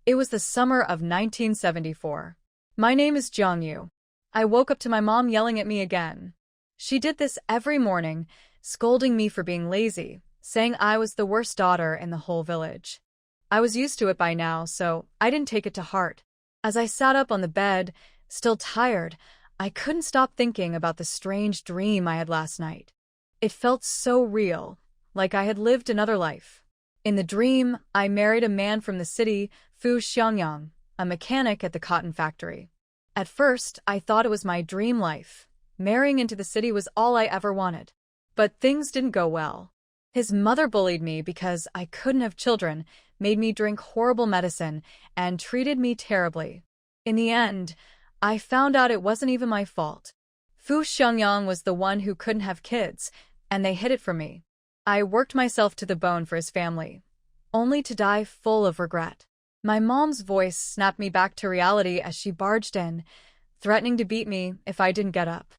It was the summer of 1974. My name is Jongyu. I woke up to my mom yelling at me again. She did this every morning, scolding me for being lazy, saying I was the worst daughter in the whole village. I was used to it by now, so I didn't take it to heart. As I sat up on the bed, still tired, I couldn't stop thinking about the strange dream I had last night. It felt so real, like I had lived another life. In the dream, I married a man from the city, Fu Xiangyang, a mechanic at the cotton factory. At first, I thought it was my dream life. Marrying into the city was all I ever wanted. But things didn't go well. His mother bullied me because I couldn't have children, made me drink horrible medicine, and treated me terribly. In the end, I found out it wasn't even my fault. Fu Xiangyang was the one who couldn't have kids, and they hid it from me. I worked myself to the bone for his family, only to die full of regret. My mom's voice snapped me back to reality as she barged in, threatening to beat me if I didn't get up.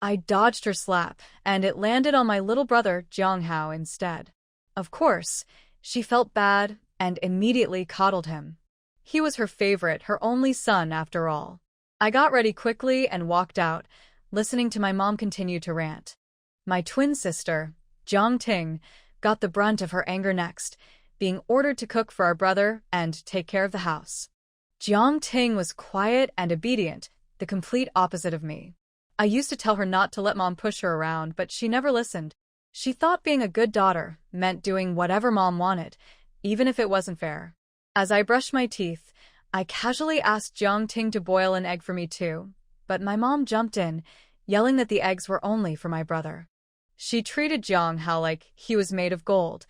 I dodged her slap, and it landed on my little brother, Jianghao, instead. Of course, she felt bad and immediately coddled him. He was her favorite, her only son, after all. I got ready quickly and walked out, listening to my mom continue to rant. My twin sister, Jiang Ting, got the brunt of her anger next, being ordered to cook for our brother and take care of the house. Jiang Ting was quiet and obedient, the complete opposite of me. I used to tell her not to let mom push her around, but she never listened. She thought being a good daughter meant doing whatever mom wanted, even if it wasn't fair. As I brushed my teeth, I casually asked Jiang Ting to boil an egg for me too, but my mom jumped in, yelling that the eggs were only for my brother. She treated Jiang Hao like he was made of gold,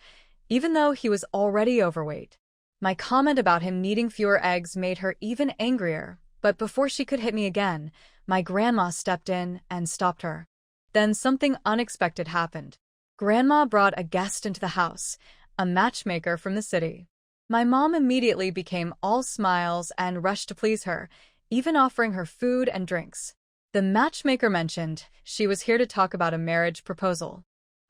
even though he was already overweight. My comment about him needing fewer eggs made her even angrier, but before she could hit me again, my grandma stepped in and stopped her. Then something unexpected happened. Grandma brought a guest into the house, a matchmaker from the city. My mom immediately became all smiles and rushed to please her, even offering her food and drinks. The matchmaker mentioned she was here to talk about a marriage proposal.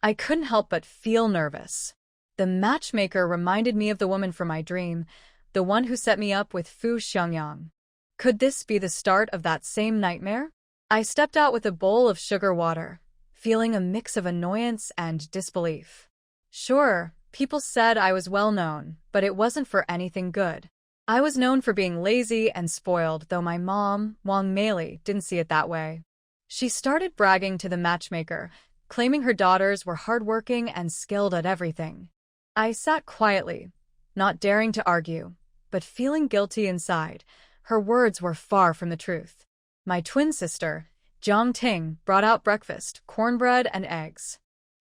I couldn't help but feel nervous. The matchmaker reminded me of the woman from my dream, the one who set me up with Fu Xiangyang. Could this be the start of that same nightmare? I stepped out with a bowl of sugar water, feeling a mix of annoyance and disbelief. Sure, people said I was well known, but it wasn't for anything good. I was known for being lazy and spoiled, though my mom, Wang Meili, didn't see it that way. She started bragging to the matchmaker, claiming her daughters were hardworking and skilled at everything. I sat quietly, not daring to argue, but feeling guilty inside. Her words were far from the truth. My twin sister, Jiang Ting, brought out breakfast, cornbread and eggs.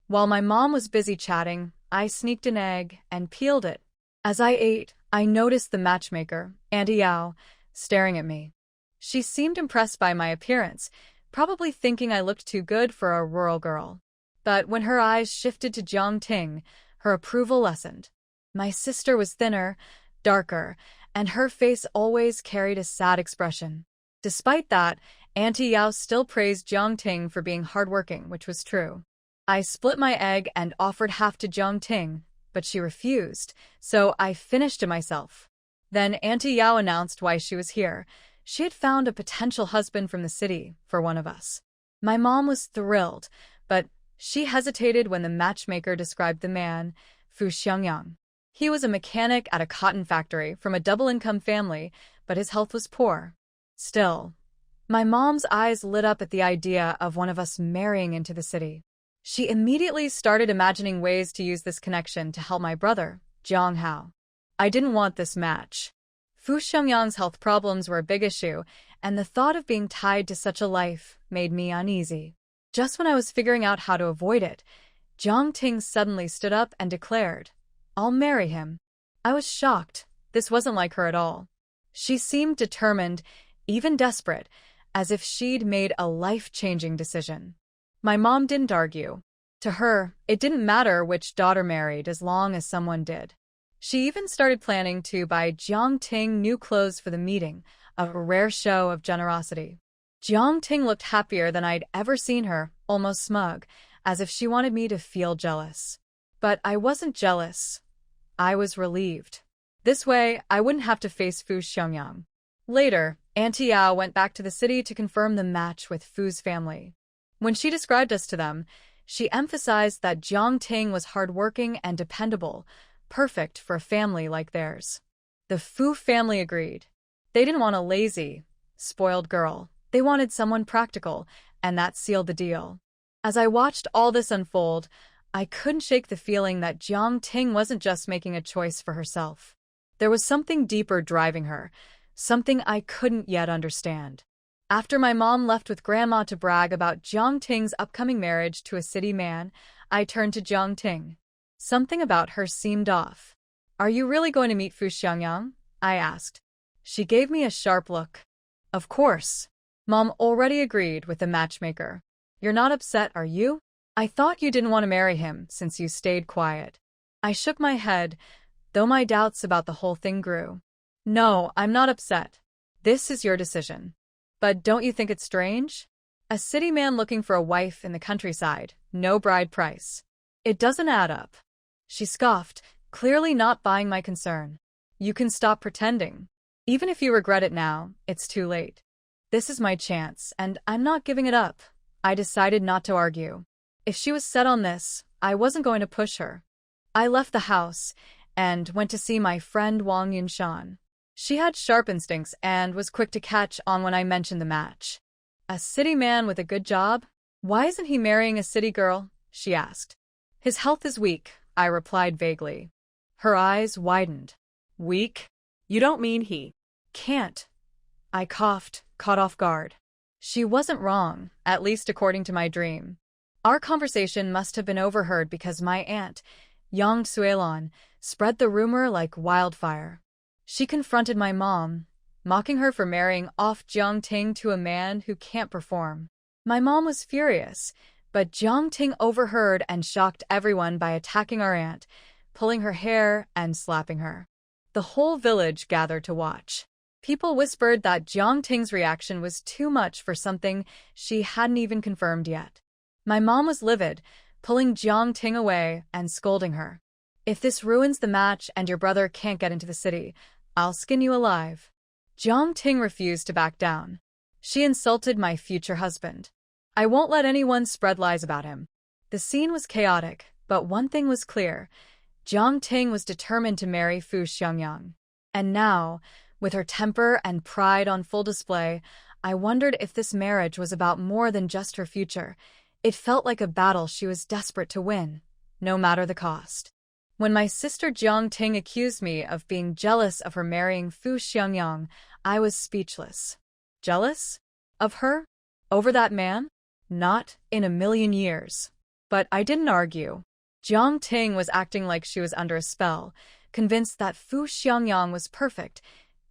While my mom was busy chatting, I sneaked an egg and peeled it. As I ate, I noticed the matchmaker, Auntie Yao, staring at me. She seemed impressed by my appearance, probably thinking I looked too good for a rural girl. But when her eyes shifted to Jiang Ting, her approval lessened. My sister was thinner, darker, and her face always carried a sad expression. Despite that, Auntie Yao still praised Jiang Ting for being hardworking, which was true. I split my egg and offered half to Jiang Ting, but she refused, so I finished it myself. Then Auntie Yao announced why she was here. She had found a potential husband from the city for one of us. My mom was thrilled, but she hesitated when the matchmaker described the man, Fu Xiangyang. He was a mechanic at a cotton factory from a double-income family, but his health was poor. Still, my mom's eyes lit up at the idea of one of us marrying into the city. She immediately started imagining ways to use this connection to help my brother, Jiang Hao. I didn't want this match. Fu Xiangyang's health problems were a big issue, and the thought of being tied to such a life made me uneasy. Just when I was figuring out how to avoid it, Jiang Ting suddenly stood up and declared, "I'll marry him." I was shocked. This wasn't like her at all. She seemed determined, even desperate, as if she'd made a life-changing decision. My mom didn't argue. To her, it didn't matter which daughter married as long as someone did. She even started planning to buy Jiang Ting new clothes for the meeting, a rare show of generosity. Jiang Ting looked happier than I'd ever seen her, almost smug, as if she wanted me to feel jealous. But I wasn't jealous. I was relieved. This way, I wouldn't have to face Fu Xiangyang. Later, Auntie Yao went back to the city to confirm the match with Fu's family. When she described us to them, she emphasized that Jiang Ting was hardworking and dependable, perfect for a family like theirs. The Fu family agreed. They didn't want a lazy, spoiled girl. They wanted someone practical, and that sealed the deal. As I watched all this unfold, I couldn't shake the feeling that Jiang Ting wasn't just making a choice for herself. There was something deeper driving her, something I couldn't yet understand. After my mom left with Grandma to brag about Jiang Ting's upcoming marriage to a city man, I turned to Jiang Ting. Something about her seemed off. "Are you really going to meet Fu Xiangyang?" I asked. She gave me a sharp look. "Of course." Mom already agreed with the matchmaker. "You're not upset, are you? I thought you didn't want to marry him since you stayed quiet." I shook my head, though my doubts about the whole thing grew. "No, I'm not upset. This is your decision. But don't you think it's strange? A city man looking for a wife in the countryside, no bride price. It doesn't add up." She scoffed, clearly not buying my concern. "You can stop pretending. Even if you regret it now, it's too late. This is my chance, and I'm not giving it up." I decided not to argue. If she was set on this, I wasn't going to push her. I left the house and went to see my friend Wang Yunshan. She had sharp instincts and was quick to catch on when I mentioned the match. "A city man with a good job? Why isn't he marrying a city girl?" she asked. "His health is weak," I replied vaguely. Her eyes widened. "Weak? You don't mean he can't?" I coughed, caught off guard. She wasn't wrong, at least according to my dream. Our conversation must have been overheard because my aunt, Yang Suelon, spread the rumor like wildfire. She confronted my mom, mocking her for marrying off Jiang Ting to a man who can't perform. My mom was furious, but Jiang Ting overheard and shocked everyone by attacking our aunt, pulling her hair and slapping her. The whole village gathered to watch. People whispered that Jiang Ting's reaction was too much for something she hadn't even confirmed yet. My mom was livid, pulling Jiang Ting away and scolding her. "If this ruins the match and your brother can't get into the city, I'll skin you alive." Jiang Ting refused to back down. She insulted my future husband. "I won't let anyone spread lies about him." The scene was chaotic, but one thing was clear. Jiang Ting was determined to marry Fu Xiangyang. And now, with her temper and pride on full display, I wondered if this marriage was about more than just her future. It felt like a battle she was desperate to win, no matter the cost. When my sister Jiang Ting accused me of being jealous of her marrying Fu Xiangyang, I was speechless. Jealous? Of her? Over that man? Not in a million years. But I didn't argue. Jiang Ting was acting like she was under a spell, convinced that Fu Xiangyang was perfect,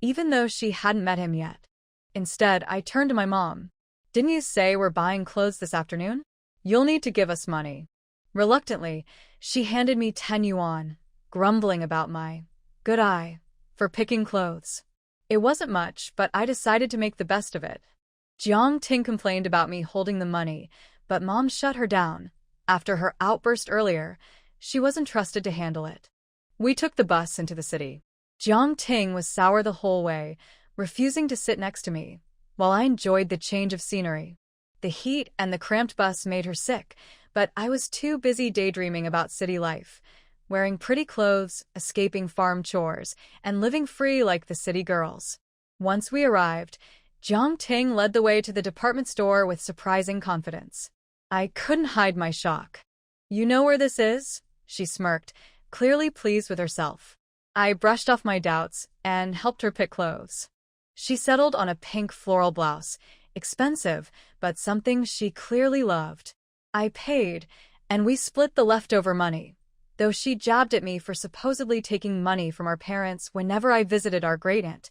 even though she hadn't met him yet. Instead, I turned to my mom. "Didn't you say we're buying clothes this afternoon? You'll need to give us money." Reluctantly, she handed me 10 yuan, grumbling about my good eye for picking clothes. It wasn't much, but I decided to make the best of it. Jiang Ting complained about me holding the money, but Mom shut her down. After her outburst earlier, she wasn't trusted to handle it. We took the bus into the city. Jiang Ting was sour the whole way, refusing to sit next to me, while I enjoyed the change of scenery. The heat and the cramped bus made her sick, but I was too busy daydreaming about city life, wearing pretty clothes, escaping farm chores, and living free like the city girls. Once we arrived, Jiang Ting led the way to the department store with surprising confidence. I couldn't hide my shock. "You know where this is?" she smirked, clearly pleased with herself. I brushed off my doubts and helped her pick clothes. She settled on a pink floral blouse, expensive, but something she clearly loved. I paid, and we split the leftover money, though she jabbed at me for supposedly taking money from our parents whenever I visited our great-aunt,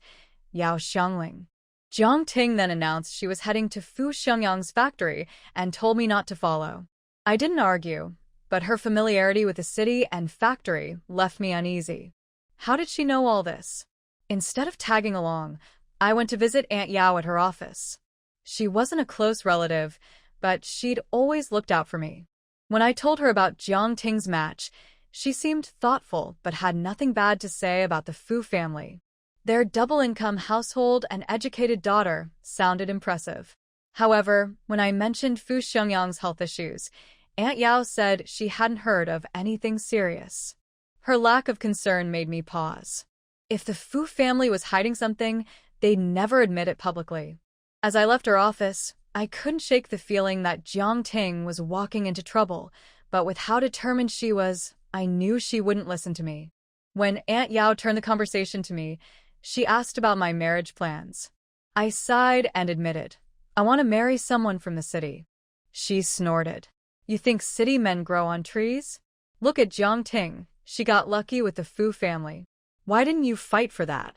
Yao Xiangling. Jiang Ting then announced she was heading to Fu Xiangyang's factory and told me not to follow. I didn't argue, but her familiarity with the city and factory left me uneasy. How did she know all this? Instead of tagging along, I went to visit Aunt Yao at her office. She wasn't a close relative, but she'd always looked out for me. When I told her about Jiang Ting's match, She seemed thoughtful but had nothing bad to say about the Fu family. Their double-income household and educated daughter sounded impressive. However, when I mentioned Fu Xiangyang's health issues, Aunt Yao said she hadn't heard of anything serious. Her lack of concern made me pause. If the Fu family was hiding something, they'd never admit it publicly. As I left her office, I couldn't shake the feeling that Jiang Ting was walking into trouble, but with how determined she was, I knew she wouldn't listen to me. When Aunt Yao turned the conversation to me, she asked about my marriage plans. I sighed and admitted, I want to marry someone from the city. She snorted. You think city men grow on trees? Look at Jiang Ting. She got lucky with the Fu family. Why didn't you fight for that?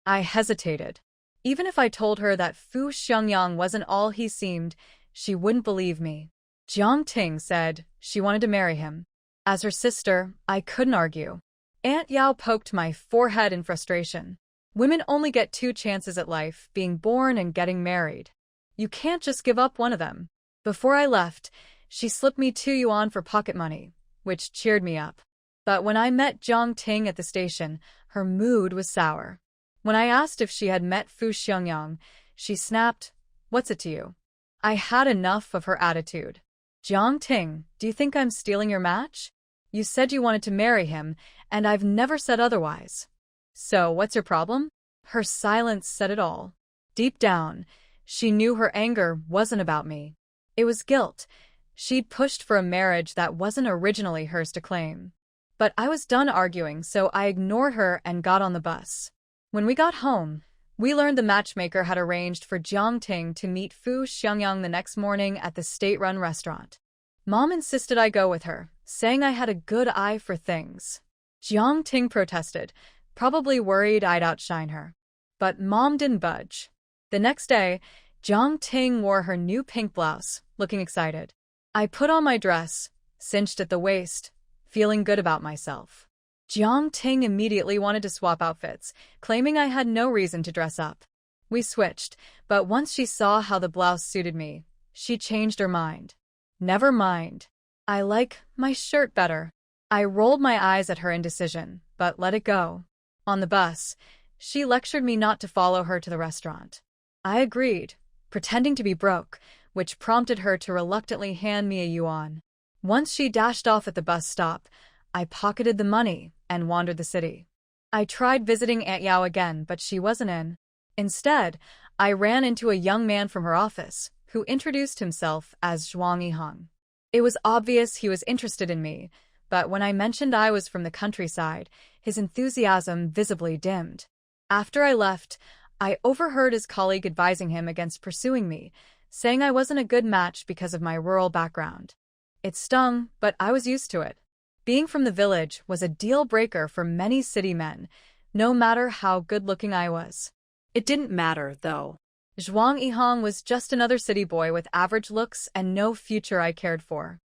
I hesitated. Even if I told her that Fu Xiangyang wasn't all he seemed, she wouldn't believe me. Jiang Ting said she wanted to marry him. As her sister, I couldn't argue. Aunt Yao poked my forehead in frustration. Women only get 2 chances at life, being born and getting married. You can't just give up one of them. Before I left, she slipped me 2 yuan for pocket money, which cheered me up. But when I met Jiang Ting at the station, her mood was sour. When I asked if she had met Fu Xiangyang, she snapped, "What's it to you?" I had enough of her attitude. Jiang Ting, do you think I'm stealing your match? You said you wanted to marry him, and I've never said otherwise. So what's your problem? Her silence said it all. Deep down, she knew her anger wasn't about me. It was guilt. She'd pushed for a marriage that wasn't originally hers to claim. But I was done arguing, so I ignored her and got on the bus. When we got home, we learned the matchmaker had arranged for Jiang Ting to meet Fu Xiangyang the next morning at the state-run restaurant. Mom insisted I go with her, saying I had a good eye for things. Jiang Ting protested, probably worried I'd outshine her. But Mom didn't budge. The next day, Jiang Ting wore her new pink blouse, looking excited. I put on my dress, cinched at the waist, feeling good about myself. Jiang Ting immediately wanted to swap outfits, claiming I had no reason to dress up. We switched, but once she saw how the blouse suited me, she changed her mind. Never mind. I like my shirt better. I rolled my eyes at her indecision, but let it go. On the bus, she lectured me not to follow her to the restaurant. I agreed, pretending to be broke, which prompted her to reluctantly hand me a yuan. Once she dashed off at the bus stop, I pocketed the money and wandered the city. I tried visiting Aunt Yao again, but she wasn't in. Instead, I ran into a young man from her office, who introduced himself as Zhuang Yihang. It was obvious he was interested in me, but when I mentioned I was from the countryside, his enthusiasm visibly dimmed. After I left, I overheard his colleague advising him against pursuing me, saying I wasn't a good match because of my rural background. It stung, but I was used to it. Being from the village was a deal-breaker for many city men, no matter how good-looking I was. It didn't matter, though. Zhuang Yihang was just another city boy with average looks and no future I cared for.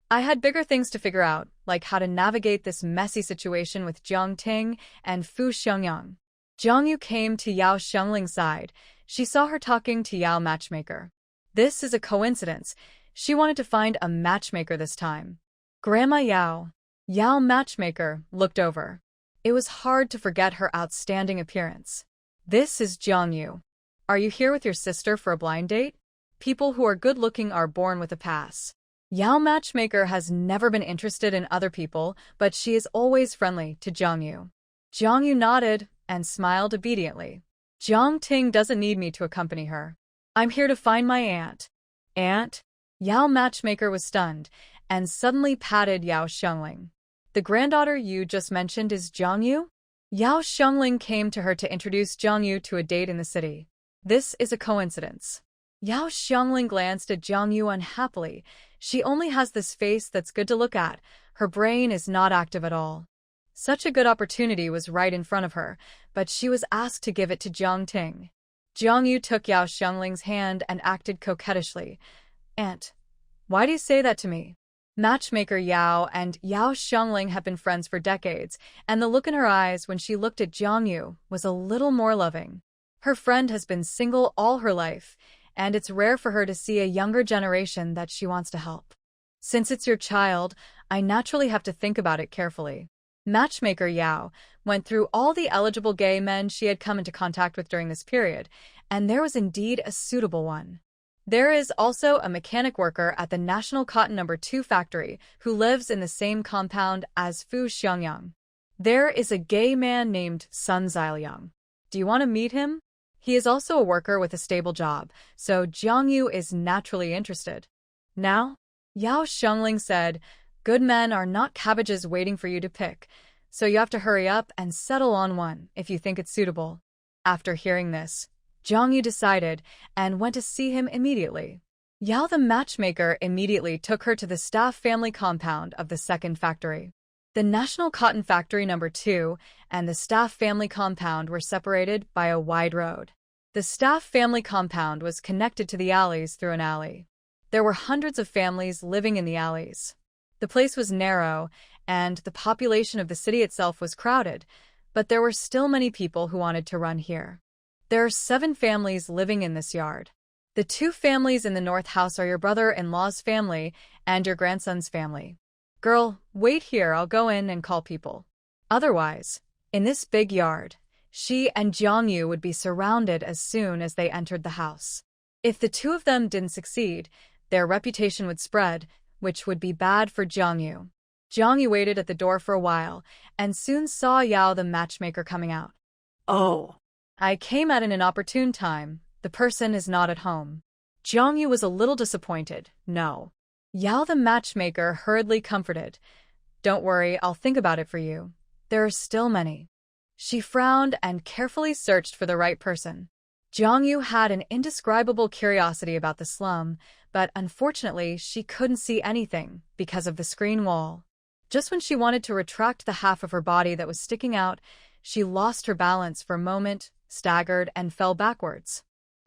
I had bigger things to figure out, like how to navigate this messy situation with Jiang Ting and Fu Xiangyang. Jiang Yu came to Yao Xiangling's side. She saw her talking to Yao matchmaker. This is a coincidence. She wanted to find a matchmaker this time. Grandma Yao. Yao matchmaker looked over. It was hard to forget her outstanding appearance. This is Jiang Yu. Are you here with your sister for a blind date? People who are good-looking are born with a pass. Yao matchmaker has never been interested in other people, but she is always friendly to Jiang Yu. Jiang Yu nodded and smiled obediently. Jiang Ting doesn't need me to accompany her. I'm here to find my aunt. Aunt? Yao matchmaker was stunned and suddenly patted Yao Xiangling. The granddaughter you just mentioned is Jiang Yu? Yao Xiangling came to her to introduce Jiang Yu to a date in the city. This is a coincidence. Yao Xiangling glanced at Jiang Yu unhappily. She only has this face that's good to look at. Her brain is not active at all. Such a good opportunity was right in front of her, but she was asked to give it to Jiang Ting. Jiang Yu took Yao Xiangling's hand and acted coquettishly. Aunt, why do you say that to me? Matchmaker Yao and Yao Xiangling have been friends for decades, and the look in her eyes when she looked at Jiang Yu was a little more loving. Her friend has been single all her life, and it's rare for her to see a younger generation that she wants to help. Since it's your child, I naturally have to think about it carefully. Matchmaker Yao went through all the eligible gay men she had come into contact with during this period, and there was indeed a suitable one. There is also a mechanic worker at the National Cotton No. 2 factory who lives in the same compound as Fu Xiangyang. There is a gay man named Sun Ziliang. Do you want to meet him? He is also a worker with a stable job, so Jiang Yu is naturally interested. Now, Yao Shengling said, good men are not cabbages waiting for you to pick, so you have to hurry up and settle on one if you think it's suitable. After hearing this, Jiang Yu decided and went to see him immediately. Yao the matchmaker immediately took her to the staff family compound of the second factory. The National Cotton Factory No. 2 and the staff family compound were separated by a wide road. The staff family compound was connected to the alleys through an alley. There were hundreds of families living in the alleys. The place was narrow, and the population of the city itself was crowded, but there were still many people who wanted to run here. There are 7 families living in this yard. The 2 families in the north house are your brother-in-law's family and your grandson's family. Girl, wait here, I'll go in and call people. Otherwise, in this big yard, she and Jiang Yu would be surrounded as soon as they entered the house. If the 2 of them didn't succeed, their reputation would spread, which would be bad for Jiang Yu. Jiang Yu waited at the door for a while, and soon saw Yao the matchmaker coming out. Oh. I came at an inopportune time. The person is not at home. Jiang Yu was a little disappointed. No. Yao the matchmaker hurriedly comforted. Don't worry, I'll think about it for you. There are still many. She frowned and carefully searched for the right person. Jiang Yu had an indescribable curiosity about the slum, but unfortunately she couldn't see anything because of the screen wall. Just when she wanted to retract the half of her body that was sticking out, she lost her balance for a moment, staggered, and fell backwards.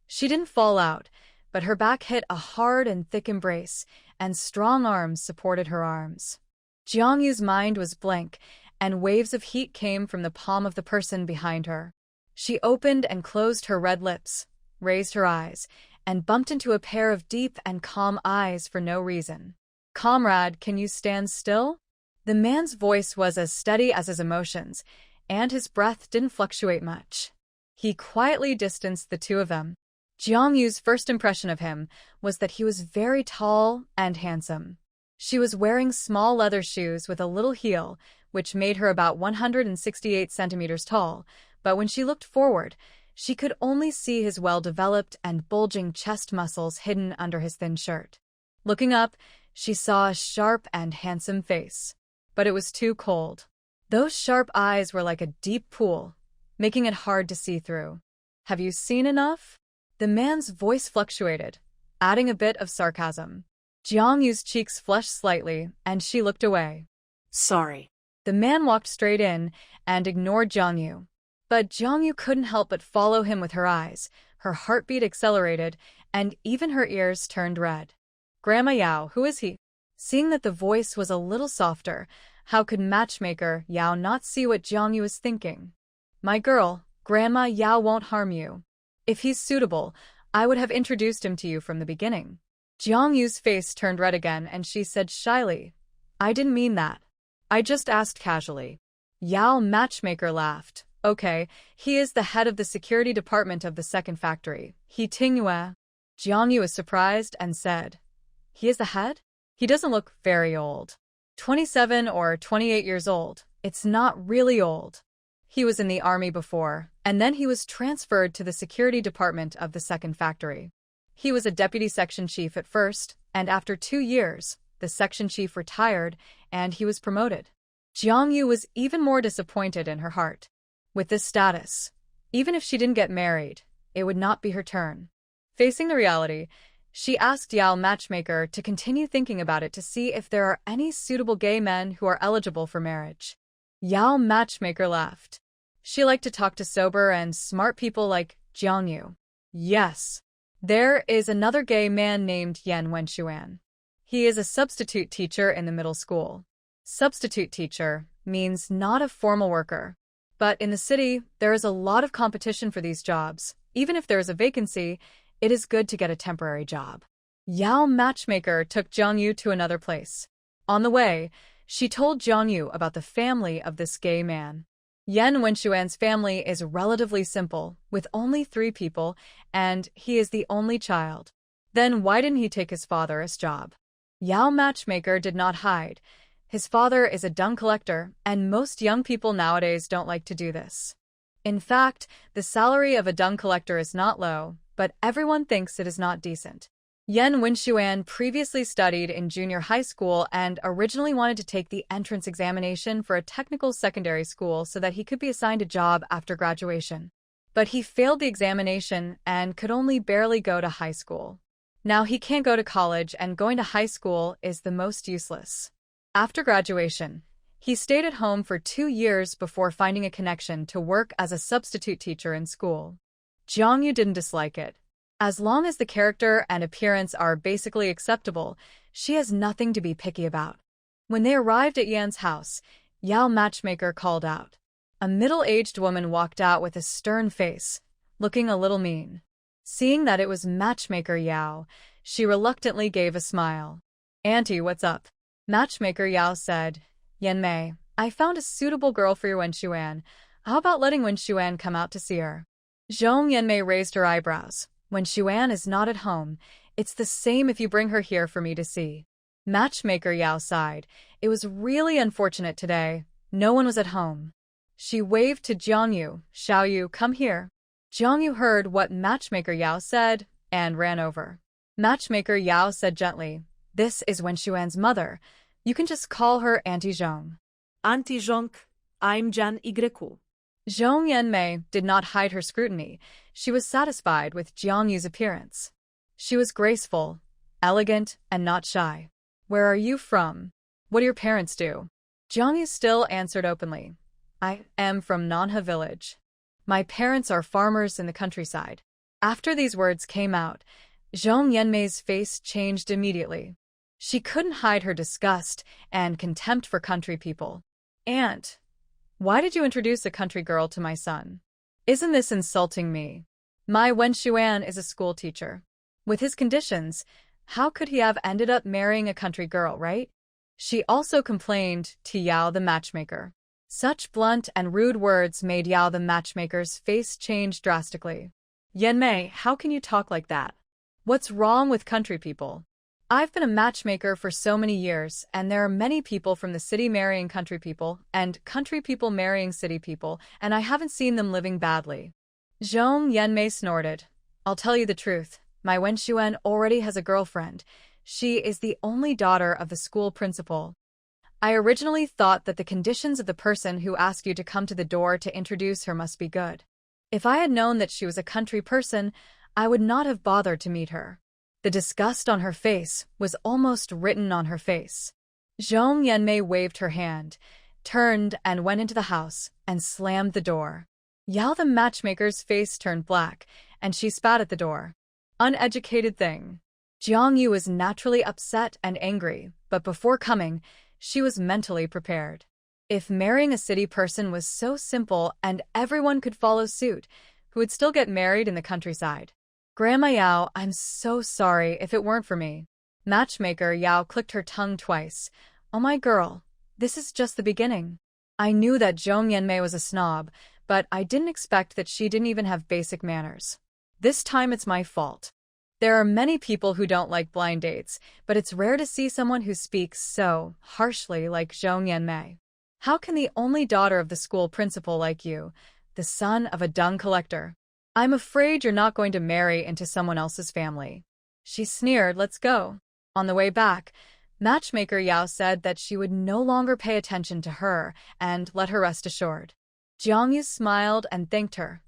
She didn't fall out, but her back hit a hard and thick embrace, and strong arms supported her arms. Jiang Yu's mind was blank, and waves of heat came from the palm of the person behind her. She opened and closed her red lips, raised her eyes, and bumped into a pair of deep and calm eyes for no reason. Comrade, can you stand still? The man's voice was as steady as his emotions, and his breath didn't fluctuate much. He quietly distanced the 2 of them. Jiang Yu's first impression of him was that he was very tall and handsome. She was wearing small leather shoes with a little heel, which made her about 168 centimeters tall, but when she looked forward, she could only see his well-developed and bulging chest muscles hidden under his thin shirt. Looking up, she saw a sharp and handsome face, but it was too cold. Those sharp eyes were like a deep pool, making it hard to see through. Have you seen enough? The man's voice fluctuated, adding a bit of sarcasm. Jiang Yu's cheeks flushed slightly, and she looked away. Sorry. The man walked straight in and ignored Jiang Yu. But Jiang Yu couldn't help but follow him with her eyes. Her heartbeat accelerated, and even her ears turned red. Grandma Yao, who is he? Seeing that the voice was a little softer, how could matchmaker Yao not see what Jiang Yu was thinking? My girl, Grandma Yao won't harm you. If he's suitable, I would have introduced him to you from the beginning. Jiang Yu's face turned red again, and she said shyly, I didn't mean that. I just asked casually. Yao matchmaker laughed. Okay, he is the head of the security department of the second factory. He Tingyue. Jiang Yu was surprised and said, he is the head? He doesn't look very old. 27 or 28 years old. It's not really old. He was in the army before, and then he was transferred to the security department of the second factory. He was a deputy section chief at first, and after 2 years, the section chief retired, and he was promoted. Jiang Yu was even more disappointed in her heart. With this status, even if she didn't get married, it would not be her turn. Facing the reality, she asked Yao matchmaker to continue thinking about it to see if there are any suitable gay men who are eligible for marriage. Yao matchmaker laughed. She liked to talk to sober and smart people like Jiang Yu. Yes. There is another gay man named Yan Wenshuan. He is a substitute teacher in the middle school. Substitute teacher means not a formal worker. But in the city, there is a lot of competition for these jobs. Even if there is a vacancy, it is good to get a temporary job. Yao matchmaker took Jiangyu to another place. On the way, she told Jiangyu about the family of this gay man. Yan Wenxuan's family is relatively simple, with only 3 people, and he is the only child. Then why didn't he take his father's job? Yao matchmaker did not hide. His father is a dung collector, and most young people nowadays don't like to do this. In fact, the salary of a dung collector is not low, but everyone thinks it is not decent. Yan Wenxuan previously studied in junior high school and originally wanted to take the entrance examination for a technical secondary school so that he could be assigned a job after graduation. But he failed the examination and could only barely go to high school. Now he can't go to college, and going to high school is the most useless. After graduation, he stayed at home for 2 years before finding a connection to work as a substitute teacher in school. Jiangyu didn't dislike it. As long as the character and appearance are basically acceptable, she has nothing to be picky about. When they arrived at Yan's house, Yao matchmaker called out. A middle-aged woman walked out with a stern face, looking a little mean. Seeing that it was matchmaker Yao, she reluctantly gave a smile. "Auntie, what's up?" Matchmaker Yao said. "Yanmei, I found a suitable girl for your Wenxuan. How about letting Wenxuan come out to see her?" Zhong Yanmei raised her eyebrows. "Wenxuan is not at home. It's the same if you bring her here for me to see." Matchmaker Yao sighed. "It was really unfortunate today. No one was at home." She waved to Jiangyu. "Xiaoyu, come here." Jiangyu heard what Matchmaker Yao said and ran over. Matchmaker Yao said gently, "This is Wenxuan's mother. You can just call her Auntie Zhong." Auntie Zhong, I'm Jan Ygu. Zhong Yanmei did not hide her scrutiny. She was satisfied with Jiangyu's appearance. She was graceful, elegant, and not shy. "Where are you from? What do your parents do?" Jiangyu still answered openly. "I am from Nanha village. My parents are farmers in the countryside." After these words came out, Zhong Yanmei's face changed immediately. She couldn't hide her disgust and contempt for country people. "Aunt, why did you introduce a country girl to my son? Isn't this insulting me? My Wenxuan is a school teacher. With his conditions, how could he have ended up marrying a country girl, right?" She also complained to Yao the matchmaker. Such blunt and rude words made Yao the matchmaker's face change drastically. "Yanmei, how can you talk like that? What's wrong with country people? I've been a matchmaker for so many years, and there are many people from the city marrying country people, and country people marrying city people, and I haven't seen them living badly." Zhong Yanmei snorted. "I'll tell you the truth. My Wenxuan already has a girlfriend. She is the only daughter of the school principal. I originally thought that the conditions of the person who asked you to come to the door to introduce her must be good. If I had known that she was a country person, I would not have bothered to meet her." The disgust on her face was almost written on her face. Zhong Yanmei waved her hand, turned and went into the house, and slammed the door. Yao the matchmaker's face turned black, and she spat at the door. "Uneducated thing." Jiangyu was naturally upset and angry, but before coming, she was mentally prepared. If marrying a city person was so simple and everyone could follow suit, who would still get married in the countryside? "Grandma Yao, I'm so sorry if it weren't for me." Matchmaker Yao clicked her tongue twice. "Oh my girl, this is just the beginning. I knew that Zhong Yanmei was a snob, but I didn't expect that she didn't even have basic manners. This time it's my fault. There are many people who don't like blind dates, but it's rare to see someone who speaks so harshly like Zhong Yanmei. How can the only daughter of the school principal like you, the son of a dung collector? I'm afraid you're not going to marry into someone else's family." She sneered. "Let's go." On the way back, Matchmaker Yao said that she would no longer pay attention to her and let her rest assured. Jiangyu smiled and thanked her.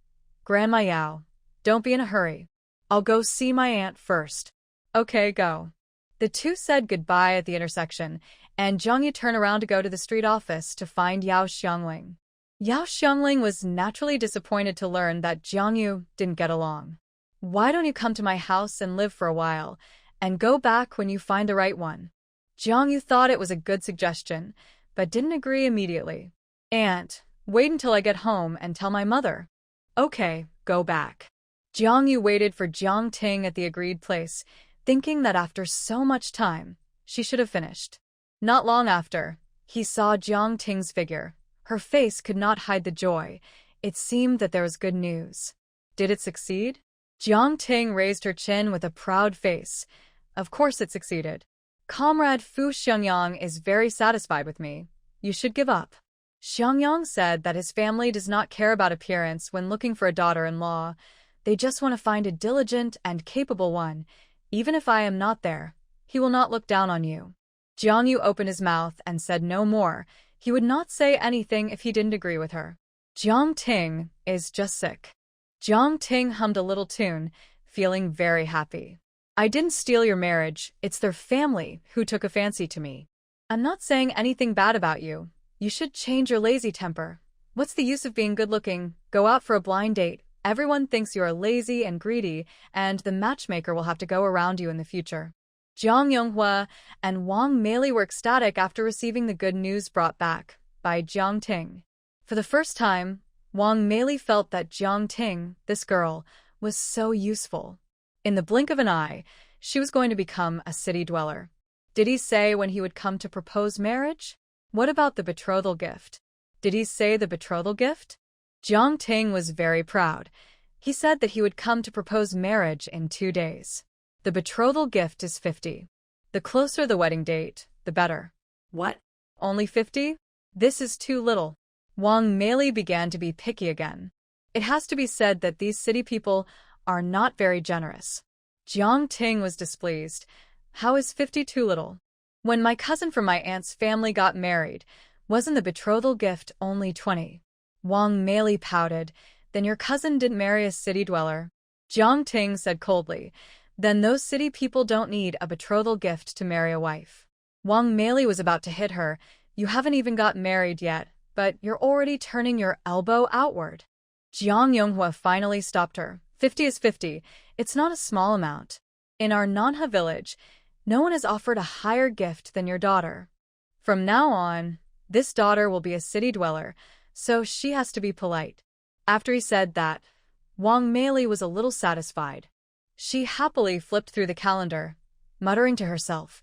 "Grandma Yao, don't be in a hurry. I'll go see my aunt first." "Okay, go." The two said goodbye at the intersection, and Jiangyu turned around to go to the street office to find Yao Xiangling. Yao Xiangling was naturally disappointed to learn that Jiangyu didn't get along. "Why don't you come to my house and live for a while, and go back when you find the right one?" Jiangyu thought it was a good suggestion, but didn't agree immediately. "Aunt, wait until I get home and tell my mother." "Okay, go back." Jiangyu waited for Jiang Ting at the agreed place. thinking that after so much time, she should have finished. Not long after, he saw Jiang Ting's figure. Her face could not hide the joy. It seemed that there was good news. Did it succeed? Jiang Ting raised her chin with a proud face. Of course it succeeded. Comrade Fu Xiangyang is very satisfied with me. You should give up. Xiangyang said that his family does not care about appearance when looking for a daughter-in-law. They just want to find a diligent and capable one. Even if I am not there, he will not look down on you. Jiang Yu opened his mouth and said no more. He would not say anything if he didn't agree with her. Jiang Ting is just sick. Jiang Ting hummed a little tune, feeling very happy. I didn't steal your marriage, it's their family who took a fancy to me. I'm not saying anything bad about you. You should change your lazy temper. What's the use of being good-looking? Go out for a blind date. Everyone thinks you are lazy and greedy, and the matchmaker will have to go around you in the future. Jiang Yonghua and Wang Meili were ecstatic after receiving the good news brought back by Jiang Ting. For the first time, Wang Meili felt that Jiang Ting, this girl, was so useful. In the blink of an eye, she was going to become a city dweller. Did he say when he would come to propose marriage? What about the betrothal gift? Did he say the betrothal gift? Jiang Ting was very proud. He said that he would come to propose marriage in 2 days. The betrothal gift is 50. The closer the wedding date, the better. What? Only 50? This is too little. Wang Meili began to be picky again. It has to be said that these city people are not very generous. Jiang Ting was displeased. How is 50 too little? When my cousin from my aunt's family got married, wasn't the betrothal gift only 20? Wang Meili pouted. Then your cousin didn't marry a city dweller. Jiang Ting said coldly. Then those city people don't need a betrothal gift to marry a wife. Wang Meili was about to hit her. You haven't even got married yet, but you're already turning your elbow outward. Jiang Yonghua finally stopped her. 50 is 50. It's not a small amount. In our Manhwa village, no one has offered a higher gift than your daughter. From now on, this daughter will be a city dweller, so she has to be polite. After he said that, Wang Meili was a little satisfied. She happily flipped through the calendar, muttering to herself,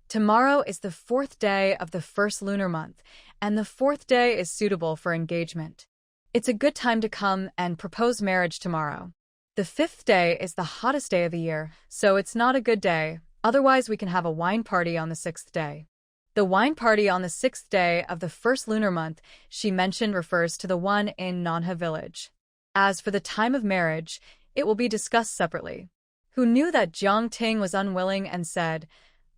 tomorrow is the 4th day of the 1st lunar month, and the 4th day is suitable for engagement. It's a good time to come and propose marriage tomorrow. The 5th day is the hottest day of the year, so it's not a good day, otherwise we can have a wine party on the 6th day. The wine party on the 6th day of the 1st lunar month she mentioned refers to the one in Manhwa village. As for the time of marriage, it will be discussed separately. Who knew that Jiang Ting was unwilling and said,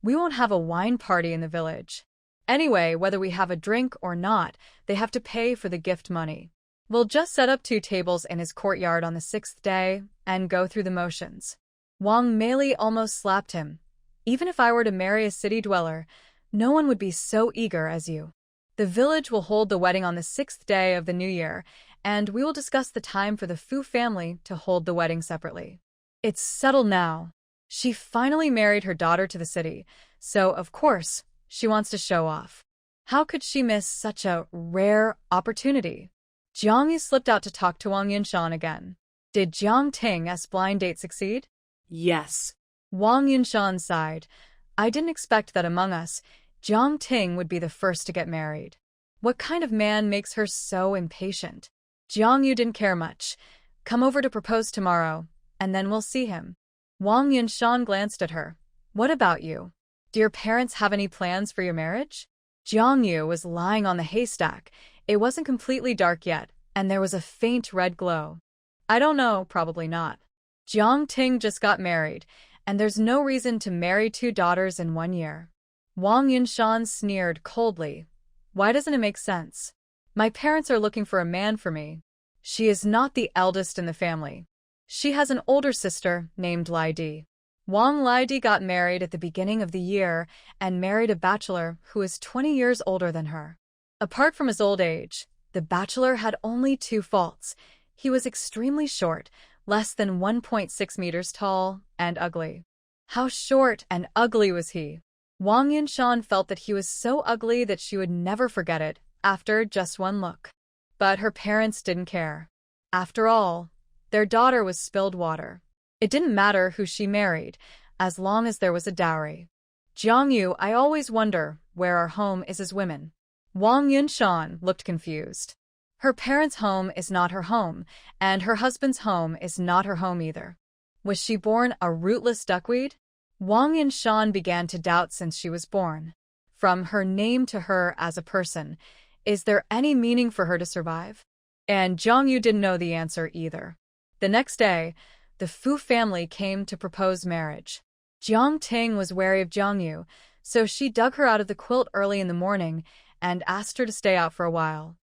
we won't have a wine party in the village. Anyway, whether we have a drink or not, they have to pay for the gift money. We'll just set up 2 tables in his courtyard on the 6th day and go through the motions. Wang Meili almost slapped him. Even if I were to marry a city dweller, no one would be so eager as you. The village will hold the wedding on the 6th day of the new year, and we will discuss the time for the Fu family to hold the wedding separately. It's settled now. She finally married her daughter to the city, so of course, she wants to show off. How could she miss such a rare opportunity? Jiang Yu slipped out to talk to Wang Yunshan again. Did Jiang Ting's blind date succeed? Yes. Wang Yunshan sighed. I didn't expect that among us, Jiang Ting would be the first to get married. What kind of man makes her so impatient? Jiang Yu didn't care much. Come over to propose tomorrow, and then we'll see him. Wang Yunshan glanced at her. What about you? Do your parents have any plans for your marriage? Jiang Yu was lying on the haystack. It wasn't completely dark yet, and there was a faint red glow. I don't know, probably not. Jiang Ting just got married, and there's no reason to marry 2 daughters in 1 year. Wang Yunshan sneered coldly. Why doesn't it make sense? My parents are looking for a man for me. She is not the eldest in the family. She has an older sister named Lai Di. Wang Lai Di got married at the beginning of the year and married a bachelor who is 20 years older than her. Apart from his old age, the bachelor had only 2 faults. He was extremely short, less than 1.6 meters tall, and ugly. How short and ugly was he? Wang Yunshan felt that he was so ugly that she would never forget it after just 1 look. But her parents didn't care. After all, their daughter was spilled water. It didn't matter who she married. as long as there was a dowry. Jiangyu, I always wonder where our home is as women. Wang Yunshan looked confused. Her parents' home is not her home, and her husband's home is not her home either. Was she born a rootless duckweed? Wang Yunshan began to doubt since she was born. From her name to her as a person, is there any meaning for her to survive? And Jiangyu didn't know the answer either. The next day, the Fu family came to propose marriage. Jiang Ting was wary of Jiangyu, so she dug her out of the quilt early in the morning and asked her to stay out for a while.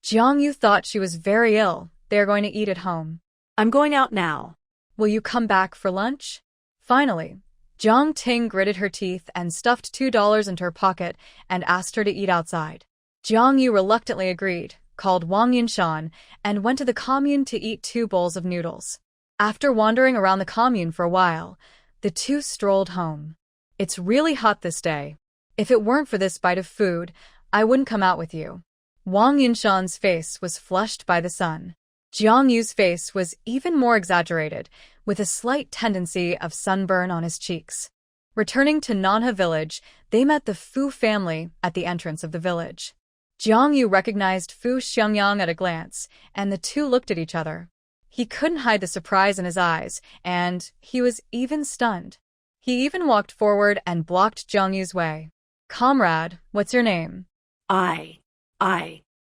Jiangyu thought she was very ill. They are going to eat at home. I'm going out now. Will you come back for lunch? Finally, Jiang Ting gritted her teeth and stuffed $2 into her pocket and asked her to eat outside. Jiangyu reluctantly agreed, called Wang Yunshan, and went to the commune to eat 2 bowls of noodles. After wandering around the commune for a while, the two strolled home. It's really hot this day. If it weren't for this bite of food, I wouldn't come out with you. Wang Yunshan's face was flushed by the sun. Jiangyu's face was even more exaggerated, with a slight tendency of sunburn on his cheeks. Returning to Nanha village, they met the Fu family at the entrance of the village. Jiangyu recognized Fu Xiangyang at a glance, and the two looked at each other. He couldn't hide the surprise in his eyes, and he was even stunned. He even walked forward and blocked Jiangyu's way. "Comrade, what's your name?" I.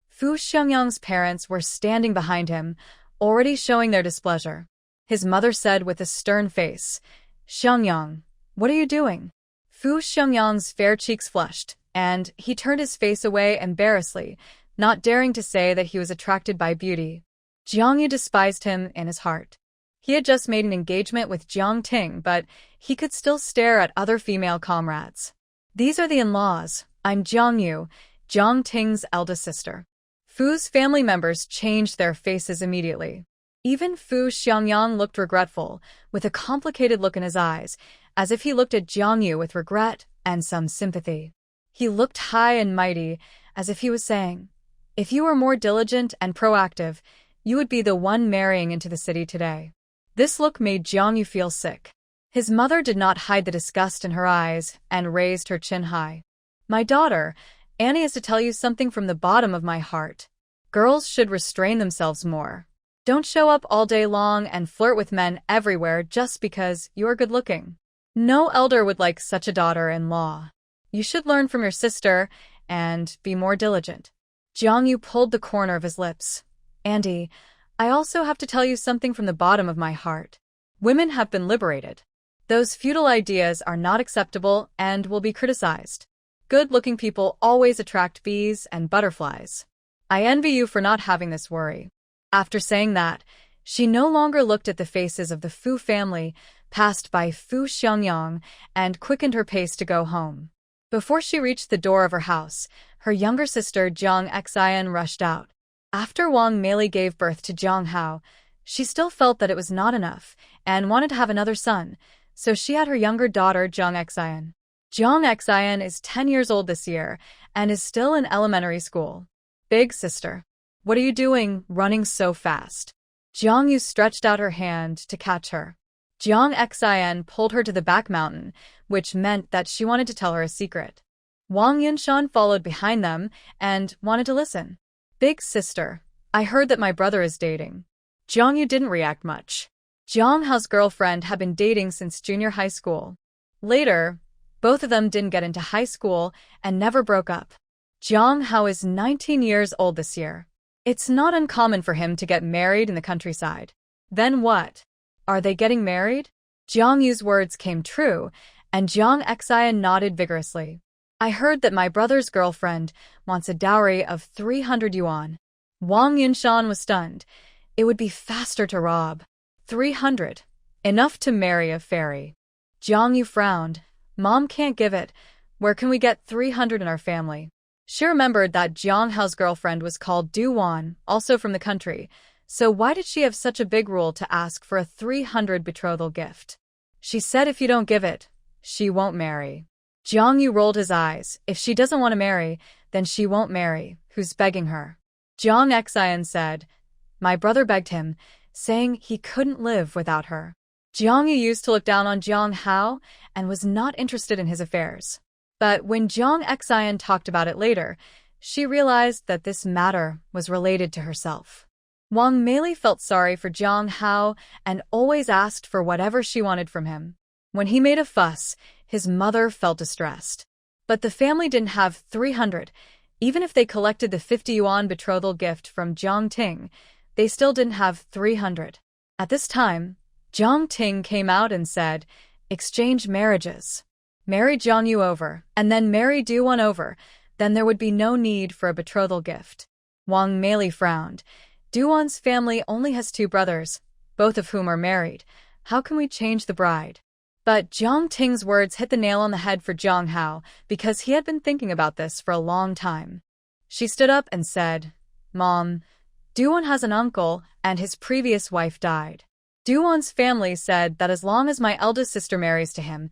Fu Xiangyang's parents were standing behind him, already showing their displeasure. His mother said with a stern face, "Xiangyang, what are you doing?" Fu Xiangyang's fair cheeks flushed, and he turned his face away embarrassedly, not daring to say that he was attracted by beauty. Jiangyu despised him in his heart. He had just made an engagement with Jiang Ting, but he could still stare at other female comrades. "These are the in-laws. I'm Jiangyu, Jiang Ting's eldest sister." Fu's family members changed their faces immediately. Even Fu Xiangyang looked regretful, with a complicated look in his eyes, as if he looked at Jiangyu with regret and some sympathy. He looked high and mighty, as if he was saying, "If you were more diligent and proactive, you would be the one marrying into the city today." This look made Jiangyu feel sick. His mother did not hide the disgust in her eyes and raised her chin high. "My daughter, Annie has to tell you something from the bottom of my heart. Girls should restrain themselves more. Don't show up all day long and flirt with men everywhere just because you are good-looking. No elder would like such a daughter-in-law. You should learn from your sister and be more diligent." Jiangyu pulled the corner of his lips. "Andy, I also have to tell you something from the bottom of my heart. Women have been liberated. Those feudal ideas are not acceptable and will be criticized. Good-looking people always attract bees and butterflies. I envy you for not having this worry." After saying that, she no longer looked at the faces of the Fu family, passed by Fu Xiangyang, and quickened her pace to go home. Before she reached the door of her house, her younger sister Jiang Xian rushed out. After Wang Meili gave birth to Jiang Hao, she still felt that it was not enough and wanted to have another son, so she had her younger daughter Jiang Xian. Jiang Xian is 10 years old this year and is still in elementary school. "Big sister, what are you doing running so fast?" Jiangyu stretched out her hand to catch her. Jiang Xian pulled her to the back mountain, which meant that she wanted to tell her a secret. Wang Yunshan followed behind them and wanted to listen. "Big sister, I heard that my brother is dating." Jiangyu didn't react much. Jiang Hao's girlfriend had been dating since junior high school. Later, both of them didn't get into high school and never broke up. Jiang Hao is 19 years old this year. It's not uncommon for him to get married in the countryside. Then what? Are they getting married? Jiangyu's words came true, and Jiang Xian nodded vigorously. "I heard that my brother's girlfriend wants a dowry of 300 yuan. Wang Yunshan was stunned. It would be faster to rob. 300. Enough to marry a fairy. Jiangyu frowned. "Mom can't give it. Where can we get 300 in our family?" She remembered that Jiang Hao's girlfriend was called Du Wan, also from the country, so why did she have such a big rule to ask for a 300 betrothal gift? She said if you don't give it, she won't marry. Jiangyu rolled his eyes. If she doesn't want to marry, then she won't marry. Who's begging her? Jiang Xian said, "My brother begged him, saying he couldn't live without her." Jiang Yu used to look down on Jiang Hao and was not interested in his affairs. But when Jiang Xian talked about it later, she realized that this matter was related to herself. Wang Meili felt sorry for Jiang Hao and always asked for whatever she wanted from him. When he made a fuss, his mother felt distressed. But the family didn't have 300. Even if they collected the 50 yuan betrothal gift from Jiang Ting, they still didn't have 300. At this time, Jiang Ting came out and said, "Exchange marriages. Marry Jiang Yu over, and then marry Duan over, then there would be no need for a betrothal gift." Wang Meili frowned. Duan's family only has 2 brothers, both of whom are married. How can we change the bride? But Jiang Ting's words hit the nail on the head for Jiang Hao because he had been thinking about this for a long time. She stood up and said, "Mom, Duan has an uncle and his previous wife died. Duan's family said that as long as my eldest sister marries to him,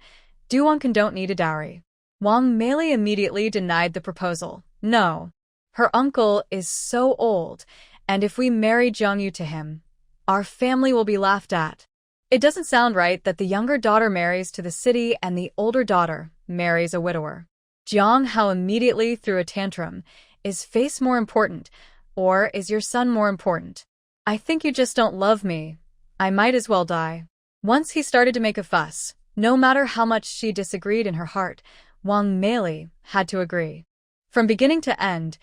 Duan don't need a dowry." Wang Meili immediately denied the proposal. "No. Her uncle is so old, and if we marry Jiang Yu to him, our family will be laughed at. It doesn't sound right that the younger daughter marries to the city and the older daughter marries a widower." Jiang Hao immediately threw a tantrum. "Is face more important, or is your son more important? I think you just don't love me. I might as well die." Once he started to make a fuss, no matter how much she disagreed in her heart, Wang Meili had to agree. From beginning to end,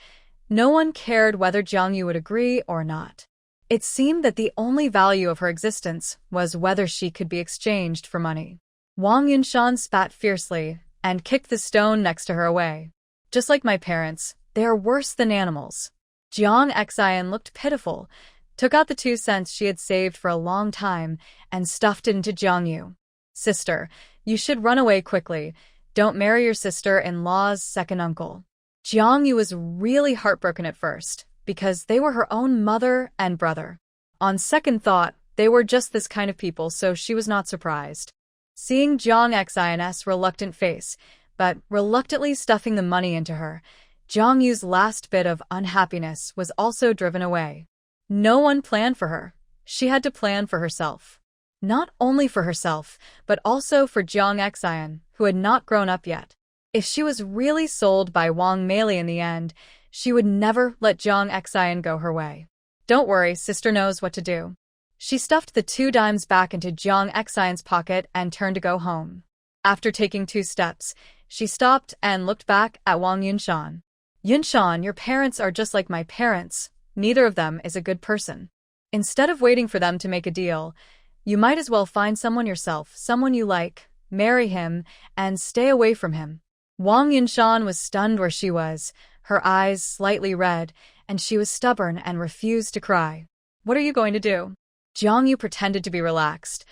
no one cared whether Jiang Yu would agree or not. It seemed that the only value of her existence was whether she could be exchanged for money. Wang Yunshan spat fiercely and kicked the stone next to her away. "Just like my parents, they are worse than animals." Jiang Xian looked pitiful, took out the 2 cents she had saved for a long time, and stuffed it into Jiang Yu. "Sister, you should run away quickly. Don't marry your sister-in-law's second uncle." Jiang Yu was really heartbroken at first, because they were her own mother and brother. On second thought, they were just this kind of people, so she was not surprised. Seeing Jiang Xin's reluctant face, but reluctantly stuffing the money into her, Jiang Yu's last bit of unhappiness was also driven away. No one planned for her. She had to plan for herself. Not only for herself, but also for Jiang Xin, who had not grown up yet. If she was really sold by Wang Meili in the end, she would never let Jiang Xin go her way. "Don't worry, sister knows what to do." She stuffed the 2 dimes back into Jiang Xin's pocket and turned to go home. After taking 2 steps, she stopped and looked back at Wang Yunshan. "Yunshan, your parents are just like my parents. Neither of them is a good person. Instead of waiting for them to make a deal, you might as well find someone yourself, someone you like, marry him, and stay away from him." Wang Yunshan was stunned where she was, her eyes slightly red, and she was stubborn and refused to cry. "What are you going to do?" Jiang Yu pretended to be relaxed.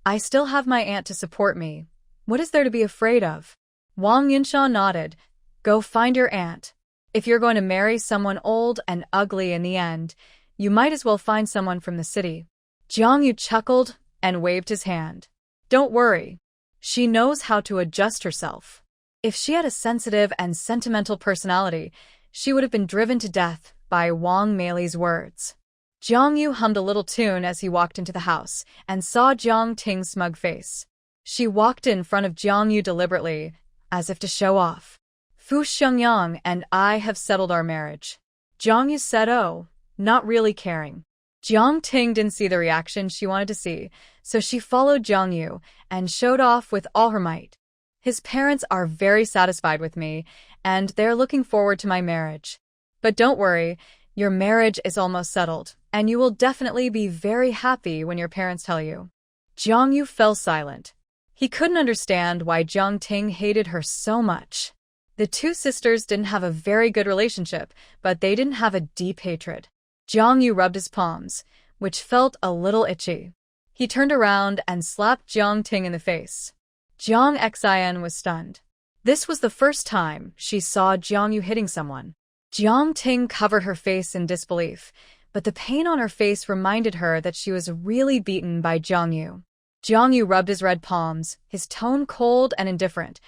"I still have my aunt to support me. What is there to be afraid of?" Wang Yunshan nodded. "Go find your aunt. If you're going to marry someone old and ugly in the end, you might as well find someone from the city." Jiang Yu chuckled and waved his hand. "Don't worry. She knows how to adjust herself. If she had a sensitive and sentimental personality, she would have been driven to death by Wang Meili's words." Jiang Yu hummed a little tune as he walked into the house and saw Jiang Ting's smug face. She walked in front of Jiang Yu deliberately, as if to show off. "Fu Xiangyang and I have settled our marriage." Jiang Yu said, "Oh," not really caring. Jiang Ting didn't see the reaction she wanted to see, so she followed Jiang Yu and showed off with all her might. "His parents are very satisfied with me, and they're looking forward to my marriage. But don't worry, your marriage is almost settled, and you will definitely be very happy when your parents tell you." Jiang Yu fell silent. He couldn't understand why Jiang Ting hated her so much. The 2 sisters didn't have a very good relationship, but they didn't have a deep hatred. Jiang Yu rubbed his palms, which felt a little itchy. He turned around and slapped Jiang Ting in the face. Jiang Xin was stunned. This was the first time she saw Jiang Yu hitting someone. Jiang Ting covered her face in disbelief, but the pain on her face reminded her that she was really beaten by Jiang Yu. Jiang Yu rubbed his red palms, his tone cold and indifferent.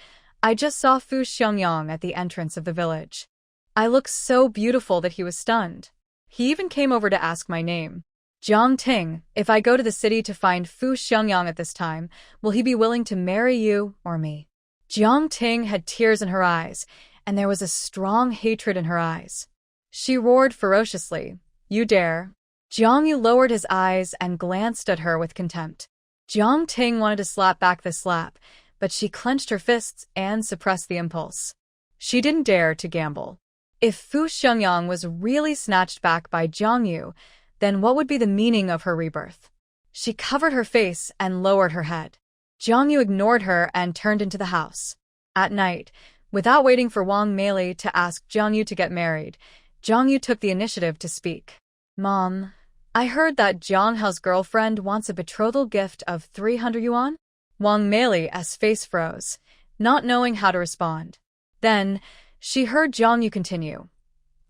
"I just saw Fu Xiangyang at the entrance of the village. I looked so beautiful that he was stunned. He even came over to ask my name." Jiang Ting, if I go to the city to find Fu Xiangyang at this time, will he be willing to marry you or me? Jiang Ting had tears in her eyes, and there was a strong hatred in her eyes. She roared ferociously, "You dare!" Jiang Yu lowered his eyes and glanced at her with contempt. Jiang Ting wanted to slap back the slap, but she clenched her fists and suppressed the impulse. She didn't dare to gamble. If Fu Xiangyang was really snatched back by Jiang Yu, then what would be the meaning of her rebirth? She covered her face and lowered her head. Jiang Yu ignored her and turned into the house. At night, without waiting for Wang Meili to ask Jiang Yu to get married, Jiang Yu took the initiative to speak. "Mom, I heard that Jiang Hao's girlfriend wants a betrothal gift of 300 yuan? Wang Meili's face froze, not knowing how to respond. Then, she heard Jiang Yu continue.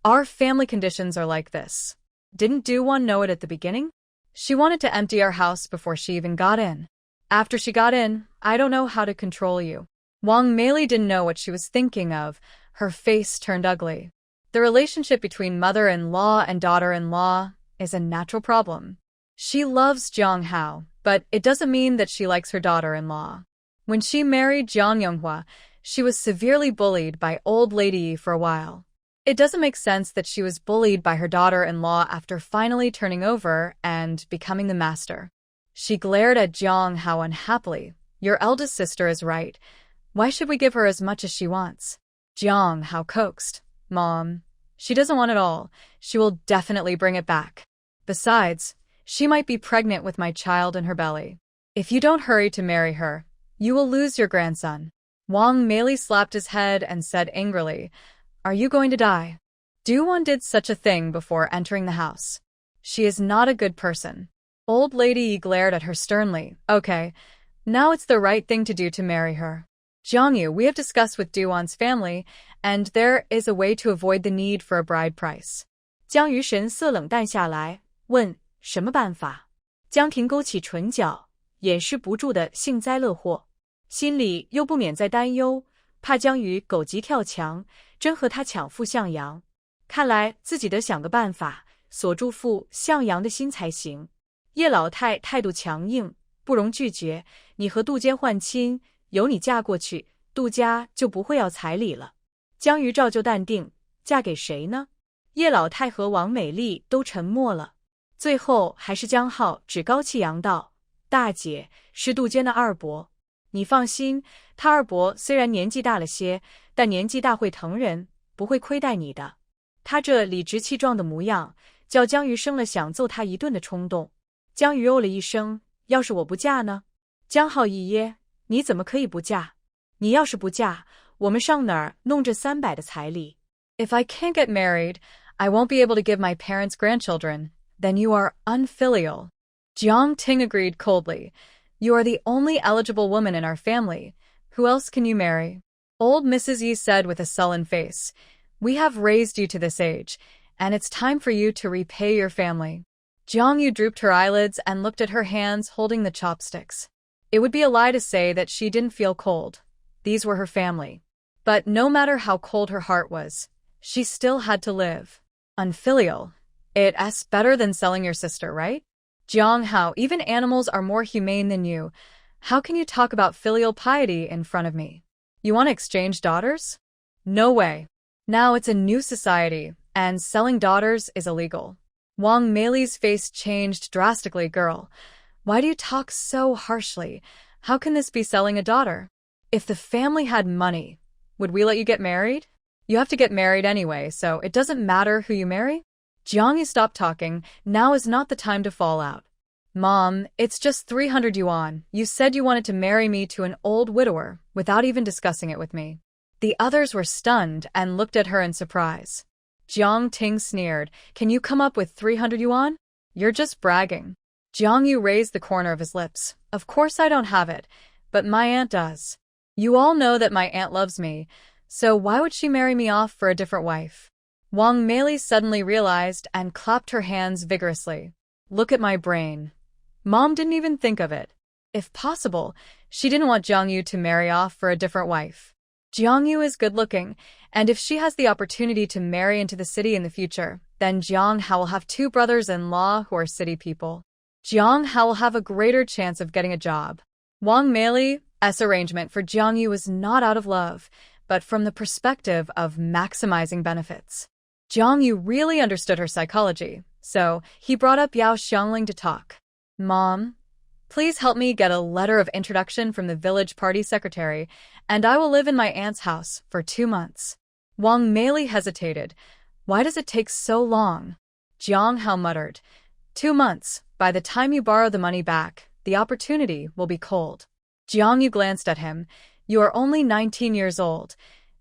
"Our family conditions are like this. Didn't Do-won know it at the beginning? She wanted to empty our house before she even got in. After she got in, I don't know how to control you." Wang Meili didn't know what she was thinking of. Her face turned ugly. The relationship between mother-in-law and daughter-in-law is a natural problem. She loves Jiang Hao, but it doesn't mean that she likes her daughter-in-law. When she married Jiang Yonghua, she was severely bullied by old Lady Yi for a while. It doesn't make sense that she was bullied by her daughter-in-law after finally turning over and becoming the master. She glared at Jiang Hao unhappily. "Your eldest sister is right. Why should we give her as much as she wants?" Jiang Hao coaxed. "Mom, she doesn't want it all. She will definitely bring it back. Besides, she might be pregnant with my child in her belly. If you don't hurry to marry her, you will lose your grandson." Wang Meili slapped his head and said angrily, "Are you going to die?" Do-won did such a thing before entering the house. She is not a good person. Old Lady Yi glared at her sternly. "Okay, now it's the right thing to do to marry her. Jiang Yu, we have discussed with Do-won's family, and there is a way to avoid the need for a bride price." 江鱼神色冷淡下来，问：“什么办法？”江婷勾起唇角，掩饰不住的幸灾乐祸，心里又不免在担忧，怕江鱼狗急跳墙，真和他抢傅向阳。看来自己得想个办法，锁住傅向阳的心才行。叶老太态度强硬，不容拒绝。你和杜监换亲，由你嫁过去，杜家就不会要彩礼了。江鱼照旧淡定，嫁给谁呢？叶老太和王美丽都沉默了，最后还是江浩趾高气扬道：“大姐是杜监的二伯，你放心，他二伯虽然年纪大了些，但年纪大会疼人，不会亏待你的。”他这理直气壮的模样，叫江鱼生了想揍他一顿的冲动。江鱼哦了一声：“要是我不嫁呢？”江浩一噎：“你怎么可以不嫁？你要是不嫁，我们上哪儿弄这300的彩礼？” "If I can't get married, I won't be able to give my parents grandchildren. Then you are unfilial." Jiang Ting agreed coldly. "You are the only eligible woman in our family. Who else can you marry?" Old Mrs. Yi said with a sullen face, "We have raised you to this age, and it's time for you to repay your family." Jiang Yu drooped her eyelids and looked at her hands holding the chopsticks. It would be a lie to say that she didn't feel cold. These were her family. But no matter how cold her heart was, she still had to live. Unfilial. It's better than selling your sister, right? Jiang Hao, even animals are more humane than you. How can you talk about filial piety in front of me? You want to exchange daughters? No way. Now it's a new society, and selling daughters is illegal. Wang Meili's face changed drastically. "Girl, why do you talk so harshly? How can this be selling a daughter? If the family had money, would we let you get married? You have to get married anyway, so it doesn't matter who you marry." Jiang Yu stopped talking. Now is not the time to fall out. "Mom, it's just 300 yuan. You said you wanted to marry me to an old widower, without even discussing it with me." The others were stunned and looked at her in surprise. Jiang Ting sneered. "Can you come up with 300 yuan? You're just bragging." Jiang Yu raised the corner of his lips. "Of course I don't have it, but my aunt does. You all know that my aunt loves me, so why would she marry me off for a different wife?" Wang Meili suddenly realized and clapped her hands vigorously. "Look at my brain. Mom didn't even think of it. If possible, she didn't want Jiang Yu to marry off for a different wife. Jiang Yu is good-looking, and if she has the opportunity to marry into the city in the future, then Jiang Hao will have two brothers-in-law who are city people. Jiang Hao will have a greater chance of getting a job. Wang Meili's arrangement for Jiang Yu was not out of love, but from the perspective of maximizing benefits. Jiang Yu really understood her psychology, so he brought up Yao Xiangling to talk. Mom, please help me get a letter of introduction from the village party secretary, and I will live in my aunt's house for 2 months. Wang Meili hesitated. Why does it take so long? Jiang Hao muttered. 2 months. By the time you borrow the money back, the opportunity will be cold. Jiang Yu glanced at him. You are only 19 years old.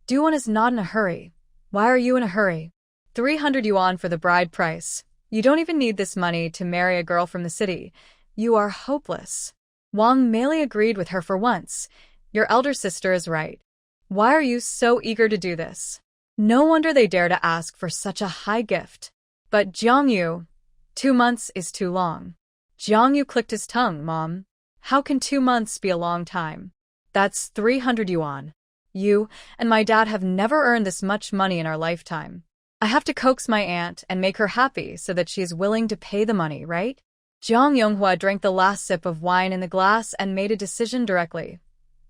Duan is not in a hurry. Why are you in a hurry? 300 yuan for the bride price. You don't even need this money to marry a girl from the city. You are hopeless. Wang Meili agreed with her for once. Your elder sister is right. Why are you so eager to do this? No wonder they dare to ask for such a high gift. But Jiang Yu, 2 months is too long. Jiang Yu clicked his tongue. Mom, how can 2 months be a long time? That's 300 yuan. You and my dad have never earned this much money in our lifetime. I have to coax my aunt and make her happy so that she is willing to pay the money, right? Jiang Yonghua drank the last sip of wine in the glass and made a decision directly.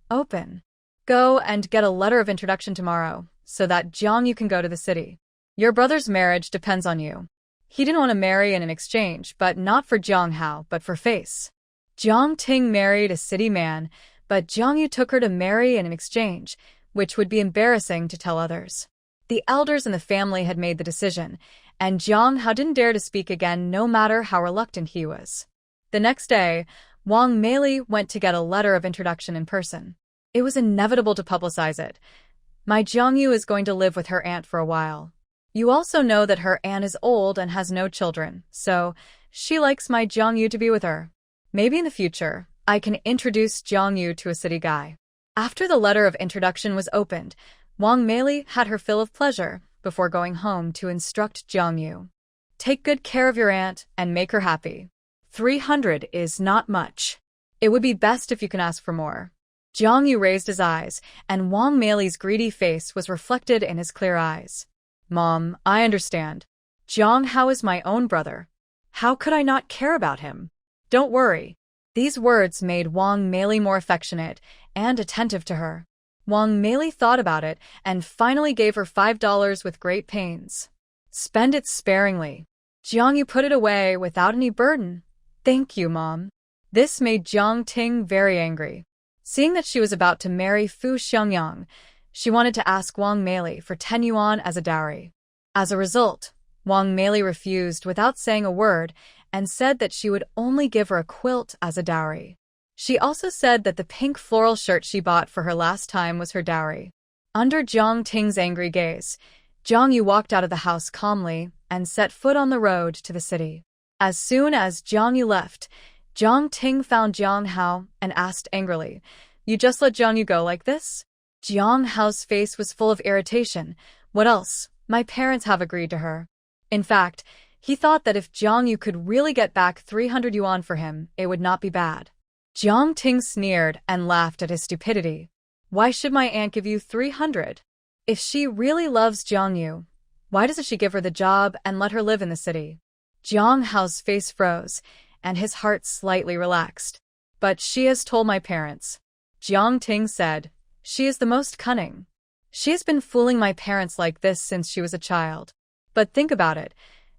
Open. Go and get a letter of introduction tomorrow, so that Jiang Yu can go to the city. Your brother's marriage depends on you. He didn't want to marry in an exchange, but not for Jiang Hao, but for face. Jiang Ting married a city man, but Jiang Yu took her to marry in an exchange, which would be embarrassing to tell others. The elders in the family had made the decision, and Jiang Hao didn't dare to speak again no matter how reluctant he was. The next day, Wang Meili went to get a letter of introduction in person. It was inevitable to publicize it. My Jiang Yu is going to live with her aunt for a while. You also know that her aunt is old and has no children, so she likes my Jiang Yu to be with her. Maybe in the future, I can introduce Jiang Yu to a city guy. After the letter of introduction was opened, Wang Meili had her fill of pleasure before going home to instruct Jiang Yu. Take good care of your aunt and make her happy. 300 is not much. It would be best if you can ask for more. Jiang Yu raised his eyes, and Wang Meili's greedy face was reflected in his clear eyes. Mom, I understand. Jiang Hao is my own brother. How could I not care about him? Don't worry. These words made Wang Meili more affectionate and attentive to her. Wang Meili thought about it and finally gave her $5 with great pains. Spend it sparingly. Jiang Yu put it away without any burden. Thank you, Mom. This made Jiang Ting very angry. Seeing that she was about to marry Fu Xiangyang, she wanted to ask Wang Meili for 10 yuan as a dowry. As a result, Wang Meili refused without saying a word and said that she would only give her a quilt as a dowry. She also said that the pink floral shirt she bought for her last time was her dowry. Under Jiang Ting's angry gaze, Jiang Yu walked out of the house calmly and set foot on the road to the city. As soon as Jiang Yu left, Jiang Ting found Jiang Hao and asked angrily, You just let Jiang Yu go like this? Jiang Hao's face was full of irritation. What else? My parents have agreed to her. In fact, he thought that if Jiang Yu could really get back 300 yuan for him, it would not be bad. Jiang Ting sneered and laughed at his stupidity. Why should my aunt give you 300? If she really loves Jiang Yu, why doesn't she give her the job and let her live in the city? Jiang Hao's face froze, and his heart slightly relaxed. But she has told my parents. Jiang Ting said, She is the most cunning. She has been fooling my parents like this since she was a child. But think about it.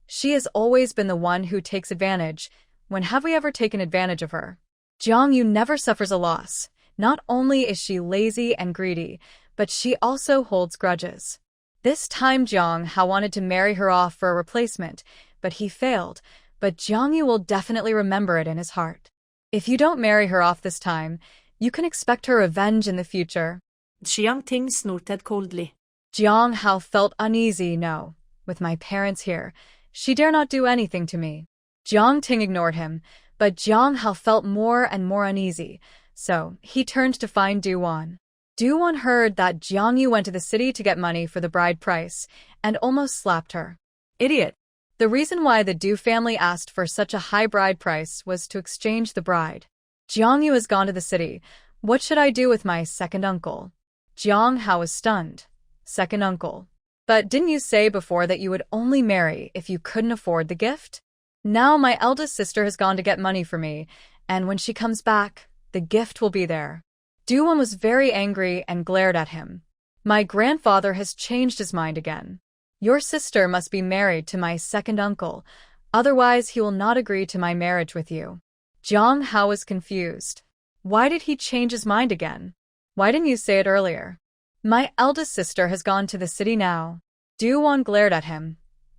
She has always been the one who takes advantage. When have we ever taken advantage of her? Jiang Yu never suffers a loss. Not only is she lazy and greedy, but she also holds grudges. This time Jiang Hao wanted to marry her off for a replacement, but he failed. But Jiang Yu will definitely remember it in his heart. If you don't marry her off this time, you can expect her revenge in the future. Jiang Ting snorted coldly. Jiang Hao felt uneasy. No, with my parents here, she dare not do anything to me. Jiang Ting ignored him, but Jiang Hao felt more and more uneasy, so he turned to find Duan. Duan heard that Jiang Yu went to the city to get money for the bride price, and almost slapped her. Idiot! The reason why the Du family asked for such a high bride price was to exchange the bride. Jiang Yu has gone to the city. What should I do with my second uncle? Jiang Hao was stunned. Second uncle. But didn't you say before that you would only marry if you couldn't afford the gift? Now my eldest sister has gone to get money for me, and when she comes back, the gift will be there. Do-won was very angry and glared at him. My grandfather has changed his mind again. Your sister must be married to my second uncle, otherwise he will not agree to my marriage with you. Jong Hao was confused. Why did he change his mind again? Why didn't you say it earlier? My eldest sister has gone to the city now. Do-won glared at him.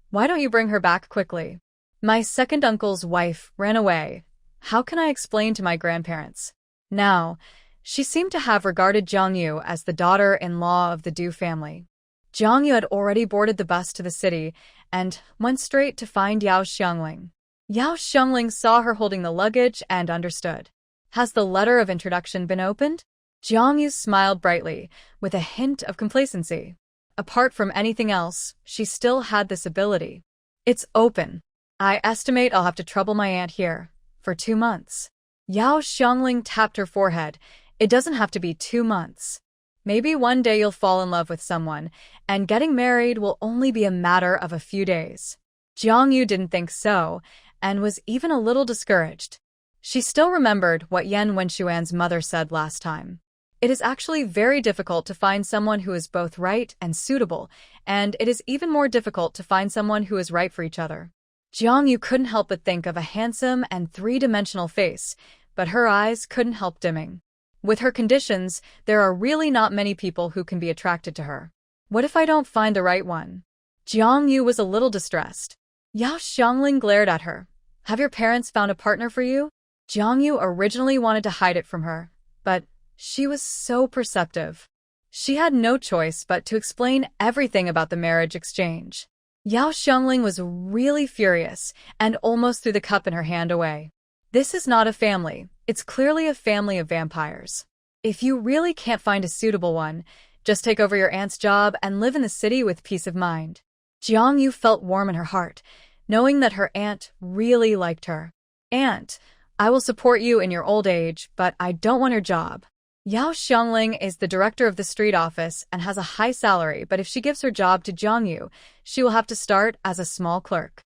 Why don't you bring her back quickly? My second uncle's wife ran away. How can I explain to my grandparents? Now, she seemed to have regarded Jongyu as the daughter-in-law of the Du family. Jongyu had already boarded the bus to the city and went straight to find Yao Xiangling. Yao Xiangling saw her holding the luggage and understood. Has the letter of introduction been opened? Jongyu smiled brightly, with a hint of complacency. Apart from anything else, she still had this ability. It's open. I estimate I'll have to trouble my aunt here for 2 months. Yao Xiangling tapped her forehead. It doesn't have to be 2 months. Maybe one day you'll fall in love with someone, and getting married will only be a matter of a few days. Jongyu didn't think so, and was even a little discouraged. She still remembered what Yan Wenxuan's mother said last time. It is actually very difficult to find someone who is both right and suitable, and it is even more difficult to find someone who is right for each other. Jongyu couldn't help but think of a handsome and three-dimensional face, but her eyes couldn't help dimming. With her conditions, there are really not many people who can be attracted to her. What if I don't find the right one? Jongyu was a little distressed. Yao Xiangling glared at her. Have your parents found a partner for you? Jongyu originally wanted to hide it from her, but she was so perceptive. She had no choice but to explain everything about the marriage exchange. Yao Xiangling was really furious and almost threw the cup in her hand away. This is not a family. It's clearly a family of vampires. If you really can't find a suitable one, just take over your aunt's job and live in the city with peace of mind. Jongyu felt warm in her heart, knowing that her aunt really liked her. Aunt, I will support you in your old age, but I don't want her job. Yao Xiangling is the director of the street office and has a high salary, but if she gives her job to Jongyu, she will have to start as a small clerk.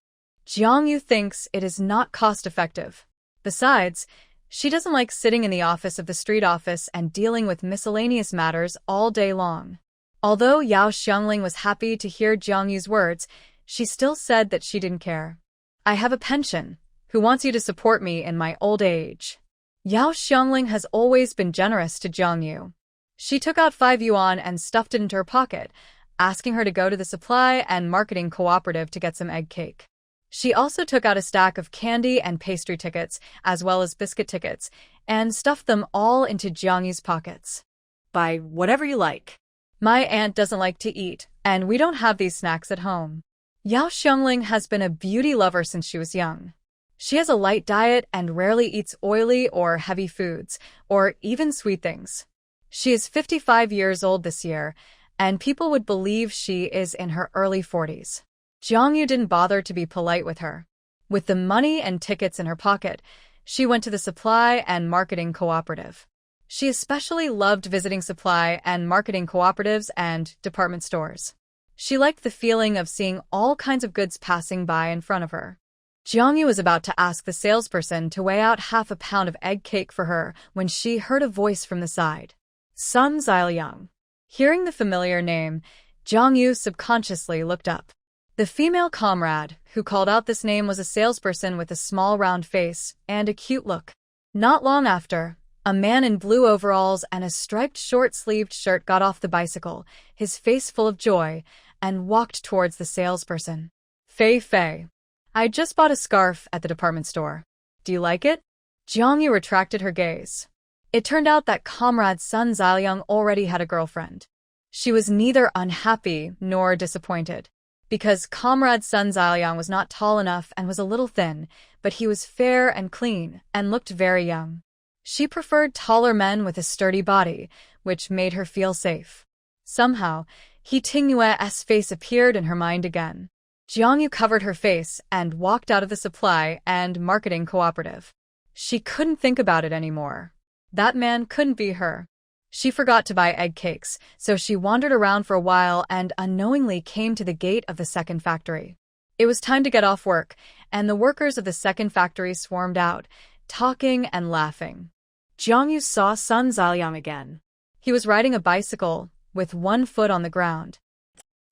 Jongyu thinks it is not cost-effective. Besides, she doesn't like sitting in the office of the street office and dealing with miscellaneous matters all day long. Although Yao Xiangling was happy to hear Jongyu's words, she still said that she didn't care. I have a pension. Who wants you to support me in my old age? Yao Xiangling has always been generous to Jongyu. She took out 5 yuan and stuffed it into her pocket, asking her to go to the supply and marketing cooperative to get some egg cake. She also took out a stack of candy and pastry tickets, as well as biscuit tickets, and stuffed them all into Jongyu's pockets. Buy whatever you like. My aunt doesn't like to eat, and we don't have these snacks at home. Yao Xiangling has been a beauty lover since she was young. She has a light diet and rarely eats oily or heavy foods, or even sweet things. She is 55 years old this year, and people would believe she is in her early 40s. Jongyu didn't bother to be polite with her. With the money and tickets in her pocket, she went to the supply and marketing cooperative. She especially loved visiting supply and marketing cooperatives and department stores. She liked the feeling of seeing all kinds of goods passing by in front of her. Jongyu was about to ask the salesperson to weigh out half a pound of egg cake for her when she heard a voice from the side. Sun Ziliang. Hearing the familiar name, Jongyu subconsciously looked up. The female comrade who called out this name was a salesperson with a small round face and a cute look. Not long after, a man in blue overalls and a striped short-sleeved shirt got off the bicycle, his face full of joy, and walked towards the salesperson. Fei. I just bought a scarf at the department store. Do you like it? Jongyu retracted her gaze. It turned out that comrade Sun Ziliang already had a girlfriend. She was neither unhappy nor disappointed. Because comrade Sun Ziliang was not tall enough and was a little thin, but he was fair and clean and looked very young. She preferred taller men with a sturdy body, which made her feel safe. Somehow, He Tingnue's face appeared in her mind again. Jiangyu covered her face and walked out of the supply and marketing cooperative. She couldn't think about it anymore. That man couldn't be her. She forgot to buy egg cakes, so she wandered around for a while and unknowingly came to the gate of the second factory. It was time to get off work, and the workers of the second factory swarmed out, talking and laughing. Jiang Yu saw Sun Ziliang again. He was riding a bicycle, with one foot on the ground.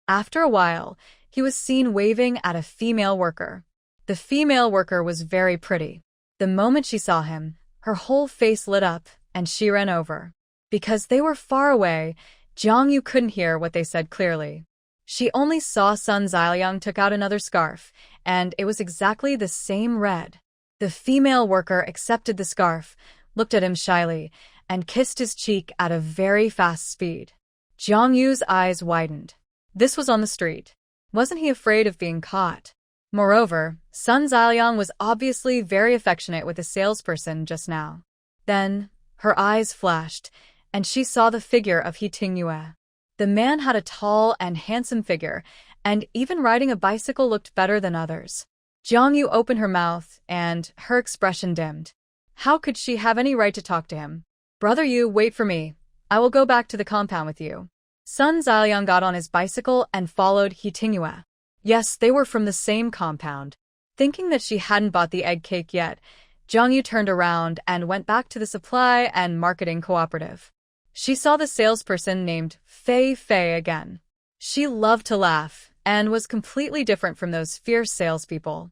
After a while, he was seen waving at a female worker. The female worker was very pretty. The moment she saw him, her whole face lit up, and she ran over. Because they were far away, Jiang Yu couldn't hear what they said clearly. She only saw Sun Ziliang took out another scarf, and it was exactly the same red. The female worker accepted the scarf, looked at him shyly, and kissed his cheek at a very fast speed. Jiang Yu's eyes widened. This was on the street. Wasn't he afraid of being caught? Moreover, Sun Ziliang was obviously very affectionate with the salesperson just now. Then, her eyes flashed, and she saw the figure of He Tingyue. The man had a tall and handsome figure, and even riding a bicycle looked better than others. Jiang Yu opened her mouth, and her expression dimmed. How could she have any right to talk to him? Brother Yu, wait for me. I will go back to the compound with you. Sun Ziliang got on his bicycle and followed He Tingyue. Yes, they were from the same compound. Thinking that she hadn't bought the egg cake yet, Jiang Yu turned around and went back to the supply and marketing cooperative. She saw the salesperson named Fei Fei again. She loved to laugh and was completely different from those fierce salespeople.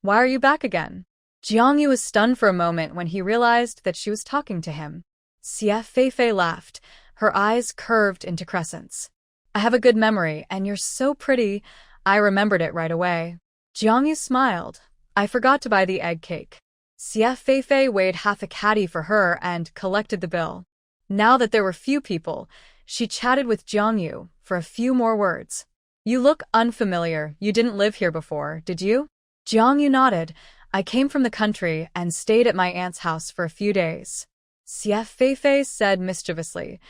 Why are you back again? Jiang Yu was stunned for a moment when he realized that she was talking to him. Fei Fei laughed, her eyes curved into crescents. I have a good memory, and you're so pretty, I remembered it right away. Jiang Yu smiled. I forgot to buy the egg cake. Fei Fei weighed half a caddy for her and collected the bill. Now that there were few people, she chatted with Jiang Yu for a few more words. You look unfamiliar. You didn't live here before, did you? Jiang Yu nodded. I came from the country and stayed at my aunt's house for a few days. Fei Fei said mischievously.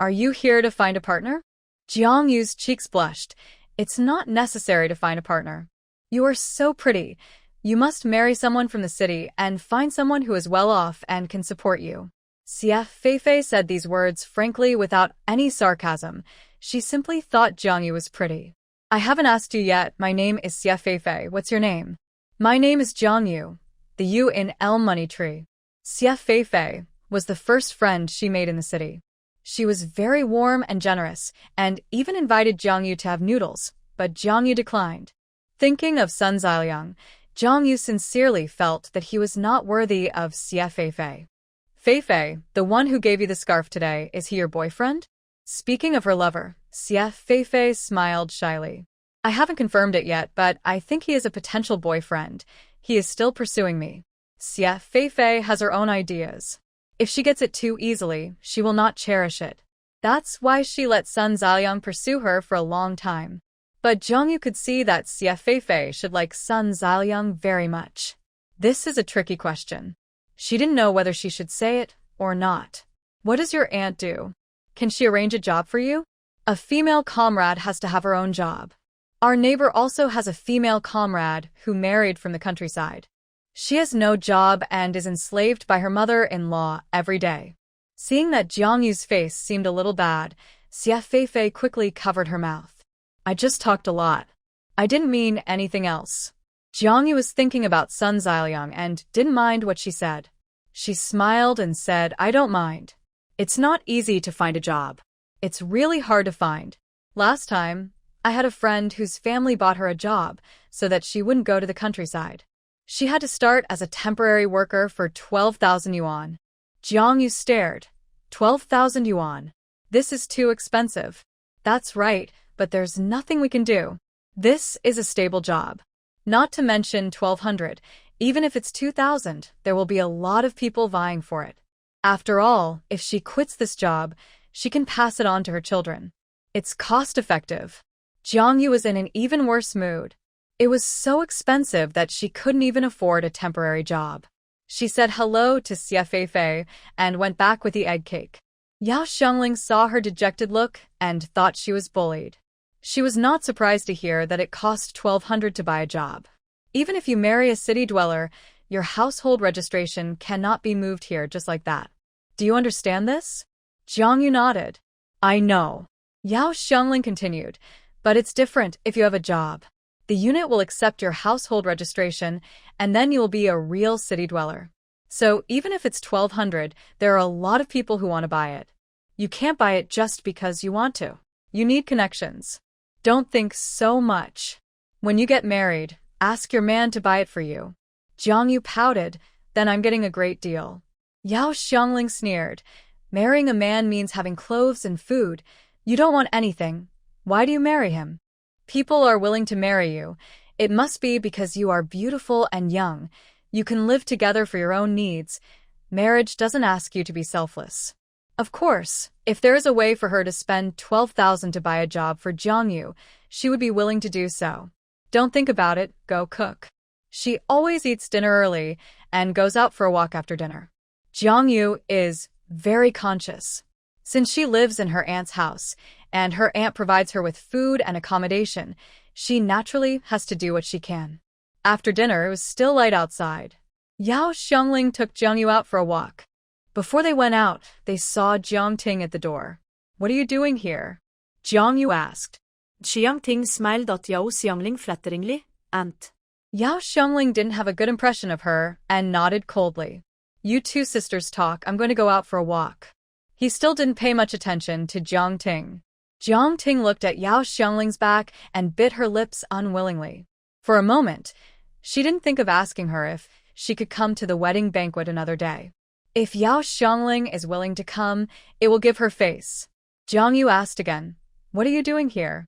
Are you here to find a partner? Jiang Yu's cheeks blushed. It's not necessary to find a partner. You are so pretty. You must marry someone from the city and find someone who is well off and can support you. Fei Fei said these words frankly without any sarcasm. She simply thought Jiang Yu was pretty. I haven't asked you yet. My name is Fei Fei. What's your name? My name is Jiang Yu. The Yu in Elm Money Tree. Fei Fei was the first friend she made in the city. She was very warm and generous, and even invited Jiang Yu to have noodles, but Jiang Yu declined. Thinking of Sun Ziliang, Jiang Yu sincerely felt that he was not worthy of Fei Fei. Fei Fei, the one who gave you the scarf today, is he your boyfriend? Speaking of her lover, Fei Fei smiled shyly. I haven't confirmed it yet, but I think he is a potential boyfriend. He is still pursuing me. Fei Fei has her own ideas. If she gets it too easily, she will not cherish it. That's why she let Sun Ziliang pursue her for a long time. But Jiang Yu could see that Fei Fei should like Sun Ziliang very much. This is a tricky question. She didn't know whether she should say it or not. What does your aunt do? Can she arrange a job for you? A female comrade has to have her own job. Our neighbor also has a female comrade who married from the countryside. She has no job and is enslaved by her mother-in-law every day. Seeing that Jiang Yu's face seemed a little bad, Fei Fei quickly covered her mouth. I just talked a lot. I didn't mean anything else. Jiang Yu was thinking about Sun Ziliang and didn't mind what she said. She smiled and said, I don't mind. It's not easy to find a job. It's really hard to find. Last time, I had a friend whose family bought her a job so that she wouldn't go to the countryside. She had to start as a temporary worker for 12,000 yuan. Jiang Yu stared. 12,000 yuan. This is too expensive. That's right, but there's nothing we can do. This is a stable job. Not to mention 1,200. Even if it's 2,000, there will be a lot of people vying for it. After all, if she quits this job, she can pass it on to her children. It's cost-effective. Jiang Yu was in an even worse mood. It was so expensive that she couldn't even afford a temporary job. She said hello to Fei Fei and went back with the egg cake. Yao Xiangling saw her dejected look and thought she was bullied. She was not surprised to hear that it cost 1,200 to buy a job. Even if you marry a city dweller, your household registration cannot be moved here just like that. Do you understand this? Jiang Yu nodded. I know. Yao Xiangling continued, but it's different if you have a job. The unit will accept your household registration, and then you'll be a real city dweller. So even if it's 1,200, there are a lot of people who want to buy it. You can't buy it just because you want to. You need connections. Don't think so much. When you get married, ask your man to buy it for you. Jiang Yu pouted, then I'm getting a great deal. Yao Xiangling sneered. Marrying a man means having clothes and food. You don't want anything. Why do you marry him? People are willing to marry you. It must be because you are beautiful and young. You can live together for your own needs. Marriage doesn't ask you to be selfless. Of course, if there is a way for her to spend 12,000 to buy a job for Jiang Yu, she would be willing to do so. Don't think about it, go cook. She always eats dinner early and goes out for a walk after dinner. Jiang Yu is very conscious. Since she lives in her aunt's house, and her aunt provides her with food and accommodation, she naturally has to do what she can. After dinner, it was still light outside. Yao Xiangling took Jiang Yu out for a walk. Before they went out, they saw Jiang Ting at the door. What are you doing here? Jiang Yu asked. Jiang Ting smiled at Yao Xiangling flatteringly, and Yao Xiangling didn't have a good impression of her and nodded coldly. You two sisters talk, I'm going to go out for a walk. He still didn't pay much attention to Jiang Ting. Jiang Ting looked at Yao Xiangling's back and bit her lips unwillingly. For a moment, she didn't think of asking her if she could come to the wedding banquet another day. If Yao Xiangling is willing to come, it will give her face. Jiang Yu asked again, what are you doing here?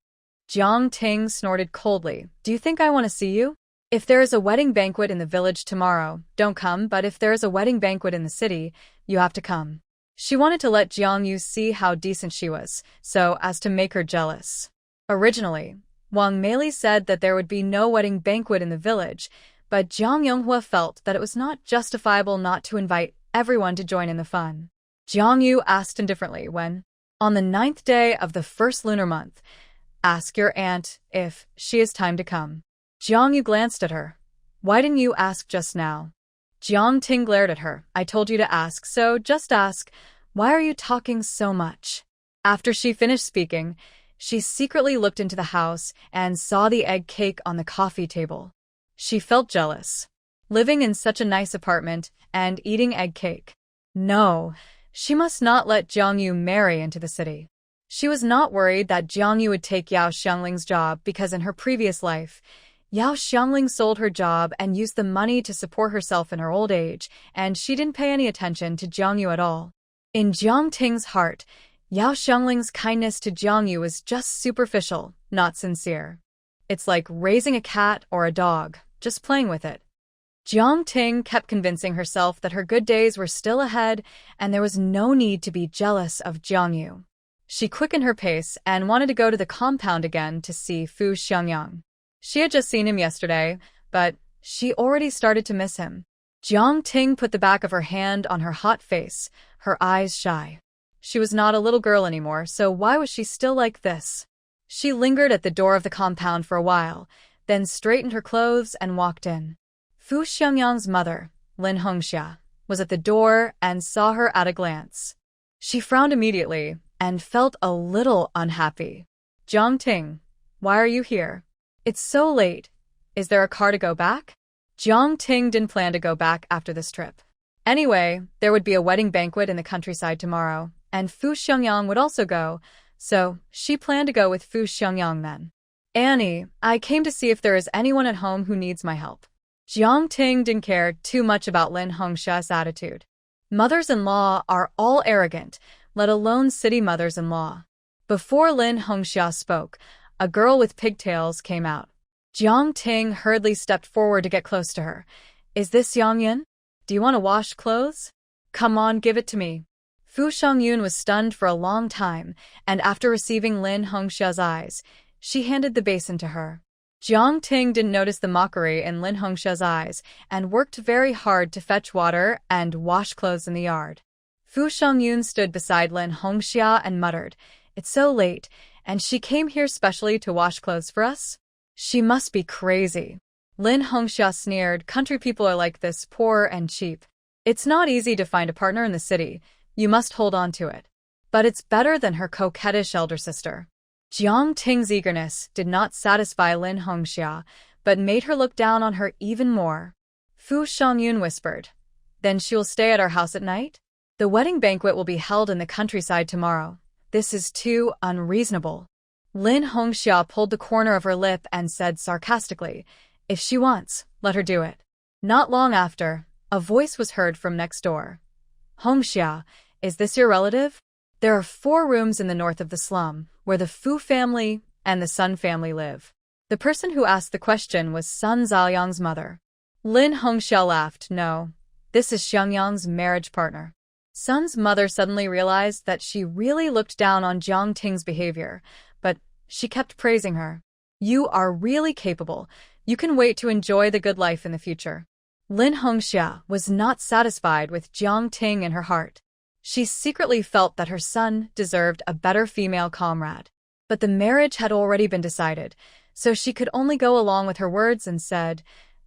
Jiang Ting snorted coldly. Do you think I want to see you? If there is a wedding banquet in the village tomorrow, don't come, but if there is a wedding banquet in the city, you have to come. She wanted to let Jiang Yu see how decent she was, so as to make her jealous. Originally, Wang Meili said that there would be no wedding banquet in the village, but Jiang Yonghua felt that it was not justifiable not to invite everyone to join in the fun. Jiang Yu asked indifferently when, on the 9th day of the first lunar month, ask your aunt if she has time to come. Jiang Yu glanced at her. Why didn't you ask just now? Jiang Ting glared at her. I told you to ask, so just ask. Why are you talking so much? After she finished speaking, she secretly looked into the house and saw the egg cake on the coffee table. She felt jealous. Living in such a nice apartment and eating egg cake. No, she must not let Jiang Yu marry into the city. She was not worried that Jiang Yu would take Yao Xiangling's job because in her previous life, Yao Xiangling sold her job and used the money to support herself in her old age, and she didn't pay any attention to Jiang Yu at all. In Jiang Ting's heart, Yao Xiangling's kindness to Jiang Yu was just superficial, not sincere. It's like raising a cat or a dog, just playing with it. Jiang Ting kept convincing herself that her good days were still ahead and there was no need to be jealous of Jiang Yu. She quickened her pace and wanted to go to the compound again to see Fu Xiangyang. She had just seen him yesterday, but she already started to miss him. Jiang Ting put the back of her hand on her hot face, her eyes shy. She was not a little girl anymore, so why was she still like this? She lingered at the door of the compound for a while, then straightened her clothes and walked in. Fu Xiangyang's mother, Lin Hongxia, was at the door and saw her at a glance. She frowned immediately and felt a little unhappy. Jiang Ting, why are you here? It's so late. Is there a car to go back? Jiang Ting didn't plan to go back after this trip. Anyway, there would be a wedding banquet in the countryside tomorrow, and Fu Xiangyang would also go, so she planned to go with Fu Xiangyang then. Annie, I came to see if there is anyone at home who needs my help. Jiang Ting didn't care too much about Lin Hongxia's attitude. Mothers-in-law are all arrogant, let alone city mothers-in-law. Before Lin Hongxia spoke, a girl with pigtails came out. Jiang Ting hurriedly stepped forward to get close to her. Is this Yang Yun? Do you want to wash clothes? Come on, give it to me. Fu Xiangyun was stunned for a long time, and after receiving Lin Hongxia's eyes, she handed the basin to her. Jiang Ting didn't notice the mockery in Lin Hongxia's eyes and worked very hard to fetch water and wash clothes in the yard. Fu Xiangyun stood beside Lin Hongxia and muttered, It's so late, and she came here specially to wash clothes for us? She must be crazy. Lin Hongxia sneered, country people are like this, poor and cheap. It's not easy to find a partner in the city. You must hold on to it. but it's better than her coquettish elder sister. Jiang Ting's eagerness did not satisfy Lin Hongxia, but made her look down on her even more. Fu Xiangyun whispered, "Then she will stay at our house at night? The wedding banquet will be held in the countryside tomorrow. This is too unreasonable." Lin Hongxia pulled the corner of her lip and said sarcastically, "If she wants, let her do it." Not long after, a voice was heard from next door. "Hongxia, is this your relative? There are 4 rooms in the north of the slum, where the Fu family and the Sun family live." The person who asked the question was Sun Zhaoyang's mother. Lin Hongxia laughed. "No, this is Xiangyang's marriage partner." Sun's mother suddenly realized that she really looked down on Jiang Ting's behavior, but she kept praising her. "You are really capable. You can wait to enjoy the good life in the future." Lin Hongxia was not satisfied with Jiang Ting in her heart. She secretly felt that her son deserved a better female comrade. But the marriage had already been decided, so she could only go along with her words and said,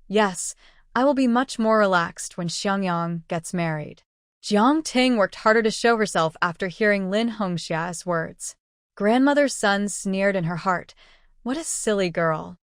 "Yes, I will be much more relaxed when Xiangyang gets married." Jiang Ting worked harder to show herself after hearing Lin Hongxia's words. Grandmother's son sneered in her heart, "What a silly girl.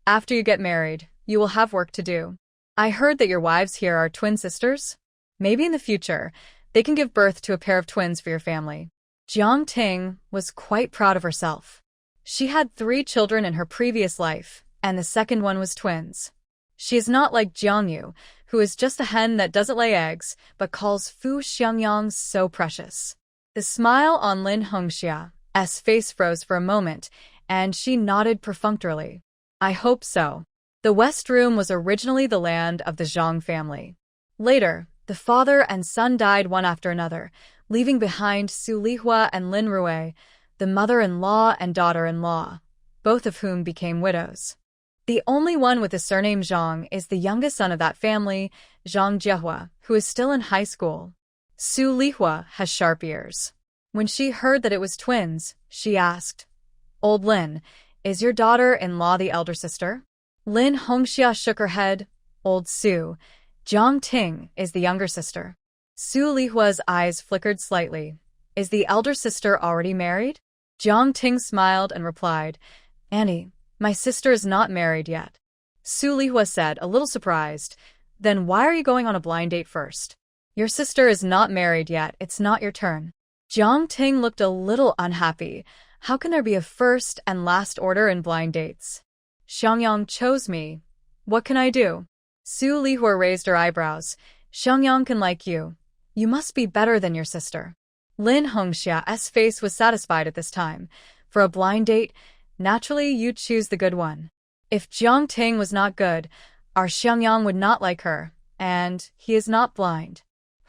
After you get married, you will have work to do. I heard that your wives here are twin sisters. Maybe in the future, they can give birth to a pair of twins for your family." Jiang Ting was quite proud of herself. She had 3 children in her previous life, and the second one was twins. She is not like Jiang Yu, who is just a hen that doesn't lay eggs, but calls Fu Xiangyang so precious. The smile on Lin Hongxia's face froze for a moment, and she nodded perfunctorily. "I hope so." The West Room was originally the land of the Zhang family. Later, the father and son died one after another, leaving behind Su Lihua and Lin Rui, the mother-in-law and daughter-in-law, both of whom became widows. The only one with the surname Zhang is the youngest son of that family, Zhang Jiehua, who is still in high school. Su Lihua has sharp ears. When she heard that it was twins, she asked, "Old Lin, is your daughter-in-law the elder sister?" Lin Hongxia shook her head. "Old Su, Jiang Ting is the younger sister." Su Lihua's eyes flickered slightly. "Is the elder sister already married?" Jiang Ting smiled and replied, "Annie, my sister is not married yet." Su Lihua said, a little surprised, "Then why are you going on a blind date first? Your sister is not married yet, it's not your turn." Jiang Ting looked a little unhappy. How can there be a first and last order in blind dates? Xiangyang chose me. What can I do? Su Lihua raised her eyebrows. "Xiangyang can like you. You must be better than your sister." Lin Hongxia's face was satisfied at this time. For a blind date, naturally you choose the good one. If Jiang Ting was not good, our Xiangyang would not like her, and he is not blind.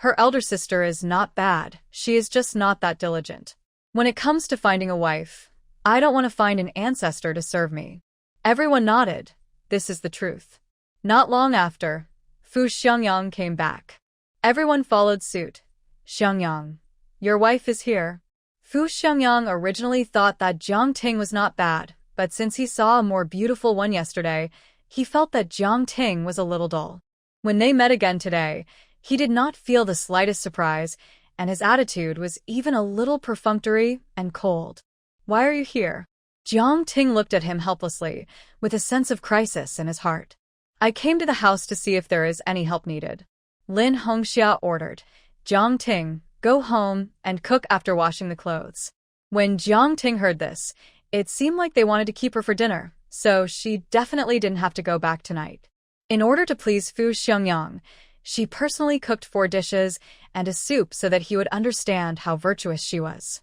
Her elder sister is not bad, she is just not that diligent. When it comes to finding a wife, I don't want to find an ancestor to serve me. Everyone nodded. This is the truth. Not long after, Fu Xiangyang came back. Everyone followed suit. "Xiangyang, your wife is here." Fu Xiangyang originally thought that Jiang Ting was not bad, but since he saw a more beautiful one yesterday, he felt that Jiang Ting was a little dull. When they met again today, he did not feel the slightest surprise, and his attitude was even a little perfunctory and cold. "Why are you here?" Jiang Ting looked at him helplessly, with a sense of crisis in his heart. "I came to the house to see if there is any help needed." Lin Hongxia ordered, "Jiang Ting, go home and cook after washing the clothes." When Jiang Ting heard this, it seemed like they wanted to keep her for dinner, so she definitely didn't have to go back tonight. In order to please Fu Xiangyang, she personally cooked 4 dishes and a soup so that he would understand how virtuous she was.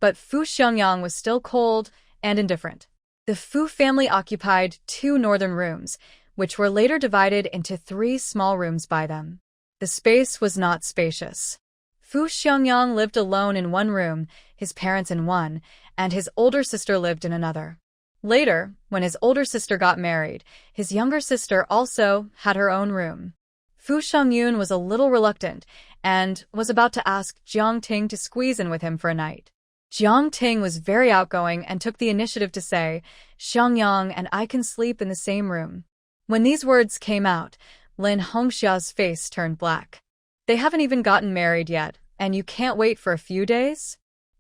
But Fu Xiangyang was still cold and indifferent. The Fu family occupied 2 northern rooms, which were later divided into 3 small rooms by them. The space was not spacious. Fu Xiangyang lived alone in one room, his parents in one, and his older sister lived in another. Later, when his older sister got married, his younger sister also had her own room. Fu Xiangyun was a little reluctant and was about to ask Jiang Ting to squeeze in with him for a night. Jiang Ting was very outgoing and took the initiative to say, "Xiangyang and I can sleep in the same room." When these words came out, Lin Hongxia's face turned black. "They haven't even gotten married yet, and you can't wait for a few days?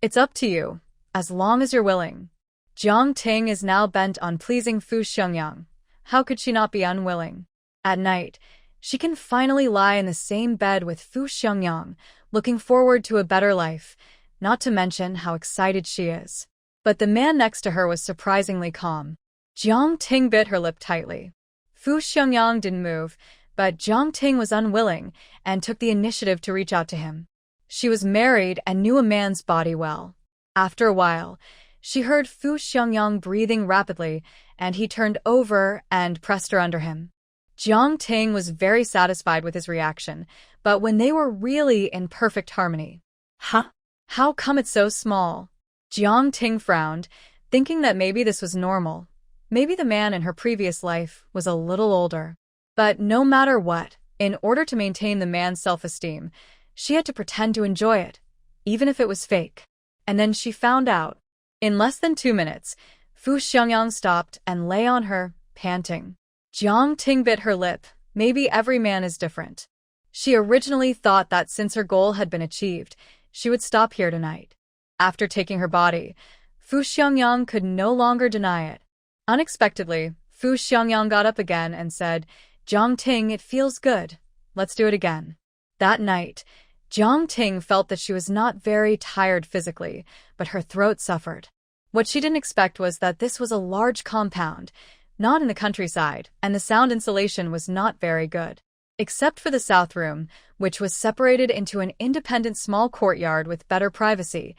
It's up to you, as long as you're willing. Jiang Ting is now bent on pleasing Fu Xiangyang. How could she not be unwilling? At night, she can finally lie in the same bed with Fu Xiangyang, looking forward to a better life, not to mention how excited she is. But the man next to her was surprisingly calm. Jiang Ting bit her lip tightly. Fu Xiangyang didn't move, but Jiang Ting was unwilling and took the initiative to reach out to him. She was married and knew a man's body well. After a while, she heard Fu Xiangyang breathing rapidly, and he turned over and pressed her under him. Jiang Ting was very satisfied with his reaction, but when they were really in perfect harmony. Huh? How come it's so small? Jiang Ting frowned, thinking that maybe this was normal. Maybe the man in her previous life was a little older. But no matter what, in order to maintain the man's self-esteem, she had to pretend to enjoy it, even if it was fake. And then she found out. In less than 2 minutes, Fu Xiangyang stopped and lay on her, panting. Jiang Ting bit her lip. Maybe every man is different. She originally thought that since her goal had been achieved, she would stop here tonight. After taking her body, Fu Xiangyang could no longer deny it. Unexpectedly, Fu Xiangyang got up again and said, Jiang Ting, it feels good. Let's do it again. That night, Jiang Ting felt that she was not very tired physically, but her throat suffered. What she didn't expect was that this was a large compound, not in the countryside, and the sound insulation was not very good. Except for the south room, which was separated into an independent small courtyard with better privacy,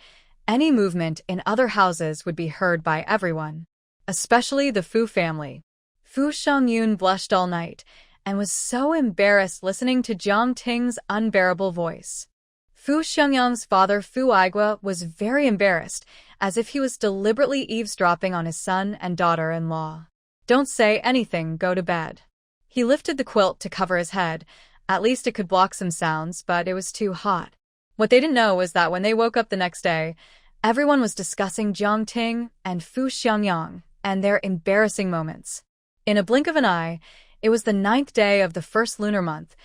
any movement in other houses would be heard by everyone, especially the Fu family. Fu Xiangyun blushed all night and was so embarrassed listening to Jiang Ting's unbearable voice. Fu Xiangyang's father, Fu Aigua, was very embarrassed, as if he was deliberately eavesdropping on his son and daughter-in-law. Don't say anything, go to bed. He lifted the quilt to cover his head. At least it could block some sounds, but it was too hot. What they didn't know was that when they woke up the next day, everyone was discussing Jiang Ting and Fu Xiangyang and their embarrassing moments. In a blink of an eye, it was the 9th day of the first lunar month,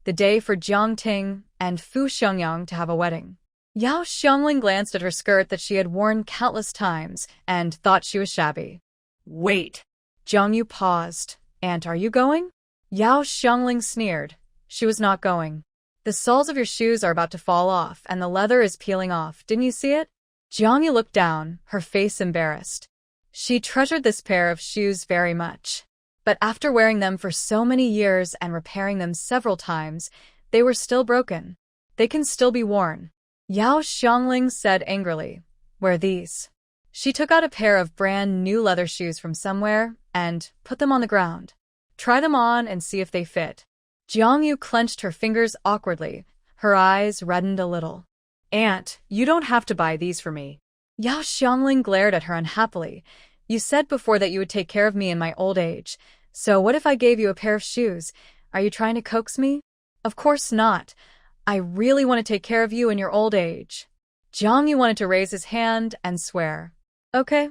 the day for Jiang Ting and Fu Xiangyang to have a wedding. Yao Xiangling glanced at her skirt that she had worn countless times and thought she was shabby. Wait. Jiang Yu paused. Aunt, are you going? Yao Xiangling sneered. She was not going. The soles of your shoes are about to fall off, and the leather is peeling off. Didn't you see it? Jiang Yu looked down, her face embarrassed. She treasured this pair of shoes very much. But after wearing them for so many years and repairing them several times, they were still broken. They can still be worn. Yao Xiangling said angrily. Wear these. She took out a pair of brand new leather shoes from somewhere and put them on the ground. Try them on and see if they fit. Jiang Yu clenched her fingers awkwardly. Her eyes reddened a little. Aunt, you don't have to buy these for me. Yao Xiangling glared at her unhappily. You said before that you would take care of me in my old age. So what if I gave you a pair of shoes? Are you trying to coax me? Of course not. I really want to take care of you in your old age. Jiang Yu wanted to raise his hand and swear. Okay,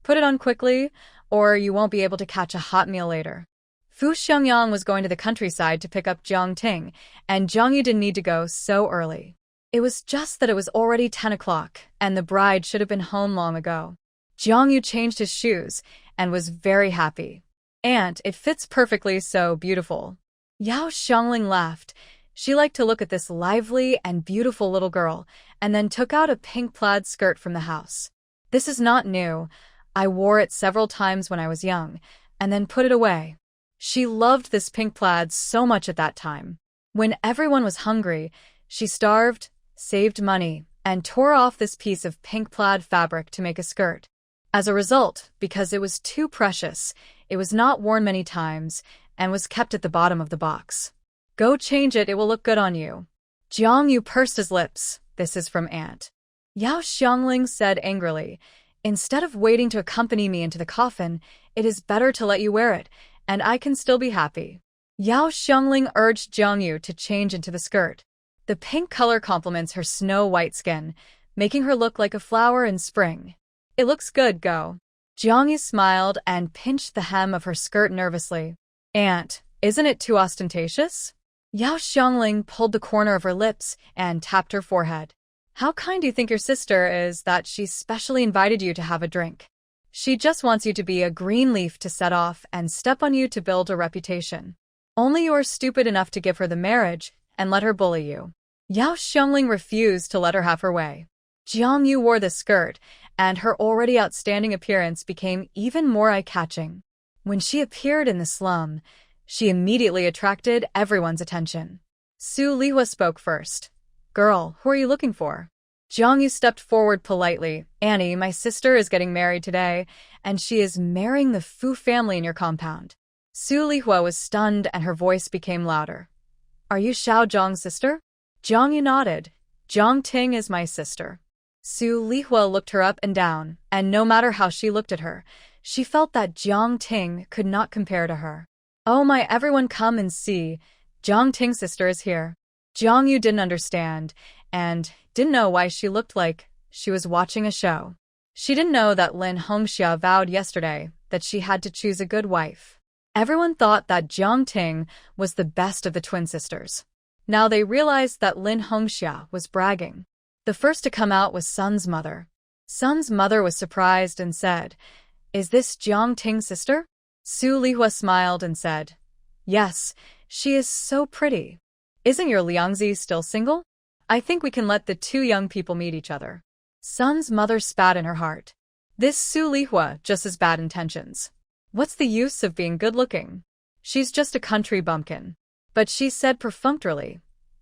put it on quickly, or you won't be able to catch a hot meal later. Fu Xiangyang was going to the countryside to pick up Jiang Ting, and Jiang Yu didn't need to go so early. It was just that it was already 10 o'clock, and the bride should have been home long ago. Jiang Yu changed his shoes and was very happy. Aunt, it fits perfectly, so beautiful. Yao Xiangling laughed. She liked to look at this lively and beautiful little girl, and then took out a pink plaid skirt from the house. This is not new. I wore it several times when I was young, and then put it away. She loved this pink plaid so much at that time. When everyone was hungry, she starved, saved money, and tore off this piece of pink plaid fabric to make a skirt. As a result, because it was too precious, it was not worn many times and was kept at the bottom of the box. Go change it, it will look good on you. Jiang Yu pursed his lips. This is from Aunt. Yao Xiangling said angrily, instead of waiting to accompany me into the coffin, it is better to let you wear it, and I can still be happy. Yao Xiangling urged Jiang Yu to change into the skirt. The pink color complements her snow-white skin, making her look like a flower in spring. It looks good, go. Jiang Yu smiled and pinched the hem of her skirt nervously. Aunt, isn't it too ostentatious? Yao Xiangling pulled the corner of her lips and tapped her forehead. How kind do you think your sister is that she specially invited you to have a drink? She just wants you to be a green leaf to set off and step on you to build a reputation. Only you are stupid enough to give her the marriage and let her bully you. Yao Xiangling refused to let her have her way. Jiang Yu wore the skirt, and her already outstanding appearance became even more eye-catching. When she appeared in the slum, she immediately attracted everyone's attention. Su Lihua spoke first. Girl, who are you looking for? Jiang Yu stepped forward politely. Annie, my sister is getting married today, and she is marrying the Fu family in your compound. Su Lihua was stunned and her voice became louder. Are you Xiao Zhang's sister? Jiang Yu nodded. Jiang Ting is my sister. Su Lihua looked her up and down, and no matter how she looked at her, she felt that Jiang Ting could not compare to her. Oh my, everyone come and see. Jiang Ting's sister is here. Jiang Yu didn't understand, and didn't know why she looked like she was watching a show. She didn't know that Lin Hongxia vowed yesterday that she had to choose a good wife. Everyone thought that Jiang Ting was the best of the twin sisters. Now they realized that Lin Hongxia was bragging. The first to come out was Sun's mother. Sun's mother was surprised and said, Is this Jiang Ting's sister? Su Lihua smiled and said, Yes, she is so pretty. Isn't your Liangzi still single? I think we can let the two young people meet each other. Sun's mother spat in her heart. This Su Lihua just has bad intentions. What's the use of being good-looking? She's just a country bumpkin. But she said perfunctorily,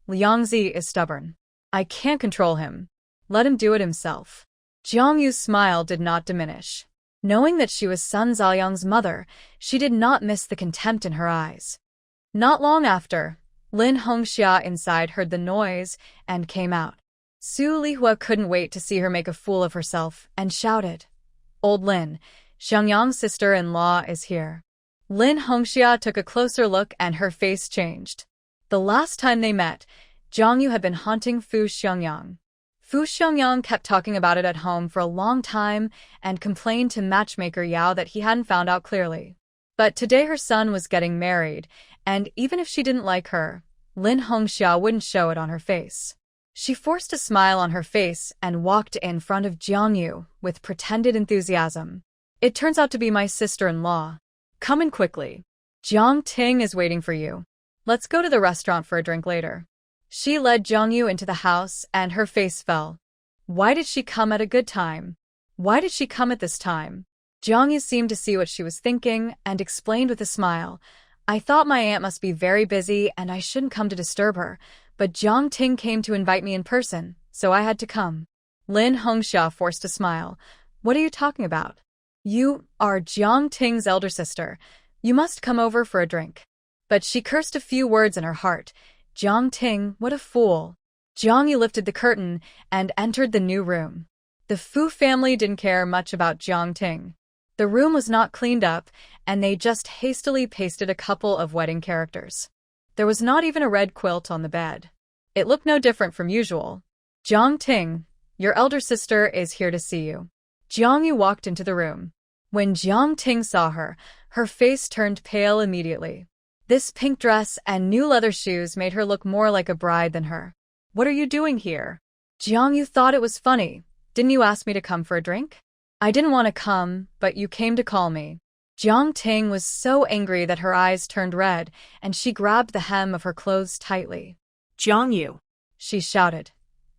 Liangzi is stubborn. I can't control him. Let him do it himself. Jiang Yu's smile did not diminish. Knowing that she was Sun Zhaoyang's mother, she did not miss the contempt in her eyes. Not long after, Lin Hongxia inside heard the noise and came out. Su Lihua couldn't wait to see her make a fool of herself and shouted, Old Lin, Xiangyang's sister-in-law is here. Lin Hongxia took a closer look and her face changed. The last time they met, Jiang Yu had been haunting Fu Xiangyang. Fu Xiangyang kept talking about it at home for a long time and complained to matchmaker Yao that he hadn't found out clearly. But today her son was getting married, and even if she didn't like her, Lin Hongxia wouldn't show it on her face. She forced a smile on her face and walked in front of Jiang Yu with pretended enthusiasm. It turns out to be my sister-in-law. Come in quickly. Jiang Ting is waiting for you. Let's go to the restaurant for a drink later. She led Jiang Yu into the house and her face fell. Why did she come at a good time? Why did she come at this time? Jiang Yu seemed to see what she was thinking and explained with a smile. I thought my aunt must be very busy and I shouldn't come to disturb her, but Jiang Ting came to invite me in person, so I had to come. Lin Hongxia forced a smile. What are you talking about? You are Jiang Ting's elder sister. You must come over for a drink. But she cursed a few words in her heart. Jiang Ting, what a fool. Jiang Yu lifted the curtain and entered the new room. The Fu family didn't care much about Jiang Ting. The room was not cleaned up, and they just hastily pasted a couple of wedding characters. There was not even a red quilt on the bed. It looked no different from usual. Jiang Ting, your elder sister is here to see you. Jiang Yu walked into the room. When Jiang Ting saw her, her face turned pale immediately. This pink dress and new leather shoes made her look more like a bride than her. What are you doing here? Jiang Yu thought it was funny. Didn't you ask me to come for a drink? I didn't want to come, but you came to call me. Jiang Ting was so angry that her eyes turned red, and she grabbed the hem of her clothes tightly. Jiang Yu, she shouted.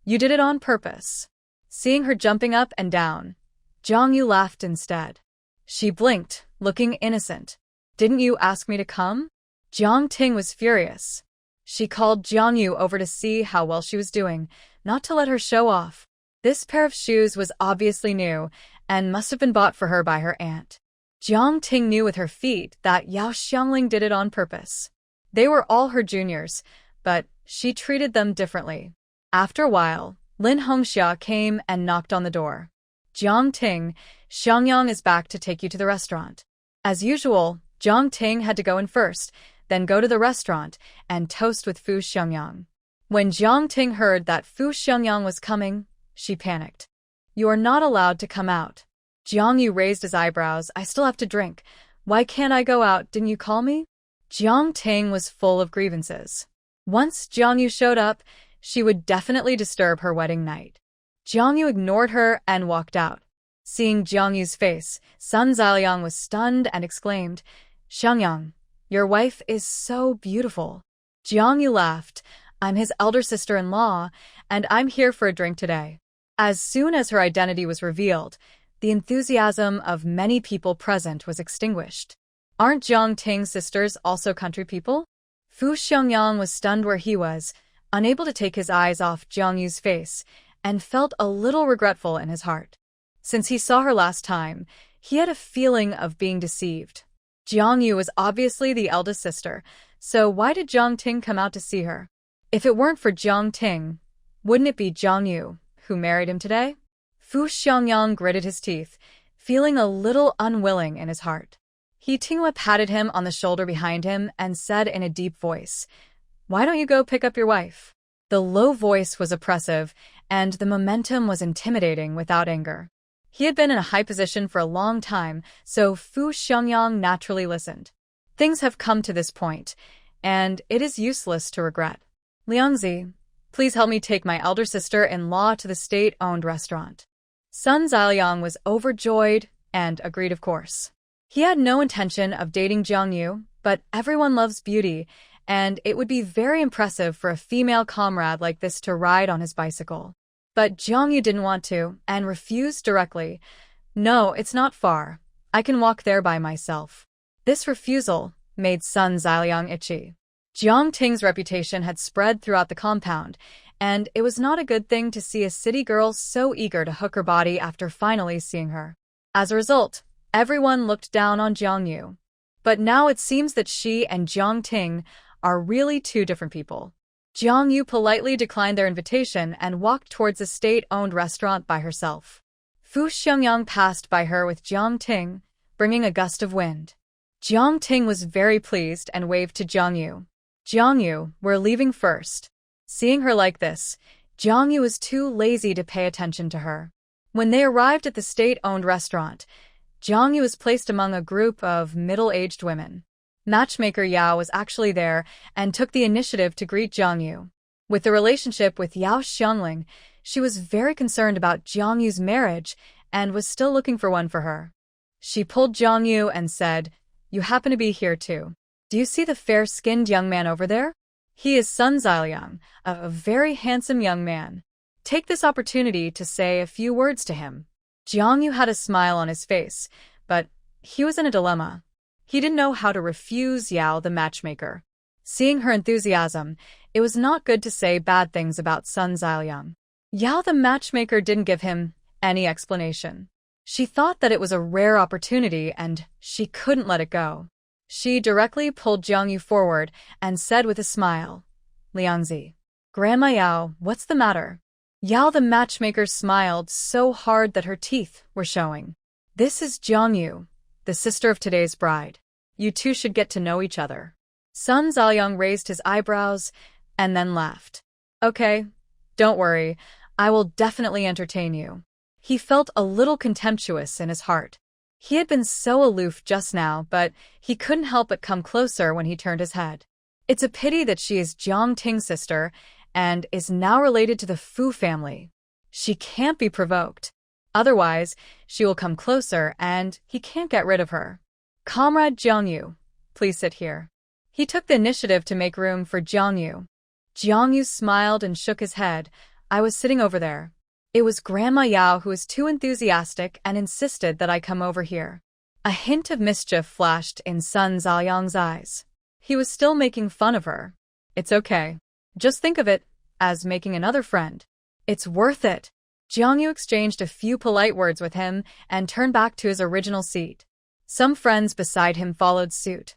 You did it on purpose. Seeing her jumping up and down, Jiang Yu laughed instead. She blinked, looking innocent. Didn't you ask me to come? Jiang Ting was furious. She called Jiang Yu over to see how well she was doing, not to let her show off. This pair of shoes was obviously new and must have been bought for her by her aunt. Jiang Ting knew with her feet that Yao Xiangling did it on purpose. They were all her juniors, but she treated them differently. After a while, Lin Hongxia came and knocked on the door. Jiang Ting, Xiangyang is back to take you to the restaurant. As usual, Jiang Ting had to go in first, then go to the restaurant and toast with Fu Xiangyang. When Jiang Ting heard that Fu Xiangyang was coming, she panicked. You are not allowed to come out. Jiang Yu raised his eyebrows. I still have to drink. Why can't I go out? Didn't you call me? Jiang Ting was full of grievances. Once Jiang Yu showed up, she would definitely disturb her wedding night. Jiang ignored her and walked out. Seeing Jiang face, Sun Ziliang was stunned and exclaimed, Xiangyang, your wife is so beautiful. Jiang laughed. I'm his elder sister-in-law, and I'm here for a drink today. As soon as her identity was revealed, the enthusiasm of many people present was extinguished. Aren't Jiang Ting's sisters also country people? Fu Xiangyang was stunned where he was, unable to take his eyes off Jiang Yu's face, and felt a little regretful in his heart. Since he saw her last time, he had a feeling of being deceived. Jiang Yu was obviously the eldest sister, so why did Jiang Ting come out to see her? If it weren't for Jiang Ting, wouldn't it be Jiang Yu who married him today? Fu Xiangyang gritted his teeth, feeling a little unwilling in his heart. He Tinghua patted him on the shoulder behind him and said in a deep voice, Why don't you go pick up your wife? The low voice was oppressive, and the momentum was intimidating without anger. He had been in a high position for a long time, so Fu Xiangyang naturally listened. Things have come to this point, and it is useless to regret. Liangzi, please help me take my elder sister-in-law to the state-owned restaurant. Sun Ziliang was overjoyed and agreed, of course. He had no intention of dating Jiang Yu, but everyone loves beauty, and it would be very impressive for a female comrade like this to ride on his bicycle. But Jiang Yu didn't want to, and refused directly. No, it's not far. I can walk there by myself. This refusal made Sun Ziliang itchy. Jiang Ting's reputation had spread throughout the compound, and it was not a good thing to see a city girl so eager to hook her body after finally seeing her. As a result, everyone looked down on Jiang Yu. But now it seems that she and Jiang Ting are really two different people. Jiang Yu politely declined their invitation and walked towards a state-owned restaurant by herself. Fu Xiangyang passed by her with Jiang Ting, bringing a gust of wind. Jiang Ting was very pleased and waved to Jiang Yu. Jiang Yu, we're leaving first. Seeing her like this, Jiang Yu was too lazy to pay attention to her. When they arrived at the state-owned restaurant, Jiang Yu was placed among a group of middle-aged women. Matchmaker Yao was actually there and took the initiative to greet Jiang Yu. With the relationship with Yao Xiangling, she was very concerned about Jiang Yu's marriage and was still looking for one for her. She pulled Jiang Yu and said, You happen to be here too. Do you see the fair-skinned young man over there? He is Sun Ziliang, a very handsome young man. Take this opportunity to say a few words to him. Jiang Yu had a smile on his face, but he was in a dilemma. He didn't know how to refuse Yao the matchmaker. Seeing her enthusiasm, it was not good to say bad things about Sun Ziliang. Yao the matchmaker didn't give him any explanation. She thought that it was a rare opportunity and she couldn't let it go. She directly pulled Jiang Yu forward and said with a smile, Liangzi, Grandma Yao, what's the matter? Yao the matchmaker smiled so hard that her teeth were showing. This is Jiang Yu, the sister of today's bride. You two should get to know each other. Sun Ziliang raised his eyebrows and then laughed. Okay, don't worry, I will definitely entertain you. He felt a little contemptuous in his heart. He had been so aloof just now, but he couldn't help but come closer when he turned his head. It's a pity that she is Jiang Ting's sister and is now related to the Fu family. She can't be provoked. Otherwise, she will come closer and he can't get rid of her. Comrade Jiang Yu, please sit here. He took the initiative to make room for Jiang Yu. Jiang Yu smiled and shook his head. I was sitting over there. It was Grandma Yao who was too enthusiastic and insisted that I come over here. A hint of mischief flashed in Sun Ziliang's eyes. He was still making fun of her. It's okay. Just think of it as making another friend. It's worth it. Jiang Yu exchanged a few polite words with him and turned back to his original seat. Some friends beside him followed suit.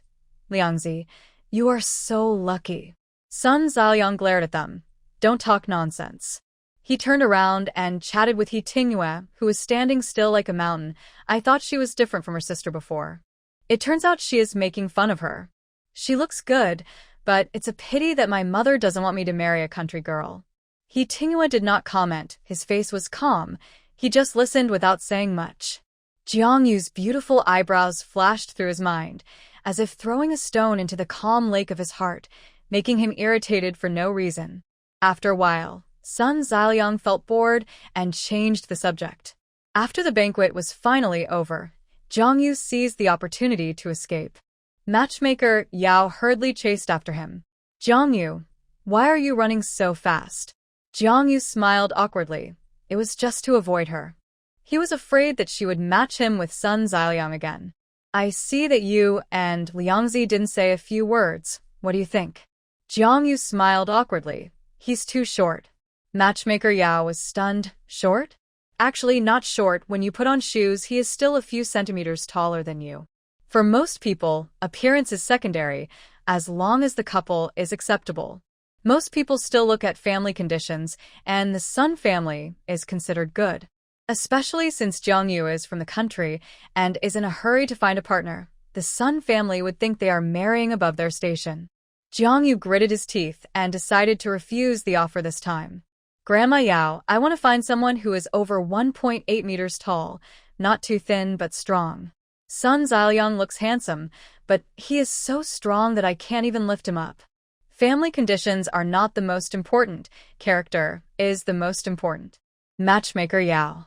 Liangzi, you are so lucky. Sun Ziliang glared at them. Don't talk nonsense. He turned around and chatted with He Tingyue, who was standing still like a mountain. I thought she was different from her sister before. It turns out she is making fun of her. She looks good, but it's a pity that my mother doesn't want me to marry a country girl. He Tingyue did not comment. His face was calm. He just listened without saying much. Jiang Yu's beautiful eyebrows flashed through his mind, as if throwing a stone into the calm lake of his heart, making him irritated for no reason. After a while, Sun Ziliang felt bored and changed the subject. After the banquet was finally over, Jiang Yu seized the opportunity to escape. Matchmaker Yao hurriedly chased after him. Jiang Yu, why are you running so fast? Jiang Yu smiled awkwardly. It was just to avoid her. He was afraid that she would match him with Sun Ziliang again. I see that you and Liangzi didn't say a few words. What do you think? Jiang Yu smiled awkwardly. He's too short. Matchmaker Yao was stunned. Short? Actually, not short. When you put on shoes, he is still a few centimeters taller than you. For most people, appearance is secondary, as long as the couple is acceptable. Most people still look at family conditions, and the Sun family is considered good. Especially since Jiang Yu is from the country and is in a hurry to find a partner, the Sun family would think they are marrying above their station. Jiang Yu gritted his teeth and decided to refuse the offer this time. Grandma Yao, I want to find someone who is over 1.8 meters tall, not too thin but strong. Sun Ziliang looks handsome, but he is so strong that I can't even lift him up. Family conditions are not the most important. Character is the most important. Matchmaker Yao.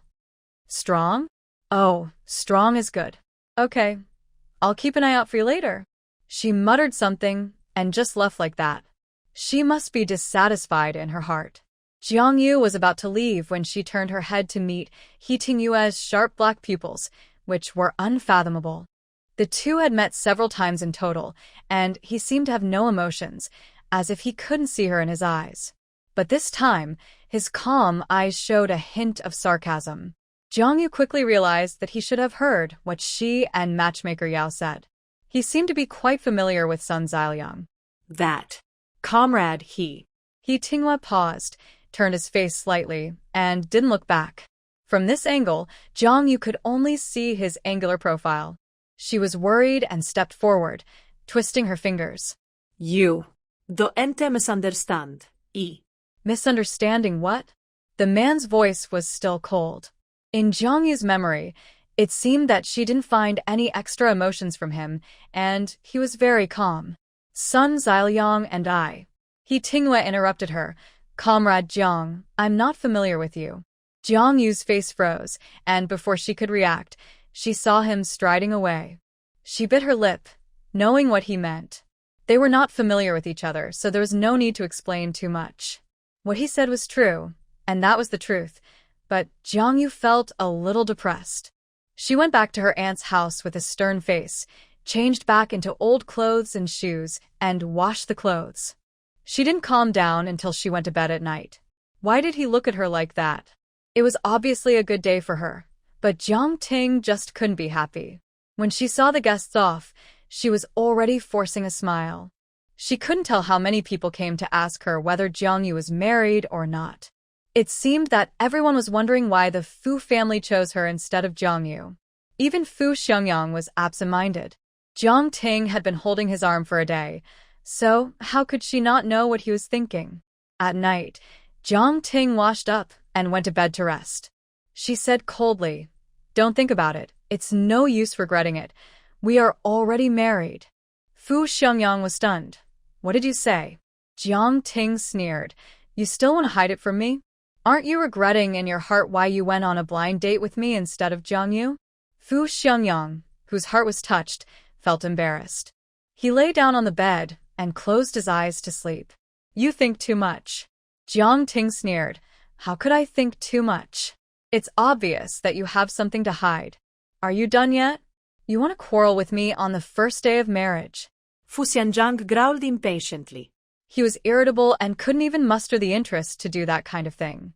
Strong? Oh, strong is good. Okay, I'll keep an eye out for you later. She muttered something and just left like that. She must be dissatisfied in her heart. Jiang Yu was about to leave when she turned her head to meet He Tingyue's sharp black pupils, which were unfathomable. The two had met several times in total, and he seemed to have no emotions, as if he couldn't see her in his eyes. But this time, his calm eyes showed a hint of sarcasm. Jiang Yu quickly realized that he should have heard what she and Matchmaker Yao said. He seemed to be quite familiar with Sun Ziliang. That comrade He Tingyue paused, turned his face slightly, and didn't look back. From this angle, Jiang Yu could only see his angular profile. She was worried and stepped forward, twisting her fingers. You don't misunderstand. Misunderstanding what? The man's voice was still cold. In Jiang Yu's memory, it seemed that she didn't find any extra emotions from him, and he was very calm. Sun Ziliang and I. He Tingyue interrupted her. Comrade Jiang, I'm not familiar with you. Jiang Yu's face froze, and before she could react, she saw him striding away. She bit her lip, knowing what he meant. They were not familiar with each other, so there was no need to explain too much. What he said was true, and that was the truth, but Jiang Yu felt a little depressed. She went back to her aunt's house with a stern face, changed back into old clothes and shoes, and washed the clothes. She didn't calm down until she went to bed at night. Why did he look at her like that? It was obviously a good day for her, but Jiang Ting just couldn't be happy. When she saw the guests off, she was already forcing a smile. She couldn't tell how many people came to ask her whether Jiang Yu was married or not. It seemed that everyone was wondering why the Fu family chose her instead of Jiang Yu. Even Fu Xiangyang was absent-minded. Jiang Ting had been holding his arm for a day, so how could she not know what he was thinking? At night, Jiang Ting washed up and went to bed to rest. She said coldly, "Don't think about it. It's no use regretting it. We are already married." Fu Xiangyang was stunned. "What did you say?" Jiang Ting sneered. "You still want to hide it from me? Aren't you regretting in your heart why you went on a blind date with me instead of Jiang Yu?" Fu Xiangyang, whose heart was touched, felt embarrassed. He lay down on the bed and closed his eyes to sleep. "You think too much." Jiang Ting sneered. "How could I think too much? It's obvious that you have something to hide. Are you done yet? You want to quarrel with me on the first day of marriage?" Fu Xiangyang growled impatiently. He was irritable and couldn't even muster the interest to do that kind of thing.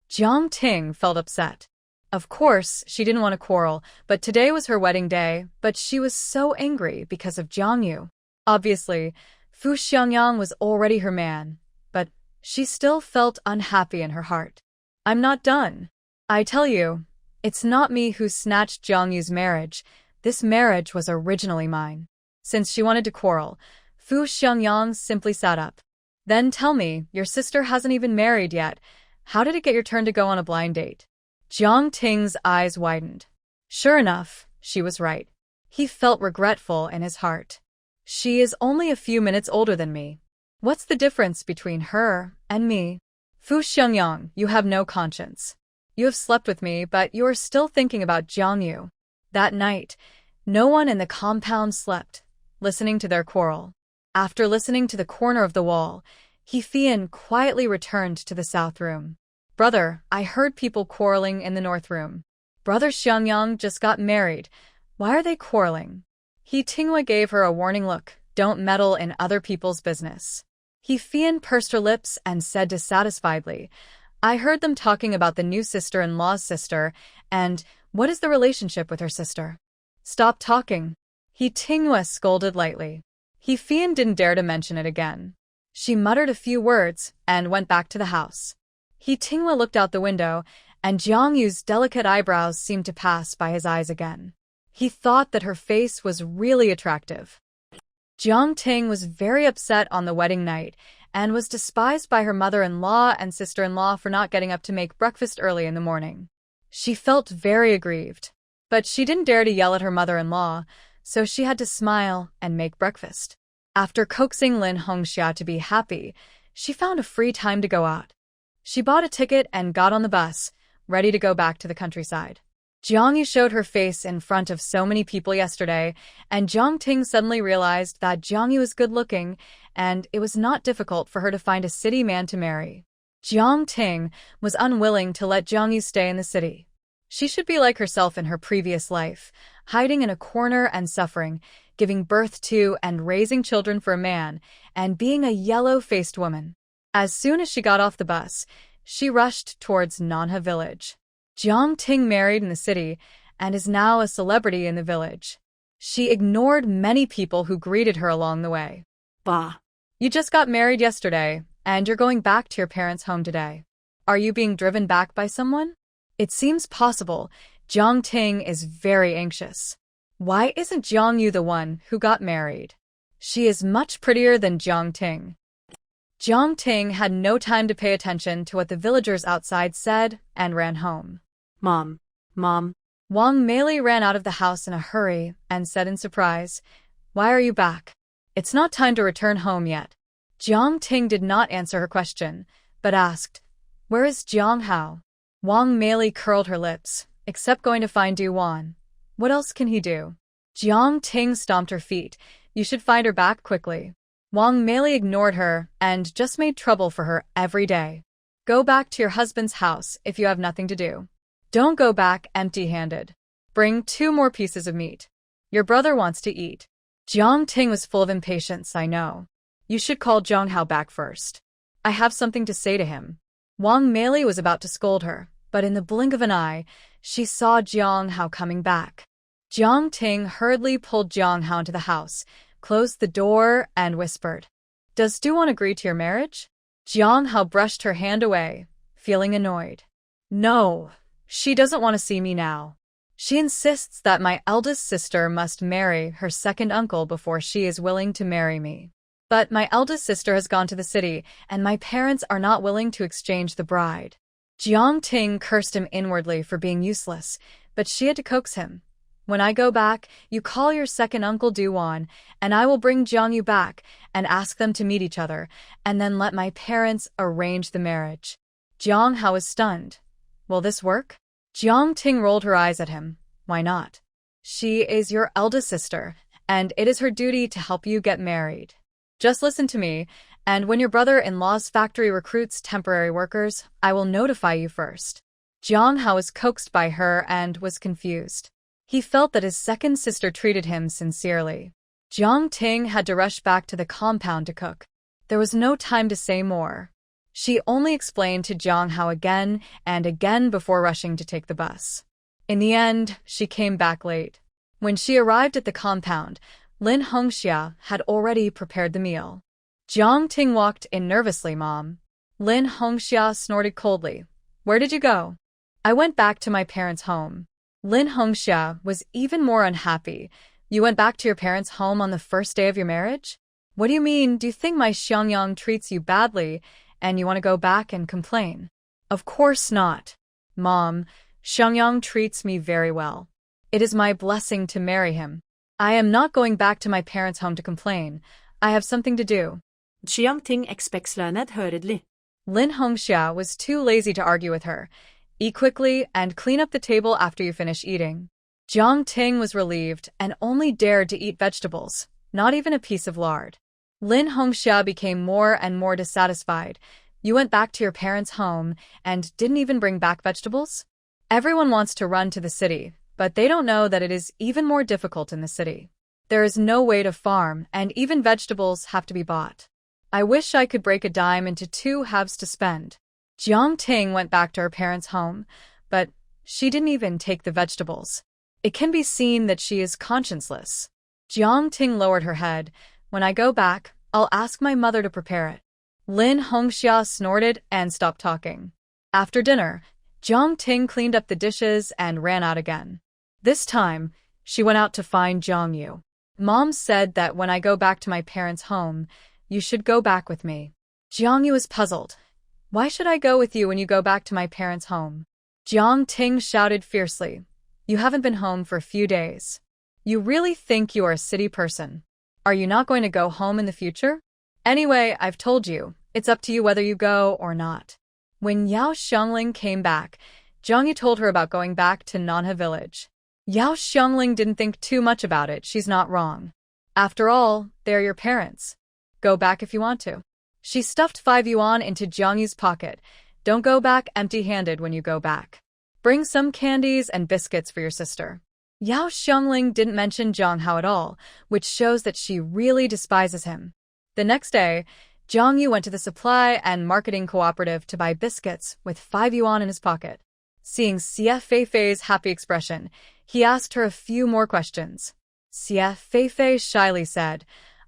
Jiang Ting felt upset. Of course, she didn't want to quarrel, but today was her wedding day, but she was so angry because of Jiang Yu. Obviously, Fu Xiangyang was already her man, but she still felt unhappy in her heart. "I'm not done. I tell you, it's not me who snatched Jiang Yu's marriage. This marriage was originally mine." Since she wanted to quarrel, Fu Xiangyang simply sat up. "Then tell me, your sister hasn't even married yet. How did it get your turn to go on a blind date?" Jiang Ting's eyes widened. Sure enough, she was right. He felt regretful in his heart. She is only a few minutes older than me. What's the difference between her and me? Fu Xiangyang, you have no conscience. You have slept with me, but you are still thinking about Jiangyu. That night, no one in the compound slept, listening to their quarrel. After listening to the corner of the wall, He Fian quietly returned to the south room. Brother, I heard people quarreling in the north room. Brother Xiangyang just got married. Why are they quarreling? He Tinghua gave her a warning look. Don't meddle in other people's business. He Fian pursed her lips and said dissatisfiedly, I heard them talking about the new sister-in-law's sister, and what is the relationship with her sister? Stop talking. He Tinghua scolded lightly. He Fian didn't dare to mention it again. She muttered a few words and went back to the house. He Tinghua looked out the window, and Jiang Yu's delicate eyebrows seemed to pass by his eyes again. He thought that her face was really attractive. Jiang Ting was very upset on the wedding night and was despised by her mother-in-law and sister-in-law for not getting up to make breakfast early in the morning. She felt very aggrieved, but she didn't dare to yell at her mother-in-law, so she had to smile and make breakfast. After coaxing Lin Hongxia to be happy, she found a free time to go out. She bought a ticket and got on the bus, ready to go back to the countryside. Jiang Yu showed her face in front of so many people yesterday, and Jiang Ting suddenly realized that Jiang Yu is good-looking, and it was not difficult for her to find a city man to marry. Jiang Ting was unwilling to let Jiang Yu stay in the city. She should be like herself in her previous life, hiding in a corner and suffering, giving birth to and raising children for a man, and being a yellow-faced woman. As soon as she got off the bus, she rushed towards Nanha village. Jiang Ting married in the city and is now a celebrity in the village. She ignored many people who greeted her along the way. Bah. You just got married yesterday, and you're going back to your parents' home today. Are you being driven back by someone? It seems possible. Jiang Ting is very anxious. Why isn't Jiang Yu the one who got married? She is much prettier than Jiang Ting. Jiang Ting had no time to pay attention to what the villagers outside said and ran home. Mom. Wang Meili ran out of the house in a hurry and said in surprise, Why are you back? It's not time to return home yet. Jiang Ting did not answer her question, but asked, Where is Jiang Hao? Wang Meili curled her lips, except going to find Du Wan. What else can he do? Jiang Ting stomped her feet. You should find her back quickly. Wang Meili ignored her and just made trouble for her every day. Go back to your husband's house if you have nothing to do. Don't go back empty-handed. Bring 2 more pieces of meat. Your brother wants to eat. Jiang Ting was full of impatience, I know. You should call Jiang Hao back first. I have something to say to him. Wang Meili was about to scold her, but in the blink of an eye, she saw Jiang Hao coming back. Jiang Ting hurriedly pulled Jiang Hao into the house, closed the door, and whispered, Does Du Wan agree to your marriage? Jiang Hao brushed her hand away, feeling annoyed. No, she doesn't want to see me now. She insists that my eldest sister must marry her second uncle before she is willing to marry me. But my eldest sister has gone to the city, and my parents are not willing to exchange the bride. Jiang Ting cursed him inwardly for being useless, but she had to coax him. When I go back, you call your second uncle Du Wan, and I will bring Jiang Yu back and ask them to meet each other, and then let my parents arrange the marriage. Jiang Hao was stunned. Will this work? Jiang Ting rolled her eyes at him. Why not? She is your eldest sister, and it is her duty to help you get married. Just listen to me, and when your brother-in-law's factory recruits temporary workers, I will notify you first. Jiang Hao was coaxed by her and was confused. He felt that his second sister treated him sincerely. Jiang Ting had to rush back to the compound to cook. There was no time to say more. She only explained to Jiang Hao again and again before rushing to take the bus. In the end, she came back late. When she arrived at the compound, Lin Hongxia had already prepared the meal. Jiang Ting walked in nervously. Mom. Lin Hongxia snorted coldly. Where did you go? I went back to my parents' home. Lin Hongxia was even more unhappy. You went back to your parents' home on the first day of your marriage? What do you mean? Do you think my Xiangyang treats you badly, and you want to go back and complain? Of course not. Mom, Xiangyang treats me very well. It is my blessing to marry him. I am not going back to my parents' home to complain. I have something to do. Jiang Ting expects learned hurriedly. Lin Hongxia was too lazy to argue with her. Eat quickly and clean up the table after you finish eating. Jiang Ting was relieved and only dared to eat vegetables, not even a piece of lard. Lin Hongxia became more and more dissatisfied. You went back to your parents' home and didn't even bring back vegetables? Everyone wants to run to the city, but they don't know that it is even more difficult in the city. There is no way to farm, and even vegetables have to be bought. I wish I could break a dime into 2 halves to spend. Jiang Ting went back to her parents' home, but she didn't even take the vegetables. It can be seen that she is conscienceless. Jiang Ting lowered her head. When I go back, I'll ask my mother to prepare it. Lin Hongxia snorted and stopped talking. After dinner, Jiang Ting cleaned up the dishes and ran out again. This time, she went out to find Jiang Yu. Mom said that when I go back to my parents' home, you should go back with me. Jiang Yu was puzzled. Why should I go with you when you go back to my parents' home? Jiang Ting shouted fiercely. You haven't been home for a few days. You really think you are a city person? Are you not going to go home in the future? Anyway, I've told you, it's up to you whether you go or not. When Yao Xiangling came back, Jiang Yu told her about going back to Nanhe village. Yao Xiangling didn't think too much about it. She's not wrong. After all, they're your parents. Go back if you want to. She stuffed 5 yuan into Jiang Yu's pocket. Don't go back empty-handed when you go back. Bring some candies and biscuits for your sister. Yao Xiangling didn't mention Jiang Hao at all, which shows that she really despises him. The next day, Jiang Yu went to the supply and marketing cooperative to buy biscuits with 5 yuan in his pocket. Seeing Xie Feifei's happy expression, he asked her a few more questions. Xie Feifei shyly said,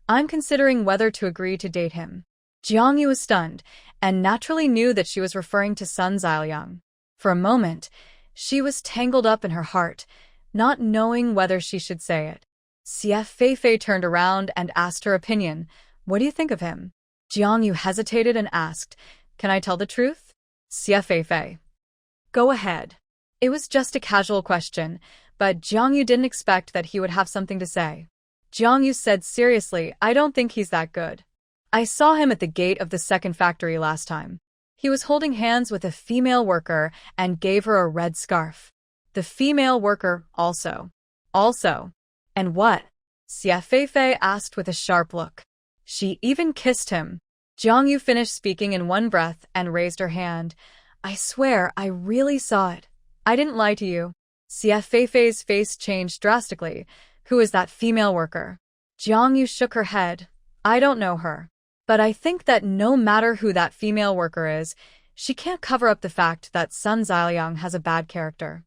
I'm considering whether to agree to date him. Jiang Yu was stunned, and naturally knew that she was referring to Sun Ziliang. For a moment, she was tangled up in her heart, not knowing whether she should say it. Xie Feifei turned around and asked her opinion. What do you think of him? Jiang Yu hesitated and asked, Can I tell the truth? Xie Feifei. Go ahead. It was just a casual question, but Jiang Yu didn't expect that he would have something to say. Jiang Yu said seriously, I don't think he's that good. I saw him at the gate of the second factory last time. He was holding hands with a female worker and gave her a red scarf. The female worker also. And what? Xie Feifei asked with a sharp look. She even kissed him. Jiang Yu finished speaking in one breath and raised her hand. I swear, I really saw it. I didn't lie to you. Xie Feifei's face changed drastically. Who is that female worker? Jiang Yu shook her head. I don't know her. But I think that no matter who that female worker is, she can't cover up the fact that Sun Ziliang has a bad character.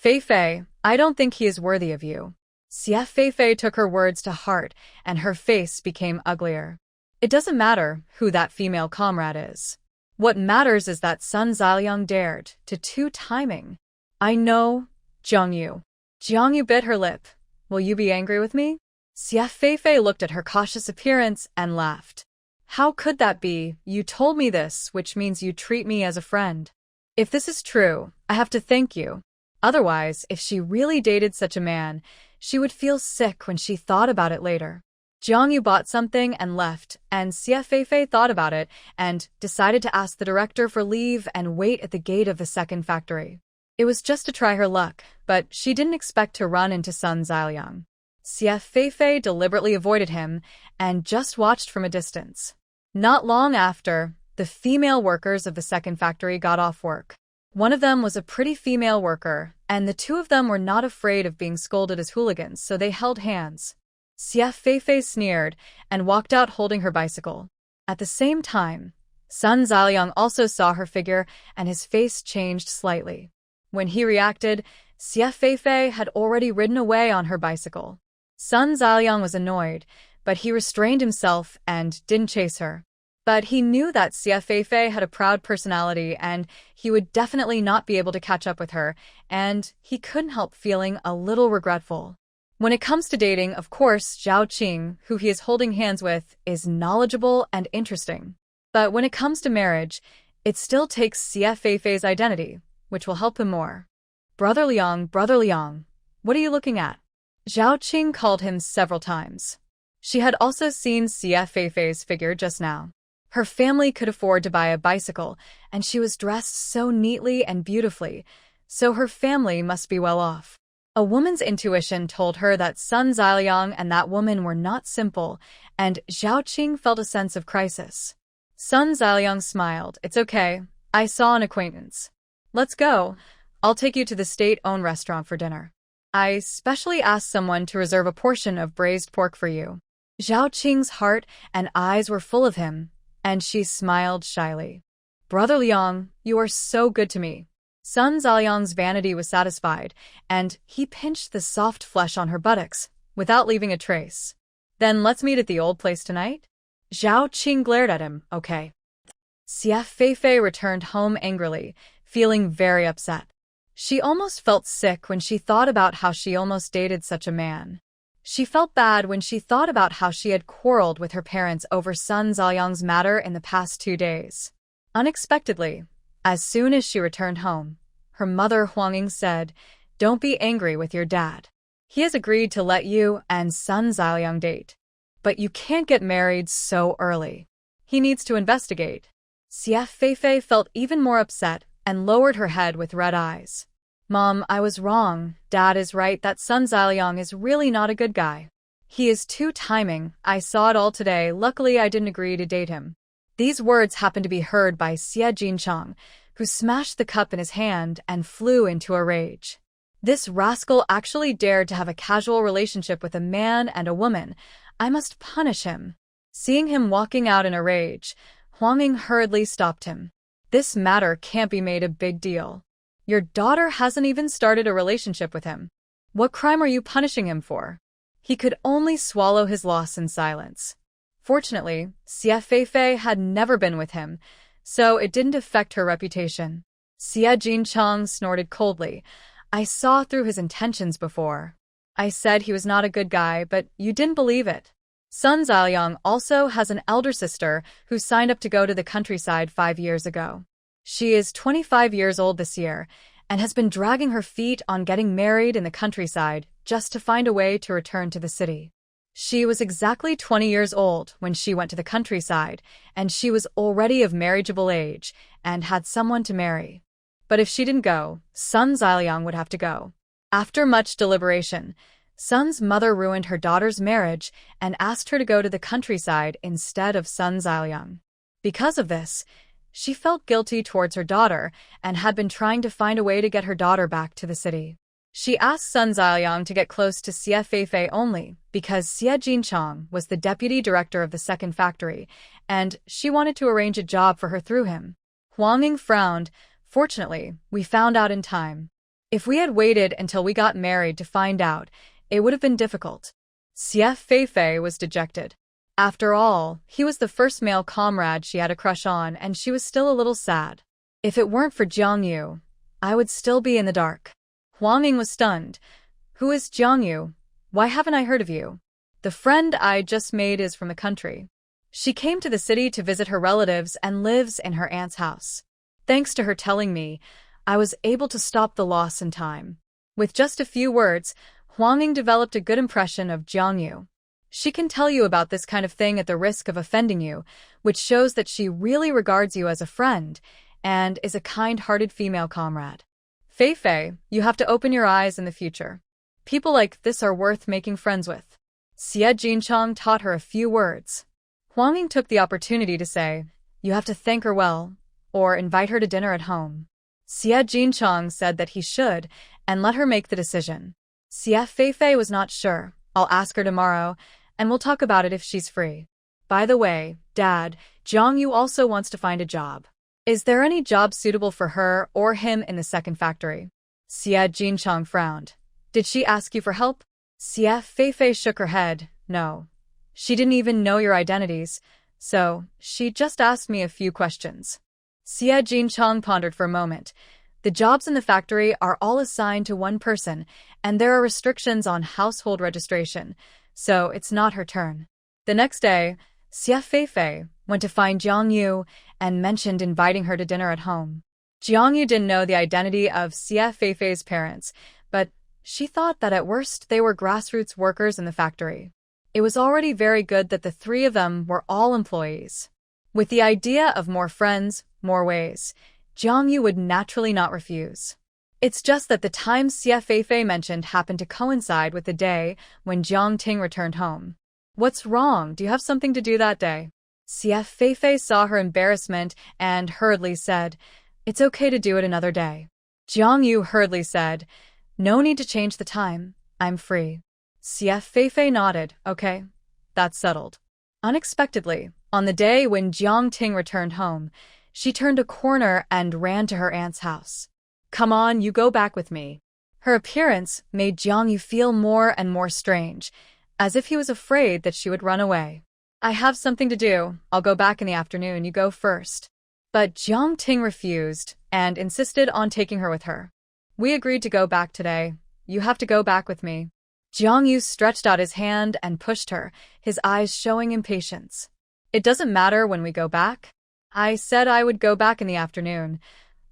Feifei, I don't think he is worthy of you. Xie Feifei took her words to heart, and her face became uglier. It doesn't matter who that female comrade is. What matters is that Sun Ziliang dared to 2-timing. I know, Jiang Yu. Jiang Yu bit her lip. Will you be angry with me? Xie Feifei looked at her cautious appearance and laughed. How could that be? You told me this, which means you treat me as a friend. If this is true, I have to thank you. Otherwise, if she really dated such a man, she would feel sick when she thought about it later. Jiang Yu bought something and left, and Xie Feifei thought about it and decided to ask the director for leave and wait at the gate of the second factory. It was just to try her luck, but she didn't expect to run into Sun Ziliang. Xie Feifei deliberately avoided him and just watched from a distance. Not long after, the female workers of the second factory got off work. One of them was a pretty female worker, and the 2 of them were not afraid of being scolded as hooligans, so they held hands. Xie Feifei sneered and walked out holding her bicycle. At the same time, Sun Ziliang also saw her figure and his face changed slightly. When he reacted, Xie Feifei had already ridden away on her bicycle. Sun Ziliang was annoyed, but he restrained himself and didn't chase her. But he knew that Xie Feifei had a proud personality and he would definitely not be able to catch up with her, and he couldn't help feeling a little regretful. When it comes to dating, of course, Zhao Qing, who he is holding hands with, is knowledgeable and interesting. But when it comes to marriage, it still takes Xie Feifei's identity, which will help him more. Brother Liang, what are you looking at? Zhao Qing called him several times. She had also seen Xie Feifei's figure just now. Her family could afford to buy a bicycle, and she was dressed so neatly and beautifully, so her family must be well off. A woman's intuition told her that Sun Ziliang and that woman were not simple, and Zhao Qing felt a sense of crisis. Sun Ziliang smiled. It's okay. I saw an acquaintance. Let's go. I'll take you to the state-owned restaurant for dinner. I specially asked someone to reserve a portion of braised pork for you. Zhao Qing's heart and eyes were full of him, and she smiled shyly. Brother Liang, you are so good to me. Sun Ziliang's vanity was satisfied, and he pinched the soft flesh on her buttocks, without leaving a trace. Then let's meet at the old place tonight? Zhao Qing glared at him. Okay. Xie Feifei returned home angrily, feeling very upset. She almost felt sick when she thought about how she almost dated such a man. She felt bad when she thought about how she had quarreled with her parents over Sun Ziliang's matter in the past 2 days. Unexpectedly, as soon as she returned home, her mother Huangying said, "Don't be angry with your dad. He has agreed to let you and Sun Ziliang date. But you can't get married so early. He needs to investigate." Xie Feifei felt even more upset and lowered her head with red eyes. Mom, I was wrong. Dad is right that Sun Ziliang is really not a good guy. He is too timing. I saw it all today. Luckily, I didn't agree to date him. These words happened to be heard by Xie Jinchang, who smashed the cup in his hand and flew into a rage. This rascal actually dared to have a casual relationship with a man and a woman. I must punish him. Seeing him walking out in a rage, Huangying hurriedly stopped him. This matter can't be made a big deal. Your daughter hasn't even started a relationship with him. What crime are you punishing him for? He could only swallow his loss in silence. Fortunately, Xie Feifei had never been with him, so it didn't affect her reputation. Xie Jinchang snorted coldly. I saw through his intentions before. I said he was not a good guy, but you didn't believe it. Sun Ziliang also has an elder sister who signed up to go to the countryside 5 years ago. She is 25 years old this year and has been dragging her feet on getting married in the countryside just to find a way to return to the city. She was exactly 20 years old when she went to the countryside, and she was already of marriageable age and had someone to marry. But if she didn't go, Sun Ziliang would have to go. After much deliberation, Sun's mother ruined her daughter's marriage and asked her to go to the countryside instead of Sun Ziliang. Because of this, she felt guilty towards her daughter and had been trying to find a way to get her daughter back to the city. She asked Sun Ziliang to get close to Xie Feifei only because Xie Jinchang was the deputy director of the second factory, and she wanted to arrange a job for her through him. Huangying frowned. Fortunately, we found out in time. If we had waited until we got married to find out, it would have been difficult. Xie Feifei was dejected. After all, he was the first male comrade she had a crush on, and she was still a little sad. If it weren't for Jiang Yu, I would still be in the dark. Huangying was stunned. Who is Jiang Yu? Why haven't I heard of you? The friend I just made is from the country. She came to the city to visit her relatives and lives in her aunt's house. Thanks to her telling me, I was able to stop the loss in time. With just a few words, Huangying developed a good impression of Jiang Yu. She can tell you about this kind of thing at the risk of offending you, which shows that she really regards you as a friend and is a kind-hearted female comrade. Feifei, you have to open your eyes in the future. People like this are worth making friends with. Xie Jinchang taught her a few words. Huangying took the opportunity to say, you have to thank her well, or invite her to dinner at home. Xie Jinchang said that he should, and let her make the decision. Xie Feifei was not sure. I'll ask her tomorrow, and we'll talk about it if she's free. By the way, Dad, Jiang Yu also wants to find a job. Is there any job suitable for her or him in the second factory? Xie Jinchang frowned. Did she ask you for help? Xie Feifei shook her head. No. She didn't even know your identities, so she just asked me a few questions. Xie Jinchang pondered for a moment. The jobs in the factory are all assigned to one person, and there are restrictions on household registration, so it's not her turn. The next day, Xie Feifei went to find Jiang Yu and mentioned inviting her to dinner at home. Jiang Yu didn't know the identity of Xie Feifei's parents, but she thought that at worst they were grassroots workers in the factory. It was already very good that the three of them were all employees. With the idea of more friends, more ways, Jiang Yu would naturally not refuse. It's just that the time Xie Feifei mentioned happened to coincide with the day when Jiang Ting returned home. What's wrong? Do you have something to do that day? Xie Feifei saw her embarrassment and hurriedly said, "It's okay to do it another day." Jiang Yu hurriedly said, "No need to change the time. I'm free." Xie Feifei nodded. "Okay, that's settled." Unexpectedly, on the day when Jiang Ting returned home, she turned a corner and ran to her aunt's house. "Come on, you go back with me." Her appearance made Jiang Yu feel more and more strange, as if he was afraid that she would run away. "I have something to do. I'll go back in the afternoon. You go first." But Jiang Ting refused and insisted on taking her with her. "We agreed to go back today. You have to go back with me." Jiang Yu stretched out his hand and pushed her, his eyes showing impatience. "It doesn't matter when we go back. I said I would go back in the afternoon.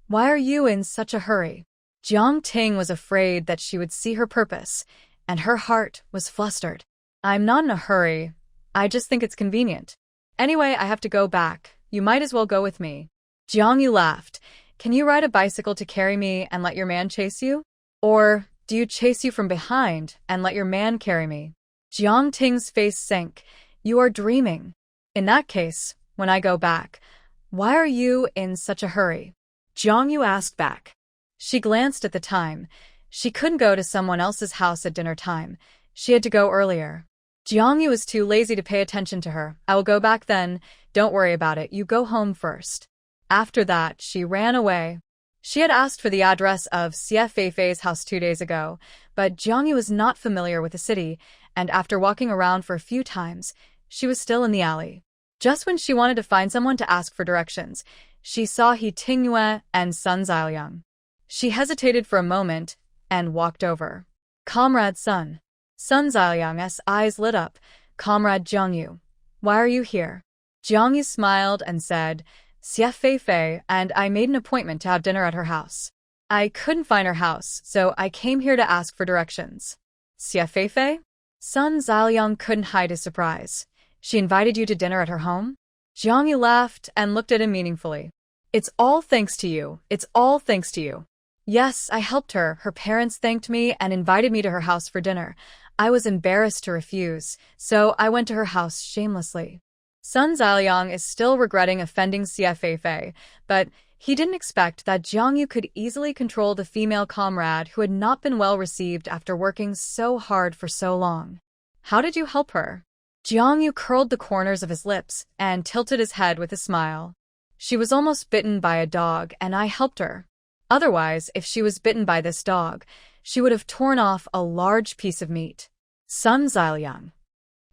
Why are you in such a hurry?" Jiang Ting was afraid that she would see her purpose, and her heart was flustered. "I'm not in a hurry. I just think it's convenient. Anyway, I have to go back. You might as well go with me." Jiang Yu laughed. "Can you ride a bicycle to carry me and let your man chase you? Or do you chase you from behind and let your man carry me?" Jiang Ting's face sank. "You are dreaming. In that case, when I go back, why are you in such a hurry?" Jiang Yu asked back. She glanced at the time. She couldn't go to someone else's house at dinner time. She had to go earlier. Jiang Yu was too lazy to pay attention to her. "I will go back then. Don't worry about it. You go home first." After that, she ran away. She had asked for the address of Xie Feifei's house 2 days ago, but Jiang Yu was not familiar with the city, and after walking around for a few times, she was still in the alley. Just when she wanted to find someone to ask for directions, she saw He Tingyue and Sun Xiaoliang. She hesitated for a moment and walked over. "Comrade Sun." Sun Xiaoliang's eyes lit up. "Comrade Jiang Yu, why are you here?" Jiang Yu smiled and said, "Xie Feifei and I made an appointment to have dinner at her house. I couldn't find her house, so I came here to ask for directions." "Xie Feifei?" Sun Xiaoliang couldn't hide his surprise. "She invited you to dinner at her home?" Jiang Yu laughed and looked at him meaningfully. "It's all thanks to you. It's all thanks to you." "Yes, I helped her. Her parents thanked me and invited me to her house for dinner. I was embarrassed to refuse, so I went to her house shamelessly." Sun Xiaoliang is still regretting offending Xie Feifei, but he didn't expect that Jiang Yu could easily control the female comrade who had not been well received after working so hard for so long. "How did you help her?" Jiang Yu curled the corners of his lips and tilted his head with a smile. "She was almost bitten by a dog, and I helped her. Otherwise, if she was bitten by this dog, she would have torn off a large piece of meat." Sun Xiaoliang.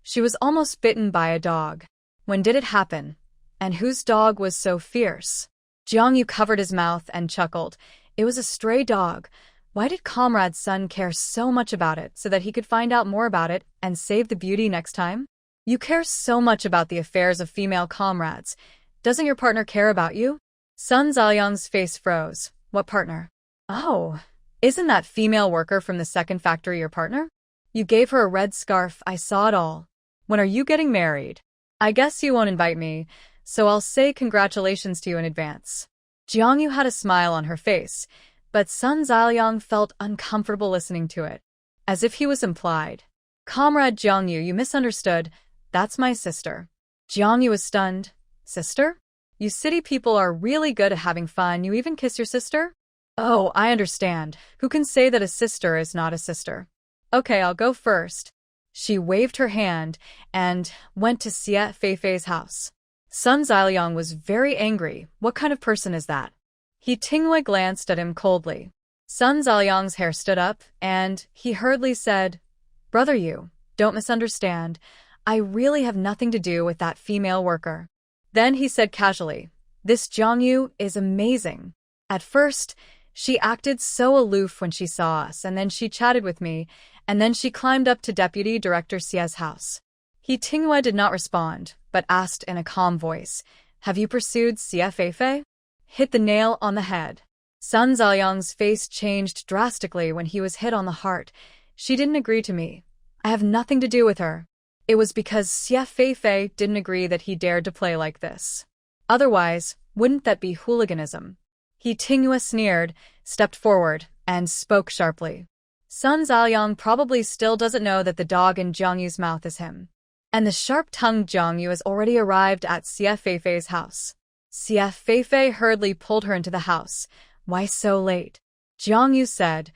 She was almost bitten by a dog. When did it happen? And whose dog was so fierce? Jiang Yu covered his mouth and chuckled. It was a stray dog. Why did Comrade Sun care so much about it so that he could find out more about it and save the beauty next time? You care so much about the affairs of female comrades. Doesn't your partner care about you? Sun Xiaoliang's face froze. What partner? Oh, isn't that female worker from the second factory your partner? You gave her a red scarf. I saw it all. When are you getting married? I guess you won't invite me, so I'll say congratulations to you in advance. Jiang Yu had a smile on her face, but Sun Xiaoliang felt uncomfortable listening to it, as if he was implied. Comrade Jiang Yu, you misunderstood. That's my sister. Jiang Yu was stunned. Sister? You city people are really good at having fun. You even kiss your sister? Oh, I understand. Who can say that a sister is not a sister? Okay, I'll go first. She waved her hand and went to Xie Feifei's house. Sun Xiaoliang was very angry. What kind of person is that? He Tingyue glanced at him coldly. Sun Xiaoliang's hair stood up, and he hurriedly said, Brother Yu, don't misunderstand. I really have nothing to do with that female worker. Then he said casually, This Jiang Yu is amazing. At first, she acted so aloof when she saw us, and then she chatted with me, and then she climbed up to Deputy Director Xie's house. He Tingyue did not respond, but asked in a calm voice, Have you pursued Xie Feifei? Hit the nail on the head. Sun Xiaoliang's face changed drastically when he was hit on the heart. She didn't agree to me. I have nothing to do with her. It was because Xie Feifei didn't agree that he dared to play like this. Otherwise, wouldn't that be hooliganism? He Tinghua sneered, stepped forward, and spoke sharply. Sun Xiaoyang probably still doesn't know that the dog in Jiang Yu's mouth is him. And the sharp-tongued Jiang Yu has already arrived at Xie Feifei's house. Xie Feifei hurriedly pulled her into the house. Why so late? Jiang Yu said,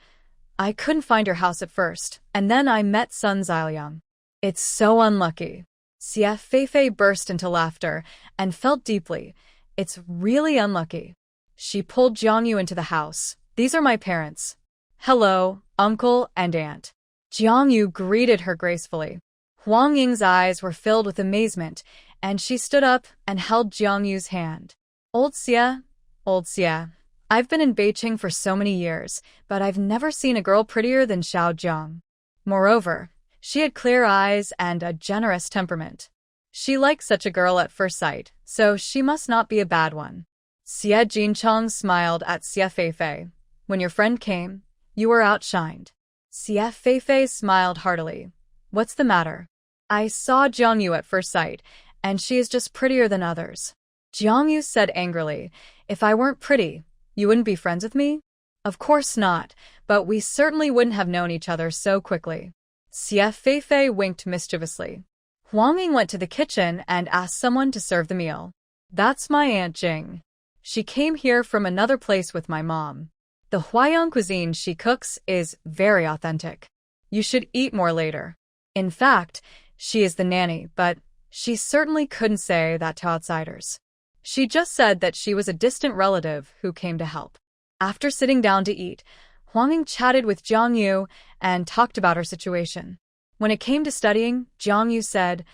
I couldn't find your house at first, and then I met Sun Xiaoyang. It's so unlucky. Xie Feifei burst into laughter and felt deeply. It's really unlucky. She pulled Jiang Yu into the house. These are my parents. Hello, uncle and aunt. Jiang Yu greeted her gracefully. Huang Ying's eyes were filled with amazement, and she stood up and held Jiang Yu's hand. Old Xie, I've been in Beijing for so many years, but I've never seen a girl prettier than Xiao Jiang. Moreover, she had clear eyes and a generous temperament. She liked such a girl at first sight, so she must not be a bad one. Xie Jinchong smiled at Xie Feifei. When your friend came, you were outshined. Xie Feifei smiled heartily. What's the matter? I saw Jiang Yu at first sight, and she is just prettier than others. Jiang Yu said angrily, if I weren't pretty, you wouldn't be friends with me? Of course not, but we certainly wouldn't have known each other so quickly. Xie Feifei winked mischievously. Huang Ying went to the kitchen and asked someone to serve the meal. That's my Aunt Jing. She came here from another place with my mom. The Huaiyang cuisine she cooks is very authentic. You should eat more later. In fact, she is the nanny, but she certainly couldn't say that to outsiders. She just said that she was a distant relative who came to help. After sitting down to eat, Huang Ying chatted with Jiang Yu and talked about her situation. When it came to studying, Jiang Yu said,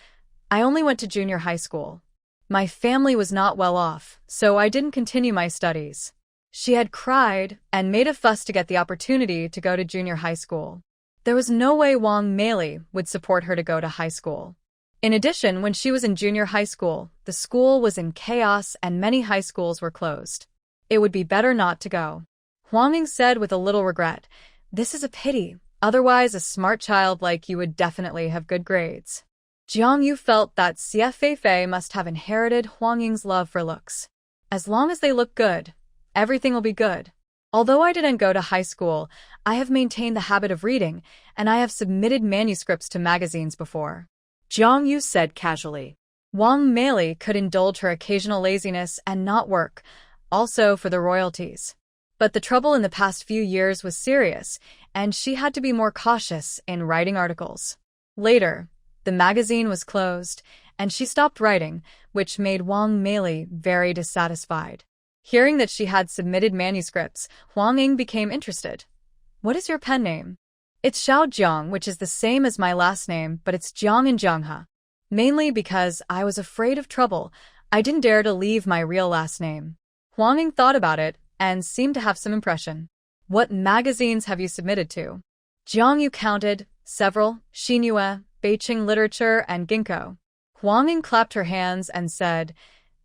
I only went to junior high school. My family was not well off, so I didn't continue my studies. She had cried and made a fuss to get the opportunity to go to junior high school. There was no way Wang Meili would support her to go to high school. In addition, when she was in junior high school, the school was in chaos and many high schools were closed. It would be better not to go. Huang Ying said with a little regret, this is a pity. Otherwise, a smart child like you would definitely have good grades. Jiang Yu felt that Xie Feifei must have inherited Huang Ying's love for looks. As long as they look good, everything will be good. Although I didn't go to high school, I have maintained the habit of reading, and I have submitted manuscripts to magazines before. Jiang Yu said casually. Wang Meili could indulge her occasional laziness and not work, also for the royalties. But the trouble in the past few years was serious, and she had to be more cautious in writing articles. Later, the magazine was closed, and she stopped writing, which made Wang Meili very dissatisfied. Hearing that she had submitted manuscripts, Huang Ying became interested. What is your pen name? It's Xiao Jiang, which is the same as my last name, but it's Jiang in Jianghe. Mainly because I was afraid of trouble, I didn't dare to leave my real last name. Huang Ying thought about it and seemed to have some impression. What magazines have you submitted to? Jiang Yu counted, several, Xinhua, Beijing Literature, and Ginkgo. Huang Ying clapped her hands and said,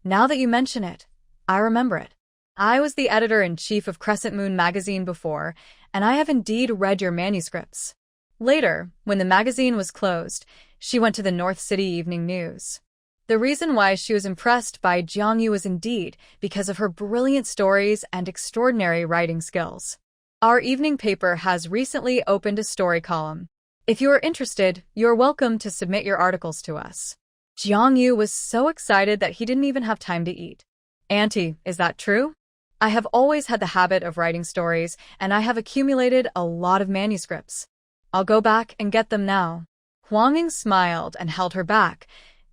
now that you mention it, I remember it. I was the editor-in-chief of Crescent Moon magazine before, and I have indeed read your manuscripts. Later, when the magazine was closed, she went to the North City Evening News. The reason why she was impressed by Jiang Yu was indeed because of her brilliant stories and extraordinary writing skills. Our evening paper has recently opened a story column. If you are interested, you are welcome to submit your articles to us. Jiang Yu was so excited that he didn't even have time to eat. Auntie, is that true? I have always had the habit of writing stories, and I have accumulated a lot of manuscripts. I'll go back and get them now. Huang Ying smiled and held her back.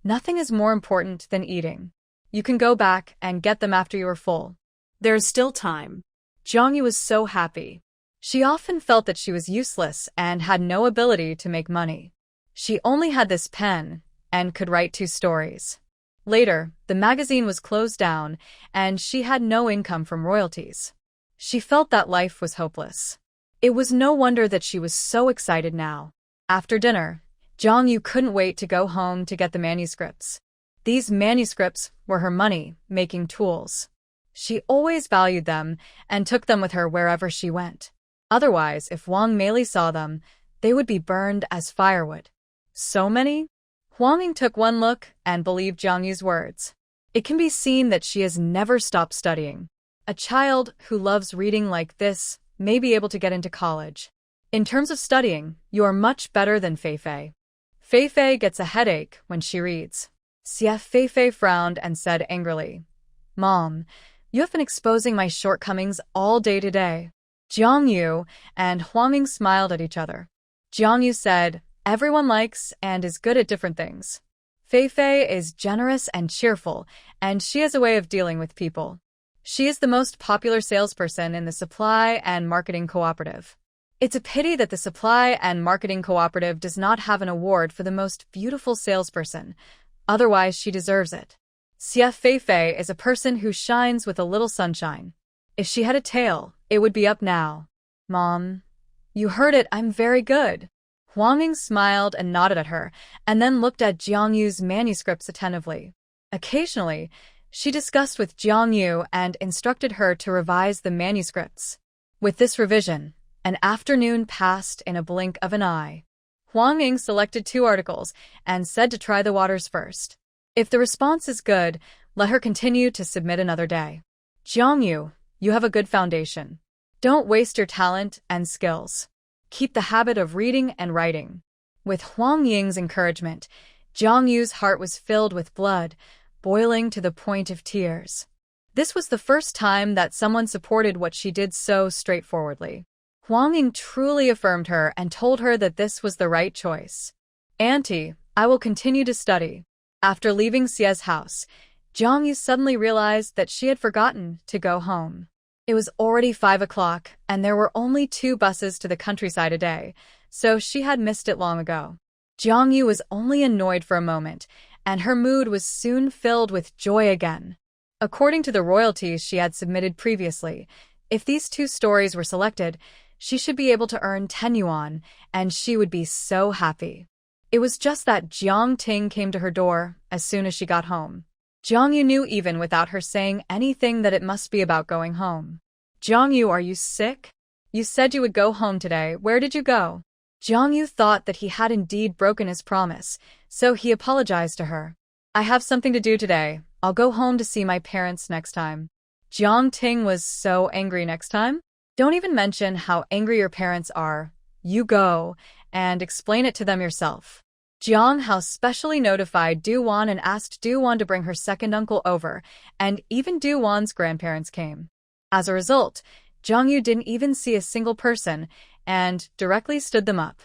Nothing is more important than eating. You can go back and get them after you are full. There is still time. Jiang Yu was so happy. She often felt that she was useless and had no ability to make money. She only had this pen and could write 2 stories. Later, the magazine was closed down, and she had no income from royalties. She felt that life was hopeless. It was no wonder that she was so excited now. After dinner, Jiang Yu couldn't wait to go home to get the manuscripts. These manuscripts were her money-making tools. She always valued them and took them with her wherever she went. Otherwise, if Wang Meili saw them, they would be burned as firewood. So many? Huang Ying took one look and believed Jiang Yu's words. It can be seen that she has never stopped studying. A child who loves reading like this may be able to get into college. In terms of studying, you are much better than Feifei. Feifei gets a headache when she reads. Feifei frowned and said angrily, "Mom, you have been exposing my shortcomings all day today." Jiangyu and Huangming smiled at each other. Jiangyu said, "Everyone likes and is good at different things. Feifei is generous and cheerful, and she has a way of dealing with people. She is the most popular salesperson in the Supply and Marketing Cooperative. It's a pity that the Supply and Marketing Cooperative does not have an award for the most beautiful salesperson. Otherwise, she deserves it. Xie Feifei is a person who shines with a little sunshine. If she had a tail, it would be up now." "Mom, you heard it, I'm very good." Huangming smiled and nodded at her, and then looked at Jiangyu's manuscripts attentively. Occasionally, she discussed with Jiangyu and instructed her to revise the manuscripts. With this revision, an afternoon passed in a blink of an eye. Huangming selected 2 articles and said to try the waters first. If the response is good, let her continue to submit another day. "Jiangyu, you have a good foundation. Don't waste your talent and skills. Keep the habit of reading and writing." With Huang Ying's encouragement, Jiangyu's heart was filled with blood, boiling to the point of tears. This was the first time that someone supported what she did so straightforwardly. Huang Ying truly affirmed her and told her that this was the right choice. "Auntie, I will continue to study." After leaving Xie's house, Jiangyu suddenly realized that she had forgotten to go home. It was already 5 o'clock, and there were only 2 buses to the countryside a day, so she had missed it long ago. Jiangyu was only annoyed for a moment, and her mood was soon filled with joy again. According to the royalties she had submitted previously, if these 2 stories were selected, she should be able to earn 10 yuan, and she would be so happy. It was just that Jiang Ting came to her door as soon as she got home. Jiangyu knew even without her saying anything that it must be about going home. "Jiangyu, are you sick? You said you would go home today. Where did you go?" Jiangyu thought that he had indeed broken his promise, so he apologized to her. "I have something to do today. I'll go home to see my parents next time." Jiang Ting was so angry. "Next time? Don't even mention how angry your parents are. You go and explain it to them yourself." Jiang Hao specially notified Du Wan and asked Du Wan to bring her second uncle over, and even Du Wan's grandparents came. As a result, Jiangyu didn't even see a single person and directly stood them up.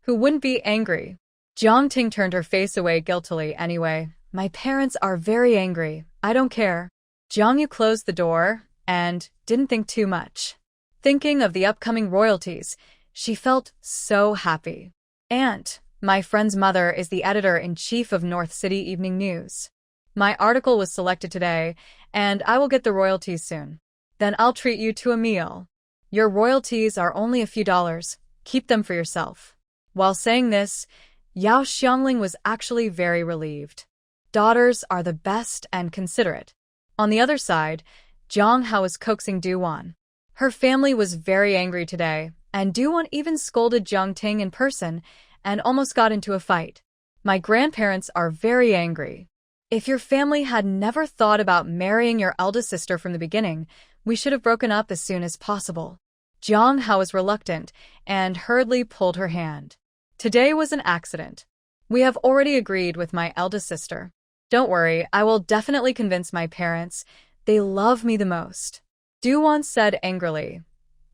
Who wouldn't be angry? Jiang Ting turned her face away guiltily. "Anyway, my parents are very angry. I don't care." Jiangyu closed the door and didn't think too much. Thinking of the upcoming royalties, she felt so happy. "Aunt, my friend's mother is the editor-in-chief of North City Evening News. My article was selected today, and I will get the royalties soon. Then I'll treat you to a meal. Your royalties are only a few dollars. Keep them for yourself." While saying this, Yao Xiangling was actually very relieved. Daughters are the best and considerate. On the other side, Jiang Hao was coaxing Du Wan. Her family was very angry today, and Du Wan even scolded Jiang Ting in person and almost got into a fight. "My grandparents are very angry. If your family had never thought about marrying your eldest sister from the beginning, we should have broken up as soon as possible." Jiang Hao was reluctant and hurriedly pulled her hand. "Today was an accident. We have already agreed with my eldest sister. Don't worry, I will definitely convince my parents. They love me the most." Du Wan said angrily,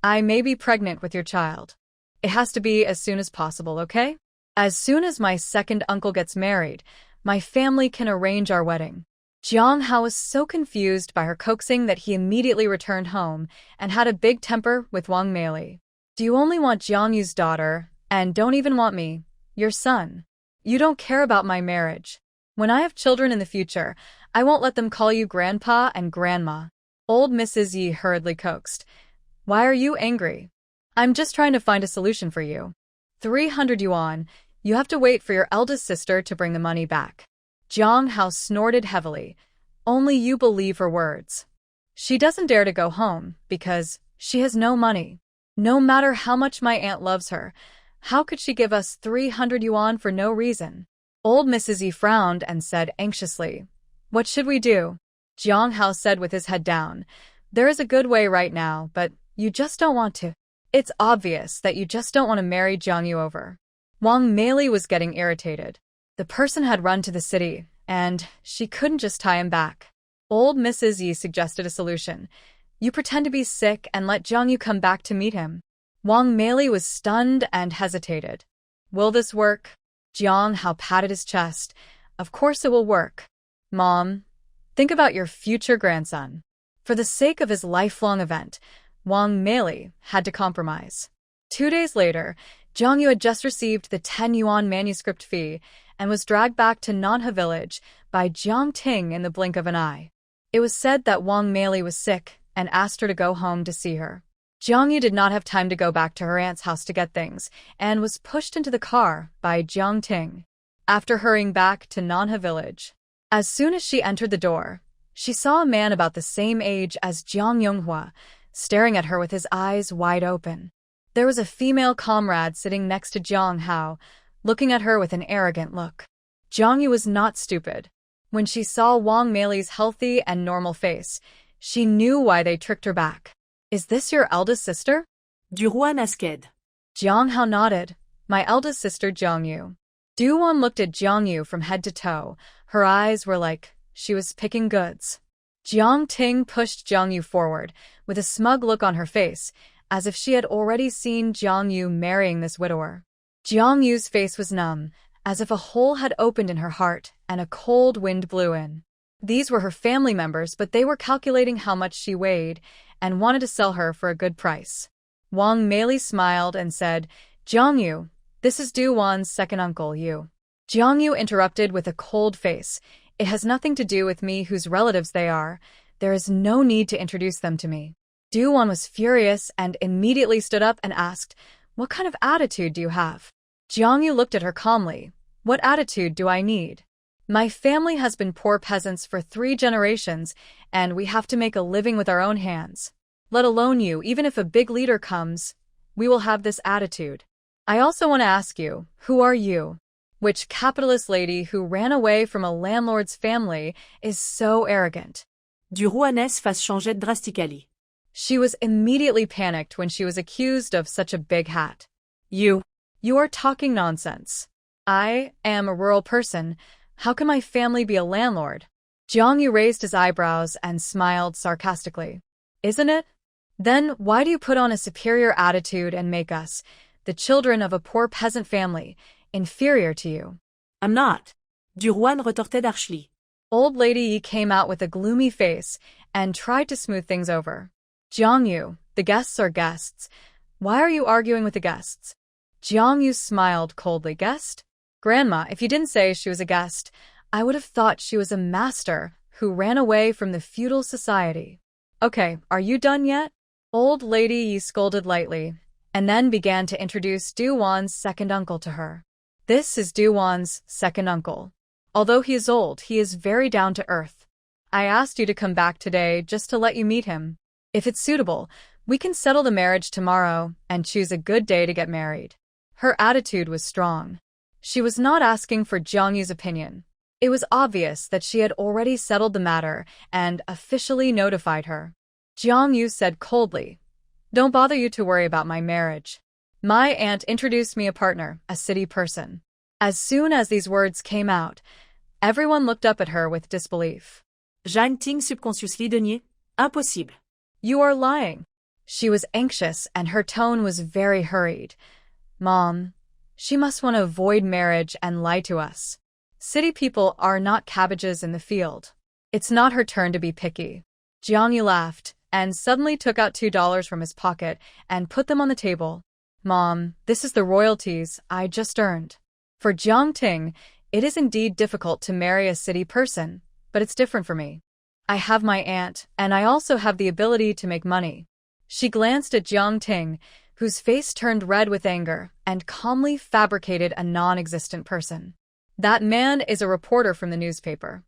"I may be pregnant with your child. It has to be as soon as possible, okay? As soon as my second uncle gets married, my family can arrange our wedding." Jiang Hao was so confused by her coaxing that he immediately returned home and had a big temper with Wang Meili. "Do you only want Jiangyu's daughter, and don't even want me, your son? You don't care about my marriage. When I have children in the future, I won't let them call you grandpa and grandma." Old Mrs. Yi hurriedly coaxed, "Why are you angry? I'm just trying to find a solution for you. 300 yuan, you have to wait for your eldest sister to bring the money back." Jiang Hao snorted heavily. Only you believe her words. She doesn't dare to go home because she has no money. No matter how much my aunt loves her, how could she give us 300 yuan for no reason? Old Mrs. Yi frowned and said anxiously, "What should we do?" Jiang Hao said with his head down. There is a good way right now, but you just don't want to. It's obvious that you just don't want to marry Jiang Yu over. Wang Meili was getting irritated. The person had run to the city, and she couldn't just tie him back. Old Mrs. Yi suggested a solution. You pretend to be sick and let Jiang Yu come back to meet him. Wang Meili was stunned and hesitated. Will this work? Jiang Hao patted his chest. Of course it will work. Mom, think about your future grandson. For the sake of his lifelong event, Wang Meili had to compromise. 2 days later, Jiang Yu had just received the 10 yuan manuscript fee and was dragged back to Nanhe village by Jiang Ting in the blink of an eye. It was said that Wang Meili was sick and asked her to go home to see her. Jiang Yu did not have time to go back to her aunt's house to get things and was pushed into the car by Jiang Ting. After hurrying back to Nanhe village, as soon as she entered the door, she saw a man about the same age as Jiang Yonghua, staring at her with his eyes wide open. There was a female comrade sitting next to Jiang Hao, looking at her with an arrogant look. Jiang Yu was not stupid. When she saw Wang Meili's healthy and normal face, she knew why they tricked her back. Is this your eldest sister? Du roi Nasked. Jiang Hao nodded. My eldest sister Jiang Yu. Du-won looked at Jiang Yu from head to toe. Her eyes were like she was picking goods. Jiang Ting pushed Jiang Yu forward, with a smug look on her face, as if she had already seen Jiang Yu marrying this widower. Jiang Yu's face was numb, as if a hole had opened in her heart and a cold wind blew in. These were her family members, but they were calculating how much she weighed and wanted to sell her for a good price. Wang Meili smiled and said, Jiang Yu, this is Du-won's second uncle, Yu. Jiang Yu interrupted with a cold face. It has nothing to do with me whose relatives they are. There is no need to introduce them to me. Du-won was furious and immediately stood up and asked, What kind of attitude do you have? Jiang Yu looked at her calmly. What attitude do I need? My family has been poor peasants for 3 generations, and we have to make a living with our own hands. Let alone you, even if a big leader comes, we will have this attitude. I also want to ask you, who are you? Which capitalist lady who ran away from a landlord's family is so arrogant? Du roi Ness face changed drastically. She was immediately panicked when she was accused of such a big hat. You are talking nonsense. I am a rural person. How can my family be a landlord? Jiang Yu raised his eyebrows and smiled sarcastically. Isn't it? Then why do you put on a superior attitude and make us, the children of a poor peasant family, inferior to you? I'm not. Du roi retorted harshly. Old Lady Yi came out with a gloomy face and tried to smooth things over. Jiang Yu, the guests are guests. Why are you arguing with the guests? Jiang Yu smiled coldly. Guest? Grandma, if you didn't say she was a guest, I would have thought she was a master who ran away from the feudal society. Okay, are you done yet? Old Lady Yi scolded lightly, and then began to introduce Du-won's second uncle to her. This is Du-won's second uncle. Although he is old, he is very down to earth. I asked you to come back today just to let you meet him. If it's suitable, we can settle the marriage tomorrow and choose a good day to get married. Her attitude was strong. She was not asking for Jiang Yu's opinion. It was obvious that she had already settled the matter and officially notified her. Jiang Yu said coldly, Don't bother you to worry about my marriage. My aunt introduced me a partner, a city person. As soon as these words came out, everyone looked up at her with disbelief. Jeanne Ting subconsciously denied. Impossible. You are lying. She was anxious and her tone was very hurried. Mom, she must want to avoid marriage and lie to us. City people are not cabbages in the field. It's not her turn to be picky. Jiang Yu laughed and suddenly took out $2 from his pocket and put them on the table. Mom, this is the royalties I just earned. For Jiang Ting, it is indeed difficult to marry a city person, but it's different for me. I have my aunt, and I also have the ability to make money. She glanced at Jiang Ting, whose face turned red with anger, and calmly fabricated a non-existent person. That man is a reporter from the newspaper.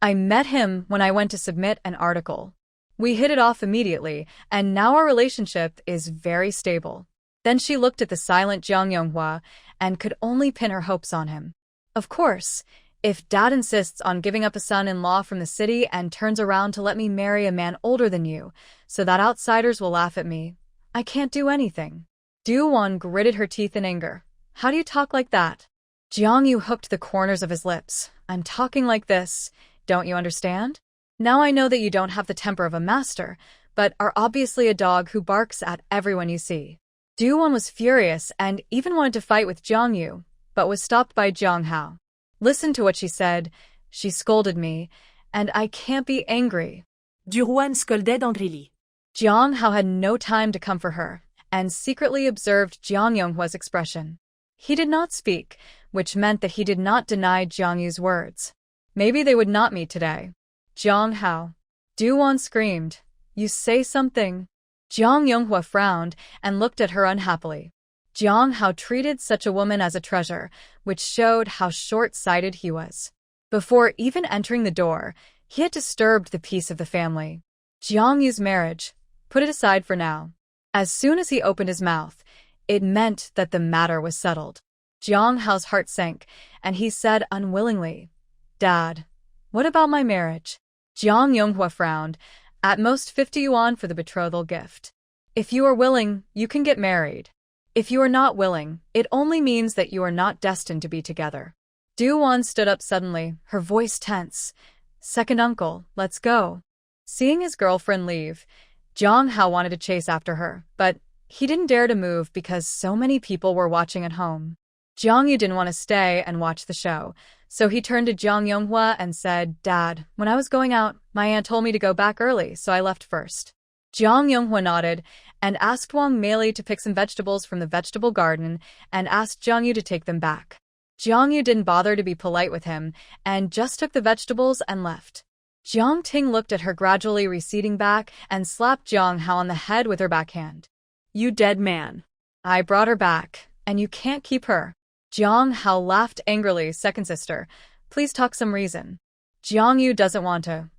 I met him when I went to submit an article. We hit it off immediately, and now our relationship is very stable. Then she looked at the silent Jiang Yonghua and could only pin her hopes on him. Of course, If Dad insists on giving up a son-in-law from the city and turns around to let me marry a man older than you, so that outsiders will laugh at me, I can't do anything. Do-won gritted her teeth in anger. How do you talk like that? Jiang-yu hooked the corners of his lips. I'm talking like this. Don't you understand? Now I know that you don't have the temper of a master, but are obviously a dog who barks at everyone you see. Do-won was furious and even wanted to fight with Jiang-yu, but was stopped by Jiang Hao. Listen to what she said. She scolded me, and I can't be angry. Du-won scoldait angrily. Jiang Hao had no time to come for her, and secretly observed Jiang Yonghua's expression. He did not speak, which meant that he did not deny Jiang Yu's words. Maybe they would not meet today. Jiang Hao. Du-won screamed. You say something. Jiang Yonghua frowned and looked at her unhappily. Jiang Hao treated such a woman as a treasure, which showed how short-sighted he was. Before even entering the door, he had disturbed the peace of the family. Jiang Yu's marriage. Put it aside for now. As soon as he opened his mouth, it meant that the matter was settled. Jiang Hao's heart sank, and he said unwillingly, Dad, what about my marriage? Jiang Yonghua frowned. At most 50 yuan for the betrothal gift. If you are willing, you can get married. If you are not willing, it only means that you are not destined to be together. Du-won stood up suddenly, her voice tense. Second uncle, let's go. Seeing his girlfriend leave, Jiang Hao wanted to chase after her, but he didn't dare to move because so many people were watching at home. Jiang Yu didn't want to stay and watch the show, so he turned to Jiang Yonghua and said, Dad, when I was going out, my aunt told me to go back early, so I left first. Jiang Yonghua nodded and asked Wang Meili to pick some vegetables from the vegetable garden and asked Jiang Yu to take them back. Jiang Yu didn't bother to be polite with him and just took the vegetables and left. Jiang Ting looked at her gradually receding back and slapped Jiang Hao on the head with her backhand. You dead man. I brought her back, and you can't keep her. Jiang Hao laughed angrily. Second sister, please talk some reason. Jiang Yu doesn't want to.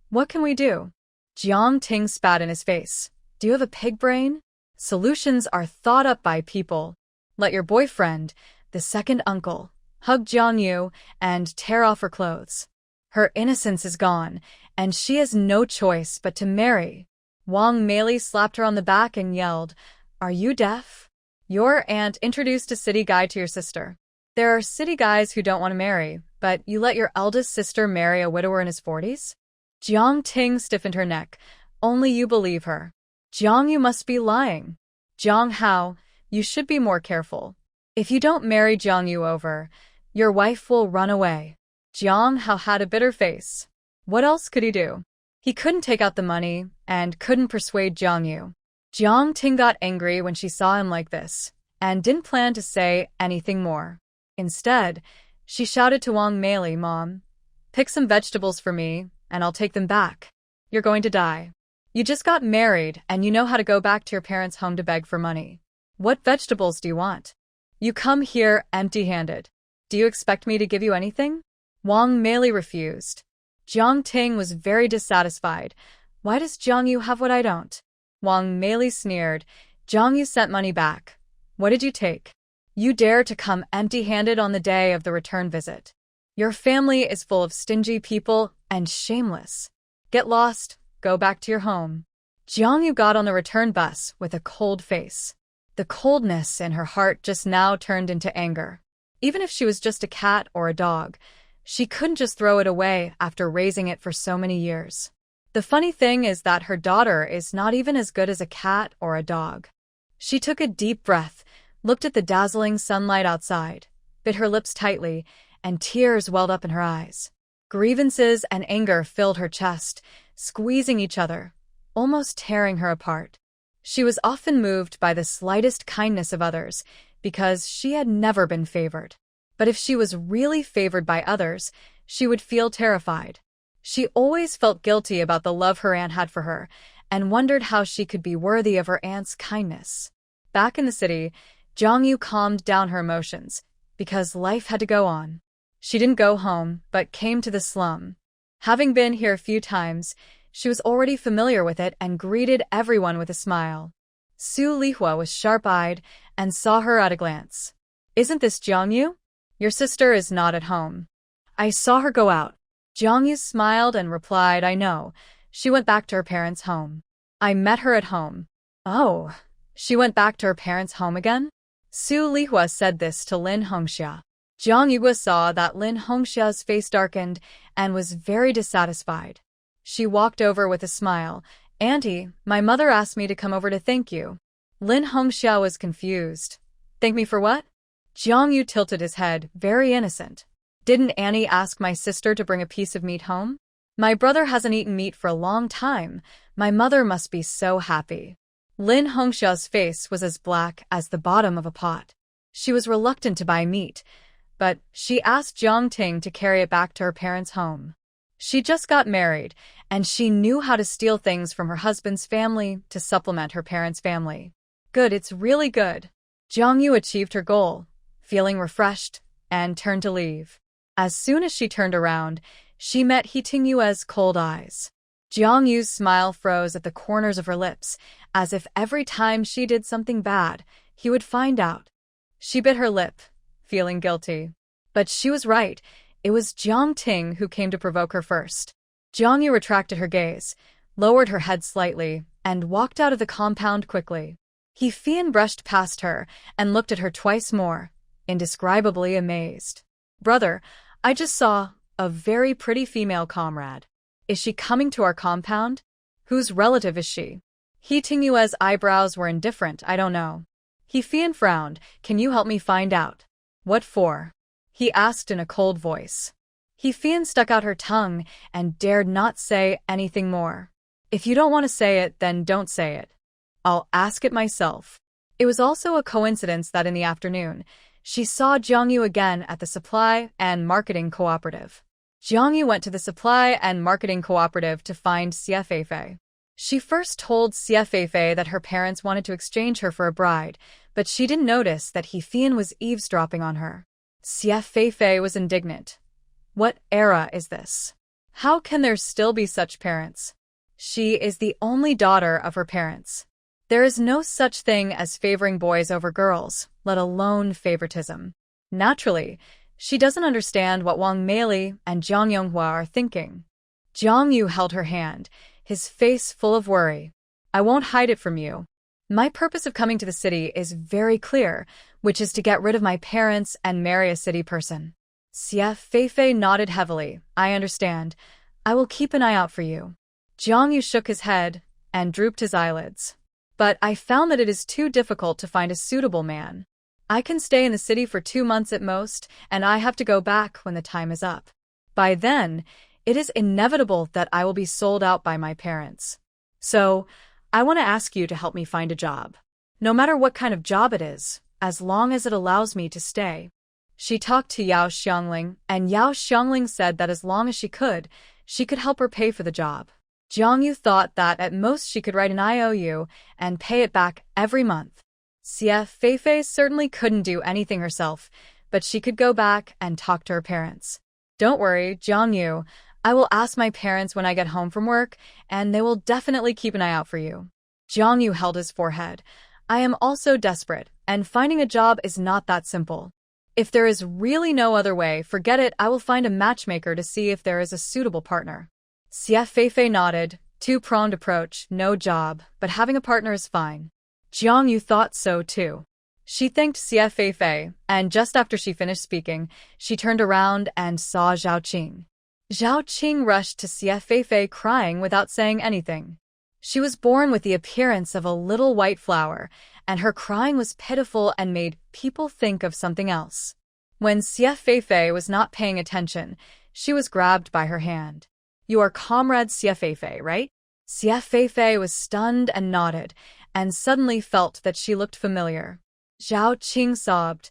What can we do? Jiang Ting spat in his face. Do you have a pig brain? Solutions are thought up by people. Let your boyfriend, the second uncle, hug Jiang Yu and tear off her clothes. Her innocence is gone, and she has no choice but to marry. Wang Meili slapped her on the back and yelled, Are you deaf? Your aunt introduced a city guy to your sister. There are city guys who don't want to marry, but you let your eldest sister marry a widower in his 40s? Jiang Ting stiffened her neck. Only you believe her. Jiang Yu must be lying. Jiang Hao, you should be more careful. If you don't marry Jiang Yu over, your wife will run away. Jiang Hao had a bitter face. What else could he do? He couldn't take out the money and couldn't persuade Jiang Yu. Jiang Ting got angry when she saw him like this and didn't plan to say anything more. Instead, she shouted to Wang Meili, Mom, pick some vegetables for me and I'll take them back. You're going to die. You just got married and you know how to go back to your parents' home to beg for money. What vegetables do you want? You come here empty-handed. Do you expect me to give you anything? Wang Meili refused. Jiang Ting was very dissatisfied. Why does Jiang Yu have what I don't? Wang Meili sneered. Jiang Yu sent money back. What did you take? You dare to come empty-handed on the day of the return visit. Your family is full of stingy people and shameless. Get lost. Go back to your home. Jiang Yu got on the return bus with a cold face. The coldness in her heart just now turned into anger. Even if she was just a cat or a dog, she couldn't just throw it away after raising it for so many years. The funny thing is that her daughter is not even as good as a cat or a dog. She took a deep breath, looked at the dazzling sunlight outside, bit her lips tightly, and tears welled up in her eyes. Grievances and anger filled her chest, squeezing each other, almost tearing her apart. She was often moved by the slightest kindness of others because she had never been favored. But if she was really favored by others, she would feel terrified. She always felt guilty about the love her aunt had for her and wondered how she could be worthy of her aunt's kindness. Back in the city, Jiang Yu calmed down her emotions because life had to go on. She didn't go home, but came to the slum. Having been here a few times, she was already familiar with it and greeted everyone with a smile. Su Lihua was sharp-eyed and saw her at a glance. Isn't this Jiang Yu? Your sister is not at home. I saw her go out. Jiang Yu smiled and replied, I know. She went back to her parents' home. I met her at home. Oh, she went back to her parents' home again? Su Lihua said this to Lin Hongxia. Jiang Yu saw that Lin Hongxia's face darkened and was very dissatisfied. She walked over with a smile. Auntie, my mother asked me to come over to thank you. Lin Hongxia was confused. Thank me for what? Jiang Yu tilted his head, very innocent. Didn't Annie ask my sister to bring a piece of meat home? My brother hasn't eaten meat for a long time. My mother must be so happy. Lin Hongxia's face was as black as the bottom of a pot. She was reluctant to buy meat, but she asked Jiang Ting to carry it back to her parents' home. She just got married, and she knew how to steal things from her husband's family to supplement her parents' family. Good, it's really good. Jiang Yu achieved her goal, feeling refreshed, and turned to leave. As soon as she turned around, she met He Tingyue's cold eyes. Jiang Yu's smile froze at the corners of her lips, as if every time she did something bad, he would find out. She bit her lip, feeling guilty. But she was right. It was Jiang Ting who came to provoke her first. Jiang Yu retracted her gaze, lowered her head slightly, and walked out of the compound quickly. He Fian brushed past her and looked at her twice more, indescribably amazed. Brother, I just saw a very pretty female comrade. Is she coming to our compound? Whose relative is she? He Tingyue's eyebrows were indifferent. I don't know. He Fian frowned. Can you help me find out? What for? He asked in a cold voice. He Fian stuck out her tongue and dared not say anything more. If you don't want to say it, then don't say it. I'll ask it myself. It was also a coincidence that in the afternoon, she saw Jiang Yu again at the Supply and Marketing Cooperative. Jiang Yu went to the Supply and Marketing Cooperative to find Xie Feifei. She first told Xie Feifei that her parents wanted to exchange her for a bride, but she didn't notice that He Fian was eavesdropping on her. Xie Feifei was indignant. What era is this? How can there still be such parents? She is the only daughter of her parents. There is no such thing as favoring boys over girls, let alone favoritism. Naturally, she doesn't understand what Wang Meili and Jiang Yonghua are thinking. Jiang Yu held her hand, his face full of worry. I won't hide it from you. My purpose of coming to the city is very clear, which is to get rid of my parents and marry a city person. Xie Feifei nodded heavily. I understand. I will keep an eye out for you. Jiang Yu shook his head and drooped his eyelids. But I found that it is too difficult to find a suitable man. I can stay in the city for 2 months at most, and I have to go back when the time is up. By then, it is inevitable that I will be sold out by my parents. So, I want to ask you to help me find a job. No matter what kind of job it is, as long as it allows me to stay. She talked to Yao Xiangling, and Yao Xiangling said that as long as she could help her pay for the job. Jiang Yu thought that at most she could write an IOU and pay it back every month. Xie Feifei certainly couldn't do anything herself, but she could go back and talk to her parents. Don't worry, Jiang Yu. I will ask my parents when I get home from work, and they will definitely keep an eye out for you. Jiang Yu held his forehead. I am also desperate, and finding a job is not that simple. If there is really no other way, forget it. I will find a matchmaker to see if there is a suitable partner. Xie Feifei nodded. Two-pronged approach, no job, but having a partner is fine. Jiang Yu thought so too. She thanked Xie Feifei, and just after she finished speaking, she turned around and saw Zhao Qing. Zhao Qing rushed to Xie Feifei crying without saying anything. She was born with the appearance of a little white flower, and her crying was pitiful and made people think of something else. When Xie Feifei was not paying attention, she was grabbed by her hand. You are Comrade Xie Feifei, right? Xie Feifei was stunned and nodded, and suddenly felt that she looked familiar. Zhao Qing sobbed.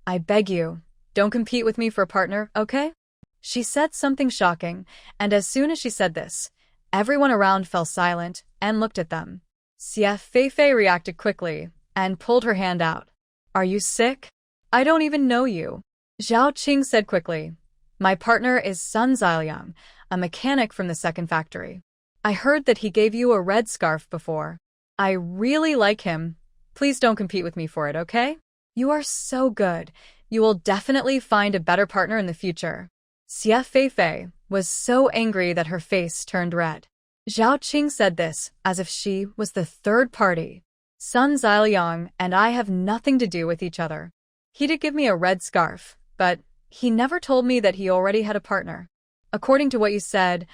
I beg you, don't compete with me for a partner, okay? She said something shocking, and as soon as she said this, everyone around fell silent and looked at them. Xie Feifei reacted quickly and pulled her hand out. Are you sick? I don't even know you. Zhao Qing said quickly. My partner is Sun Ziliang, a mechanic from the second factory. I heard that he gave you a red scarf before. I really like him. Please don't compete with me for it, okay? You are so good. You will definitely find a better partner in the future. Xie Feifei was so angry that her face turned red. Zhao Qing said this as if she was the third party. Sun Ziliang and I have nothing to do with each other. He did give me a red scarf, but he never told me that he already had a partner. According to what you said,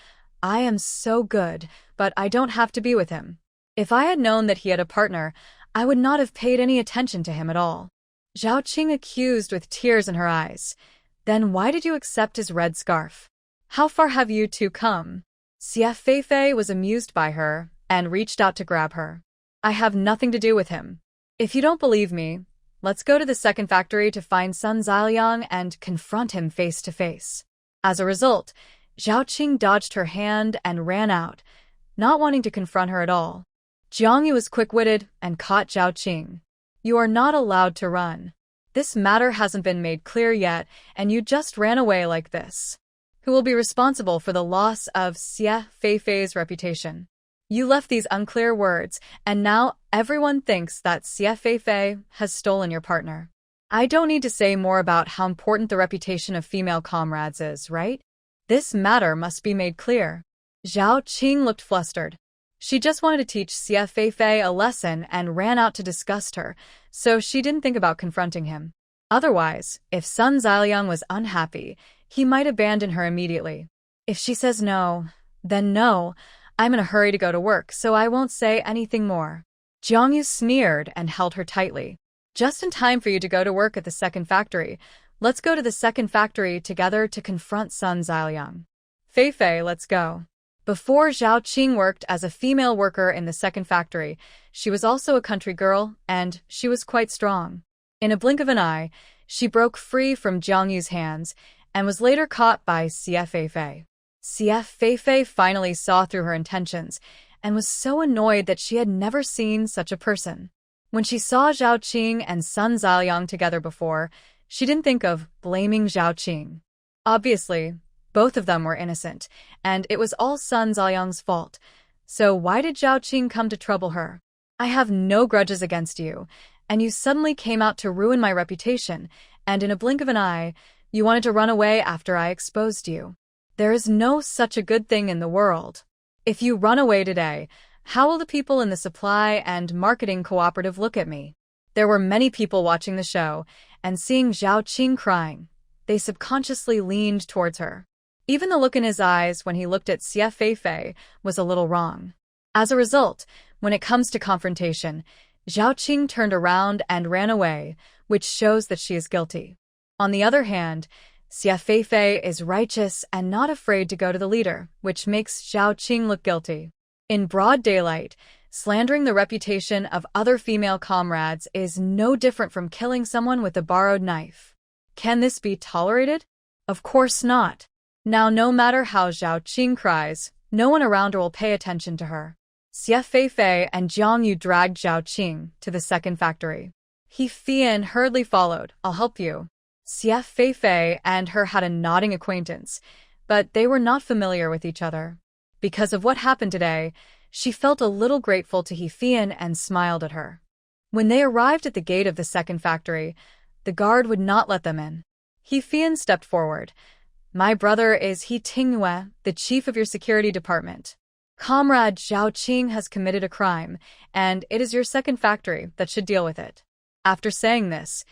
I am so good, but I don't have to be with him. If I had known that he had a partner, I would not have paid any attention to him at all. Zhao Qing accused with tears in her eyes. Then why did you accept his red scarf? How far have you two come? Xie Feifei was amused by her and reached out to grab her. I have nothing to do with him. If you don't believe me, let's go to the second factory to find Sun Ziliang and confront him face to face. As a result, Zhao Qing dodged her hand and ran out, not wanting to confront her at all. Jiang Yu was quick-witted and caught Zhao Qing. You are not allowed to run. This matter hasn't been made clear yet, and you just ran away like this. Who will be responsible for the loss of Xie Feifei's reputation? You left these unclear words, and now everyone thinks that Xie Feifei has stolen your partner. I don't need to say more about how important the reputation of female comrades is, right? This matter must be made clear. Zhao Qing looked flustered. She just wanted to teach Xie Feifei a lesson and ran out to disgust her, so she didn't think about confronting him. Otherwise, if Sun Ziliang was unhappy, he might abandon her immediately. If she says no, then no. I'm in a hurry to go to work, so I won't say anything more. Jiang Yu sneered and held her tightly. Just in time for you to go to work at the second factory. Let's go to the second factory together to confront Sun Ziliang. Feifei, let's go. Before Zhao Qing worked as a female worker in the second factory, she was also a country girl, and she was quite strong. In a blink of an eye, she broke free from Jiang Yu's hands and was later caught by Xie Feifei. Xie Feifei finally saw through her intentions and was so annoyed that she had never seen such a person. When she saw Zhao Qing and Sun Ziliang together before, she didn't think of blaming Zhao Qing. Obviously, both of them were innocent, and it was all Sun Ziliang's fault. So why did Zhao Qing come to trouble her? I have no grudges against you, and you suddenly came out to ruin my reputation, and in a blink of an eye, you wanted to run away after I exposed you. There is no such a good thing in the world. If you run away today, how will the people in the supply and marketing cooperative look at me? There were many people watching the show, and seeing Zhao Qing crying, they subconsciously leaned towards her. Even the look in his eyes when he looked at Xie Feifei was a little wrong. As a result, when it comes to confrontation, Zhao Qing turned around and ran away, which shows that she is guilty. On the other hand, Xie Feifei is righteous and not afraid to go to the leader, which makes Zhao Qing look guilty. In broad daylight, slandering the reputation of other female comrades is no different from killing someone with a borrowed knife. Can this be tolerated? Of course not. Now, no matter how Zhao Qing cries, no one around her will pay attention to her. Xie Feifei and Jiang Yu dragged Zhao Qing to the second factory. He Fian hurriedly followed. I'll help you. Xie Feifei and her had a nodding acquaintance, but they were not familiar with each other. Because of what happened today, she felt a little grateful to He Fian and smiled at her. When they arrived at the gate of the second factory, the guard would not let them in. He Fian stepped forward. My brother is He Tingyue, the chief of your security department. Comrade Zhao Qing has committed a crime, and it is your second factory that should deal with it. After saying this,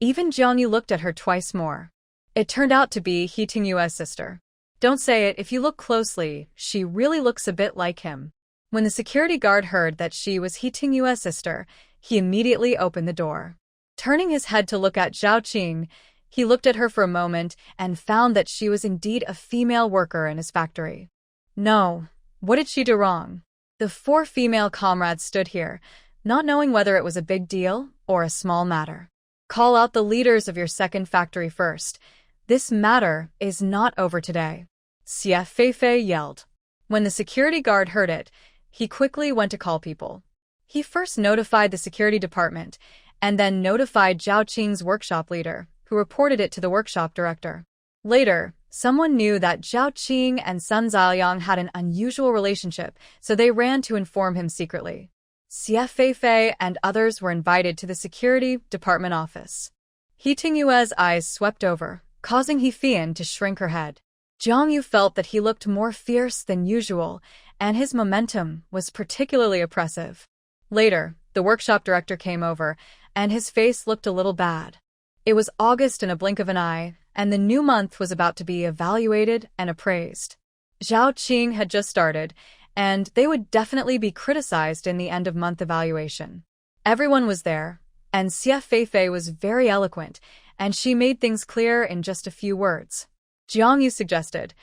even Jiang Yu looked at her twice more. It turned out to be He Tingyue's sister. Don't say it, if you look closely, she really looks a bit like him. When the security guard heard that she was He Tingyue's sister, he immediately opened the door. Turning his head to look at Zhao Qing, he looked at her for a moment and found that she was indeed a female worker in his factory. No, what did she do wrong? The four female comrades stood here, not knowing whether it was a big deal or a small matter. Call out the leaders of your second factory first. This matter is not over today. Xie Feifei yelled. When the security guard heard it, he quickly went to call people. He first notified the security department and then notified Zhao Qing's workshop leader, who reported it to the workshop director. Later, someone knew that Zhao Qing and Sun Ziliang had an unusual relationship, so they ran to inform him secretly. Xie Feifei and others were invited to the security department office. He Tingyue's eyes swept over, causing He Fian to shrink her head. Jiang Yu felt that he looked more fierce than usual, and his momentum was particularly oppressive. Later, the workshop director came over, and his face looked a little bad. It was August in a blink of an eye, and the new month was about to be evaluated and appraised. Zhao Qing had just started, and they would definitely be criticized in the end-of-month evaluation. Everyone was there, and Xie Feifei was very eloquent, and she made things clear in just a few words. Jiang Yu suggested,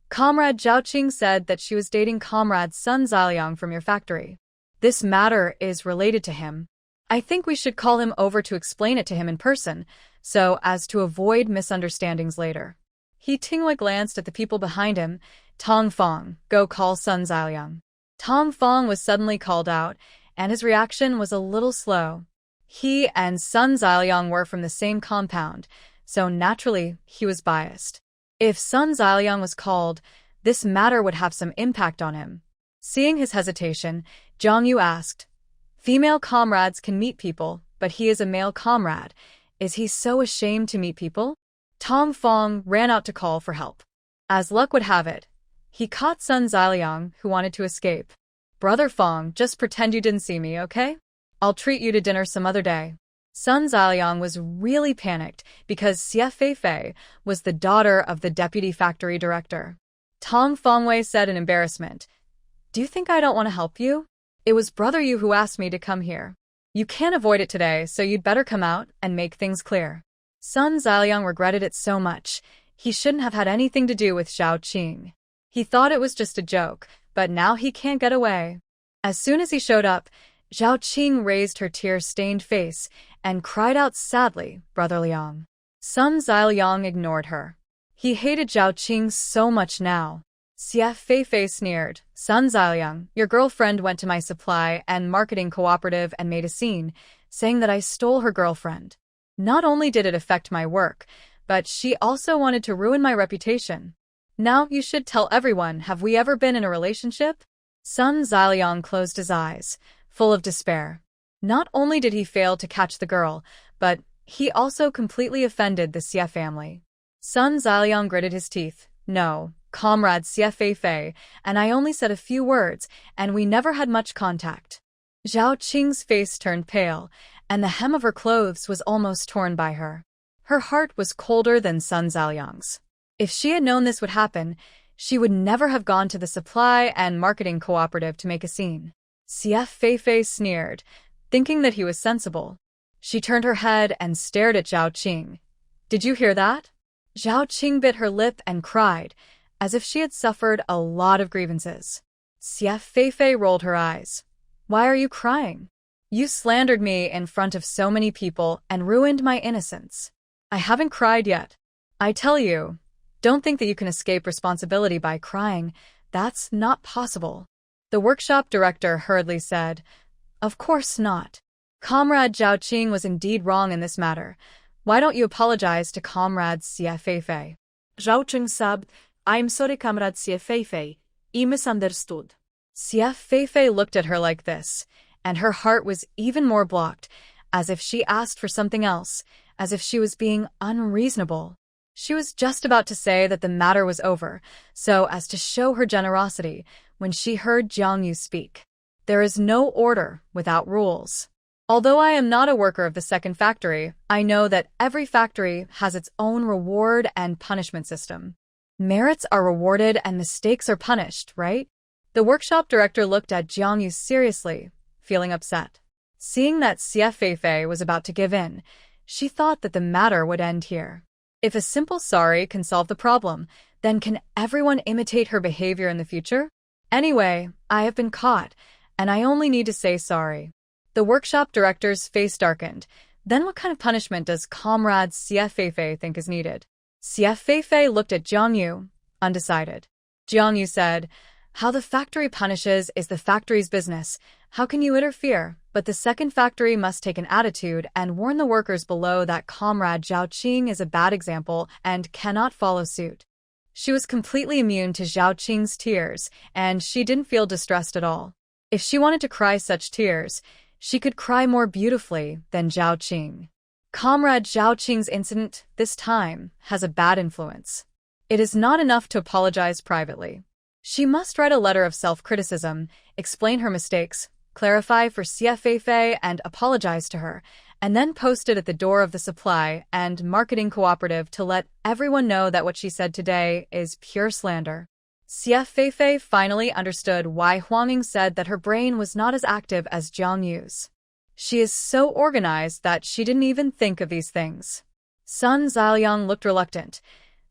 "Comrade Zhao Qing said that she was dating Comrade Sun Ziliang from your factory. This matter is related to him. I think we should call him over to explain it to him in person, so as to avoid misunderstandings later." He Tingwei glanced at the people behind him. "Tong Fong, go call Sun Ziliang." Tong Fong was suddenly called out, and his reaction was a little slow. He and Sun Ziliang were from the same compound, so naturally he was biased. If Sun Ziliang was called, this matter would have some impact on him. Seeing his hesitation, Jiang Yu asked, "Female comrades can meet people, but he is a male comrade. Is he so ashamed to meet people?" Tong Fong ran out to call for help. As luck would have it, he caught Sun Ziliang, who wanted to escape. "Brother Fong, just pretend you didn't see me, okay? I'll treat you to dinner some other day." Sun Ziliang was really panicked because Xie Feifei was the daughter of the deputy factory director. Tong Fongwei said in embarrassment, "Do you think I don't want to help you? It was Brother Yu who asked me to come here. You can't avoid it today, so you'd better come out and make things clear." Sun Ziliang regretted it so much. He shouldn't have had anything to do with Zhao Qing. He thought it was just a joke, but now he can't get away. As soon as he showed up, Zhao Qing raised her tear-stained face and cried out sadly, "Brother Liang." Sun Ziliang ignored her. He hated Zhao Qing so much now. Xie Feifei sneered, "Sun Ziliang, your girlfriend went to my supply and marketing cooperative and made a scene, saying that I stole her girlfriend. Not only did it affect my work, but she also wanted to ruin my reputation. Now you should tell everyone, have we ever been in a relationship?" Sun Ziliang closed his eyes, full of despair. Not only did he fail to catch the girl, but he also completely offended the Xie family. Sun Ziliang gritted his teeth. "No, Comrade Xie Feifei, and I only said a few words, and we never had much contact." Zhao Qing's face turned pale, and the hem of her clothes was almost torn by her. Her heart was colder than Sun Ziliang's. If she had known this would happen, she would never have gone to the supply and marketing cooperative to make a scene. Xie Feifei sneered, thinking that he was sensible. She turned her head and stared at Zhao Qing. "Did you hear that?" Zhao Qing bit her lip and cried, as if she had suffered a lot of grievances. Xie Feifei rolled her eyes. "Why are you crying? You slandered me in front of so many people and ruined my innocence." "I haven't cried yet. I tell you, don't think that you can escape responsibility by crying. That's not possible." The workshop director hurriedly said, "Of course not. Comrade Zhao Qing was indeed wrong in this matter. Why don't you apologize to Comrade Xie Feifei?" Zhao Qing sobbed, "I'm sorry, Comrade Xie Feifei. I misunderstood." Xie Feifei looked at her like this, and her heart was even more blocked, as if she asked for something else, as if she was being unreasonable. She was just about to say that the matter was over, so as to show her generosity, when she heard Jiang Yu speak. "There is no order without rules. Although I am not a worker of the second factory, I know that every factory has its own reward and punishment system. Merits are rewarded and mistakes are punished, right?" The workshop director looked at Jiang Yu seriously, feeling upset. Seeing that Xie Feifei was about to give in, she thought that the matter would end here. If a simple sorry can solve the problem, then can everyone imitate her behavior in the future? Anyway, I have been caught, and I only need to say sorry. The workshop director's face darkened. Then what kind of punishment does Comrade Xie Feifei think is needed? Xie Feifei looked at Jiang Yu, undecided. Jiang Yu said, "How the factory punishes is the factory's business. How can you interfere? But the second factory must take an attitude and warn the workers below that Comrade Zhao Qing is a bad example and cannot follow suit." She was completely immune to Zhao Qing's tears, and she didn't feel distressed at all. If she wanted to cry such tears, she could cry more beautifully than Zhao Qing. Comrade Zhao Qing's incident, this time, has a bad influence. It is not enough to apologize privately. She must write a letter of self-criticism, explain her mistakes, clarify for Xiafei and apologize to her, and then post it at the door of the supply and marketing cooperative to let everyone know that what she said today is pure slander. Xiafei finally understood why Huangying said that her brain was not as active as Jiang Yu's. She is so organized that she didn't even think of these things. Sun Zhaoliang looked reluctant.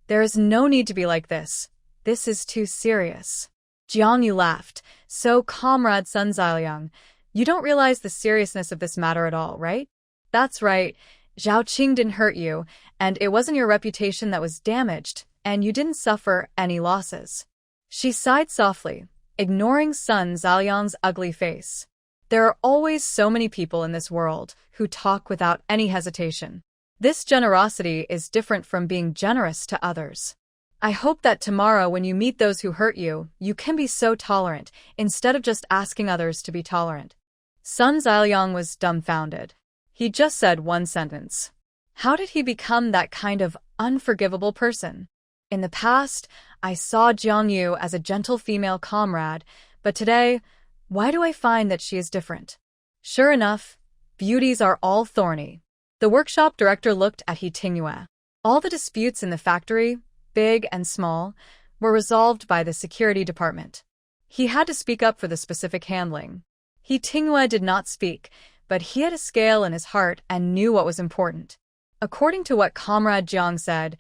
There is no need to be like this. This is too serious. Jiang Yu laughed. So, comrade Sun Zhaoliang, you don't realize the seriousness of this matter at all, right? That's right. Zhao Qing didn't hurt you, and it wasn't your reputation that was damaged, and you didn't suffer any losses. She sighed softly, ignoring Sun Zhaoliang's ugly face. There are always so many people in this world who talk without any hesitation. This generosity is different from being generous to others. I hope that tomorrow when you meet those who hurt you, you can be so tolerant, instead of just asking others to be tolerant. Sun Zhaoliang was dumbfounded. He just said one sentence. How did he become that kind of unforgivable person? In the past, I saw Jiang Yu as a gentle female comrade, but today, why do I find that she is different? Sure enough, beauties are all thorny. The workshop director looked at He Tingyue. All the disputes in the factory, big and small, were resolved by the security department. He had to speak up for the specific handling. He Tingyue did not speak, but he had a scale in his heart and knew what was important. According to what Comrade Jiang said,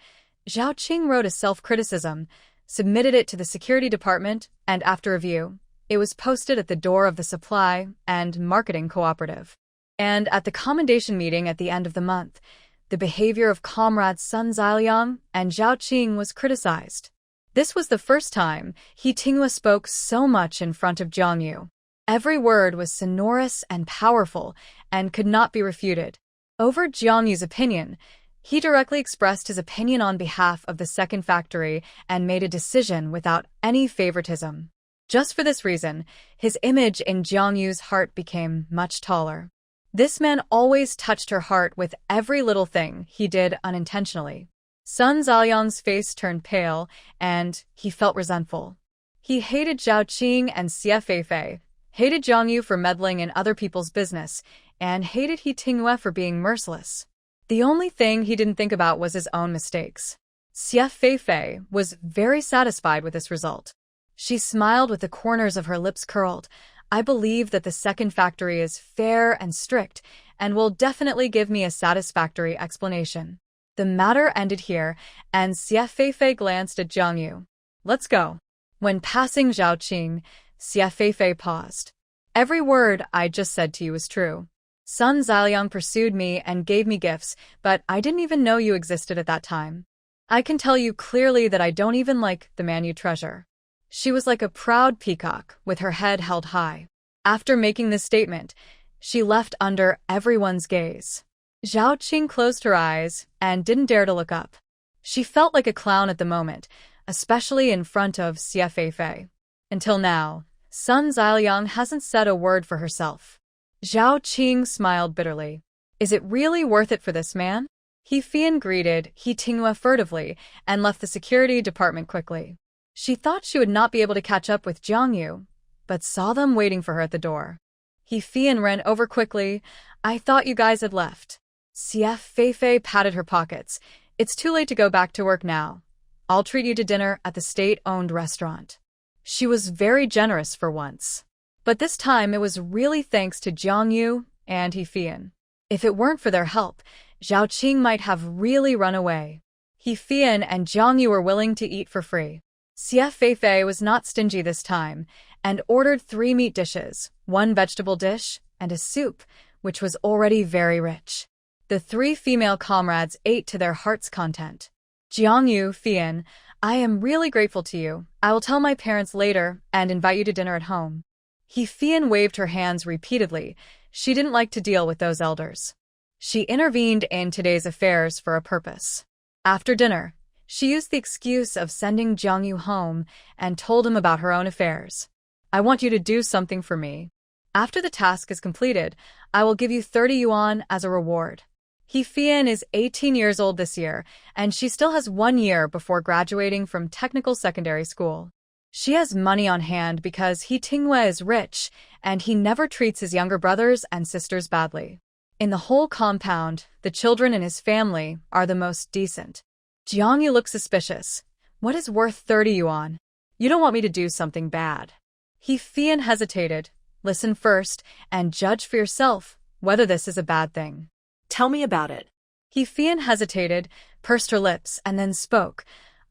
Zhao Qing wrote a self-criticism, submitted it to the security department, and after review, it was posted at the door of the supply and marketing cooperative. And at the commendation meeting at the end of the month, the behavior of comrades Sun Zhaoliang and Zhao Qing was criticized. This was the first time He Tingyue spoke so much in front of Jiang Yu. Every word was sonorous and powerful and could not be refuted. Over Jiang Yu's opinion, he directly expressed his opinion on behalf of the second factory and made a decision without any favoritism. Just for this reason, his image in Jiang Yu's heart became much taller. This man always touched her heart with every little thing he did unintentionally. Sun Zhaoliang's face turned pale, and he felt resentful. He hated Zhao Qing and Xiafei, hated Jiang Yu for meddling in other people's business, and hated He Tingyue for being merciless. The only thing he didn't think about was his own mistakes. Xiafei was very satisfied with this result. She smiled with the corners of her lips curled. I believe that the second factory is fair and strict and will definitely give me a satisfactory explanation. The matter ended here, and Xiafei glanced at Jiang Yu. Let's go. When passing Zhao Qing, Xiafei paused. Every word I just said to you is true. Sun Zhaoliang pursued me and gave me gifts, but I didn't even know you existed at that time. I can tell you clearly that I don't even like the man you treasure. She was like a proud peacock, with her head held high. After making this statement, she left under everyone's gaze. Zhao Qing closed her eyes and didn't dare to look up. She felt like a clown at the moment, especially in front of Xiafei. Until now, Sun Zhaoliang hasn't said a word for herself. Zhao Qing smiled bitterly. Is it really worth it for this man? He Fian greeted He Tingyue furtively and left the security department quickly. She thought she would not be able to catch up with Jiang Yu, but saw them waiting for her at the door. He Fian ran over quickly. I thought you guys had left. Xiafei patted her pockets. It's too late to go back to work now. I'll treat you to dinner at the state-owned restaurant. She was very generous for once. But this time it was really thanks to Jiang Yu and He Fian. If it weren't for their help, Zhao Qing might have really run away. He Fian and Jiang Yu were willing to eat for free. Xiafei was not stingy this time, and ordered 3 meat dishes, 1 vegetable dish, and a soup, which was already very rich. The 3 female comrades ate to their heart's content. Jiang Yu, Fian, I am really grateful to you. I will tell my parents later and invite you to dinner at home. He Fian waved her hands repeatedly. She didn't like to deal with those elders. She intervened in today's affairs for a purpose. After dinner, she used the excuse of sending Jiang Yu home and told him about her own affairs. I want you to do something for me. After the task is completed, I will give you 30 yuan as a reward. He Fian is 18 years old this year, and she still has 1 year before graduating from technical secondary school. She has money on hand because He Tinghua is rich, and he never treats his younger brothers and sisters badly. In the whole compound, the children in his family are the most decent. Jiangyu looks suspicious. What is worth 30 yuan? You don't want me to do something bad. He Fian hesitated. Listen first, and judge for yourself whether this is a bad thing. Tell me about it. He Fian hesitated, pursed her lips, and then spoke.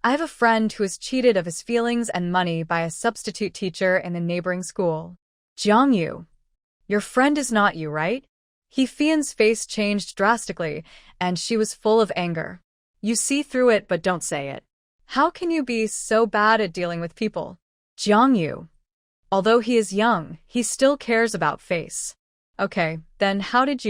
I have a friend who is cheated of his feelings and money by a substitute teacher in the neighboring school. Jiangyu, your friend is not you, right? He Fian's face changed drastically, and she was full of anger. You see through it but don't say it. How can you be so bad at dealing with people? Jiangyu. Although he is young, he still cares about face. Okay, then how did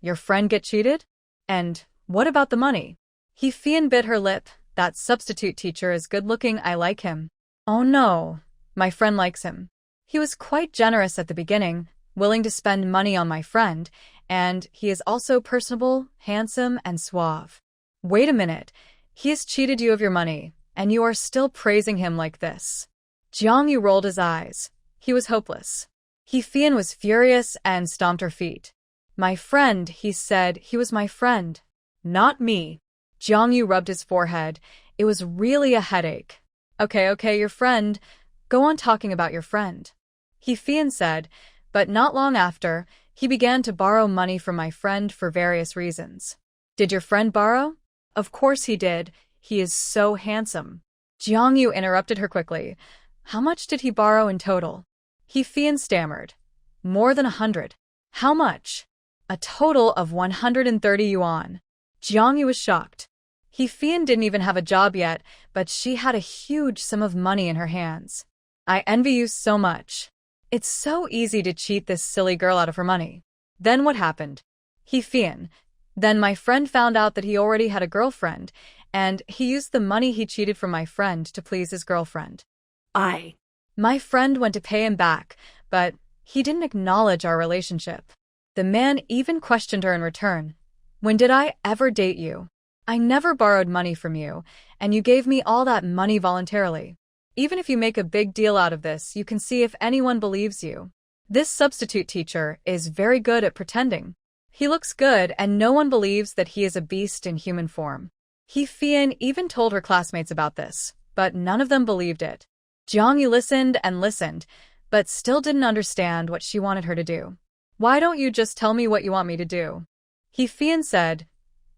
your friend get cheated? And what about the money? He Fian bit her lip. That substitute teacher is good-looking, I like him. Oh no, my friend likes him. He was quite generous at the beginning, willing to spend money on my friend, and he is also personable, handsome, and suave. Wait a minute, he has cheated you of your money, and you are still praising him like this. Jiangyu rolled his eyes. He was hopeless. He Fian was furious and stomped her feet. My friend, he said, he was my friend. Not me. Jiangyu rubbed his forehead. It was really a headache. Okay, your friend. Go on talking about your friend. He Fian said, but not long after, he began to borrow money from my friend for various reasons. Did your friend borrow? Of course he did. He is so handsome. Jiangyu interrupted her quickly. How much did he borrow in total? He Fian stammered. More than 100. How much? A total of 130 yuan. Jiangyu was shocked. He Fian didn't even have a job yet, but she had a huge sum of money in her hands. I envy you so much. It's so easy to cheat this silly girl out of her money. Then what happened? He Fian. Then my friend found out that he already had a girlfriend, and he used the money he cheated from my friend to please his girlfriend. My friend went to pay him back, but he didn't acknowledge our relationship. The man even questioned her in return. When did I ever date you? I never borrowed money from you, and you gave me all that money voluntarily. Even if you make a big deal out of this, you can see if anyone believes you. This substitute teacher is very good at pretending. He looks good, and no one believes that he is a beast in human form. He Fian even told her classmates about this, but none of them believed it. Jiangyu listened and listened, but still didn't understand what she wanted her to do. Why don't you just tell me what you want me to do? He Fian said,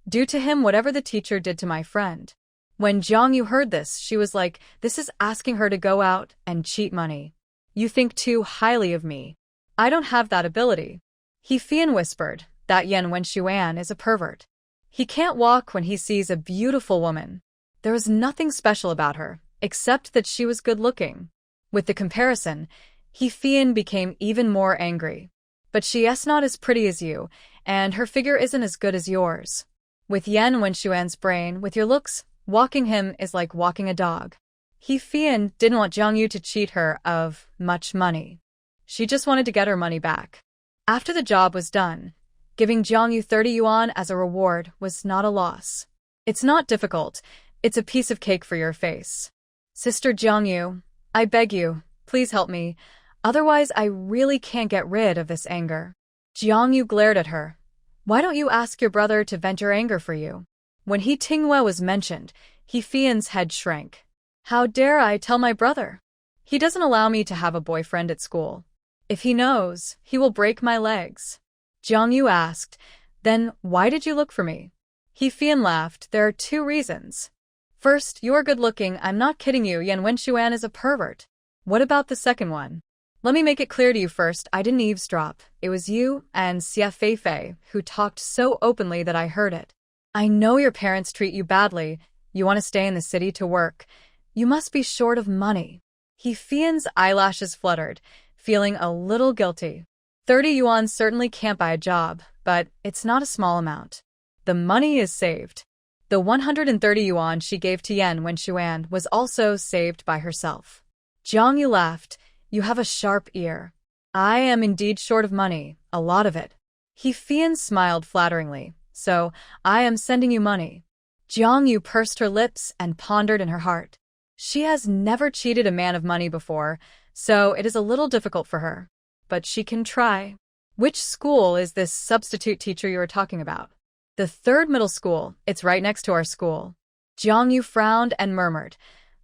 do to him whatever the teacher did to my friend. When Jiangyu heard this, she was like, this is asking her to go out and cheat money. You think too highly of me. I don't have that ability. He Fian whispered, that Yan Wenshuan is a pervert. He can't walk when he sees a beautiful woman. There was nothing special about her, except that she was good-looking. With the comparison, He Fian became even more angry. But she is not as pretty as you, and her figure isn't as good as yours. With Yan Wenshuan's brain, with your looks, walking him is like walking a dog. He Fian didn't want Jiangyu to cheat her of much money. She just wanted to get her money back. After the job was done, giving Jiangyu 30 yuan as a reward was not a loss. It's not difficult. It's a piece of cake for your face. Sister Jiangyu, I beg you, please help me. Otherwise, I really can't get rid of this anger. Jiangyu glared at her. Why don't you ask your brother to vent your anger for you? When He Tinghua was mentioned, He Fian's head shrank. How dare I tell my brother? He doesn't allow me to have a boyfriend at school. If he knows, he will break my legs. Jiangyu asked, then why did you look for me? He Fian laughed. There are 2 reasons. First, you're good-looking. I'm not kidding you. Yan Wenshuan is a pervert. What about the second one? Let me make it clear to you first. I didn't eavesdrop. It was you and Xia Feifei who talked so openly that I heard it. I know your parents treat you badly. You want to stay in the city to work. You must be short of money. He Fian's eyelashes fluttered, feeling a little guilty. 30 yuan certainly can't buy a job, but it's not a small amount. The money is saved. The 130 yuan she gave to Yan Wenshuan was also saved by herself. Jiangyu laughed. You have a sharp ear. I am indeed short of money, a lot of it. He Fian smiled flatteringly. so I am sending you money. Jiang Yu pursed her lips and pondered in her heart. She has never cheated a man of money before, so it is a little difficult for her. But she can try. Which school is this substitute teacher you are talking about? The third middle school. It's right next to our school. Jiang Yu frowned and murmured.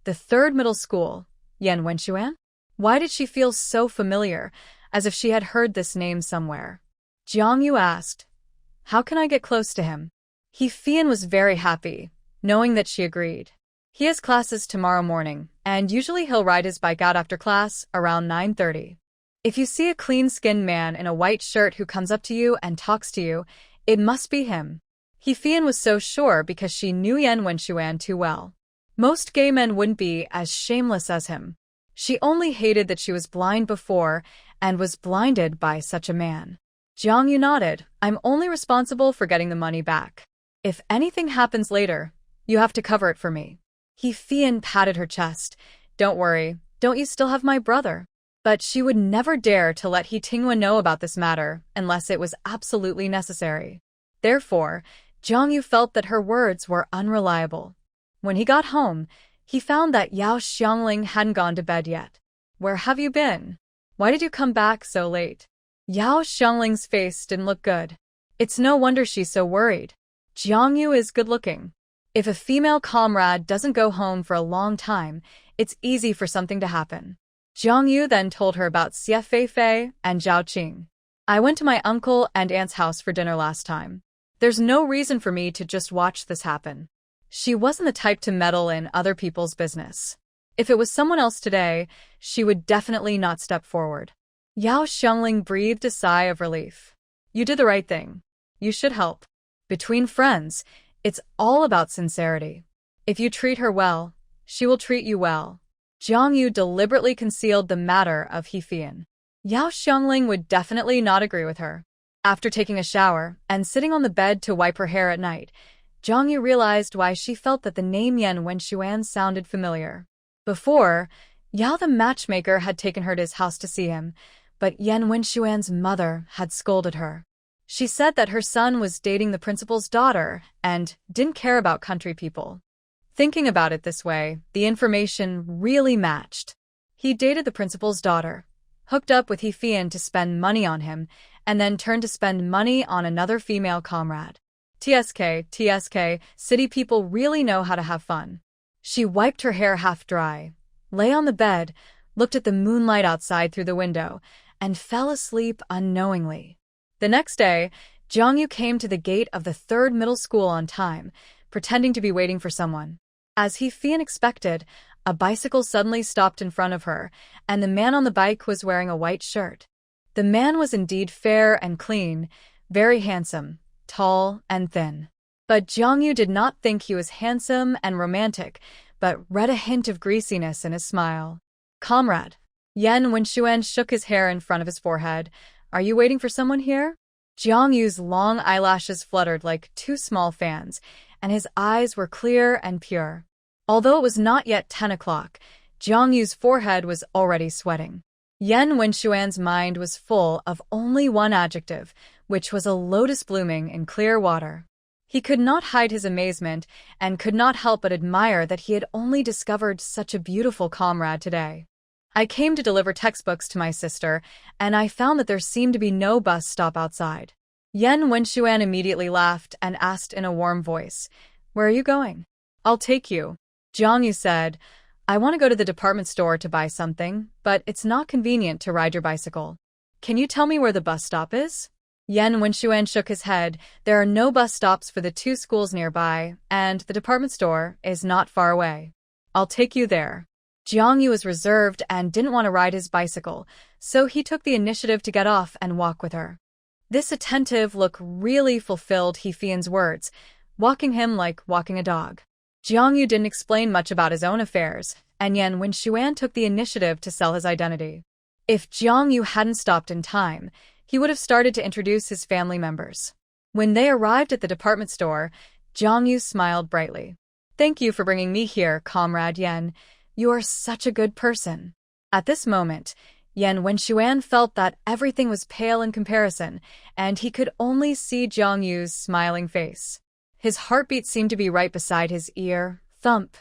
The third middle school. Yan Wenxuan? Why did she feel so familiar, as if she had heard this name somewhere? Jiang Yu asked, how can I get close to him? He Fian was very happy, knowing that she agreed. He has classes tomorrow morning, and usually he'll ride his bike out after class around 9:30. If you see a clean-skinned man in a white shirt who comes up to you and talks to you, it must be him. He Fian was so sure because she knew Yan Wenxuan too well. Most gay men wouldn't be as shameless as him. She only hated that she was blind before and was blinded by such a man. Jiang Yu nodded. I'm only responsible for getting the money back. If anything happens later, you have to cover it for me. He Fian patted her chest. Don't worry, don't you still have my brother? But she would never dare to let He Tinghua know about this matter unless it was absolutely necessary. Therefore, Jiang Yu felt that her words were unreliable. When he got home, he found that Yao Xiangling hadn't gone to bed yet. Where have you been? Why did you come back so late? Yao Xiangling's face didn't look good. It's no wonder she's so worried. Jiang Yu is good-looking. If a female comrade doesn't go home for a long time, it's easy for something to happen. Jiang Yu then told her about Xie Feifei and Zhao Qing. I went to my uncle and aunt's house for dinner last time. There's no reason for me to just watch this happen. She wasn't the type to meddle in other people's business. If it was someone else today, she would definitely not step forward. Yao Xiangling breathed a sigh of relief. You did the right thing. You should help. Between friends, it's all about sincerity. If you treat her well, she will treat you well. Jiang Yu deliberately concealed the matter of He Fian. Yao Xiangling would definitely not agree with her. After taking a shower and sitting on the bed to wipe her hair at night, Jiang Yu realized why she felt that the name Yan Wenxuan sounded familiar. Before, Yao the matchmaker had taken her to his house to see him, but Yan Wenxuan's mother had scolded her. She said that her son was dating the principal's daughter and didn't care about country people. Thinking about it this way, the information really matched. He dated the principal's daughter, hooked up with He Fian to spend money on him, and then turned to spend money on another female comrade. TSK, city people really know how to have fun. She wiped her hair half dry, lay on the bed, looked at the moonlight outside through the window, and fell asleep unknowingly. The next day, Jiang Yu came to the gate of the third middle school on time, pretending to be waiting for someone. As He Fian expected, a bicycle suddenly stopped in front of her, and the man on the bike was wearing a white shirt. The man was indeed fair and clean, very handsome, tall and thin. But Jiang Yu did not think he was handsome and romantic, but read a hint of greasiness in his smile. Comrade. Yan Wenxuan shook his hair in front of his forehead. Are you waiting for someone here? Jiang Yu's long eyelashes fluttered like two small fans, and his eyes were clear and pure. Although it was not yet 10 o'clock, Jiang Yu's forehead was already sweating. Yan Wenxuan's mind was full of only one adjective, which was a lotus blooming in clear water. He could not hide his amazement and could not help but admire that he had only discovered such a beautiful comrade today. I came to deliver textbooks to my sister, and I found that there seemed to be no bus stop outside. Yan Wenxuan immediately laughed and asked in a warm voice, Where are you going? I'll take you. Jiang Yu said, I want to go to the department store to buy something, but it's not convenient to ride your bicycle. Can you tell me where the bus stop is? Yan Wenxuan shook his head. There are no bus stops for the two schools nearby, and the department store is not far away. I'll take you there. Jiang Yu was reserved and didn't want to ride his bicycle, so he took the initiative to get off and walk with her. This attentive look really fulfilled He Fian's words, walking him like walking a dog. Jiang Yu didn't explain much about his own affairs, and Yan Wenxuan took the initiative to sell his identity. If Jiang Yu hadn't stopped in time, he would have started to introduce his family members. When they arrived at the department store, Jiang Yu smiled brightly. Thank you for bringing me here, Comrade Yan. You are such a good person. At this moment, Yan Wenshuan felt that everything was pale in comparison, and he could only see Jiang Yu's smiling face. His heartbeat seemed to be right beside his ear, thump,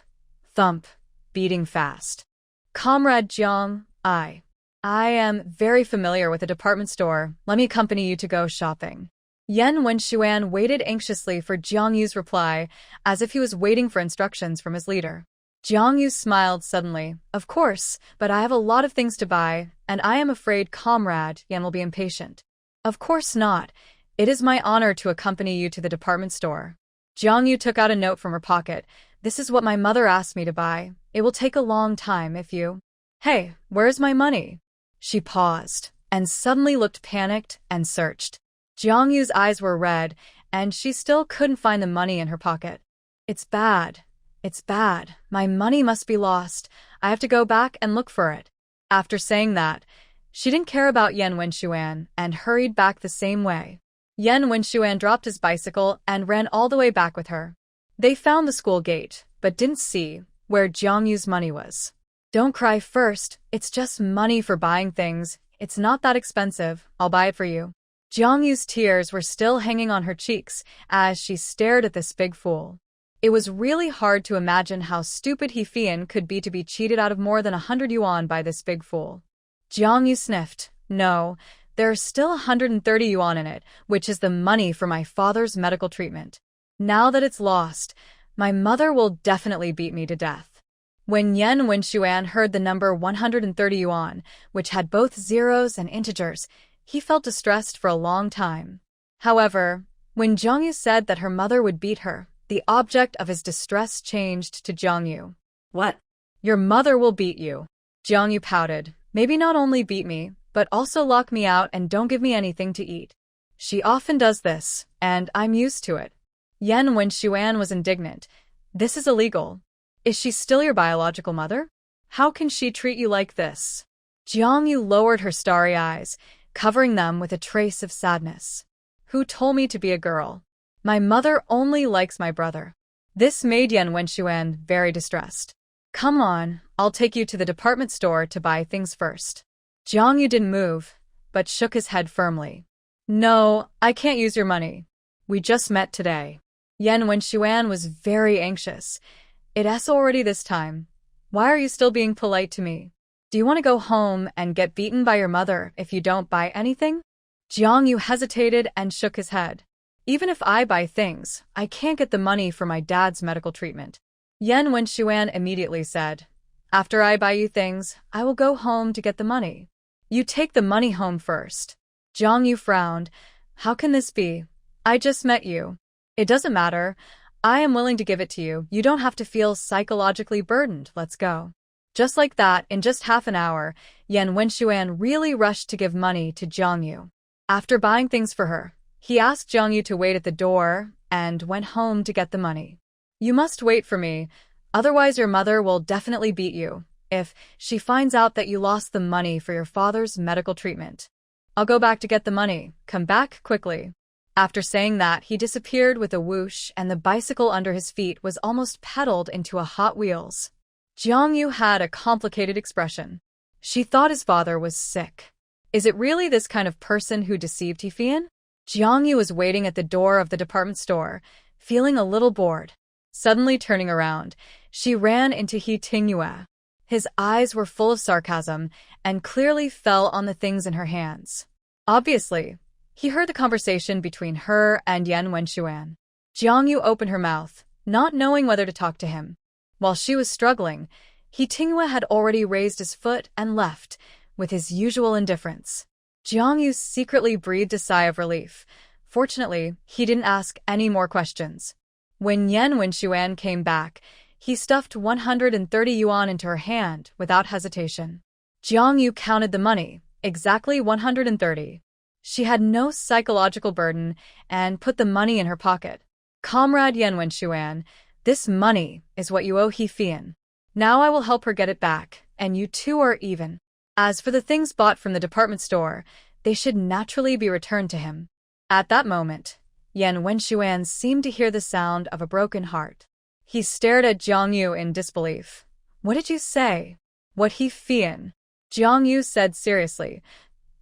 thump, beating fast. Comrade Jiang, I am very familiar with the department store. Let me accompany you to go shopping. Yan Wenshuan waited anxiously for Jiang Yu's reply, as if he was waiting for instructions from his leader. Jiang Yu smiled suddenly. Of course, but I have a lot of things to buy, and I am afraid Comrade Yan will be impatient. Of course not. It is my honor to accompany you to the department store. Jiang Yu took out a note from her pocket. This is what my mother asked me to buy. It will take a long time if you... Hey, where's my money? She paused, and suddenly looked panicked and searched. Jiang Yu's eyes were red, and she still couldn't find the money in her pocket. It's bad. It's bad. My money must be lost. I have to go back and look for it. After saying that, she didn't care about Yan Wenshuan and hurried back the same way. Yan Wenshuan dropped his bicycle and ran all the way back with her. They found the school gate, but didn't see where Jiang Yu's money was. Don't cry first. It's just money for buying things. It's not that expensive. I'll buy it for you. Jiang Yu's tears were still hanging on her cheeks as she stared at this big fool. It was really hard to imagine how stupid He Fian could be to be cheated out of more than 100 yuan by this big fool. Jiang Yu sniffed. No, there's still 130 yuan in it, which is the money for my father's medical treatment. Now that it's lost, my mother will definitely beat me to death. When Yan Wenshuan heard the number 130 yuan, which had both zeros and integers, he felt distressed for a long time. However, when Jiang Yu said that her mother would beat her, the object of his distress changed to Jiang Yu. What? Your mother will beat you. Jiang Yu pouted. Maybe not only beat me, but also lock me out and don't give me anything to eat. She often does this, and I'm used to it. Yan Wenshuan was indignant. This is illegal. Is she still your biological mother? How can she treat you like this? Jiang Yu lowered her starry eyes, covering them with a trace of sadness. Who told me to be a girl? My mother only likes my brother. This made Yan Wenshuan very distressed. Come on, I'll take you to the department store to buy things first. Jiang Yu didn't move, but shook his head firmly. No, I can't use your money. We just met today. Yan Wenshuan was very anxious. It's already this time. Why are you still being polite to me? Do you want to go home and get beaten by your mother if you don't buy anything? Jiang Yu hesitated and shook his head. Even if I buy things, I can't get the money for my dad's medical treatment. Yan Wenshuan immediately said, After I buy you things, I will go home to get the money. You take the money home first. Jiang Yu frowned. How can this be? I just met you. It doesn't matter. I am willing to give it to you. You don't have to feel psychologically burdened. Let's go. Just like that, in just half an hour, Yan Wenshuan really rushed to give money to Jiang Yu. After buying things for her, he asked Jiang Yu to wait at the door and went home to get the money. You must wait for me, otherwise your mother will definitely beat you if she finds out that you lost the money for your father's medical treatment. I'll go back to get the money. Come back quickly. After saying that, he disappeared with a whoosh, and the bicycle under his feet was almost pedaled into a Hot Wheels. Jiang Yu had a complicated expression. She thought his father was sick. Is it really this kind of person who deceived He Fian? Jiang Yu was waiting at the door of the department store, feeling a little bored. Suddenly turning around, she ran into He Tingyue. His eyes were full of sarcasm and clearly fell on the things in her hands. Obviously, he heard the conversation between her and Yan Wenshuan. Jiang Yu opened her mouth, not knowing whether to talk to him. While she was struggling, He Tingyue had already raised his foot and left, with his usual indifference. Jiang Yu secretly breathed a sigh of relief. Fortunately, he didn't ask any more questions. When Yan Wenshuan came back, he stuffed 130 yuan into her hand without hesitation. Jiang Yu counted the money, exactly 130. She had no psychological burden and put the money in her pocket. Comrade Yan Wenshuan, this money is what you owe He Fian. Now I will help her get it back, and you two are even. As for the things bought from the department store, they should naturally be returned to him. At that moment, Yan Wenshuan seemed to hear the sound of a broken heart. He stared at Jiang Yu in disbelief. What did you say? What He Fian? Jiang Yu said seriously.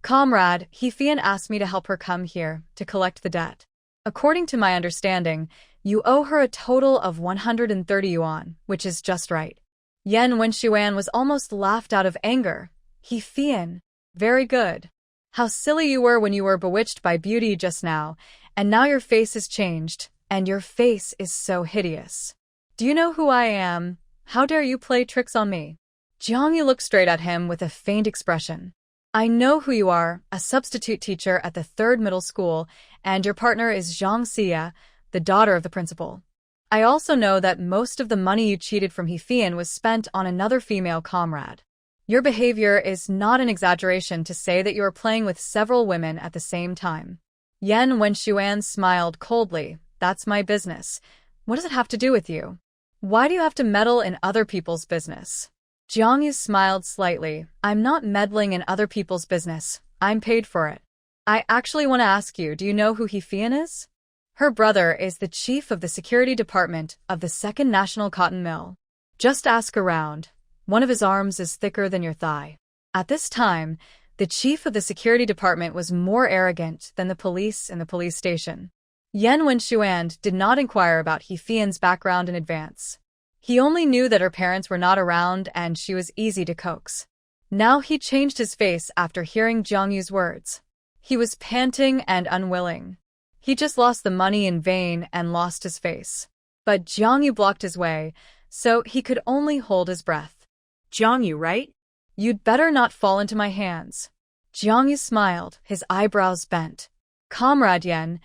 Comrade, He-Fian asked me to help her come here to collect the debt. According to my understanding, you owe her a total of 130 yuan, which is just right. Yan Wenshuan was almost laughed out of anger. He-Fian, very good. How silly you were when you were bewitched by beauty just now, and now your face has changed, and your face is so hideous. Do you know who I am? How dare you play tricks on me? Jiang Yu looked straight at him with a faint expression. I know who you are, a substitute teacher at the 3rd middle school, and your partner is Zhang Xia, the daughter of the principal. I also know that most of the money you cheated from He-Fian was spent on another female comrade. Your behavior is not an exaggeration to say that you are playing with several women at the same time. Yan Wenshuan smiled coldly. That's my business. What does it have to do with you? Why do you have to meddle in other people's business? Jiang Yu smiled slightly. I'm not meddling in other people's business. I'm paid for it. I actually want to ask you, do you know who He-Fian is? Her brother is the chief of the security department of the 2nd National Cotton Mill. Just ask around. One of his arms is thicker than your thigh. At this time, the chief of the security department was more arrogant than the police in the police station. Yan Wenshuan did not inquire about He-Fian's background in advance. He only knew that her parents were not around and she was easy to coax. Now he changed his face after hearing Jiang Yu's words. He was panting and unwilling. He just lost the money in vain and lost his face. But Jiang Yu blocked his way, so he could only hold his breath. Jiang Yu, right? You'd better not fall into my hands. Jiang Yu smiled, his eyebrows bent. Comrade Yan,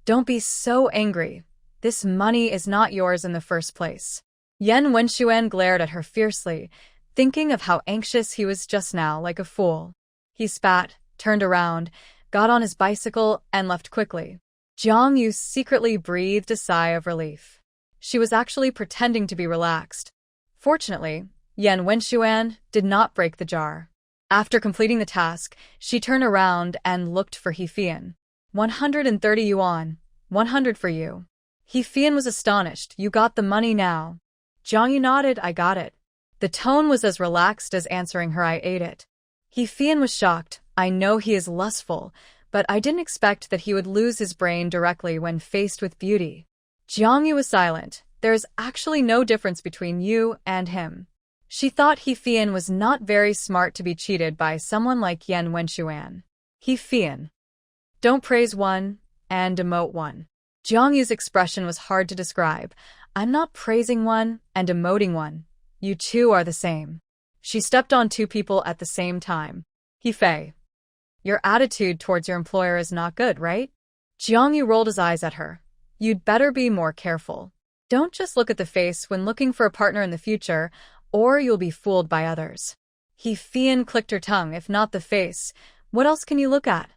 don't be so angry. This money is not yours in the first place. Yan Wenshuan glared at her fiercely, thinking of how anxious he was just now, like a fool. He spat, turned around, got on his bicycle, and left quickly. Jiang Yu secretly breathed a sigh of relief. She was actually pretending to be relaxed. Fortunately, Yan Wenshuan did not break the jar. After completing the task, she turned around and looked for He-Fian. 130 yuan, 100 for you. He-Fian was astonished. You got the money now. Jiang Yu nodded. I got it. The tone was as relaxed as answering her I ate it. He-Fian was shocked. I know he is lustful, but I didn't expect that he would lose his brain directly when faced with beauty. Jiang Yu was silent. There is actually no difference between you and him. She thought He-Fian was not very smart to be cheated by someone like Yan Wenshuan. He-Fian. Don't praise one and demote one. Jiang Yu's expression was hard to describe. I'm not praising one and demoting one. You two are the same. She stepped on 2 people at the same time. He-Fei. Your attitude towards your employer is not good, right? Jiang Yu rolled his eyes at her. You'd better be more careful. Don't just look at the face when looking for a partner in the future, or you'll be fooled by others. He-Fian clicked her tongue. If not the face, what else can you look at?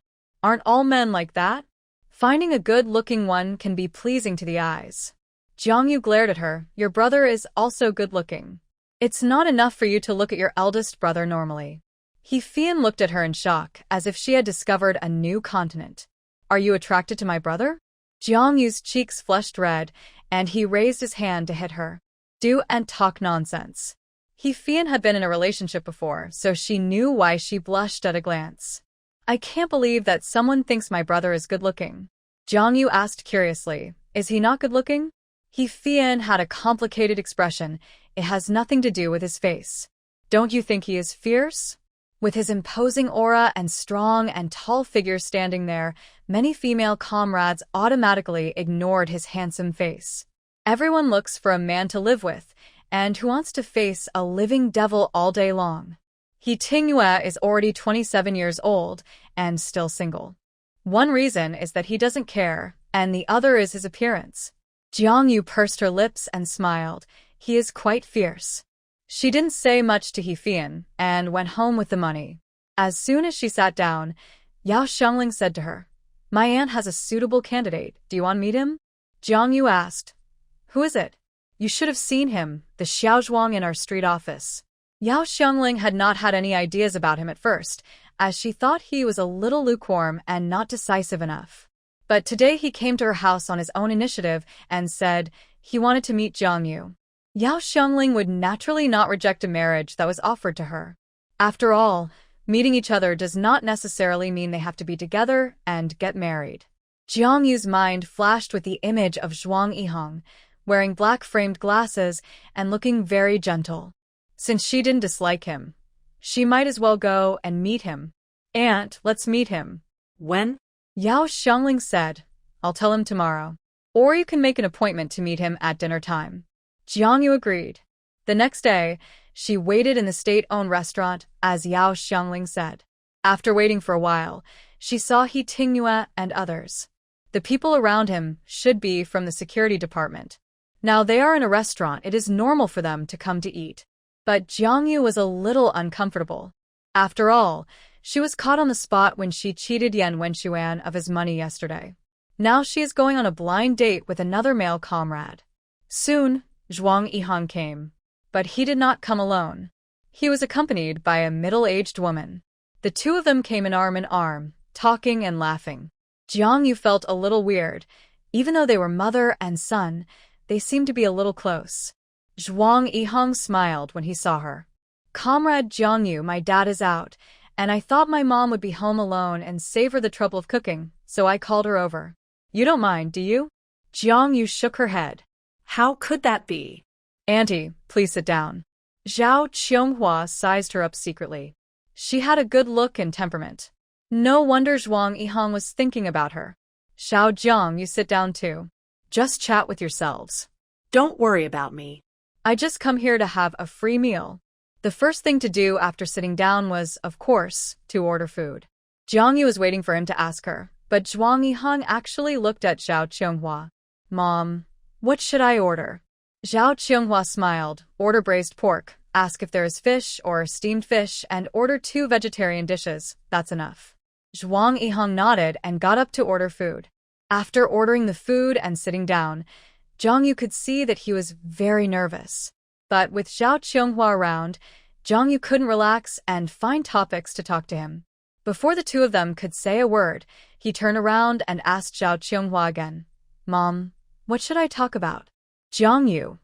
Aren't all men like that? Finding a good-looking one can be pleasing to the eyes. Jiang Yu glared at her. Your brother is also good-looking. It's not enough for you to look at your eldest brother normally. He-Fian looked at her in shock, as if she had discovered a new continent. Are you attracted to my brother? Jiang Yu's cheeks flushed red, and he raised his hand to hit her. Do and talk nonsense. He-Fian had been in a relationship before, so she knew why she blushed at a glance. I can't believe that someone thinks my brother is good-looking. Jiang Yu asked curiously. Is he not good-looking? He-Fian had a complicated expression. It has nothing to do with his face. Don't you think he is fierce? With his imposing aura and strong and tall figure standing there, many female comrades automatically ignored his handsome face. Everyone looks for a man to live with, and who wants to face a living devil all day long. He Tingyue is already 27 years old and still single. One reason is that he doesn't care, and the other is his appearance. Jiang Yu pursed her lips and smiled. He is quite fierce. She didn't say much to He-Fian and went home with the money. As soon as she sat down, Yao Xiangling said to her, My aunt has a suitable candidate. Do you want to meet him? Jiang Yu asked. Who is it? You should have seen him, the Xiaozhuang in our street office. Yao Xiangling had not had any ideas about him at first, as she thought he was a little lukewarm and not decisive enough. But today he came to her house on his own initiative and said he wanted to meet Jiang Yu. Yao Xiangling would naturally not reject a marriage that was offered to her. After all, meeting each other does not necessarily mean they have to be together and get married. Jiang Yu's mind flashed with the image of Zhuang Yihang, wearing black framed glasses and looking very gentle. Since she didn't dislike him, she might as well go and meet him. Aunt, let's meet him. When? Yao Xiangling said, I'll tell him tomorrow. Or you can make an appointment to meet him at dinner time. Jiang Yu agreed. The next day, she waited in the state-owned restaurant, as Yao Xiangling said. After waiting for a while, she saw He Tingyue and others. The people around him should be from the security department. Now they are in a restaurant, it is normal for them to come to eat. But Jiang Yu was a little uncomfortable. After all, she was caught on the spot when she cheated Yan Wenxuan of his money yesterday. Now she is going on a blind date with another male comrade. Soon, Zhuang Yihang came. But he did not come alone. He was accompanied by a middle-aged woman. The two of them came arm in arm, talking and laughing. Jiang Yu felt a little weird. Even though they were mother and son, they seemed to be a little close. Zhuang Yihang smiled when he saw her. Comrade Jiang Yu, my dad is out, and I thought my mom would be home alone and save her the trouble of cooking, so I called her over. You don't mind, do you? Jiang Yu shook her head. How could that be? Auntie, please sit down. Zhao Qianghua sized her up secretly. She had a good look and temperament. No wonder Zhuang Yihang was thinking about her. Xiao Jiang, you sit down too. Just chat with yourselves. Don't worry about me. I just come here to have a free meal. The first thing to do after sitting down was, of course, to order food. Jiang Yu was waiting for him to ask her, but Zhuang Yihang actually looked at Zhao Qianghua. Mom, what should I order? Zhao Qianghua smiled. Order braised pork, ask if there is fish or steamed fish, and order 2 vegetarian dishes. That's enough. Zhuang Yihang nodded and got up to order food. After ordering the food and sitting down, Jiang Yu could see that he was very nervous. But with Zhao Qianghua around, Jiang Yu couldn't relax and find topics to talk to him. Before the two of them could say a word, he turned around and asked Zhao Qianghua again, Mom, what should I talk about? Jiang Yu.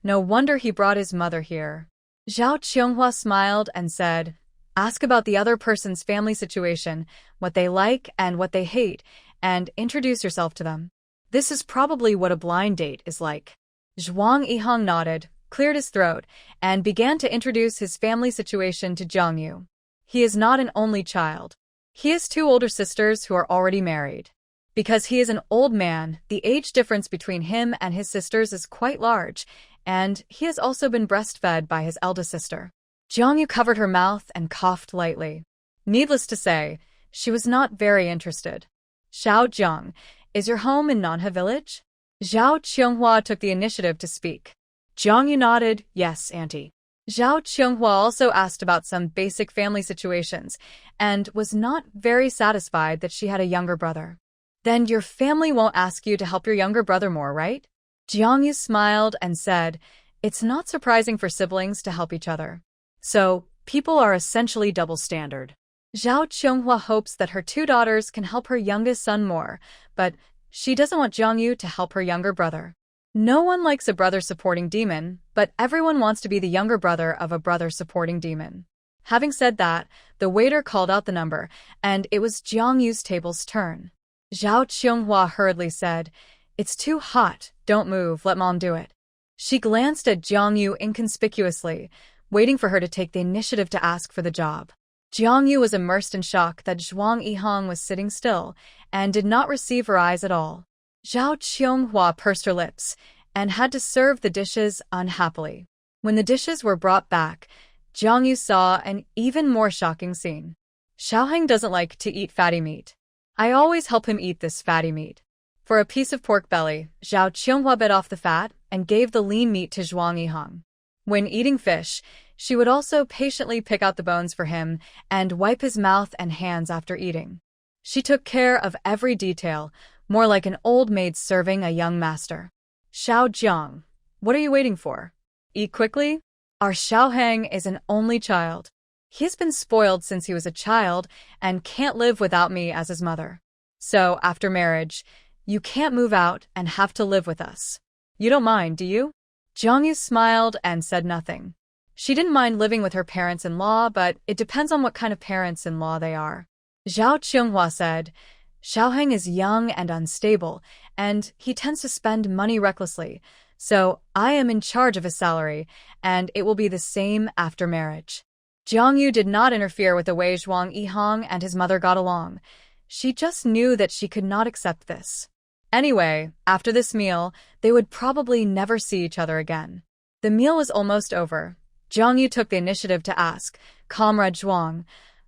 No wonder he brought his mother here. Zhao Qianghua smiled and said, ask about the other person's family situation, what they like and what they hate, and introduce yourself to them. This is probably what a blind date is like. Zhuang Yihang nodded, cleared his throat, and began to introduce his family situation to Jiang Yu. He is not an only child. He has 2 older sisters who are already married. Because he is an old man, the age difference between him and his sisters is quite large, and he has also been breastfed by his eldest sister. Jiang Yu covered her mouth and coughed lightly. Needless to say, she was not very interested. Xiao Jiang, is your home in Nanhe village? Zhao Qianghua took the initiative to speak. Jiang Yu nodded, yes, auntie. Zhao Qianghua also asked about some basic family situations, and was not very satisfied that she had a younger brother. Then your family won't ask you to help your younger brother more, right? Jiang Yu smiled and said, it's not surprising for siblings to help each other. So, people are essentially double standard. Zhao Qianghua hopes that her 2 daughters can help her youngest son more, but she doesn't want Jiang Yu to help her younger brother. No one likes a brother-supporting demon, but everyone wants to be the younger brother of a brother-supporting demon. Having said that, the waiter called out the number, and it was Jiang Yu's table's turn. Zhao Qianghua hurriedly said, it's too hot, don't move, let Mom do it. She glanced at Jiang Yu inconspicuously, waiting for her to take the initiative to ask for the job. Jiang Yu was immersed in shock that Zhuang Yihang was sitting still, and did not receive her eyes at all. Zhao Qianghua pursed her lips, and had to serve the dishes unhappily. When the dishes were brought back, Jiang Yu saw an even more shocking scene. Xiaoheng doesn't like to eat fatty meat. I always help him eat this fatty meat. For a piece of pork belly, Zhao Qianghua bit off the fat and gave the lean meat to Zhuang Yihang. When eating fish, she would also patiently pick out the bones for him and wipe his mouth and hands after eating. She took care of every detail, more like an old maid serving a young master. Xiao Jiang, what are you waiting for? Eat quickly? Our Xiaoheng is an only child. He has been spoiled since he was a child and can't live without me as his mother. So, after marriage, you can't move out and have to live with us. You don't mind, do you? Jiang Yu smiled and said nothing. She didn't mind living with her parents-in-law, but it depends on what kind of parents-in-law they are. Zhao Qinghua said, Xiaoheng is young and unstable, and he tends to spend money recklessly, so I am in charge of his salary, and it will be the same after marriage. Jiang Yu did not interfere with the way Zhuang Yihang and his mother got along. She just knew that she could not accept this. Anyway, after this meal, they would probably never see each other again. The meal was almost over. Jiang Yu took the initiative to ask, Comrade Zhuang,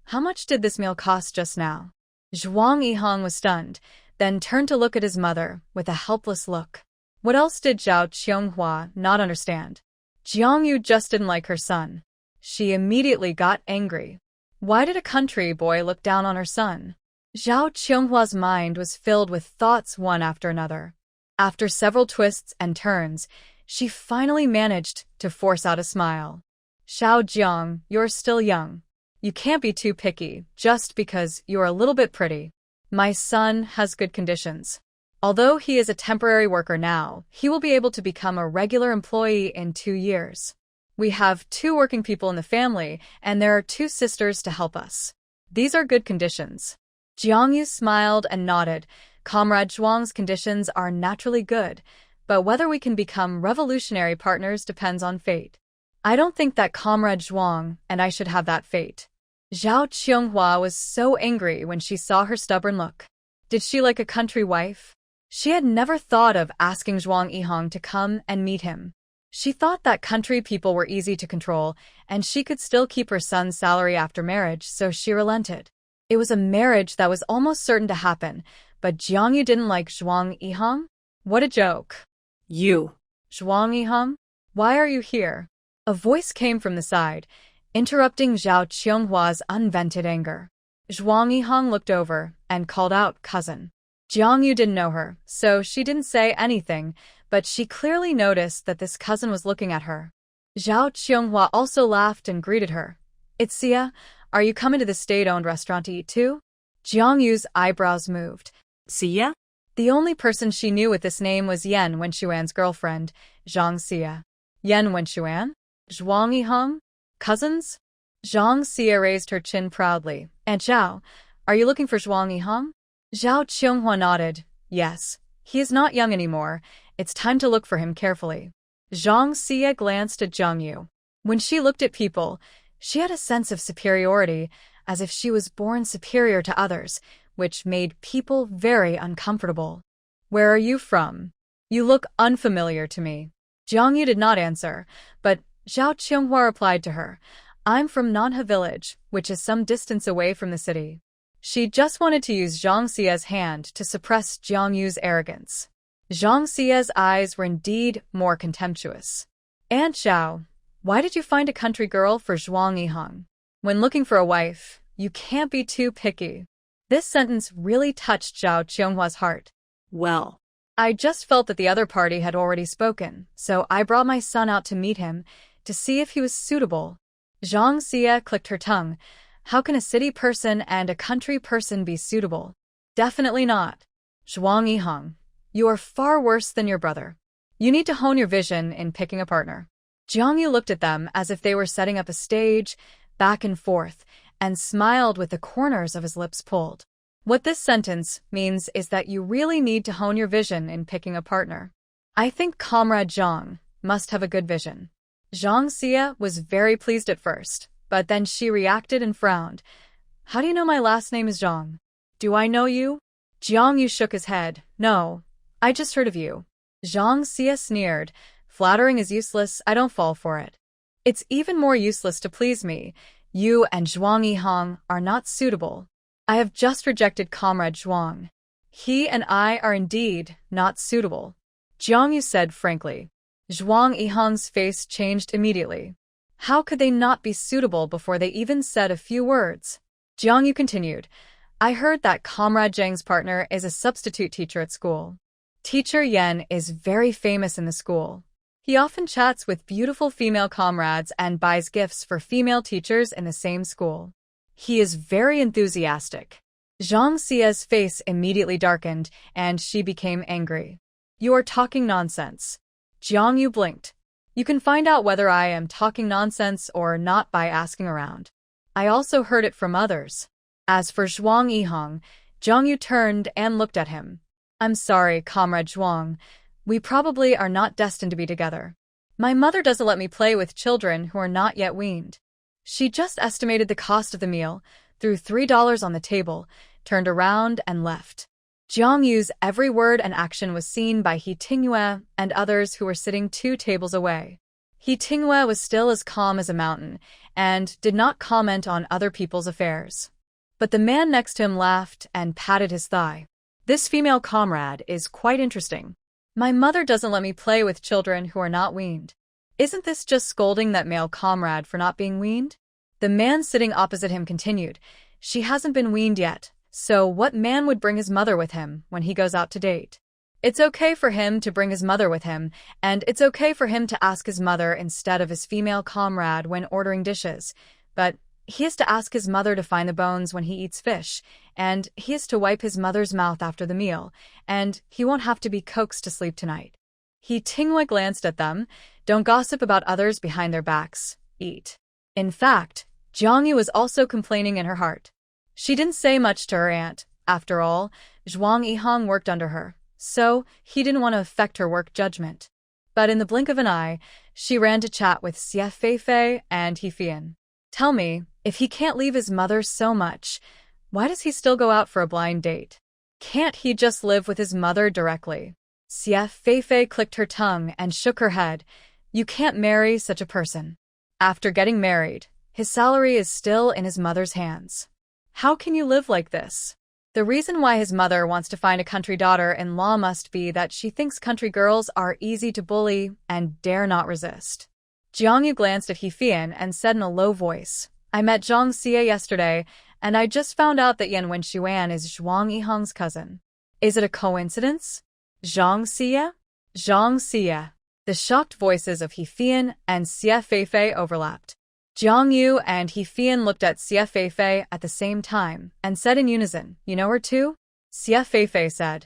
how much did this meal cost just now? Zhuang Yihang was stunned, then turned to look at his mother with a helpless look. What else did Zhao Qinghua not understand? Jiang Yu just didn't like her son. She immediately got angry. Why did a country boy look down on her son? Zhao Qinghua's mind was filled with thoughts one after another. After several twists and turns, she finally managed to force out a smile. Xiao Jiang, you're still young. You can't be too picky just because you're a little bit pretty. My son has good conditions. Although he is a temporary worker now, he will be able to become a regular employee in 2 years. We have 2 working people in the family, and there are 2 sisters to help us. These are good conditions. Jiang Yu smiled and nodded. Comrade Zhuang's conditions are naturally good, but whether we can become revolutionary partners depends on fate. I don't think that Comrade Zhuang and I should have that fate. Zhao Qinghua was so angry when she saw her stubborn look. Did she like a country wife? She had never thought of asking Zhuang Yihang to come and meet him. She thought that country people were easy to control, and she could still keep her son's salary after marriage, so she relented. It was a marriage that was almost certain to happen, but Jiang Yu didn't like Zhuang Yihang? What a joke. You. Zhuang Yihang? Why are you here? A voice came from the side, interrupting Zhao Qinghua's unvented anger. Zhuang Yihang looked over and called out, cousin. Jiang Yu didn't know her, so she didn't say anything, but she clearly noticed that this cousin was looking at her. Zhao Qinghua also laughed and greeted her. It's Xia, are you coming to the state-owned restaurant to eat too? Jiang Yu's eyebrows moved. Xia? The only person she knew with this name was Yan Wenxuan's girlfriend, Zhang Xia. Yan Wenxuan? Zhuang Yihang? Cousins? Zhang Xia raised her chin proudly. Aunt Zhao, are you looking for Zhuang Yihang? Zhao Qinghua nodded. Yes. He is not young anymore. It's time to look for him carefully. Zhang Xia glanced at Jiang Yu. When she looked at people, she had a sense of superiority, as if she was born superior to others, which made people very uncomfortable. Where are you from? You look unfamiliar to me. Jiang Yu did not answer, but Zhao Qinghua replied to her, I'm from Nanhe village, which is some distance away from the city. She just wanted to use Zhang Xia's hand to suppress Jiang Yu's arrogance. Zhang Xia's eyes were indeed more contemptuous. Aunt Zhao, why did you find a country girl for Zhuang Yihang? When looking for a wife, you can't be too picky. This sentence really touched Zhao Qinghua's heart. Well, I just felt that the other party had already spoken, so I brought my son out to meet him, to see if he was suitable. Zhang Xia clicked her tongue. How can a city person and a country person be suitable? Definitely not. Zhuang Yihang, you are far worse than your brother. You need to hone your vision in picking a partner. Jiang Yu looked at them as if they were setting up a stage, back and forth, and smiled with the corners of his lips pulled. What this sentence means is that you really need to hone your vision in picking a partner. I think Comrade Zhang must have a good vision. Zhang Xia was very pleased at first, but then she reacted and frowned. How do you know my last name is Zhang? Do I know you? Jiang Yu shook his head. No, I just heard of you. Zhang Xia sneered. Flattering is useless, I don't fall for it. It's even more useless to please me. You and Zhuang Yihang are not suitable. I have just rejected Comrade Zhuang. He and I are indeed not suitable. Jiang Yu said frankly. Zhuang Yihang's face changed immediately. How could they not be suitable before they even said a few words? Jiang Yu continued. I heard that Comrade Zhang's partner is a substitute teacher at school. Teacher Yan is very famous in the school. He often chats with beautiful female comrades and buys gifts for female teachers in the same school. He is very enthusiastic. Zhang Xia's face immediately darkened, and she became angry. You are talking nonsense. Jiang Yu blinked. You can find out whether I am talking nonsense or not by asking around. I also heard it from others. As for Zhuang Yihong, Zhang Yu turned and looked at him. I'm sorry, Comrade Zhuang. We probably are not destined to be together. My mother doesn't let me play with children who are not yet weaned. She just estimated the cost of the meal, threw $3 on the table, turned around and left. Jiang Yu's every word and action was seen by He Tingyue and others who were sitting 2 tables away. He Tingyue was still as calm as a mountain and did not comment on other people's affairs. But the man next to him laughed and patted his thigh. This female comrade is quite interesting. My mother doesn't let me play with children who are not weaned. Isn't this just scolding that male comrade for not being weaned? The man sitting opposite him continued. She hasn't been weaned yet. So what man would bring his mother with him when he goes out to date? It's okay for him to bring his mother with him, and it's okay for him to ask his mother instead of his female comrade when ordering dishes, but he is to ask his mother to find the bones when he eats fish, and he is to wipe his mother's mouth after the meal, and he won't have to be coaxed to sleep tonight. He Tingyue glanced at them. Don't gossip about others behind their backs. Eat. In fact, Jiang Yu was also complaining in her heart. She didn't say much to her aunt. After all, Zhuang Yihong worked under her, so he didn't want to affect her work judgment. But in the blink of an eye, she ran to chat with Xie Feifei and He Fian. Tell me, if he can't leave his mother so much, why does he still go out for a blind date? Can't he just live with his mother directly? Xie Feifei clicked her tongue and shook her head. You can't marry such a person. After getting married, his salary is still in his mother's hands. How can you live like this? The reason why his mother wants to find a country daughter-in-law must be that she thinks country girls are easy to bully and dare not resist. Jiang Yu glanced at He Fian and said in a low voice, I met Zhang Xie yesterday, and I just found out that Yan Wenxuan is Zhuang Yihong's cousin. Is it a coincidence? Zhang Xie? Zhang Xie. The shocked voices of He Fian and Xie Feifei overlapped. Jiang Yu and He Fian looked at Xie Feifei at the same time and said in unison, You know her too? Xie Feifei said,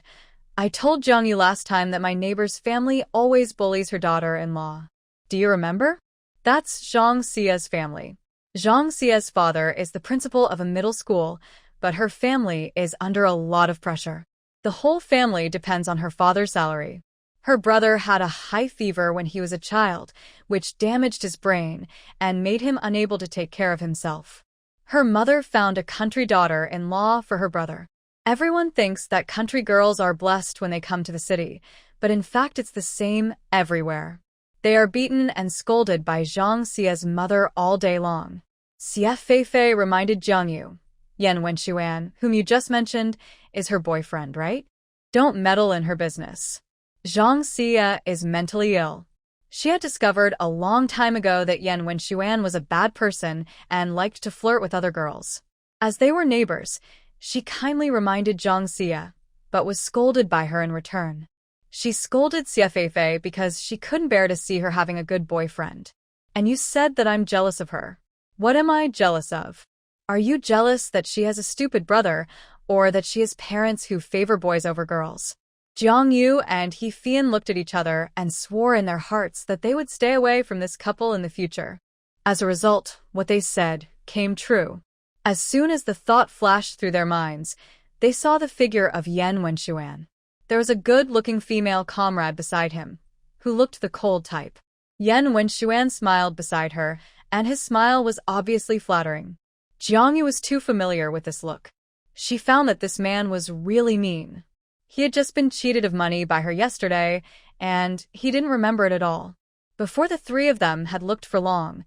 I told Jiang Yu last time that my neighbor's family always bullies her daughter-in-law. Do you remember? That's Zhang Xie's family. Zhang Xie's father is the principal of a middle school, but her family is under a lot of pressure. The whole family depends on her father's salary. Her brother had a high fever when he was a child, which damaged his brain and made him unable to take care of himself. Her mother found a country daughter-in-law for her brother. Everyone thinks that country girls are blessed when they come to the city, but in fact it's the same everywhere. They are beaten and scolded by Zhang Xie's mother all day long. Xie Feifei reminded Jiang Yu. Yan Wenxuan, whom you just mentioned, is her boyfriend, right? Don't meddle in her business. Zhang Xie is mentally ill. She had discovered a long time ago that Yan Wenxuan was a bad person and liked to flirt with other girls. As they were neighbors, she kindly reminded Zhang Xie, but was scolded by her in return. She scolded Xie Feifei because she couldn't bear to see her having a good boyfriend. And you said that I'm jealous of her. What am I jealous of? Are you jealous that she has a stupid brother, or that she has parents who favor boys over girls? Jiang Yu and He Fian looked at each other and swore in their hearts that they would stay away from this couple in the future. As a result, what they said came true. As soon as the thought flashed through their minds, they saw the figure of Yan Wenxuan. There was a good-looking female comrade beside him, who looked the cold type. Yan Wenxuan smiled beside her, and his smile was obviously flattering. Jiang Yu was too familiar with this look. She found that this man was really mean. He had just been cheated of money by her yesterday, and he didn't remember it at all. Before the three of them had looked for long,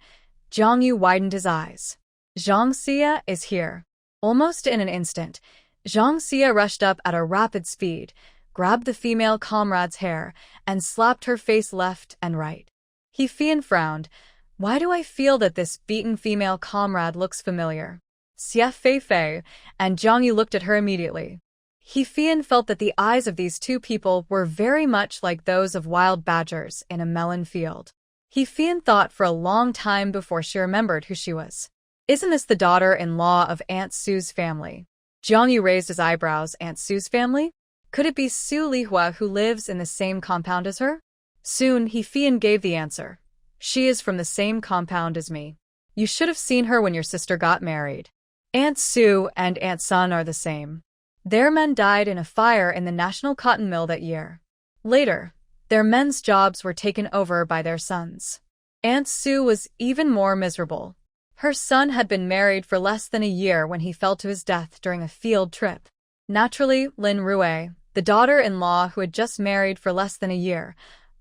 Jiang Yu widened his eyes. Zhang Xie is here. Almost in an instant, Zhang Xie rushed up at a rapid speed, grabbed the female comrade's hair, and slapped her face left and right. He Fian frowned. Why do I feel that this beaten female comrade looks familiar? Xie Feifei and Jiang Yu looked at her immediately. He Fian felt that the eyes of these two people were very much like those of wild badgers in a melon field. He Fian thought for a long time before she remembered who she was. Isn't this the daughter-in-law of Aunt Sue's family? Jiang Yu raised his eyebrows. Aunt Sue's family? Could it be Su Lihua who lives in the same compound as her? Soon He Fian gave the answer. She is from the same compound as me. You should have seen her when your sister got married. Aunt Sue and Aunt Sun are the same. Their men died in a fire in the national cotton mill that year. Later, their men's jobs were taken over by their sons. Aunt Sue was even more miserable. Her son had been married for less than a year when he fell to his death during a field trip. Naturally, Lin Rui, the daughter-in-law who had just married for less than a year,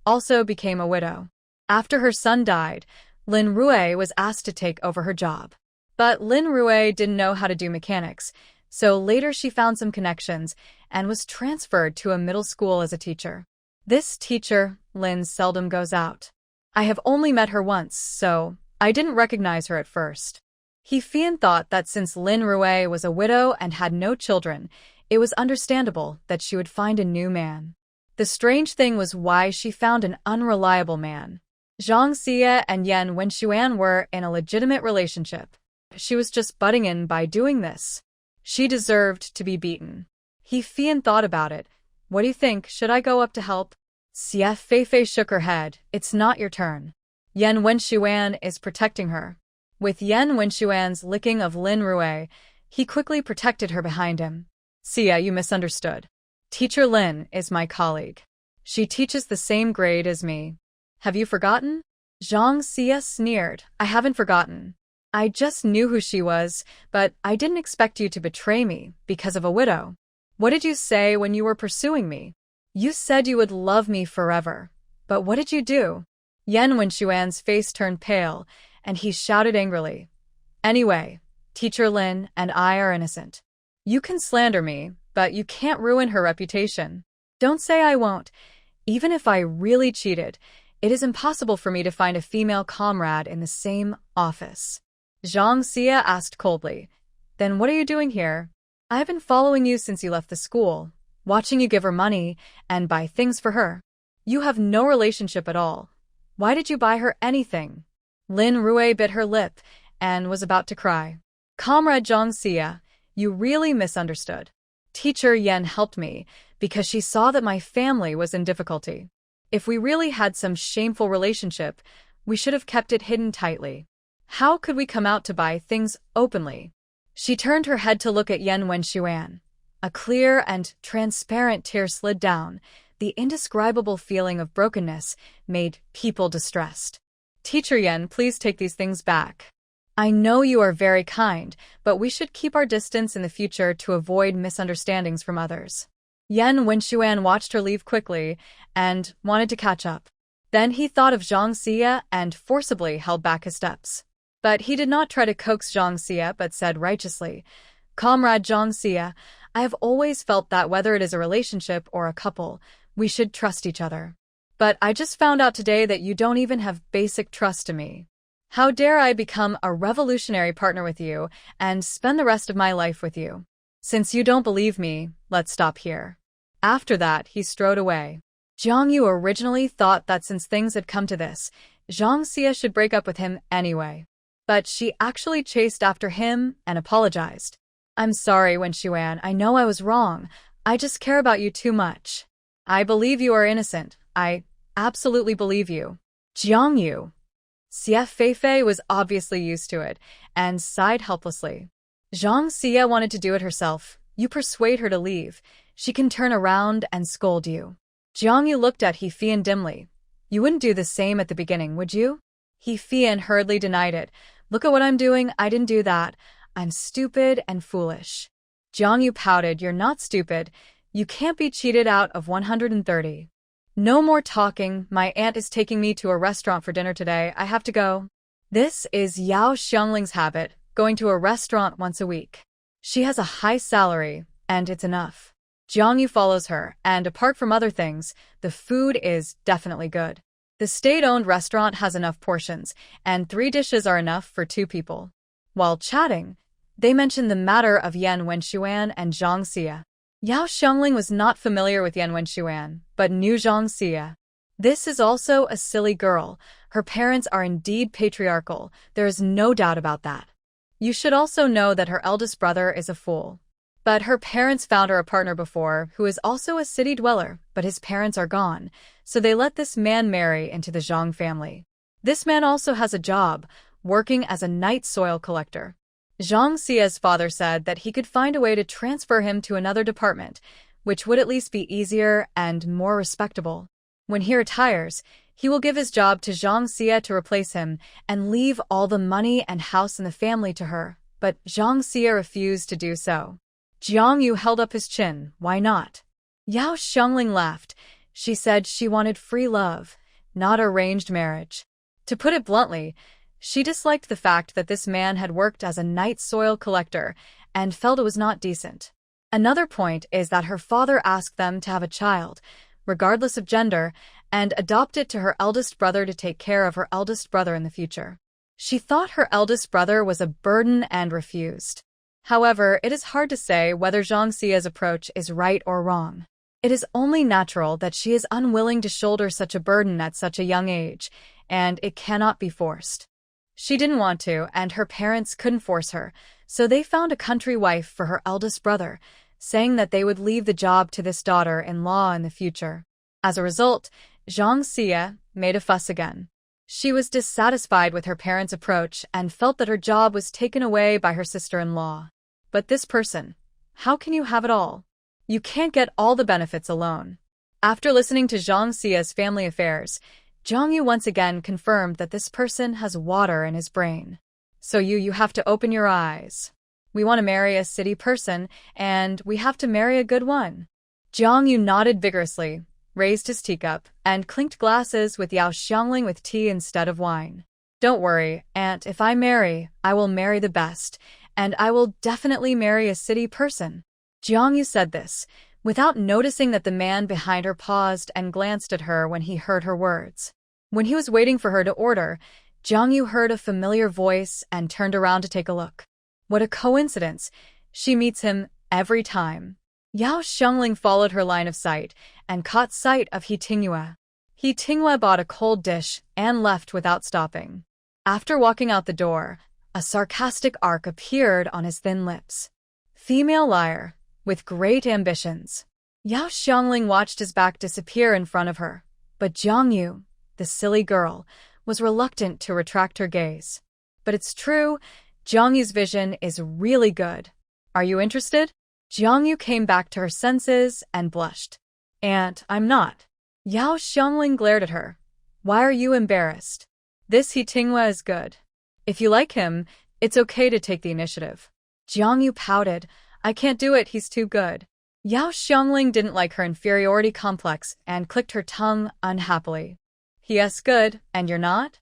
also became a widow. After her son died, Lin Rui was asked to take over her job. But Lin Rui didn't know how to do mechanics, so later she found some connections and was transferred to a middle school as a teacher. This teacher, Lin, seldom goes out. I have only met her once, so I didn't recognize her at first. He Fian thought that since Lin Rui was a widow and had no children, it was understandable that she would find a new man. The strange thing was why she found an unreliable man. Zhang Xie and Yan Wenxuan were in a legitimate relationship. She was just butting in by doing this. She deserved to be beaten. He Fian thought about it. What do you think? Should I go up to help? Xie Feifei shook her head. It's not your turn. Yan Wenxuan is protecting her. With Yan Wenxuan's licking of Lin Rui, he quickly protected her behind him. Xie, you misunderstood. Teacher Lin is my colleague. She teaches the same grade as me. Have you forgotten? Zhang Xie sneered. I haven't forgotten. I just knew who she was, but I didn't expect you to betray me because of a widow. What did you say when you were pursuing me? You said you would love me forever. But what did you do? Yan Wenxuan's face turned pale, and he shouted angrily. Anyway, Teacher Lin and I are innocent. You can slander me, but you can't ruin her reputation. Don't say I won't. Even if I really cheated, it is impossible for me to find a female comrade in the same office. Zhang Xie asked coldly. Then what are you doing here? I've been following you since you left the school, watching you give her money and buy things for her. You have no relationship at all. Why did you buy her anything? Lin Rui bit her lip and was about to cry. Comrade Zhang Xie, you really misunderstood. Teacher Yan helped me because she saw that my family was in difficulty. If we really had some shameful relationship, we should have kept it hidden tightly. How could we come out to buy things openly? She turned her head to look at Yan Wenxuan. A clear and transparent tear slid down. The indescribable feeling of brokenness made people distressed. Teacher Yan, please take these things back. I know you are very kind, but we should keep our distance in the future to avoid misunderstandings from others. Yan Wenxuan watched her leave quickly and wanted to catch up. Then he thought of Zhang Xie and forcibly held back his steps. But he did not try to coax Zhang Xie but said righteously, Comrade Zhang Xie, I have always felt that whether it is a relationship or a couple, we should trust each other. But I just found out today that you don't even have basic trust in me. How dare I become a revolutionary partner with you and spend the rest of my life with you? Since you don't believe me, let's stop here. After that, he strode away. Jiang Yu originally thought that since things had come to this, Zhang Xie should break up with him anyway. But she actually chased after him and apologized. I'm sorry, Wenxuan, I know I was wrong. I just care about you too much. I believe you are innocent. I absolutely believe you. Jiang Yu. Xie Feifei was obviously used to it and sighed helplessly. Zhang Xie wanted to do it herself. You persuade her to leave. She can turn around and scold you. Jiang Yu looked at He Fian dimly. You wouldn't do the same at the beginning, would you? He Fian hurriedly denied it. Look at what I'm doing. I didn't do that. I'm stupid and foolish. Jiang Yu pouted. You're not stupid. You can't be cheated out of 130. No more talking. My aunt is taking me to a restaurant for dinner today. I have to go. This is Yao Xiangling's habit, going to a restaurant once a week. She has a high salary, and it's enough. Jiang Yu follows her, and apart from other things, the food is definitely good. The state-owned restaurant has enough portions, and 3 dishes are enough for 2 people. While chatting, they mentioned the matter of Yan Wenxuan and Zhang Xie. Yao Xiangling was not familiar with Yan Wenxuan, but knew Zhang Xie. This is also a silly girl. Her parents are indeed patriarchal. There is no doubt about that. You should also know that her eldest brother is a fool. But her parents found her a partner before, who is also a city dweller, but his parents are gone, so they let this man marry into the Zhang family. This man also has a job, working as a night soil collector. Zhang Xia's father said that he could find a way to transfer him to another department, which would at least be easier and more respectable. When he retires, he will give his job to Zhang Xia to replace him and leave all the money and house in the family to her, but Zhang Xia refused to do so. Jiang Yu held up his chin. Why not? Yao Xiangling laughed. She said she wanted free love, not arranged marriage. To put it bluntly, she disliked the fact that this man had worked as a night soil collector and felt it was not decent. Another point is that her father asked them to have a child, regardless of gender, and adopt it to her eldest brother to take care of her eldest brother in the future. She thought her eldest brother was a burden and refused. However, it is hard to say whether Zhang Xia's approach is right or wrong. It is only natural that she is unwilling to shoulder such a burden at such a young age, and it cannot be forced. She didn't want to, and her parents couldn't force her, so they found a country wife for her eldest brother, saying that they would leave the job to this daughter-in-law in the future. As a result, Zhang Xia made a fuss again. She was dissatisfied with her parents' approach and felt that her job was taken away by her sister-in-law. But this person, how can you have it all? You can't get all the benefits alone. After listening to Zhang Xia's family affairs, Jiang Yu once again confirmed that this person has water in his brain. So you have to open your eyes. We want to marry a city person, and we have to marry a good one. Jiang Yu nodded vigorously, raised his teacup, and clinked glasses with Yao Xiangling with tea instead of wine. Don't worry, Aunt, if I marry, I will marry the best, and I will definitely marry a city person. Jiang Yu said this, without noticing that the man behind her paused and glanced at her when he heard her words. When he was waiting for her to order, Jiang Yu heard a familiar voice and turned around to take a look. What a coincidence! She meets him every time. Yao Xiangling followed her line of sight and caught sight of He Tingyue. He Tingyue bought a cold dish and left without stopping. After walking out the door, a sarcastic arc appeared on his thin lips. Female liar, with great ambitions. Yao Xiangling watched his back disappear in front of her, but Jiang Yu, the silly girl, was reluctant to retract her gaze. But it's true, Jiang Yu's vision is really good. Are you interested? Jiang Yu came back to her senses and blushed. Aunt, I'm not. Yao Xiangling glared at her. Why are you embarrassed? This He Tingyue is good. If you like him, it's okay to take the initiative. Jiang Yu pouted. I can't do it, he's too good. Yao Xiangling didn't like her inferiority complex and clicked her tongue unhappily. Yes, good, and you're not?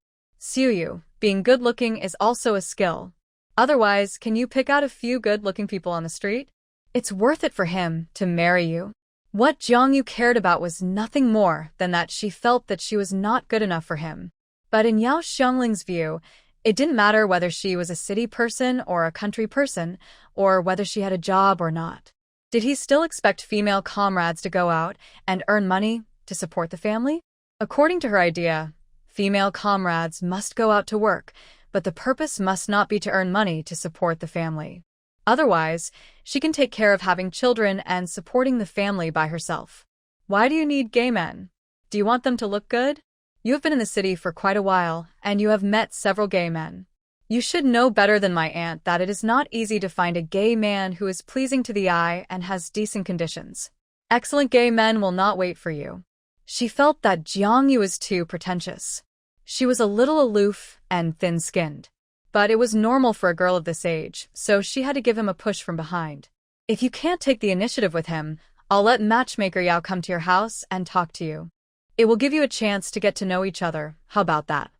Yu, being good-looking is also a skill. Otherwise, can you pick out a few good-looking people on the street? It's worth it for him to marry you. What Jiang Yu cared about was nothing more than that she felt that she was not good enough for him. But in Yao Xiangling's view, it didn't matter whether she was a city person or a country person, or whether she had a job or not. Did he still expect female comrades to go out and earn money to support the family? According to her idea, female comrades must go out to work, but the purpose must not be to earn money to support the family. Otherwise, she can take care of having children and supporting the family by herself. Why do you need gay men? Do you want them to look good? You have been in the city for quite a while, and you have met several gay men. You should know better than my aunt that it is not easy to find a gay man who is pleasing to the eye and has decent conditions. Excellent gay men will not wait for you. She felt that Jiang Yu was too pretentious. She was a little aloof and thin-skinned. But it was normal for a girl of this age, so she had to give him a push from behind. If you can't take the initiative with him, I'll let matchmaker Yao come to your house and talk to you. It will give you a chance to get to know each other. How about that?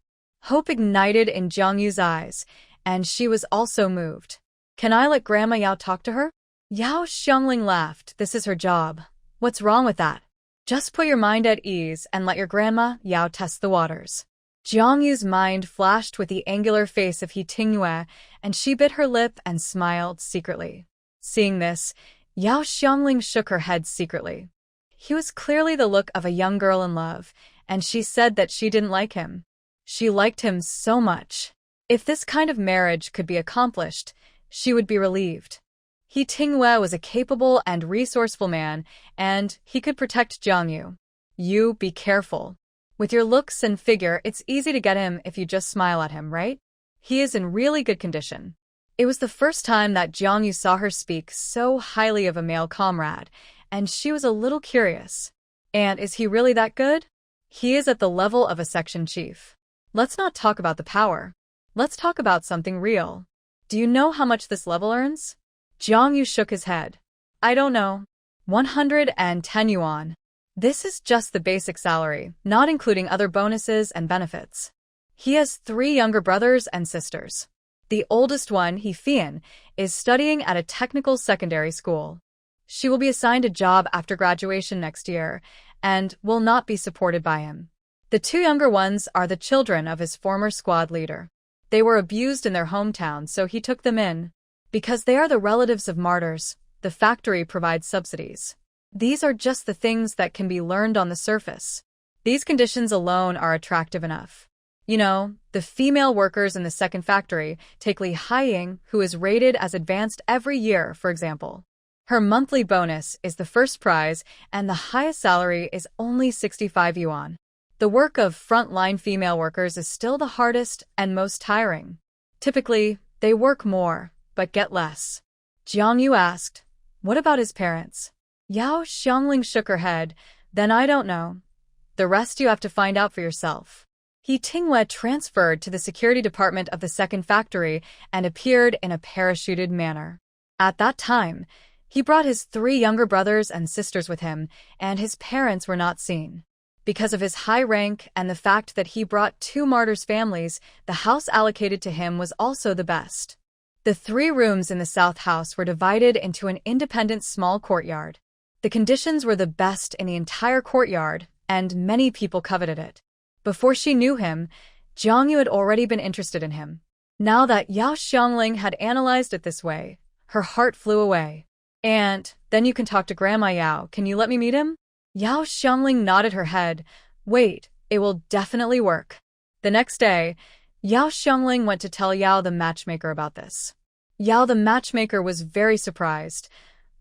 Hope ignited in Jiang Yu's eyes, and she was also moved. Can I let Grandma Yao talk to her? Yao Xiangling laughed. This is her job. What's wrong with that? Just put your mind at ease and let your Grandma Yao test the waters. Jiang Yu's mind flashed with the angular face of He Tingyue, and she bit her lip and smiled secretly. Seeing this, Yao Xiangling shook her head secretly. He was clearly the look of a young girl in love, and she said that she didn't like him. She liked him so much. If this kind of marriage could be accomplished, she would be relieved. He Tingyue was a capable and resourceful man, and he could protect Jiang Yu. You be careful. With your looks and figure, it's easy to get him if you just smile at him, right? He is in really good condition. It was the first time that Jiangyu saw her speak so highly of a male comrade, and she was a little curious. And is he really that good? He is at the level of a section chief. Let's not talk about the power. Let's talk about something real. Do you know how much this level earns? Jiangyu shook his head. I don't know. 110 yuan. This is just the basic salary, not including other bonuses and benefits. He has 3 younger brothers and sisters. The oldest one, He-Fian, is studying at a technical secondary school. She will be assigned a job after graduation next year and will not be supported by him. The 2 younger ones are the children of his former squad leader. They were abused in their hometown, so he took them in. Because they are the relatives of martyrs, the factory provides subsidies. These are just the things that can be learned on the surface. These conditions alone are attractive enough. You know, the female workers in the second factory take Li Haiying, who is rated as advanced every year, for example. Her monthly bonus is the first prize, and the highest salary is only 65 yuan. The work of front-line female workers is still the hardest and most tiring. Typically, they work more, but get less. Jiangyu asked, what about his parents? Yao Xiangling shook her head. Then I don't know. The rest you have to find out for yourself. He Tingwe transferred to the security department of the second factory and appeared in a parachuted manner. At that time, he brought his 3 younger brothers and sisters with him, and his parents were not seen. Because of his high rank and the fact that he brought 2 martyrs' families, the house allocated to him was also the best. The 3 rooms in the south house were divided into an independent small courtyard. The conditions were the best in the entire courtyard, and many people coveted it. Before she knew him, Jiangyu had already been interested in him. Now that Yao Xiangling had analyzed it this way, her heart flew away. And then you can talk to Grandma Yao. Can you let me meet him? Yao Xiangling nodded her head. Wait, it will definitely work. The next day, Yao Xiangling went to tell Yao the matchmaker about this. Yao the matchmaker was very surprised.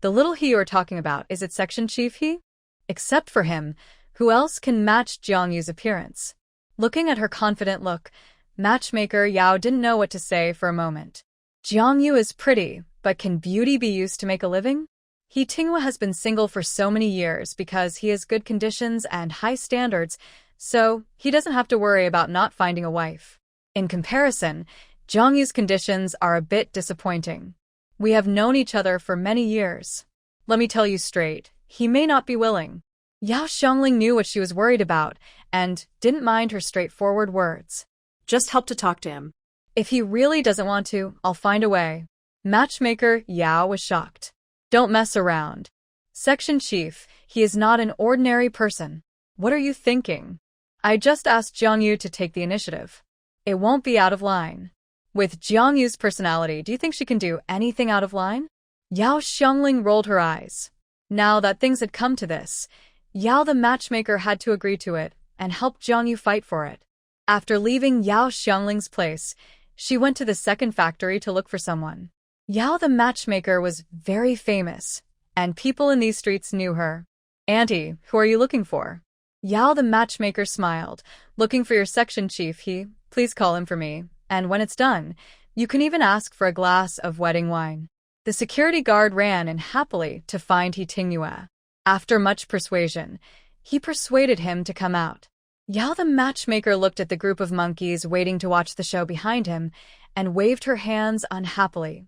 The little he you're talking about, is it section chief he? Except for him, who else can match Jiangyu's appearance? Looking at her confident look, matchmaker Yao didn't know what to say for a moment. Jiangyu is pretty, but can beauty be used to make a living? He Tingwa has been single for so many years because he has good conditions and high standards, so he doesn't have to worry about not finding a wife. In comparison, Jiangyu's conditions are a bit disappointing. We have known each other for many years. Let me tell you straight, he may not be willing. Yao Xiangling knew what she was worried about and didn't mind her straightforward words. Just help to talk to him. If he really doesn't want to, I'll find a way. Matchmaker Yao was shocked. Don't mess around. Section chief, he is not an ordinary person. What are you thinking? I just asked Jiangyu to take the initiative. It won't be out of line. With Jiangyu's personality, do you think she can do anything out of line? Yao Xiangling rolled her eyes. Now that things had come to this, Yao the matchmaker had to agree to it and help Jiangyu fight for it. After leaving Yao Xiangling's place, she went to the second factory to look for someone. Yao the matchmaker was very famous, and people in these streets knew her. Auntie, who are you looking for? Yao the matchmaker smiled. Looking for your section chief, please call him for me, and when it's done, you can even ask for a glass of wedding wine. The security guard ran in happily to find He Tingyue. After much persuasion, he persuaded him to come out. Yao the matchmaker looked at the group of monkeys waiting to watch the show behind him and waved her hands unhappily.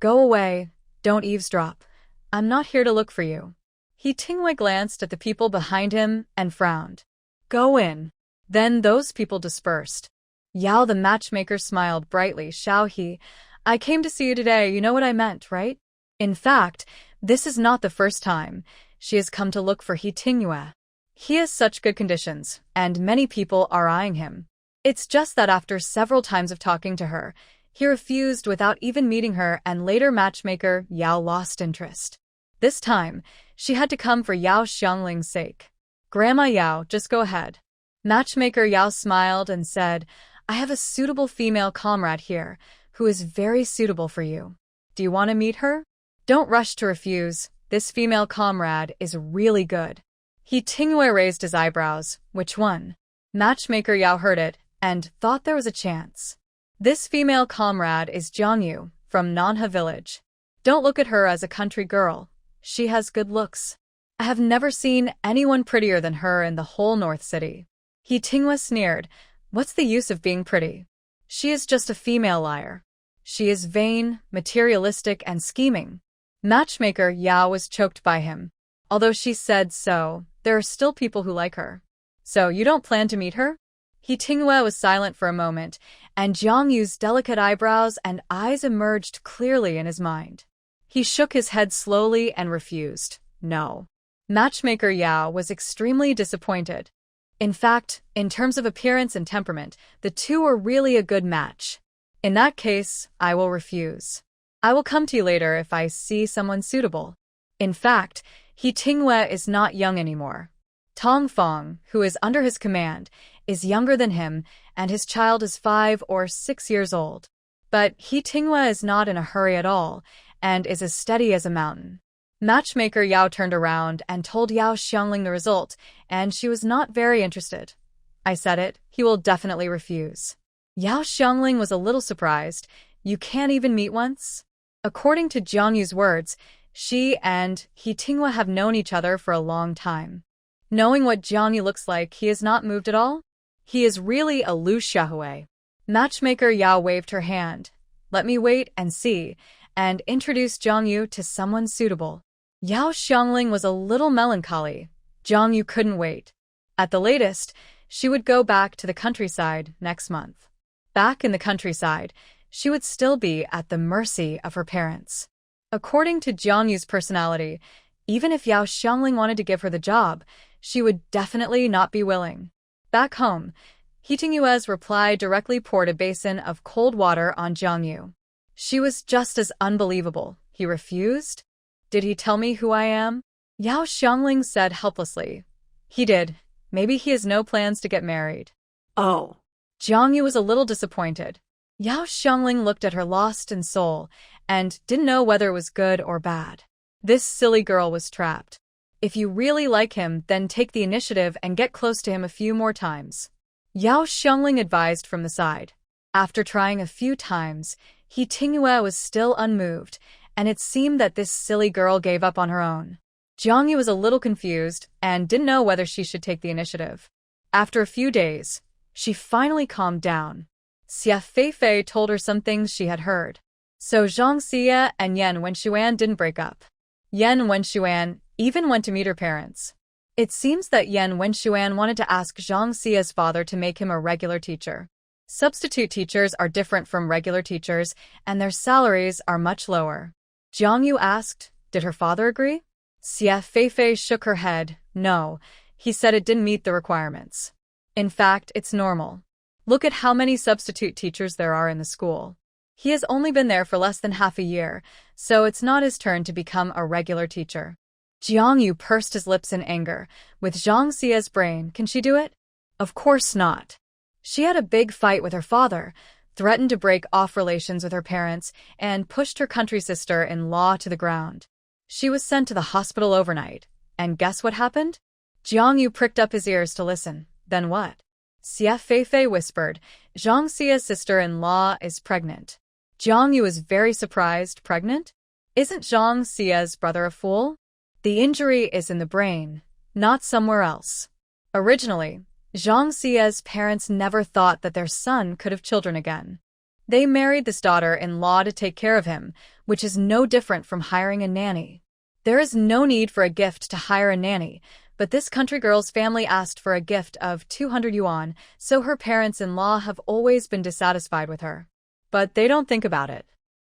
Go away, don't eavesdrop. I'm not here to look for you. He Tingyue glanced at the people behind him and frowned. Go in. Then those people dispersed. Yao the matchmaker smiled brightly. Xiao He, I came to see you today, you know what I meant, right? In fact, this is not the first time she has come to look for He Tingyue. He has such good conditions, and many people are eyeing him. It's just that after several times of talking to her, he refused without even meeting her, and later matchmaker Yao lost interest. This time, she had to come for Yao Xiangling's sake. Grandma Yao, just go ahead. Matchmaker Yao smiled and said, I have a suitable female comrade here, who is very suitable for you. Do you want to meet her? Don't rush to refuse. This female comrade is really good. He Tingyue raised his eyebrows. Which one? Matchmaker Yao heard it and thought there was a chance. This female comrade is Jiangyu from Nanha village. Don't look at her as a country girl. She has good looks. I have never seen anyone prettier than her in the whole North City. He Tinghua sneered. What's the use of being pretty? She is just a female liar. She is vain, materialistic, and scheming. Matchmaker Yao was choked by him. Although she said so, there are still people who like her. So you don't plan to meet her? He Tinghua was silent for a moment, and Jiang Yu's delicate eyebrows and eyes emerged clearly in his mind. He shook his head slowly and refused. No. Matchmaker Yao was extremely disappointed. In fact, in terms of appearance and temperament, the two are really a good match. In that case, I will refuse. I will come to you later if I see someone suitable. In fact, He Tinghua is not young anymore. Tong Fong, who is under his command, is younger than him, and his child is 5 or 6 years old. But He Tinghua is not in a hurry at all, and is as steady as a mountain. Matchmaker Yao turned around and told Yao Xiangling the result, and she was not very interested. I said it, he will definitely refuse. Yao Xiangling was a little surprised. You can't even meet once? According to Jiang Yu's words, she and He Tinghua have known each other for a long time. Knowing what Jiang Yu looks like, he is not moved at all? He is really a Lu Xiaohui. Matchmaker Yao waved her hand. Let me wait and see, and introduce Jiang Yu to someone suitable. Yao Xiangling was a little melancholy. Jiang Yu couldn't wait. At the latest, she would go back to the countryside next month. Back in the countryside, she would still be at the mercy of her parents. According to Jiang Yu's personality, even if Yao Xiangling wanted to give her the job, she would definitely not be willing. Back home, He Tinghua's reply directly poured a basin of cold water on Jiang Yu. She was just as unbelievable. He refused? Did he tell me who I am? Yao Xiangling said helplessly. He did. Maybe he has no plans to get married. Oh. Jiang Yu was a little disappointed. Yao Xiangling looked at her lost in soul and didn't know whether it was good or bad. This silly girl was trapped. If you really like him, then take the initiative and get close to him a few more times. Yao Xiangling advised from the side. After trying a few times, He Tinghua was still unmoved, and it seemed that this silly girl gave up on her own. Jiang Yu was a little confused and didn't know whether she should take the initiative. After a few days, she finally calmed down. Xia Feifei told her some things she had heard. So Zhang Xia and Yan Wenxuan didn't break up. Yan Wenxuan even went to meet her parents. It seems that Yan Wenxuan wanted to ask Zhang Xia's father to make him a regular teacher. Substitute teachers are different from regular teachers, and their salaries are much lower. Jiang Yu asked, did her father agree? Xia Feifei shook her head. No, he said it didn't meet the requirements. In fact, it's normal. Look at how many substitute teachers there are in the school. He has only been there for less than half a year, so it's not his turn to become a regular teacher. Jiang Yu pursed his lips in anger. With Zhang Xia's brain, can she do it? Of course not. She had a big fight with her father, threatened to break off relations with her parents, and pushed her country sister-in-law to the ground. She was sent to the hospital overnight. And guess what happened? Jiang Yu pricked up his ears to listen. Then what? Xia Feifei whispered, Zhang Xia's sister-in-law is pregnant. Jiang Yu was very surprised. Pregnant? Isn't Zhang Xia's brother a fool? The injury is in the brain, not somewhere else. Originally, Zhang Xia's parents never thought that their son could have children again. They married this daughter-in-law to take care of him, which is no different from hiring a nanny. There is no need for a gift to hire a nanny, but this country girl's family asked for a gift of 200 yuan, so her parents-in-law have always been dissatisfied with her. But they don't think about it.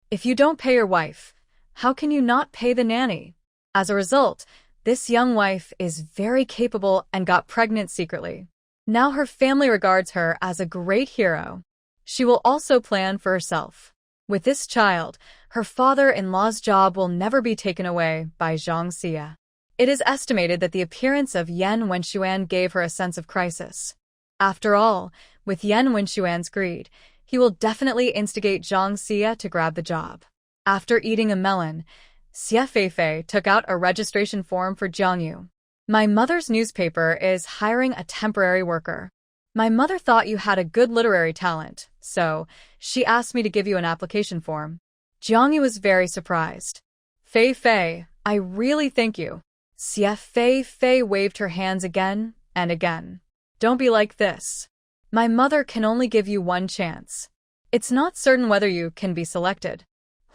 If you don't pay your wife, how can you not pay the nanny? As a result, this young wife is very capable and got pregnant secretly. Now her family regards her as a great hero. She will also plan for herself. With this child, her father-in-law's job will never be taken away by Zhang Xia. It is estimated that the appearance of Yan Wenxuan gave her a sense of crisis. After all, with Yan Wenxuan's greed, he will definitely instigate Zhang Xia to grab the job. After eating a melon, Xia Feifei took out a registration form for Jiang Yu. My mother's newspaper is hiring a temporary worker. My mother thought you had a good literary talent, so she asked me to give you an application form. Jiangyu was very surprised. Fei, I really thank you. Fei waved her hands again and again. Don't be like this. My mother can only give you one chance. It's not certain whether you can be selected.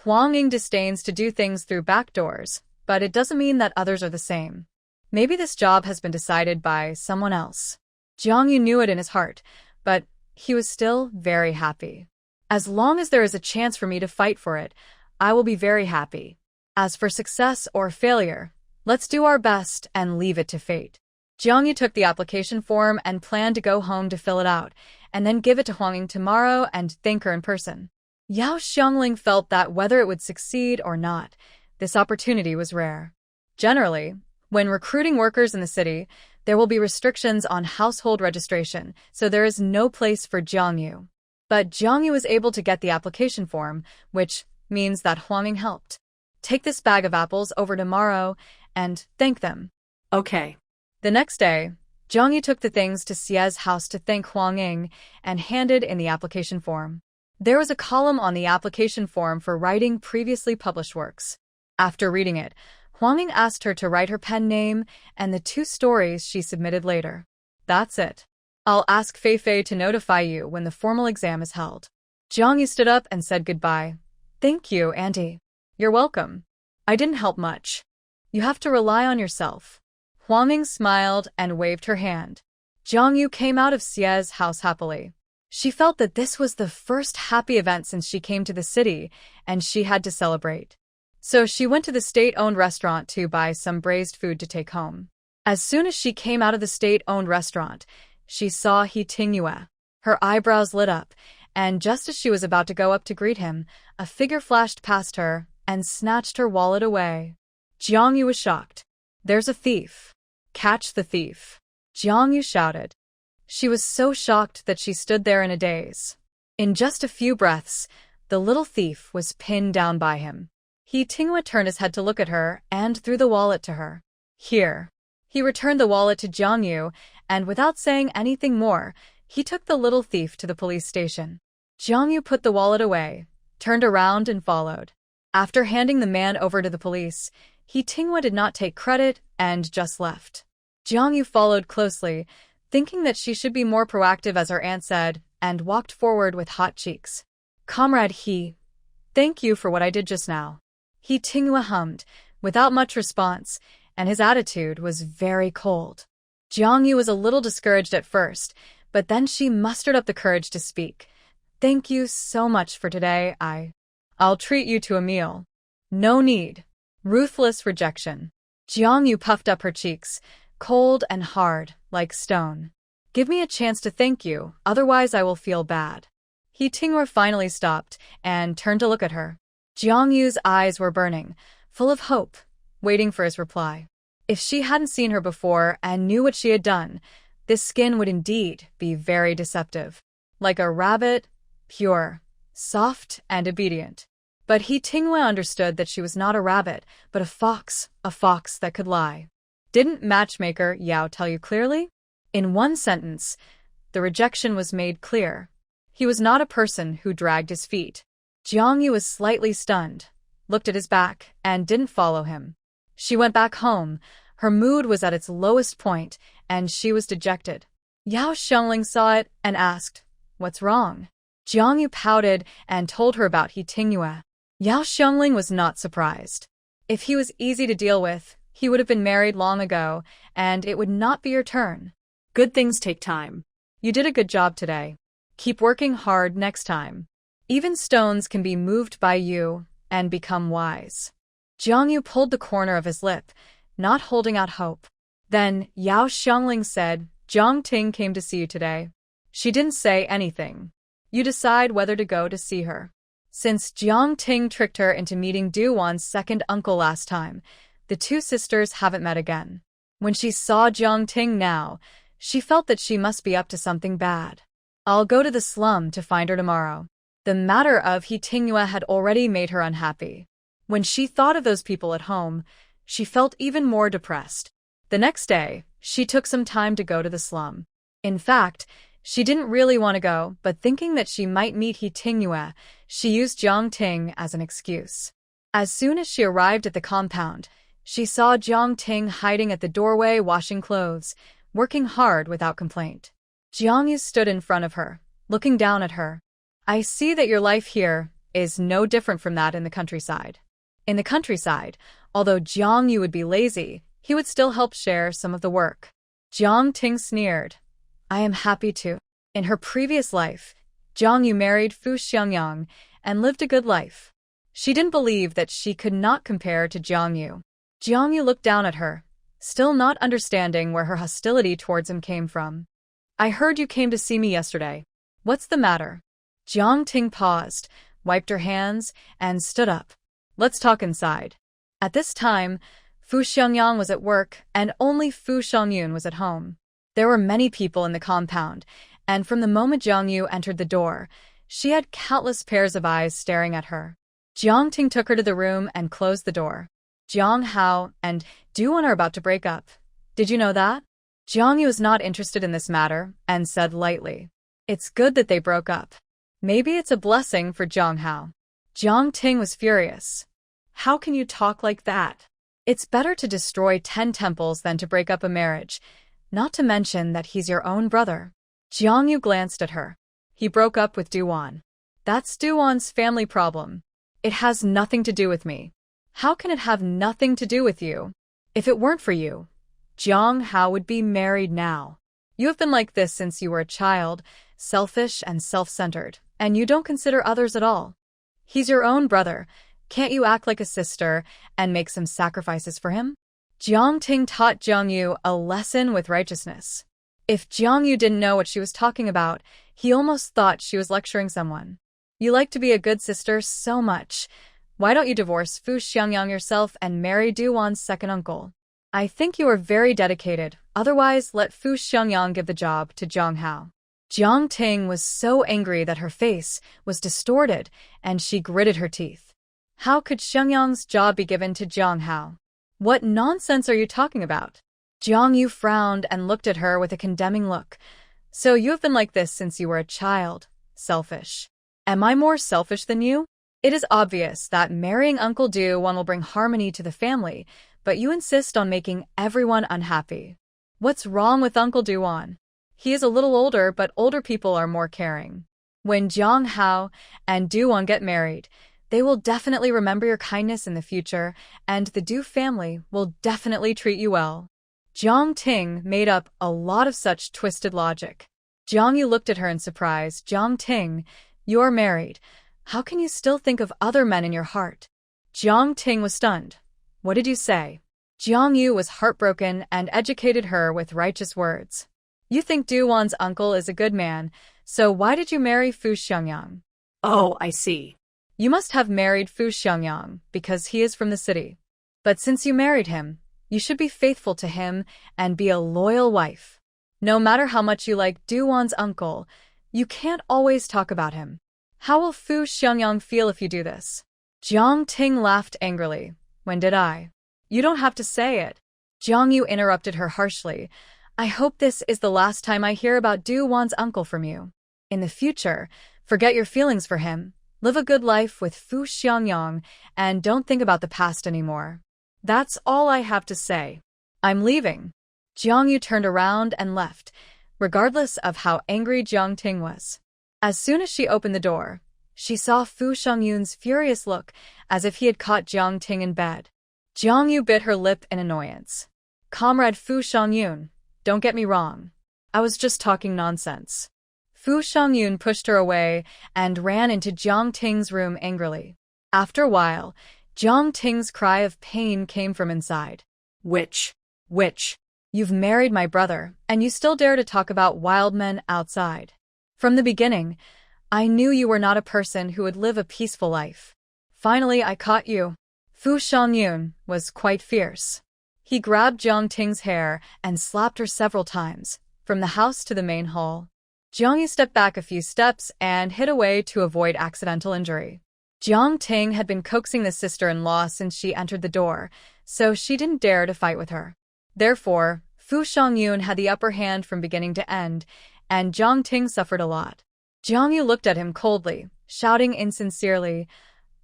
Huang Ying disdains to do things through back doors, but it doesn't mean that others are the same. Maybe this job has been decided by someone else. Jiangyu knew it in his heart, but he was still very happy. As long as there is a chance for me to fight for it, I will be very happy. As for success or failure, let's do our best and leave it to fate. Jiangyu took the application form and planned to go home to fill it out, and then give it to Huang Ying tomorrow and thank her in person. Yao Xiangling felt that whether it would succeed or not, this opportunity was rare. Generally, when recruiting workers in the city, there will be restrictions on household registration, so there is no place for Jiangyu. But Jiangyu was able to get the application form, which means that Huang Ying helped. Take this bag of apples over tomorrow and thank them. Okay. The next day, Jiangyu took the things to Xie's house to thank Huang Ying and handed in the application form. There was a column on the application form for writing previously published works. After reading it, Huang Ying asked her to write her pen name and the 2 stories she submitted later. That's it. I'll ask Fei to notify you when the formal exam is held. Jiangyu stood up and said goodbye. Thank you, Auntie. You're welcome. I didn't help much. You have to rely on yourself. Huang Ying smiled and waved her hand. Jiangyu came out of Xie's house happily. She felt that this was the first happy event since she came to the city, and she had to celebrate. So she went to the state-owned restaurant to buy some braised food to take home. As soon as she came out of the state-owned restaurant, she saw He Tingyue. Her eyebrows lit up, and just as she was about to go up to greet him, a figure flashed past her and snatched her wallet away. Jiangyu was shocked. There's a thief. Catch the thief. Jiangyu shouted. She was so shocked that she stood there in a daze. In just a few breaths, the little thief was pinned down by him. He Tingyue turned his head to look at her and threw the wallet to her. Here. He returned the wallet to Jiangyu, and without saying anything more, he took the little thief to the police station. Jiangyu put the wallet away, turned around and followed. After handing the man over to the police, He Tingyue did not take credit and just left. Jiangyu followed closely, thinking that she should be more proactive as her aunt said, and walked forward with hot cheeks. Comrade He, thank you for what I did just now. He Tingyue hummed, without much response, and his attitude was very cold. Jiangyu was a little discouraged at first, but then she mustered up the courage to speak. Thank you so much for today. I'll treat you to a meal. No need. Ruthless rejection. Jiangyu puffed up her cheeks, cold and hard, like stone. Give me a chance to thank you, otherwise I will feel bad. He Tingyue finally stopped and turned to look at her. Jiangyu's eyes were burning, full of hope, waiting for his reply. If she hadn't seen her before and knew what she had done, this skin would indeed be very deceptive. Like a rabbit, pure, soft, and obedient. But He Tingyue understood that she was not a rabbit, but a fox that could lie. Didn't matchmaker Yao tell you clearly? In one sentence, the rejection was made clear. He was not a person who dragged his feet. Jiangyu was slightly stunned, looked at his back, and didn't follow him. She went back home. Her mood was at its lowest point, and she was dejected. Yao Xiangling saw it and asked, "What's wrong?" Jiangyu pouted and told her about He Tingyue. Yao Xiangling was not surprised. If he was easy to deal with, he would have been married long ago, and it would not be your turn. Good things take time. You did a good job today. Keep working hard next time. Even stones can be moved by you and become wise. Jiangyu pulled the corner of his lip, not holding out hope. Then Yao Xiangling said, Jiang Ting came to see you today. She didn't say anything. You decide whether to go to see her. Since Jiang Ting tricked her into meeting Du Wan's second uncle last time, the 2 sisters haven't met again. When she saw Jiang Ting now, she felt that she must be up to something bad. I'll go to the slum to find her tomorrow. The matter of He Tingyue had already made her unhappy. When she thought of those people at home, she felt even more depressed. The next day, she took some time to go to the slum. In fact, She didn't really want to go, but thinking that she might meet He Tingyue, she used Jiang Ting as an excuse. As soon as she arrived at the compound, she saw Jiang Ting hiding at the doorway washing clothes, working hard without complaint. Jiang Yu stood in front of her, looking down at her. I see that your life here is no different from that in the countryside. In the countryside, although Jiang Yu would be lazy, he would still help share some of the work. Jiang Ting sneered. I am happy to. In her previous life, Jiang Yu married Fu Xiangyang and lived a good life. She didn't believe that she could not compare to Jiang Yu. Jiang Yu looked down at her, still not understanding where her hostility towards him came from. I heard you came to see me yesterday. What's the matter? Jiang Ting paused, wiped her hands, and stood up. Let's talk inside. At this time, Fu Xiangyang was at work, and only Fu Xiangyun was at home. There were many people in the compound, and from the moment Jiang Yu entered the door, she had countless pairs of eyes staring at her. Jiang Ting took her to the room and closed the door. Jiang Hao and Duan are about to break up. Did you know that? Jiang Yu was not interested in this matter and said lightly, It's good that they broke up. Maybe it's a blessing for Jiang Hao. Jiang Ting was furious. How can you talk like that? It's better to destroy 10 temples than to break up a marriage, not to mention that he's your own brother. Jiang Yu glanced at her. He broke up with Duan. That's Duan's family problem. It has nothing to do with me. How can it have nothing to do with you? If it weren't for you, Jiang Hao would be married now. You have been like this since you were a child, selfish and self-centered, and you don't consider others at all. He's your own brother. Can't you act like a sister and make some sacrifices for him? Jiang Ting taught Jiang Yu a lesson with righteousness. If Jiang Yu didn't know what she was talking about, he almost thought she was lecturing someone. You like to be a good sister so much. Why don't you divorce Fu Xiangyang yourself and marry Duan's second uncle? I think you are very dedicated, otherwise let Fu Xiangyang give the job to Jiang Hao. Jiang Ting was so angry that her face was distorted and she gritted her teeth. How could Xiangyang's job be given to Jiang Hao? What nonsense are you talking about? Jiang Yu frowned and looked at her with a condemning look. So you have been like this since you were a child, selfish. Am I more selfish than you? It is obvious that marrying Uncle Duan will bring harmony to the family, but you insist on making everyone unhappy. What's wrong with Uncle Duan? He is a little older, but older people are more caring. When Jiang Hao and Duan get married, they will definitely remember your kindness in the future, and the Du family will definitely treat you well. Jiang Ting made up a lot of such twisted logic. Jiang Yu looked at her in surprise. Jiang Ting, you're married. How can you still think of other men in your heart? Jiang Ting was stunned. What did you say? Jiang Yu was heartbroken and educated her with righteous words. You think Duan's uncle is a good man, so why did you marry Fu Xiangyang? Oh, I see. You must have married Fu Xiangyang because he is from the city. But since you married him, you should be faithful to him and be a loyal wife. No matter how much you like Duan's uncle, you can't always talk about him. How will Fu Xiangyang feel if you do this? Jiang Ting laughed angrily. When did I? You don't have to say it. Jiang Yu interrupted her harshly. I hope this is the last time I hear about Duan's uncle from you. In the future, forget your feelings for him, live a good life with Fu Xiangyang, and don't think about the past anymore. That's all I have to say. I'm leaving. Jiang Yu turned around and left, regardless of how angry Jiang Ting was. As soon as she opened the door, she saw Fu Xiangyun's furious look, as if he had caught Jiang Ting in bed. Jiang Yu bit her lip in annoyance. Comrade Fu Xiangyun, don't get me wrong. I was just talking nonsense. Fu Xiangyun pushed her away and ran into Jiang Ting's room angrily. After a while, Jiang Ting's cry of pain came from inside. Witch! You've married my brother, and you still dare to talk about wild men outside. From the beginning, I knew you were not a person who would live a peaceful life. Finally, I caught you. Fu Xiangyun was quite fierce. He grabbed Jiang Ting's hair and slapped her several times, from the house to the main hall. Jiang Yu stepped back a few steps and hid away to avoid accidental injury. Jiang Ting had been coaxing the sister-in-law since she entered the door, so she didn't dare to fight with her. Therefore, Fu Xiangyun had the upper hand from beginning to end, and Jiang Ting suffered a lot. Jiang Yu looked at him coldly, shouting insincerely,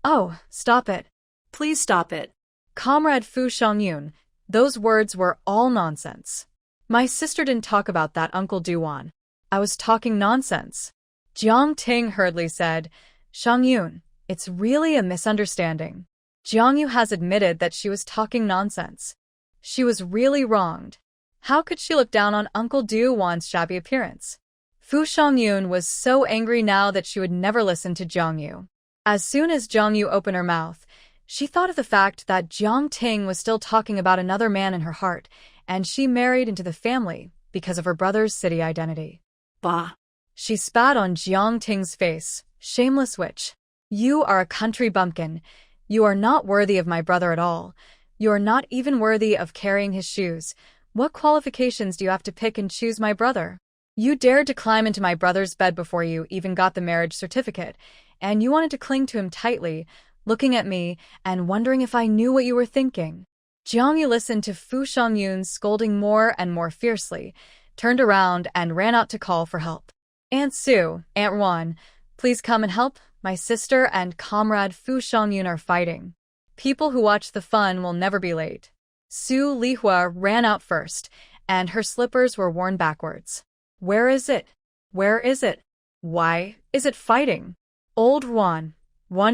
"Oh, stop it. Please stop it." Comrade Fu Shangyun, those words were all nonsense. My sister didn't talk about that, Uncle Duan. I was talking nonsense. Jiang Ting hurriedly said, "Shangyun, it's really a misunderstanding. Jiang Yu has admitted that she was talking nonsense. She was really wronged. How could she look down on Uncle Duan's shabby appearance?" Fu Shangyun was so angry now that she would never listen to Jiang Yu. As soon as Jiang Yu opened her mouth, she thought of the fact that Jiang Ting was still talking about another man in her heart, and she married into the family because of her brother's city identity. Bah. She spat on Jiang Ting's face. "Shameless witch. You are a country bumpkin. You are not worthy of my brother at all. You are not even worthy of carrying his shoes. What qualifications do you have to pick and choose my brother? You dared to climb into my brother's bed before you even got the marriage certificate, and you wanted to cling to him tightly, looking at me and wondering if I knew what you were thinking." Jiang Yu listened to Fu Shangyun scolding more and more fiercely, turned around and ran out to call for help. "Aunt Sue, Aunt Wan, please come and help. My sister and comrade Fu Shangyun are fighting. People who watch the fun will never be late." Su Lihua ran out first, and her slippers were worn backwards. "Where is it? Where is it? Why is it fighting? Old Wan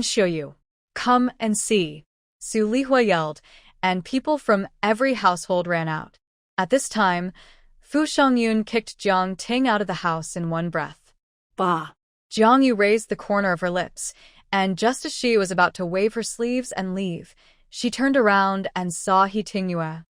show you. Come and see." Su Lihua yelled, and people from every household ran out. At this time, Fu Shangyun kicked Jiang Ting out of the house in one breath. Bah. Jiang Yu raised the corner of her lips, and just as she was about to wave her sleeves and leave, she turned around and saw He Tingyue.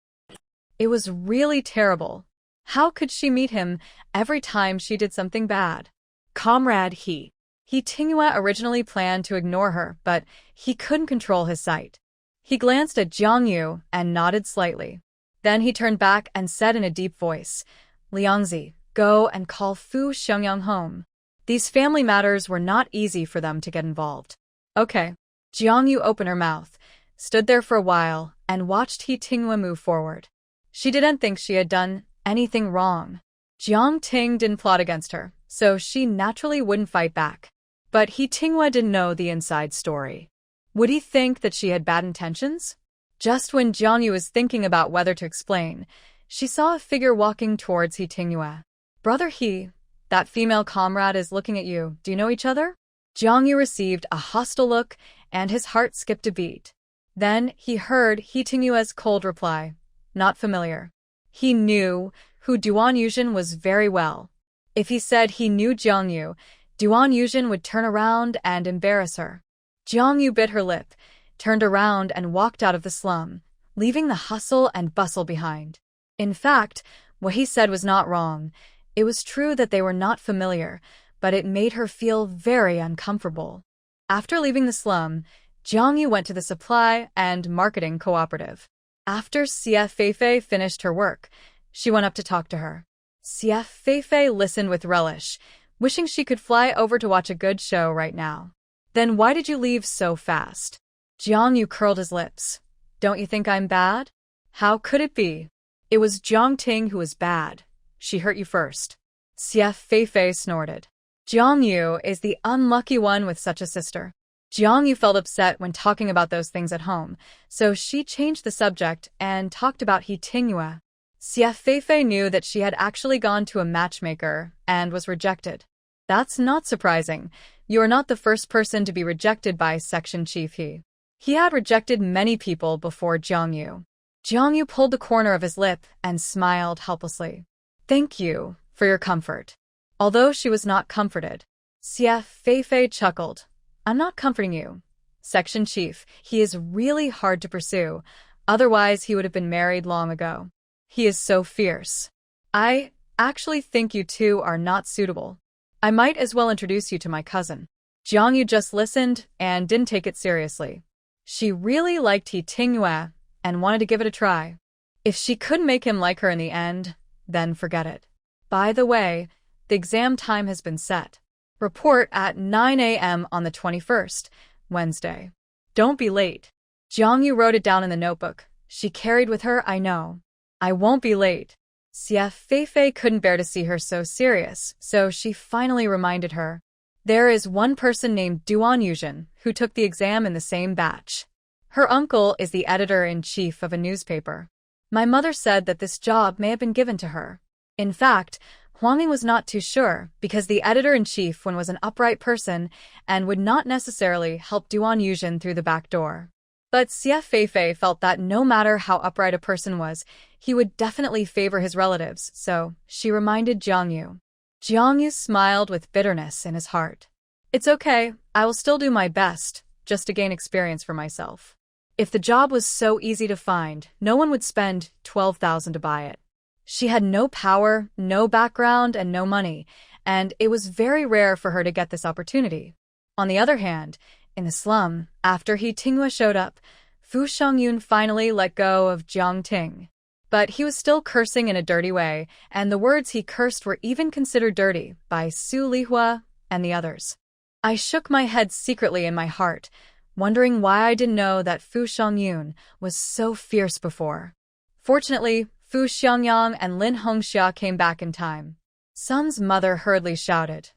It was really terrible. How could she meet him every time she did something bad? Comrade He Tingyue originally planned to ignore her, but he couldn't control his sight. He glanced at Jiang Yu and nodded slightly. Then he turned back and said in a deep voice, "Liangzi, go and call Fu Shengyang home. These family matters were not easy for them to get involved." "Okay." Jiang Yu opened her mouth, stood there for a while, and watched He Tingyue move forward. She didn't think she had done anything wrong. Jiang Ting didn't plot against her, so she naturally wouldn't fight back. But He Tingyue didn't know the inside story. Would he think that she had bad intentions? Just when Jiang Yu was thinking about whether to explain, she saw a figure walking towards He Tingyue. "Brother He, that female comrade is looking at you. Do you know each other?" Jiang Yu received a hostile look, and his heart skipped a beat. Then he heard He Tingyue's cold reply, "Not familiar." He knew who Duan Yuzhen was very well. If he said he knew Jiang Yu, Duan Yuzhen would turn around and embarrass her. Jiang Yu bit her lip, turned around and walked out of the slum, leaving the hustle and bustle behind. In fact, what he said was not wrong. It was true that they were not familiar, but it made her feel very uncomfortable. After leaving the slum, Jiang Yu went to the supply and marketing cooperative. After Xie Feifei finished her work, she went up to talk to her. Xie Feifei listened with relish, wishing she could fly over to watch a good show right now. "Then why did you leave so fast?" Jiang Yu curled his lips. "Don't you think I'm bad?" "How could it be? It was Jiang Ting who was bad. She hurt you first." Xie Feifei snorted. Jiang Yu is the unlucky one with such a sister. Jiang Yu felt upset when talking about those things at home, so she changed the subject and talked about He Tingyue. Xie Feifei knew that she had actually gone to a matchmaker and was rejected. "That's not surprising. You are not the first person to be rejected by Section Chief He. He had rejected many people before Jiang Yu." Jiang Yu pulled the corner of his lip and smiled helplessly. "Thank you for your comfort." Although she was not comforted, Xie Feifei chuckled. "I'm not comforting you, Section Chief. He is really hard to pursue. Otherwise, he would have been married long ago. He is so fierce. I actually think you two are not suitable. I might as well introduce you to my cousin." Jiang Yu just listened and didn't take it seriously. She really liked He Tingyue and wanted to give it a try. If she couldn't make him like her in the end, then forget it. By the way, the exam time has been set. Report at 9 a.m. on the 21st, Wednesday. Don't be late. Jiang Yu wrote it down in the notebook she carried with her. "I know. I won't be late." Xie Feifei couldn't bear to see her so serious, so she finally reminded her. There is one person named Duan Yuzhen who took the exam in the same batch. Her uncle is the editor-in-chief of a newspaper. My mother said that this job may have been given to her. In fact, Huangming was not too sure because the editor-in-chief was an upright person and would not necessarily help Duan Yuzhen through the back door. But Xie Feifei felt that no matter how upright a person was, he would definitely favor his relatives, so she reminded Jiang Yu. Jiang Yu smiled with bitterness in his heart. It's okay, I will still do my best, just to gain experience for myself. If the job was so easy to find, no one would spend 12,000 to buy it. She had no power, no background, and no money, and it was very rare for her to get this opportunity. On the other hand, in the slum, after He Tinghua showed up, Fu Xiangyun finally let go of Jiang Ting. But he was still cursing in a dirty way, and the words he cursed were even considered dirty by Su Lihua and the others. I shook my head secretly in my heart, wondering why I didn't know that Fu Xiangyun was so fierce before. Fortunately, Fu Xiangyang and Lin Hongxia came back in time. Sun's mother hurriedly shouted,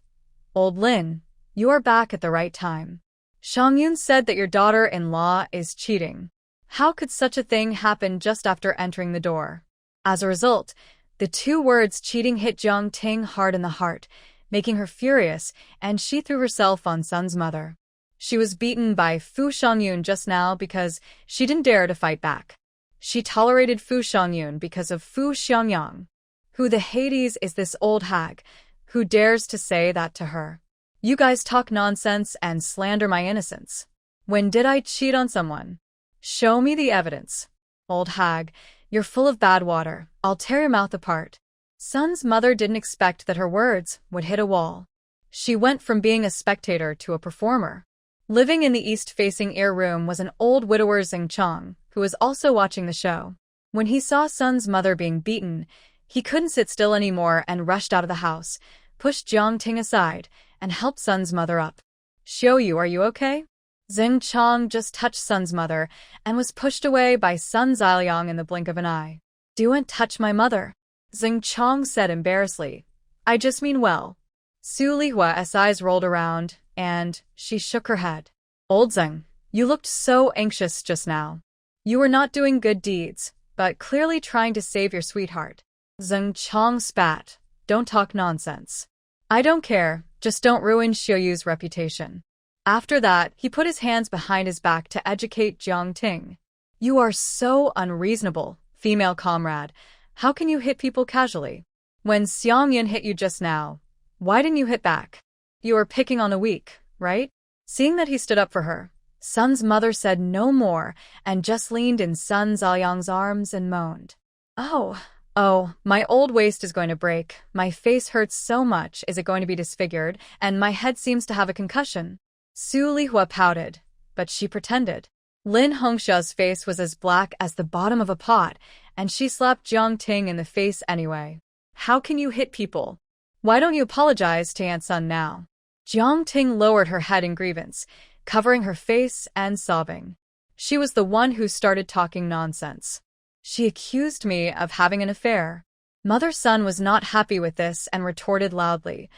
"Old Lin, you are back at the right time. Xiangyun said that your daughter-in-law is cheating. How could such a thing happen just after entering the door?" As a result, the two words cheating hit Jiang Ting hard in the heart, making her furious, and she threw herself on Sun's mother. She was beaten by Fu Xiangyun just now because she didn't dare to fight back. She tolerated Fu Xiangyun because of Fu Xiangyang. Who the Hades is this old hag? Who dares to say that to her? You guys talk nonsense and slander my innocence. When did I cheat on someone? Show me the evidence. Old hag, you're full of bad water. I'll tear your mouth apart. Sun's mother didn't expect that her words would hit a wall. She went from being a spectator to a performer. Living in the east-facing ear room was an old widower Xing Chong, who was also watching the show. When he saw Sun's mother being beaten, he couldn't sit still anymore and rushed out of the house, pushed Jiang Ting aside, and helped Sun's mother up. "Xiaoyu, are you okay?" Xing Chong just touched Sun's mother and was pushed away by Sun Ziliang in the blink of an eye. "Don't touch my mother," Xing Chong said embarrassedly. "I just mean well." Su Lihua's eyes rolled around, and she shook her head. "Old Xing, you looked so anxious just now. You were not doing good deeds, but clearly trying to save your sweetheart." Xing Chong spat. "Don't talk nonsense. I don't care, just don't ruin Xiaoyu's reputation." After that, he put his hands behind his back to educate Jiang Ting. "You are so unreasonable, female comrade. How can you hit people casually? When Xiangyan hit you just now, why didn't you hit back? You are picking on the weak, right?" Seeing that he stood up for her, Sun's mother said no more and just leaned in Sun Ziliang's arms and moaned. Oh, my old waist is going to break, my face hurts so much, is it going to be disfigured, and my head seems to have a concussion." Su Lihua pouted, but she pretended. Lin Hongxia's face was as black as the bottom of a pot, and she slapped Jiang Ting in the face anyway. "How can you hit people? Why don't you apologize to Aunt Sun now?" Jiang Ting lowered her head in grievance, covering her face and sobbing. She was the one who started talking nonsense. She accused me of having an affair. Mother Sun was not happy with this and retorted loudly,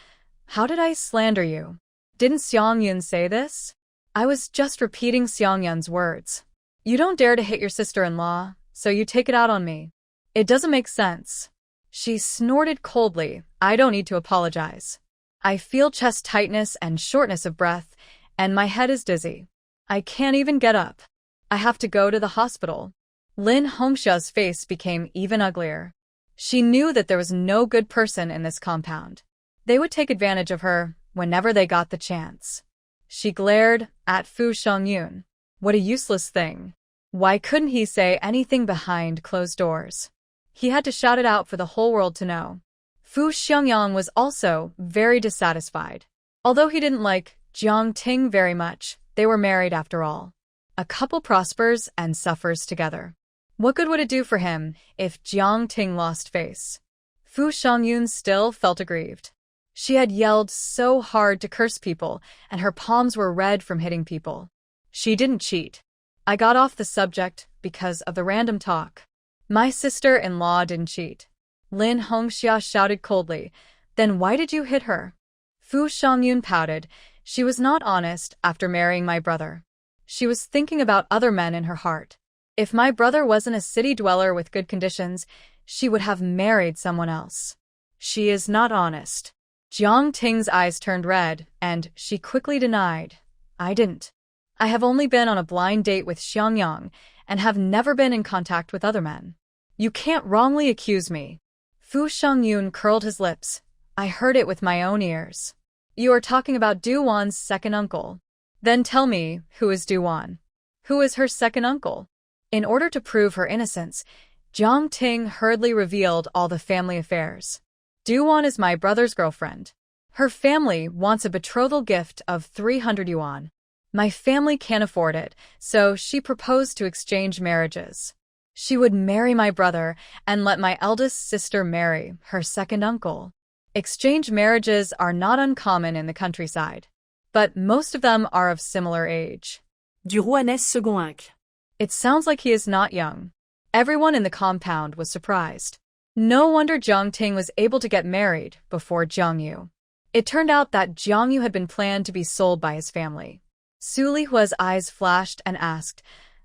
"How did I slander you? Didn't Xiangyun say this?" "I was just repeating Xiangyun's words. You don't dare to hit your sister-in-law, so you take it out on me. It doesn't make sense." She snorted coldly. "I don't need to apologize. I feel chest tightness and shortness of breath, and my head is dizzy. I can't even get up. I have to go to the hospital." Lin Hongxia's face became even uglier. She knew that there was no good person in this compound. They would take advantage of her whenever they got the chance. She glared at Fu Xiangyun. What a useless thing. Why couldn't he say anything behind closed doors? He had to shout it out for the whole world to know. Fu Xiangyang was also very dissatisfied. Although he didn't like Jiang Ting very much, they were married after all. A couple prospers and suffers together. What good would it do for him if Jiang Ting lost face? Fu Xiangyun still felt aggrieved. She had yelled so hard to curse people, and her palms were red from hitting people. She didn't cheat. I got off the subject because of the random talk. My sister-in-law didn't cheat. Lin Hongxia shouted coldly. Then why did you hit her? Fu Xiangyun pouted. She was not honest after marrying my brother. She was thinking about other men in her heart. If my brother wasn't a city dweller with good conditions, she would have married someone else. She is not honest. Jiang Ting's eyes turned red, and she quickly denied. I didn't. I have only been on a blind date with Xiangyang and have never been in contact with other men. You can't wrongly accuse me. Fu Xiangyun curled his lips. I heard it with my own ears. You are talking about Duwan's second uncle. Then tell me, who is Duwan? Who is her second uncle? In order to prove her innocence, Jiang Ting hurriedly revealed all the family affairs. Duwan is my brother's girlfriend. Her family wants a betrothal gift of 300 yuan. My family can't afford it, so she proposed to exchange marriages. She would marry my brother and let my eldest sister marry her second uncle. Exchange marriages are not uncommon in the countryside, but most of them are of similar age. Du Rouennais second acte. It sounds like he is not young. Everyone in the compound was surprised. No wonder Jiang Ting was able to get married before Jiang Yu. It turned out that Jiang Yu had been planned to be sold by his family. Su Lihua's eyes flashed and asked,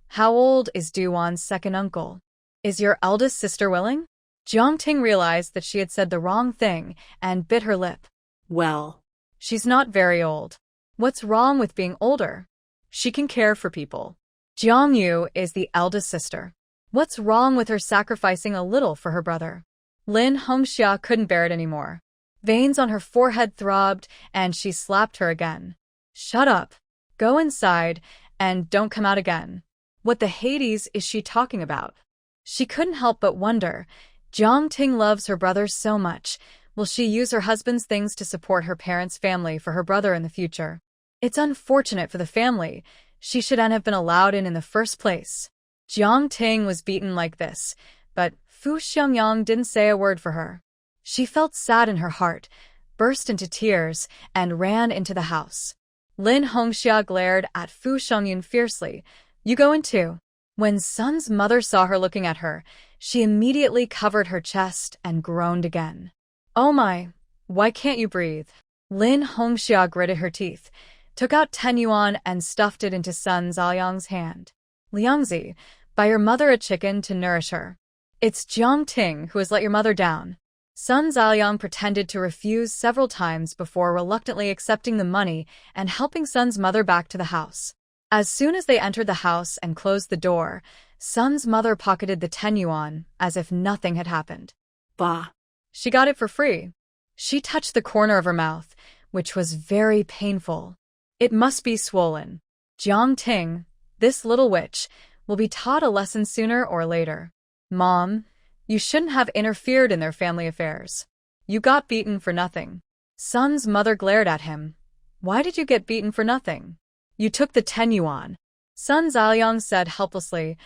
How old is Duwan's second uncle? Is your eldest sister willing? Jiang Ting realized that she had said the wrong thing and bit her lip. Well, she's not very old. What's wrong with being older? She can care for people. Jiang Yu is the eldest sister. What's wrong with her sacrificing a little for her brother? Lin Hongxia couldn't bear it anymore. Veins on her forehead throbbed, and she slapped her again. Shut up. Go inside, and don't come out again. What the Hades is she talking about? She couldn't help but wonder. Jiang Ting loves her brother so much. Will she use her husband's things to support her parents' family for her brother in the future? It's unfortunate for the family. She shouldn't have been allowed in the first place. Jiang Ting was beaten like this, but Fu Xiangyang didn't say a word for her. She felt sad in her heart, burst into tears, and ran into the house. Lin Hongxia glared at Fu Xiangyun fiercely. You go in too. When Sun's mother saw her looking at her, she immediately covered her chest and groaned again. Oh my, why can't you breathe? Lin Hongxia gritted her teeth, took out 10 yuan and stuffed it into Sun Zhaoyang's hand. Liangzi, buy your mother a chicken to nourish her. It's Jiang Ting who has let your mother down. Sun Zhaoyang pretended to refuse several times before reluctantly accepting the money and helping Sun's mother back to the house. As soon as they entered the house and closed the door, Sun's mother pocketed the 10 yuan as if nothing had happened. Bah. She got it for free. She touched the corner of her mouth, which was very painful. It must be swollen. Jiang Ting, this little witch, will be taught a lesson sooner or later. Mom, you shouldn't have interfered in their family affairs. You got beaten for nothing. Sun's mother glared at him. Why did you get beaten for nothing? You took the 10 yuan. Sun Zhaoyang said helplessly,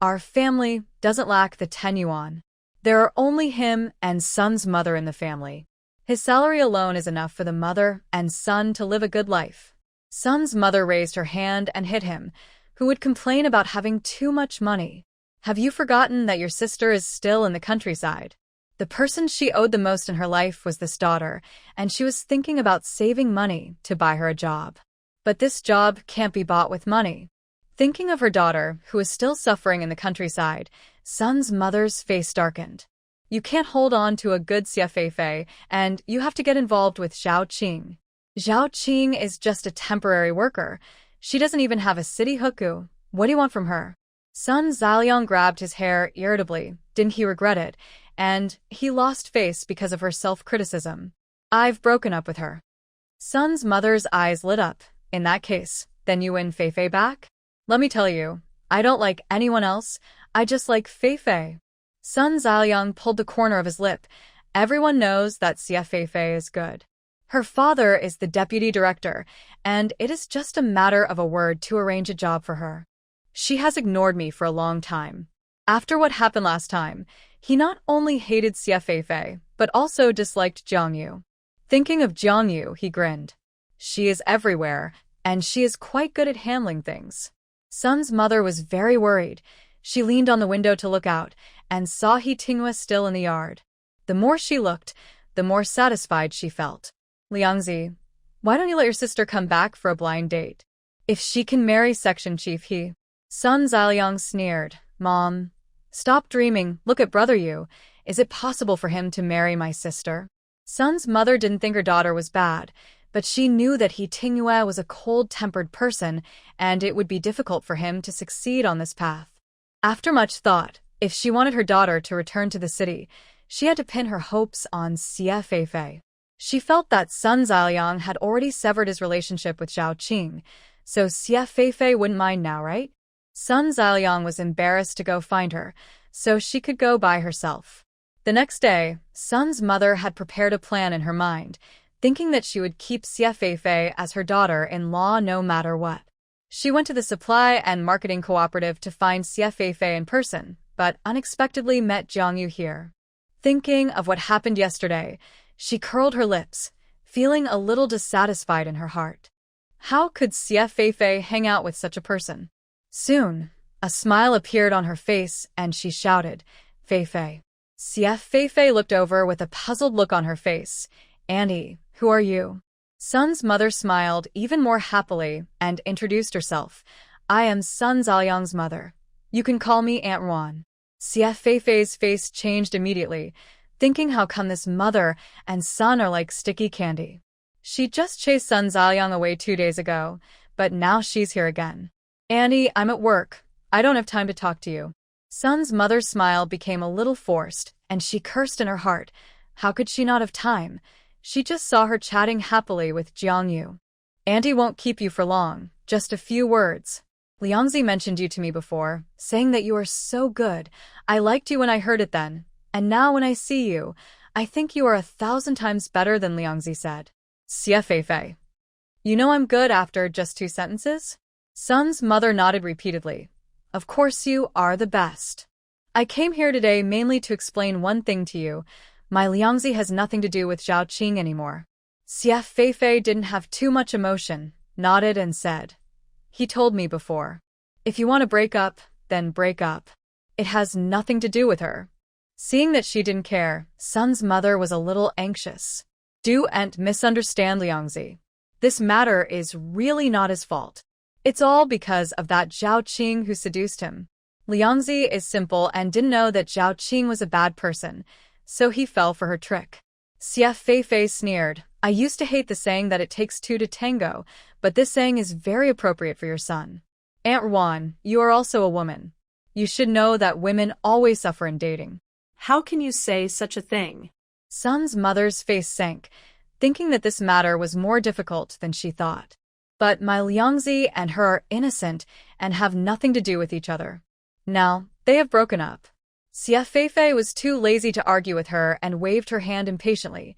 Our family doesn't lack the 10 yuan. There are only him and Sun's mother in the family. His salary alone is enough for the mother and son to live a good life. Sun's mother raised her hand and hit him, who would complain about having too much money. Have you forgotten that your sister is still in the countryside? The person she owed the most in her life was this daughter, and she was thinking about saving money to buy her a job. But this job can't be bought with money. Thinking of her daughter, who is still suffering in the countryside, Sun's mother's face darkened. You can't hold on to a good Xiafei, and you have to get involved with Zhao Qing. Zhao Qing is just a temporary worker. She doesn't even have a city hukou. What do you want from her? Sun Zhaoyang grabbed his hair irritably. Didn't he regret it? And he lost face because of her self-criticism. I've broken up with her. Sun's mother's eyes lit up. In that case, then you win Feifei back? Let me tell you, I don't like anyone else. I just like Feifei. Sun Zhaoyang pulled the corner of his lip. Everyone knows that Xia Feifei is good. Her father is the deputy director, and it is just a matter of a word to arrange a job for her. She has ignored me for a long time. After what happened last time, he not only hated Xia Feifei, but also disliked Jiang Yu. Thinking of Jiang Yu, he grinned. She is everywhere, and she is quite good at handling things. Sun's mother was very worried. She leaned on the window to look out, and saw He Tinghua still in the yard. The more she looked, the more satisfied she felt. Liangzi, why don't you let your sister come back for a blind date? If she can marry Section Chief He. Sun Ziliang sneered. Mom, stop dreaming, look at Brother Yu. Is it possible for him to marry my sister? Sun's mother didn't think her daughter was bad, but she knew that He Tingyue was a cold-tempered person, and it would be difficult for him to succeed on this path. After much thought, if she wanted her daughter to return to the city, she had to pin her hopes on Xie Feifei. She felt that Sun Ziliang had already severed his relationship with Zhao Qing, so Xie Feifei wouldn't mind now, right? Sun Ziliang was embarrassed to go find her, so she could go by herself. The next day, Sun's mother had prepared a plan in her mind, thinking that she would keep Xie Feifei as her daughter-in-law no matter what. She went to the supply and marketing cooperative to find Xie Feifei in person, but unexpectedly met Jiang Yu here. Thinking of what happened yesterday, she curled her lips, feeling a little dissatisfied in her heart. How could Xie Feifei hang out with such a person? Soon, a smile appeared on her face and she shouted, Feifei. Xie Feifei looked over with a puzzled look on her face. Auntie, who are you? Sun's mother smiled even more happily and introduced herself. I am Sun Ziliang's mother. You can call me Aunt Ruan. Xie Feifei's face changed immediately, thinking how come this mother and son are like sticky candy. She just chased Sun Ziliang away 2 days ago, but now she's here again. Annie, I'm at work. I don't have time to talk to you. Sun's mother's smile became a little forced, and she cursed in her heart. How could she not have time? She just saw her chatting happily with Jiang Yu. Auntie won't keep you for long, just a few words. Liangzi mentioned you to me before, saying that you are so good. I liked you when I heard it then, and now when I see you, I think you are 1,000 times better than Liangzi said. Xie Feifei. You know I'm good after just 2 sentences? Sun's mother nodded repeatedly. Of course you are the best. I came here today mainly to explain one thing to you. My Liangzi has nothing to do with Zhao Qing anymore. Xie Feifei didn't have too much emotion, nodded and said. He told me before. If you want to break up, then break up. It has nothing to do with her. Seeing that she didn't care, Sun's mother was a little anxious. Do and misunderstand Liangzi. This matter is really not his fault. It's all because of that Zhao Qing who seduced him. Liangzi is simple and didn't know that Zhao Qing was a bad person, so he fell for her trick. Xie Feifei sneered. I used to hate the saying that it takes 2 to tango, but this saying is very appropriate for your son. Aunt Ruan, you are also a woman. You should know that women always suffer in dating. How can you say such a thing? Sun's mother's face sank, thinking that this matter was more difficult than she thought. But my Liangzi and her are innocent and have nothing to do with each other. Now, they have broken up. Xie Feifei was too lazy to argue with her and waved her hand impatiently.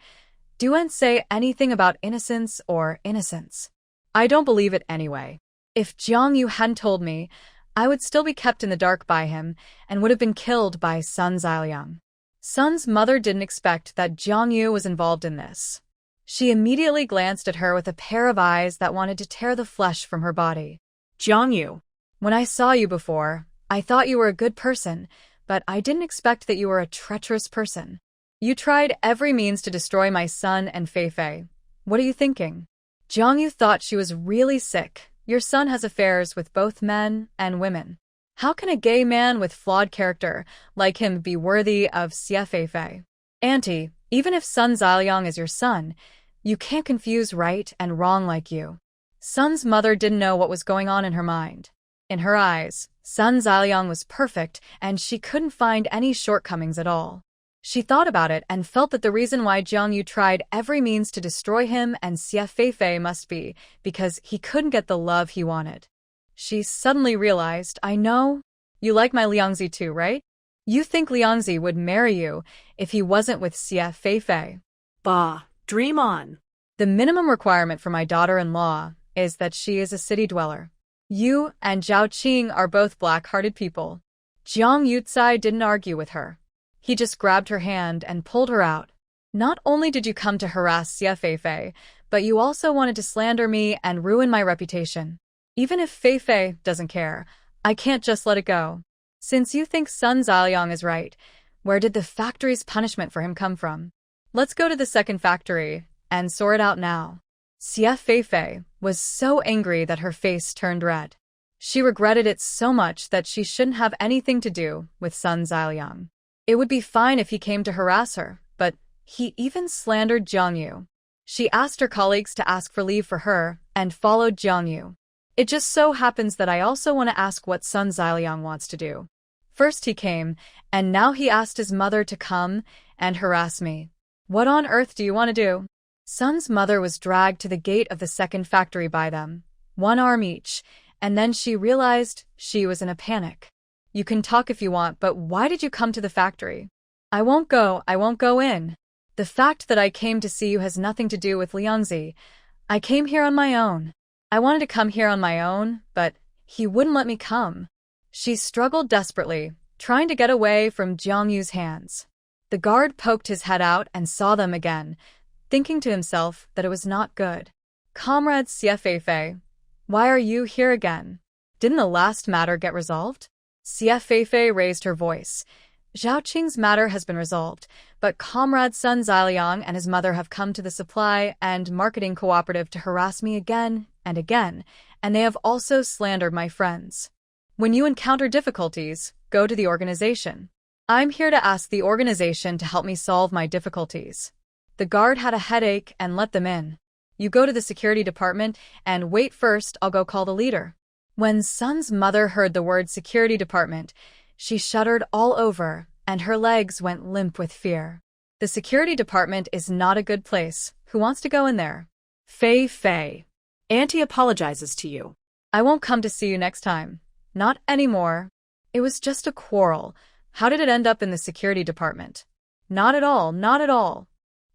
Don't say anything about innocence or innocence. I don't believe it anyway. If Jiang Yu hadn't told me, I would still be kept in the dark by him and would have been killed by Sun Ziliang. Sun's mother didn't expect that Jiang Yu was involved in this. She immediately glanced at her with a pair of eyes that wanted to tear the flesh from her body. Jiang Yu. When I saw you before, I thought you were a good person, but I didn't expect that you were a treacherous person. You tried every means to destroy my son and Feifei. What are you thinking? Jiang Yu thought she was really sick. Your son has affairs with both men and women. How can a gay man with flawed character like him be worthy of Xie Feifei? Auntie, even if Sun Ziliang is your son, you can't confuse right and wrong like you. Sun's mother didn't know what was going on in her mind. In her eyes, Sun Ziliang was perfect and she couldn't find any shortcomings at all. She thought about it and felt that the reason why Jiang Yu tried every means to destroy him and Xie Feifei must be because he couldn't get the love he wanted. She suddenly realized, I know. You like my Liangzi too, right? You think Liangzi would marry you if he wasn't with Xie Feifei. Bah, dream on. The minimum requirement for my daughter-in-law is that she is a city dweller. You and Zhao Qing are both black-hearted people. Jiang Yucai didn't argue with her. He just grabbed her hand and pulled her out. Not only did you come to harass Xie Feifei, but you also wanted to slander me and ruin my reputation. Even if Feifei doesn't care, I can't just let it go. Since you think Sun Ziliang is right, Where did the factory's punishment for him come from? Let's go to the second factory and sort it out now. Xie Feifei was so angry that her face turned red. She regretted it so much that she shouldn't have anything to do with Sun Ziliang. It would be fine if he came to harass her, but he even slandered Jiang Yu. She asked her colleagues to ask for leave for her and followed Jiang Yu. It just so happens that I also want to ask what Sun Ziliang wants to do. First he came, and now he asked his mother to come and harass me. What on earth do you want to do? Sun's mother was dragged to the gate of the second factory by them, one arm each, and then she realized she was in a panic. You can talk if you want, but why did you come to the factory? I won't go in. The fact that I came to see you has nothing to do with Liangzi. I came here on my own. I wanted to come here on my own, but he wouldn't let me come. She struggled desperately, trying to get away from Jiang Yu's hands. The guard poked his head out and saw them again, thinking to himself that it was not good. Comrade Xie Feifei, why are you here again? Didn't the last matter get resolved? Xie Feifei raised her voice. Zhao Qing's matter has been resolved, but Comrade Sun Ziliang and his mother have come to the supply and marketing cooperative to harass me again, and they have also slandered my friends. When you encounter difficulties, go to the organization. I'm here to ask the organization to help me solve my difficulties. The guard had a headache and let them in. You go to the security department and wait first, I'll go call the leader. When Sun's mother heard the word security department, she shuddered all over and her legs went limp with fear. The security department is not a good place. Who wants to go in there? Fei. Auntie apologizes to you. I won't come to see you next time. Not anymore. It was just a quarrel. How did it end up in the security department? Not at all.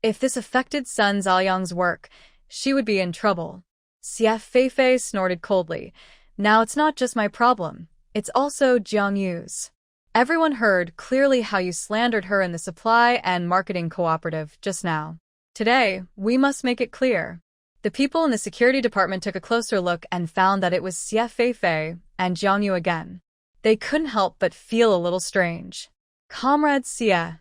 If this affected Sun Ziliang's work, she would be in trouble. Xie Feifei snorted coldly. Now it's not just my problem. It's also Jiang Yu's. Everyone heard clearly how you slandered her in the supply and marketing cooperative just now. Today, we must make it clear. The people in the security department took a closer look and found that it was Xie Feifei and Jiang Yu again. They couldn't help but feel a little strange. Comrade Xie,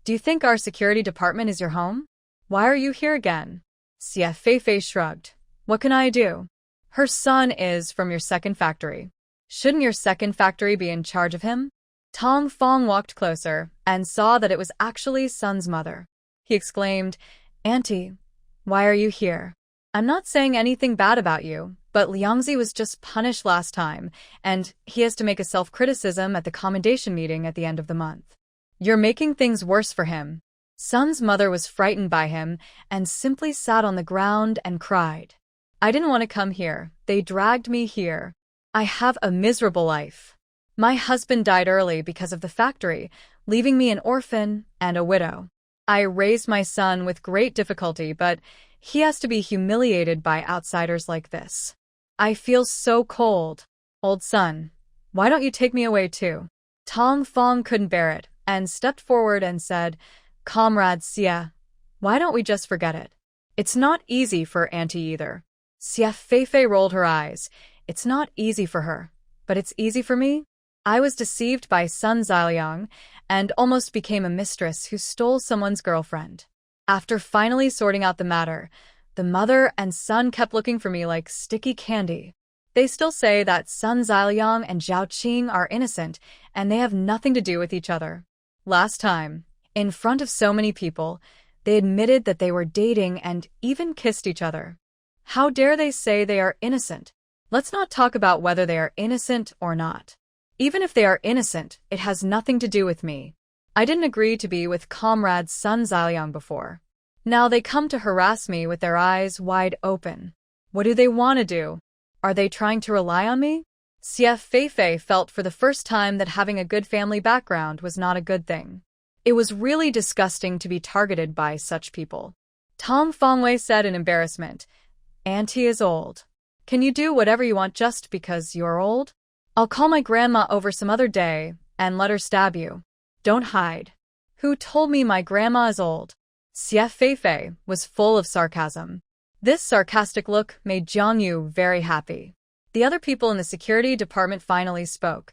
do you think our security department is your home? Why are you here again? Xie Feifei shrugged. What can I do? Her son is from your second factory. Shouldn't your second factory be in charge of him? Tong Fong walked closer and saw that it was actually Sun's mother. He exclaimed, Auntie, why are you here? I'm not saying anything bad about you, but Liangzi was just punished last time, and he has to make a self-criticism at the commendation meeting at the end of the month. You're making things worse for him. Sun's mother was frightened by him and simply sat on the ground and cried. I didn't want to come here. They dragged me here. I have a miserable life. My husband died early because of the factory, leaving me an orphan and a widow. I raised my son with great difficulty, but he has to be humiliated by outsiders like this. I feel so cold. Old son, why don't you take me away too? Tong Fong couldn't bear it and stepped forward and said, Comrade Xie, why don't we just forget it? It's not easy for Auntie either. Xie Feifei rolled her eyes. It's not easy for her, but it's easy for me. I was deceived by Sun Ziliang and almost became a mistress who stole someone's girlfriend. After finally sorting out the matter, the mother and son kept looking for me like sticky candy. They still say that Sun Ziliang and Zhao Qing are innocent and they have nothing to do with each other. Last time, in front of so many people, they admitted that they were dating and even kissed each other. How dare they say they are innocent? Let's not talk about whether they are innocent or not. Even if they are innocent, it has nothing to do with me. I didn't agree to be with Comrade Sun Ziliang before. Now they come to harass me with their eyes wide open. What do they want to do? Are they trying to rely on me? Xie Feifei felt for the first time that having a good family background was not a good thing. It was really disgusting to be targeted by such people. Tong Fongwei said in embarrassment, Auntie is old. Can you do whatever you want just because you're old? I'll call my grandma over some other day and let her stab you. Don't hide. Who told me my grandma is old? Xie Feifei was full of sarcasm. This sarcastic look made Jiang Yu very happy. The other people in the security department finally spoke.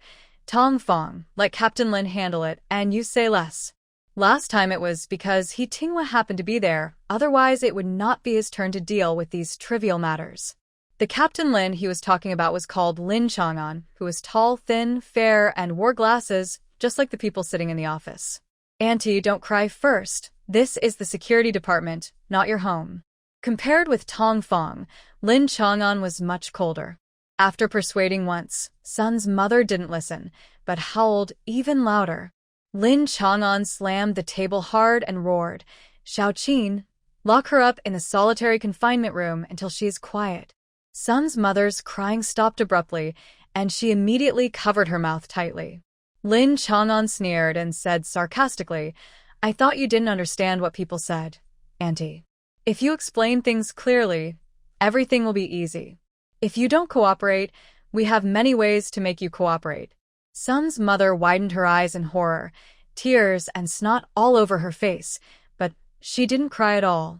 Tong Fong, let Captain Lin handle it, and you say less. Last time it was because he Tinghua happened to be there, otherwise it would not be his turn to deal with these trivial matters. The Captain Lin he was talking about was called Lin Chang'an, who was tall, thin, fair, and wore glasses, just like the people sitting in the office. Auntie, don't cry first. This is the security department, not your home. Compared with Tong Fong, Lin Chang'an was much colder. After persuading once, Sun's mother didn't listen, but howled even louder. Lin Chang'an slammed the table hard and roared, Xiaoqin, lock her up in the solitary confinement room until she is quiet. Sun's mother's crying stopped abruptly, and she immediately covered her mouth tightly. Lin Chang'an sneered and said sarcastically, I thought you didn't understand what people said, Auntie. If you explain things clearly, everything will be easy. If you don't cooperate, we have many ways to make you cooperate. Sun's mother widened her eyes in horror, tears and snot all over her face, but she didn't cry at all.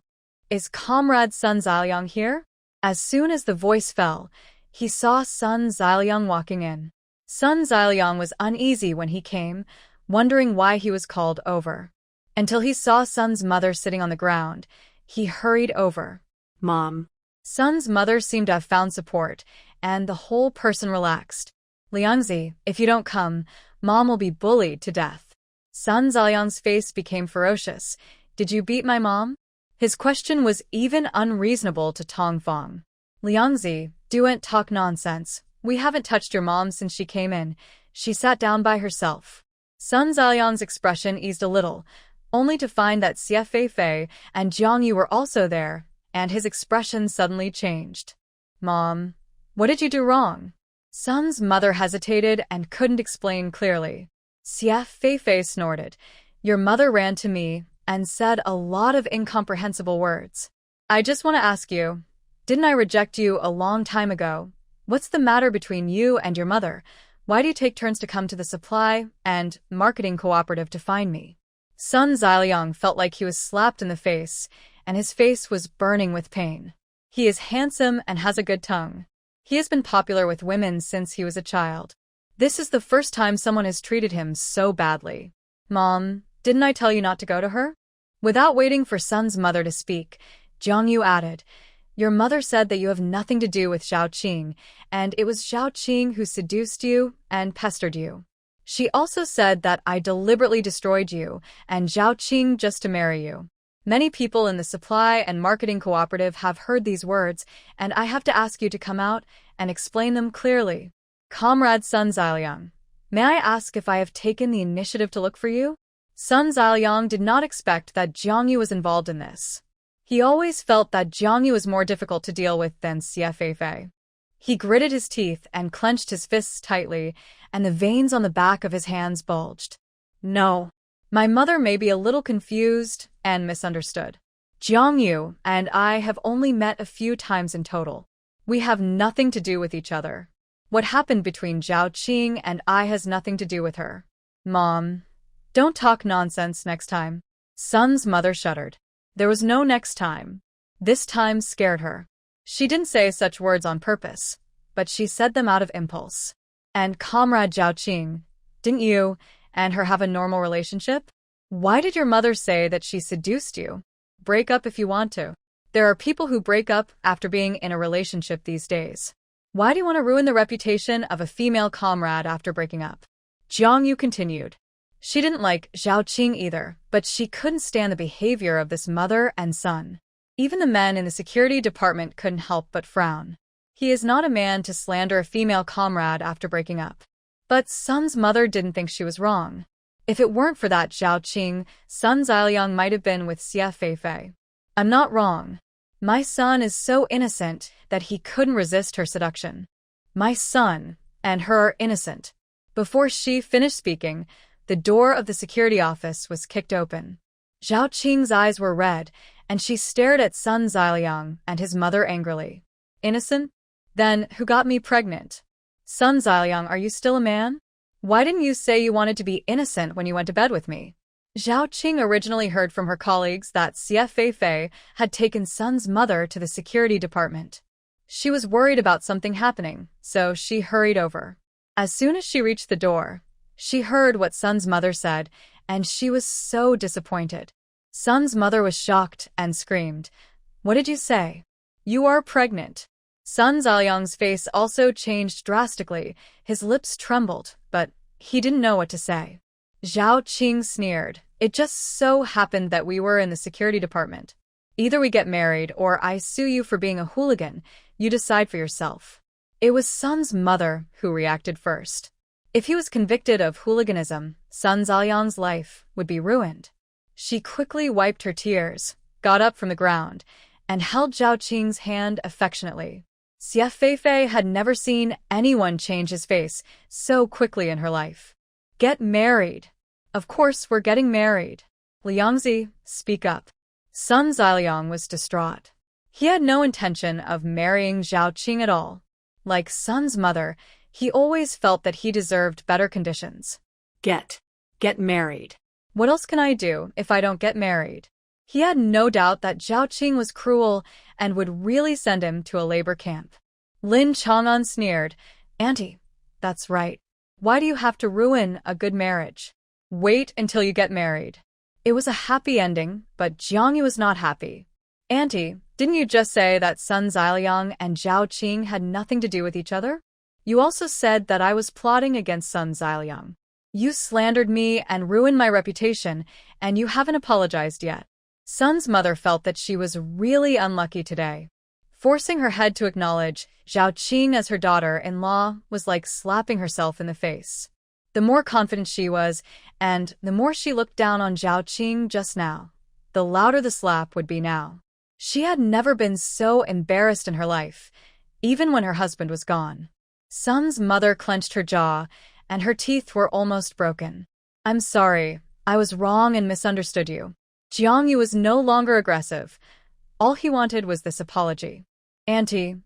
Is Comrade Sun Ziliang here? As soon as the voice fell, he saw Sun Ziliang walking in. Sun Ziliang was uneasy when he came, wondering why he was called over. Until he saw Sun's mother sitting on the ground, he hurried over. Mom. Sun's mother seemed to have found support, and the whole person relaxed. Liangzi, if you don't come, Mom will be bullied to death. Sun Ziliang's face became ferocious. Did you beat my mom? His question was even unreasonable to Tong Fong. Liangzi, don't talk nonsense. We haven't touched your mom since she came in. She sat down by herself. Sun Ziliang's expression eased a little, only to find that Xie Feifei and Jiang Yu were also there, and his expression suddenly changed. Mom, what did you do wrong? Sun's mother hesitated and couldn't explain clearly. Xie Feifei snorted. Your mother ran to me and said a lot of incomprehensible words. I just want to ask you, didn't I reject you a long time ago? What's the matter between you and your mother? Why do you take turns to come to the supply and marketing cooperative to find me? Sun Ziliang felt like he was slapped in the face, and his face was burning with pain. He is handsome and has a good tongue. He has been popular with women since he was a child. This is the first time someone has treated him so badly. Mom, didn't I tell you not to go to her? Without waiting for Sun's mother to speak, Jiang Yu added, your mother said that you have nothing to do with Xiaoqing, and it was Xiaoqing who seduced you and pestered you. She also said that I deliberately destroyed you and Xiaoqing just to marry you. Many people in the supply and marketing cooperative have heard these words, and I have to ask you to come out and explain them clearly. Comrade Sun Ziliang, may I ask if I have taken the initiative to look for you? Sun Ziliang did not expect that Jiang Yu was involved in this. He always felt that Jiang Yu was more difficult to deal with than Xie Feifei. He gritted his teeth and clenched his fists tightly, and the veins on the back of his hands bulged. No. My mother may be a little confused and misunderstood. Jiang Yu and I have only met a few times in total. We have nothing to do with each other. What happened between Xiaoqing and I has nothing to do with her. Mom, don't talk nonsense next time. Sun's mother shuddered. There was no next time. This time scared her. She didn't say such words on purpose, but she said them out of impulse. And Comrade Xiaoqing, didn't you and her have a normal relationship? Why did your mother say that she seduced you? Break up if you want to. There are people who break up after being in a relationship these days. Why do you want to ruin the reputation of a female comrade after breaking up? Jiang Yu continued. She didn't like Xiaoqing either, but she couldn't stand the behavior of this mother and son. Even the men in the security department couldn't help but frown. He is not a man to slander a female comrade after breaking up. But Sun's mother didn't think she was wrong. If it weren't for that Xiaoqing, Sun Ziliang might have been with Xie Feifei. I'm not wrong. My son is so innocent that he couldn't resist her seduction. My son and her are innocent. Before she finished speaking, the door of the security office was kicked open. Xiaoqing's eyes were red, and she stared at Sun Ziliang and his mother angrily. Innocent? Then who got me pregnant? Sun Ziliang, are you still a man? Why didn't you say you wanted to be innocent when you went to bed with me? Xiaoqing originally heard from her colleagues that Xie Feifei had taken Sun's mother to the security department. She was worried about something happening, so she hurried over. As soon as she reached the door, she heard what Sun's mother said, and she was so disappointed. Sun's mother was shocked and screamed, "What did you say? You are pregnant." Sun Zaoliang's face also changed drastically. His lips trembled, but he didn't know what to say. Zhao Qing sneered. "It just so happened that we were in the security department. Either we get married or I sue you for being a hooligan. You decide for yourself." It was Sun's mother who reacted first. If he was convicted of hooliganism, Sun Zaoliang's life would be ruined. She quickly wiped her tears, got up from the ground, and held Zhao Qing's hand affectionately. Xie Feifei had never seen anyone change his face so quickly in her life. "Get married." "Of course we're getting married." "Liangzi, speak up." Sun Zaoliang was distraught. He had no intention of marrying Zhao Qing at all. Like Sun's mother, he always felt that he deserved better conditions. Get married. What else can I do if I don't get married? He had no doubt that Zhao Qing was cruel and would really send him to a labor camp. Lin Chang'an sneered, "Auntie, that's right. Why do you have to ruin a good marriage? Wait until you get married." It was a happy ending, but Jiangyu was not happy. "Auntie, didn't you just say that Sun Zaoliang and Zhao Qing had nothing to do with each other? You also said that I was plotting against Sun Zaoliang. You slandered me and ruined my reputation, and you haven't apologized yet." Sun's mother felt that she was really unlucky today. Forcing her head to acknowledge Zhao Qing as her daughter-in-law was like slapping herself in the face. The more confident she was, and the more she looked down on Zhao Qing just now, the louder the slap would be now. She had never been so embarrassed in her life, even when her husband was gone. Sun's mother clenched her jaw, and her teeth were almost broken. "I'm sorry, I was wrong and misunderstood you." Jiangyu was no longer aggressive. All he wanted was this apology. "Auntie,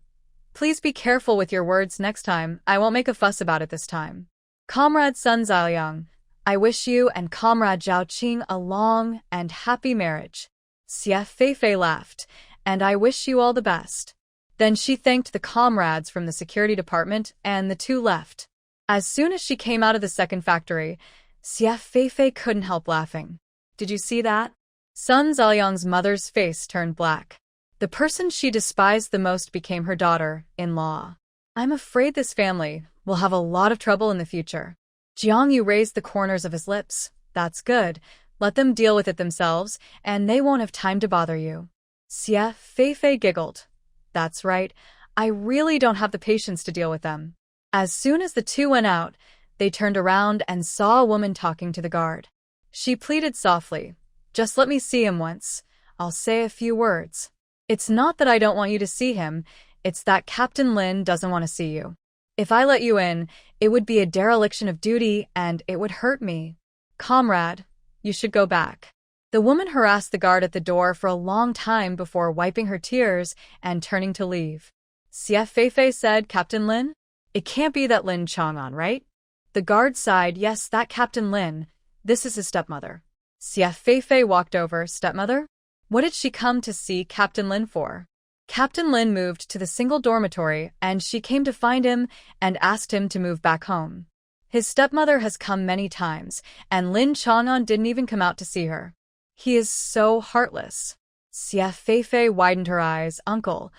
please be careful with your words next time. I won't make a fuss about it this time." "Comrade Sun Zaoliang, I wish you and Comrade Zhao Qing a long and happy marriage." Xie Feifei laughed, "And I wish you all the best." Then she thanked the comrades from the security department, and the two left. As soon as she came out of the second factory, Xie Feifei couldn't help laughing. "Did you see that?" Sun Zaoliang's mother's face turned black. The person she despised the most became her daughter-in-law. "I'm afraid this family will have a lot of trouble in the future." Jiangyu raised the corners of his lips. "That's good. Let them deal with it themselves, and they won't have time to bother you." Xie Feifei giggled. "That's right. I really don't have the patience to deal with them." As soon as the two went out, they turned around and saw a woman talking to the guard. She pleaded softly, "Just let me see him once. I'll say a few words." "It's not that I don't want you to see him, it's that Captain Lin doesn't want to see you. If I let you in, it would be a dereliction of duty and it would hurt me. Comrade, you should go back." The woman harassed the guard at the door for a long time before wiping her tears and turning to leave. Xie Feifei said, "Captain Lin? It can't be that Lin Chang'an, right?" The guard sighed, "Yes, that Captain Lin. This is his stepmother." Xie Feifei walked over. "Stepmother? What did she come to see Captain Lin for?" Captain Lin moved to the single dormitory, and she came to find him and asked him to move back home. His stepmother has come many times, and Lin Chang'an didn't even come out to see her. He is so heartless. Xie Feifei widened her eyes. "Uncle,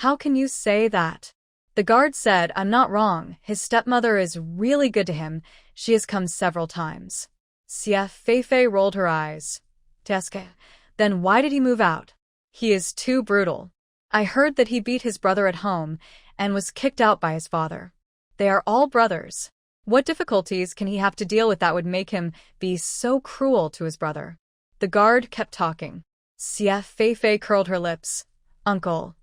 how can you say that?" The guard said, "I'm not wrong. His stepmother is really good to him. She has come several times." Xie Feifei rolled her eyes. "Teske, then why did he move out?" "He is too brutal. I heard that he beat his brother at home and was kicked out by his father. They are all brothers. What difficulties can he have to deal with that would make him be so cruel to his brother?" The guard kept talking. Xie Feifei curled her lips. "Uncle,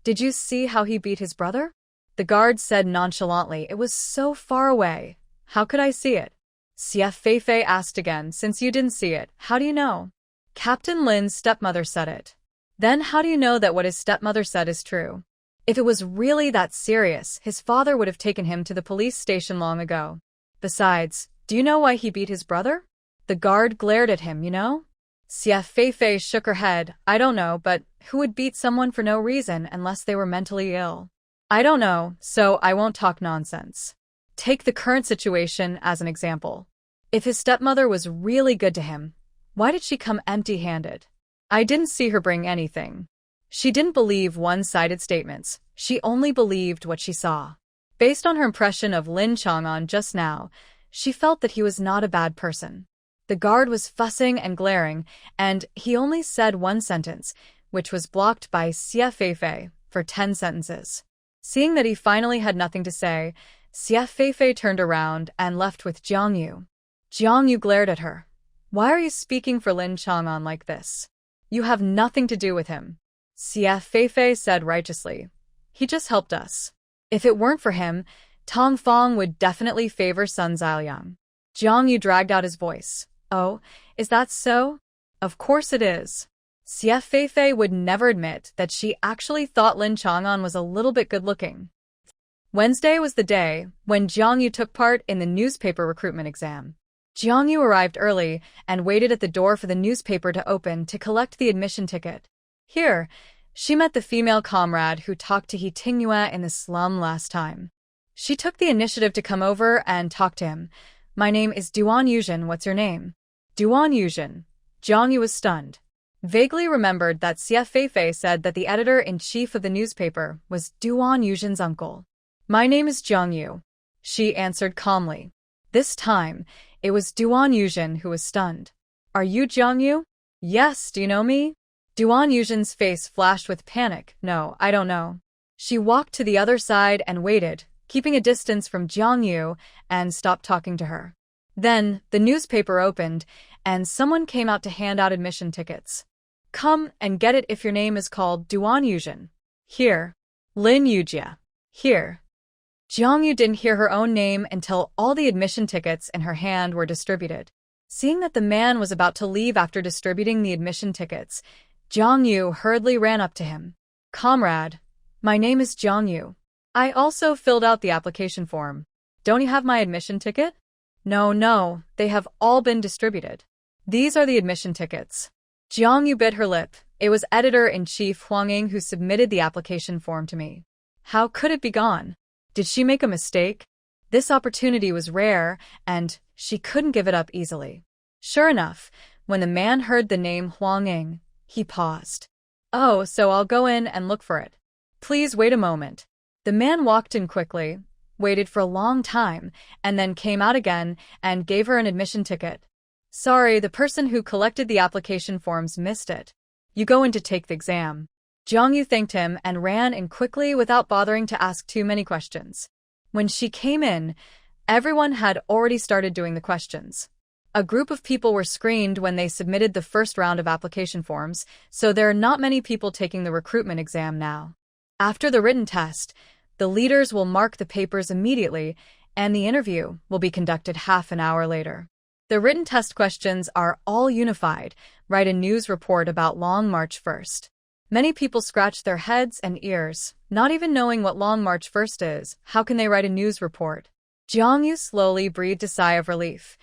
did you see how he beat his brother?" The guard said nonchalantly, "It was so far away. How could I see it?" Xie Feifei asked again, "Since you didn't see it, how do you know?" "Captain Lin's stepmother said it." "Then how do you know that what his stepmother said is true?" If it was really that serious, his father would have taken him to the police station long ago. Besides, do you know why he beat his brother? The guard glared at him, "You know?" Xie Feifei shook her head. "I don't know, but who would beat someone for no reason unless they were mentally ill?" "I don't know, so I won't talk nonsense." Take the current situation as an example. If his stepmother was really good to him, why did she come empty-handed? I didn't see her bring anything. She didn't believe one-sided statements. She only believed what she saw. Based on her impression of Lin Chang'an just now, she felt that he was not a bad person. The guard was fussing and glaring, and he only said one sentence, which was blocked by Xie Feifei for 10 sentences. Seeing that he finally had nothing to say, Xie Feifei turned around and left with Jiang Yu. Jiang Yu glared at her. Why are you speaking for Lin Chang'an like this? You have nothing to do with him. Xie Feifei said righteously. He just helped us. If it weren't for him, Tong Fong would definitely favor Sun Xiaoliang. Jiang Yu dragged out his voice. Oh, is that so? Of course it is. Xie Feifei would never admit that she actually thought Lin Chang'an was a little bit good-looking. Wednesday was the day when Jiang Yu took part in the newspaper recruitment exam. Jiang Yu arrived early and waited at the door for the newspaper to open to collect the admission ticket. Here, she met the female comrade who talked to He Tingyue in the slum last time. She took the initiative to come over and talk to him. My name is Duan Yuzhen, what's your name? Duan Yuzhen. Jiang Yu was stunned. Vaguely remembered that Xie Feifei said that the editor-in-chief of the newspaper was Duan Yuzhen's uncle. My name is Jiang Yu, she answered calmly. This time, it was Duan Yuzhen who was stunned. Are you Jiang Yu? Yes, do you know me? Duan Yuzhen's face flashed with panic. No, I don't know. She walked to the other side and waited, keeping a distance from Jiang Yu, and stopped talking to her. Then, the newspaper opened, and someone came out to hand out admission tickets. Come and get it if your name is called Duan Yuzhen. Here. Lin Yujie. Here. Jiang Yu didn't hear her own name until all the admission tickets in her hand were distributed. Seeing that the man was about to leave after distributing the admission tickets, Jiang Yu hurriedly ran up to him. Comrade, my name is Jiang Yu. I also filled out the application form. Don't you have my admission ticket? No, they have all been distributed. These are the admission tickets. Jiang Yu bit her lip. It was editor-in-chief Huang Ying who submitted the application form to me. How could it be gone? Did she make a mistake? This opportunity was rare, and she couldn't give it up easily. Sure enough, when the man heard the name Huang Ying, he paused. Oh, so I'll go in and look for it. Please wait a moment. The man walked in quickly, waited for a long time, and then came out again and gave her an admission ticket. Sorry, the person who collected the application forms missed it. You go in to take the exam. Jiang Yu thanked him and ran in quickly without bothering to ask too many questions. When she came in, everyone had already started doing the questions. A group of people were screened when they submitted the first round of application forms, so there are not many people taking the recruitment exam now. After the written test, the leaders will mark the papers immediately, and the interview will be conducted half an hour later. The written test questions are all unified. Write a news report about Long March 1st. Many people scratch their heads and ears, not even knowing what Long March 1st is. How can they write a news report? Jiang Yu slowly breathed a sigh of relief.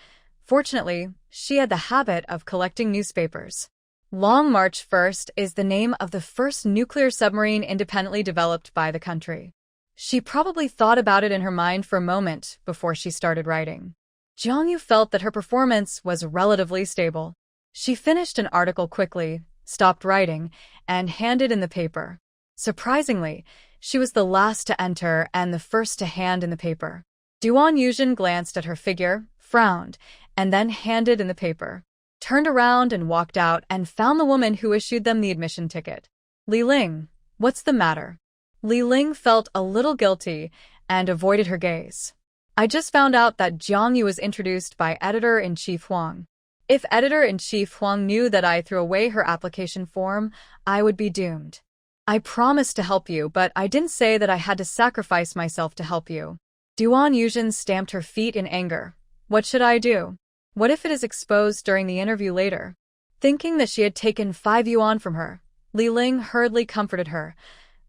Fortunately, she had the habit of collecting newspapers. Long March 1st is the name of the first nuclear submarine independently developed by the country. She probably thought about it in her mind for a moment before she started writing. Jiang Yu felt that her performance was relatively stable. She finished an article quickly, stopped writing, and handed in the paper. Surprisingly, she was the last to enter and the first to hand in the paper. Duan Yuzhen glanced at her figure, frowned, and then handed in the paper, turned around and walked out and found the woman who issued them the admission ticket. Li Ling, what's the matter? Li Ling felt a little guilty and avoided her gaze. I just found out that Jiang Yu was introduced by Editor-in-Chief Huang. If Editor-in-Chief Huang knew that I threw away her application form, I would be doomed. I promised to help you, but I didn't say that I had to sacrifice myself to help you. Duan Yuzhen stamped her feet in anger. What should I do? What if it is exposed during the interview later? Thinking that she had taken 5 yuan from her, Li Ling hurriedly comforted her.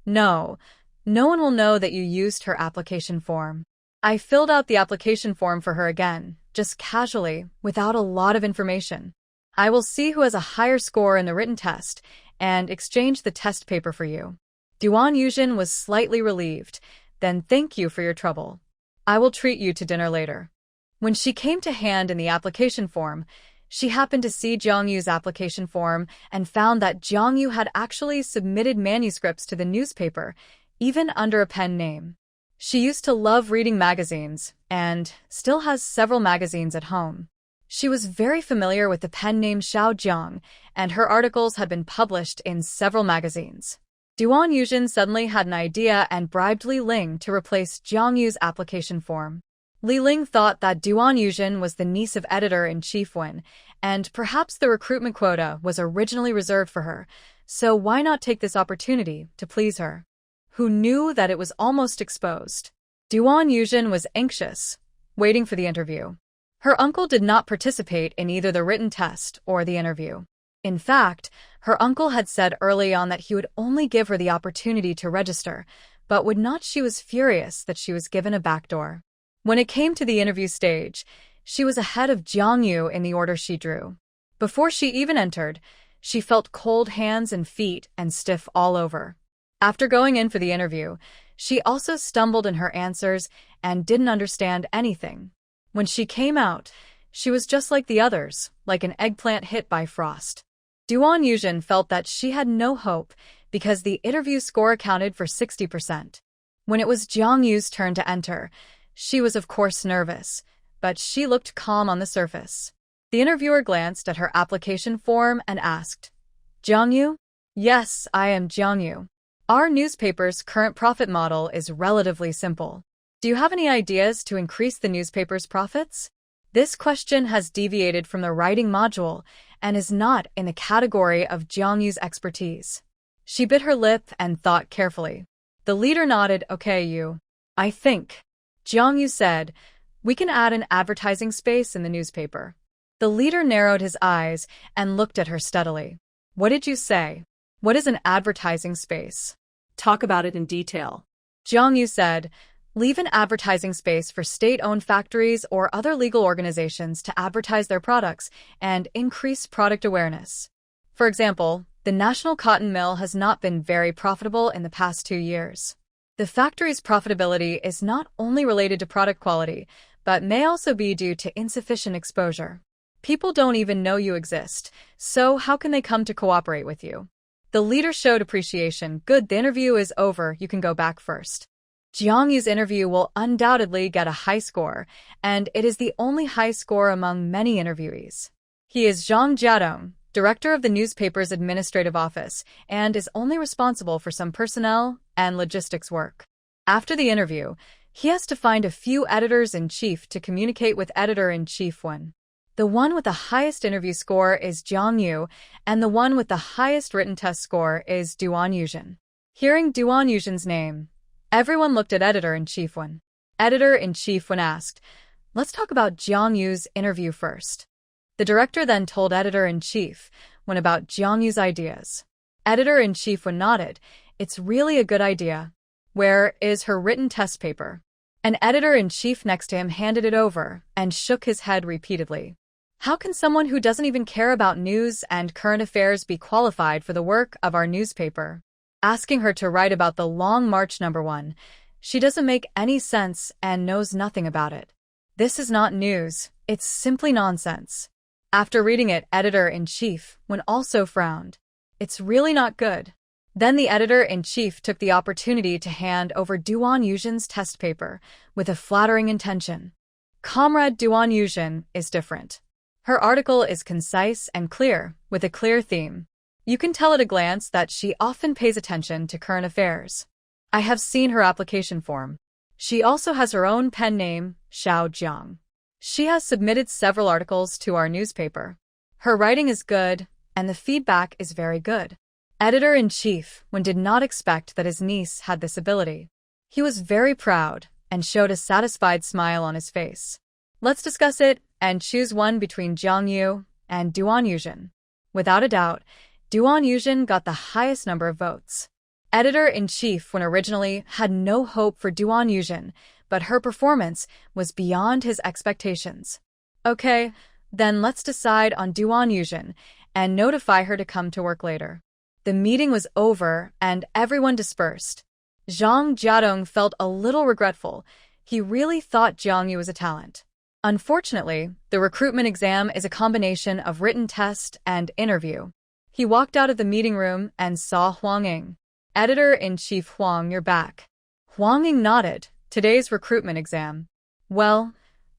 No one will know that you used her application form. I filled out the application form for her again, just casually, without a lot of information. I will see who has a higher score in the written test, and exchange the test paper for you. Duan Yuzhen was slightly relieved. Then thank you for your trouble. I will treat you to dinner later. When she came to hand in the application form, she happened to see Jiang-Yu's application form and found that Jiang-Yu had actually submitted manuscripts to the newspaper, even under a pen name. She used to love reading magazines and still has several magazines at home. She was very familiar with the pen name Xiao Jiang, and her articles had been published in several magazines. Duan Yuzhen suddenly had an idea and bribed Li Ling to replace Jiang-Yu's application form. Li Ling thought that Duan Yuzhen was the niece of editor-in-chief Wen, and perhaps the recruitment quota was originally reserved for her, so why not take this opportunity to please her? Who knew that it was almost exposed? Duan Yuzhen was anxious, waiting for the interview. Her uncle did not participate in either the written test or the interview. In fact, her uncle had said early on that he would only give her the opportunity to register, but would not. She was furious that she was given a backdoor. When it came to the interview stage, she was ahead of Jiang-Yu in the order she drew. Before she even entered, she felt cold hands and feet and stiff all over. After going in for the interview, she also stumbled in her answers and didn't understand anything. When she came out, she was just like the others, like an eggplant hit by frost. Duan Yuzhen felt that she had no hope because the interview score accounted for 60%. When it was Jiang-Yu's turn to enter, she was of course nervous, but she looked calm on the surface. The interviewer glanced at her application form and asked, "Jiang-Yu?" "Yes, I am Jiang-Yu. Our newspaper's current profit model is relatively simple. Do you have any ideas to increase the newspaper's profits?" This question has deviated from the writing module and is not in the category of Jiang-Yu's expertise. She bit her lip and thought carefully. The leader nodded. "Okay, you. I think," Jiang-Yu said, "we can add an advertising space in the newspaper." The leader narrowed his eyes and looked at her steadily. "What did you say? What is an advertising space?" Talk about it in detail. Jiang-Yu said, "Leave an advertising space for state-owned factories or other legal organizations to advertise their products and increase product awareness. For example, the National Cotton Mill has not been very profitable in the past 2 years. The factory's profitability is not only related to product quality, but may also be due to insufficient exposure. People don't even know you exist, so how can they come to cooperate with you?" The leader showed appreciation. "Good, the interview is over, you can go back first." Jiang-Yu's interview will undoubtedly get a high score, and it is the only high score among many interviewees. He is Zhang Jiadong, director of the newspaper's administrative office, and is only responsible for some personnel and logistics work. After the interview, he has to find a few editors-in-chief to communicate with editor-in-chief Wen. The one with the highest interview score is Jiang-Yu, and the one with the highest written test score is Duan Yuzhen. Hearing Duan Yuzhen's name, everyone looked at editor-in-chief Wen. Editor-in-chief Wen asked, "Let's talk about Jiang-Yu's interview first." The director then told editor-in-chief Wen about Jiang-Yu's ideas. Editor-in-chief Wen nodded. "It's really a good idea. Where is her written test paper?" An editor-in-chief next to him handed it over and shook his head repeatedly. How can someone who doesn't even care about news and current affairs be qualified for the work of our newspaper? Asking her to write about the Long March #1, she doesn't make any sense and knows nothing about it. This is not news, it's simply nonsense. After reading it, editor-in-chief Wen also frowned. It's really not good. Then the editor-in-chief took the opportunity to hand over Duan Yuzhen's test paper with a flattering intention. Comrade Duan Yuzhen is different. Her article is concise and clear, with a clear theme. You can tell at a glance that she often pays attention to current affairs. I have seen her application form. She also has her own pen name, Xiao Jiang. She has submitted several articles to our newspaper. Her writing is good, and the feedback is very good. Editor-in-chief Wen did not expect that his niece had this ability. He was very proud and showed a satisfied smile on his face. Let's discuss it and choose one between Jiang-Yu and Duan Yuzhen. Without a doubt, Duan Yuzhen got the highest number of votes. Editor-in-chief Wen originally had no hope for Duan Yuzhen, but her performance was beyond his expectations. Okay, then let's decide on Duan Yuzhen and notify her to come to work later. The meeting was over and everyone dispersed. Zhang Jiadong felt a little regretful. He really thought Jiang Yu was a talent. Unfortunately, the recruitment exam is a combination of written test and interview. He walked out of the meeting room and saw Huang Ying. Editor-in-Chief Huang, you're back. Huang Ying nodded. Today's recruitment exam. Well,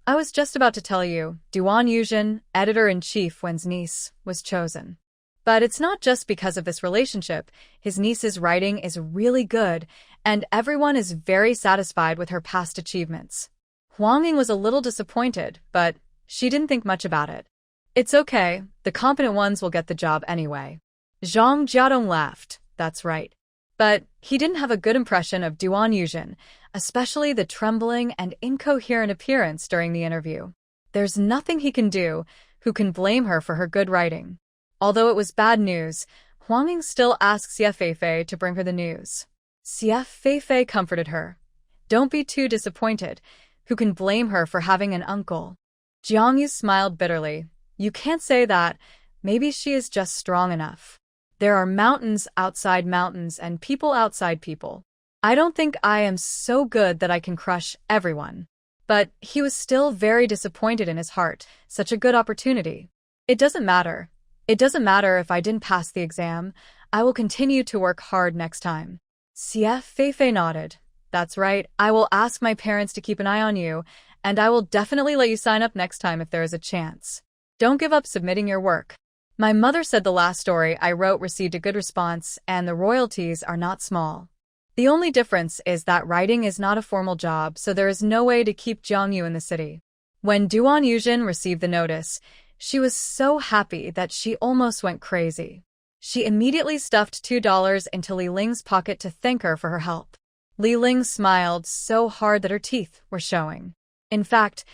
I was just about to tell you, Duan Yuzhen, editor-in-chief Wen's niece, was chosen. But it's not just because of this relationship. His niece's writing is really good, and everyone is very satisfied with her past achievements. Huang Ying was a little disappointed, but she didn't think much about it. It's okay, the competent ones will get the job anyway. Zhang Jiadong laughed. That's right. But he didn't have a good impression of Duan Yuzhen, especially the trembling and incoherent appearance during the interview. There's nothing he can do. Who can blame her for her good writing? Although it was bad news, Huang Ying still asked Xie Feifei to bring her the news. Xie Feifei comforted her. Don't be too disappointed. Who can blame her for having an uncle? Jiang Yu smiled bitterly. You can't say that. Maybe she is just strong enough. There are mountains outside mountains and people outside people. I don't think I am so good that I can crush everyone. But he was still very disappointed in his heart. Such a good opportunity. It doesn't matter. It doesn't matter if I didn't pass the exam. I will continue to work hard next time. Xie Feifei nodded. That's right. I will ask my parents to keep an eye on you, and I will definitely let you sign up next time if there is a chance. Don't give up submitting your work. My mother said the last story I wrote received a good response, and the royalties are not small. The only difference is that writing is not a formal job, so there is no way to keep Jiang Yu in the city. When Duan Yuzhen received the notice, she was so happy that she almost went crazy. She immediately stuffed $2 into Li Ling's pocket to thank her for her help. Li Ling smiled so hard that her teeth were showing. In fact,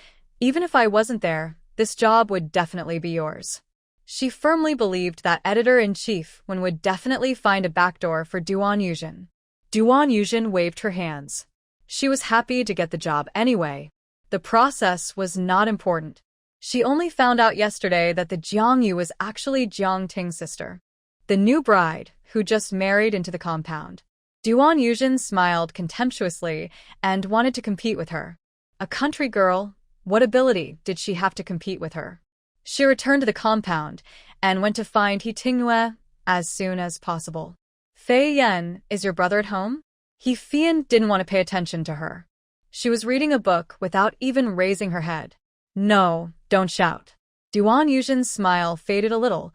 even if I wasn't there, this job would definitely be yours. She firmly believed that editor-in-chief Wen would definitely find a backdoor for Duan Yuzhen. Duan Yuzhen waved her hands. She was happy to get the job anyway. The process was not important. She only found out yesterday that the Jiang Yu was actually Jiang Ting's sister, the new bride, who just married into the compound. Duan Yuzhen smiled contemptuously and wanted to compete with her. A country girl, what ability did she have to compete with her? She returned to the compound and went to find He Tingyue as soon as possible. Fei Yan, is your brother at home? He Fian didn't want to pay attention to her. She was reading a book without even raising her head. No, don't shout. Duan Yuzhen's smile faded a little.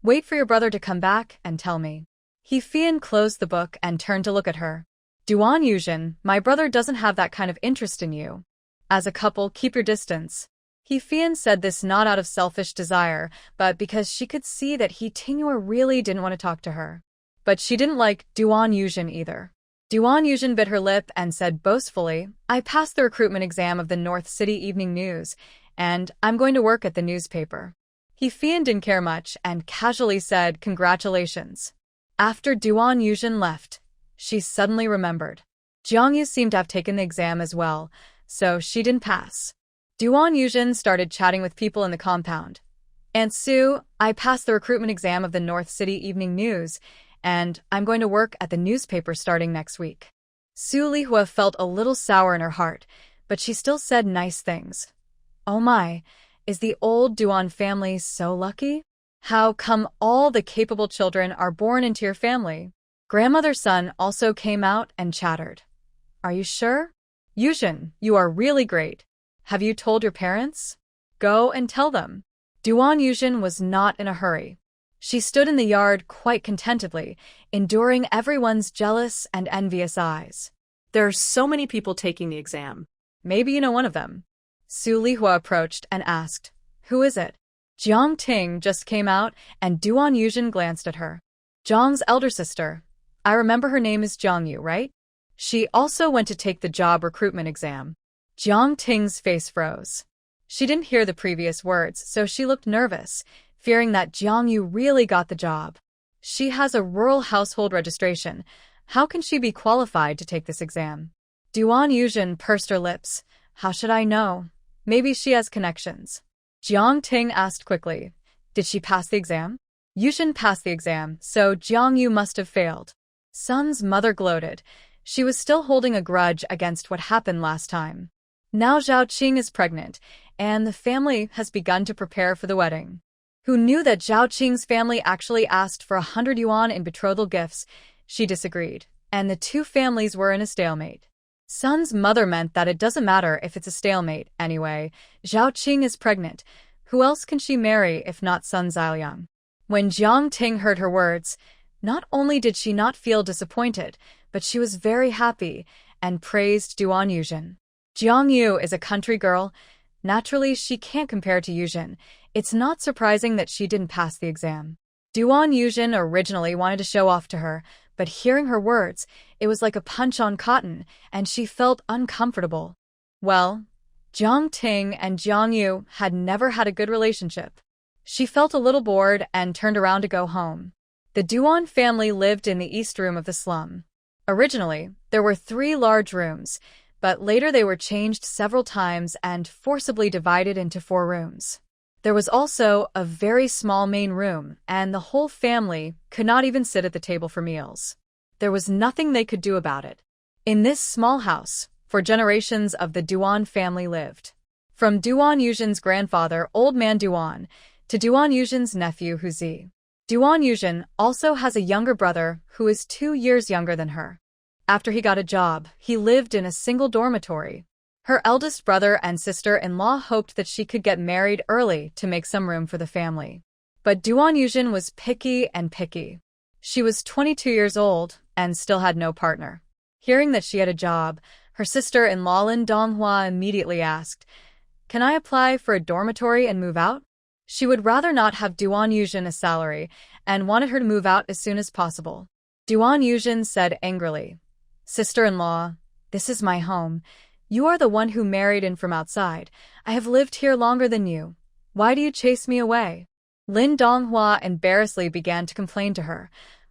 Wait for your brother to come back and tell me. He Fian closed the book and turned to look at her. Duan Yuzhen, my brother doesn't have that kind of interest in you. As a couple, keep your distance. He Fian said this not out of selfish desire, but because she could see that He Tingyue really didn't want to talk to her. But she didn't like Duan Yuzhen either. Duan Yuzhen bit her lip and said boastfully, I passed the recruitment exam of the North City Evening News, and I'm going to work at the newspaper. He Fian didn't care much and casually said congratulations. After Duan Yuzhen left, she suddenly remembered. Jiang Yu seemed to have taken the exam as well, so she didn't pass. Duan Yuzhen started chatting with people in the compound. Aunt Sue, I passed the recruitment exam of the North City Evening News, and I'm going to work at the newspaper starting next week. Su Lihua felt a little sour in her heart, but she still said nice things. Oh my, is the old Duan family so lucky? How come all the capable children are born into your family? Grandmother's son also came out and chattered. Are you sure? Yuzhen, you are really great. Have you told your parents? Go and tell them. Duan Yuzhen was not in a hurry. She stood in the yard quite contentedly, enduring everyone's jealous and envious eyes. There are so many people taking the exam. Maybe you know one of them. Su Lihua approached and asked, Who is it? Jiang Ting just came out, and Duan Yuzhen glanced at her. Jiang's elder sister. I remember her name is Jiang Yu, right? She also went to take the job recruitment exam. Jiang Ting's face froze. She didn't hear the previous words, so she looked nervous, fearing that Jiang Yu really got the job. She has a rural household registration. How can she be qualified to take this exam? Duan Yuzhen pursed her lips. How should I know? Maybe she has connections. Jiang Ting asked quickly. Did she pass the exam? Yuzhen passed the exam, so Jiang Yu must have failed. Sun's mother gloated. She was still holding a grudge against what happened last time. Now Zhao Qing is pregnant, and the family has begun to prepare for the wedding. Who knew that Zhao Qing's family actually asked for 100 yuan in betrothal gifts? She disagreed, and the two families were in a stalemate. Sun's mother meant that it doesn't matter if it's a stalemate anyway. Zhao Qing is pregnant. Who else can she marry if not Sun Xiaoliang? When Jiang Ting heard her words, not only did she not feel disappointed, but she was very happy and praised Duan Yuzhen. Jiang Yu is a country girl. Naturally, she can't compare to Yuzhen. It's not surprising that she didn't pass the exam. Duan Yuzhen originally wanted to show off to her, but hearing her words, it was like a punch on cotton, and she felt uncomfortable. Well, Jiang Ting and Jiang Yu had never had a good relationship. She felt a little bored and turned around to go home. The Duan family lived in the east room of the slum. Originally, there were 3 large rooms, but later they were changed several times and forcibly divided into 4 rooms. There was also a very small main room, and the whole family could not even sit at the table for meals. There was nothing they could do about it. In this small house, for generations of the Duan family lived. From Duan Yuzhen's grandfather, Old Man Duan, to Duan Yuzhen's nephew, Huzi. Duan Yuzhen also has a younger brother who is 2 years younger than her. After he got a job, he lived in a single dormitory. Her eldest brother and sister-in-law hoped that she could get married early to make some room for the family. But Duan Yuzhen was picky and picky. She was 22 years old and still had no partner. Hearing that she had a job, her sister-in-law Lin Donghua immediately asked, "Can I apply for a dormitory and move out?" She would rather not have Duan Yuzhen a salary and wanted her to move out as soon as possible. Duan Yuzhen said angrily, "Sister-in-law, this is my home. You are the one who married in from outside. I have lived here longer than you. Why do you chase me away?" Lin Donghua embarrassedly began to complain to her.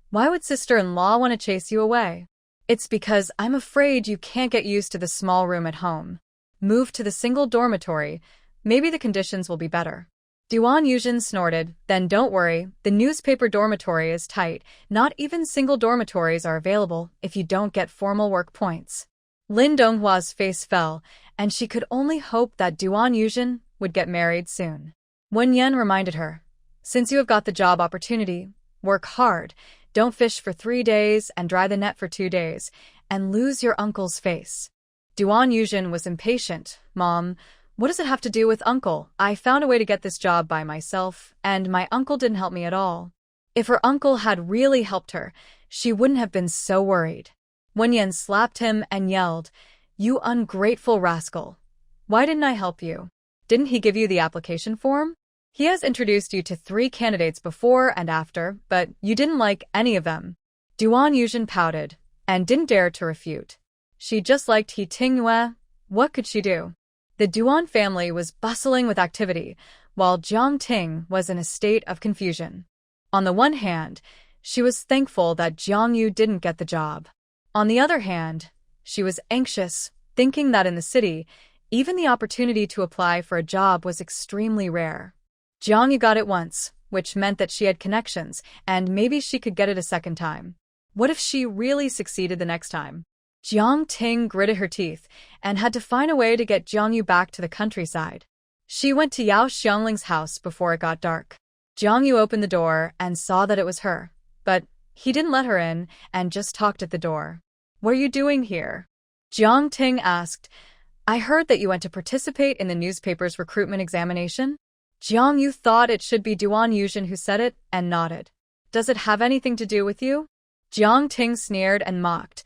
"Why would sister-in-law want to chase you away?" "It's because I'm afraid you can't get used to the small room at home. Move to the single dormitory. Maybe the conditions will be better." Duan Yuzhen snorted, "Then don't worry, the newspaper dormitory is tight. Not even single dormitories are available if you don't get formal work points." Lin Donghua's face fell, and she could only hope that Duan Yuzhen would get married soon. Wen Yan reminded her, "Since you have got the job opportunity, work hard, don't fish for 3 days and dry the net for 2 days, and lose your uncle's face." Duan Yuzhen was impatient. "Mom, what does it have to do with uncle? I found a way to get this job by myself, and my uncle didn't help me at all." If her uncle had really helped her, she wouldn't have been so worried. Wen Yan slapped him and yelled, "You ungrateful rascal! Why didn't I help you? Didn't he give you the application form? He has introduced you to 3 candidates before and after, but you didn't like any of them." Duan Yuzhen pouted and didn't dare to refute. She just liked He Tingyue. What could she do? The Duan family was bustling with activity, while Jiang Ting was in a state of confusion. On the one hand, she was thankful that Jiang Yu didn't get the job. On the other hand, she was anxious, thinking that in the city, even the opportunity to apply for a job was extremely rare. Jiang Yu got it once, which meant that she had connections, and maybe she could get it a second time. What if she really succeeded the next time? Jiang Ting gritted her teeth and had to find a way to get Jiang Yu back to the countryside. She went to Yao Xiangling's house before it got dark. Jiang Yu opened the door and saw that it was her, but he didn't let her in and just talked at the door. "What are you doing here?" Jiang Ting asked. "I heard that you went to participate in the newspaper's recruitment examination." Jiang Yu thought it should be Duan Yuzhen who said it and nodded. "Does it have anything to do with you?" Jiang Ting sneered and mocked.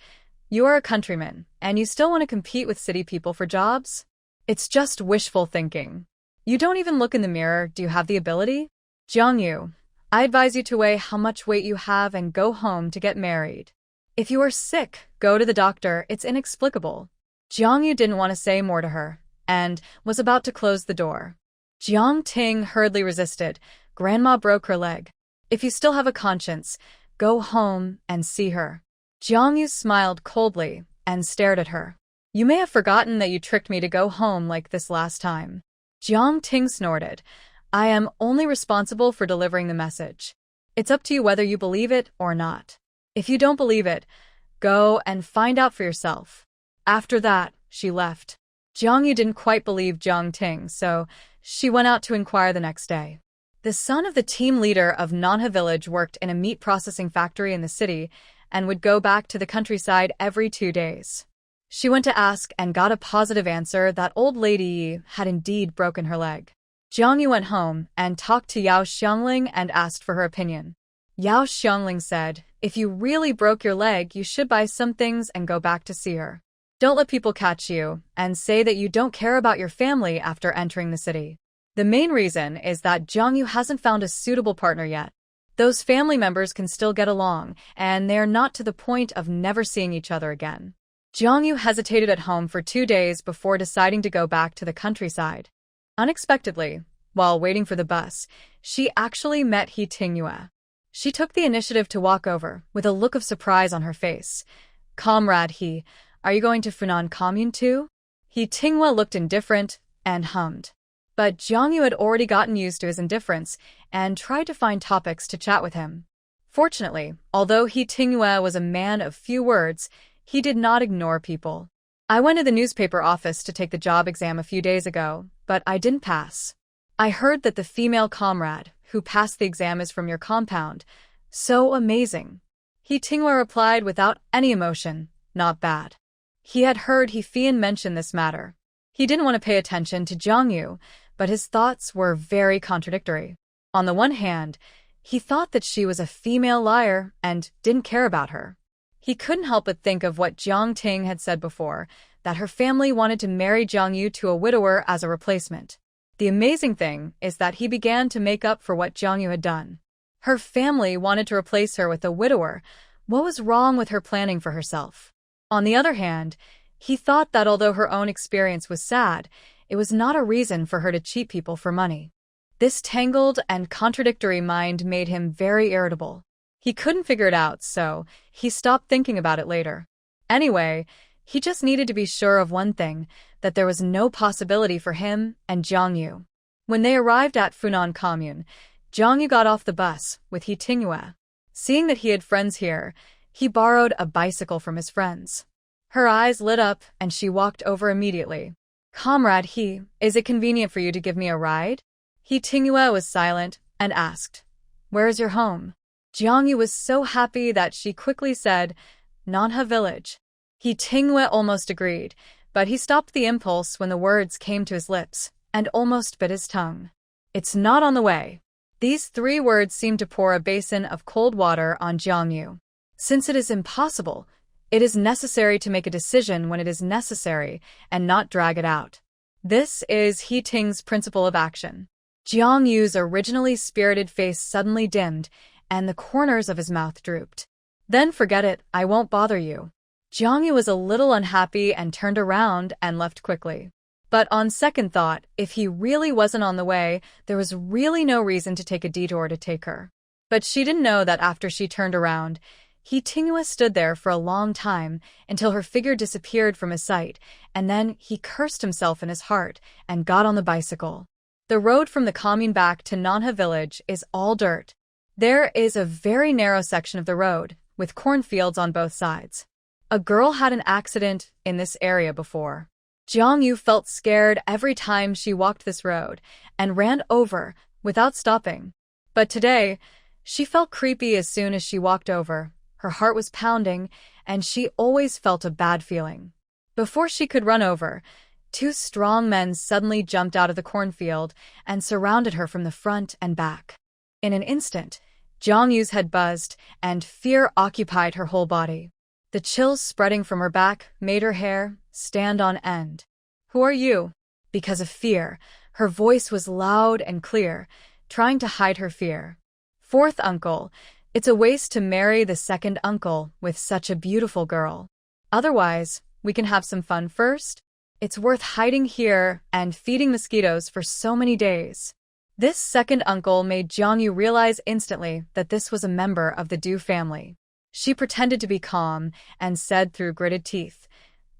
"You are a countryman, and you still want to compete with city people for jobs? It's just wishful thinking. You don't even look in the mirror. Do you have the ability?" "Jiang Yu, I advise you to weigh how much weight you have and go home to get married. If you are sick, go to the doctor. It's inexplicable." Jiang Yu didn't want to say more to her, and was about to close the door. Jiang Ting hurriedly resisted. "Grandma broke her leg. If you still have a conscience, go home and see her." Jiang Yu smiled coldly and stared at her. "You may have forgotten that you tricked me to go home like this last time." Jiang Ting snorted. "I am only responsible for delivering the message. It's up to you whether you believe it or not. If you don't believe it, go and find out for yourself." After that, she left. Jiang didn't quite believe Jiang Ting, so she went out to inquire the next day. The son of the team leader of Nanha village worked in a meat processing factory in the city and would go back to the countryside every 2 days. She went to ask and got a positive answer that old lady Yi had indeed broken her leg. Jiang Yu went home and talked to Yao Xiangling and asked for her opinion. Yao Xiangling said, "If you really broke your leg, you should buy some things and go back to see her. Don't let people catch you and say that you don't care about your family after entering the city." The main reason is that Jiang Yu hasn't found a suitable partner yet. Those family members can still get along, and they're not to the point of never seeing each other again. Jiang Yu hesitated at home for 2 days before deciding to go back to the countryside. Unexpectedly, while waiting for the bus, she actually met He Tingyue. She took the initiative to walk over, with a look of surprise on her face. "Comrade He, are you going to Funan Commune too?" He Tingyue looked indifferent and hummed. But Jiang Yu had already gotten used to his indifference and tried to find topics to chat with him. Fortunately, although He Tingyue was a man of few words, he did not ignore people. "I went to the newspaper office to take the job exam a few days ago, but I didn't pass. I heard that the female comrade who passed the exam is from your compound. So amazing." He Tingyue replied without any emotion, "Not bad." He had heard He Fian mention this matter. He didn't want to pay attention to Jiang Yu, but his thoughts were very contradictory. On the one hand, he thought that she was a female liar and didn't care about her. He couldn't help but think of what Jiang Ting had said before, that her family wanted to marry Jiang Yu to a widower as a replacement. The amazing thing is that he began to make up for what Jiang Yu had done. Her family wanted to replace her with a widower. What was wrong with her planning for herself? On the other hand, he thought that although her own experience was sad, it was not a reason for her to cheat people for money. This tangled and contradictory mind made him very irritable. He couldn't figure it out, so he stopped thinking about it later. Anyway, he just needed to be sure of one thing, that there was no possibility for him and Jiang Yu. When they arrived at Funan Commune, Jiang Yu got off the bus with He Tingyue. Seeing that he had friends here, he borrowed a bicycle from his friends. Her eyes lit up and she walked over immediately. "Comrade He, is it convenient for you to give me a ride?" He Tingyue was silent and asked, "Where is your home?" Jiang Yu was so happy that she quickly said, "Nanha village." He Tingyue almost agreed, but he stopped the impulse when the words came to his lips and almost bit his tongue. "It's not on the way." These 3 words seemed to pour a basin of cold water on Jiang Yu. Since it is impossible, it is necessary to make a decision when it is necessary and not drag it out. This is He Ting's principle of action. Jiang Yu's originally spirited face suddenly dimmed, and the corners of his mouth drooped. "Then forget it, I won't bother you." Jiang Yu was a little unhappy and turned around and left quickly. But on second thought, if he really wasn't on the way, there was really no reason to take a detour to take her. But she didn't know that after she turned around, He Tingyue stood there for a long time until her figure disappeared from his sight, and then he cursed himself in his heart and got on the bicycle. The road from the commune back to Nanha village is all dirt. There is a very narrow section of the road, with cornfields on both sides. A girl had an accident in this area before. Jiang Yu felt scared every time she walked this road and ran over without stopping. But today, she felt creepy as soon as she walked over. Her heart was pounding, and she always felt a bad feeling. Before she could run over, 2 strong men suddenly jumped out of the cornfield and surrounded her from the front and back. In an instant, Jiang Yu's head buzzed, and fear occupied her whole body. The chills spreading from her back made her hair stand on end. "Who are you?" Because of fear, her voice was loud and clear, trying to hide her fear. "Fourth uncle, it's a waste to marry the second uncle with such a beautiful girl. Otherwise, we can have some fun first? It's worth hiding here and feeding mosquitoes for so many days." This second uncle made Jiang Yu realize instantly that this was a member of the Du family. She pretended to be calm and said through gritted teeth,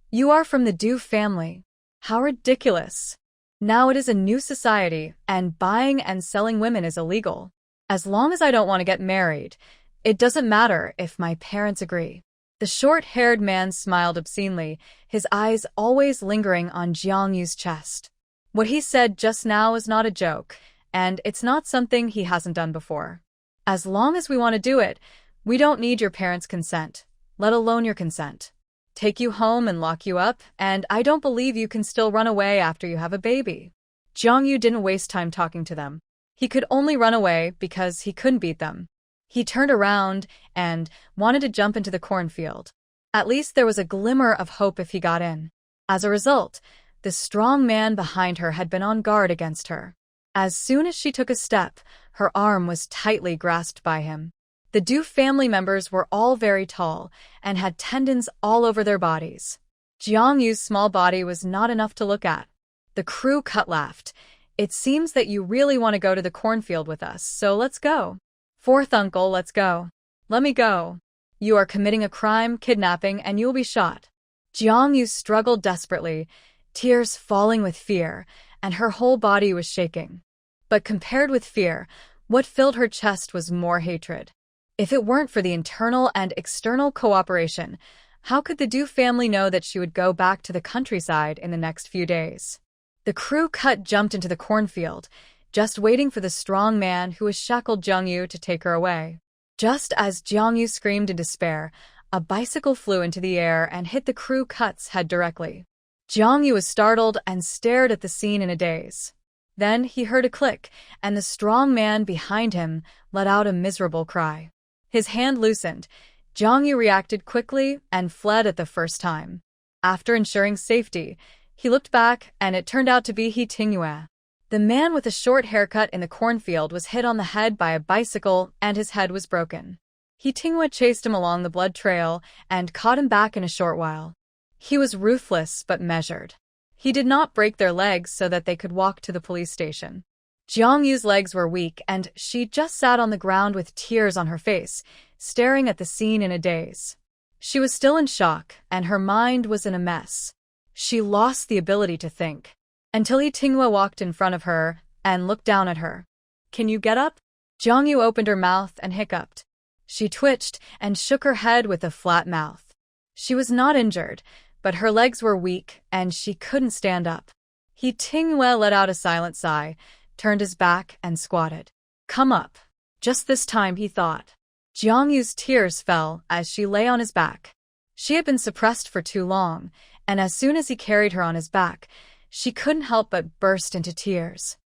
"You are from the Du family. How ridiculous. Now it is a new society, and buying and selling women is illegal. As long as I don't want to get married, it doesn't matter if my parents agree." The short-haired man smiled obscenely, his eyes always lingering on Jiang Yu's chest. What he said just now is not a joke, and it's not something he hasn't done before. As long as we want to do it, we don't need your parents' consent, let alone your consent. Take you home and lock you up, and I don't believe you can still run away after you have a baby. Jiang Yu didn't waste time talking to them. He could only run away because he couldn't beat them. He turned around and wanted to jump into the cornfield. At least there was a glimmer of hope if he got in. As a result, the strong man behind her had been on guard against her. As soon as she took a step, her arm was tightly grasped by him. The Du family members were all very tall and had tendons all over their bodies. Jiang Yu's small body was not enough to look at. The crew cut laughed. It seems that you really want to go to the cornfield with us, so let's go. Fourth uncle, let's go. Let me go. You are committing a crime, kidnapping, and you'll be shot. Jiang Yu struggled desperately, tears falling with fear, and her whole body was shaking. But compared with fear, what filled her chest was more hatred. If it weren't for the internal and external cooperation, how could the Du family know that she would go back to the countryside in the next few days? The crew jumped into the cornfield, just waiting for the strong man who was shackled Jiang Yu to take her away. Just as Jiang Yu screamed in despair, a bicycle flew into the air and hit the crew's head directly. Jiang Yu was startled and stared at the scene in a daze. Then he heard a click, and the strong man behind him let out a miserable cry. His hand loosened. Jiang Yu reacted quickly and fled at the first time. After ensuring safety, he looked back, and it turned out to be He Tingyue. The man with a short haircut in the cornfield was hit on the head by a bicycle, and his head was broken. He Tingyue chased him along the blood trail and caught him back in a short while. He was ruthless but measured. He did not break their legs so that they could walk to the police station. Jiang Yu's legs were weak, and she just sat on the ground with tears on her face, staring at the scene in a daze. She was still in shock, and her mind was in a mess. She lost the ability to think. Until He Tingyue walked in front of her and looked down at her. Can you get up? Jiang Yu opened her mouth and hiccuped. She twitched and shook her head with a flat mouth. She was not injured, but her legs were weak and she couldn't stand up. He Tingyue let out a silent sigh, turned his back and squatted. Come up. Just this time, he thought. Jiang Yu's tears fell as she lay on his back. She had been suppressed for too long, and as soon as he carried her on his back, she couldn't help but burst into tears.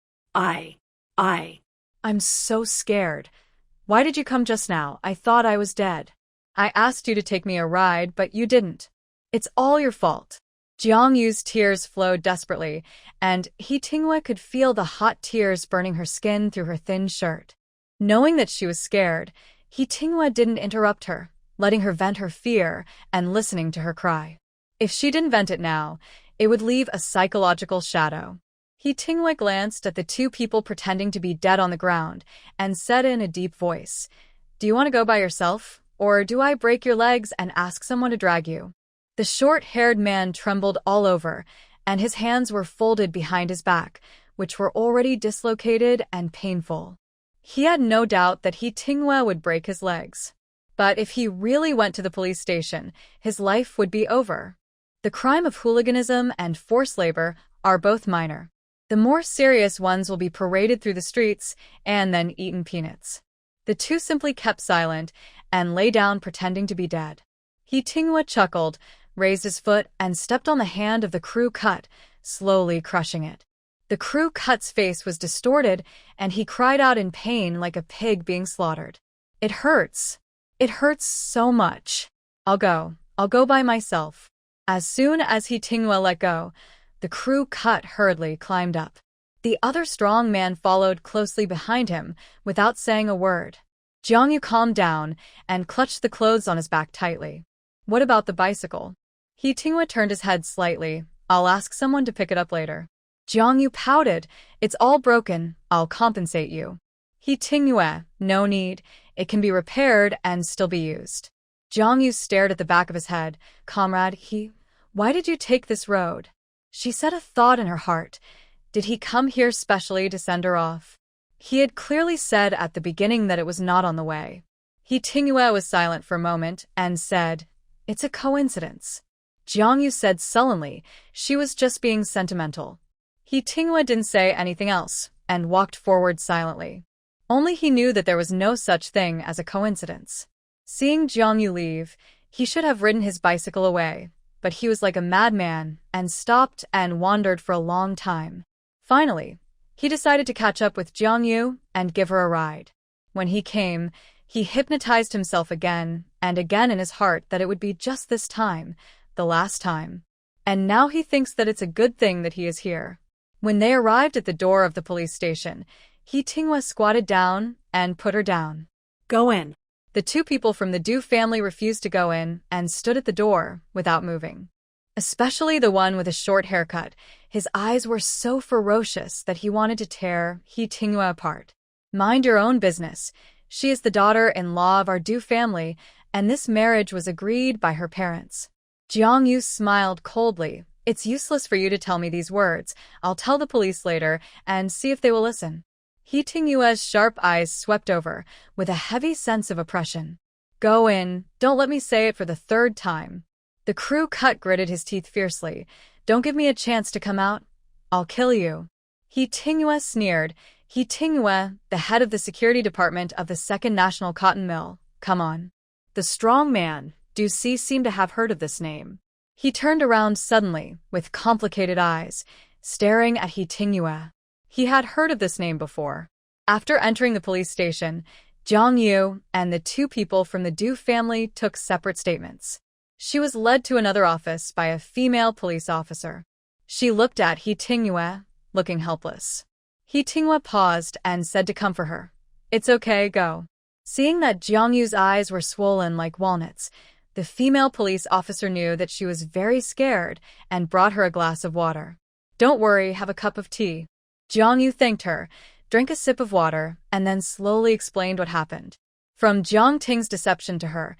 I'm so scared. Why did you come just now? I thought I was dead. I asked you to take me a ride, but you didn't. It's all your fault. Jiang Yu's tears flowed desperately, and He Tingyue could feel the hot tears burning her skin through her thin shirt. Knowing that she was scared, He Tingyue didn't interrupt her, letting her vent her fear and listening to her cry. If she didn't vent it now, it would leave a psychological shadow. He Tingyue glanced at the two people pretending to be dead on the ground and said in a deep voice, Do you want to go by yourself, or do I break your legs and ask someone to drag you? The short-haired man trembled all over, and his hands were folded behind his back, which were already dislocated and painful. He had no doubt that He Tingyue would break his legs. But if he really went to the police station, his life would be over. The crime of hooliganism and forced labor are both minor. The more serious ones will be paraded through the streets and then eaten peanuts. The two simply kept silent and lay down pretending to be dead. He Tingyue chuckled, raised his foot, and stepped on the hand of the crew slowly crushing it. The crew's face was distorted, and he cried out in pain like a pig being slaughtered. It hurts. It hurts so much. I'll go by myself. As soon as He Tingyue let go, the crew hurriedly climbed up. The other strong man followed closely behind him without saying a word. Jiang Yu calmed down and clutched the clothes on his back tightly. What about the bicycle? He Tingyue turned his head slightly. I'll ask someone to pick it up later. Jiang Yu pouted. It's all broken. I'll compensate you. He Tingyue, no need. It can be repaired and still be used. Jiang Yu stared at the back of his head. Comrade, why did you take this road? She said a thought in her heart. Did he come here specially to send her off? He had clearly said at the beginning that it was not on the way. He Tingyue was silent for a moment and said, It's a coincidence. Jiang Yu said sullenly. She was just being sentimental. He Tinghua didn't say anything else, and walked forward silently. Only he knew that there was no such thing as a coincidence. Seeing Jiang Yu leave, he should have ridden his bicycle away, but he was like a madman and stopped and wandered for a long time. Finally, he decided to catch up with Jiang Yu and give her a ride. When he came, he hypnotized himself again and again in his heart that it would be just this time, the last time. And now he thinks that it's a good thing that he is here. When they arrived at the door of the police station, He Tinghua squatted down and put her down. Go in. The two people from the Du family refused to go in and stood at the door without moving. Especially the one with a short haircut. His eyes were so ferocious that he wanted to tear He Tinghua apart. Mind your own business. She is the daughter-in-law of our Du family, and this marriage was agreed by her parents. Jiang Yu smiled coldly. It's useless for you to tell me these words. I'll tell the police later and see if they will listen. He Tinghua's sharp eyes swept over, with a heavy sense of oppression. Go in, don't let me say it for the third time. The crew cut gritted his teeth fiercely. Don't give me a chance to come out. I'll kill you. He Tinghua sneered. He Tinghua, the head of the security department of the Second National Cotton Mill. Come on. The strong man, Du Si, seemed to have heard of this name. He turned around suddenly, with complicated eyes, staring at He Tinghua. He had heard of this name before. After entering the police station, Jiang Yu and the two people from the Du family took separate statements. She was led to another office by a female police officer. She looked at He Tinghua, looking helpless. He Tinghua paused and said to comfort her, It's okay, go. Seeing that Jiang Yu's eyes were swollen like walnuts, the female police officer knew that she was very scared and brought her a glass of water. Don't worry, have a cup of tea. Jiang Yu thanked her, drank a sip of water, and then slowly explained what happened. From Jiang Ting's deception to her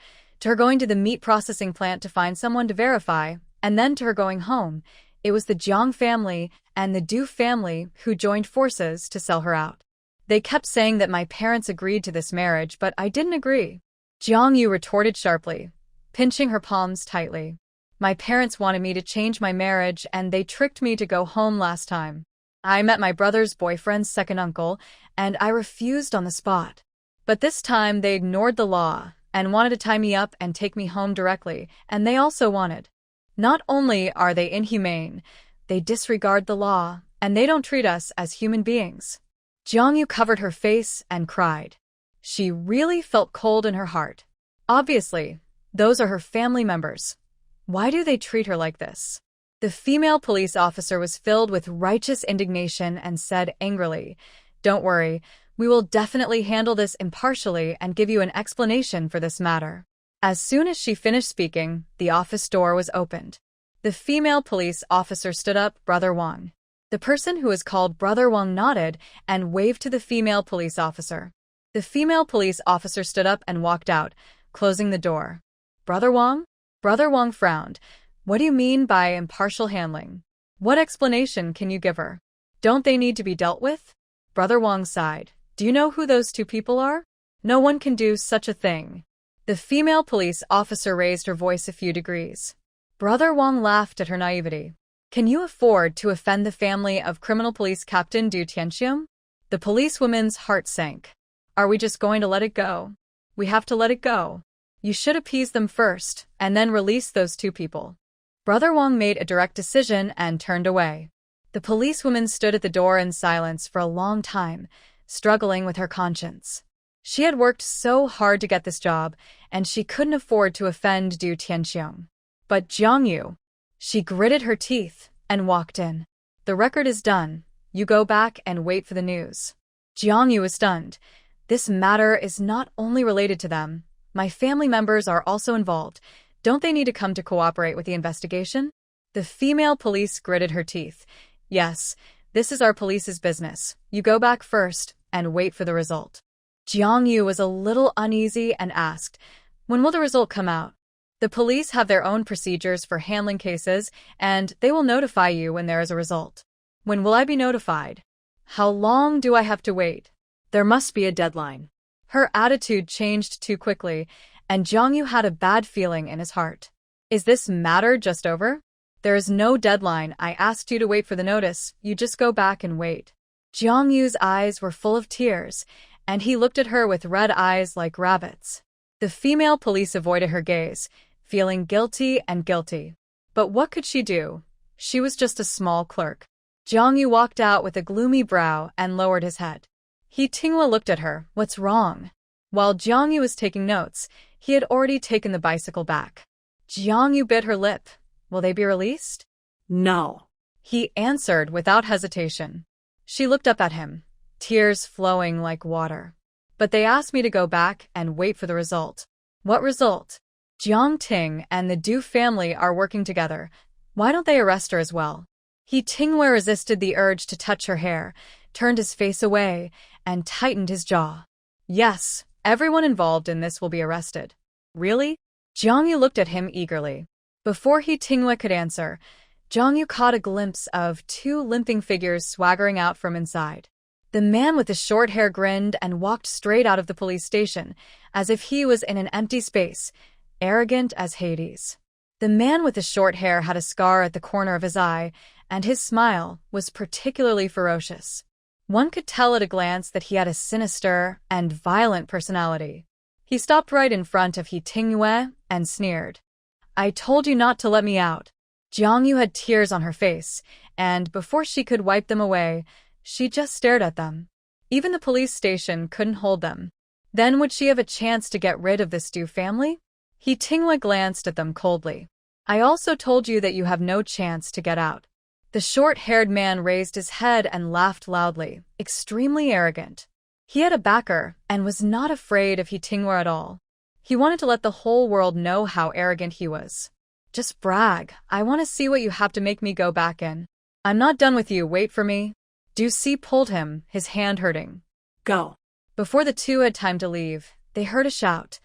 going to the meat processing plant to find someone to verify, and then to her going home, it was the Jiang family and the Du family who joined forces to sell her out. They kept saying that my parents agreed to this marriage, but I didn't agree. Jiang Yu retorted sharply, pinching her palms tightly. My parents wanted me to change my marriage, and they tricked me to go home last time. I met my brother's boyfriend's second uncle, and I refused on the spot. But this time they ignored the law and wanted to tie me up and take me home directly, and they also wanted. Not only are they inhumane, they disregard the law, and they don't treat us as human beings. Jiang Yu covered her face and cried. She really felt cold in her heart. Obviously, those are her family members. Why do they treat her like this? The female police officer was filled with righteous indignation and said angrily, Don't worry, we will definitely handle this impartially and give you an explanation for this matter. As soon as she finished speaking, the office door was opened. The female police officer stood up. Brother Wang. The person who was called Brother Wang nodded and waved to the female police officer. The female police officer stood up and walked out, closing the door. Brother Wang? Brother Wang frowned. What do you mean by impartial handling? What explanation can you give her? Don't they need to be dealt with? Brother Wang sighed. Do you know who those two people are? No one can do such a thing. The female police officer raised her voice a few degrees. Brother Wang laughed at her naivety. Can you afford to offend the family of criminal police captain Du Tianxiang? The policewoman's heart sank. Are we just going to let it go? We have to let it go. You should appease them first, and then release those two people. Brother Wang made a direct decision and turned away. The policewoman stood at the door in silence for a long time, struggling with her conscience. She had worked so hard to get this job, and she couldn't afford to offend Du Tianxiang. But Jiang Yu. She gritted her teeth and walked in. The record is done. You go back and wait for the news. Jiang Yu was stunned. This matter is not only related to them. My family members are also involved. Don't they need to come to cooperate with the investigation? The female police gritted her teeth. Yes, this is our police's business. You go back first and wait for the result. Jiang Yu was a little uneasy and asked, When will the result come out? The police have their own procedures for handling cases, and they will notify you when there is a result. When will I be notified? How long do I have to wait? There must be a deadline. Her attitude changed too quickly, and Jiang Yu had a bad feeling in his heart. Is this matter just over? There is no deadline. I asked you to wait for the notice. You just go back and wait. Jiang Yu's eyes were full of tears, and he looked at her with red eyes like rabbits. The female police avoided her gaze, feeling guilty and guilty. But what could she do? She was just a small clerk. Jiang Yu walked out with a gloomy brow and lowered his head. He Tinghua looked at her. What's wrong? While Jiang Yu was taking notes, he had already taken the bicycle back. Jiang Yu bit her lip. Will they be released? No. He answered without hesitation. She looked up at him, tears flowing like water. But they asked me to go back and wait for the result. What result? Jiang Ting and the Du family are working together. Why don't they arrest her as well? He Tinghua resisted the urge to touch her hair, turned his face away, and tightened his jaw. Yes, everyone involved in this will be arrested. Really? Jiang Yu looked at him eagerly. Before He Tinghua could answer, Jiang Yu caught a glimpse of two limping figures swaggering out from inside. The man with the short hair grinned and walked straight out of the police station, as if he was in an empty space, arrogant as Hades. The man with the short hair had a scar at the corner of his eye, and his smile was particularly ferocious. One could tell at a glance that he had a sinister and violent personality. He stopped right in front of He Tinghua and sneered. I told you not to let me out. Jiang Yu had tears on her face, and before she could wipe them away, she just stared at them. Even the police station couldn't hold them. Then would she have a chance to get rid of this Du family? He Tinghua glanced at them coldly. I also told you that you have no chance to get out. The short-haired man raised his head and laughed loudly, extremely arrogant. He had a backer and was not afraid of He Tinghua at all. He wanted to let the whole world know how arrogant he was. Just brag. I want to see what you have to make me go back in. I'm not done with you. Wait for me. Du Si pulled him, his hand hurting. Go. Before the two had time to leave, they heard a shout.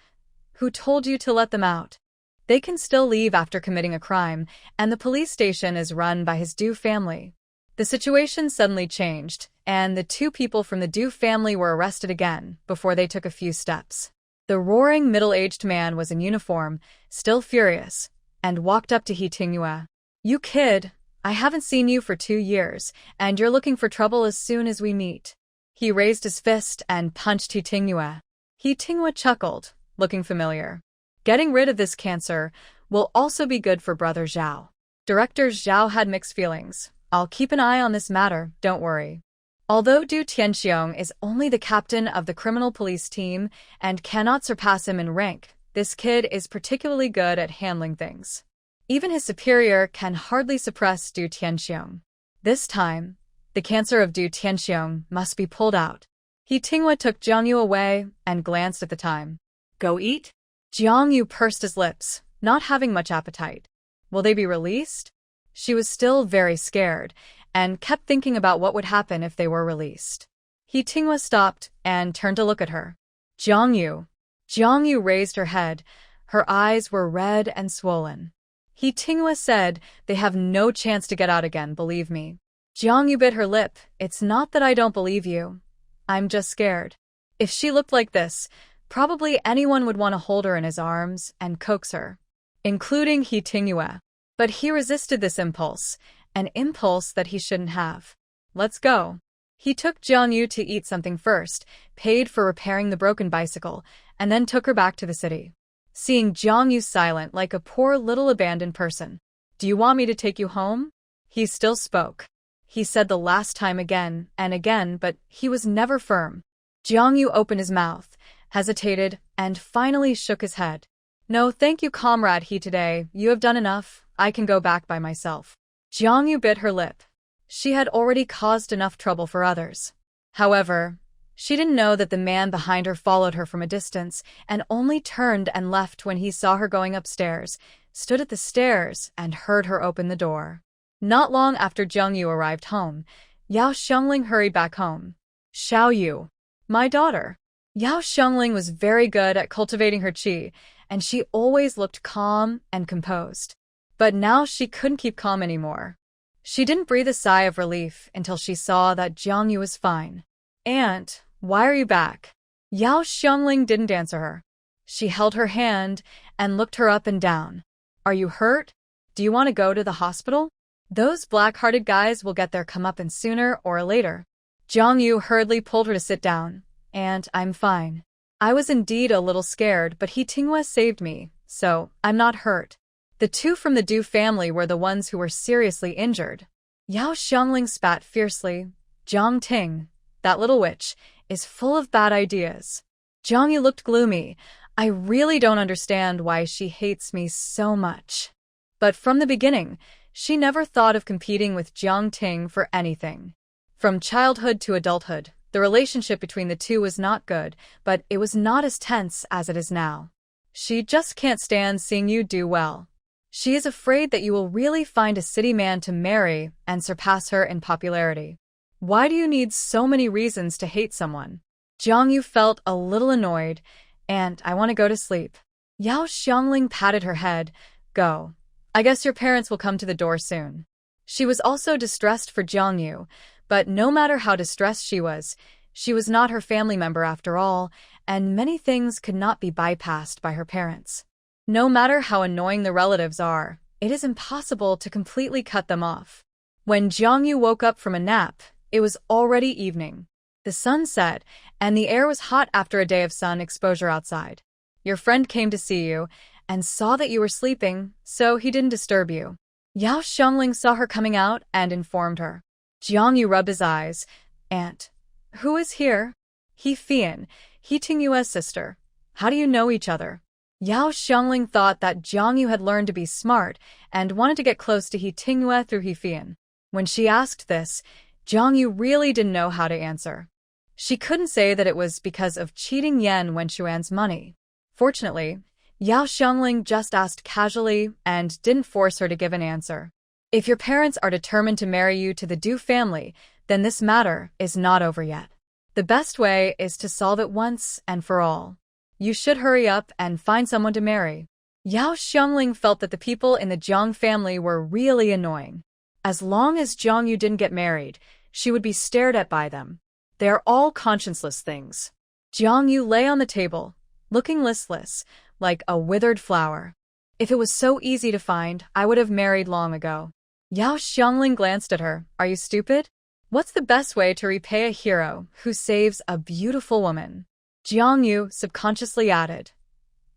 Who told you to let them out? They can still leave after committing a crime, and the police station is run by his Du family. The situation suddenly changed, and the two people from the Du family were arrested again before they took a few steps. The roaring middle-aged man was in uniform, still furious, and walked up to He Tinghua. You kid, I haven't seen you for 2 years, and you're looking for trouble as soon as we meet. He raised his fist and punched He Tinghua. He Tinghua chuckled, looking familiar. Getting rid of this cancer will also be good for Brother Zhao. Director Zhao had mixed feelings. I'll keep an eye on this matter, don't worry. Although Du Tianxiong is only the captain of the criminal police team and cannot surpass him in rank, this kid is particularly good at handling things. Even his superior can hardly suppress Du Tianxiong. This time, the cancer of Du Tianxiong must be pulled out. He Tinghua took Jiang Yu away and glanced at the time. Go eat? Jiang Yu pursed his lips, not having much appetite. Will they be released? She was still very scared, and kept thinking about what would happen if they were released. He Tinghua stopped and turned to look at her. Jiang Yu. Jiang Yu raised her head. Her eyes were red and swollen. He Tinghua said, they have no chance to get out again, believe me. Jiang Yu bit her lip. It's not that I don't believe you. I'm just scared. If she looked like this, probably anyone would want to hold her in his arms and coax her, including He Tinghua. But he resisted this impulse, an impulse that he shouldn't have. Let's go. He took Jiang Yu to eat something first, paid for repairing the broken bicycle, and then took her back to the city. Seeing Jiang Yu silent like a poor little abandoned person. Do you want me to take you home? He still spoke. He said the last time again and again, but he was never firm. Jiang Yu opened his mouth, hesitated, and finally shook his head. No, thank you, comrade He. Today, you have done enough. I can go back by myself. Jiang Yu bit her lip. She had already caused enough trouble for others. However, she didn't know that the man behind her followed her from a distance and only turned and left when he saw her going upstairs, stood at the stairs, and heard her open the door. Not long after Jiang Yu arrived home, Yao Xiangling hurried back home. Xiao Yu. My daughter. Yao Xiangling was very good at cultivating her qi, and she always looked calm and composed. But now she couldn't keep calm anymore. She didn't breathe a sigh of relief until she saw that Jiang Yu was fine. Aunt, why are you back? Yao Xiangling didn't answer her. She held her hand and looked her up and down. Are you hurt? Do you want to go to the hospital? Those black-hearted guys will get their comeuppance sooner or later. Jiang Yu hurriedly pulled her to sit down. And I'm fine. I was indeed a little scared, but He Tinghua saved me, so I'm not hurt. The two from the Du family were the ones who were seriously injured. Yao Xiangling spat fiercely. Jiang Ting, that little witch, is full of bad ideas. Jiang Yu looked gloomy. I really don't understand why she hates me so much. But from the beginning, she never thought of competing with Jiang Ting for anything. From childhood to adulthood, the relationship between the two was not good, but it was not as tense as it is now. She just can't stand seeing you do well. She is afraid that you will really find a city man to marry and surpass her in popularity. Why do you need so many reasons to hate someone? Jiang Yu felt a little annoyed, and I want to go to sleep. Yao Xiangling patted her head. Go. I guess your parents will come to the door soon. She was also distressed for Jiang Yu, but no matter how distressed she was not her family member after all, and many things could not be bypassed by her parents. No matter how annoying the relatives are, it is impossible to completely cut them off. When Jiang Yu woke up from a nap, it was already evening. The sun set, and the air was hot after a day of sun exposure outside. Your friend came to see you, and saw that you were sleeping, so he didn't disturb you. Yao Xiangling saw her coming out and informed her. Jiang Yu rubbed his eyes. Aunt. Who is here? He Fian, He Tinghua's sister. How do you know each other? Yao Xiangling thought that Jiang Yu had learned to be smart and wanted to get close to He Tinghua through He Fian. When she asked this, Jiang Yu really didn't know how to answer. She couldn't say that it was because of cheating Yan Wenchuan's money. Fortunately, Yao Xiangling just asked casually and didn't force her to give an answer. If your parents are determined to marry you to the Du family, then this matter is not over yet. The best way is to solve it once and for all. You should hurry up and find someone to marry. Yao Xiangling felt that the people in the Jiang family were really annoying. As long as Jiang Yu didn't get married, she would be stared at by them. They are all conscienceless things. Jiang Yu lay on the table, looking listless, like a withered flower. If it was so easy to find, I would have married long ago. Yao Xiangling glanced at her. Are you stupid? What's the best way to repay a hero who saves a beautiful woman? Jiang Yu subconsciously added.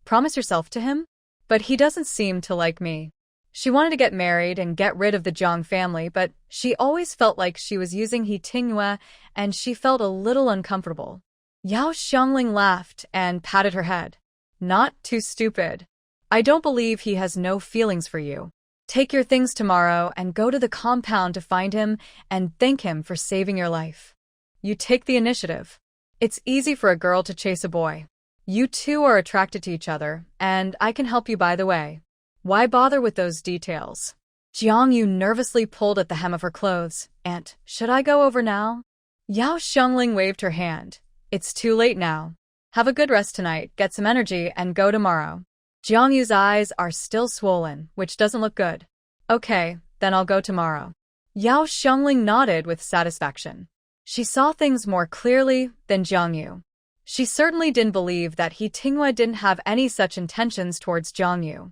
Promise yourself to him? But he doesn't seem to like me. She wanted to get married and get rid of the Jiang family, but she always felt like she was using He Tinghua, and she felt a little uncomfortable. Yao Xiangling laughed and patted her head. Not too stupid. I don't believe he has no feelings for you. Take your things tomorrow and go to the compound to find him and thank him for saving your life. You take the initiative. It's easy for a girl to chase a boy. You two are attracted to each other, and I can help you by the way. Why bother with those details? Jiang Yu nervously pulled at the hem of her clothes. Aunt, should I go over now? Yao Xiangling waved her hand. It's too late now. Have a good rest tonight, get some energy, and go tomorrow. Jiang Yu's eyes are still swollen, which doesn't look good. Okay, then I'll go tomorrow. Yao Xiangling nodded with satisfaction. She saw things more clearly than Jiang Yu. She certainly didn't believe that He Tinghua didn't have any such intentions towards Jiang Yu.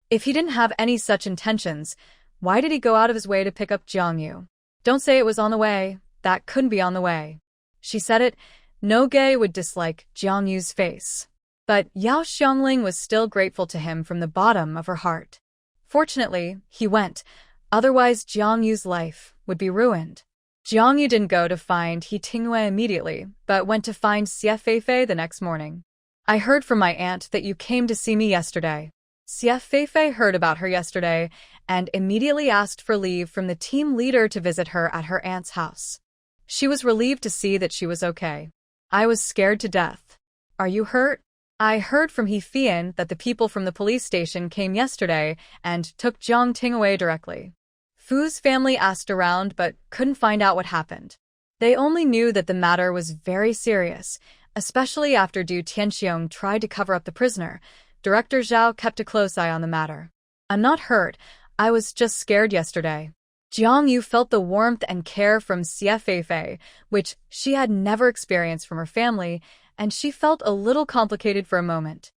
If he didn't have any such intentions, why did he go out of his way to pick up Jiang Yu? Don't say it was on the way. That couldn't be on the way. She said it. No gay would dislike Jiang Yu's face. But Yao Xiangling was still grateful to him from the bottom of her heart. Fortunately, he went. Otherwise, Jiang Yu's life would be ruined. Jiang Yu didn't go to find He Tinghua immediately, but went to find Xie Feifei the next morning. I heard from my aunt that you came to see me yesterday. Xie Feifei heard about her yesterday and immediately asked for leave from the team leader to visit her at her aunt's house. She was relieved to see that she was okay. I was scared to death. Are you hurt? I heard from He Fian that the people from the police station came yesterday and took Jiang Ting away directly. Fu's family asked around but couldn't find out what happened. They only knew that the matter was very serious, especially after Du Tianxiong tried to cover up the prisoner. Director Zhao kept a close eye on the matter. I'm not hurt. I was just scared yesterday. Jiang Yu felt the warmth and care from Xie Feifei, which she had never experienced from her family, and she felt a little complicated for a moment.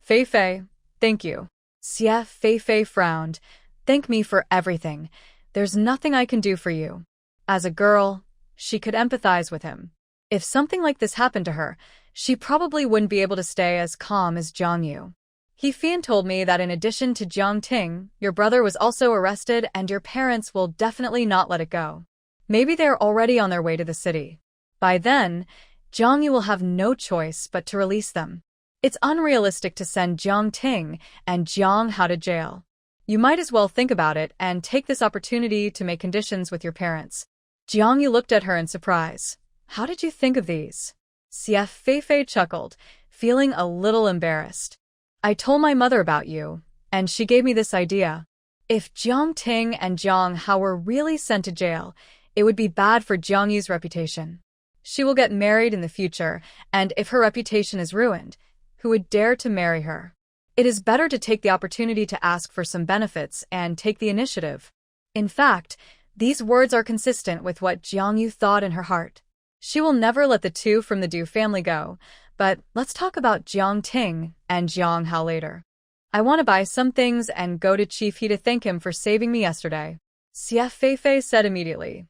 Feifei, thank you. Xie Feifei frowned. Thank me for everything. There's nothing I can do for you. As a girl, she could empathize with him. If something like this happened to her, she probably wouldn't be able to stay as calm as Jiang Yu. He Fian told me that in addition to Jiang Ting, your brother was also arrested and your parents will definitely not let it go. Maybe they're already on their way to the city. By then, Jiang Yu will have no choice but to release them. It's unrealistic to send Jiang Ting and Jiang Hao to jail. You might as well think about it and take this opportunity to make conditions with your parents. Jiang Yu looked at her in surprise. How did you think of these? Xie Feifei chuckled, feeling a little embarrassed. I told my mother about you, and she gave me this idea. If Jiang Ting and Jiang Hao were really sent to jail, it would be bad for Jiang Yu's reputation. She will get married in the future, and if her reputation is ruined, who would dare to marry her? It is better to take the opportunity to ask for some benefits and take the initiative. In fact, these words are consistent with what Jiang Yu thought in her heart. She will never let the two from the Du family go, but let's talk about Jiang Ting and Jiang Hao later. I want to buy some things and go to Chief He to thank him for saving me yesterday. Xie Feifei said immediately.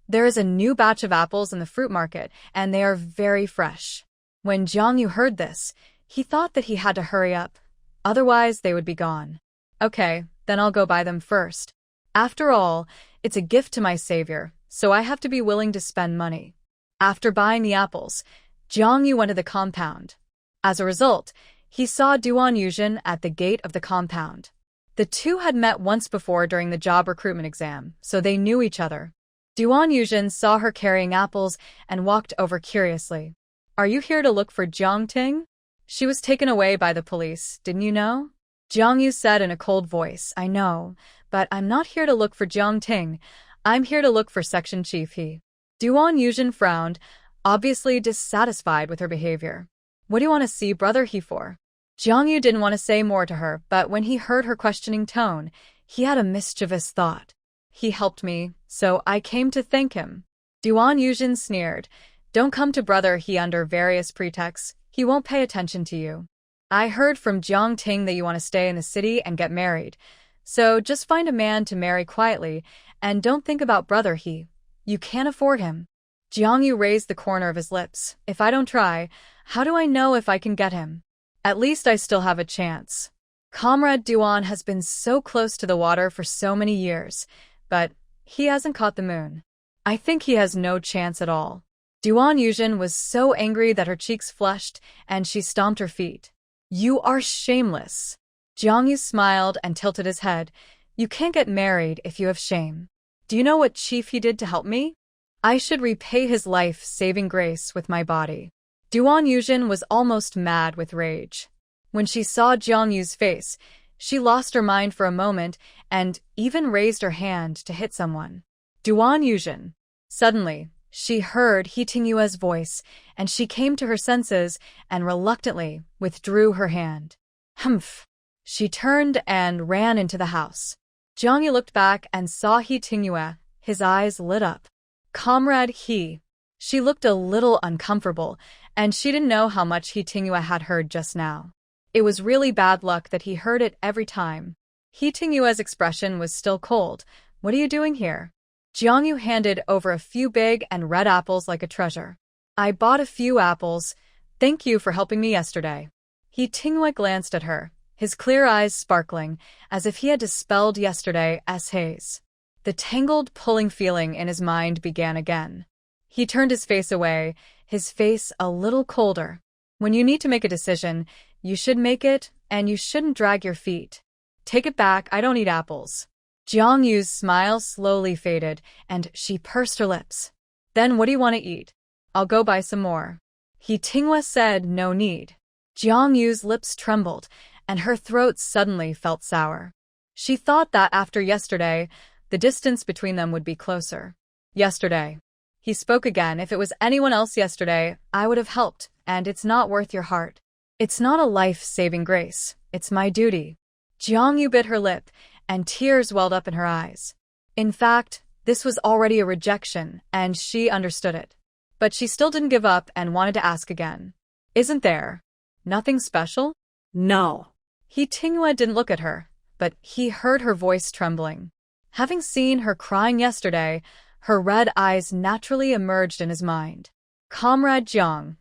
There is a new batch of apples in the fruit market, and they are very fresh. When Jiang Yu heard this, he thought that he had to hurry up. Otherwise, they would be gone. Okay, then I'll go buy them first. After all, it's a gift to my savior, so I have to be willing to spend money. After buying the apples, Jiang Yu went to the compound. As a result, he saw Duan Yuzhen at the gate of the compound. The two had met once before during the job recruitment exam, so they knew each other. Duan Yuzhen saw her carrying apples and walked over curiously. Are you here to look for Jiang Ting? She was taken away by the police, didn't you know? Jiang Yu said in a cold voice, I know, but I'm not here to look for Jiang Ting. I'm here to look for Section Chief He. Duan Yuzhen frowned, obviously dissatisfied with her behavior. What do you want to see Brother He for? Jiang Yu didn't want to say more to her, but when he heard her questioning tone, he had a mischievous thought. He helped me, so I came to thank him. Duan Yuzhen sneered. Don't come to Brother He under various pretexts. He won't pay attention to you. I heard from Jiang Ting that you want to stay in the city and get married. So just find a man to marry quietly, and don't think about Brother He. You can't afford him. Jiang Yu raised the corner of his lips. If I don't try, how do I know if I can get him? At least I still have a chance. Comrade Duan has been so close to the water for so many years, but he hasn't caught the moon. I think he has no chance at all. Duan Yuzhen was so angry that her cheeks flushed, and she stomped her feet. You are shameless. Jiang Yu smiled and tilted his head. You can't get married if you have shame. Do you know what Chief He did to help me? I should repay his life-saving grace with my body. Duan Yuzhen was almost mad with rage. When she saw Jiang Yu's face, she lost her mind for a moment and even raised her hand to hit someone. Duan Yuzhen. Suddenly, she heard He Tingyue's voice, and she came to her senses and reluctantly withdrew her hand. Humph! She turned and ran into the house. Jiang Yu looked back and saw He Tingyue. His eyes lit up. Comrade He. She looked a little uncomfortable, and she didn't know how much He Tingyue had heard just now. It was really bad luck that he heard it every time. He Tingyue's expression was still cold. What are you doing here? Jiang Yu handed over a few big and red apples like a treasure. I bought a few apples. Thank you for helping me yesterday. He Tingyue glanced at her, his clear eyes sparkling, as if he had dispelled yesterday's haze. The tangled, pulling feeling in his mind began again. He turned his face away, his face a little colder. When you need to make a decision, you should make it, and you shouldn't drag your feet. Take it back, I don't eat apples. Jiang Yu's smile slowly faded, and she pursed her lips. Then what do you want to eat? I'll go buy some more. He Tingyue said no need. Jiang Yu's lips trembled, and her throat suddenly felt sour. She thought that after yesterday, the distance between them would be closer. Yesterday. He spoke again. If it was anyone else yesterday, I would have helped, and it's not worth your heart. It's not a life-saving grace. It's my duty. Jiang Yu bit her lip, and tears welled up in her eyes. In fact, this was already a rejection, and she understood it. But she still didn't give up and wanted to ask again. Isn't there nothing special? No. He Tinghua didn't look at her, but he heard her voice trembling. Having seen her crying yesterday, her red eyes naturally emerged in his mind. Comrade Jiang,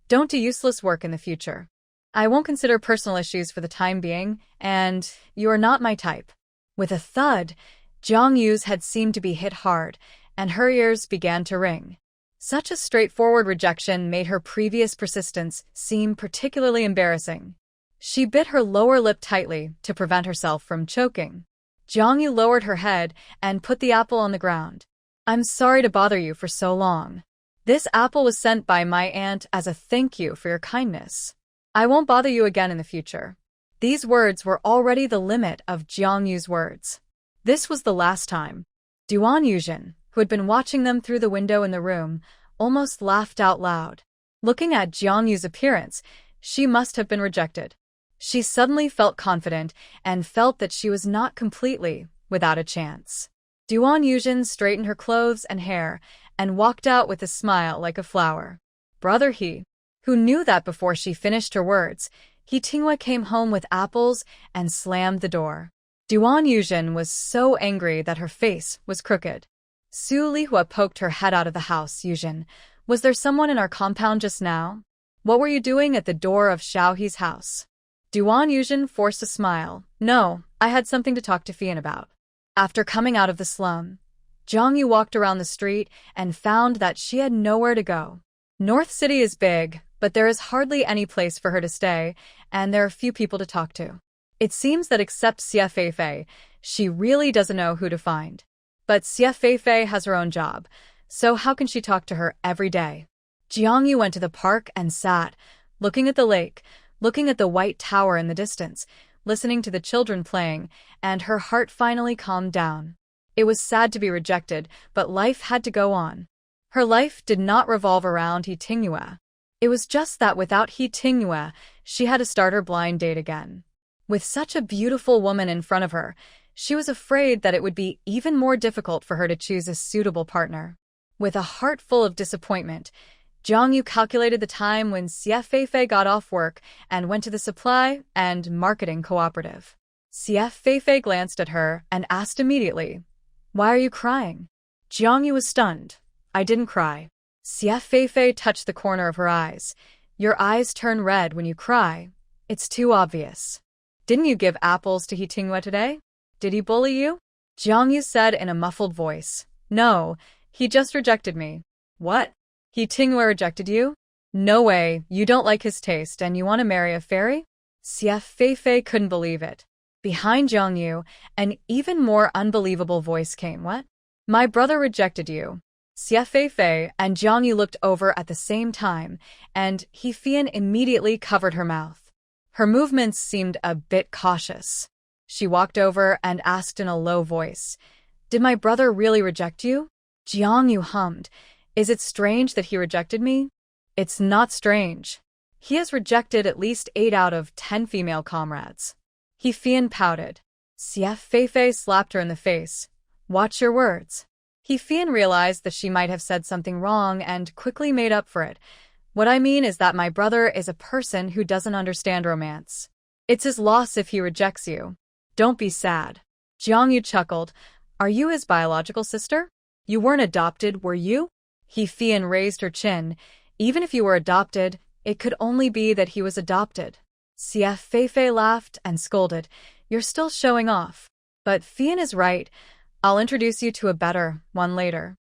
don't do useless work in the future. I won't consider personal issues for the time being, and you are not my type. With a thud, Jiang Yu's head seemed to be hit hard, and her ears began to ring. Such a straightforward rejection made her previous persistence seem particularly embarrassing. She bit her lower lip tightly to prevent herself from choking. Jiang Yu lowered her head and put the apple on the ground. I'm sorry to bother you for so long. This apple was sent by my aunt as a thank you for your kindness. I won't bother you again in the future. These words were already the limit of Jiang Yu's words. This was the last time. Duan Yuzhen, who had been watching them through the window in the room, almost laughed out loud. Looking at Jiang Yu's appearance, she must have been rejected. She suddenly felt confident and felt that she was not completely without a chance. Duan Yuzhen straightened her clothes and hair and walked out with a smile like a flower. Brother He, who knew that before she finished her words, He Tinghua came home with apples and slammed the door. Duan Yuzhen was so angry that her face was crooked. Su Lihua poked her head out of the house. Yuzhen, was there someone in our compound just now? What were you doing at the door of Xiao He's house? Duan Yuzhen forced a smile. No, I had something to talk to Fian about. After coming out of the slum, Jiang Yu walked around the street and found that she had nowhere to go. North City is big, but there is hardly any place for her to stay, and there are few people to talk to. It seems that except Xie Feifei, she really doesn't know who to find. But Xie Feifei has her own job, so how can she talk to her every day? Jiang Yu went to the park and sat, looking at the lake, looking at the white tower in the distance, listening to the children playing, and her heart finally calmed down. It was sad to be rejected, but life had to go on. Her life did not revolve around He Tinghua. It was just that without He Tinghua, she had to start her blind date again. With such a beautiful woman in front of her, she was afraid that it would be even more difficult for her to choose a suitable partner. With a heart full of disappointment, Jiang Yu calculated the time when Xie Feifei got off work and went to the supply and marketing cooperative. Xie Feifei glanced at her and asked immediately, "Why are you crying?" Jiang Yu was stunned. "I didn't cry." Xie Feifei touched the corner of her eyes. "Your eyes turn red when you cry. It's too obvious. Didn't you give apples to He Tinghua today? Did he bully you?" Jiang Yu said in a muffled voice. "No, he just rejected me." "What? He Tinghua rejected you? No way, you don't like his taste and you want to marry a fairy?" Xie Feifei couldn't believe it. Behind Jiang Yu, an even more unbelievable voice came. "What? My brother rejected you." Xie Feifei and Jiang Yu looked over at the same time, and He Fian immediately covered her mouth. Her movements seemed a bit cautious. She walked over and asked in a low voice, "Did my brother really reject you?" Jiang Yu hummed. "Is it strange that he rejected me?" "It's not strange. He has rejected at least 8 out of 10 female comrades." He Fian pouted. Xie Feifei slapped her in the face. "Watch your words." He Fian realized that she might have said something wrong and quickly made up for it. "What I mean is that my brother is a person who doesn't understand romance. It's his loss if he rejects you. Don't be sad." Jiang Yu chuckled. "Are you his biological sister? You weren't adopted, were you?" He Fian raised her chin. "Even if you were adopted, it could only be that he was adopted." Xie Feifei laughed and scolded. "You're still showing off. But Fian is right. I'll introduce you to a better one later.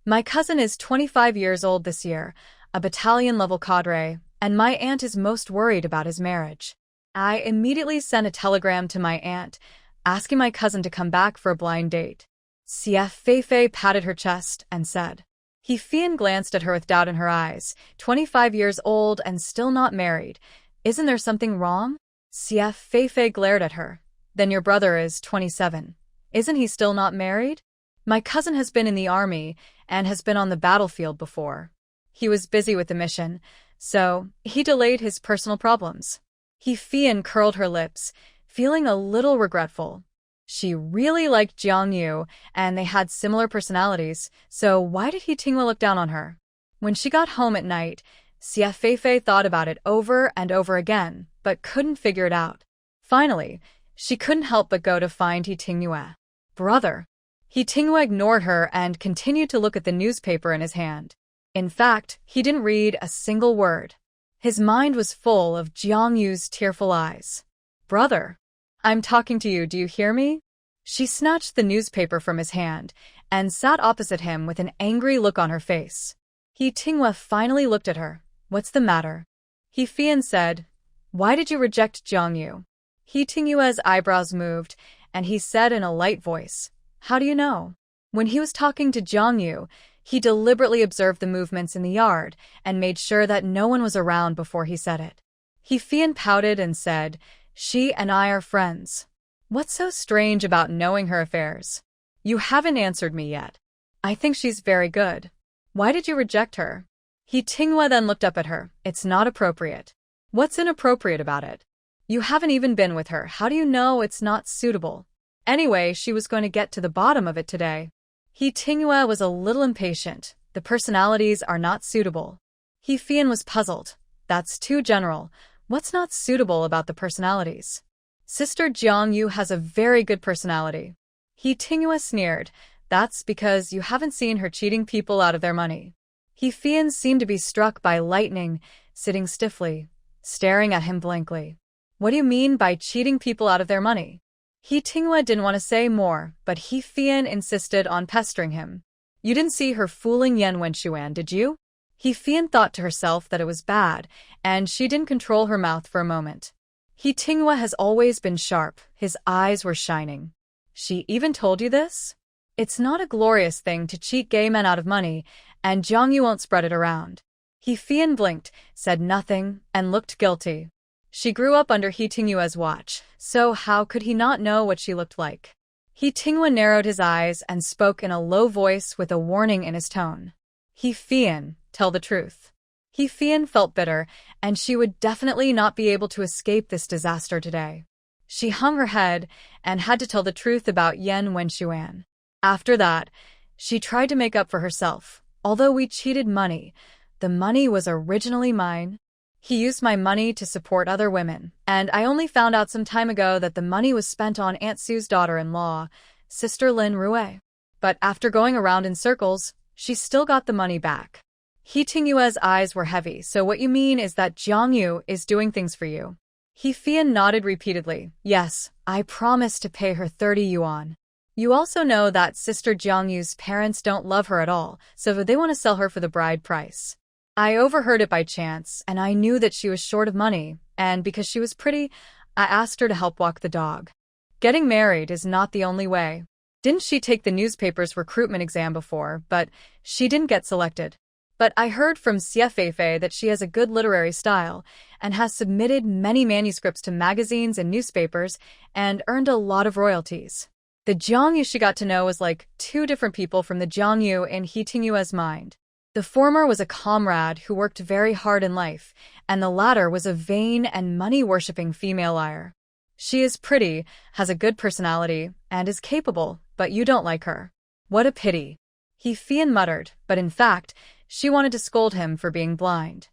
My cousin is 25 years old this year, a battalion-level cadre, and my aunt is most worried about his marriage. I immediately sent a telegram to my aunt, asking my cousin to come back for a blind date." Xie Feifei patted her chest and said. He Fian glanced at her with doubt in her eyes. 25 years old and still not married. Isn't there something wrong? Xie Feifei glared at her. Then your brother is 27. Isn't he still not married? My cousin has been in the army and has been on the battlefield before. He was busy with the mission, so he delayed his personal problems. He Fian curled her lips, feeling a little regretful. She really liked Jiang Yu, and they had similar personalities, so why did He Tinghua look down on her? When she got home at night, Xie Feifei thought about it over and over again, but couldn't figure it out. Finally, she couldn't help but go to find He Tingyue. Brother. He Tingyue ignored her and continued to look at the newspaper in his hand. In fact, he didn't read a single word. His mind was full of Jiang Yu's tearful eyes. Brother. I'm talking to you, do you hear me? She snatched the newspaper from his hand and sat opposite him with an angry look on her face. He Tingyue finally looked at her. What's the matter? He Fian said, why did you reject Jiang Yu? He Tingyue's eyebrows moved, and he said in a light voice, how do you know? When he was talking to Jiang Yu, he deliberately observed the movements in the yard and made sure that no one was around before he said it. He Fian pouted and said, she and I are friends. What's so strange about knowing her affairs? You haven't answered me yet. I think she's very good. Why did you reject her? He Tingyue then looked up at her. It's not appropriate. What's inappropriate about it? You haven't even been with her. How do you know it's not suitable? Anyway, she was going to get to the bottom of it today. He Tingyue was a little impatient. The personalities are not suitable. He Fian was puzzled. That's too general. What's not suitable about the personalities? Sister Jiang Yu has a very good personality. He Tingyue sneered. That's because you haven't seen her cheating people out of their money. He Fian seemed to be struck by lightning, sitting stiffly, staring at him blankly. What do you mean by cheating people out of their money? He Tingyue didn't want to say more, but He Fian insisted on pestering him. You didn't see her fooling Yan Wenxuan, did you? He Fian thought to herself that it was bad, and she didn't control her mouth for a moment. He Tingyue has always been sharp. His eyes were shining. She even told you this? It's not a glorious thing to cheat gay men out of money, and Jiang Yu won't spread it around. He Fian blinked, said nothing, and looked guilty. She grew up under He Tingyue's watch, so how could he not know what she looked like? He Tingyue narrowed his eyes and spoke in a low voice with a warning in his tone. He Fian, tell the truth. He Fian felt bitter, and she would definitely not be able to escape this disaster today. She hung her head and had to tell the truth about Yan Wenxuan. After that, she tried to make up for herself. Although we cheated money, the money was originally mine. He used my money to support other women, and I only found out some time ago that the money was spent on Aunt Sue's daughter-in-law, Sister Lin Rue. But after going around in circles, she still got the money back. He Tingyue's eyes were heavy. So what you mean is that Jiang Yu is doing things for you? He Fian nodded repeatedly. Yes, I promised to pay her 30 yuan. You also know that Sister Jiang Yu's parents don't love her at all, so they want to sell her for the bride price. I overheard it by chance, and I knew that she was short of money, and because she was pretty, I asked her to help walk the dog. Getting married is not the only way. Didn't she take the newspaper's recruitment exam before, but she didn't get selected. But I heard from Xiefei that she has a good literary style and has submitted many manuscripts to magazines and newspapers and earned a lot of royalties. The Jiang Yu she got to know was like two different people from the Jiang Yu in He Tingyue's mind. The former was a comrade who worked very hard in life, and the latter was a vain and money-worshipping female liar. She is pretty, has a good personality, and is capable, but you don't like her. What a pity. He Fian muttered, but in fact, she wanted to scold him for being blind.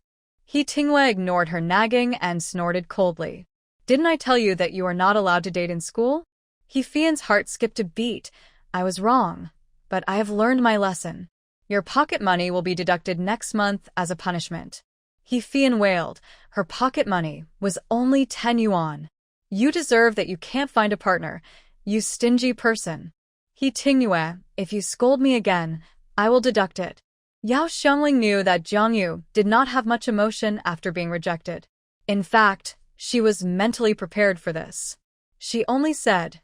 He Tingyue ignored her nagging and snorted coldly. Didn't I tell you that you are not allowed to date in school? He Fian's heart skipped a beat. I was wrong, but I have learned my lesson. Your pocket money will be deducted next month as a punishment. He Fian wailed. Her pocket money was only 10 yuan. You deserve that you can't find a partner, you stingy person. He Tingyue, if you scold me again, I will deduct it. Yao Xiangling knew that Jiang Yu did not have much emotion after being rejected. In fact, she was mentally prepared for this. She only said,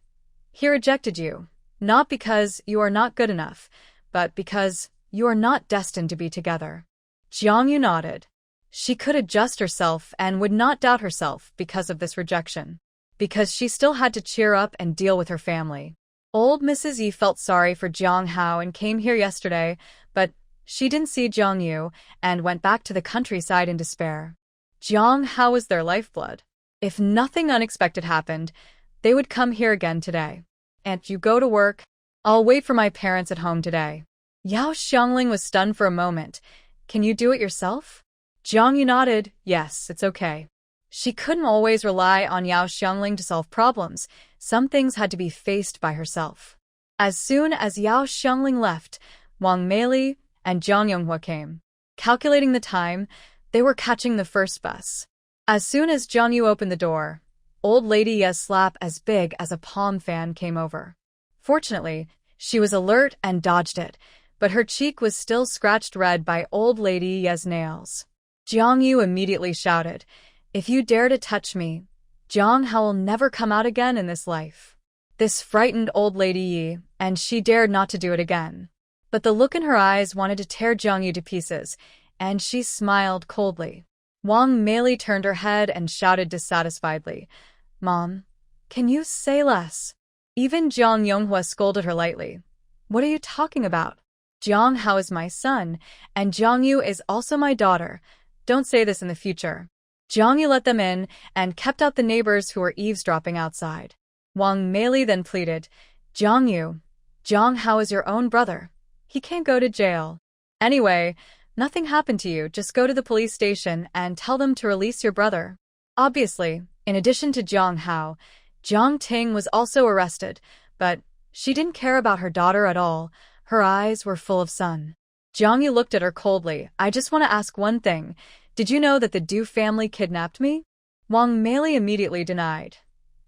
he rejected you, not because you are not good enough, but because you are not destined to be together. Jiang Yu nodded. She could adjust herself and would not doubt herself because of this rejection, because she still had to cheer up and deal with her family. Old Mrs. Yi felt sorry for Jiang Hao and came here yesterday, but she didn't see Jiang Yu and went back to the countryside in despair. Jiang Hao was their lifeblood. If nothing unexpected happened, they would come here again today. And you go to work. I'll wait for my parents at home today. Yao Xiangling was stunned for a moment. Can you do it yourself? Jiang Yu nodded. Yes, it's okay. She couldn't always rely on Yao Xiangling to solve problems. Some things had to be faced by herself. As soon as Yao Xiangling left, Wang Meili and Zhang Yonghua came. Calculating the time, they were catching the first bus. As soon as Zhang Yu opened the door, old lady Ye's slap as big as a palm fan came over. Fortunately, she was alert and dodged it, but her cheek was still scratched red by old lady Ye's nails. Zhang Yu immediately shouted, "If you dare to touch me, Zhang Hao will never come out again in this life." This frightened old lady Yi, and she dared not to do it again. But the look in her eyes wanted to tear Zhang Yu to pieces, and she smiled coldly. Wang Meili turned her head and shouted dissatisfiedly, "Mom, can you say less?" Even Zhang Yonghua scolded her lightly. "What are you talking about? Zhang Hao is my son, and Zhang Yu is also my daughter. Don't say this in the future." Zhang Yu let them in and kept out the neighbors who were eavesdropping outside. Wang Meili then pleaded, "Zhang Yu, Zhang Hao is your own brother. He can't go to jail. Anyway, nothing happened to you, just go to the police station and tell them to release your brother." Obviously, in addition to Zhang Hao, Zhang Ting was also arrested, but she didn't care about her daughter at all. Her eyes were full of sun. Zhang Yu looked at her coldly. "I just want to ask one thing. Did you know that the Du family kidnapped me?" Wang Meili immediately denied.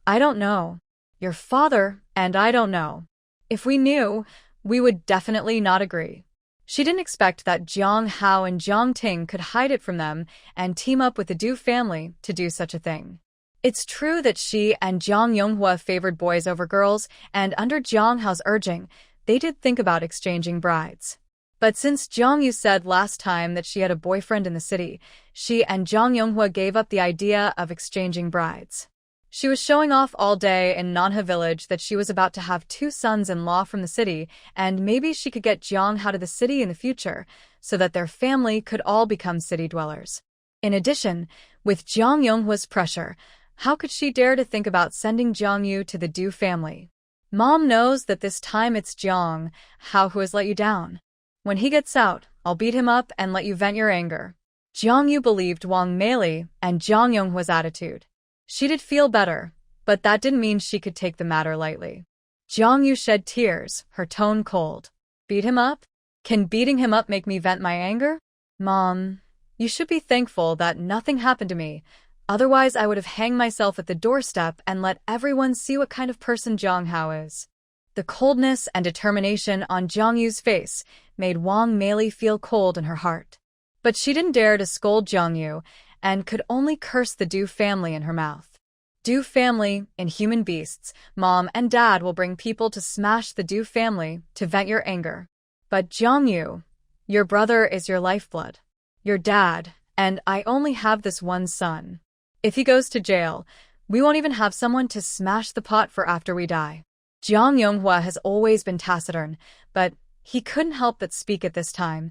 "I don't know. Your father and I don't know. If we knew, we would definitely not agree." She didn't expect that Zhang Hao and Zhang Ting could hide it from them and team up with the Du family to do such a thing. It's true that she and Zhang Yonghua favored boys over girls, and under Zhang Hao's urging, they did think about exchanging brides. But since Zhang Yu said last time that she had a boyfriend in the city, she and Zhang Yonghua gave up the idea of exchanging brides. She was showing off all day in Nanha village that she was about to have 2 sons-in-law from the city, and maybe she could get Zhang Hao to the city in the future, so that their family could all become city dwellers. In addition, with Zhang Yonghua's pressure, how could she dare to think about sending Zhang Yu to the Du family? Mom knows that this time it's Zhang Hao who has let you down. When he gets out, I'll beat him up and let you vent your anger. Zhang Yu believed Wang Meili and Zhang Yonghua's attitude. She did feel better, but that didn't mean she could take the matter lightly. Zhang Yu shed tears, her tone cold. "Beat him up? Can beating him up make me vent my anger? Mom, you should be thankful that nothing happened to me. Otherwise, I would have hanged myself at the doorstep and let everyone see what kind of person Zhang Hao is." The coldness and determination on Zhang Yu's face made Wang Meili feel cold in her heart. But she didn't dare to scold Zhang Yu, and could only curse the Du family in her mouth. Du family, in human beasts, Mom and Dad will bring people to smash the Du family to vent your anger. But Zhang Yu, your brother is your lifeblood. Your dad, and I only have this one son. If he goes to jail, we won't even have someone to smash the pot for after we die. Zhang Yonghua has always been taciturn, but he couldn't help but speak at this time.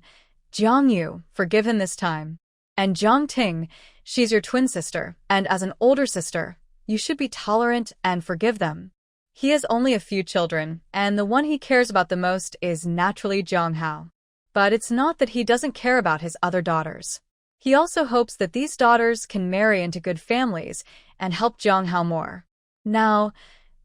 "Zhang Yu, forgive him this time. And Zhang Ting, she's your twin sister, and as an older sister, you should be tolerant and forgive them. He has only a few children, and the one he cares about the most is naturally Zhang Hao. But it's not that he doesn't care about his other daughters. He also hopes that these daughters can marry into good families and help Zhang Hao more." Now,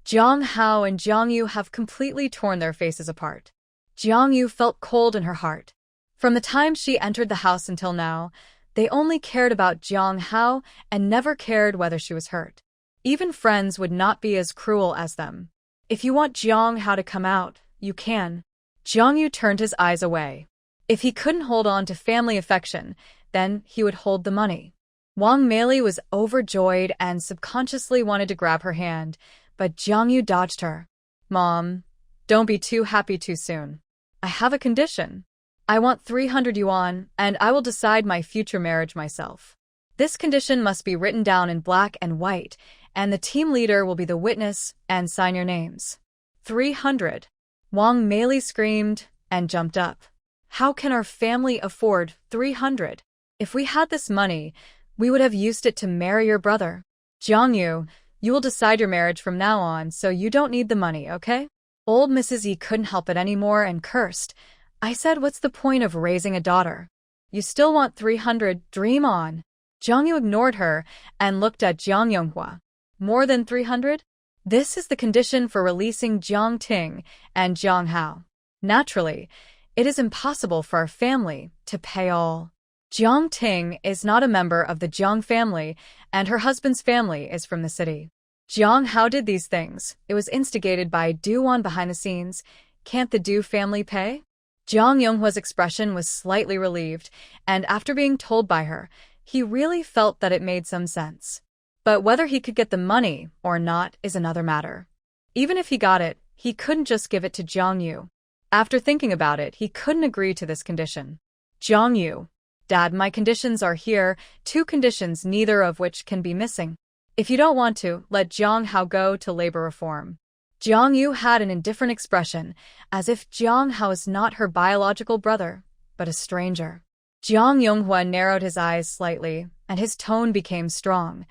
Zhang Hao and Zhang Yu have completely torn their faces apart. Zhang Yu felt cold in her heart. From the time she entered the house until now, they only cared about Zhang Hao and never cared whether she was hurt. Even friends would not be as cruel as them. "If you want Zhang Hao to come out, you can." Zhang Yu turned his eyes away. If he couldn't hold on to family affection, then he would hold the money. Wang Meili was overjoyed and subconsciously wanted to grab her hand, but Zhang Yu dodged her. "Mom, don't be too happy too soon. I have a condition. I want 300 yuan, and I will decide my future marriage myself. This condition must be written down in black and white, and the team leader will be the witness and sign your names." 300. Wang Meili screamed and jumped up. "How can our family afford 300? If we had this money, we would have used it to marry your brother. Zhang Yu, you will decide your marriage from now on, so you don't need the money, okay?" Old Mrs. Yi couldn't help it anymore and cursed. "I said, what's the point of raising a daughter? You still want 300, dream on." Jiang Yu ignored her and looked at Jiang Yonghua. More than 300? This is the condition for releasing Jiang Ting and Jiang Hao. Naturally, it is impossible for our family to pay all. Jiang Ting is not a member of the Jiang family, and her husband's family is from the city. Jiang Hao did these things. It was instigated by Du Wan behind the scenes. Can't the Du family pay? Jiang Yonghua's expression was slightly relieved, and after being told by her, he really felt that it made some sense. But whether he could get the money or not is another matter. Even if he got it, he couldn't just give it to Jiang Yu. After thinking about it, he couldn't agree to this condition. Jiang Yu, Dad, my conditions are here, 2 conditions, neither of which can be missing. If you don't want to, let Jiang Hao go to labor reform. Jiang Yu had an indifferent expression, as if Jiang Hao is not her biological brother, but a stranger. Jiang Yonghua narrowed his eyes slightly, and his tone became strong.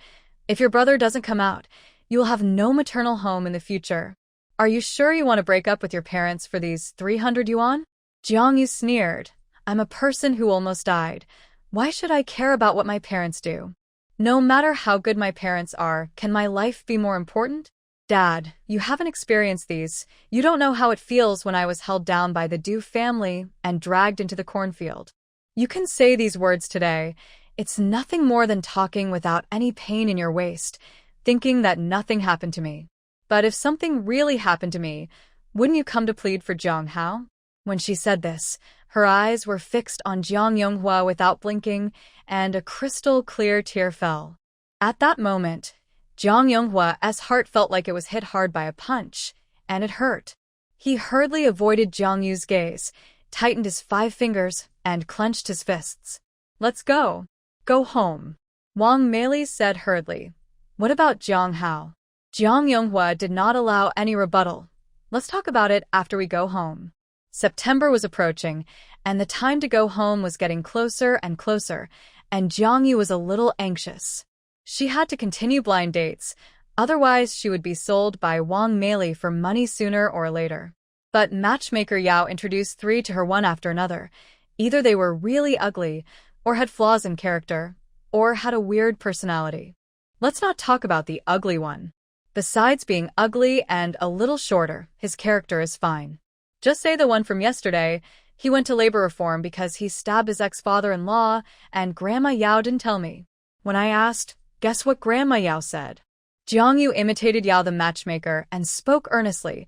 If your brother doesn't come out, you will have no maternal home in the future. Are you sure you want to break up with your parents for these 300 yuan? Jiang Yu sneered. I'm a person who almost died. Why should I care about what my parents do? No matter how good my parents are, can my life be more important? Dad, you haven't experienced these. You don't know how it feels when I was held down by the Du family and dragged into the cornfield. You can say these words today. It's nothing more than talking without any pain in your waist, thinking that nothing happened to me. But if something really happened to me, wouldn't you come to plead for Jiang Hao? When she said this, her eyes were fixed on Jiang Yonghua without blinking, and a crystal-clear tear fell. At that moment, Jiang Yonghua's heart felt like it was hit hard by a punch, and it hurt. He hurriedly avoided Jiang Yu's gaze, tightened his 5 fingers, and clenched his fists. Let's go. Go home. Wang Meili said hurriedly. What about Jiang Hao? Jiang Yonghua did not allow any rebuttal. Let's talk about it after we go home. September was approaching, and the time to go home was getting closer and closer, and Jiang Yu was a little anxious. She had to continue blind dates, otherwise she would be sold by Wang Meili for money sooner or later. But matchmaker Yao introduced 3 to her one after another. Either they were really ugly, or had flaws in character, or had a weird personality. Let's not talk about the ugly one. Besides being ugly and a little shorter, his character is fine. Just say the one from yesterday. He went to labor reform because he stabbed his ex-father-in-law, and Grandma Yao didn't tell me. When I asked, guess what Grandma Yao said? Jiang Yu imitated Yao the matchmaker and spoke earnestly.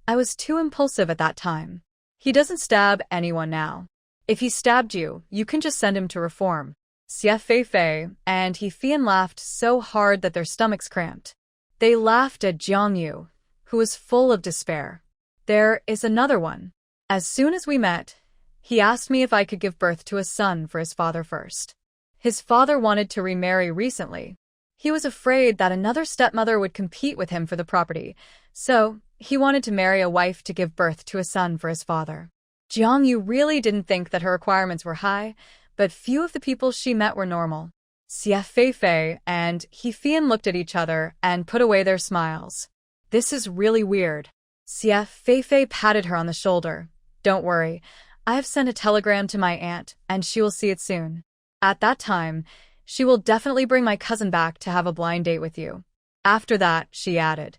I was too impulsive at that time. He doesn't stab anyone now. If he stabbed you, you can just send him to reform. Xie Feifei and He Fian laughed so hard that their stomachs cramped. They laughed at Jiang Yu, who was full of despair. There is another one. As soon as we met, he asked me if I could give birth to a son for his father first. His father wanted to remarry recently. He was afraid that another stepmother would compete with him for the property, so he wanted to marry a wife to give birth to a son for his father. Jiang Yu really didn't think that her requirements were high, but few of the people she met were normal. Xie Feifei and He Fian looked at each other and put away their smiles. This is really weird. Xie Feifei patted her on the shoulder. Don't worry, I have sent a telegram to my aunt, and she will see it soon. At that time, she will definitely bring my cousin back to have a blind date with you. After that, she added,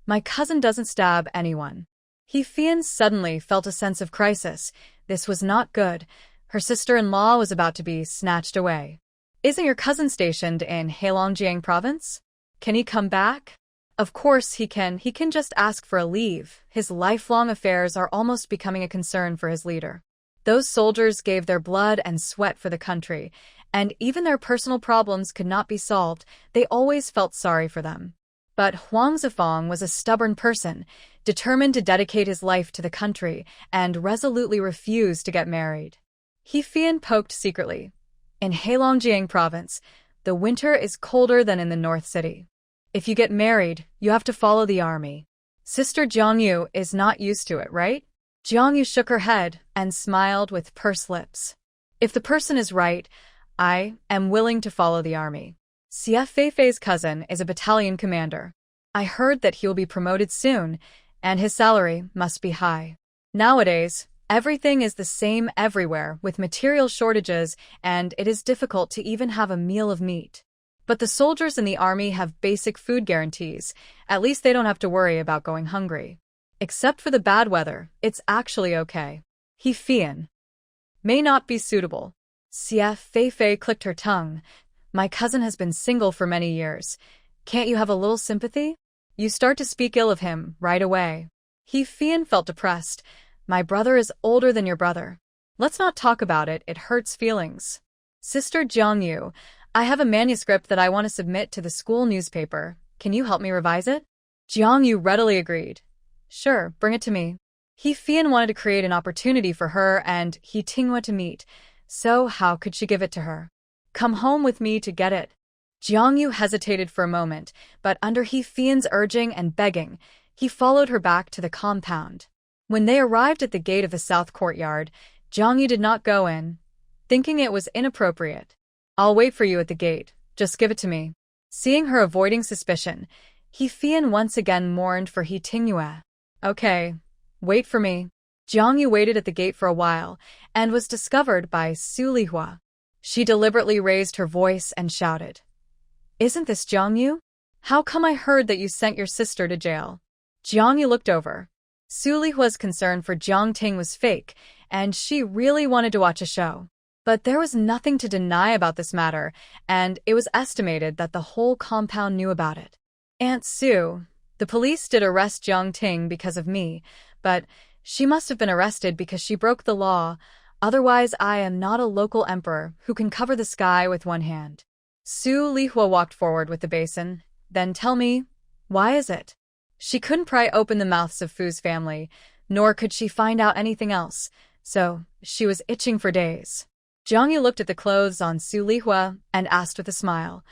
my cousin doesn't stab anyone. He Fian suddenly felt a sense of crisis. This was not good. Her sister-in-law was about to be snatched away. Isn't your cousin stationed in Heilongjiang province? Can he come back? Of course he can. He can just ask for a leave. His lifelong affairs are almost becoming a concern for his leader. Those soldiers gave their blood and sweat for the country, and even their personal problems could not be solved. They always felt sorry for them. But Huang Zifang was a stubborn person, determined to dedicate his life to the country, and resolutely refused to get married. He Fian poked secretly. In Heilongjiang province, the winter is colder than in the North City. If you get married, you have to follow the army. Sister Jiang Yu is not used to it, right? Jiang Yu shook her head and smiled with pursed lips. If the person is right, I am willing to follow the army. Xie Feifei's cousin is a battalion commander. I heard that he will be promoted soon, and his salary must be high. Nowadays, Everything is the same everywhere, with material shortages, and it is difficult to even have a meal of meat. But the soldiers in the army have basic food guarantees. At least they don't have to worry about going hungry. Except for the bad weather, it's actually okay. He Fian may not be suitable. Xie Fei clicked her tongue. My cousin has been single for many years. Can't you have a little sympathy? You start to speak ill of him right away. He Fian felt depressed. My brother is older than your brother. Let's not talk about it, it hurts feelings. Sister Jiangyu, I have a manuscript that I want to submit to the school newspaper. Can you help me revise it? Jiangyu readily agreed. Sure, bring it to me. He Fian wanted to create an opportunity for her and He Tinghua to meet, so how could she give it to her? Come home with me to get it. Jiangyu hesitated for a moment, but under He Fian's urging and begging, he followed her back to the compound. When they arrived at the gate of the south courtyard, Jiangyu did not go in, thinking it was inappropriate. I'll wait for you at the gate, just give it to me. Seeing her avoiding suspicion, He Fian once again mourned for He Tinghua. Okay, wait for me. Jiangyu waited at the gate for a while, and was discovered by Su Lihua. She deliberately raised her voice and shouted, Isn't this Jiangyu? How come I heard that you sent your sister to jail? Jiangyu looked over. Su Lihua's concern for Jiang Ting was fake, and she really wanted to watch a show. But there was nothing to deny about this matter, and it was estimated that the whole compound knew about it. Aunt Su, the police did arrest Jiang Ting because of me, but she must have been arrested because she broke the law. Otherwise, I am not a local emperor who can cover the sky with one hand. Su Lihua walked forward with the basin. Then tell me, why is it? She couldn't pry open the mouths of Fu's family, nor could she find out anything else, so she was itching for days. Jiangyu looked at the clothes on Su Lihua and asked with a smile,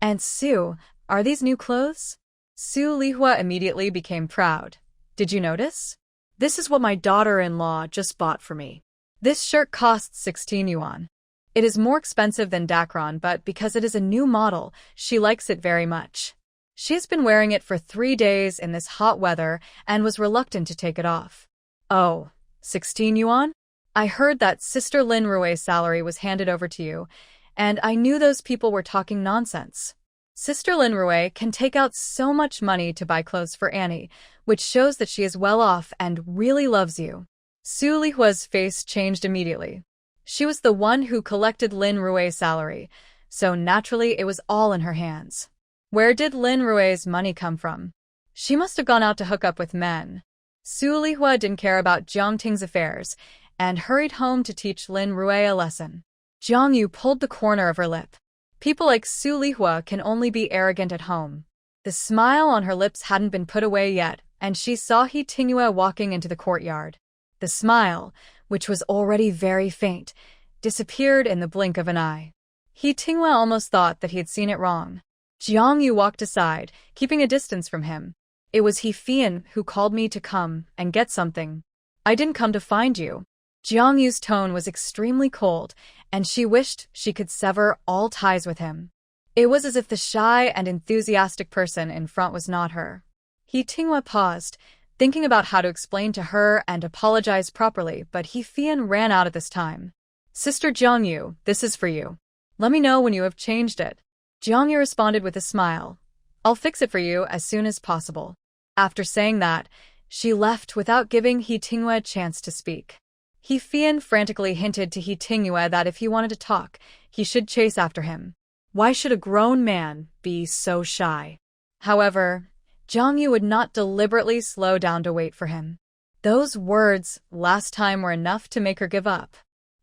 Aunt Su, are these new clothes? Su Lihua immediately became proud. Did you notice? This is what my daughter-in-law just bought for me. This shirt costs 16 yuan. It is more expensive than Dacron, but because it is a new model, she likes it very much. She has been wearing it for 3 days in this hot weather and was reluctant to take it off. Oh, 16 yuan? I heard that Sister Lin Rue's salary was handed over to you, and I knew those people were talking nonsense. Sister Lin Rue can take out so much money to buy clothes for Annie, which shows that she is well off and really loves you. Su Lihua's face changed immediately. She was the one who collected Lin Rue's salary, so naturally it was all in her hands. Where did Lin Rue's money come from? She must have gone out to hook up with men. Su Lihua didn't care about Jiang Ting's affairs and hurried home to teach Lin Rue a lesson. Jiangyu pulled the corner of her lip. People like Su Lihua can only be arrogant at home. The smile on her lips hadn't been put away yet, and she saw He Tinghua walking into the courtyard. The smile, which was already very faint, disappeared in the blink of an eye. He Tinghua almost thought that he had seen it wrong. Jiangyu walked aside, keeping a distance from him. It was He Fian who called me to come and get something. I didn't come to find you. Jiangyu's tone was extremely cold, and she wished she could sever all ties with him. It was as if the shy and enthusiastic person in front was not her. He Tinghua paused, thinking about how to explain to her and apologize properly, but He Fian ran out at this time. Sister Jiangyu, this is for you. Let me know when you have changed it. Jiangyu responded with a smile. I'll fix it for you as soon as possible. After saying that, she left without giving He Tinghua a chance to speak. He Fian frantically hinted to He Tinghua that if he wanted to talk, he should chase after him. Why should a grown man be so shy? However, Jiangyu would not deliberately slow down to wait for him. Those words last time were enough to make her give up.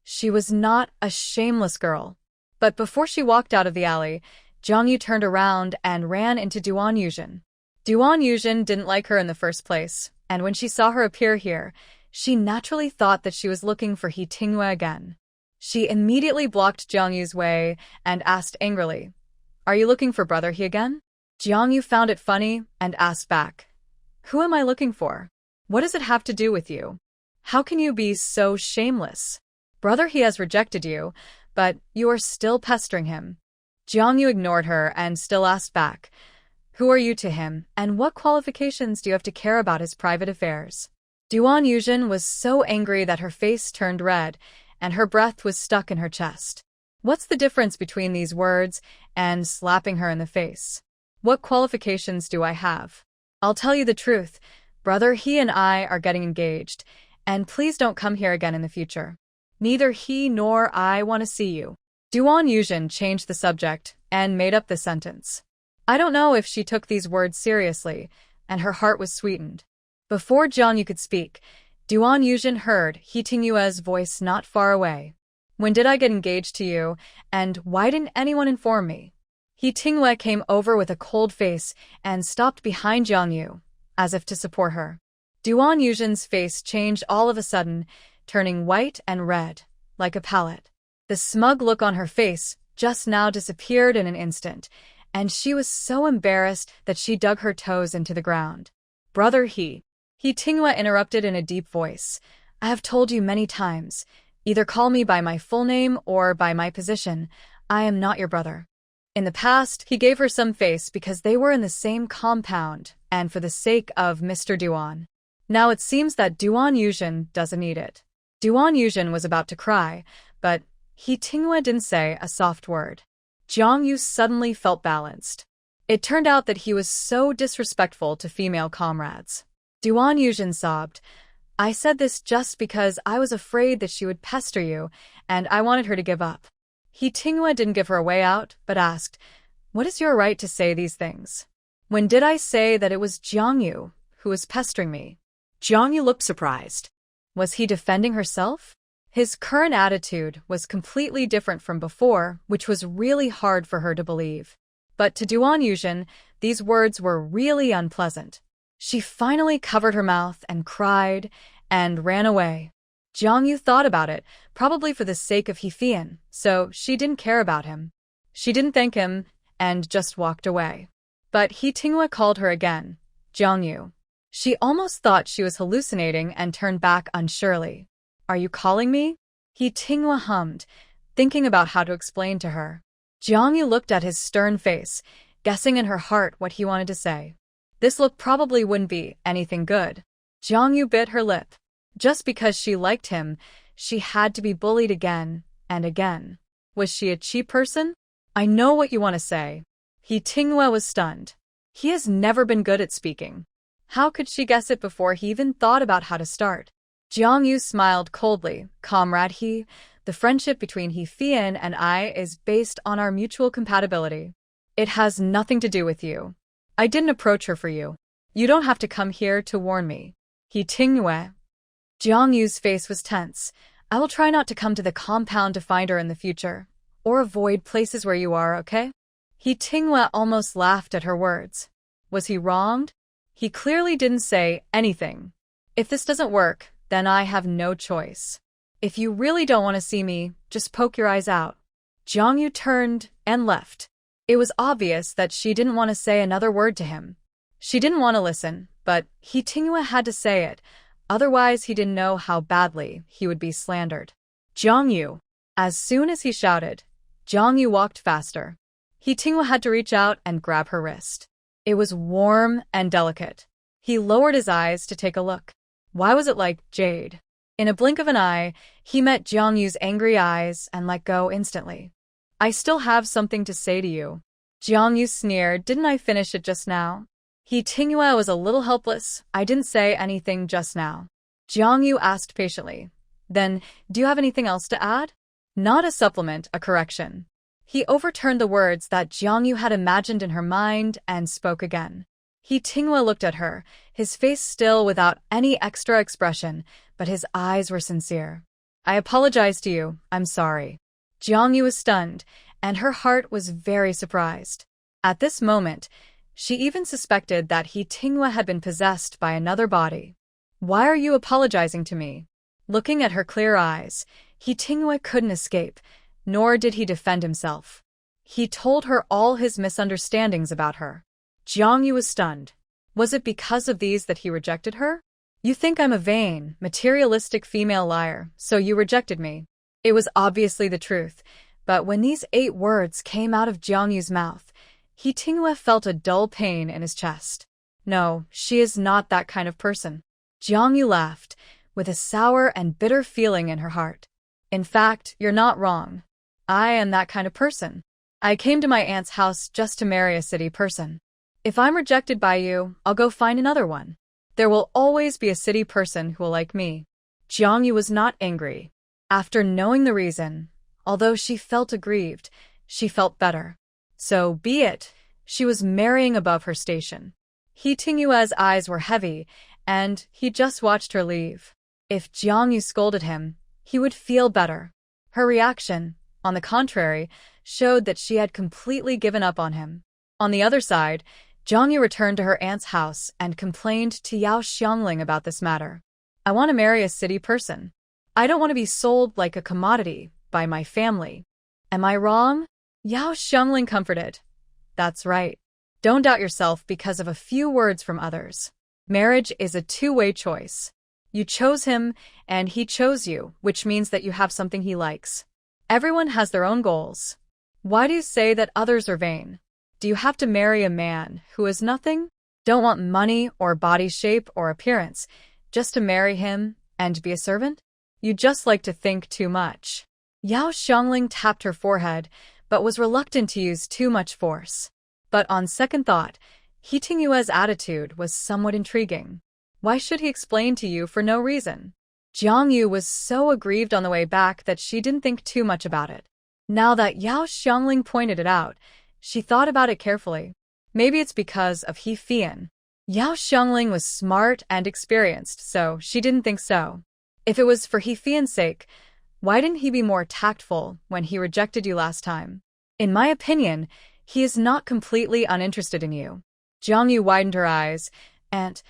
She was not a shameless girl. But before she walked out of the alley, Jiangyu turned around and ran into Duan Yuzhen. Duan Yuzhen didn't like her in the first place, and when she saw her appear here, she naturally thought that she was looking for He Tinghua again. She immediately blocked Jiangyu's way and asked angrily, Are you looking for Brother He again? Jiangyu found it funny and asked back, Who am I looking for? What does it have to do with you? How can you be so shameless? Brother He has rejected you, but you are still pestering him. Jiangyu ignored her and still asked back, Who are you to him, and what qualifications do you have to care about his private affairs? Duan Yuzhen was so angry that her face turned red, and her breath was stuck in her chest. What's the difference between these words and slapping her in the face? What qualifications do I have? I'll tell you the truth. Brother, he and I are getting engaged, and please don't come here again in the future. Neither he nor I want to see you. Duan Yuzhen changed the subject and made up the sentence. I don't know if she took these words seriously, and her heart was sweetened. Before Jiang Yu could speak, Duan Yuzhen heard He Tingyue's voice not far away. When did I get engaged to you, and why didn't anyone inform me? He Tingyue came over with a cold face and stopped behind Jiang Yu, as if to support her. Duan Yuzhen's face changed all of a sudden, turning white and red, like a palette. The smug look on her face just now disappeared in an instant, and she was so embarrassed that she dug her toes into the ground. Brother, He Tingyue interrupted in a deep voice. I have told you many times, either call me by my full name or by my position. I am not your brother. In the past, he gave her some face because they were in the same compound and for the sake of Mr. Duan. Now it seems that Duan Yuzhen doesn't need it. Duan Yuzhen was about to cry, but He Tingyue didn't say a soft word. Jiang Yu suddenly felt balanced. It turned out that he was so disrespectful to female comrades. Duan Yuzhen sobbed. I said this just because I was afraid that she would pester you, and I wanted her to give up. He Tingyue didn't give her a way out, but asked, what is your right to say these things? When did I say that it was Jiang Yu who was pestering me? Jiang Yu looked surprised. Was he defending herself? His current attitude was completely different from before, which was really hard for her to believe. But to Duan Yuzhen, these words were really unpleasant. She finally covered her mouth and cried and ran away. Jiang Yu thought about it, probably for the sake of He Fian, so she didn't care about him. She didn't thank him and just walked away. But He Tingyue called her again, Jiang Yu. She almost thought she was hallucinating and turned back unsurely. Are you calling me? He Tingyue hummed, thinking about how to explain to her. Jiang Yu looked at his stern face, guessing in her heart what he wanted to say. This look probably wouldn't be anything good. Jiang Yu bit her lip. Just because she liked him, she had to be bullied again and again. Was she a cheap person? I know what you want to say. He Tingyue was stunned. He has never been good at speaking. How could she guess it before he even thought about how to start? Jiang Yu smiled coldly. Comrade He, the friendship between He Fian and I is based on our mutual compatibility. It has nothing to do with you. I didn't approach her for you. You don't have to come here to warn me. He Tingyue. Jiang Yu's face was tense. I will try not to come to the compound to find her in the future, or avoid places where you are, okay? He Tingyue almost laughed at her words. Was he wronged? He clearly didn't say anything. If this doesn't work, then I have no choice. If you really don't want to see me, just poke your eyes out. Jiang Yu turned and left. It was obvious that she didn't want to say another word to him. She didn't want to listen, but He Tingyue had to say it, otherwise he didn't know how badly he would be slandered. Jiang Yu. As soon as he shouted, Jiang Yu walked faster. He Tingyue had to reach out and grab her wrist. It was warm and delicate. He lowered his eyes to take a look. Why was it like jade? In a blink of an eye, he met Jiang Yu's angry eyes and let go instantly. I still have something to say to you. Jiang Yu sneered. Didn't I finish it just now? He Tingyue was a little helpless. I didn't say anything just now. Jiang Yu asked patiently. Then, do you have anything else to add? Not a supplement, a correction. He overturned the words that Jiang Yu had imagined in her mind and spoke again. He Tingyue looked at her, his face still without any extra expression, but his eyes were sincere. I apologize to you. I'm sorry. Jiang Yu was stunned, and her heart was very surprised. At this moment, she even suspected that He Tingyue had been possessed by another body. Why are you apologizing to me? Looking at her clear eyes, He Tingyue couldn't escape, nor did he defend himself. He told her all his misunderstandings about her. Jiang Yu was stunned. Was it because of these that he rejected her? You think I'm a vain, materialistic female liar, so you rejected me. It was obviously the truth, but when these 8 words came out of Jiang Yu's mouth, He Tingyue felt a dull pain in his chest. No, she is not that kind of person. Jiangyu laughed, with a sour and bitter feeling in her heart. In fact, you're not wrong. I am that kind of person. I came to my aunt's house just to marry a city person. If I'm rejected by you, I'll go find another one. There will always be a city person who will like me. Jiangyu was not angry. After knowing the reason, although she felt aggrieved, she felt better. So be it. She was marrying above her station. He Tingyue's eyes were heavy, and he just watched her leave. If Jiangyu scolded him, he would feel better. Her reaction, on the contrary, showed that she had completely given up on him. On the other side, Jiangyu returned to her aunt's house and complained to Yao Xiangling about this matter. I want to marry a city person. I don't want to be sold like a commodity by my family. Am I wrong? Yao Xiangling comforted. That's right. Don't doubt yourself because of a few words from others. Marriage is a two-way choice. You chose him, and he chose you, which means that you have something he likes. Everyone has their own goals. Why do you say that others are vain? Do you have to marry a man who is nothing? Don't want money or body shape or appearance, just to marry him and be a servant? You just like to think too much. Yao Xiangling tapped her forehead, but was reluctant to use too much force. But on second thought, He Tingyue's attitude was somewhat intriguing. Why should he explain to you for no reason? Jiangyu was so aggrieved on the way back that she didn't think too much about it. Now that Yao Xiangling pointed it out, she thought about it carefully. Maybe it's because of He Fian. Yao Xiangling was smart and experienced, so she didn't think so. If it was for He Fian's sake, why didn't he be more tactful when he rejected you last time? In my opinion, he is not completely uninterested in you. Jiangyu widened her eyes, and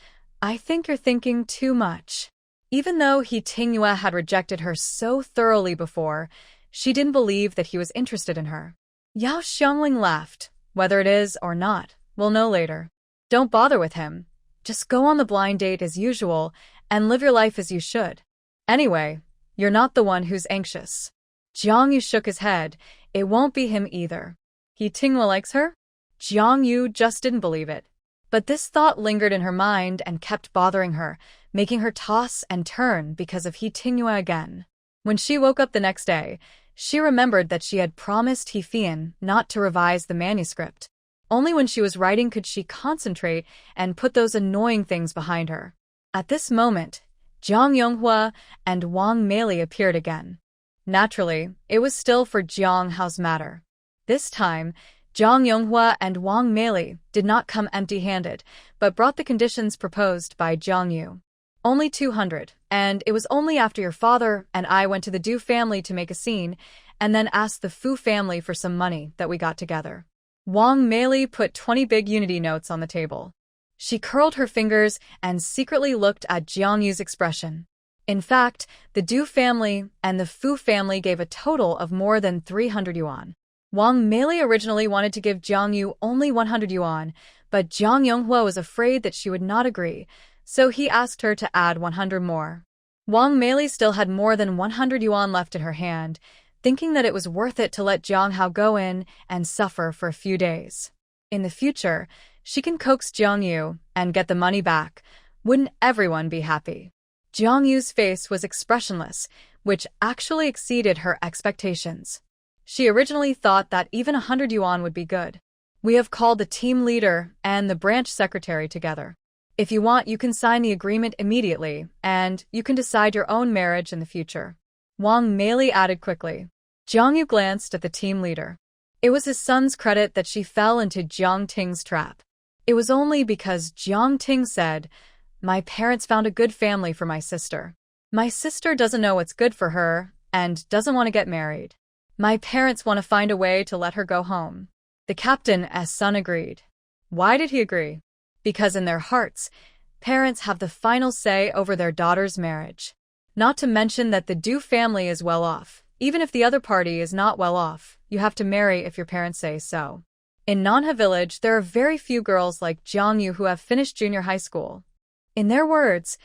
I think you're thinking too much. Even though He Tingyue had rejected her so thoroughly before, she didn't believe that he was interested in her. Yao Xiangling laughed. Whether it is or not, we'll know later. Don't bother with him. Just go on the blind date as usual and live your life as you should. Anyway, you're not the one who's anxious. Jiangyu shook his head. It won't be him either. He Tingyue likes her? Jiangyu just didn't believe it. But this thought lingered in her mind and kept bothering her, making her toss and turn because of He Tingyue again. When she woke up the next day, she remembered that she had promised He Fian not to revise the manuscript. Only when she was writing could she concentrate and put those annoying things behind her. At this moment, Jiang Yonghua and Wang Meili appeared again. Naturally, it was still for Jiang Hao's matter. This time, Jiang Yonghua and Wang Meili did not come empty-handed, but brought the conditions proposed by Jiang Yu. Only 200, and it was only after your father and I went to the Du family to make a scene, and then asked the Fu family for some money that we got together. Wang Meili put 20 big unity notes on the table. She curled her fingers and secretly looked at Jiang Yu's expression. In fact, the Du family and the Fu family gave a total of more than 300 yuan. Wang Meili originally wanted to give Jiang Yu only 100 yuan, but Jiang Yonghua was afraid that she would not agree, so he asked her to add 100 more. Wang Meili still had more than 100 yuan left in her hand, thinking that it was worth it to let Jiang Hao go in and suffer for a few days. In the future, she can coax Jiang Yu and get the money back. Wouldn't everyone be happy? Jiang Yu's face was expressionless, which actually exceeded her expectations. She originally thought that even 100 yuan would be good. We have called the team leader and the branch secretary together. If you want, you can sign the agreement immediately, and you can decide your own marriage in the future. Wang Meili added quickly. Jiang Yu glanced at the team leader. It was his son's credit that she fell into Jiang Ting's trap. It was only because Jiang Ting said, "My parents found a good family for my sister. My sister doesn't know what's good for her and doesn't want to get married. My parents want to find a way to let her go home." The captain's son agreed. Why did he agree? Because in their hearts, parents have the final say over their daughter's marriage. Not to mention that the Du family is well off. Even if the other party is not well off, you have to marry if your parents say so. In Nanha village, there are very few girls like Jiang Yu who have finished junior high school. In their words,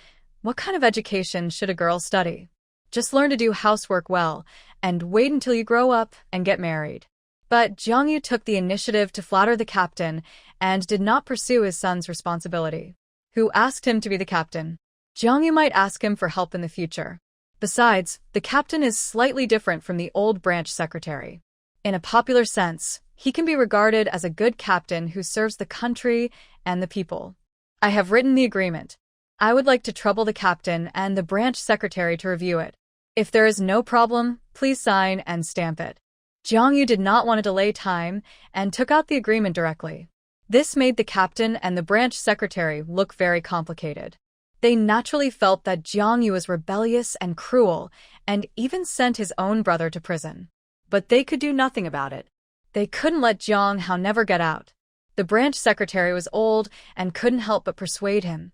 what kind of education should a girl study? Just learn to do housework well, and wait until you grow up and get married. But Jiang Yu took the initiative to flatter the captain and did not pursue his son's responsibility. Who asked him to be the captain? Jiang Yu might ask him for help in the future. Besides, the captain is slightly different from the old branch secretary. In a popular sense, he can be regarded as a good captain who serves the country and the people. I have written the agreement. I would like to trouble the captain and the branch secretary to review it. If there is no problem, please sign and stamp it. Jiang Yu did not want to delay time and took out the agreement directly. This made the captain and the branch secretary look very complicated. They naturally felt that Jiang Yu was rebellious and cruel and even sent his own brother to prison. But they could do nothing about it. They couldn't let Jiang Hao never get out. The branch secretary was old and couldn't help but persuade him.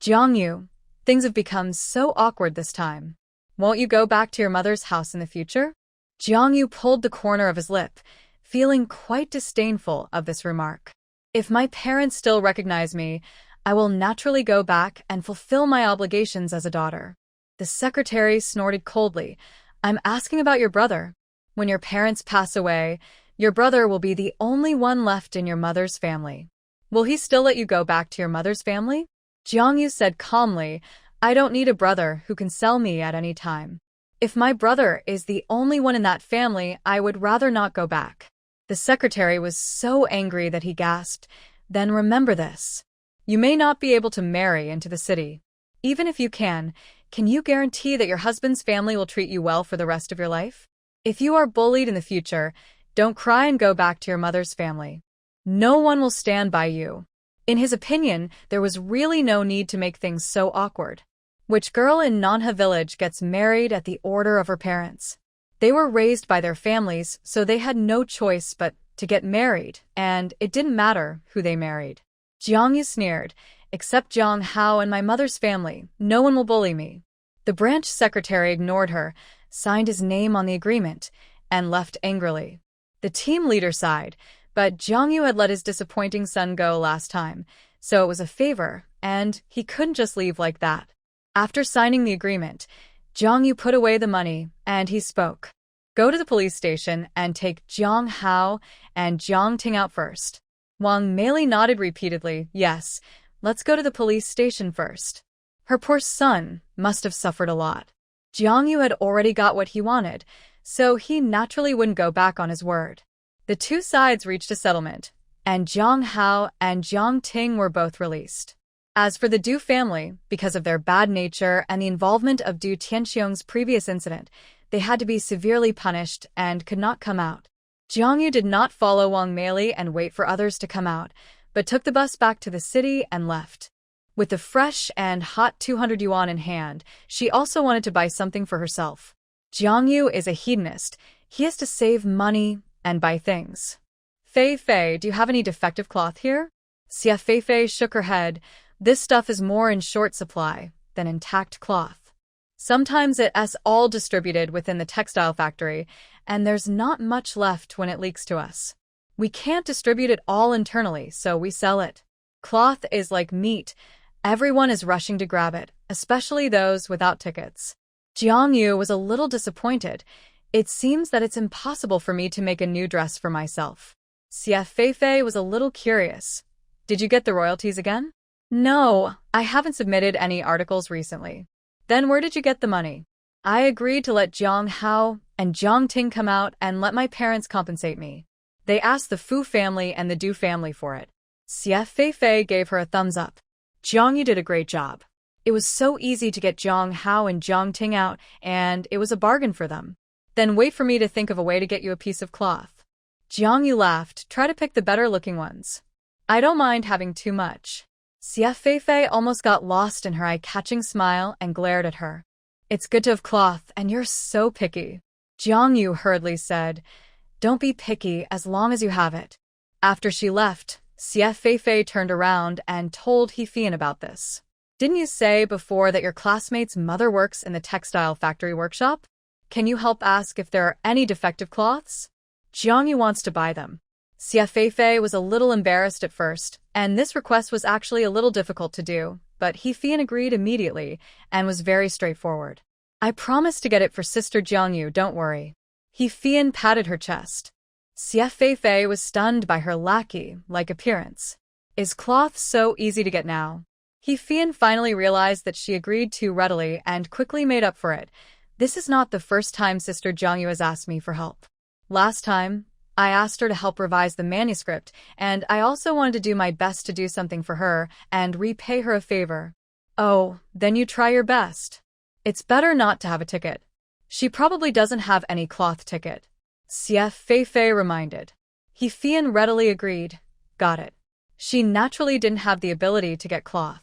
Jiang Yu, things have become so awkward this time. Won't you go back to your mother's house in the future? Jiang Yu pulled the corner of his lip, feeling quite disdainful of this remark. If my parents still recognize me, I will naturally go back and fulfill my obligations as a daughter. The secretary snorted coldly. I'm asking about your brother. When your parents pass away, your brother will be the only one left in your mother's family. Will he still let you go back to your mother's family? Jiang Yu said calmly, I don't need a brother who can sell me at any time. If my brother is the only one in that family, I would rather not go back. The secretary was so angry that he gasped, Then remember this. You may not be able to marry into the city. Even if you can you guarantee that your husband's family will treat you well for the rest of your life? If you are bullied in the future, don't cry and go back to your mother's family. No one will stand by you. In his opinion, there was really no need to make things so awkward. Which girl in Nanha village gets married at the order of her parents? They were raised by their families, so they had no choice but to get married, and it didn't matter who they married. Jiang Yu sneered, Except Jiang Hao and my mother's family, no one will bully me. The branch secretary ignored her, signed his name on the agreement, and left angrily. The team leader sighed, but Jiang Yu had let his disappointing son go last time, so it was a favor, and he couldn't just leave like that. After signing the agreement, Jiang Yu put away the money, and he spoke. Go to the police station and take Jiang Hao and Jiang Ting out first. Wang Meili nodded repeatedly, Yes, let's go to the police station first. Her poor son must have suffered a lot. Jiang Yu had already got what he wanted, so he naturally wouldn't go back on his word. The two sides reached a settlement, and Jiang Hao and Jiang Ting were both released. As for the Du family, because of their bad nature and the involvement of Du Tianxiong's previous incident, they had to be severely punished and could not come out. Jiang Yu did not follow Wang Meili and wait for others to come out, but took the bus back to the city and left. With the fresh and hot 200 yuan in hand, she also wanted to buy something for herself. Jiang Yu is a hedonist. He has to save money and buy things. Fei Fei, do you have any defective cloth here? Xia Fei Fei shook her head. This stuff is more in short supply than intact cloth. Sometimes it's all distributed within the textile factory, and there's not much left when it leaks to us. We can't distribute it all internally, so we sell it. Cloth is like meat. Everyone is rushing to grab it, especially those without tickets. Jiang Yu was a little disappointed. It seems that it's impossible for me to make a new dress for myself. Xia Fei Fei was a little curious. Did you get the royalties again? No, I haven't submitted any articles recently. Then where did you get the money? I agreed to let Jiang Hao and Jiang Ting come out and let my parents compensate me. They asked the Fu family and the Du family for it. Xia Fei Fei gave her a thumbs up. Jiang Yu did a great job. It was so easy to get Jiang Hao and Jiang Ting out, and it was a bargain for them. Then wait for me to think of a way to get you a piece of cloth. Jiang Yu laughed. Try to pick the better-looking ones. I don't mind having too much. Xia Fei Fei almost got lost in her eye-catching smile and glared at her. It's good to have cloth, and you're so picky. Jiang Yu hurriedly said, Don't be picky as long as you have it. After she left, Xia Fei Fei turned around and told He Fian about this. Didn't you say before that your classmate's mother works in the textile factory workshop? Can you help ask if there are any defective cloths? Jiang Yu wants to buy them. Xia Fei Fei was a little embarrassed at first, and this request was actually a little difficult to do, but He Fian agreed immediately and was very straightforward. I promise to get it for Sister Jiang Yu, don't worry. He Fian patted her chest. Xia Fei Fei was stunned by her lackey-like appearance. Is cloth so easy to get now? He Fian finally realized that she agreed too readily and quickly made up for it. This is not the first time Sister Jiangyu has asked me for help. Last time, I asked her to help revise the manuscript, and I also wanted to do my best to do something for her and repay her a favor. Oh, then you try your best. It's better not to have a ticket. She probably doesn't have any cloth ticket. Xie Feifei reminded. He Fian readily agreed. Got it. She naturally didn't have the ability to get cloth.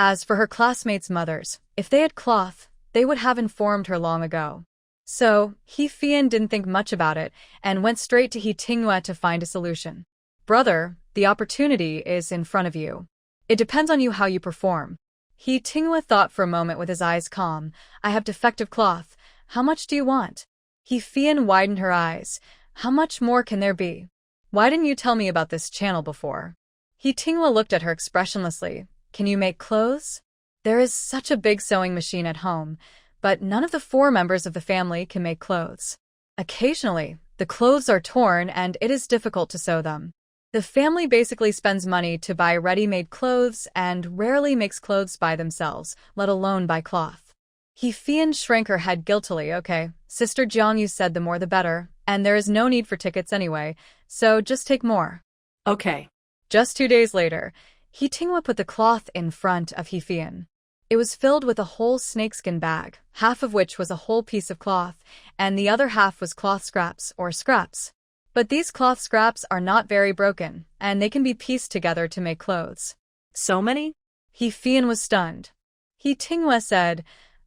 As for her classmates' mothers, if they had cloth, they would have informed her long ago. So, He Fian didn't think much about it and went straight to He Tinghua to find a solution. Brother, the opportunity is in front of you. It depends on you how you perform. He Tinghua thought for a moment with his eyes calm. I have defective cloth. How much do you want? He Fian widened her eyes. How much more can there be? Why didn't you tell me about this channel before? He Tinghua looked at her expressionlessly. Can you make clothes? There is such a big sewing machine at home, but none of the 4 members of the family can make clothes. Occasionally, the clothes are torn and it is difficult to sew them. The family basically spends money to buy ready-made clothes and rarely makes clothes by themselves, let alone buy cloth. He Fian shrank her head guiltily. Okay, Sister Jiangyu said the more the better, and there is no need for tickets anyway, so just take more. Okay. Just 2 days later, He Tinghua put the cloth in front of He Fian. It was filled with a whole snakeskin bag, half of which was a whole piece of cloth, and the other half was cloth scraps or scraps. But these cloth scraps are not very broken, and they can be pieced together to make clothes. So many? He Fian was stunned. He Tinghua said,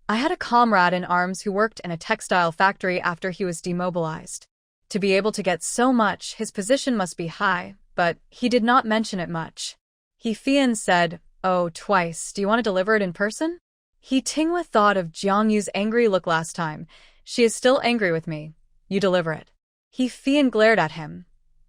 I had a comrade in arms who worked in a textile factory after he was demobilized. To be able to get so much, his position must be high, but he did not mention it much. He Fian said, Oh, twice. Do you want to deliver it in person? He Tinghua thought of Jiangyu's angry look last time. She is still angry with me. You deliver it. He Fian glared at him.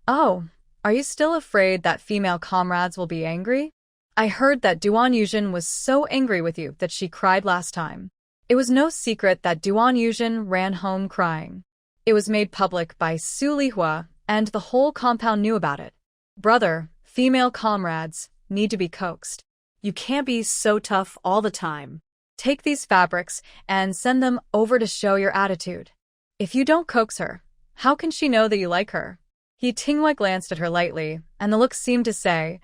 Oh, are you still afraid that female comrades will be angry? I heard that Duan Yuzhen was so angry with you that she cried last time. It was no secret that Duan Yuzhen ran home crying. It was made public by Su Lihua, and the whole compound knew about it. Brother, female comrades need to be coaxed. You can't be so tough all the time. Take these fabrics and send them over to show your attitude. If you don't coax her, how can she know that you like her? He Tinghua glanced at her lightly, and the look seemed to say,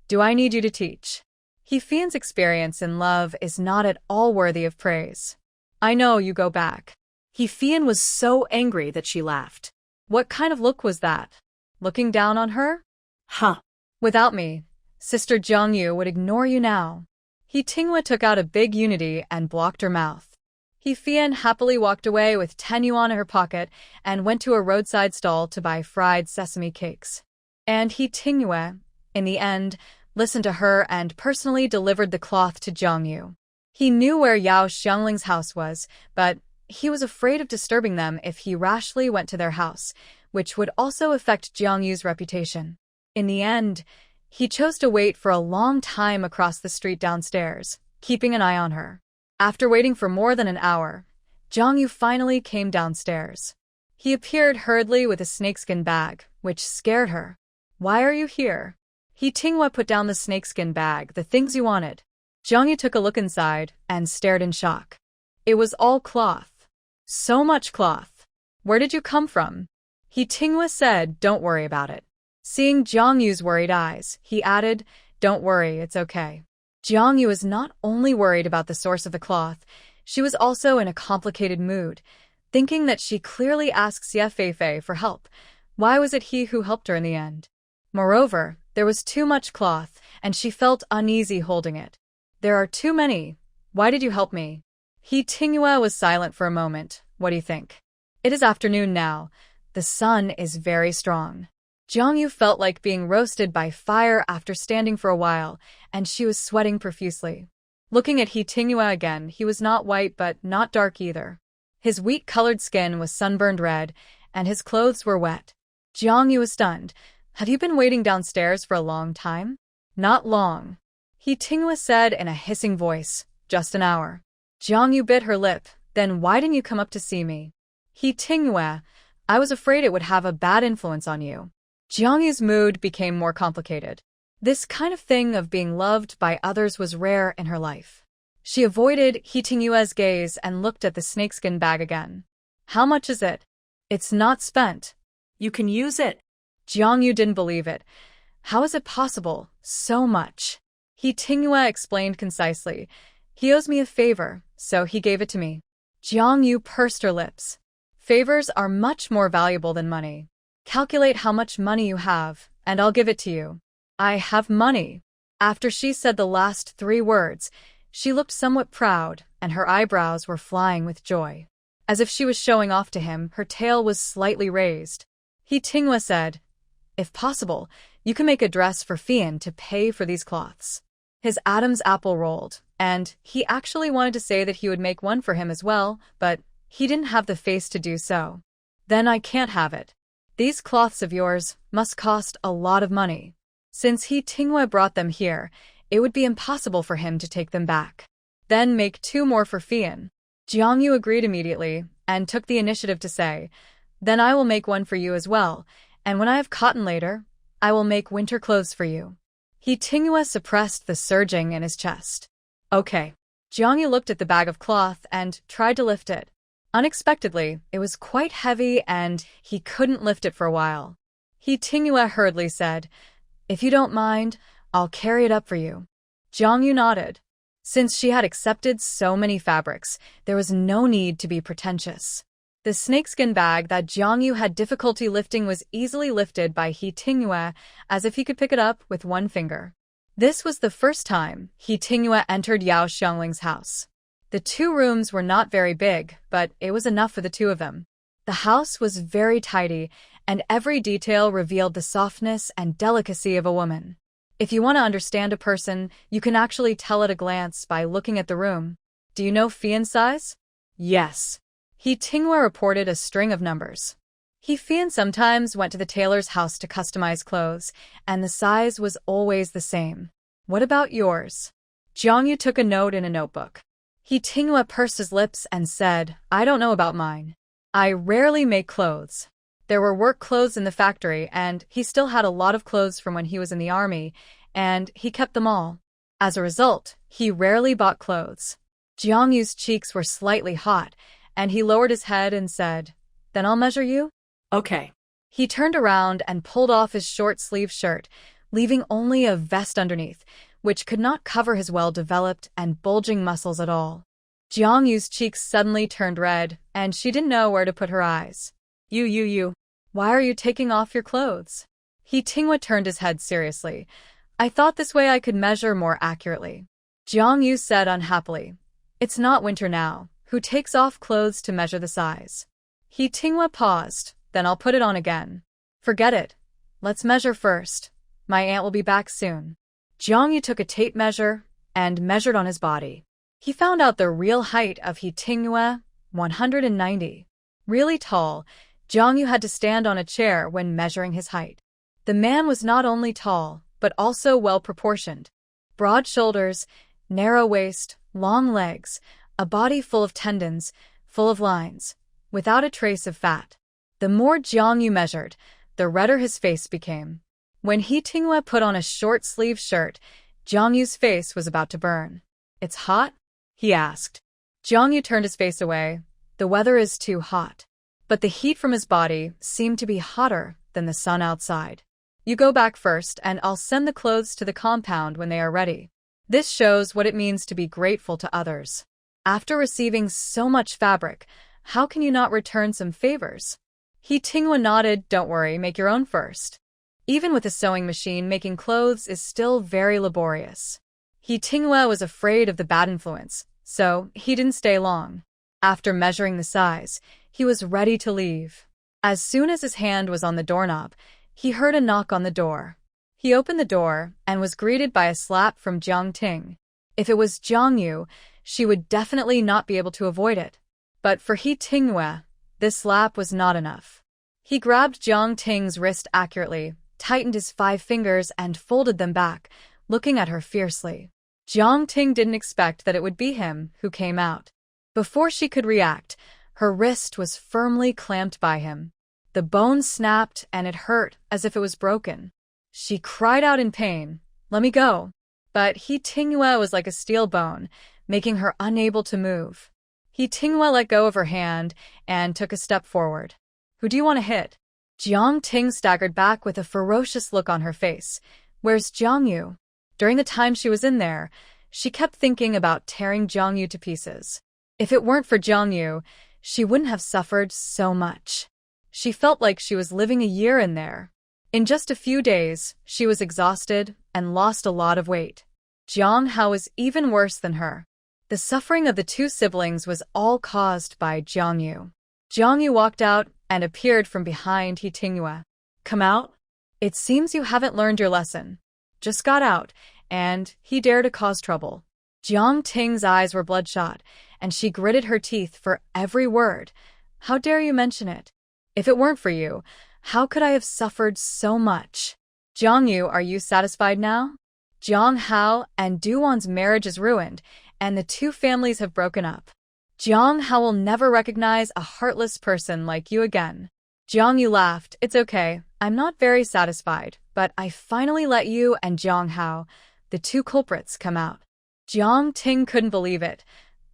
Do I need you to teach? He Fian's experience in love is not at all worthy of praise. I know you go back. He Fian was so angry that she laughed. What kind of look was that? Looking down on her? Huh. Without me, Sister Jiangyu would ignore you now. He Tinghua took out a big unity and blocked her mouth. He Fian happily walked away with 10 yuan in her pocket and went to a roadside stall to buy fried sesame cakes. And He Tinghua, in the end, listened to her and personally delivered the cloth to Jiangyu. He knew where Yao Xiangling's house was, but he was afraid of disturbing them if he rashly went to their house, which would also affect Jiangyu's reputation. In the end, he chose to wait for a long time across the street downstairs, keeping an eye on her. After waiting for more than an hour, Jiangyu finally came downstairs. He appeared hurriedly with a snakeskin bag, which scared her. Why are you here? He Tinghua put down the snakeskin bag, the things you wanted. Jiangyu took a look inside and stared in shock. It was all cloth. So much cloth. Where did you come from? He Tinghua said, Don't worry about it. Seeing Jiangyu's worried eyes, he added, Don't worry, it's okay. Jiangyu was not only worried about the source of the cloth, she was also in a complicated mood, thinking that she clearly asked Xie Feifei for help. Why was it he who helped her in the end? Moreover, there was too much cloth, and she felt uneasy holding it. There are too many. Why did you help me? He Tinghua was silent for a moment. What do you think? It is afternoon now. The sun is very strong. Jiangyu felt like being roasted by fire after standing for a while, and she was sweating profusely. Looking at He Tinghua again, he was not white but not dark either. His wheat-colored skin was sunburned red, and his clothes were wet. Jiangyu was stunned. Have you been waiting downstairs for a long time? Not long. He Tinghua said in a hissing voice, Just an hour. Jiangyu bit her lip. Then why didn't you come up to see me? He Tinghua, I was afraid it would have a bad influence on you. Jiangyu's mood became more complicated. This kind of thing of being loved by others was rare in her life. She avoided He Tingyue's gaze and looked at the snakeskin bag again. How much is it? It's not spent. You can use it. Jiangyu didn't believe it. How is it possible? So much. He Tingyue explained concisely. He owes me a favor, so he gave it to me. Jiangyu pursed her lips. Favors are much more valuable than money. Calculate how much money you have, and I'll give it to you. I have money. After she said the last 3 words, she looked somewhat proud, and her eyebrows were flying with joy. As if she was showing off to him, her tail was slightly raised. He Tingyue said, if possible, you can make a dress for Fian to pay for these cloths. His Adam's apple rolled, and he actually wanted to say that he would make one for him as well, but he didn't have the face to do so. Then I can't have it. These cloths of yours must cost a lot of money. Since He Tingyue brought them here, it would be impossible for him to take them back. Then make 2 more for Fian. Jiangyu agreed immediately and took the initiative to say, then I will make one for you as well, and when I have cotton later, I will make winter clothes for you. He Tingyue suppressed the surging in his chest. Okay. Jiangyu looked at the bag of cloth and tried to lift it. Unexpectedly, it was quite heavy and he couldn't lift it for a while. He Tingyue hurriedly said, if you don't mind, I'll carry it up for you. Jiangyu nodded. Since she had accepted so many fabrics, there was no need to be pretentious. The snakeskin bag that Jiangyu had difficulty lifting was easily lifted by He Tingyue, as if he could pick it up with 1 finger. This was the first time He Tingyue entered Yao Xiangling's house. The 2 rooms were not very big, but it was enough for the 2 of them. The house was very tidy, and every detail revealed the softness and delicacy of a woman. If you want to understand a person, you can actually tell at a glance by looking at the room. Do you know Fian's size? Yes. He Tingyue reported a string of numbers. Fian sometimes went to the tailor's house to customize clothes, and the size was always the same. What about yours? Jiangyu took a note in a notebook. He Tingyue pursed his lips and said, I don't know about mine. I rarely make clothes. There were work clothes in the factory, and he still had a lot of clothes from when he was in the army, and he kept them all. As a result, he rarely bought clothes. Jiangyu's cheeks were slightly hot, and he lowered his head and said, then I'll measure you? Okay. He turned around and pulled off his short-sleeved shirt, leaving only a vest underneath, which could not cover his well-developed and bulging muscles at all. Jiangyu's cheeks suddenly turned red, and she didn't know where to put her eyes. You. Why are you taking off your clothes? He Tingyue turned his head seriously. I thought this way I could measure more accurately. Jiangyu said unhappily, it's not winter now. Who takes off clothes to measure the size? He Tingyue paused, then I'll put it on again. Forget it. Let's measure first. My aunt will be back soon. Jiangyu took a tape measure and measured on his body. He found out the real height of He Tingyue, 190. Really tall, Jiangyu had to stand on a chair when measuring his height. The man was not only tall, but also well-proportioned. Broad shoulders, narrow waist, long legs, a body full of tendons, full of lines, without a trace of fat. The more Jiangyu measured, the redder his face became. When He Tingyue put on a short-sleeved shirt, Jiangyu's face was about to burn. It's hot? He asked. Jiangyu turned his face away. The weather is too hot. But the heat from his body seemed to be hotter than the sun outside. You go back first, and I'll send the clothes to the compound when they are ready. This shows what it means to be grateful to others. After receiving so much fabric, how can you not return some favors? He Tingyue nodded. Don't worry, make your own first. Even with a sewing machine, making clothes is still very laborious. He Tingyue was afraid of the bad influence, so he didn't stay long. After measuring the size, he was ready to leave. As soon as his hand was on the doorknob, he heard a knock on the door. He opened the door and was greeted by a slap from Jiang Ting. If it was Jiangyu, she would definitely not be able to avoid it. But for He Tingyue, this slap was not enough. He grabbed Jiang Ting's wrist accurately, tightened his 5 fingers and folded them back, looking at her fiercely. Jiang Ting didn't expect that it would be him who came out. Before she could react, her wrist was firmly clamped by him. The bone snapped and it hurt as if it was broken. She cried out in pain, Let me go. But He Tingyue was like a steel bone, making her unable to move. He Tingyue let go of her hand and took a step forward. Who do you want to hit? Jiang Ting staggered back with a ferocious look on her face. Where's Jiang Yu? During the time she was in there, she kept thinking about tearing Jiang Yu to pieces. If it weren't for Jiang Yu, she wouldn't have suffered so much. She felt like she was living a year in there. In just a few days, she was exhausted and lost a lot of weight. Jiang Hao was even worse than her. The suffering of the two siblings was all caused by Jiang Yu. Jiang Yu walked out and appeared from behind He Tingyue. Come out? It seems you haven't learned your lesson. Just got out, and he dared to cause trouble. Jiang Ting's eyes were bloodshot, and she gritted her teeth for every word. How dare you mention it? If it weren't for you, how could I have suffered so much? Jiang Yu, are you satisfied now? Jiang Hao and Duwan's marriage is ruined, and the two families have broken up. Jiang Hao will never recognize a heartless person like you again. Jiang Yu laughed. It's okay. I'm not very satisfied, but I finally let you and Jiang Hao, the two culprits, come out. Jiang Ting couldn't believe it.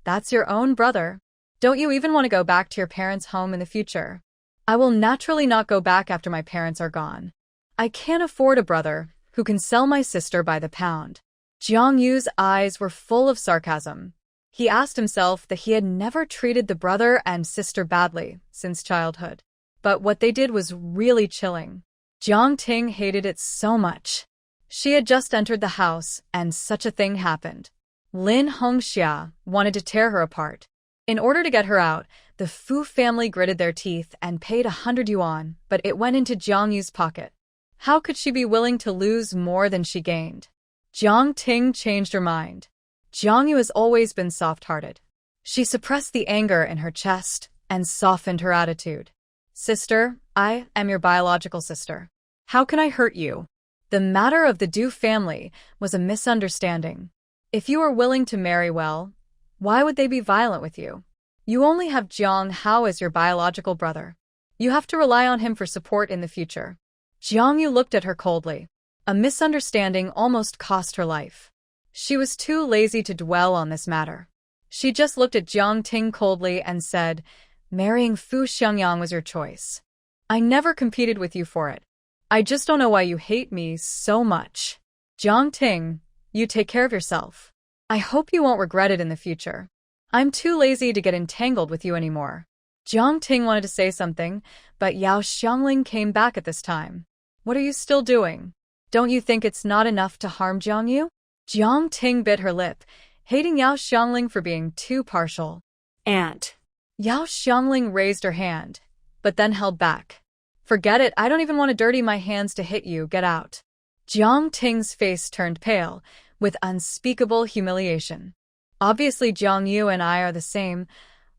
That's your own brother. Don't you even want to go back to your parents' home in the future? I will naturally not go back after my parents are gone. I can't afford a brother who can sell my sister by the pound. Jiang Yu's eyes were full of sarcasm. He asked himself that he had never treated the brother and sister badly since childhood. But what they did was really chilling. Jiang Ting hated it so much. She had just entered the house, and such a thing happened. Lin Hongxia wanted to tear her apart. In order to get her out, the Fu family gritted their teeth and paid 100 yuan, but it went into Jiang Yu's pocket. How could she be willing to lose more than she gained? Jiang Ting changed her mind. Jiang Yu has always been soft-hearted. She suppressed the anger in her chest and softened her attitude. Sister, I am your biological sister. How can I hurt you? The matter of the Du family was a misunderstanding. If you are willing to marry well, why would they be violent with you? You only have Jiang Hao as your biological brother. You have to rely on him for support in the future. Jiang Yu looked at her coldly. A misunderstanding almost cost her life. She was too lazy to dwell on this matter. She just looked at Jiang Ting coldly and said, marrying Fu Xiangyang was your choice. I never competed with you for it. I just don't know why you hate me so much. Jiang Ting, you take care of yourself. I hope you won't regret it in the future. I'm too lazy to get entangled with you anymore. Jiang Ting wanted to say something, but Yao Xiangling came back at this time. What are you still doing? Don't you think it's not enough to harm Jiang Yu? Jiang Ting bit her lip, hating Yao Xiangling for being too partial. Aunt. Yao Xiangling raised her hand, but then held back. Forget it, I don't even want to dirty my hands to hit you, get out. Jiang Ting's face turned pale, with unspeakable humiliation. Obviously Jiang Yu and I are the same.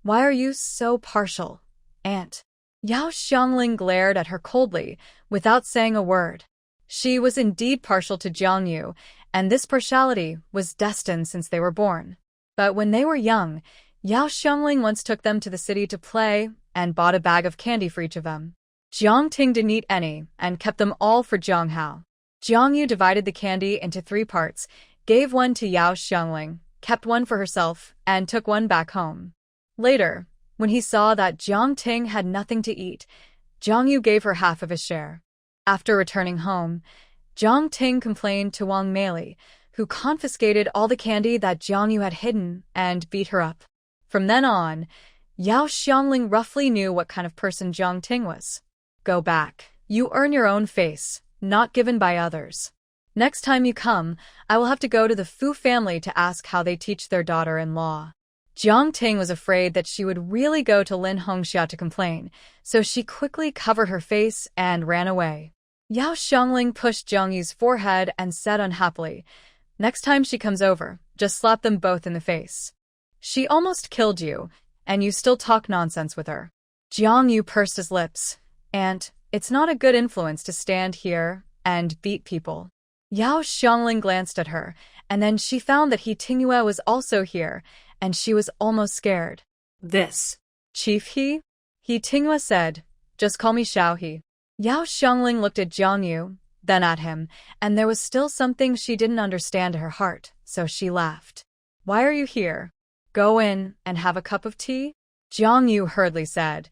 Why are you so partial, Aunt? Yao Xiangling glared at her coldly, without saying a word. She was indeed partial to Jiang Yu, and this partiality was destined since they were born. But when they were young, Yao Xiangling once took them to the city to play and bought a bag of candy for each of them. Jiang Ting didn't eat any and kept them all for Jiang Hao. Jiang Yu divided the candy into 3 parts, gave one to Yao Xiangling, kept one for herself, and took one back home. Later, when he saw that Jiang Ting had nothing to eat, Jiang Yu gave her half of his share. After returning home, Jiang Ting complained to Wang Meili, who confiscated all the candy that Jiang Yu had hidden and beat her up. From then on, Yao Xiangling roughly knew what kind of person Jiang Ting was. Go back. You earn your own face, not given by others. Next time you come, I will have to go to the Fu family to ask how they teach their daughter-in-law. Jiang Ting was afraid that she would really go to Lin Hongxia to complain, so she quickly covered her face and ran away. Yao Xiangling pushed Jiang Yu's forehead and said unhappily, next time she comes over, just slap them both in the face. She almost killed you, and you still talk nonsense with her. Jiang Yu pursed his lips. Aunt, it's not a good influence to stand here and beat people. Yao Xiangling glanced at her, and then she found that He Tingyue was also here, and she was almost scared. This. Chief He? He Tingyue said, just call me Xiao He. Yao Xiangling looked at Jiang Yu, then at him, and there was still something she didn't understand in her heart, so she laughed. Why are you here? Go in and have a cup of tea? Jiang Yu hurriedly said.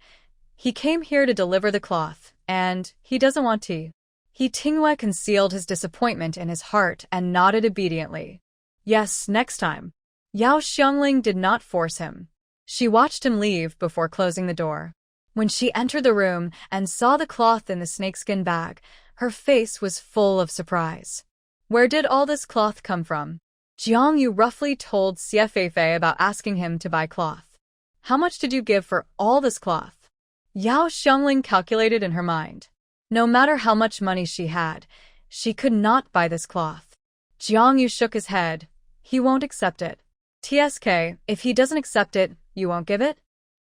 He came here to deliver the cloth, and he doesn't want tea. He Tingyue concealed his disappointment in his heart and nodded obediently. Yes, next time. Yao Xiangling did not force him. She watched him leave before closing the door. When she entered the room and saw the cloth in the snakeskin bag, her face was full of surprise. Where did all this cloth come from? Jiang Yu roughly told Xie Feifei about asking him to buy cloth. How much did you give for all this cloth? Yao Xiangling calculated in her mind. No matter how much money she had, she could not buy this cloth. Jiang Yu shook his head. He won't accept it. TSK, if he doesn't accept it, you won't give it?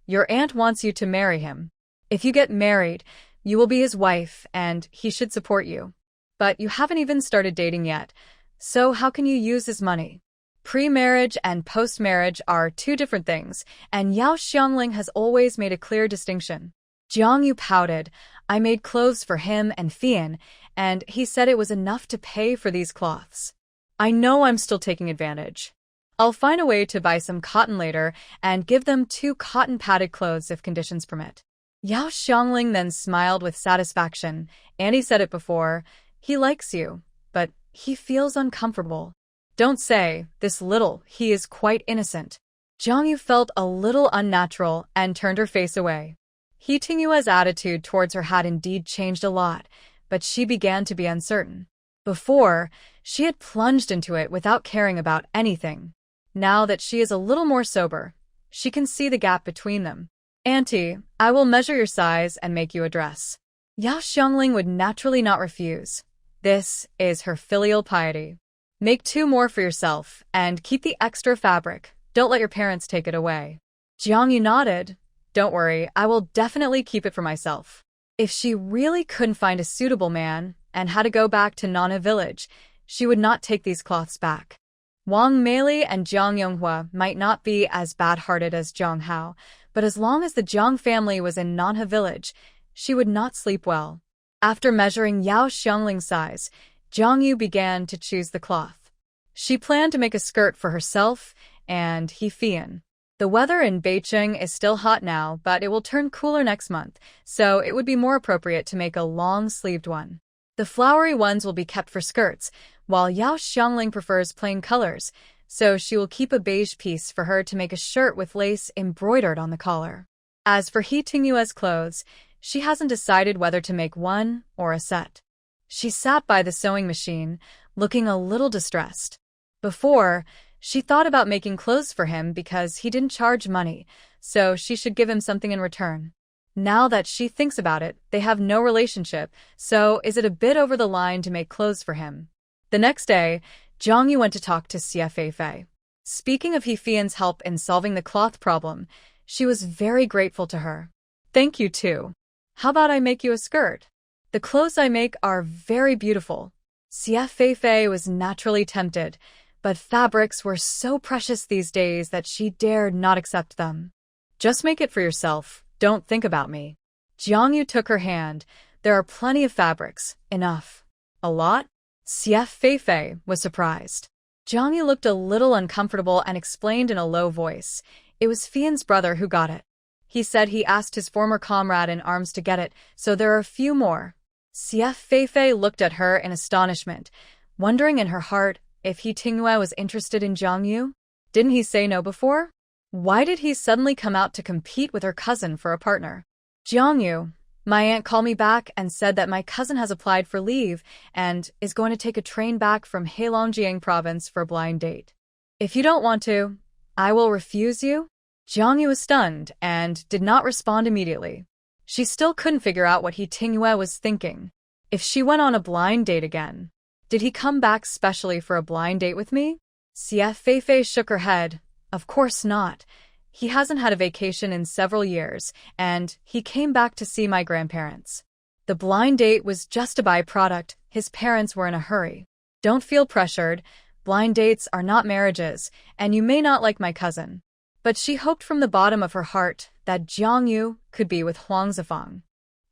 Your aunt wants you to marry him. If you get married, you will be his wife and he should support you. But you haven't even started dating yet, so how can you use his money? Pre-marriage and post-marriage are two different things, and Yao Xiangling has always made a clear distinction. Jiang Yu pouted. I made clothes for him and Fian, and he said it was enough to pay for these cloths. I know I'm still taking advantage. I'll find a way to buy some cotton later and give them 2 cotton-padded clothes if conditions permit. Yao Xiangling then smiled with satisfaction. Andy said it before. He likes you, but he feels uncomfortable. Don't say, this little, he is quite innocent. Jiang Yu felt a little unnatural and turned her face away. He Tingyue's attitude towards her had indeed changed a lot, but she began to be uncertain. Before, she had plunged into it without caring about anything. Now that she is a little more sober, she can see the gap between them. Auntie, I will measure your size and make you a dress. Yao Xiangling would naturally not refuse. This is her filial piety. Make 2 more for yourself and keep the extra fabric. Don't let your parents take it away. Jiang Yu nodded. Don't worry, I will definitely keep it for myself. If she really couldn't find a suitable man and had to go back to Nanha village, she would not take these cloths back. Wang Meili and Jiang Yonghua might not be as bad-hearted as Jiang Hao, but as long as the Jiang family was in Nanha village, she would not sleep well. After measuring Yao Xiangling's size, Jiang Yu began to choose the cloth. She planned to make a skirt for herself and He Fian. The weather in Beijing is still hot now, but it will turn cooler next month, so it would be more appropriate to make a long-sleeved one. The flowery ones will be kept for skirts, while Yao Xiangling prefers plain colors, so she will keep a beige piece for her to make a shirt with lace embroidered on the collar. As for He Tingyue's clothes, she hasn't decided whether to make one or a set. She sat by the sewing machine, looking a little distressed. Before, she thought about making clothes for him because he didn't charge money, so she should give him something in return. Now that she thinks about it, they have no relationship, so is it a bit over the line to make clothes for him? The next day, Jiang Yu went to talk to Xie Feifei. Speaking of He Fian's help in solving the cloth problem, she was very grateful to her. Thank you too. How about I make you a skirt? The clothes I make are very beautiful. Xie Feifei was naturally tempted, but fabrics were so precious these days that she dared not accept them. Just make it for yourself. Don't think about me. Jiang Yu took her hand. There are plenty of fabrics. Enough. A lot? Xie Feifei was surprised. Jiang Yu looked a little uncomfortable and explained in a low voice. It was Fian's brother who got it. He said he asked his former comrade in arms to get it, so there are a few more. Xie Feifei looked at her in astonishment, wondering in her heart if He Tingyue was interested in Jiang Yu. Didn't he say no before? Why did he suddenly come out to compete with her cousin for a partner? Jiang Yu, my aunt called me back and said that my cousin has applied for leave and is going to take a train back from Heilongjiang province for a blind date. If you don't want to, I will refuse you. Jiang Yu was stunned and did not respond immediately. She still couldn't figure out what He Tingyue was thinking. If she went on a blind date again, did he come back specially for a blind date with me? Xie Feifei shook her head. Of course not. He hasn't had a vacation in several years, and he came back to see my grandparents. The blind date was just a byproduct. His parents were in a hurry. Don't feel pressured. Blind dates are not marriages, and you may not like my cousin. But she hoped from the bottom of her heart that Jiang Yu could be with Huang Zifang.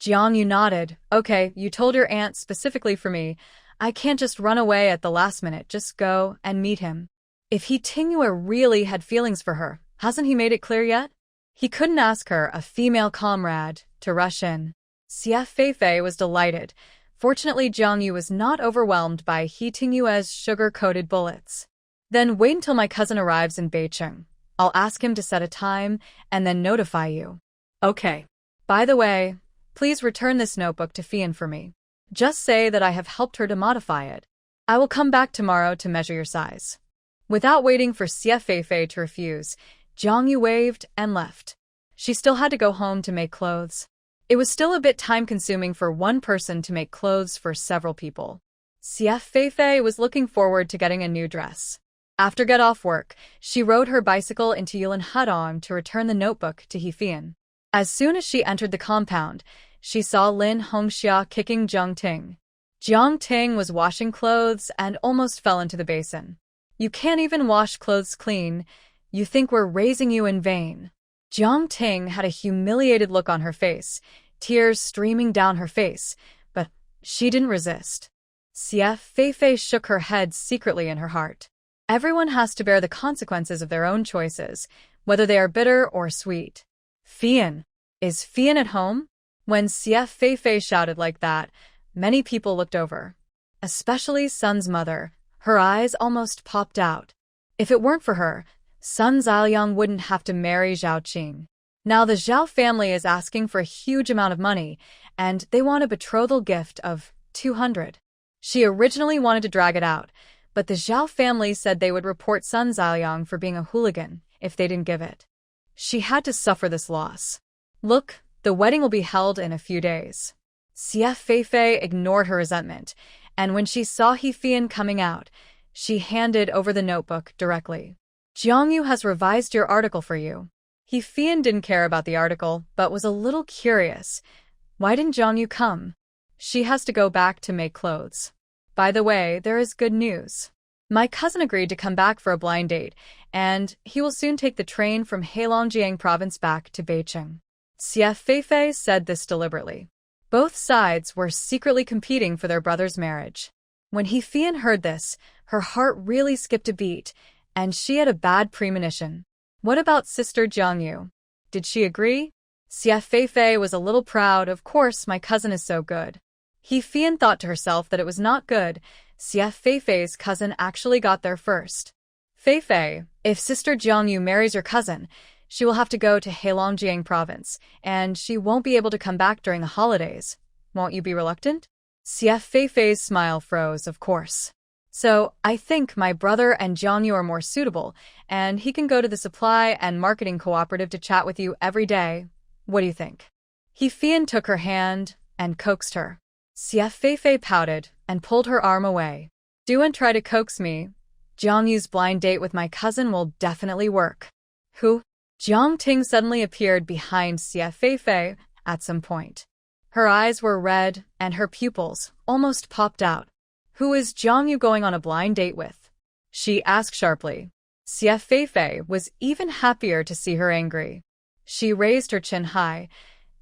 Jiang Yu nodded. Okay, you told your aunt specifically for me. I can't just run away at the last minute, just go and meet him. If He Tingyue really had feelings for her, hasn't he made it clear yet? He couldn't ask her, a female comrade, to rush in. Xie Feifei was delighted. Fortunately, Jiang Yu was not overwhelmed by He Tingyue's sugar-coated bullets. Then wait until my cousin arrives in Beicheng. I'll ask him to set a time and then notify you. Okay. By the way, please return this notebook to Fian for me. Just say that I have helped her to modify it. I will come back tomorrow to measure your size. Without waiting for Xie Feifei to refuse, Jiang Yu waved and left. She still had to go home to make clothes. It was still a bit time-consuming for one person to make clothes for several people. Xie Feifei was looking forward to getting a new dress. After get off work, she rode her bicycle into Yulin Hudong to return the notebook to Hefian. As soon as she entered the compound, she saw Lin Hongxia kicking Jiang Ting. Jiang Ting was washing clothes and almost fell into the basin. You can't even wash clothes clean. You think we're raising you in vain. Jiang Ting had a humiliated look on her face, tears streaming down her face, but she didn't resist. Xie Feifei shook her head secretly in her heart. Everyone has to bear the consequences of their own choices, whether they are bitter or sweet. Fian. Is Fian at home? When Xie Feifei shouted like that, many people looked over. Especially Sun's mother. Her eyes almost popped out. If it weren't for her, Sun Zhaoliang wouldn't have to marry Zhao Qing. Now the Zhao family is asking for a huge amount of money, and they want a betrothal gift of 200. She originally wanted to drag it out, but the Zhao family said they would report Sun Zhaoliang for being a hooligan if they didn't give it. She had to suffer this loss. Look, the wedding will be held in a few days. Xie Feifei ignored her resentment, and when she saw Hefian coming out, she handed over the notebook directly. Jiang Yu has revised your article for you. Hefian didn't care about the article, but was a little curious. Why didn't Jiang Yu come? She has to go back to make clothes. By the way, there is good news. My cousin agreed to come back for a blind date, and he will soon take the train from Heilongjiang province back to Beicheng. Xie Feifei said this deliberately. Both sides were secretly competing for their brother's marriage. When Hefian heard this, her heart really skipped a beat, and she had a bad premonition. What about sister Jiang Yu? Did she agree? Xie Feifei was a little proud. Of course, my cousin is so good. Hefian thought to herself that it was not good. Xie Feifei's cousin actually got there first. Feifei, if sister Jiang Yu marries your cousin, she will have to go to Heilongjiang province, and she won't be able to come back during the holidays. Won't you be reluctant? Xie Feifei's smile froze, of course. So, I think my brother and Jiang Yu are more suitable, and he can go to the supply and marketing cooperative to chat with you every day. What do you think? Hefian took her hand and coaxed her. Xie Feifei pouted and pulled her arm away. Don't try to coax me. Jiang Yu's blind date with my cousin will definitely work. Who? Jiang Ting suddenly appeared behind Xie Feifei at some point. Her eyes were red and her pupils almost popped out. Who is Jiang Yu going on a blind date with? She asked sharply. Xie Feifei was even happier to see her angry. She raised her chin high.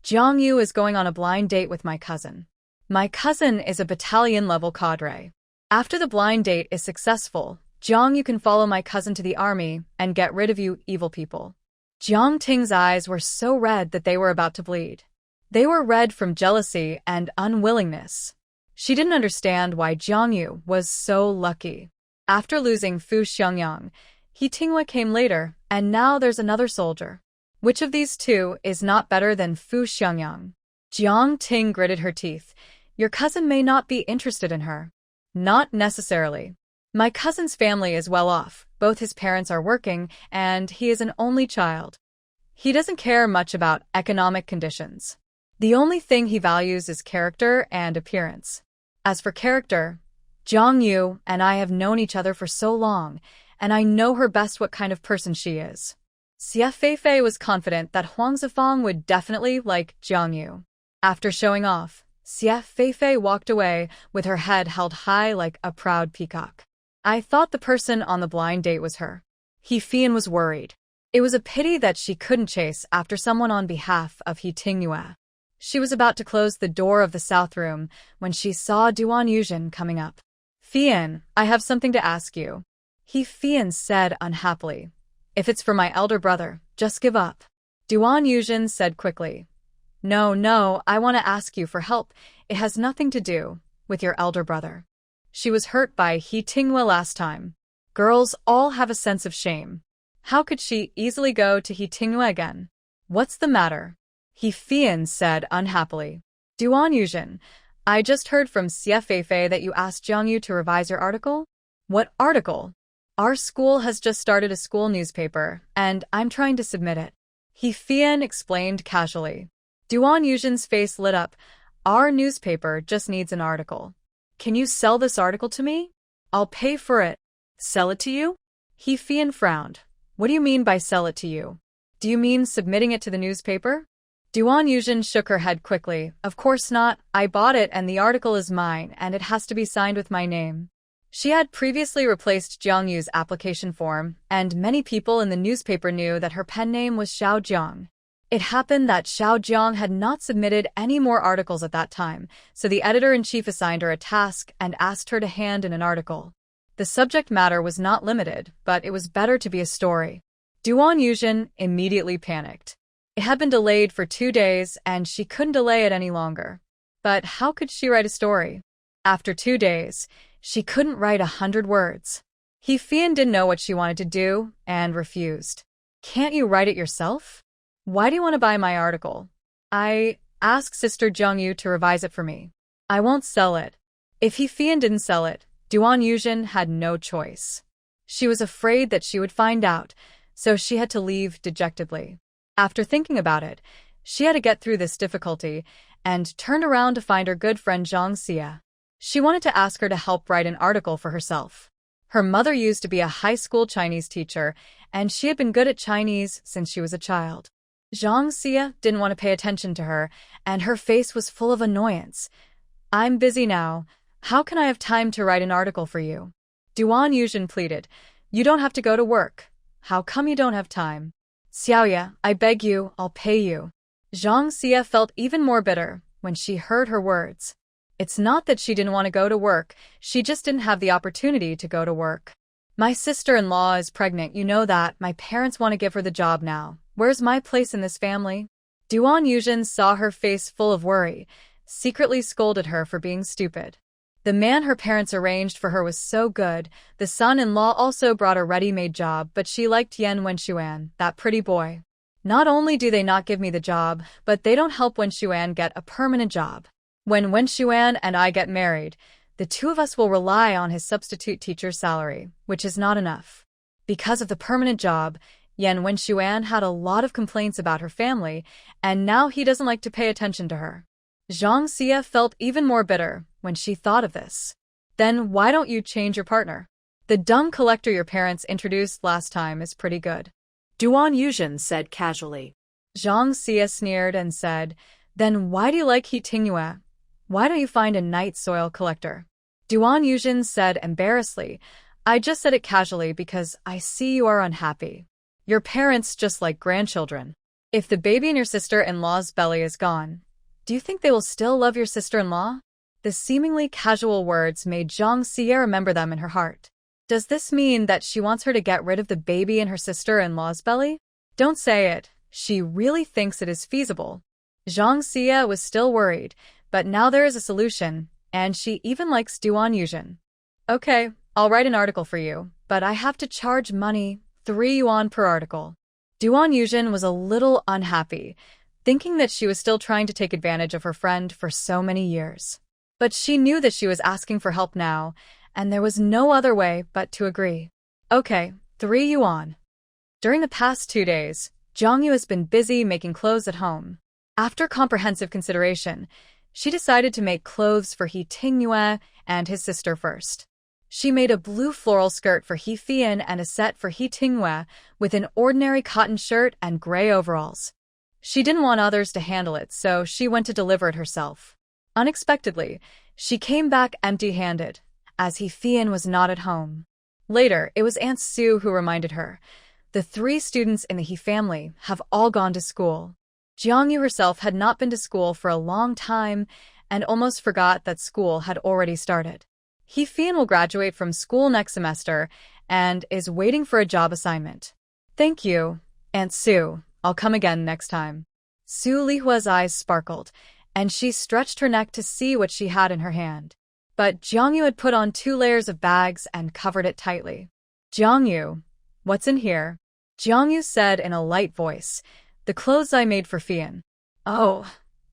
Jiang Yu is going on a blind date with my cousin. My cousin is a battalion-level cadre. After the blind date is successful, Jiang Yu can follow my cousin to the army and get rid of you evil people. Jiang Ting's eyes were so red that they were about to bleed. They were red from jealousy and unwillingness. She didn't understand why Jiang Yu was so lucky. After losing Fu Xiangyang, He Tingyue came later, and now there's another soldier. Which of these two is not better than Fu Xiangyang? Jiang Ting gritted her teeth. Your cousin may not be interested in her. Not necessarily. My cousin's family is well off. Both his parents are working, and he is an only child. He doesn't care much about economic conditions. The only thing he values is character and appearance. As for character, Jiang Yu and I have known each other for so long, and I know her best what kind of person she is. Xie Feifei was confident that Huang Zifang would definitely like Jiang Yu. After showing off, Xie Feifei walked away with her head held high like a proud peacock. I thought the person on the blind date was her. Hefian was worried. It was a pity that she couldn't chase after someone on behalf of He Tingyue. She was about to close the door of the south room when she saw Duan Yuzhen coming up. Fian, I have something to ask you. Fian said unhappily. If it's for my elder brother, just give up. Duan Yuzhen said quickly. No, I want to ask you for help. It has nothing to do with your elder brother. She was hurt by He Tinghua last time. Girls all have a sense of shame. How could she easily go to He Tinghua again? What's the matter? Fian said unhappily. Duan Yuzhen, I just heard from Xie Feifei that you asked Jiang Yu to revise your article. What article? Our school has just started a school newspaper, and I'm trying to submit it. Fian explained casually. Duan Yuzhen's face lit up. Our newspaper just needs an article. Can you sell this article to me? I'll pay for it. Sell it to you? Fian frowned. What do you mean by sell it to you? Do you mean submitting it to the newspaper? Duan Yuzhen shook her head quickly. Of course not. I bought it and the article is mine and it has to be signed with my name. She had previously replaced Jiang Yu's application form, and many people in the newspaper knew that her pen name was Xiao Jiang. It happened that Xiao Jiang had not submitted any more articles at that time, so the editor-in-chief assigned her a task and asked her to hand in an article. The subject matter was not limited, but it was better to be a story. Duan Yuzhen immediately panicked. It had been delayed for 2 days, and she couldn't delay it any longer. But how could she write a story? After 2 days, she couldn't write 100 words. Fian didn't know what she wanted to do, and refused. Can't you write it yourself? Why do you want to buy my article? I asked Sister Jiang Yu to revise it for me. I won't sell it. If Fian didn't sell it, Duan Yuzhen had no choice. She was afraid that she would find out, so she had to leave dejectedly. After thinking about it, she had to get through this difficulty and turned around to find her good friend Zhang Xia. She wanted to ask her to help write an article for herself. Her mother used to be a high school Chinese teacher, and she had been good at Chinese since she was a child. Zhang Xia didn't want to pay attention to her, and her face was full of annoyance. I'm busy now. How can I have time to write an article for you? Duan Yuzhen pleaded. You don't have to go to work. How come you don't have time? Xiaoya, I beg you, I'll pay you. Zhang Xia felt even more bitter when she heard her words. It's not that she didn't want to go to work, she just didn't have the opportunity to go to work. My sister-in-law is pregnant, you know that. My parents want to give her the job now. Where's my place in this family? Duan Yuzhen saw her face full of worry, secretly scolded her for being stupid. The man her parents arranged for her was so good. The son-in-law also brought a ready-made job, but she liked Yan Wenshuan, that pretty boy. Not only do they not give me the job, but they don't help Wenshuan get a permanent job. When Wenshuan and I get married, the two of us will rely on his substitute teacher's salary, which is not enough. Because of the permanent job, Yan Wenshuan had a lot of complaints about her family, and now he doesn't like to pay attention to her. Zhang Xia felt even more bitter when she thought of this. Then why don't you change your partner? The dung collector your parents introduced last time is pretty good. Duan Yuzhen said casually. Zhang Xia sneered and said, Then why do you like He Tinghua? Why don't you find a night soil collector? Duan Yuzhen said embarrassedly, I just said it casually because I see you are unhappy. Your parents just like grandchildren. If the baby in your sister-in-law's belly is gone, do you think they will still love your sister-in-law? The seemingly casual words made Zhang Xia remember them in her heart. Does this mean that she wants her to get rid of the baby in her sister-in-law's belly? Don't say it. She really thinks it is feasible. Zhang Xia was still worried, but now there is a solution, and she even likes Duan Yuzhen. Okay, I'll write an article for you, but I have to charge money, 3 yuan per article. Duan Yuzhen was a little unhappy, thinking that she was still trying to take advantage of her friend for so many years. But she knew that she was asking for help now, and there was no other way but to agree. Okay, 3 yuan. During the past 2 days, Jiang Yu has been busy making clothes at home. After comprehensive consideration, she decided to make clothes for He Tinghua and his sister first. She made a blue floral skirt for He Fian and a set for He Tinghua with an ordinary cotton shirt and gray overalls. She didn't want others to handle it, so she went to deliver it herself. Unexpectedly, she came back empty-handed, as He Fian was not at home. Later, it was Aunt Sue who reminded her. The 3 students in the He family have all gone to school. Jiangyu herself had not been to school for a long time and almost forgot that school had already started. He Fian will graduate from school next semester and is waiting for a job assignment. Thank you, Aunt Sue. I'll come again next time. Su Lihua's eyes sparkled, and she stretched her neck to see what she had in her hand. But Jiangyu had put on 2 layers of bags and covered it tightly. Jiangyu, what's in here? Jiangyu said in a light voice, the clothes I made for Fian. Oh,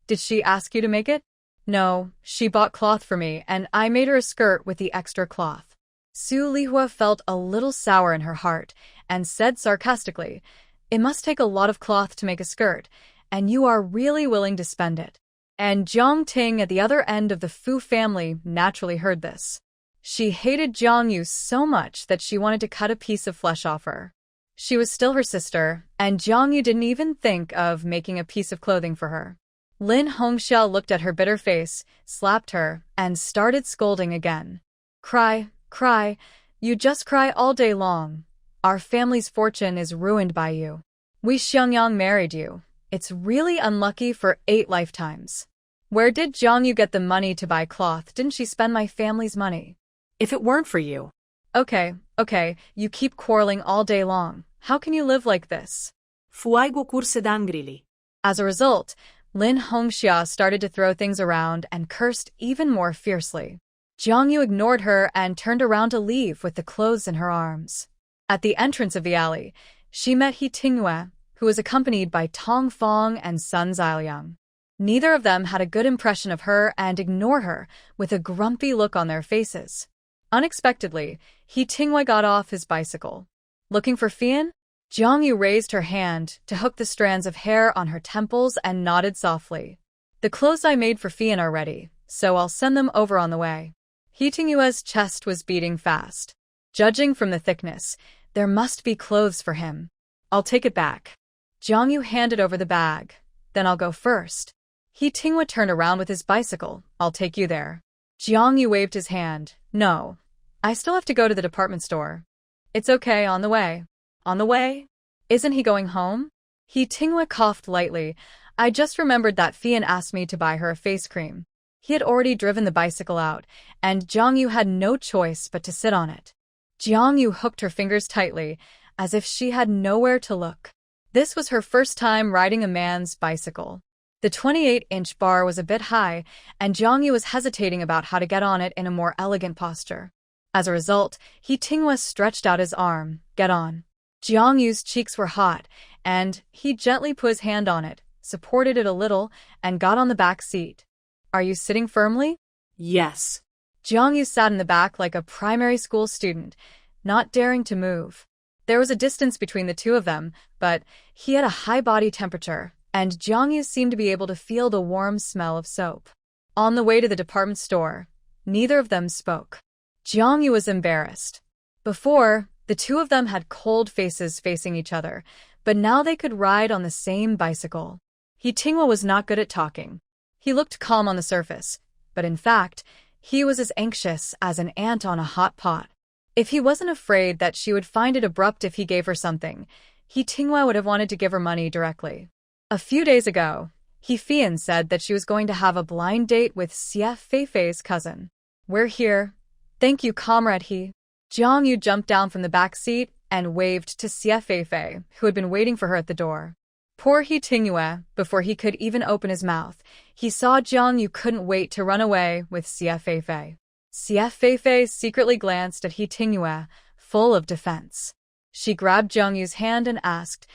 did she ask you to make it? No, she bought cloth for me, and I made her a skirt with the extra cloth. Su Lihua felt a little sour in her heart and said sarcastically, it must take a lot of cloth to make a skirt, and you are really willing to spend it. And Jiang Ting at the other end of the Fu family naturally heard this. She hated Jiangyu so much that she wanted to cut a piece of flesh off her. She was still her sister, and Jiangyu didn't even think of making a piece of clothing for her. Lin Hongxiao looked at her bitter face, slapped her, and started scolding again. Cry, cry, you just cry all day long. Our family's fortune is ruined by you. We Xiangyang married you. It's really unlucky for 8 lifetimes. Where did Jiangyu get the money to buy cloth? Didn't she spend my family's money? If it weren't for you. Okay, you keep quarreling all day long. How can you live like this? Fuaigo curse d'angrili. As a result, Lin Hongxia started to throw things around and cursed even more fiercely. Jiangyu ignored her and turned around to leave with the clothes in her arms. At the entrance of the alley, she met He Tingyue, who was accompanied by Tong Fong and Sun Ziliang. Neither of them had a good impression of her and ignored her with a grumpy look on their faces. Unexpectedly, He Tingyue got off his bicycle. Looking for Fian? Jiangyu raised her hand to hook the strands of hair on her temples and nodded softly. The clothes I made for Fian are ready, so I'll send them over on the way. He Tingyue's chest was beating fast. Judging from the thickness, there must be clothes for him. I'll take it back. Jiangyu handed over the bag. Then I'll go first. He Tingyue turned around with his bicycle. I'll take you there. Jiangyu waved his hand. No. I still have to go to the department store. It's okay, on the way. On the way? Isn't he going home? He Tingyue coughed lightly. I just remembered that Fian asked me to buy her a face cream. He had already driven the bicycle out, and Jiangyu had no choice but to sit on it. Jiangyu hooked her fingers tightly, as if she had nowhere to look. This was her first time riding a man's bicycle. The 28-inch bar was a bit high, and Jiangyu was hesitating about how to get on it in a more elegant posture. As a result, He Tingyue stretched out his arm. Get on. Jiangyu's cheeks were hot, and he gently put his hand on it, supported it a little, and got on the back seat. Are you sitting firmly? Yes. Jiangyu sat in the back like a primary school student, not daring to move. There was a distance between the two of them, but he had a high body temperature, and Jiangyu seemed to be able to feel the warm smell of soap. On the way to the department store, neither of them spoke. Jiangyu was embarrassed. Before, the two of them had cold faces facing each other, but now they could ride on the same bicycle. He Tingyue was not good at talking. He looked calm on the surface, but in fact, he was as anxious as an ant on a hot pot. If he wasn't afraid that she would find it abrupt if he gave her something, He Tingyue would have wanted to give her money directly. A few days ago, He Fian said that she was going to have a blind date with Xie Feifei's cousin. We're here. Thank you, comrade He. Jiangyu jumped down from the back seat and waved to Xie Feifei, who had been waiting for her at the door. Poor He Tingyue, before he could even open his mouth, he saw Jiangyu couldn't wait to run away with Xie Feifei. Xie Feifei secretly glanced at He Tingyue, full of defense. She grabbed Jiangyu's hand and asked,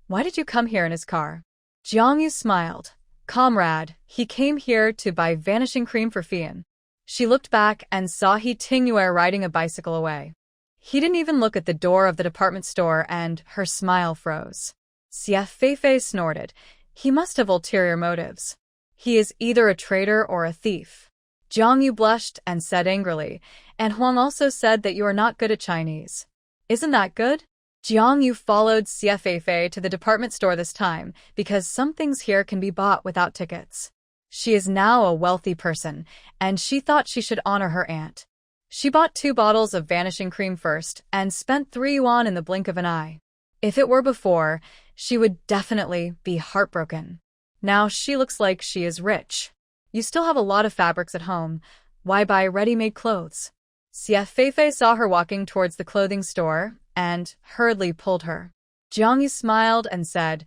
"Why did you come here in his car?" Jiangyu smiled. "Comrade, he came here to buy vanishing cream for Fian." She looked back and saw He Tingyue riding a bicycle away. He didn't even look at the door of the department store, and her smile froze. Xie Feifei snorted. He must have ulterior motives. He is either a traitor or a thief. Jiangyu blushed and said angrily, "And Huang also said that you are not good at Chinese. Isn't that good?" Jiangyu followed Xie Feifei to the department store this time, because some things here can be bought without tickets. She is now a wealthy person, and she thought she should honor her aunt. She bought 2 bottles of vanishing cream first, and spent 3 yuan in the blink of an eye. If it were before, she would definitely be heartbroken. Now she looks like she is rich. You still have a lot of fabrics at home. Why buy ready-made clothes? Xie Feifei saw her walking towards the clothing store and hurriedly pulled her. Jiang Yu smiled and said,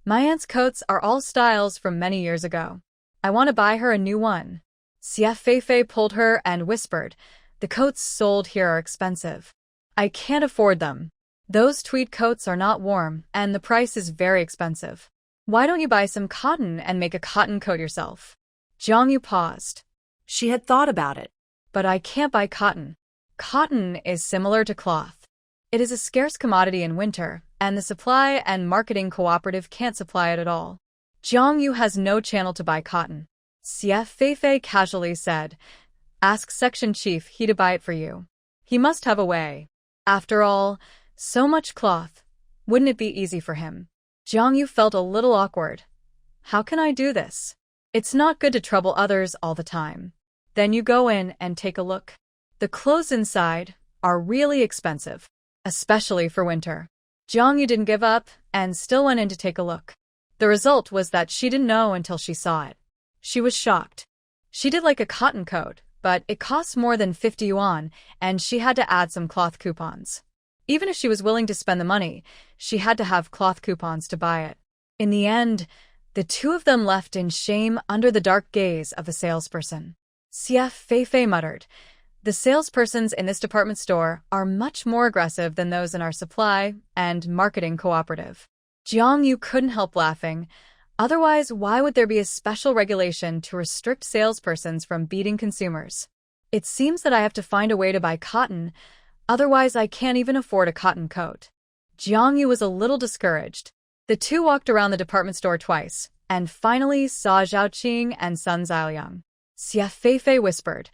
"My aunt's coats are all styles from many years ago. I want to buy her a new one." Xie Feifei pulled her and whispered, "The coats sold here are expensive. I can't afford them. Those tweed coats are not warm, and the price is very expensive. Why don't you buy some cotton and make a cotton coat yourself?" Jiang Yu paused. She had thought about it. "But I can't buy cotton. Cotton is similar to cloth. It is a scarce commodity in winter, and the supply and marketing cooperative can't supply it at all. Jiang Yu has no channel to buy cotton." Xie Feifei casually said, "Ask section chief he to buy it for you. He must have a way. After all, so much cloth. Wouldn't it be easy for him?" Jiang Yu felt a little awkward. "How can I do this? It's not good to trouble others all the time." "Then you go in and take a look. The clothes inside are really expensive, especially for winter." Jiang Yu didn't give up and still went in to take a look. The result was that she didn't know until she saw it. She was shocked. She did like a cotton coat, but it cost more than 50 yuan, and she had to add some cloth coupons. Even if she was willing to spend the money, she had to have cloth coupons to buy it. In the end, the two of them left in shame under the dark gaze of the salesperson. Xie Feifei muttered, "The salespersons in this department store are much more aggressive than those in our supply and marketing cooperative." Jiang Yu couldn't help laughing. Otherwise, why would there be a special regulation to restrict salespersons from beating consumers? "It seems that I have to find a way to buy cotton, otherwise I can't even afford a cotton coat." Jiang Yu was a little discouraged. The two walked around the department store twice, and finally saw Zhao Qing and Sun Ziliang. Xie Feifei whispered,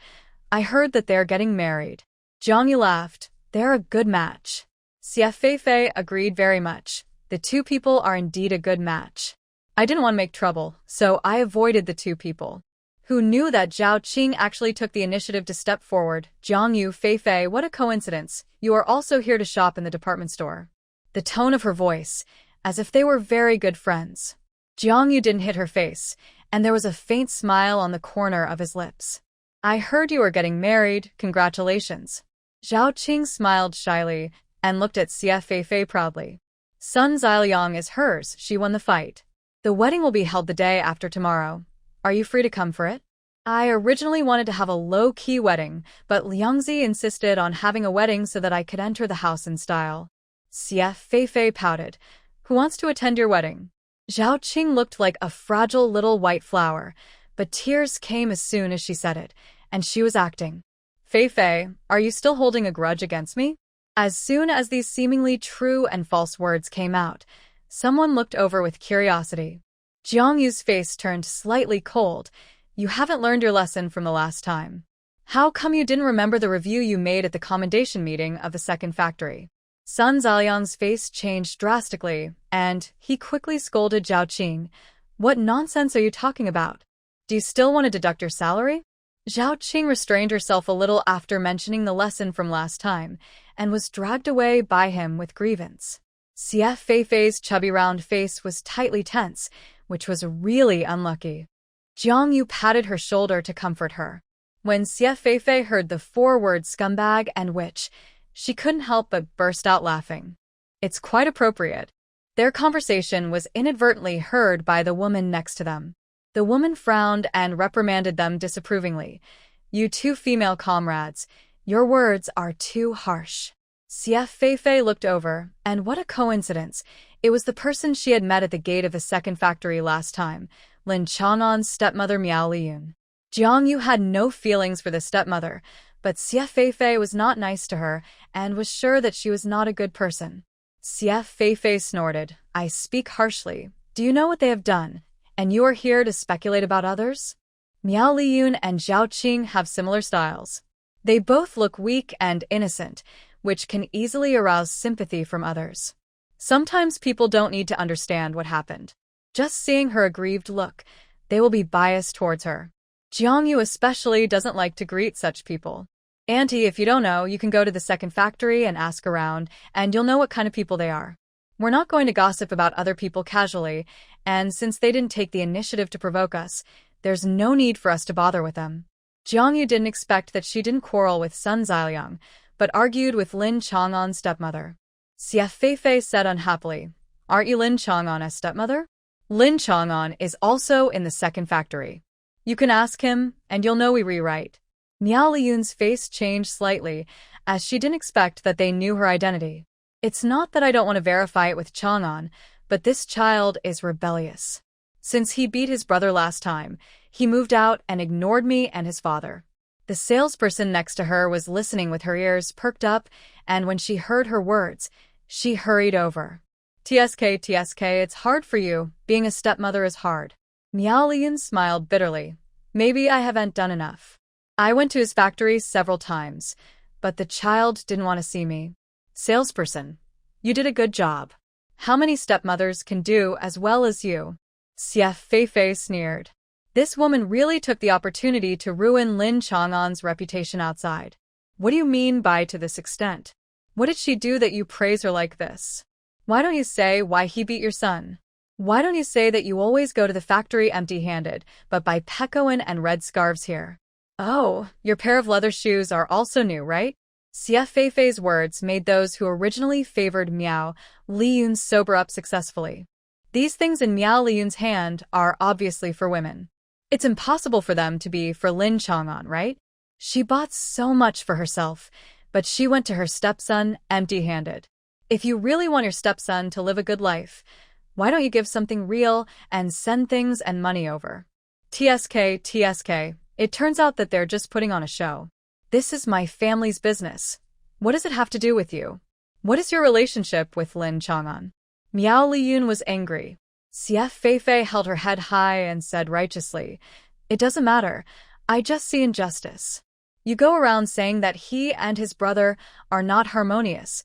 "I heard that they're getting married." Jiang Yu laughed. "They're a good match." Xie Feifei agreed very much. The two people are indeed a good match. "I didn't want to make trouble, so I avoided the two people." Who knew that Zhao Qing actually took the initiative to step forward? "Jiang Yu, Feifei, what a coincidence. You are also here to shop in the department store." The tone of her voice, as if they were very good friends. Jiang Yu didn't hit her face, and there was a faint smile on the corner of his lips. "I heard you are getting married. Congratulations." Zhao Qing smiled shyly and looked at Xie Feifei proudly. "Sun Ziliang is hers. She won the fight. The wedding will be held the day after tomorrow. Are you free to come for it?" "I originally wanted to have a low-key wedding, but Liangzi insisted on having a wedding so that I could enter the house in style." Xie Feifei pouted. "Who wants to attend your wedding?" Zhao Qing looked like a fragile little white flower, but tears came as soon as she said it, and she was acting. "Feifei, are you still holding a grudge against me?" As soon as these seemingly true and false words came out, someone looked over with curiosity. Jiang Yu's face turned slightly cold. "You haven't learned your lesson from the last time. How come you didn't remember the review you made at the commendation meeting of the second factory?" Sun Ziliang's face changed drastically, and he quickly scolded Zhao Qing. "What nonsense are you talking about? Do you still want to deduct your salary?" Zhao Qing restrained herself a little after mentioning the lesson from last time, and was dragged away by him with grievance. Xie Feifei's chubby round face was tightly tense, which was really unlucky. Jiang Yu patted her shoulder to comfort her. When Xie Feifei heard the 4 words scumbag and witch, she couldn't help but burst out laughing. It's quite appropriate. Their conversation was inadvertently heard by the woman next to them. The woman frowned and reprimanded them disapprovingly. "You two female comrades, your words are too harsh." Xie Feifei looked over, and what a coincidence. It was the person she had met at the gate of the second factory last time, Lin Chang'an's stepmother Miao Liyun. Jiang Yu had no feelings for the stepmother, but Xie Feifei was not nice to her and was sure that she was not a good person. Xie Feifei snorted, "I speak harshly. Do you know what they have done? And you are here to speculate about others?" Miao Liyun and Zhao Qing have similar styles. They both look weak and innocent, which can easily arouse sympathy from others. Sometimes people don't need to understand what happened. Just seeing her aggrieved look, they will be biased towards her. Jiang Yu especially doesn't like to greet such people. "Auntie, if you don't know, you can go to the second factory and ask around, and you'll know what kind of people they are." We're not going to gossip about other people casually, and since they didn't take the initiative to provoke us, there's no need for us to bother with them. Jiangyu didn't expect that she didn't quarrel with Sun Xiaoliang, but argued with Lin Chang'an's stepmother. Xie Feifei said unhappily, "Aren't you Lin Chang'an's stepmother? Lin Chang'an is also in the second factory. You can ask him, and you'll know we rewrite." Miao Liyun's face changed slightly, as she didn't expect that they knew her identity. "It's not that I don't want to verify it with Chang'an, but this child is rebellious. Since he beat his brother last time, he moved out and ignored me and his father." The salesperson next to her was listening with her ears perked up, and when she heard her words, she hurried over. TSK, it's hard for you. Being a stepmother is hard." Miao Liyun smiled bitterly. "Maybe I haven't done enough. I went to his factory several times, but the child didn't want to see me." Salesperson, "You did a good job. How many stepmothers can do as well as you?" Xie Feifei sneered. This woman really took the opportunity to ruin Lin Chang'an's reputation outside. "What do you mean by to this extent? What did she do that you praise her like this? Why don't you say why he beat your son? Why don't you say that you always go to the factory empty-handed, but buy pekoin and red scarves here? Oh, your pair of leather shoes are also new, right?" Xie Feifei's words made those who originally favored Miao Liyun sober up successfully. These things in Miao Liyun's hand are obviously for women. It's impossible for them to be for Lin Chang'an, right? She bought so much for herself, but she went to her stepson empty-handed. If you really want your stepson to live a good life, why don't you give something real and send things and money over? TSK, it turns out that they're just putting on a show. This is my family's business. What does it have to do with you? What is your relationship with Lin Chang'an? Miao Liyun was angry. Xie Feifei held her head high and said righteously, "It doesn't matter. I just see injustice. You go around saying that he and his brother are not harmonious.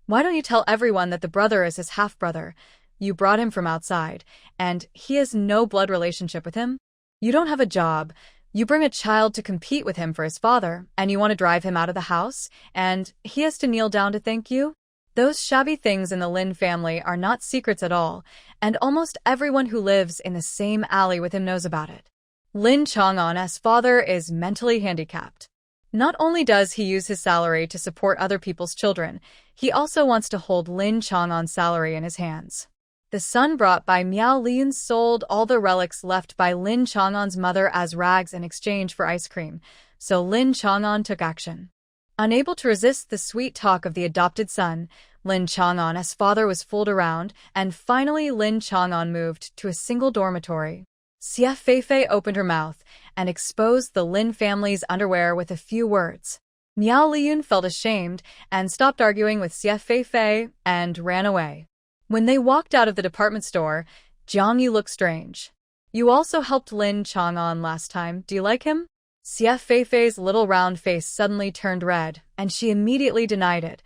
Why don't you tell everyone that the brother is his half-brother? You brought him from outside, and he has no blood relationship with him. You don't have a job. You bring a child to compete with him for his father, and you want to drive him out of the house, and he has to kneel down to thank you? Those shabby things in the Lin family are not secrets at all, and almost everyone who lives in the same alley with him knows about it. Lin Chang'an's father is mentally handicapped. Not only does he use his salary to support other people's children, he also wants to hold Lin Chang'an's salary in his hands. The son brought by Miao Liyun sold all the relics left by Lin Chang'an's mother as rags in exchange for ice cream, so Lin Chang'an took action. Unable to resist the sweet talk of the adopted son, Lin Chang'an's father was fooled around, and finally Lin Chang'an moved to a single dormitory. Xie Feifei opened her mouth and exposed the Lin family's underwear with a few words. Miao Liyun felt ashamed and stopped arguing with Xie Feifei and ran away. When they walked out of the department store, Jiangyu looked strange. "You also helped Lin Chang'an last time. Do you like him?" Xie Feifei's little round face suddenly turned red, and she immediately denied it.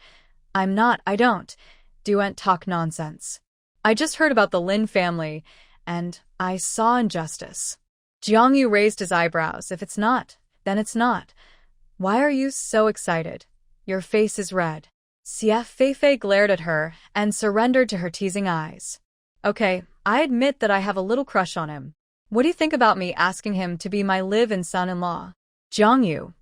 I don't. Duent talk nonsense. I just heard about the Lin family, and I saw injustice." Jiangyu raised his eyebrows. "If it's not, then it's not. Why are you so excited? Your face is red." Xie Feifei glared at her and surrendered to her teasing eyes. "Okay, I admit that I have a little crush on him. What do you think about me asking him to be my live-in son-in-law?" Jiangyu.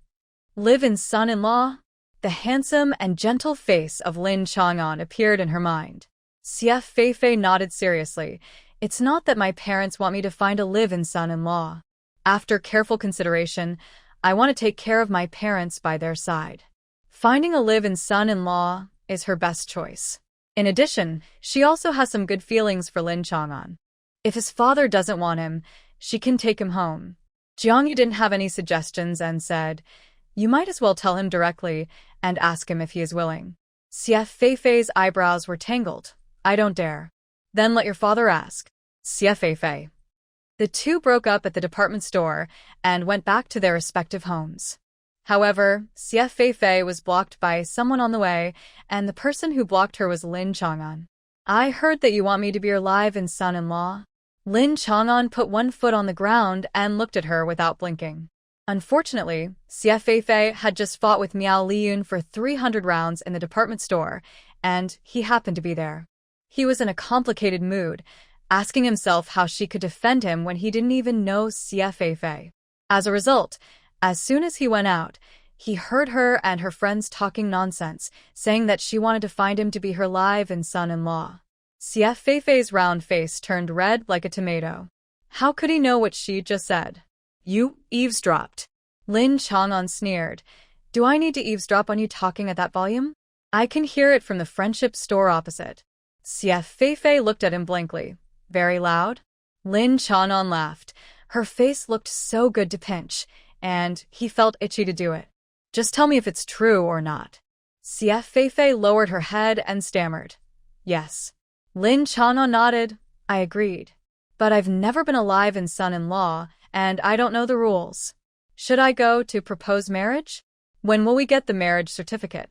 Live-in son-in-law? The handsome and gentle face of Lin Chang'an appeared in her mind. Xie Feifei nodded seriously. "It's not that my parents want me to find a live-in son-in-law. After careful consideration, I want to take care of my parents by their side. Finding a live-in son-in-law is her best choice. In addition, she also has some good feelings for Lin Chang'an. If his father doesn't want him, she can take him home." Jiangyu didn't have any suggestions and said, "You might as well tell him directly and ask him if he is willing." Xie Feifei's eyebrows were tangled. "I don't dare." "Then let your father ask." Xie Feifei. The two broke up at the department store and went back to their respective homes. However, Xie Feifei was blocked by someone on the way, and the person who blocked her was Lin Chang'an. "I heard that you want me to be your live-in son-in-law." Lin Chang'an put one foot on the ground and looked at her without blinking. Unfortunately, Xie Feifei had just fought with Miao Liyun for 300 rounds in the department store, and he happened to be there. He was in a complicated mood, asking himself how she could defend him when he didn't even know Xie Feifei. As a result, as soon as he went out, he heard her and her friends talking nonsense, saying that she wanted to find him to be her live-in son-in-law. Xie Feifei's round face turned red like a tomato. How could he know what she just said? You eavesdropped. Lin Chang'an sneered. Do I need to eavesdrop on you talking at that volume? I can hear it from the friendship store opposite. Xie Feifei looked at him blankly. Very loud? Lin Chang'an laughed. Her face looked so good to pinch, and he felt itchy to do it. Just tell me if it's true or not. Xie Feifei lowered her head and stammered. Yes. Lin Chang'an nodded. I agreed. But I've never been a live-in son-in-law, and I don't know the rules. Should I go to propose marriage? When will we get the marriage certificate?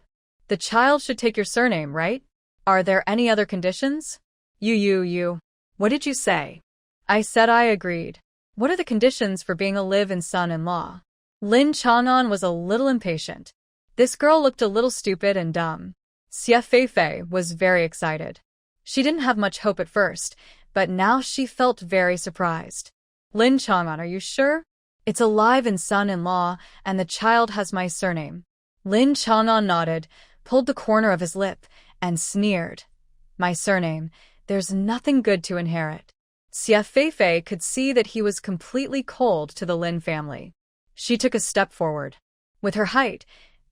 The child should take your surname, right? Are there any other conditions? You. What did you say? I said I agreed. What are the conditions for being a live-in son-in-law? Lin Chang'an was a little impatient. This girl looked a little stupid and dumb. Xie Feifei was very excited. She didn't have much hope at first, but now she felt very surprised. Lin Chang'an, are you sure? It's a live-in son-in-law, and the child has my surname. Lin Chang'an nodded, pulled the corner of his lip, and sneered. My surname, there's nothing good to inherit. Xie Feifei could see that he was completely cold to the Lin family. She took a step forward. With her height,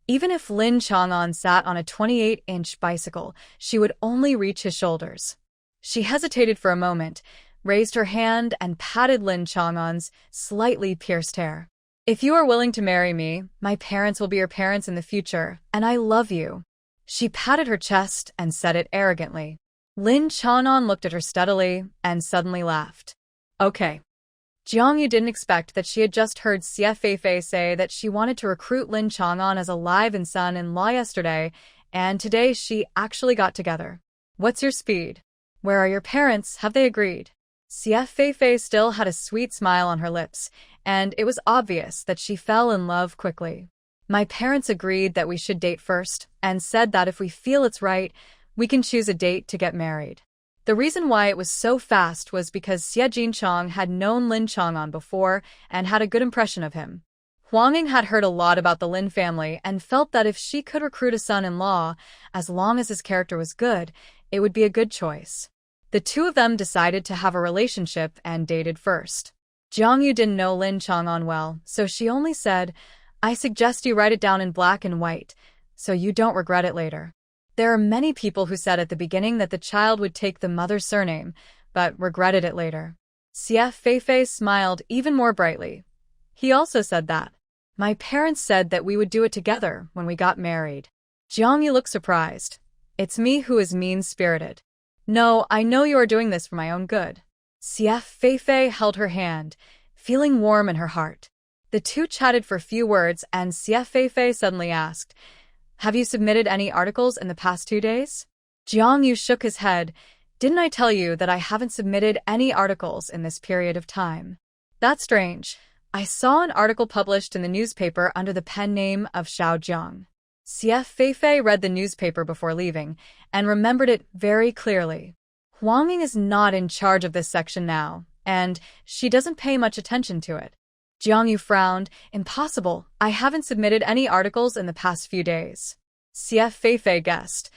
even if Lin Chang'an sat on a 28-inch bicycle, she would only reach his shoulders. She hesitated for a moment, raised her hand and patted Lin Chang'an's slightly pierced hair. If you are willing to marry me, my parents will be your parents in the future, and I love you. She patted her chest and said it arrogantly. Lin Chang'an looked at her steadily and suddenly laughed. Okay. Jiang Yu didn't expect that she had just heard Xie Feifei say that she wanted to recruit Lin Chang'an as a live-in son-in-law yesterday, and today she actually got together. What's your speed? Where are your parents? Have they agreed? Xie Feifei still had a sweet smile on her lips, and it was obvious that she fell in love quickly. My parents agreed that we should date first, and said that if we feel it's right, we can choose a date to get married. The reason why it was so fast was because Xie Jinchong had known Lin Chang'an before and had a good impression of him. Huang Ying had heard a lot about the Lin family and felt that if she could recruit a son-in-law, as long as his character was good, it would be a good choice. The two of them decided to have a relationship and dated first. Jiang Yu didn't know Lin Chang'an well, so she only said, I suggest you write it down in black and white, so you don't regret it later. There are many people who said at the beginning that the child would take the mother's surname, but regretted it later. Xie Feifei smiled even more brightly. He also said that. My parents said that we would do it together when we got married. Jiang Yu looked surprised. It's me who is mean-spirited. No, I know you are doing this for my own good. Xie Feifei held her hand, feeling warm in her heart. The two chatted for a few words and Xie Feifei suddenly asked, Have you submitted any articles in the past 2 days? Jiang Yu shook his head. Didn't I tell you that I haven't submitted any articles in this period of time? That's strange. I saw an article published in the newspaper under the pen name of Xiao Jiang. Xie Feifei read the newspaper before leaving and remembered it very clearly. Huang Ying is not in charge of this section now, and she doesn't pay much attention to it. Jiang Yu frowned. Impossible. I haven't submitted any articles in the past few days. Xie Feifei guessed.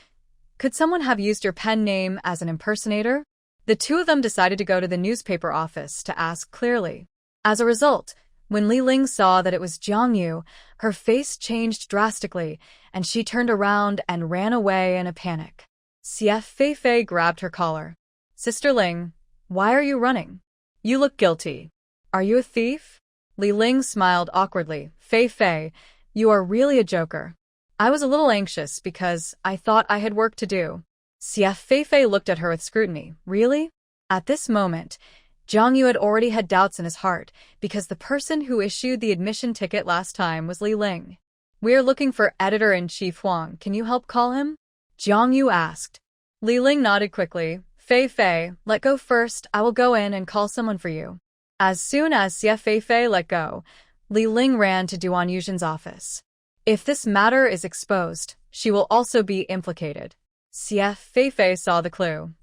Could someone have used your pen name as an impersonator? The two of them decided to go to the newspaper office to ask clearly. As a result, when Li Ling saw that it was Jiang Yu, her face changed drastically, and she turned around and ran away in a panic. Xie Feifei grabbed her collar. Sister Ling, why are you running? You look guilty. Are you a thief? Li Ling smiled awkwardly. Feifei, you are really a joker. I was a little anxious because I thought I had work to do. Xie Feifei looked at her with scrutiny. Really? At this moment, Jiang Yu had already had doubts in his heart because the person who issued the admission ticket last time was Li Ling. We're looking for Editor-in-Chief Huang. Can you help call him? Jiang Yu asked. Li Ling nodded quickly. Feifei, let go first. I will go in and call someone for you. As soon as Xie Feifei let go, Li Ling ran to Duan Yuzhen's office. If this matter is exposed, she will also be implicated. Xie Feifei saw the clue.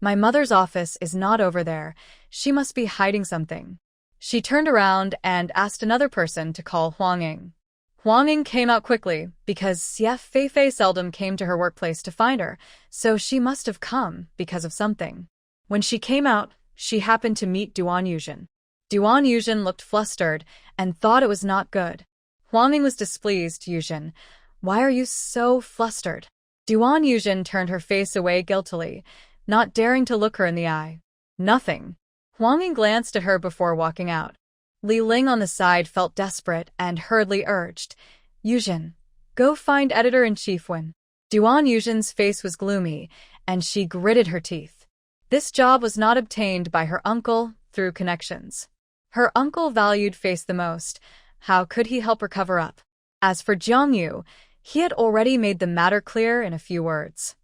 My mother's office is not over there. She must be hiding something. She turned around and asked another person to call Huang Ying. Huang Ying came out quickly because Xie Feifei seldom came to her workplace to find her, so she must have come because of something. When she came out, she happened to meet Duan Yuzhen. Duan Yuzhen looked flustered and thought it was not good. Huang Ying was displeased. Yuzhen, why are you so flustered? Duan Yuzhen turned her face away guiltily, not daring to look her in the eye. Nothing. Huang Ying glanced at her before walking out. Li Ling on the side felt desperate and hurriedly urged, Yuzhen, go find Editor-in-Chief Wen. Duan Yuzhen's face was gloomy, and she gritted her teeth. This job was not obtained by her uncle through connections. Her uncle valued Face the most. How could he help her cover up? As for Jiang Yu, he had already made the matter clear in a few words.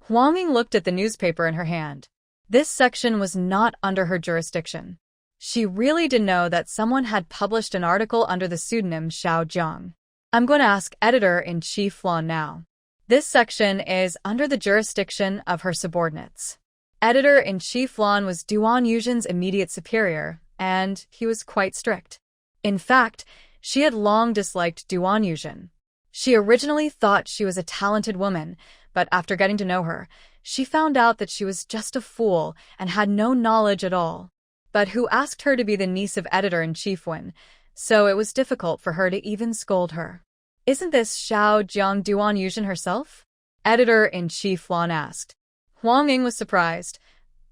Huang Ying looked at the newspaper in her hand. This section was not under her jurisdiction. She really didn't know that someone had published an article under the pseudonym Xiao Jiang. I'm going to ask Editor-in-Chief Lan now. This section is under the jurisdiction of her subordinates. Editor-in-Chief Lan was Duan Yuzhen's immediate superior, and he was quite strict. In fact, she had long disliked Duan Yuzhen. She originally thought she was a talented woman, but after getting to know her, she found out that she was just a fool and had no knowledge at all. But who asked her to be the niece of Editor-in-Chief Wen, so it was difficult for her to even scold her. Isn't this Xiao Jiang Duan Yuzhen herself? Editor-in-Chief Lan asked. Huang Ying was surprised.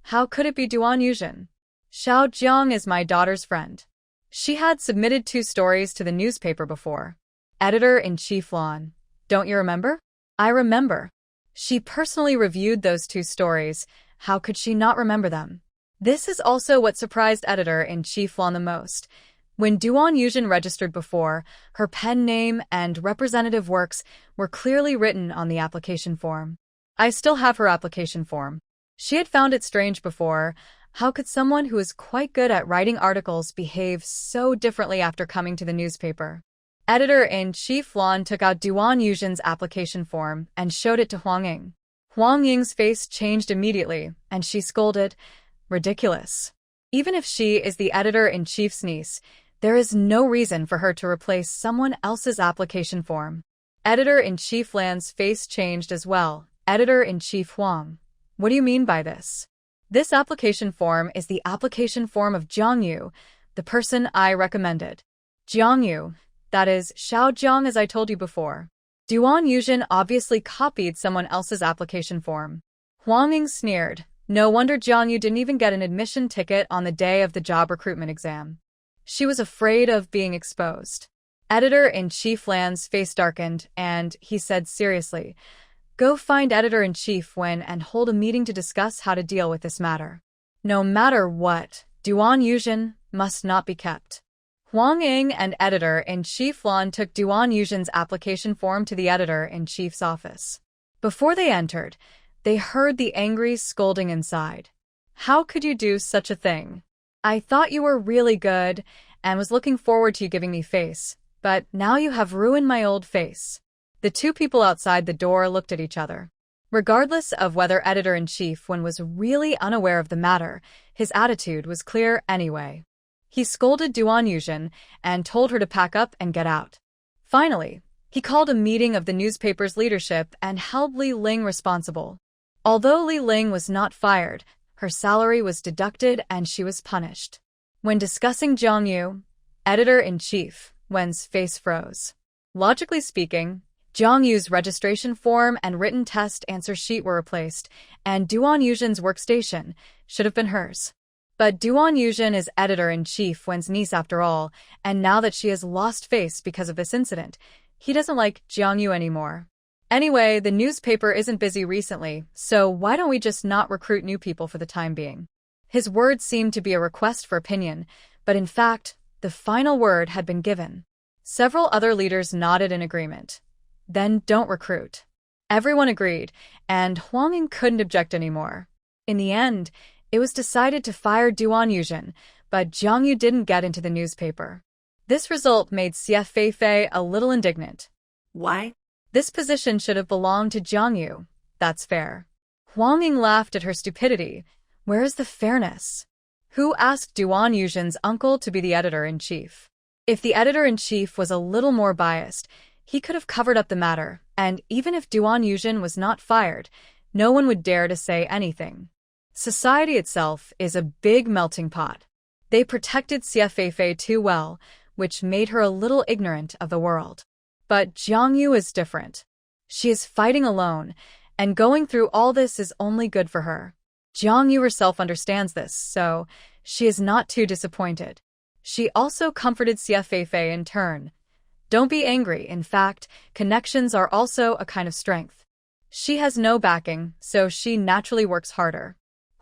How could it be Duan Yuzhen? Xiao Jiang is my daughter's friend. She had submitted 2 stories to the newspaper before. Editor-in-Chief Lan, don't you remember? I remember. She personally reviewed those 2 stories. How could she not remember them? This is also what surprised Editor-in-Chief Lan the most. When Duan Yuzhen registered before, her pen name and representative works were clearly written on the application form. I still have her application form. She had found it strange before. How could someone who is quite good at writing articles behave so differently after coming to the newspaper? Editor-in-Chief Lan took out Duan Yuzhen's application form and showed it to Huang Ying. Huang Ying's face changed immediately, and she scolded, ridiculous. Even if she is the editor-in-chief's niece, there is no reason for her to replace someone else's application form. Editor-in-Chief Lan's face changed as well. Editor-in-Chief Huang, what do you mean by this? This application form is the application form of Jiang Yu, the person I recommended. Jiang Yu, that is Xiao Jiang as I told you before. Duan Yuzhen obviously copied someone else's application form. Huang Ying sneered. No wonder Jiang Yu didn't even get an admission ticket on the day of the job recruitment exam. She was afraid of being exposed. Editor-in-Chief Lan's face darkened, and he said seriously, go find Editor-in-Chief Wen and hold a meeting to discuss how to deal with this matter. No matter what, Duan Yuzhen must not be kept. Huang Ying and Editor-in-Chief Lan took Duan Yuzhen's application form to the Editor-in-Chief's office. Before they entered, they heard the angry scolding inside. How could you do such a thing? I thought you were really good and was looking forward to you giving me face, but now you have ruined my old face. The 2 people outside the door looked at each other. Regardless of whether Editor-in-Chief Wen was really unaware of the matter, his attitude was clear anyway. He scolded Duan Yuzhen and told her to pack up and get out. Finally, he called a meeting of the newspaper's leadership and held Li Ling responsible. Although Li Ling was not fired, her salary was deducted and she was punished. When discussing Jiang Yu, Editor-in-Chief Wen's face froze. Logically speaking, Jiang Yu's registration form and written test answer sheet were replaced, and Duan Yuzhen's workstation should have been hers. But Duan Yuzhen is Editor-in-Chief Wen's niece after all, and now that she has lost face because of this incident, he doesn't like Jiang Yu anymore. Anyway, the newspaper isn't busy recently, so why don't we just not recruit new people for the time being? His words seemed to be a request for opinion, but in fact, the final word had been given. Several other leaders nodded in agreement. Then don't recruit. Everyone agreed, and Huang Ying couldn't object anymore. In the end, it was decided to fire Duan Yuzhen, but Jiang Yu didn't get into the newspaper. This result made Xie Feifei a little indignant. Why? This position should have belonged to Jiang Yu. That's fair. Huang Ying laughed at her stupidity. Where is the fairness? Who asked Duan Yuzhen's uncle to be the editor-in-chief? If the editor-in-chief was a little more biased, he could have covered up the matter, and even if Duan Yuzhen was not fired, no one would dare to say anything. Society itself is a big melting pot. They protected Xie Feifei too well, which made her a little ignorant of the world. But Jiang Yu is different. She is fighting alone, and going through all this is only good for her. Jiang Yu herself understands this, so she is not too disappointed. She also comforted Xie Feifei in turn. Don't be angry, in fact, connections are also a kind of strength. She has no backing, so she naturally works harder.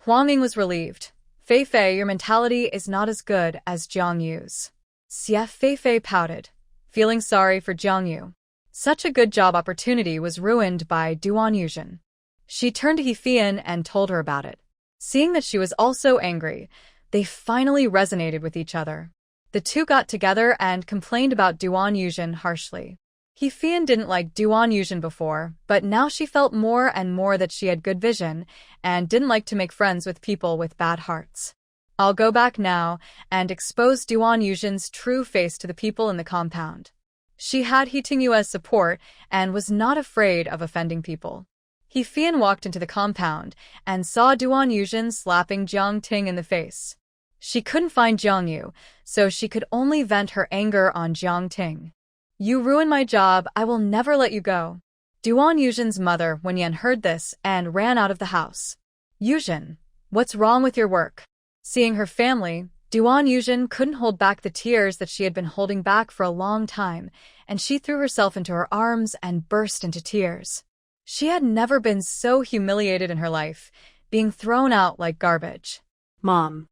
Huang Ying was relieved. Feifei, your mentality is not as good as Jiang Yu's. Xie Feifei pouted, feeling sorry for Jiang Yu. Such a good job opportunity was ruined by Duan Yuzhen. She turned to Hefian and told her about it. Seeing that she was also angry, they finally resonated with each other. The two got together and complained about Duan Yuzhen harshly. Hefian didn't like Duan Yuzhen before, but now she felt more and more that she had good vision and didn't like to make friends with people with bad hearts. I'll go back now and expose Duan Yuzhen's true face to the people in the compound. She had He Tingyue's support and was not afraid of offending people. Hefian walked into the compound and saw Duan Yuzhen slapping Jiang Ting in the face. She couldn't find Jiang Yu, so she could only vent her anger on Jiang Ting. You ruined my job, I will never let you go. Duan Yuzhen's mother Wenyan heard this and ran out of the house. Yuzhen, what's wrong with your work? Seeing her family, Duan Yuzhen couldn't hold back the tears that she had been holding back for a long time, and she threw herself into her arms and burst into tears. She had never been so humiliated in her life, being thrown out like garbage. Mom.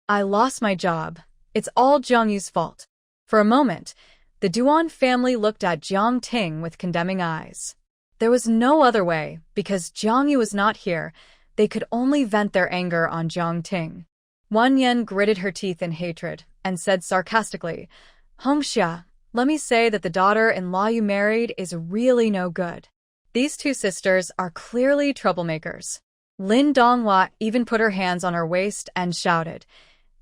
I lost my job. It's all Jiang Yu's fault. For a moment, the Duan family looked at Jiang Ting with condemning eyes. There was no other way, because Jiang Yu was not here. They could only vent their anger on Jiang Ting. Wan Yan gritted her teeth in hatred and said sarcastically, Hongxia, let me say that the daughter-in-law you married is really no good. These two sisters are clearly troublemakers. Lin Donghua even put her hands on her waist and shouted,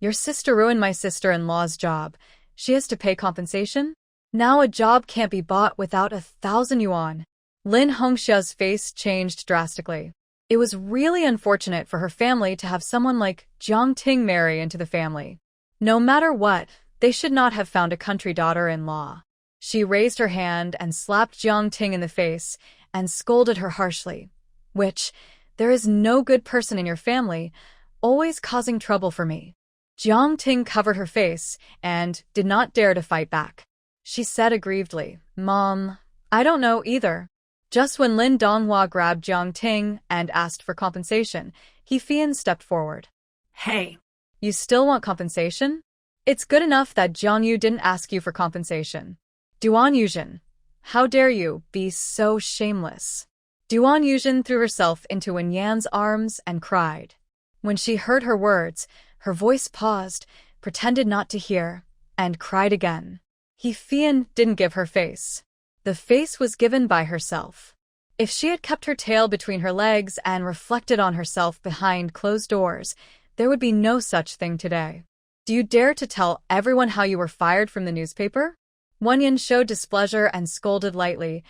Your sister ruined my sister-in-law's job. She has to pay compensation? Now a job can't be bought without 1,000 yuan. Lin Hongxia's face changed drastically. It was really unfortunate for her family to have someone like Jiang Ting marry into the family. No matter what, they should not have found a country daughter-in-law. She raised her hand and slapped Jiang Ting in the face and scolded her harshly. There is no good person in your family, always causing trouble for me. Jiang Ting covered her face and did not dare to fight back. She said aggrievedly, Mom, I don't know either. Just when Lin Donghua grabbed Jiang Ting and asked for compensation, Hefian stepped forward. Hey. You still want compensation? It's good enough that Jiang Yu didn't ask you for compensation. Duan Yuzhen, how dare you be so shameless? Duan Yuzhen threw herself into Wen Yan's arms and cried. When she heard her words, her voice paused, pretended not to hear, and cried again. Hefian didn't give her face. The face was given by herself. If she had kept her tail between her legs and reflected on herself behind closed doors, there would be no such thing today. Do you dare to tell everyone how you were fired from the newspaper? Wan Yan showed displeasure and scolded lightly.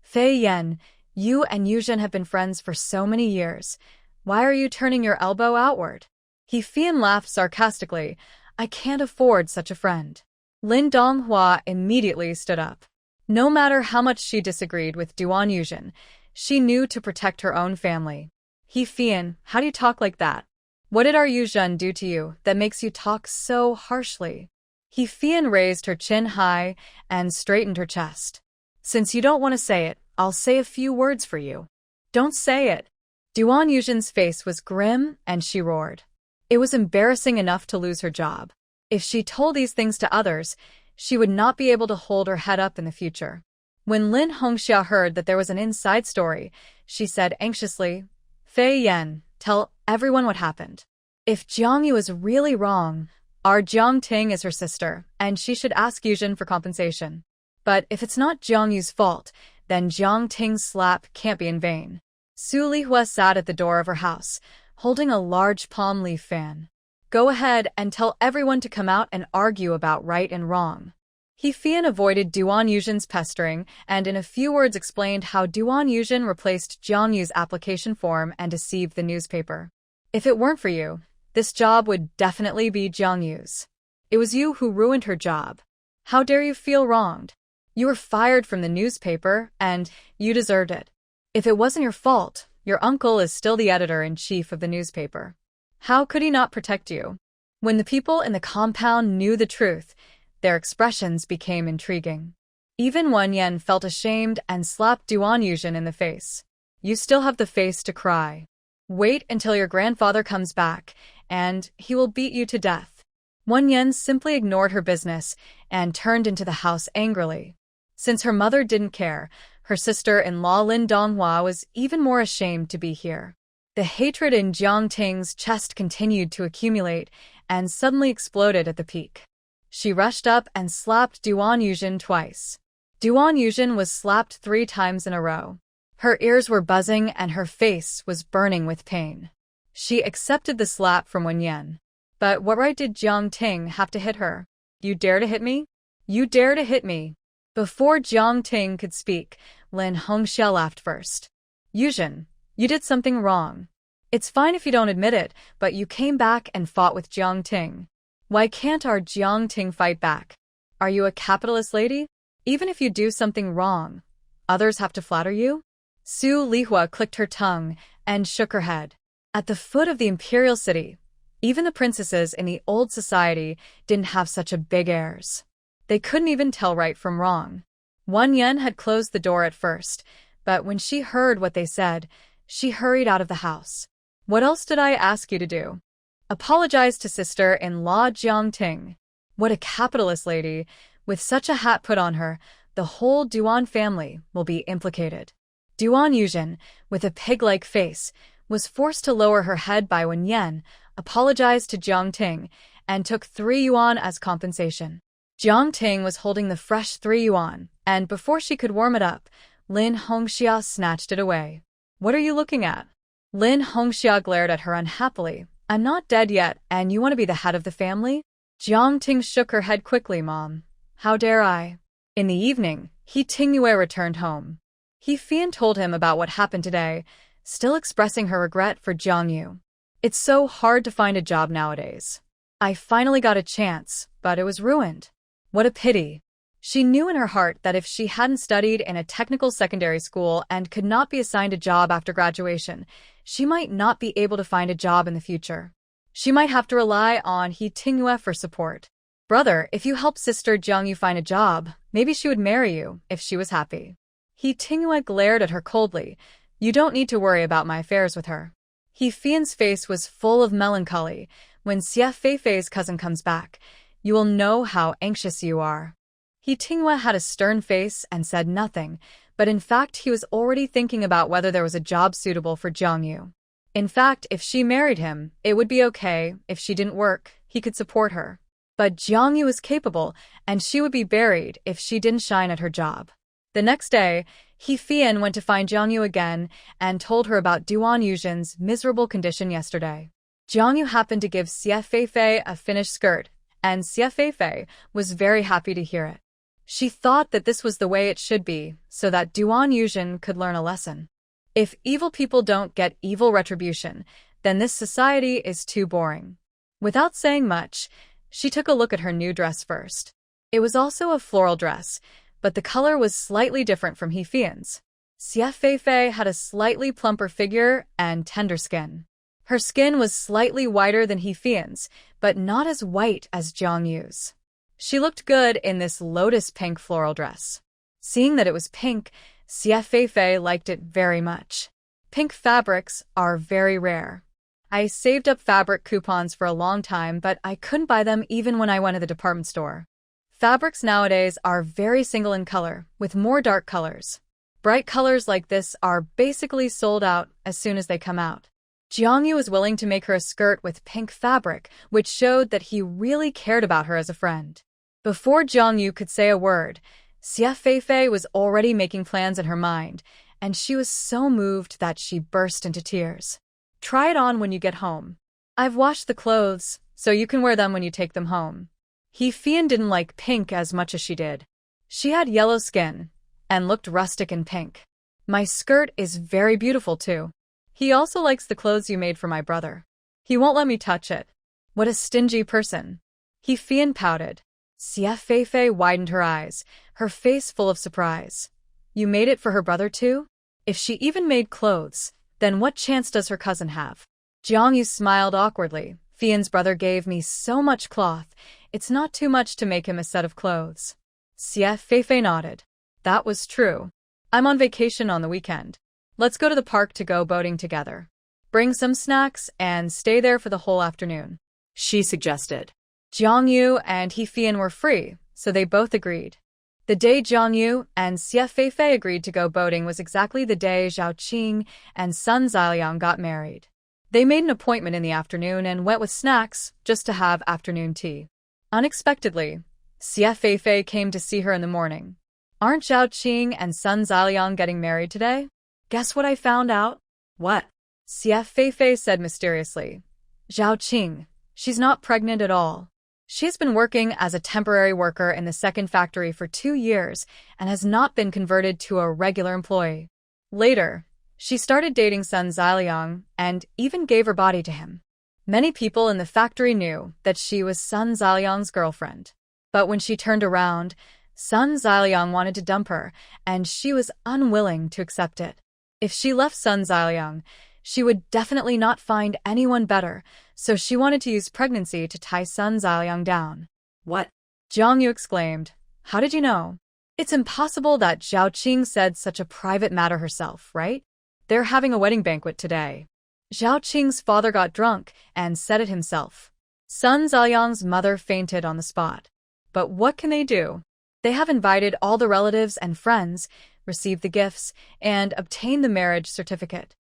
Fei Yan, you and Yuzhen have been friends for so many years. Why are you turning your elbow outward? Hefian laughed sarcastically. I can't afford such a friend. Lin Donghua immediately stood up. No matter how much she disagreed with Duan Yuzhen, she knew to protect her own family. Hefian, how do you talk like that? What did our Yuzhen do to you that makes you talk so harshly? Hefian raised her chin high and straightened her chest. Since you don't want to say it, I'll say a few words for you. Don't say it. Duan Yuzhen's face was grim and she roared. It was embarrassing enough to lose her job. If she told these things to others, she would not be able to hold her head up in the future. When Lin Hongxia heard that there was an inside story, she said anxiously, Fei Yan, tell everyone what happened. If Jiang Yu is really wrong, our Jiang Ting is her sister, and she should ask Yuzhen for compensation. But if it's not Jiang Yu's fault, then Jiang Ting's slap can't be in vain. Su Lihua sat at the door of her house, holding a large palm leaf fan. Go ahead and tell everyone to come out and argue about right and wrong. He Fian avoided Duan Yuzhen's pestering and in a few words explained how Duan Yuzhen replaced Jiang Yu's application form and deceived the newspaper. If it weren't for you, this job would definitely be Jiang Yu's. It was you who ruined her job. How dare you feel wronged? You were fired from the newspaper, and you deserved it. If it wasn't your fault, your uncle is still the editor-in-chief of the newspaper. How could he not protect you? When the people in the compound knew the truth, their expressions became intriguing. Even Wan Yan felt ashamed and slapped Duan Yuzhen in the face. You still have the face to cry. Wait until your grandfather comes back, and he will beat you to death. Wan Yan simply ignored her business and turned into the house angrily. Since her mother didn't care, her sister-in-law Lin Donghua was even more ashamed to be here. The hatred in Jiang Ting's chest continued to accumulate and suddenly exploded at the peak. She rushed up and slapped Duan Yuzhen twice. Duan Yuzhen was slapped 3 times in a row. Her ears were buzzing and her face was burning with pain. She accepted the slap from Wen Yan. But what right did Jiang Ting have to hit her? You dare to hit me? You dare to hit me? Before Jiang Ting could speak, Lin Hongxia laughed first. Yuzhen, you did something wrong. It's fine if you don't admit it, but you came back and fought with Jiang Ting. Why can't our Jiang Ting fight back? Are you a capitalist lady? Even if you do something wrong, others have to flatter you? Su Lihua clicked her tongue and shook her head. At the foot of the imperial city, even the princesses in the old society didn't have such a big airs. They couldn't even tell right from wrong. Wan Yan had closed the door at first, but when she heard what they said, she hurried out of the house. What else did I ask you to do? Apologize to sister-in-law Jiang Ting. What a capitalist lady. With such a hat put on her, the whole Duan family will be implicated. Duan Yuzhen, with a pig-like face, was forced to lower her head by Wen Yan, apologized to Jiang Ting, and took 3 yuan as compensation. Jiang Ting was holding the fresh 3 yuan, and before she could warm it up, Lin Hongxia snatched it away. What are you looking at? Lin Hongxia glared at her unhappily. I'm not dead yet, and you want to be the head of the family? Jiang Ting shook her head quickly, Mom. How dare I? In the evening, He Tingyue returned home. He Fian told him about what happened today, still expressing her regret for Jiang Yu. It's so hard to find a job nowadays. I finally got a chance, but it was ruined. What a pity. She knew in her heart that if she hadn't studied in a technical secondary school and could not be assigned a job after graduation, she might not be able to find a job in the future. She might have to rely on He Tingyue for support. Brother, if you help sister Jiang Yu find a job, maybe she would marry you if she was happy. He Tingyue glared at her coldly. You don't need to worry about my affairs with her. He Fian's face was full of melancholy. When Xie Feifei's cousin comes back, you will know how anxious you are. He Tingyue had a stern face and said nothing, but in fact he was already thinking about whether there was a job suitable for Jiang Yu. In fact, if she married him, it would be okay. If she didn't work, he could support her. But Jiang Yu was capable, and she would be buried if she didn't shine at her job. The next day, He Fian went to find Jiang Yu again and told her about Duan Yuzhen's miserable condition yesterday. Jiang Yu happened to give Xie Feifei a finished skirt, and Xie Feifei was very happy to hear it. She thought that this was the way it should be, so that Duan Yuzhen could learn a lesson. If evil people don't get evil retribution, then this society is too boring. Without saying much, she took a look at her new dress first. It was also a floral dress, but the color was slightly different from He Fian's. Xie Feifei had a slightly plumper figure and tender skin. Her skin was slightly whiter than He Fian's, but not as white as Jiang Yu's. She looked good in this lotus pink floral dress. Seeing that it was pink, Xie Feifei liked it very much. Pink fabrics are very rare. I saved up fabric coupons for a long time, but I couldn't buy them even when I went to the department store. Fabrics nowadays are very single in color, with more dark colors. Bright colors like this are basically sold out as soon as they come out. Jiang Yu was willing to make her a skirt with pink fabric, which showed that he really cared about her as a friend. Before Jiang Yu could say a word, Xie Feifei was already making plans in her mind, and she was so moved that she burst into tears. Try it on when you get home. I've washed the clothes, so you can wear them when you take them home. Fian didn't like pink as much as she did. She had yellow skin and looked rustic in pink. My skirt is very beautiful too. He also likes the clothes you made for my brother. He won't let me touch it. What a stingy person. Fian pouted. Xie Feifei widened her eyes, her face full of surprise. You made it for her brother too? If she even made clothes, then what chance does her cousin have? Jiang Yu smiled awkwardly. Fian's brother gave me so much cloth, it's not too much to make him a set of clothes. Xie Feifei nodded. That was true. I'm on vacation on the weekend. Let's go to the park to go boating together. Bring some snacks and stay there for the whole afternoon, she suggested. Jiang Yu and Fian were free, so they both agreed. The day Jiang Yu and Xie Feifei agreed to go boating was exactly the day Zhao Qing and Sun Ziliang got married. They made an appointment in the afternoon and went with snacks just to have afternoon tea. Unexpectedly, Xie Feifei came to see her in the morning. Aren't Zhao Qing and Sun Ziliang getting married today? Guess what I found out? What? Xie Feifei said mysteriously. Zhao Qing, she's not pregnant at all. She has been working as a temporary worker in the second factory for 2 years and has not been converted to a regular employee. Later, she started dating Sun Ziliang and even gave her body to him. Many people in the factory knew that she was Sun Ziliang's girlfriend. But when she turned around, Sun Ziliang wanted to dump her, and she was unwilling to accept it. If she left Sun Ziliang, she would definitely not find anyone better, so she wanted to use pregnancy to tie Sun Ziliang down. What? Jiang Yu exclaimed. How did you know? It's impossible that Zhao Qing said such a private matter herself, right? They're having a wedding banquet today. Zhao Qing's father got drunk and said it himself. Sun Ziliang's mother fainted on the spot. But what can they do? They have invited all the relatives and friends, received the gifts, and obtained the marriage certificate.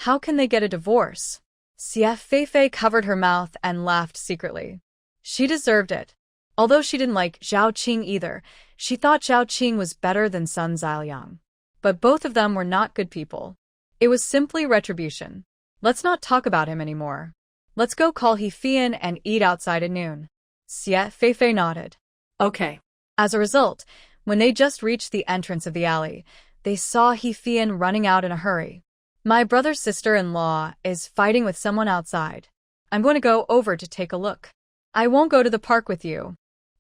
How can they get a divorce? Xie Feifei covered her mouth and laughed secretly. She deserved it. Although she didn't like Zhao Qing either, she thought Zhao Qing was better than Sun Ziliang. But both of them were not good people. It was simply retribution. Let's not talk about him anymore. Let's go call Fian and eat outside at noon. Xie Feifei nodded. Okay. As a result, when they just reached the entrance of the alley, they saw Fian running out in a hurry. My brother's sister-in-law is fighting with someone outside. I'm going to go over to take a look. I won't go to the park with you.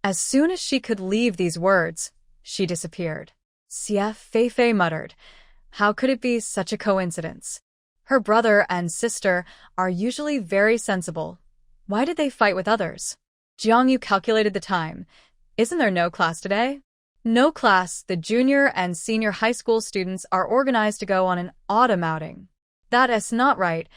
As soon as she could leave these words, she disappeared. Xie Feifei muttered. How could it be such a coincidence? Her brother and sister are usually very sensible. Why did they fight with others? Jiang Yu calculated the time. Isn't there no class today? No class. The junior and senior high school students are organized to go on an autumn outing. That is not right.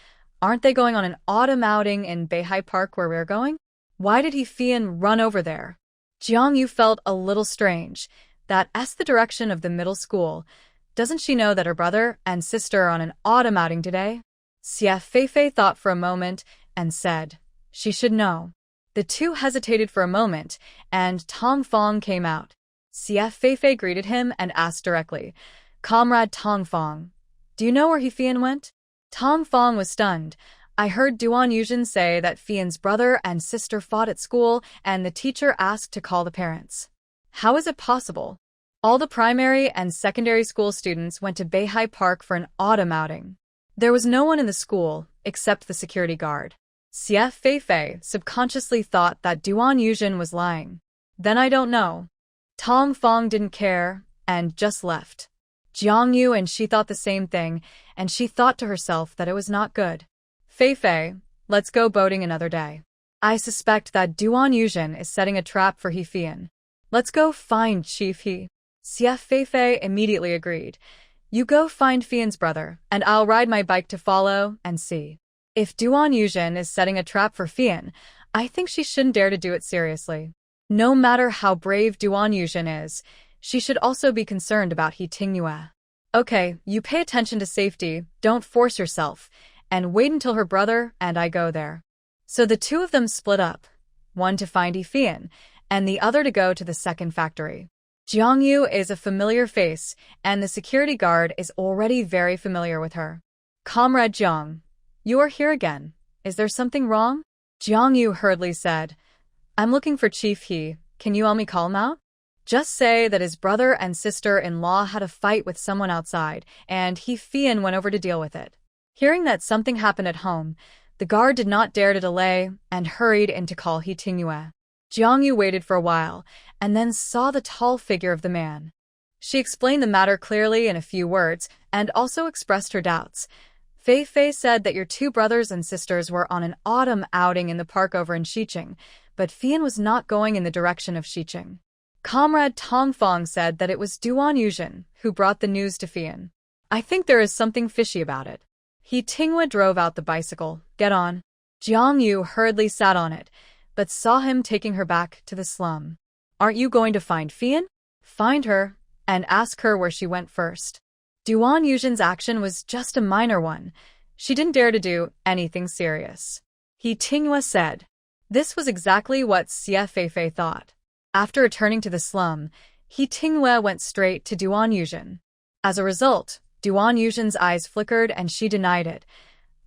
Aren't they going on an autumn outing in Beihai Park where we're going? Why did Fian run over there? Jiang Yu felt a little strange. That's the direction of the middle school. Doesn't she know that her brother and sister are on an autumn outing today? Xie Feifei thought for a moment and said, she should know. The two hesitated for a moment, and Tong Fong came out. Xie Feifei greeted him and asked directly, Comrade Tong Fong, do you know where Fian went? Tong Fong was stunned. I heard Duan Yuzhen say that Fian's brother and sister fought at school and the teacher asked to call the parents. How is it possible? All the primary and secondary school students went to Beihai Park for an autumn outing. There was no one in the school except the security guard. Xie Feifei subconsciously thought that Duan Yuzhen was lying. Then I don't know. Tong Fong didn't care and just left. Jiang Yu and she thought the same thing, and she thought to herself that it was not good. Feifei, let's go boating another day. I suspect that Duan Yuzhen is setting a trap for Fian. Let's go find Chief He. Xie Feifei immediately agreed. You go find Fian's brother, and I'll ride my bike to follow and see. If Duan Yuzhen is setting a trap for Fian, I think she shouldn't dare to do it seriously. No matter how brave Duan Yuzhen is, she should also be concerned about He Tingyue. Okay, you pay attention to safety, don't force yourself, and wait until her brother and I go there. So the two of them split up, one to find Fian, and the other to go to the second factory. Jiang Yu is a familiar face, and the security guard is already very familiar with her. Comrade Jiang, You are here again. Is there something wrong? Jiangyu hurriedly said, I'm looking for Chief He. Can you help me call him out? Just say that his brother and sister-in-law had a fight with someone outside, and He Fian went over to deal with it. Hearing that something happened at home, the guard did not dare to delay and hurried in to call He Tingyue. Jiangyu waited for a while, and then saw the tall figure of the man. She explained the matter clearly in a few words, and also expressed her doubts. Fei Fei said that your two brothers and sisters were on an autumn outing in the park over in Xiqing, but Fian was not going in the direction of Xiqing. Comrade Tong Fong said that it was Duan Yuzhen who brought the news to Fian. I think there is something fishy about it. He Tinghua drove out the bicycle. Get on. Jiang Yu hurriedly sat on it, but saw him taking her back to the slum. Aren't you going to find Fian? Find her, and ask her where she went first. Duan Yuzhen's action was just a minor one. She didn't dare to do anything serious. He Tinghua said. This was exactly what Xie Feifei thought. After returning to the slum, He Tinghua went straight to Duan Yuzhen. As a result, Duan Yuzhen's eyes flickered and she denied it.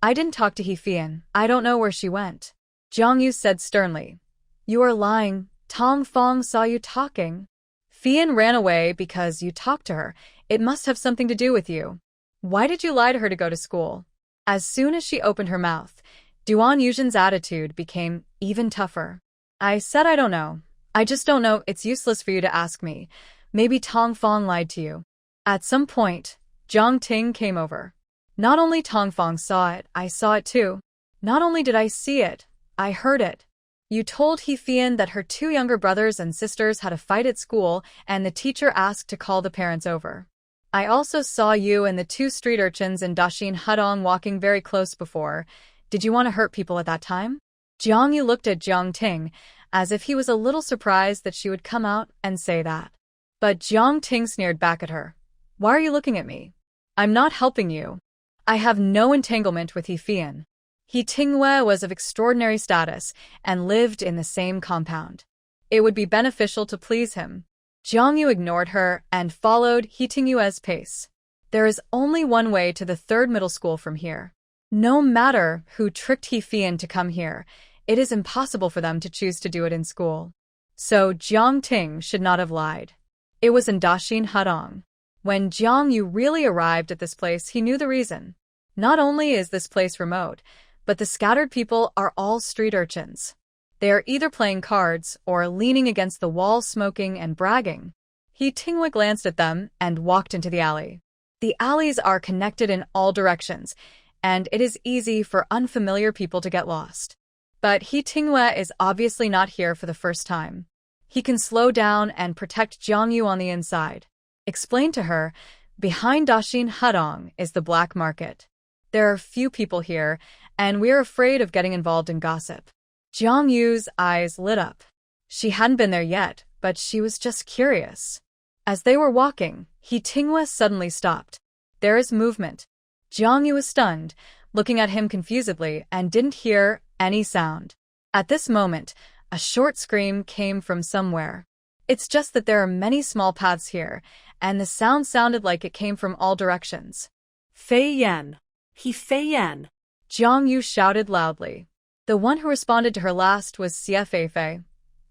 I didn't talk to He Fian. I don't know where she went. Jiang Yu said sternly. You are lying. Tong Fong saw you talking. Fian ran away because you talked to her. It must have something to do with you. Why did you lie to her to go to school? As soon as she opened her mouth, Duan Yuzhen's attitude became even tougher. I said I don't know. I just don't know. It's useless for you to ask me. Maybe Tong Fong lied to you. At some point, Zhang Ting came over. Not only Tong Fong saw it, I saw it too. Not only did I see it, I heard it. You told He Fian that her two younger brothers and sisters had a fight at school and the teacher asked to call the parents over. I also saw you and the two street urchins in Daxin Hudong walking very close before. Did you want to hurt people at that time? Jiang Yu looked at Jiang Ting as if he was a little surprised that she would come out and say that. But Jiang Ting sneered back at her. Why are you looking at me? I'm not helping you. I have no entanglement with He Fian. He Tinghua was of extraordinary status and lived in the same compound. It would be beneficial to please him. Jiang Yu ignored her and followed He Tinghua's pace. There is only one way to the third middle school from here. No matter who tricked He Fian to come here, it is impossible for them to choose to do it in school. So Jiang Ting should not have lied. It was in Daxin Hudong. When Jiang Yu really arrived at this place, he knew the reason. Not only is this place remote, but the scattered people are all street urchins. They are either playing cards or leaning against the wall smoking and bragging. He Tinghua glanced at them and walked into the alley. The alleys are connected in all directions, and it is easy for unfamiliar people to get lost. But He Tinghua is obviously not here for the first time. He can slow down and protect Jiang Yu on the inside. Explain to her, behind Daxin Hudong is the black market. There are few people here, and we're afraid of getting involved in gossip. Jiang Yu's eyes lit up. She hadn't been there yet, but she was just curious. As they were walking, He Tinghua suddenly stopped. There is movement. Jiang Yu was stunned, looking at him confusedly, and didn't hear any sound. At this moment, a short scream came from somewhere. It's just that there are many small paths here, and the sound sounded like it came from all directions. Fei Yan! He Fei Yan! Jiang Yu shouted loudly. The one who responded to her last was Xie Feifei.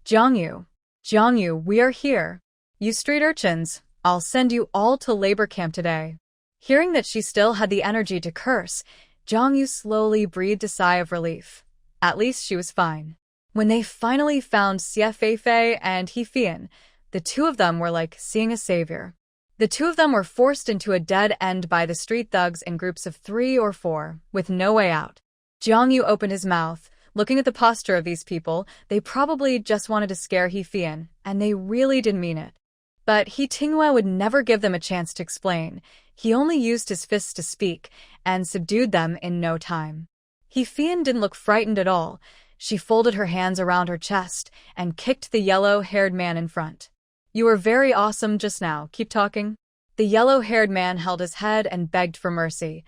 Jiang Yu, we are here. You street urchins, I'll send you all to labor camp today. Hearing that she still had the energy to curse, Jiang Yu slowly breathed a sigh of relief. At least she was fine. When they finally found Xie Feifei and He Fian, the two of them were like seeing a savior. The two of them were forced into a dead end by the street thugs in groups of 3 or 4, with no way out. Jiang Yu opened his mouth. Looking at the posture of these people, they probably just wanted to scare He Fian, and they really didn't mean it. But He Tinghua would never give them a chance to explain. He only used his fists to speak, and subdued them in no time. He Fian didn't look frightened at all. She folded her hands around her chest and kicked the yellow-haired man in front. You were very awesome just now. Keep talking. The yellow-haired man held his head and begged for mercy.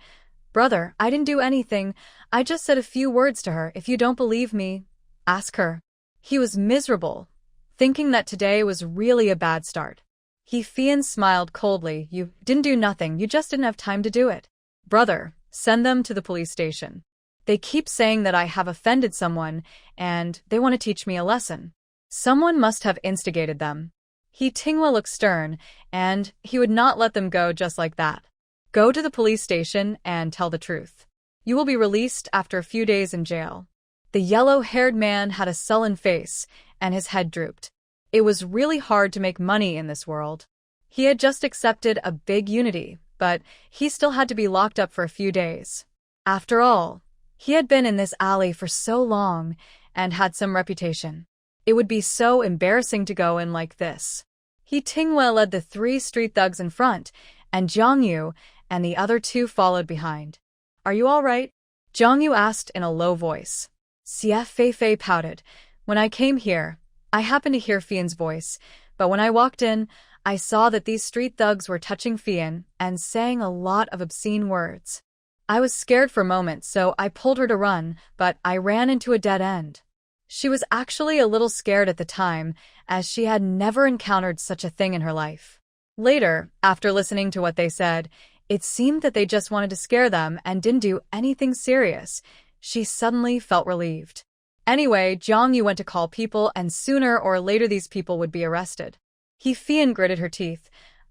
Brother, I didn't do anything. I just said a few words to her. If you don't believe me, ask her. He was miserable, thinking that today was really a bad start. He Fian smiled coldly. You didn't do nothing. You just didn't have time to do it. Brother, send them to the police station. They keep saying that I have offended someone, and they want to teach me a lesson. Someone must have instigated them. He Tinghua looked stern, and he would not let them go just like that. Go to the police station and tell the truth. You will be released after a few days in jail. The yellow-haired man had a sullen face, and his head drooped. It was really hard to make money in this world. He had just accepted a big unity, but he still had to be locked up for a few days. After all, he had been in this alley for so long and had some reputation. It would be so embarrassing to go in like this. He Tinghua led the 3 street thugs in front, and Jiang Yu and the other 2 followed behind. Are you all right? Jiang Yu asked in a low voice. CF Fei pouted. When I came here, I happened to hear Fian's voice, but when I walked in, I saw that these street thugs were touching Fian and saying a lot of obscene words. I was scared for a moment, so I pulled her to run, but I ran into a dead end. She was actually a little scared at the time, as she had never encountered such a thing in her life. Later, after listening to what they said, it seemed that they just wanted to scare them and didn't do anything serious. She suddenly felt relieved. Anyway, Jiang Yu went to call people, and sooner or later these people would be arrested. Fian gritted her teeth.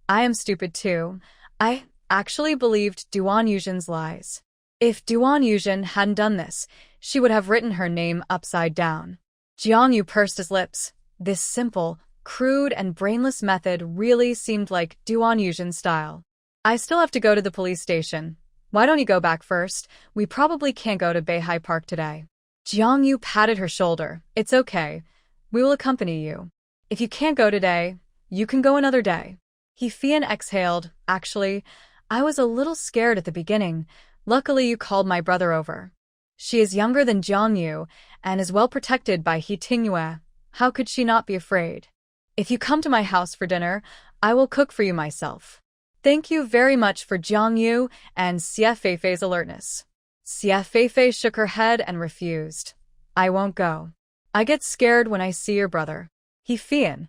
I am stupid too. I actually believed Duan Yuzhen's lies. If Duan Yuzhen hadn't done this, she would have written her name upside down. Jiang Yu pursed his lips. This simple, crude, and brainless method really seemed like Duan Yuzhen's style. I still have to go to the police station. Why don't you go back first? We probably can't go to Beihai Park today. Jiang Yu patted her shoulder. It's okay. We will accompany you. If you can't go today, you can go another day. Fian exhaled. Actually, I was a little scared at the beginning. Luckily, you called my brother over. She is younger than Jiang Yu and is well protected by He Tinghua. How could she not be afraid? If you come to my house for dinner, I will cook for you myself. Thank you very much for Jiang Yu and CF Feifei's alertness. CF Feifei shook her head and refused. I won't go. I get scared when I see your brother. Fian.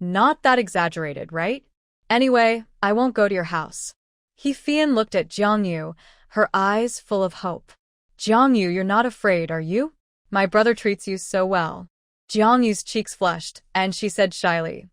Not that exaggerated, right? Anyway, I won't go to your house. Fian looked at Jiang Yu, her eyes full of hope. Jiang Yu, you're not afraid, are you? My brother treats you so well. Jiang Yu's cheeks flushed, and she said shyly,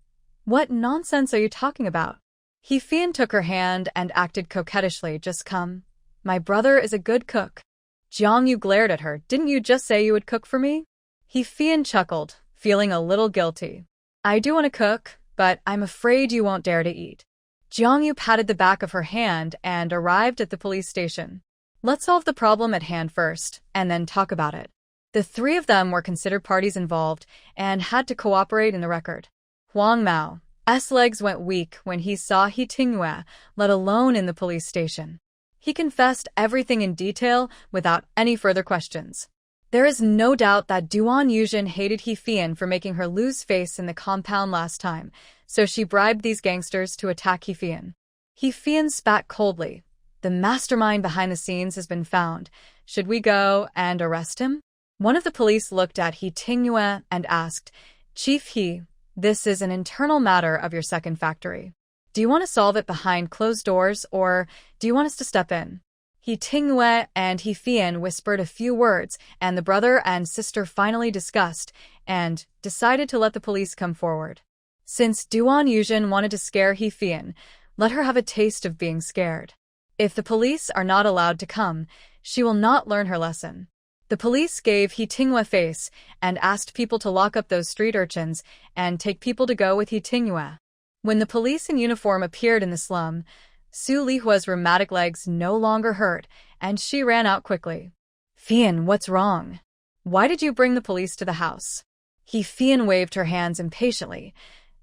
What nonsense are you talking about? Fian took her hand and acted coquettishly. Just come. My brother is a good cook. Jiang Yu glared at her. Didn't you just say you would cook for me? Fian chuckled, feeling a little guilty. I do want to cook, but I'm afraid you won't dare to eat. Jiang Yu patted the back of her hand and arrived at the police station. Let's solve the problem at hand first, and then talk about it. The 3 of them were considered parties involved and had to cooperate in the record. Huang Mao's legs went weak when he saw He Tinghua, let alone in the police station. He confessed everything in detail without any further questions. There is no doubt that Duan Yuzhen hated Fian for making her lose face in the compound last time, so she bribed these gangsters to attack Fian. Fian spat coldly. The mastermind behind the scenes has been found. Should we go and arrest him? One of the police looked at He Tinghua and asked, Chief He, this is an internal matter of your second factory. Do you want to solve it behind closed doors, or do you want us to step in? He Tinghua and Fian whispered a few words, and the brother and sister finally discussed and decided to let the police come forward. Since Duan Yuzhen wanted to scare Fian, let her have a taste of being scared. If the police are not allowed to come, she will not learn her lesson. The police gave He Tinghua face and asked people to lock up those street urchins and take people to go with He Tinghua. When the police in uniform appeared in the slum, Su Lihua's rheumatic legs no longer hurt, and she ran out quickly. Fian, what's wrong? Why did you bring the police to the house? Fian waved her hands impatiently.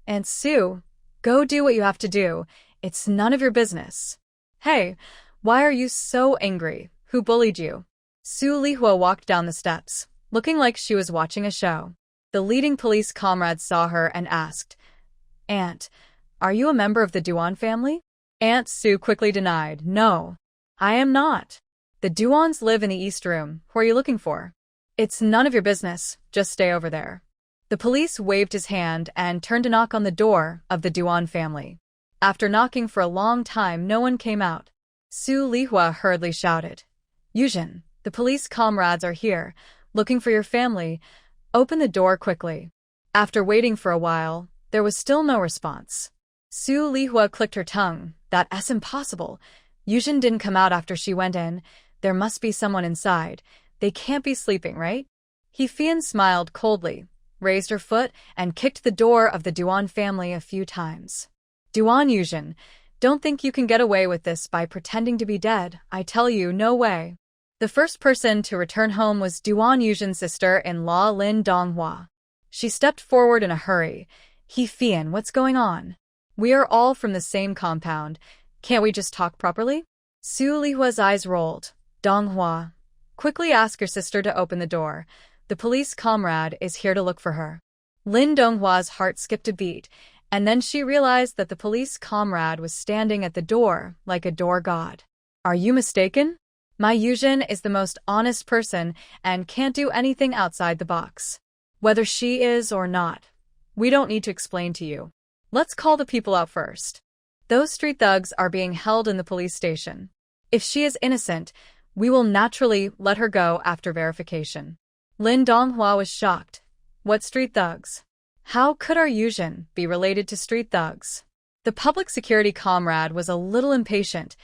Aunt Su, go do what you have to do. It's none of your business. Hey, why are you so angry? Who bullied you? Su Lihua walked down the steps, looking like she was watching a show. The leading police comrade saw her and asked, Aunt, are you a member of the Duan family? Aunt Su quickly denied, No, I am not. The Duans live in the East Room. Who are you looking for? It's none of your business. Just stay over there. The police waved his hand and turned to knock on the door of the Duan family. After knocking for a long time, no one came out. Su Lihua hurriedly shouted, Yuzhen, The police comrades are here, looking for your family. Open the door quickly. After waiting for a while, there was still no response. Su Lihua clicked her tongue. That's impossible. Yujin didn't come out after she went in. There must be someone inside. They can't be sleeping, right? He Fian smiled coldly, raised her foot, and kicked the door of the Duan family a few times. Duan Yujin, don't think you can get away with this by pretending to be dead. I tell you, no way. The first person to return home was Duan Yujin's sister-in-law Lin Donghua. She stepped forward in a hurry. He Fian, what's going on? We are all from the same compound. Can't we just talk properly? Su Lihua's eyes rolled. Donghua, quickly ask your sister to open the door. The police comrade is here to look for her. Lin Donghua's heart skipped a beat, and then she realized that the police comrade was standing at the door like a door god. Are you mistaken? My Yujin is the most honest person and can't do anything outside the box. Whether she is or not, we don't need to explain to you. Let's call the people out first. Those street thugs are being held in the police station. If she is innocent, we will naturally let her go after verification. Lin Donghua was shocked. What street thugs? How could our Yujin be related to street thugs? The public security comrade was a little impatient.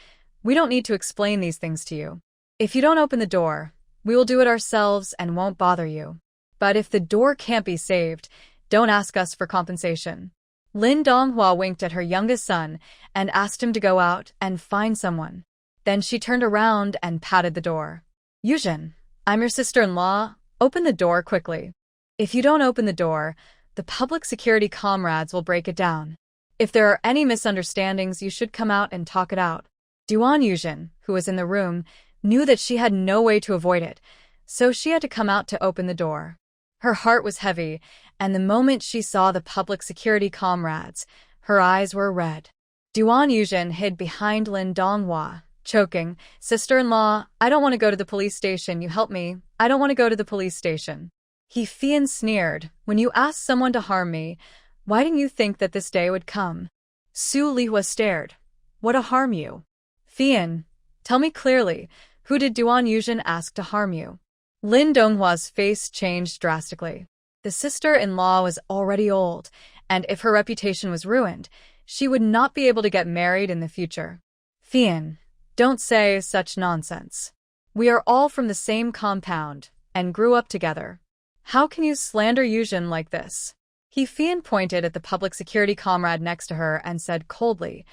We don't need to explain these things to you. If you don't open the door, we will do it ourselves and won't bother you. But if the door can't be saved, don't ask us for compensation. Lin Donghua winked at her youngest son and asked him to go out and find someone. Then she turned around and patted the door. Yujin, I'm your sister-in-law. Open the door quickly. If you don't open the door, the public security comrades will break it down. If there are any misunderstandings, you should come out and talk it out. Duan Yujin, who was in the room, knew that she had no way to avoid it, so she had to come out to open the door. Her heart was heavy, and the moment she saw the public security comrades, her eyes were red. Duan Yujin hid behind Lin Donghua, choking, Sister-in-law, I don't want to go to the police station, you help me. I don't want to go to the police station. He Fian sneered, when you asked someone to harm me, why didn't you think that this day would come? Su Lihua stared. What to harm you? Fian, tell me clearly, who did Duan Yujin ask to harm you? Lin Donghua's face changed drastically. The sister-in-law was already old, and if her reputation was ruined, she would not be able to get married in the future. Fian, don't say such nonsense. We are all from the same compound and grew up together. How can you slander Yujin like this? He Fian pointed at the public security comrade next to her and said coldly,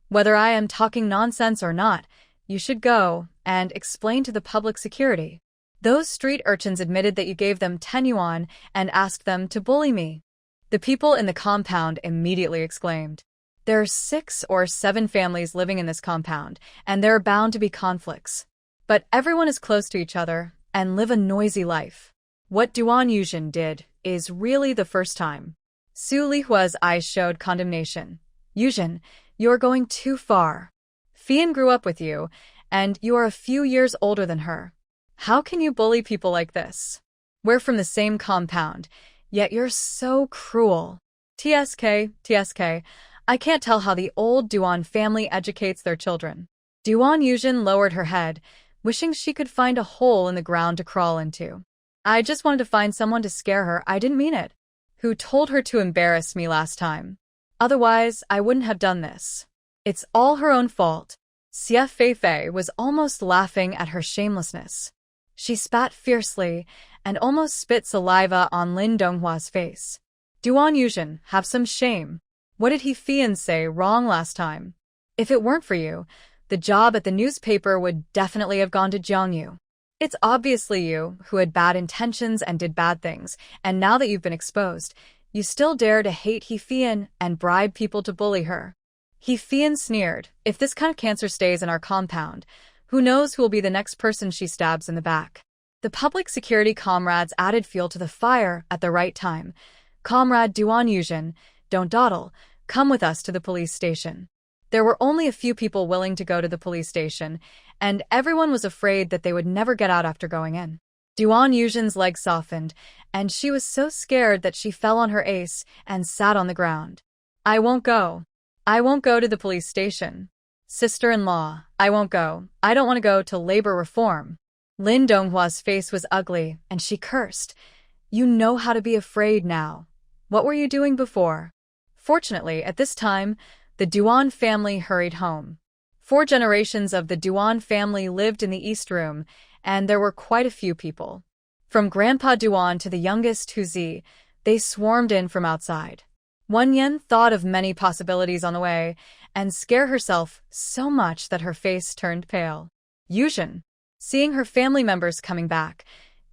whether I am talking nonsense or not, you should go and explain to the public security. Those street urchins admitted that you gave them 10 yuan and asked them to bully me. The people in the compound immediately exclaimed. There are 6 or 7 families living in this compound, and there are bound to be conflicts. But everyone is close to each other and live a noisy life. What Duan Yujin did is really the first time. Su Lihua's eyes showed condemnation. Yujin, you're going too far. Fian grew up with you, and you are a few years older than her. How can you bully people like this? We're from the same compound, yet you're so cruel. TSK, I can't tell how the old Duan family educates their children. Duan Yujin lowered her head, wishing she could find a hole in the ground to crawl into. I just wanted to find someone to scare her, I didn't mean it. Who told her to embarrass me last time? Otherwise, I wouldn't have done this. It's all her own fault. Xie Feifei was almost laughing at her shamelessness. She spat fiercely and almost spit saliva on Lin Donghua's face. Duan Yujin, have some shame. What did He Fian say wrong last time? If it weren't for you, the job at the newspaper would definitely have gone to Jiangyu. It's obviously you who had bad intentions and did bad things, and now that you've been exposed, you still dare to hate He Fian and bribe people to bully her. He Fian sneered, if this kind of cancer stays in our compound, who knows who will be the next person she stabs in the back. The public security comrades added fuel to the fire at the right time. Comrade Duan Yujin, don't dawdle, come with us to the police station. There were only a few people willing to go to the police station, and everyone was afraid that they would never get out after going in. Duan Yujin's legs softened, and she was so scared that she fell on her ace and sat on the ground. I won't go. I won't go to the police station. Sister-in-law, I won't go. I don't want to go to labor reform. Lin Donghua's face was ugly, and she cursed. You know how to be afraid now. What were you doing before? Fortunately, at this time, the Duan family hurried home. 4 generations of the Duan family lived in the East Room, and there were quite a few people. From Grandpa Duan to the youngest Huzi, they swarmed in from outside. Wan Yan thought of many possibilities on the way, and scared herself so much that her face turned pale. Yuzhen. Seeing her family members coming back,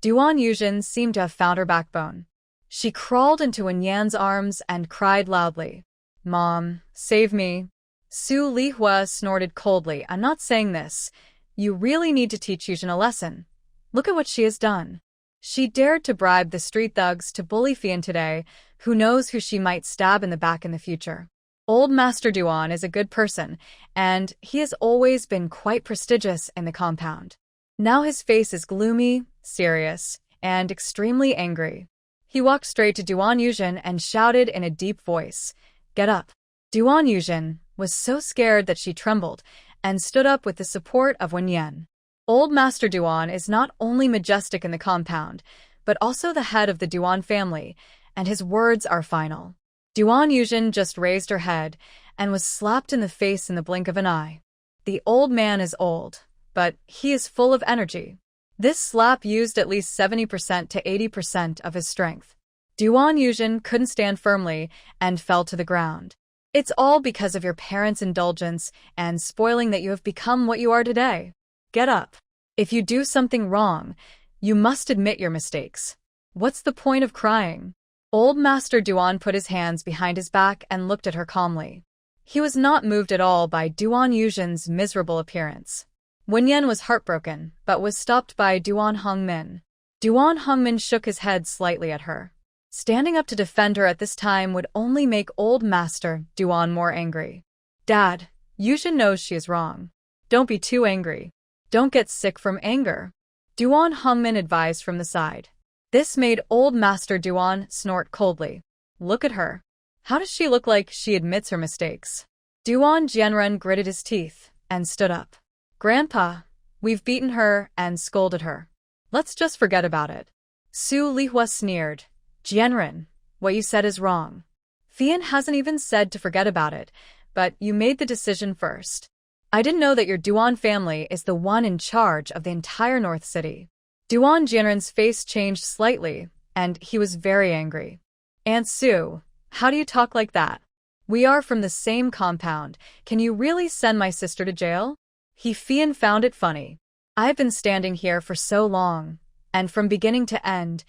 Duan Yuzhen seemed to have found her backbone. She crawled into Wan Yan's arms and cried loudly. Mom, save me. Su Lihua snorted coldly. I'm not saying this. You really need to teach Yuzhen a lesson. Look at what she has done. She dared to bribe the street thugs to bully Fian today. Who knows who she might stab in the back in the future. Old Master Duan is a good person, and he has always been quite prestigious in the compound. Now his face is gloomy, serious, and extremely angry. He walked straight to Duan Yuzhen and shouted in a deep voice, Get up. Duan Yuzhen was so scared that she trembled and stood up with the support of Wan Yan. Old Master Duan is not only majestic in the compound, but also the head of the Duan family, and his words are final. Duan Yuzhen just raised her head and was slapped in the face in the blink of an eye. The old man is old, but he is full of energy. This slap used at least 70% to 80% of his strength. Duan Yuzhen couldn't stand firmly and fell to the ground. It's all because of your parents' indulgence and spoiling that you have become what you are today. Get up. If you do something wrong, you must admit your mistakes. What's the point of crying? Old Master Duan put his hands behind his back and looked at her calmly. He was not moved at all by Duan Yuzhen's miserable appearance. Wan Yan was heartbroken, but was stopped by Duan Hongmin. Duan Hongmin shook his head slightly at her. Standing up to defend her at this time would only make Old Master Duan more angry. Dad, Yuzhen knows she is wrong. Don't be too angry. Don't get sick from anger. Duan Hongmin advised from the side. This made Old Master Duan snort coldly. Look at her. How does she look like she admits her mistakes? Duan Jianren gritted his teeth and stood up. Grandpa, we've beaten her and scolded her. Let's just forget about it. Su Lihua sneered. Jianren, what you said is wrong. Fian hasn't even said to forget about it, but you made the decision first. I didn't know that your Duan family is the one in charge of the entire North City. Duan Jianren's face changed slightly, and he was very angry. Aunt Su, how do you talk like that? We are from the same compound. Can you really send my sister to jail? Fian found it funny. I've been standing here for so long, and from beginning to end,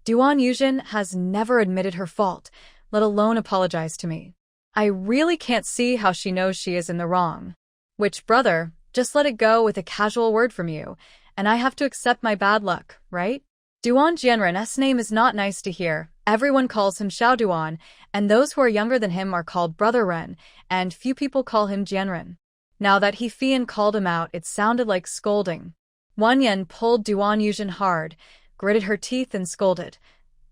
Duan Yuzhen has never admitted her fault, let alone apologize to me. I really can't see how she knows she is in the wrong. Which, brother, just let it go with a casual word from you, and I have to accept my bad luck, right? Duan Jianren's name is not nice to hear. Everyone calls him Xiao Duan, and those who are younger than him are called Brother Ren, and few people call him Jianren. Now that Fian called him out, it sounded like scolding. Wan Yan pulled Duan Yuzhen hard, gritted her teeth and scolded.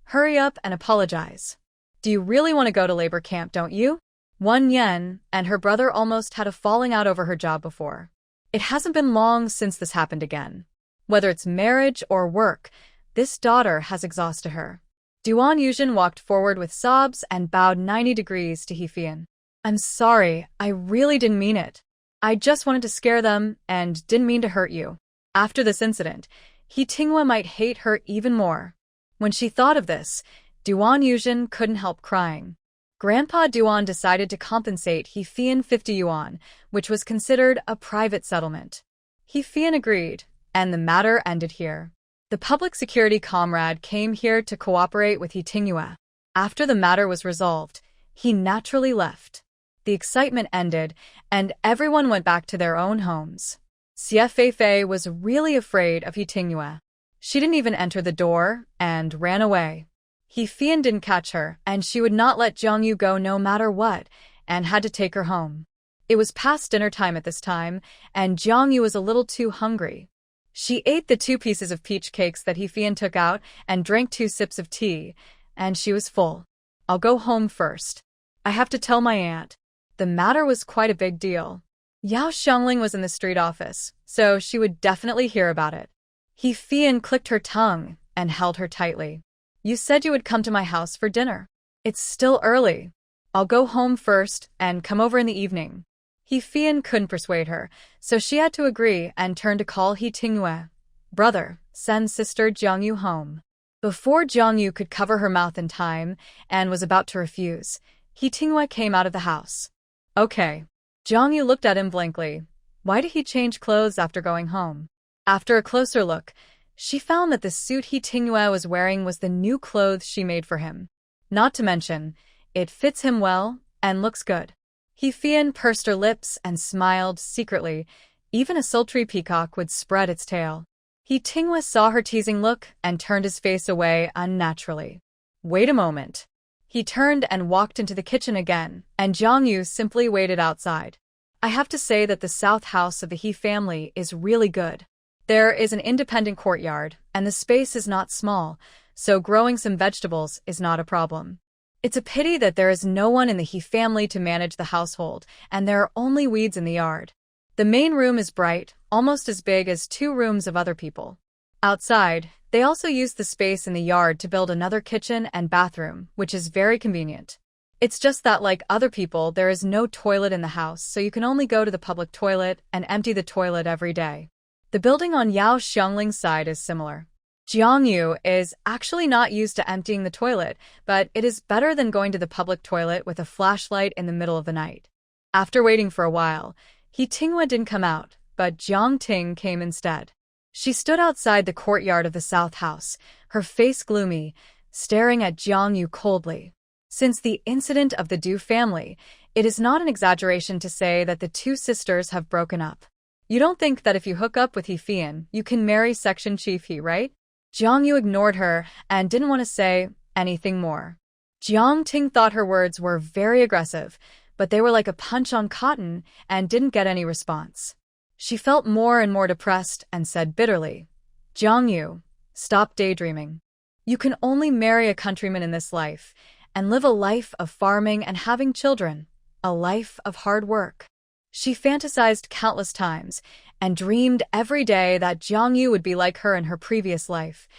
Hurry up and apologize. Do you really want to go to labor camp, don't you? Wan Yan and her brother almost had a falling out over her job before. It hasn't been long since this happened again. Whether it's marriage or work, this daughter has exhausted her. Duan Yuzhen walked forward with sobs and bowed 90 degrees to Fian. I'm sorry, I really didn't mean it. I just wanted to scare them and didn't mean to hurt you. After this incident, Tingwa might hate her even more. When she thought of this, Duan Yuzhen couldn't help crying. Grandpa Duan decided to compensate Fian 50 yuan, which was considered a private settlement. Fian agreed, and the matter ended here. The public security comrade came here to cooperate with Tingwa. After the matter was resolved, he naturally left. The excitement ended, and everyone went back to their own homes. Xie Feifei was really afraid of Tingwa. She didn't even enter the door and ran away. Fian didn't catch her, and she would not let Jiangyu go no matter what, and had to take her home. It was past dinner time at this time, and Jiangyu was a little too hungry. She ate the 2 pieces of peach cakes that Fian took out and drank 2 sips of tea, and she was full. I'll go home first. I have to tell my aunt. The matter was quite a big deal. Yao Xiangling was in the street office, so she would definitely hear about it. He Fian clicked her tongue and held her tightly. You said you would come to my house for dinner. It's still early. I'll go home first and come over in the evening. He Fian couldn't persuade her, so she had to agree and turned to call He Tingyue. Brother, send sister Jiangyu home. Before Jiangyu could cover her mouth in time and was about to refuse, He Tingyue came out of the house. Okay. Jiangyu looked at him blankly. Why did he change clothes after going home? After a closer look, she found that the suit He Tingyue was wearing was the new clothes she made for him. Not to mention, it fits him well and looks good. He Fian pursed her lips and smiled secretly. Even a sultry peacock would spread its tail. He Tingyue saw her teasing look and turned his face away unnaturally. Wait a moment. He turned and walked into the kitchen again, and Jiangyu simply waited outside. I have to say that the south house of the He family is really good. There is an independent courtyard, and the space is not small, so growing some vegetables is not a problem. It's a pity that there is no one in the He family to manage the household, and there are only weeds in the yard. The main room is bright, almost as big as 2 rooms of other people. Outside, they also use the space in the yard to build another kitchen and bathroom, which is very convenient. It's just that, like other people, there is no toilet in the house, so you can only go to the public toilet and empty the toilet every day. The building on Yao Xiangling's side is similar. Jiangyu is actually not used to emptying the toilet, but it is better than going to the public toilet with a flashlight in the middle of the night. After waiting for a while, He Tingyue didn't come out, but Jiang Ting came instead. She stood outside the courtyard of the south house, her face gloomy, staring at Jiangyu coldly. Since the incident of the Du family, it is not an exaggeration to say that the 2 sisters have broken up. You don't think that if you hook up with He Fian, you can marry Section Chief He, right? Jiangyu ignored her and didn't want to say anything more. Jiang Ting thought her words were very aggressive, but they were like a punch on cotton and didn't get any response. She felt more and more depressed and said bitterly, Jiangyu, stop daydreaming. You can only marry a countryman in this life and live a life of farming and having children, a life of hard work. She fantasized countless times and dreamed every day that Jiangyu would be like her in her previous life,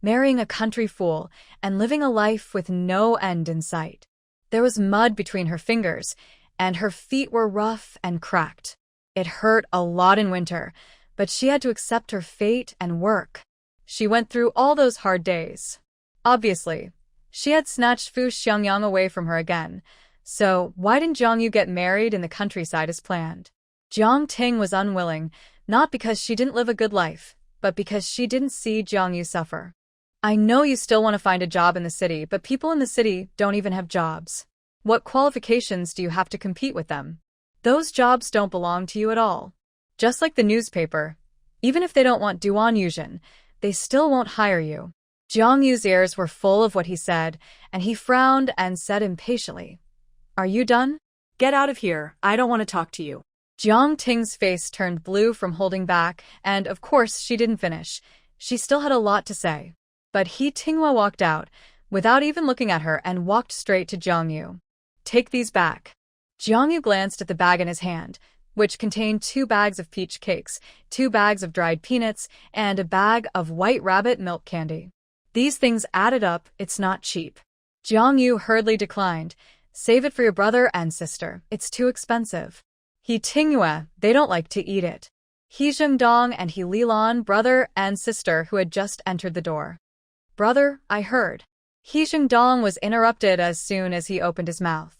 marrying a country fool and living a life with no end in sight. There was mud between her fingers, and her feet were rough and cracked. It hurt a lot in winter, but she had to accept her fate and work. She went through all those hard days. Obviously, she had snatched Fu Xiangyang away from her again, so why didn't Jiangyu get married in the countryside as planned? Jiang Ting was unwilling, not because she didn't live a good life, but because she didn't see Jiangyu suffer. I know you still want to find a job in the city, but people in the city don't even have jobs. What qualifications do you have to compete with them? Those jobs don't belong to you at all. Just like the newspaper, even if they don't want Duan Yuzhen, they still won't hire you. Jiangyu's ears were full of what he said, and he frowned and said impatiently, Are you done? Get out of here. I don't want to talk to you. Jiang Ting's face turned blue from holding back, and of course she didn't finish. She still had a lot to say. But He Tingyue walked out, without even looking at her, and walked straight to Jiangyu. Take these back. Jiangyu glanced at the bag in his hand, which contained 2 bags of peach cakes, 2 bags of dried peanuts, and a bag of white rabbit milk candy. These things added up, it's not cheap. Jiangyu hurriedly declined. Save it for your brother and sister, it's too expensive. He Tingyue, they don't like to eat it. He Zhengdong and He Lilan, brother and sister who had just entered the door. Brother, I heard. He Zhengdong was interrupted as soon as he opened his mouth.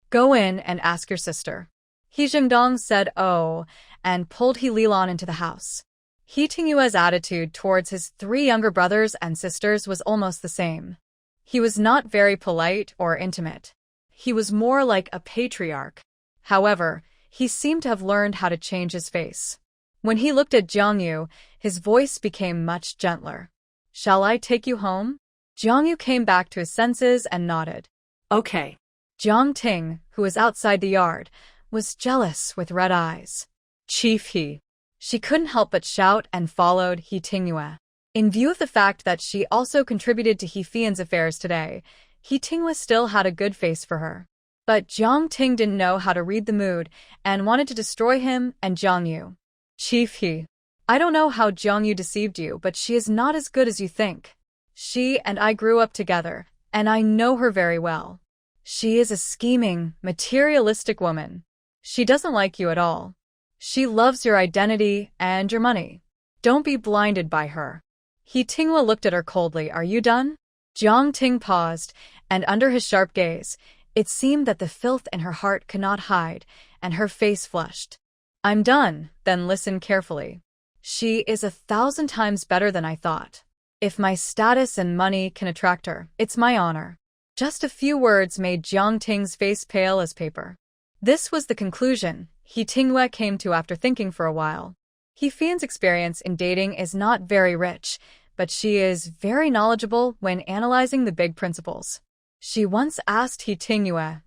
Go in and ask your sister. He Zhengdong said oh, and pulled He Lilan into the house. He Tingyue's attitude towards his 3 younger brothers and sisters was almost the same. He was not very polite or intimate. He was more like a patriarch. However, he seemed to have learned how to change his face. When he looked at Jiangyu, his voice became much gentler. Shall I take you home? Jiangyu came back to his senses and nodded. Okay. Jiang Ting, who was outside the yard, was jealous with red eyes. Chief He. She couldn't help but shout and followed He Tingyue. In view of the fact that she also contributed to He Fian's affairs today, He Tingyue still had a good face for her. But Jiang Ting didn't know how to read the mood and wanted to destroy him and Jiangyu. Chief He. I don't know how Jiangyu deceived you, but she is not as good as you think. She and I grew up together, and I know her very well. She is a scheming, materialistic woman. She doesn't like you at all. She loves your identity and your money. Don't be blinded by her. He Tinghua looked at her coldly. Are you done? Jiang Ting paused, and under his sharp gaze, it seemed that the filth in her heart could not hide, and her face flushed. I'm done, then listen carefully. She is 1,000 times better than I thought. If my status and money can attract her, it's my honor. Just a few words made Jiang Ting's face pale as paper. This was the conclusion He Tinghua came to after thinking for a while. He Fian's experience in dating is not very rich, but she is very knowledgeable when analyzing the big principles. She once asked He Tinghua,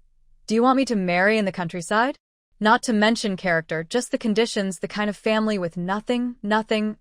do you want me to marry in the countryside? Not to mention character, just the conditions, the kind of family with nothing,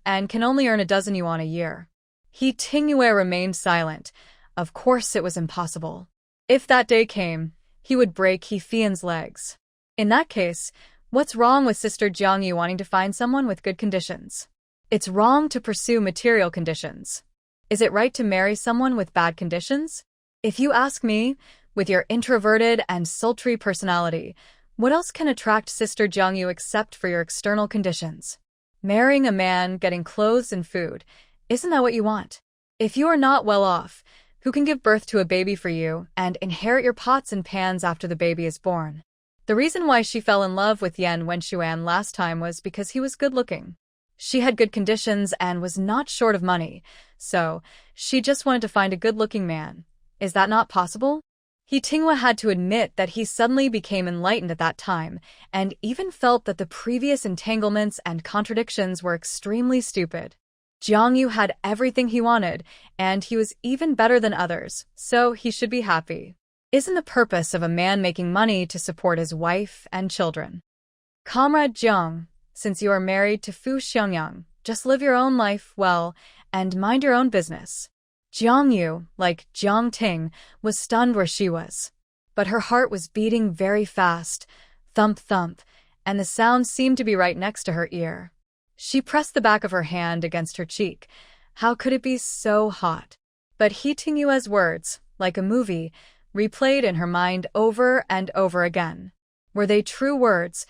and can only earn 12 yuan a year. He Tinghua remained silent. Of course it was impossible. If that day came, he would break He Fian's legs. In that case, what's wrong with Sister Jiangyu wanting to find someone with good conditions? It's wrong to pursue material conditions. Is it right to marry someone with bad conditions? If you ask me, with your introverted and sultry personality, what else can attract Sister Jiangyu except for your external conditions? Marrying a man, getting clothes and food, isn't that what you want? If you are not well off, who can give birth to a baby for you and inherit your pots and pans after the baby is born? The reason why she fell in love with Yan Wenshuan last time was because he was good-looking. She had good conditions and was not short of money, so she just wanted to find a good-looking man. Is that not possible? He Tinghua had to admit that he suddenly became enlightened at that time, and even felt that the previous entanglements and contradictions were extremely stupid. Jiangyu had everything he wanted, and he was even better than others, so he should be happy. Isn't the purpose of a man making money to support his wife and children? Comrade Jiang, since you are married to Fu Xiangyang, just live your own life well and mind your own business. Jiangyu, like Jiang Ting, was stunned where she was. But her heart was beating very fast, thump thump, and the sound seemed to be right next to her ear. She pressed the back of her hand against her cheek. How could it be so hot? But He Tinghua's words, like a movie, replayed in her mind over and over again. Were they true words,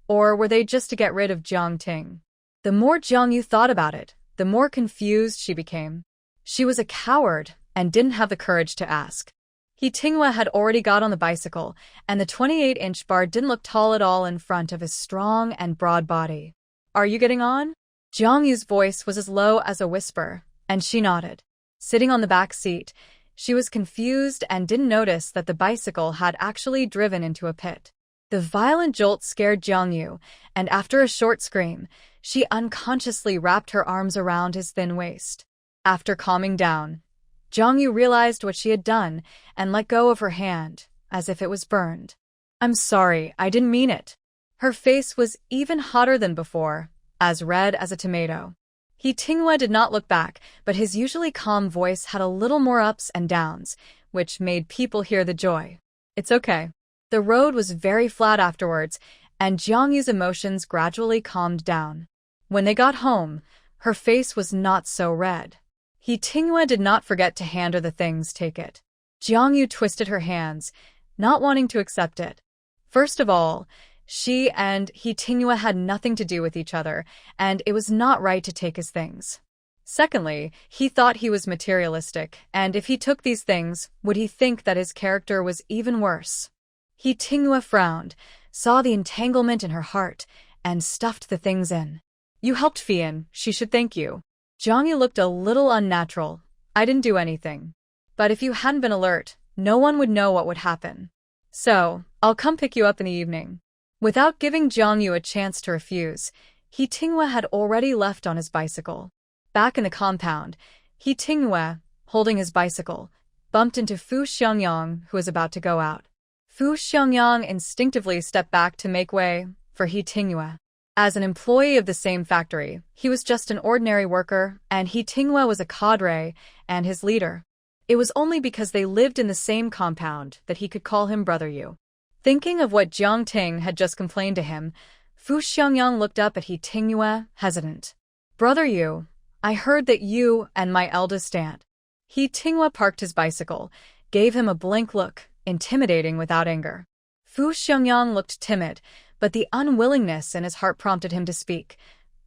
or were they just to get rid of Jiang Ting? The more Jiangyu thought about it, the more confused she became. She was a coward and didn't have the courage to ask. He Tinghua had already got on the bicycle, and the 28-inch bar didn't look tall at all in front of his strong and broad body. Are you getting on? Jiangyu's voice was as low as a whisper, and she nodded. Sitting on the back seat, she was confused and didn't notice that the bicycle had actually driven into a pit. The violent jolt scared Jiangyu, and after a short scream, she unconsciously wrapped her arms around his thin waist. After calming down, Jiangyu realized what she had done and let go of her hand, as if it was burned. I'm sorry, I didn't mean it. Her face was even hotter than before, as red as a tomato. He Tinghua did not look back, but his usually calm voice had a little more ups and downs, which made people hear the joy. It's okay. The road was very flat afterwards, and Jiangyu's emotions gradually calmed down. When they got home, her face was not so red. He Tinghua did not forget to hand her the things. Take it. Jiangyu twisted her hands, not wanting to accept it. First of all, she and He Tinghua had nothing to do with each other, and it was not right to take his things. Secondly, he thought he was materialistic, and if he took these things, would he think that his character was even worse? He Tinghua frowned, saw the entanglement in her heart, and stuffed the things in. You helped Fian, she should thank you. Jiangyu looked a little unnatural. I didn't do anything. But if you hadn't been alert, no one would know what would happen. So, I'll come pick you up in the evening. Without giving Jiangyu a chance to refuse, He Tinghua had already left on his bicycle. Back in the compound, He Tinghua, holding his bicycle, bumped into Fu Xiangyang, who was about to go out. Fu Xiangyang instinctively stepped back to make way for He Tinghua. As an employee of the same factory, he was just an ordinary worker, and He Tinghua was a cadre and his leader. It was only because they lived in the same compound that he could call him Brother Yu. Thinking of what Jiang Ting had just complained to him, Fu Xiangyang looked up at He Tinghua, hesitant. Brother Yu, I heard that you and my eldest aunt. He Tinghua parked his bicycle, gave him a blank look, intimidating without anger. Fu Xiangyang looked timid, but the unwillingness in his heart prompted him to speak.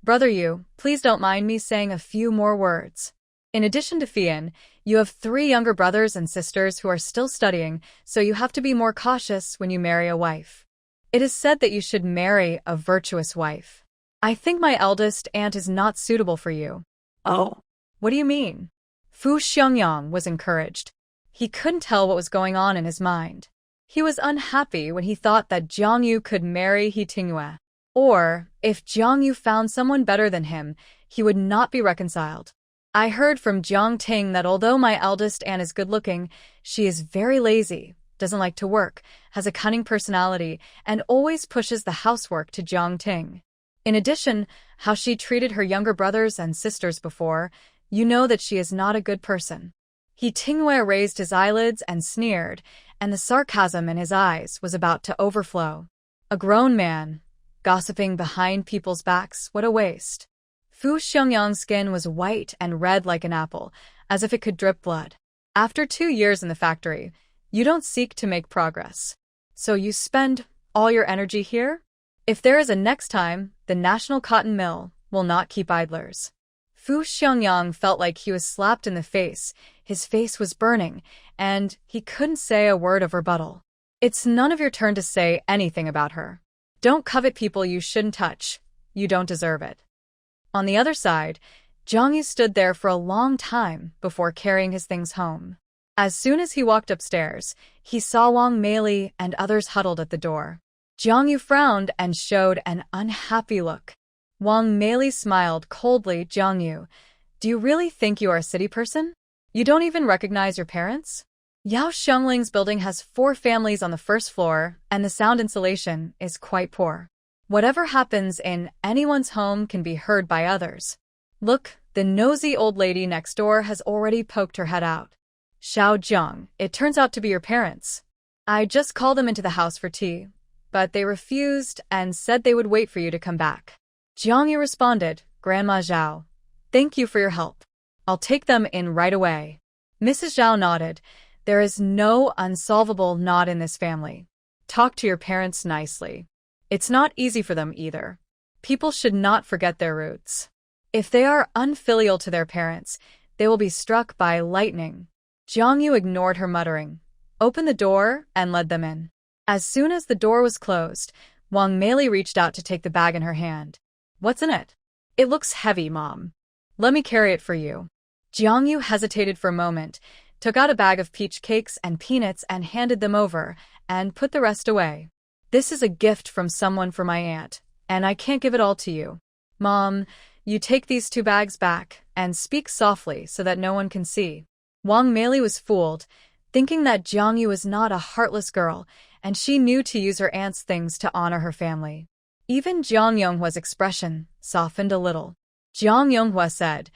Brother Yu, please don't mind me saying a few more words. In addition to Fian, you have 3 younger brothers and sisters who are still studying, so you have to be more cautious when you marry a wife. It is said that you should marry a virtuous wife. I think my eldest aunt is not suitable for you. Oh. What do you mean? Fu Xiangyang was encouraged. He couldn't tell what was going on in his mind. He was unhappy when he thought that Jiang Yu could marry He Tinghua. Or, if Jiang Yu found someone better than him, he would not be reconciled. I heard from Jiang Ting that although my eldest aunt is good-looking, she is very lazy, doesn't like to work, has a cunning personality, and always pushes the housework to Jiang Ting. In addition, how she treated her younger brothers and sisters before, you know that she is not a good person. He Tinghua raised his eyelids and sneered, and the sarcasm in his eyes was about to overflow. A grown man, gossiping behind people's backs, what a waste. Fu Xiangyang's skin was white and red like an apple, as if it could drip blood. After 2 years in the factory, you don't seek to make progress. So you spend all your energy here? If there is a next time, the National Cotton Mill will not keep idlers. Fu Xiangyang felt like he was slapped in the face, his face was burning, and he couldn't say a word of rebuttal. It's none of your turn to say anything about her. Don't covet people you shouldn't touch. You don't deserve it. On the other side, Jiang Yu stood there for a long time before carrying his things home. As soon as he walked upstairs, he saw Wang Meili and others huddled at the door. Jiang Yu frowned and showed an unhappy look. Wang Meili smiled coldly. Jiang Yu, do you really think you are a city person? You don't even recognize your parents? Yao Xiangling's building has 4 families on the first floor, and the sound insulation is quite poor. Whatever happens in anyone's home can be heard by others. Look, the nosy old lady next door has already poked her head out. Xiao Zhang, it turns out to be your parents. I just called them into the house for tea, but they refused and said they would wait for you to come back. Jiang Yu responded, Grandma Zhao, thank you for your help. I'll take them in right away. Mrs. Zhao nodded. There is no unsolvable knot in this family. Talk to your parents nicely. It's not easy for them either. People should not forget their roots. If they are unfilial to their parents, they will be struck by lightning. Jiang Yu ignored her muttering, opened the door, and led them in. As soon as the door was closed, Wang Meili reached out to take the bag in her hand. What's in it? It looks heavy, Mom. Let me carry it for you. Jiang Yu hesitated for a moment, took out a bag of peach cakes and peanuts and handed them over, and put the rest away. This is a gift from someone for my aunt, and I can't give it all to you. Mom, you take these 2 bags back, and speak softly so that no one can see. Wang Meili was fooled, thinking that Jiang Yu was not a heartless girl, and she knew to use her aunt's things to honor her family. Even Jiang Yonghua's expression softened a little. Jiang Yonghua said,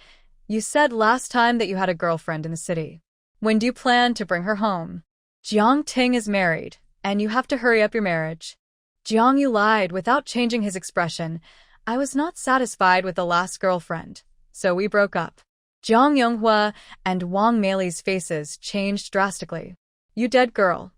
You said last time that you had a girlfriend in the city. When do you plan to bring her home? Jiang Ting is married, and you have to hurry up your marriage. Jiang Yu lied without changing his expression. I was not satisfied with the last girlfriend, so we broke up. Jiang Yonghua and Wang Meili's faces changed drastically. You dead girl.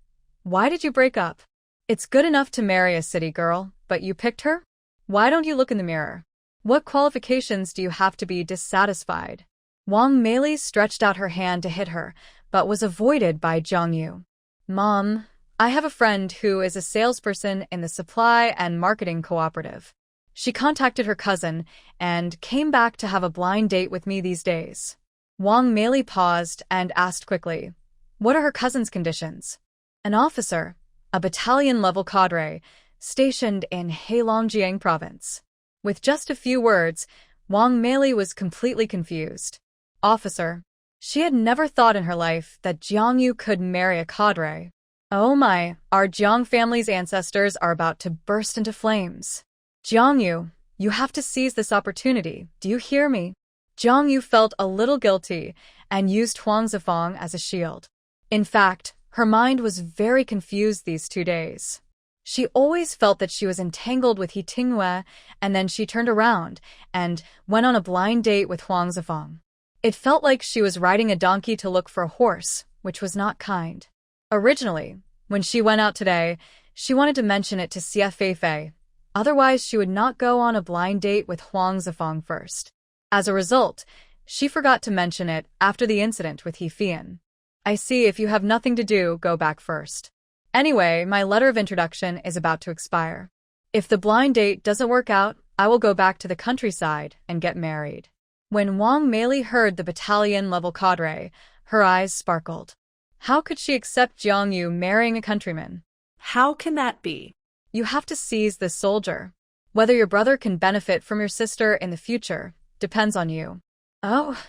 Why did you break up? It's good enough to marry a city girl, but you picked her? Why don't you look in the mirror? What qualifications do you have to be dissatisfied? Wang Meili stretched out her hand to hit her, but was avoided by Jiang Yu. Mom, I have a friend who is a salesperson in the supply and marketing cooperative. She contacted her cousin and came back to have a blind date with me these days. Wang Meili paused and asked quickly, What are her cousin's conditions? An officer, a battalion-level cadre, stationed in Heilongjiang province. With just a few words, Wang Meili was completely confused. Officer. She had never thought in her life that Jiang Yu could marry a cadre. Oh my, our Jiang family's ancestors are about to burst into flames. Jiang Yu, you have to seize this opportunity, do you hear me? Jiang Yu felt a little guilty and used Huang Zifang as a shield. In fact, her mind was very confused these 2 days. She always felt that she was entangled with He Tingyue, and then she turned around and went on a blind date with Huang Zifeng. It felt like she was riding a donkey to look for a horse, which was not kind. Originally, when she went out today, she wanted to mention it to Xie Feifei. Otherwise, she would not go on a blind date with Huang Zifeng first. As a result, she forgot to mention it after the incident with He Fian. I see, if you have nothing to do, go back first. Anyway, my letter of introduction is about to expire. If the blind date doesn't work out, I will go back to the countryside and get married. When Wang Meili heard the battalion-level cadre, her eyes sparkled. How could she accept Jiang Yu marrying a countryman? How can that be? You have to seize this soldier. Whether your brother can benefit from your sister in the future depends on you. Oh,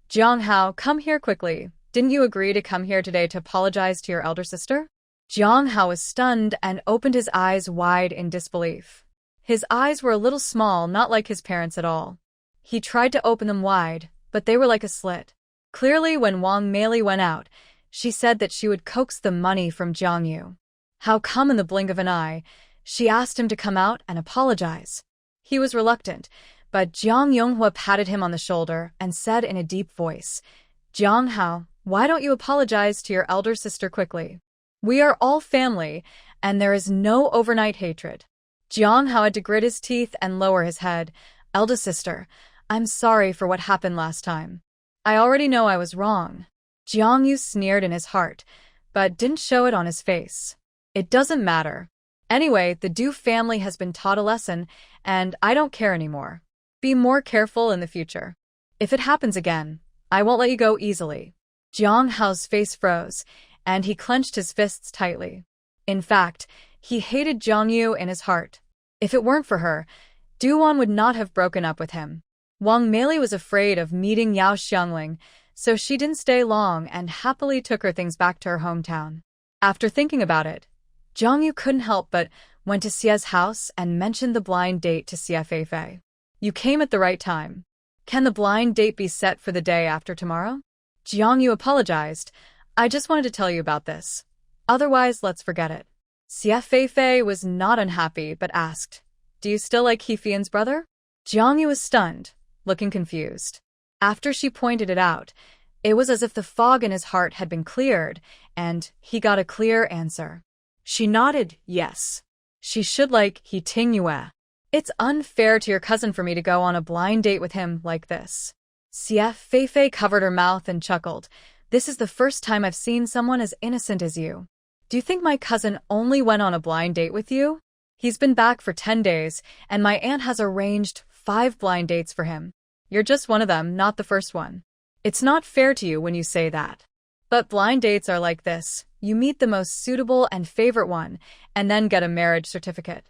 Jiang Hao, come here quickly. Didn't you agree to come here today to apologize to your elder sister? Jiang Hao was stunned and opened his eyes wide in disbelief. His eyes were a little small, not like his parents at all. He tried to open them wide, but they were like a slit. Clearly, when Wang Meili went out, she said that she would coax the money from Jiang Yu. How come in the blink of an eye, she asked him to come out and apologize. He was reluctant, but Jiang Yonghua patted him on the shoulder and said in a deep voice, Jiang Hao, why don't you apologize to your elder sister quickly? We are all family, and there is no overnight hatred. Jiang Hao had to grit his teeth and lower his head. Eldest sister, I'm sorry for what happened last time. I already know I was wrong. Jiang Yu sneered in his heart, but didn't show it on his face. It doesn't matter. Anyway, the Du family has been taught a lesson, and I don't care anymore. Be more careful in the future. If it happens again, I won't let you go easily. Jiang Hao's face froze, and he clenched his fists tightly. In fact, he hated Jiang Yu in his heart. If it weren't for her, Duan would not have broken up with him. Wang Meili was afraid of meeting Yao Xiangling, so she didn't stay long and happily took her things back to her hometown. After thinking about it, Jiang Yu couldn't help but went to Xie's house and mentioned the blind date to Xie Feifei. You came at the right time. Can the blind date be set for the day after tomorrow? Jiang Yu apologized. I just wanted to tell you about this. Otherwise, let's forget it. Xie Feifei was not unhappy, but asked, do you still like He Fian's brother? Jiang Yu was stunned, looking confused. After she pointed it out, it was as if the fog in his heart had been cleared, and he got a clear answer. She nodded, yes. She should like He Tingyue. It's unfair to your cousin for me to go on a blind date with him like this. Xie Feifei covered her mouth and chuckled. This is the first time I've seen someone as innocent as you. Do you think my cousin only went on a blind date with you? He's been back for 10 days, and my aunt has arranged 5 blind dates for him. You're just one of them, not the first one. It's not fair to you when you say that. But blind dates are like this. You meet the most suitable and favorite one, and then get a marriage certificate.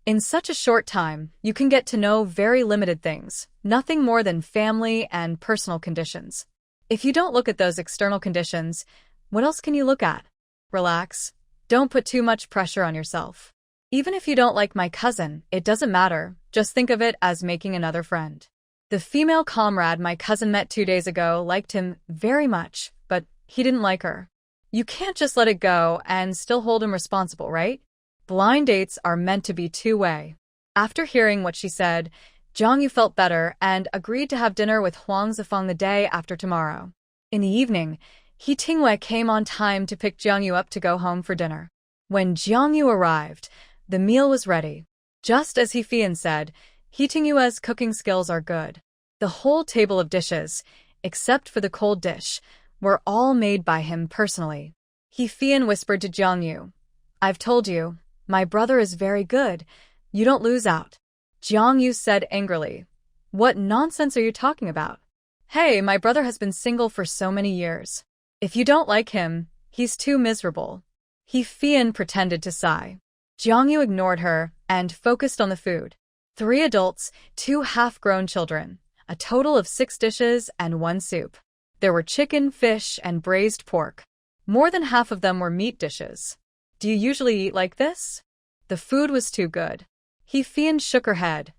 In such a short time, you can get to know very limited things, nothing more than family and personal conditions. If you don't look at those external conditions, what else can you look at? Relax. Don't put too much pressure on yourself. Even if you don't like my cousin, it doesn't matter. Just think of it as making another friend. The female comrade my cousin met 2 days ago liked him very much, but he didn't like her. You can't just let it go and still hold him responsible, right? Blind dates are meant to be two-way. After hearing what she said, Jiang Yu felt better and agreed to have dinner with Huang Zifeng the day after tomorrow. In the evening, He Tingyue came on time to pick Jiang Yu up to go home for dinner. When Jiang Yu arrived, the meal was ready. Just as He Fian said, He Tingyue's cooking skills are good. The whole table of dishes, except for the cold dish, were all made by him personally. He Fian whispered to Jiang Yu, I've told you, my brother is very good. You don't lose out. Jiang Yu said angrily, what nonsense are you talking about? Hey, my brother has been single for so many years. If you don't like him, he's too miserable. He Fian pretended to sigh. Jiang Yu ignored her and focused on the food. 3 adults, 2 half-grown children, a total of 6 dishes and 1 soup. There were chicken, fish, and braised pork. More than half of them were meat dishes. Do you usually eat like this? The food was too good. He Fian shook her head.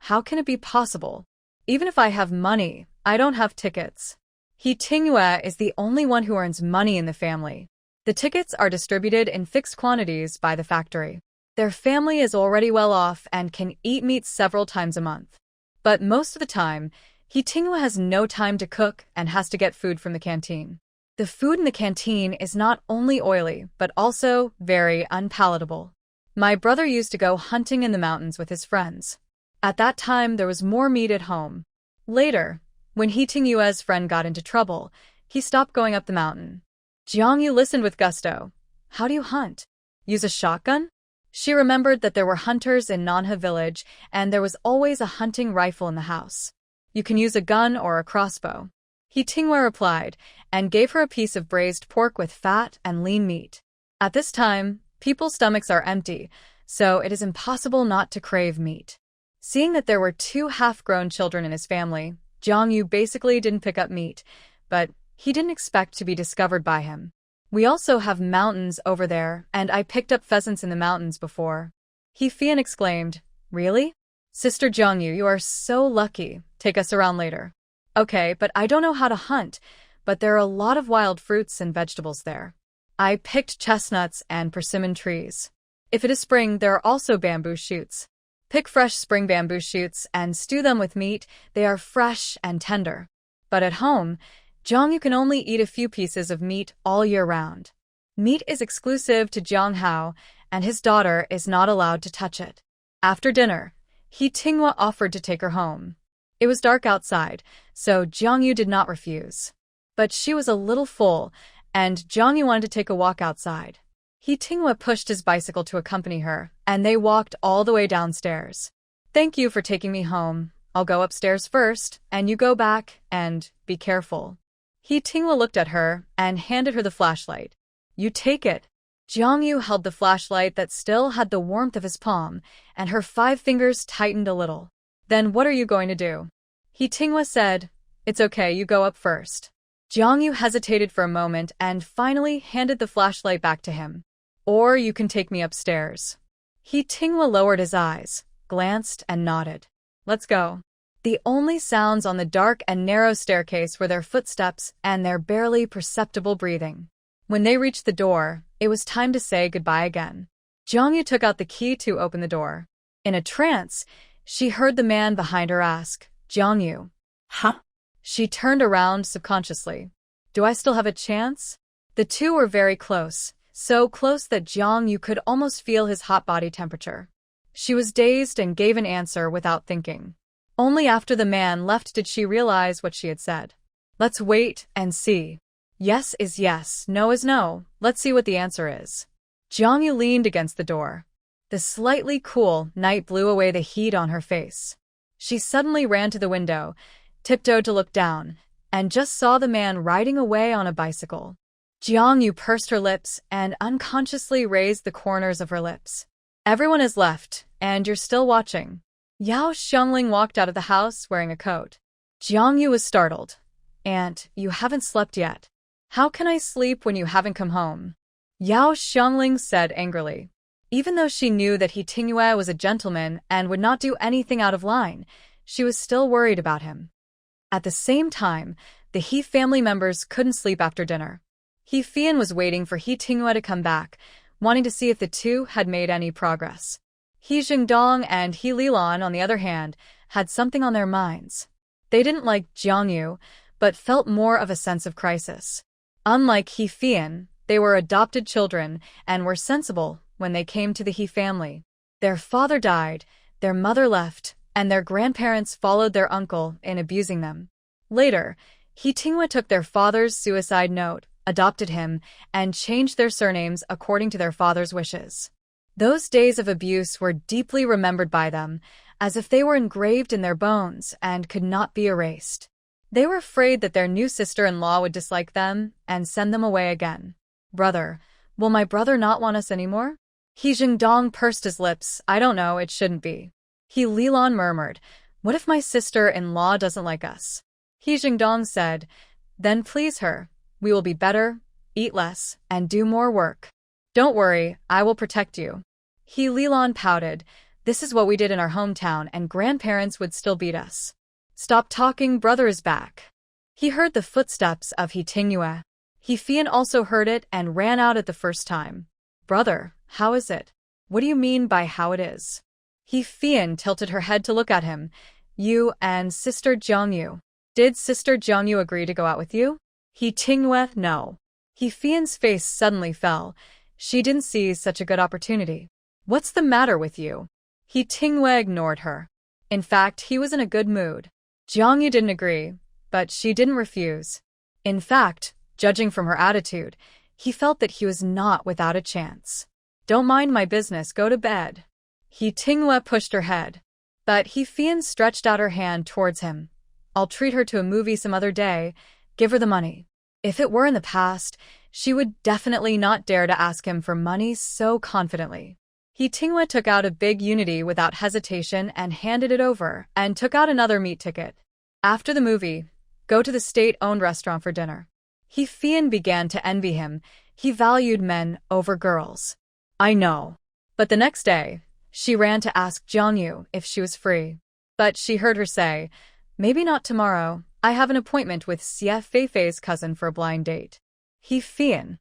How can it be possible? Even if I have money, I don't have tickets. He Tingyue is the only one who earns money in the family. The tickets are distributed in fixed quantities by the factory. Their family is already well off and can eat meat several times a month. But most of the time, Hee Tinghwa has no time to cook and has to get food from the canteen. The food in the canteen is not only oily, but also very unpalatable. My brother used to go hunting in the mountains with his friends. At that time, there was more meat at home. Later, when Hee Tinghwa's friend got into trouble, he stopped going up the mountain. Jiangyu listened with gusto. How do you hunt? Use a shotgun? She remembered that there were hunters in Nanha village, and there was always a hunting rifle in the house. You can use a gun or a crossbow. Hee Tinghwa replied, and gave her a piece of braised pork with fat and lean meat. At this time, people's stomachs are empty, so it is impossible not to crave meat. Seeing that there were 2 half-grown children in his family, Jiangyu basically didn't pick up meat, but he didn't expect to be discovered by him. We also have mountains over there, and I picked up pheasants in the mountains before. Hee Fian exclaimed, Really? Sister Jiangyu, you are so lucky. Take us around later. Okay, but I don't know how to hunt, but there are a lot of wild fruits and vegetables there. I picked chestnuts and persimmon trees. If it is spring, there are also bamboo shoots. Pick fresh spring bamboo shoots and stew them with meat. They are fresh and tender. But at home, Jiangyu can only eat a few pieces of meat all year round. Meat is exclusive to Jiang Hao, and his daughter is not allowed to touch it. After dinner, Hee Tinghwa offered to take her home. It was dark outside, so Jiangyu did not refuse. But she was a little full, and Jiangyu wanted to take a walk outside. Hee Tinghwa pushed his bicycle to accompany her, and they walked all the way downstairs. Thank you for taking me home. I'll go upstairs first, and you go back, and be careful. Hee Tinghwa looked at her and handed her the flashlight. You take it. Jiangyu held the flashlight that still had the warmth of his palm, and her 5 fingers tightened a little. Then what are you going to do? Hee Tinghwa said, It's okay, you go up first. Jiangyu hesitated for a moment and finally handed the flashlight back to him. Or you can take me upstairs. Hee Tinghwa lowered his eyes, glanced and nodded. Let's go. The only sounds on the dark and narrow staircase were their footsteps and their barely perceptible breathing. When they reached the door, it was time to say goodbye again. Jiangyu took out the key to open the door. In a trance, she heard the man behind her ask, Jiangyu. Huh? She turned around subconsciously. Do I still have a chance? The two were very close, so close that Jiangyu could almost feel his hot body temperature. She was dazed and gave an answer without thinking. Only after the man left did she realize what she had said. Let's wait and see. Yes is yes, no is no. Let's see what the answer is. Jiangyu leaned against the door. The slightly cool night blew away the heat on her face. She suddenly ran to the window, tiptoed to look down, and just saw the man riding away on a bicycle. Jiangyu pursed her lips and unconsciously raised the corners of her lips. Everyone has left, and you're still watching. Yao Xiangling walked out of the house wearing a coat. Jiangyu was startled. Aunt, you haven't slept yet. How can I sleep when you haven't come home? Yao Xiangling said angrily. Even though she knew that Hee Tinghwa was a gentleman and would not do anything out of line, she was still worried about him. At the same time, the He family members couldn't sleep after dinner. Hee Fian was waiting for Hee Tinghwa to come back, wanting to see if the two had made any progress. He Jingdong and He Lilan, on the other hand, had something on their minds. They didn't like Jiangyu, but felt more of a sense of crisis. Unlike Hee Fian, they were adopted children and were sensible when they came to the He family. Their father died, their mother left, and their grandparents followed their uncle in abusing them. Later, Hee Tinghwa took their father's suicide note, adopted him, and changed their surnames according to their father's wishes. Those days of abuse were deeply remembered by them, as if they were engraved in their bones and could not be erased. They were afraid that their new sister-in-law would dislike them and send them away again. Brother, will my brother not want us anymore? He Jingdong pursed his lips. I don't know, it shouldn't be. He Lilan murmured, what if my sister-in-law doesn't like us? He Jingdong said, then please her. We will be better, eat less, and do more work. Don't worry, I will protect you. He Lilan pouted. This is what we did in our hometown, and grandparents would still beat us. Stop talking, brother is back. He heard the footsteps of Hee Tinghwa. Hee Fian also heard it and ran out at the first time. Brother, how is it? What do you mean by how it is? He Fian tilted her head to look at him. You and Sister Jiangyu. Did Sister Jiangyu agree to go out with you? He Tingwe, no. He Fian's face suddenly fell. She didn't see such a good opportunity. What's the matter with you? He Tingwe ignored her. In fact, he was in a good mood. Jiangyu didn't agree, but she didn't refuse. In fact, judging from her attitude, he felt that he was not without a chance. Don't mind my business, go to bed. He Tingwe pushed her head. But He Fian stretched out her hand towards him. I'll treat her to a movie some other day. Give her the money. If it were in the past, she would definitely not dare to ask him for money so confidently. He Tingwe took out a big unity without hesitation and handed it over, and took out another meat ticket. After the movie, go to the state-owned restaurant for dinner. He Fian began to envy him. He valued men over girls. I know. But the next day, she ran to ask Jiangyu if she was free. But she heard her say, maybe not tomorrow. I have an appointment with Xie Feifei's cousin for a blind date. He Fian.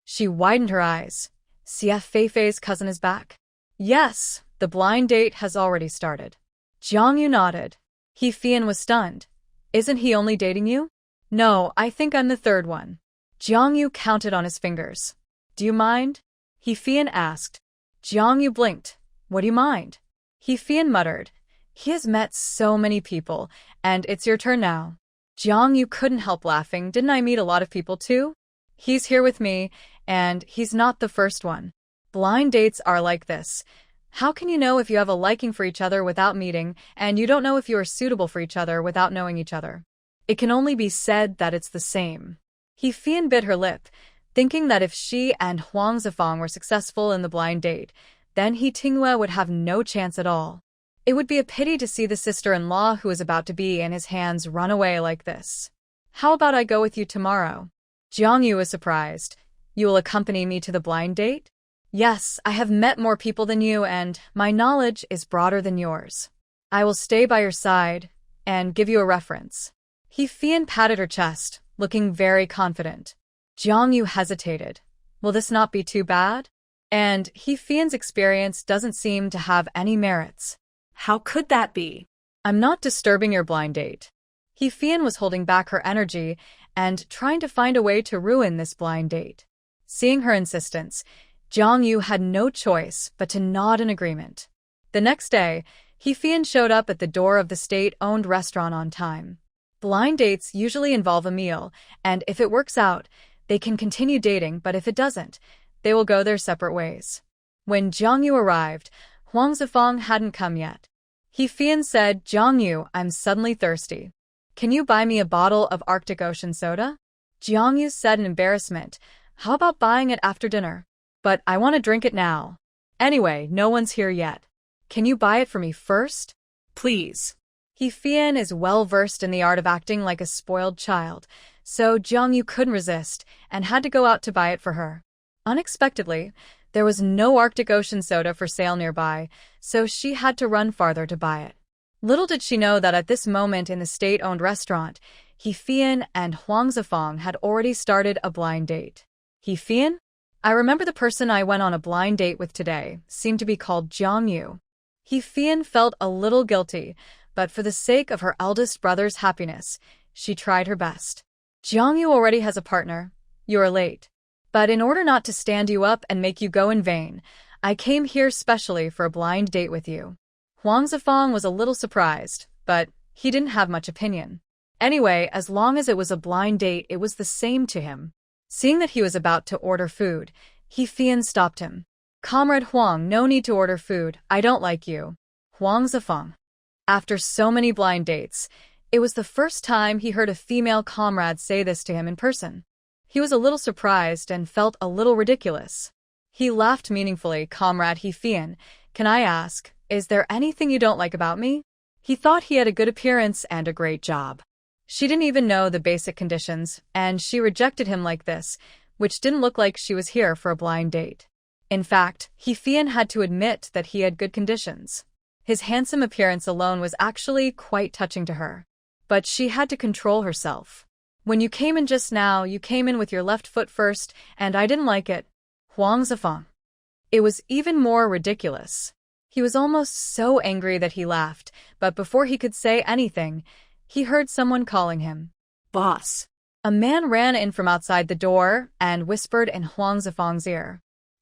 She widened her eyes. Xie Feifei's cousin is back? Yes, the blind date has already started. Jiangyu nodded. He Fian was stunned. Isn't he only dating you? No, I think I'm the third one. Jiangyu counted on his fingers. Do you mind? He Fian asked. Jiangyu blinked. What do you mind? He Fian muttered. He has met so many people, and it's your turn now. Jiangyu couldn't help laughing. Didn't I meet a lot of people too? He's here with me, and he's not the first one. Blind dates are like this. How can you know if you have a liking for each other without meeting, and you don't know if you are suitable for each other without knowing each other? It can only be said that it's the same. He Fian bit her lip, thinking that if she and Huang Zifang were successful in the blind date, then He Tingwe would have no chance at all. It would be a pity to see the sister-in-law who is about to be in his hands run away like this. How about I go with you tomorrow? Jiangyu was surprised. You will accompany me to the blind date? Yes, I have met more people than you and my knowledge is broader than yours. I will stay by your side and give you a reference. He Fian patted her chest, looking very confident. Jiangyu hesitated. Will this not be too bad? And He Fian's experience doesn't seem to have any merits. How could that be? I'm not disturbing your blind date. He Fian was holding back her energy and trying to find a way to ruin this blind date. Seeing her insistence, Jiangyu had no choice but to nod in agreement. The next day, He Fian showed up at the door of the state-owned restaurant on time. Blind dates usually involve a meal, and if it works out, they can continue dating, but if it doesn't, they will go their separate ways. When Jiangyu arrived, Huang Zifang hadn't come yet. He Fian said, Jiangyu, I'm suddenly thirsty. Can you buy me a bottle of Arctic Ocean soda? Jiangyu said in embarrassment, how about buying it after dinner? But I want to drink it now. Anyway, no one's here yet. Can you buy it for me first? Please. He Fian is well versed in the art of acting like a spoiled child, so Jiangyu couldn't resist and had to go out to buy it for her. Unexpectedly, there was no Arctic Ocean soda for sale nearby, so she had to run farther to buy it. Little did she know that at this moment in the state-owned restaurant, He Fian and Huang Zifang had already started a blind date. He Fian? I remember the person I went on a blind date with today seemed to be called Jiangyu. He Fian felt a little guilty, but for the sake of her eldest brother's happiness, she tried her best. Jiangyu already has a partner. You are late. But in order not to stand you up and make you go in vain, I came here specially for a blind date with you. Huang Zifang was a little surprised, but he didn't have much opinion. Anyway, as long as it was a blind date, it was the same to him. Seeing that he was about to order food, He Fian stopped him. Comrade Huang, no need to order food. I don't like you. Huang Zifang. After so many blind dates, it was the first time he heard a female comrade say this to him in person. He was a little surprised and felt a little ridiculous. He laughed meaningfully. Comrade He Fian, can I ask, is there anything you don't like about me? He thought he had a good appearance and a great job. She didn't even know the basic conditions, and she rejected him like this, which didn't look like she was here for a blind date. In fact, He Fian had to admit that he had good conditions. His handsome appearance alone was actually quite touching to her. But she had to control herself. When you came in just now, you came in with your left foot first, and I didn't like it. Huang Zifang. It was even more ridiculous. He was almost so angry that he laughed, but before he could say anything, he heard someone calling him. Boss. A man ran in from outside the door and whispered in Huang Zifang's ear.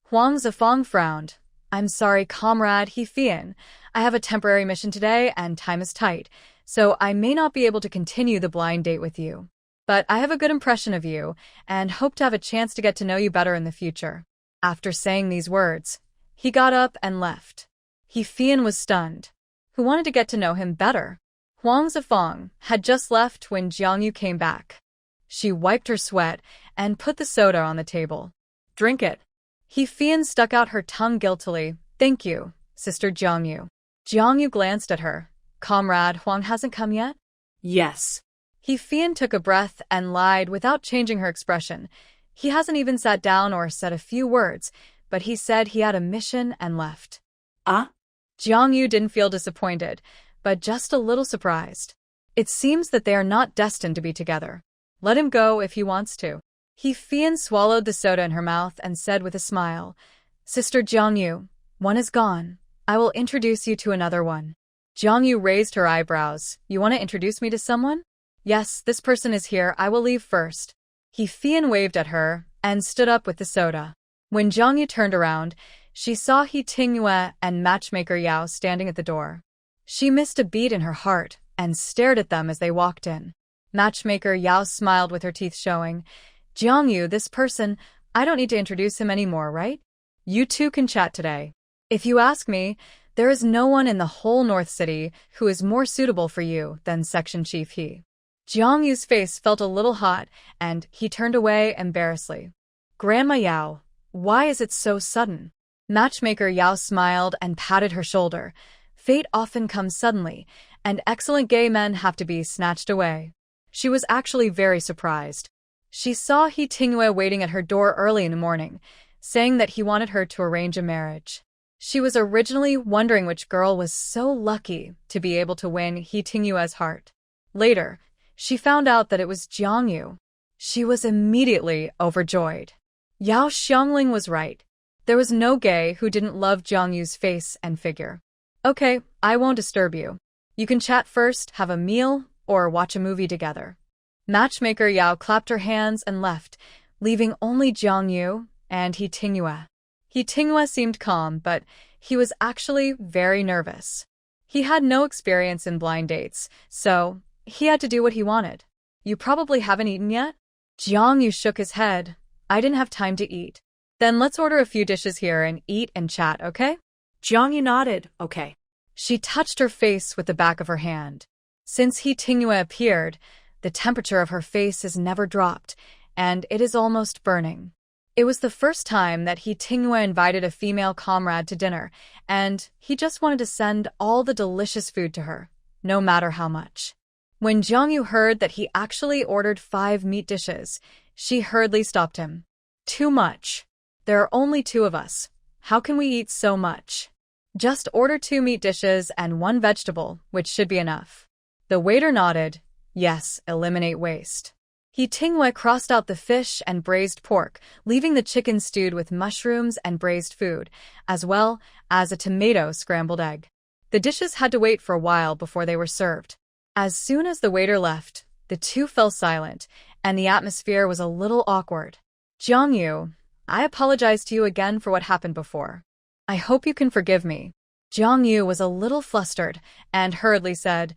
Huang Zifang frowned. I'm sorry, comrade He Fian. I have a temporary mission today and time is tight, so I may not be able to continue the blind date with you. But I have a good impression of you and hope to have a chance to get to know you better in the future. After saying these words, he got up and left. He Fian was stunned. Who wanted to get to know him better? Huang Zifang had just left when Jiang Yu came back. She wiped her sweat and put the soda on the table. Drink it. He Fian stuck out her tongue guiltily. Thank you, Sister Jiang Yu. Jiang Yu glanced at her. Comrade Huang hasn't come yet? Yes. He Fian took a breath and lied without changing her expression. He hasn't even sat down or said a few words, but he said he had a mission and left. Ah? Jiang Yu didn't feel disappointed, but just a little surprised. It seems that they are not destined to be together. Let him go if he wants to. He Fian swallowed the soda in her mouth and said with a smile, Sister Jiang Yu, one is gone. I will introduce you to another one. Jiang Yu raised her eyebrows. You want to introduce me to someone? Yes, this person is here. I will leave first. He Fian waved at her and stood up with the soda. When Jiang Yu turned around, she saw He Tingyue and matchmaker Yao standing at the door. She missed a beat in her heart and stared at them as they walked in. Matchmaker Yao smiled with her teeth showing. Jiang Yu, this person, I don't need to introduce him anymore, right? You two can chat today. If you ask me, there is no one in the whole North City who is more suitable for you than Section Chief He. Jiang Yu's face felt a little hot, and he turned away embarrassedly. Grandma Yao, why is it so sudden? Matchmaker Yao smiled and patted her shoulder. Fate often comes suddenly, and excellent gay men have to be snatched away. She was actually very surprised. She saw He Tingyue waiting at her door early in the morning, saying that he wanted her to arrange a marriage. She was originally wondering which girl was so lucky to be able to win He Tingyue's heart. Later, she found out that it was Jiang Yu. She was immediately overjoyed. Yao Xiangling was right. There was no gay who didn't love Jiang Yu's face and figure. Okay, I won't disturb you. You can chat first, have a meal, or watch a movie together. Matchmaker Yao clapped her hands and left, leaving only Jiang Yu and He Tingyue. He Tingyue seemed calm, but he was actually very nervous. He had no experience in blind dates, so he had to do what he wanted. You probably haven't eaten yet? Jiang Yu shook his head. I didn't have time to eat. Then let's order a few dishes here and eat and chat, okay? Jiang Yu nodded. Okay. She touched her face with the back of her hand. Since He Tingyue appeared, the temperature of her face has never dropped, and it is almost burning. It was the first time that He Tingyue invited a female comrade to dinner, and he just wanted to send all the delicious food to her, no matter how much. When Jiang Yu heard that he actually ordered 5 meat dishes, she hurriedly stopped him. Too much. There are only 2 of us. How can we eat so much? Just order 2 meat dishes and 1 vegetable, which should be enough. The waiter nodded. Yes, eliminate waste. He Tingyue crossed out the fish and braised pork, leaving the chicken stewed with mushrooms and braised food, as well as a tomato scrambled egg. The dishes had to wait for a while before they were served. As soon as the waiter left, the two fell silent, and the atmosphere was a little awkward. Jiang Yu, I apologize to you again for what happened before. I hope you can forgive me. Jiang Yu was a little flustered and hurriedly said,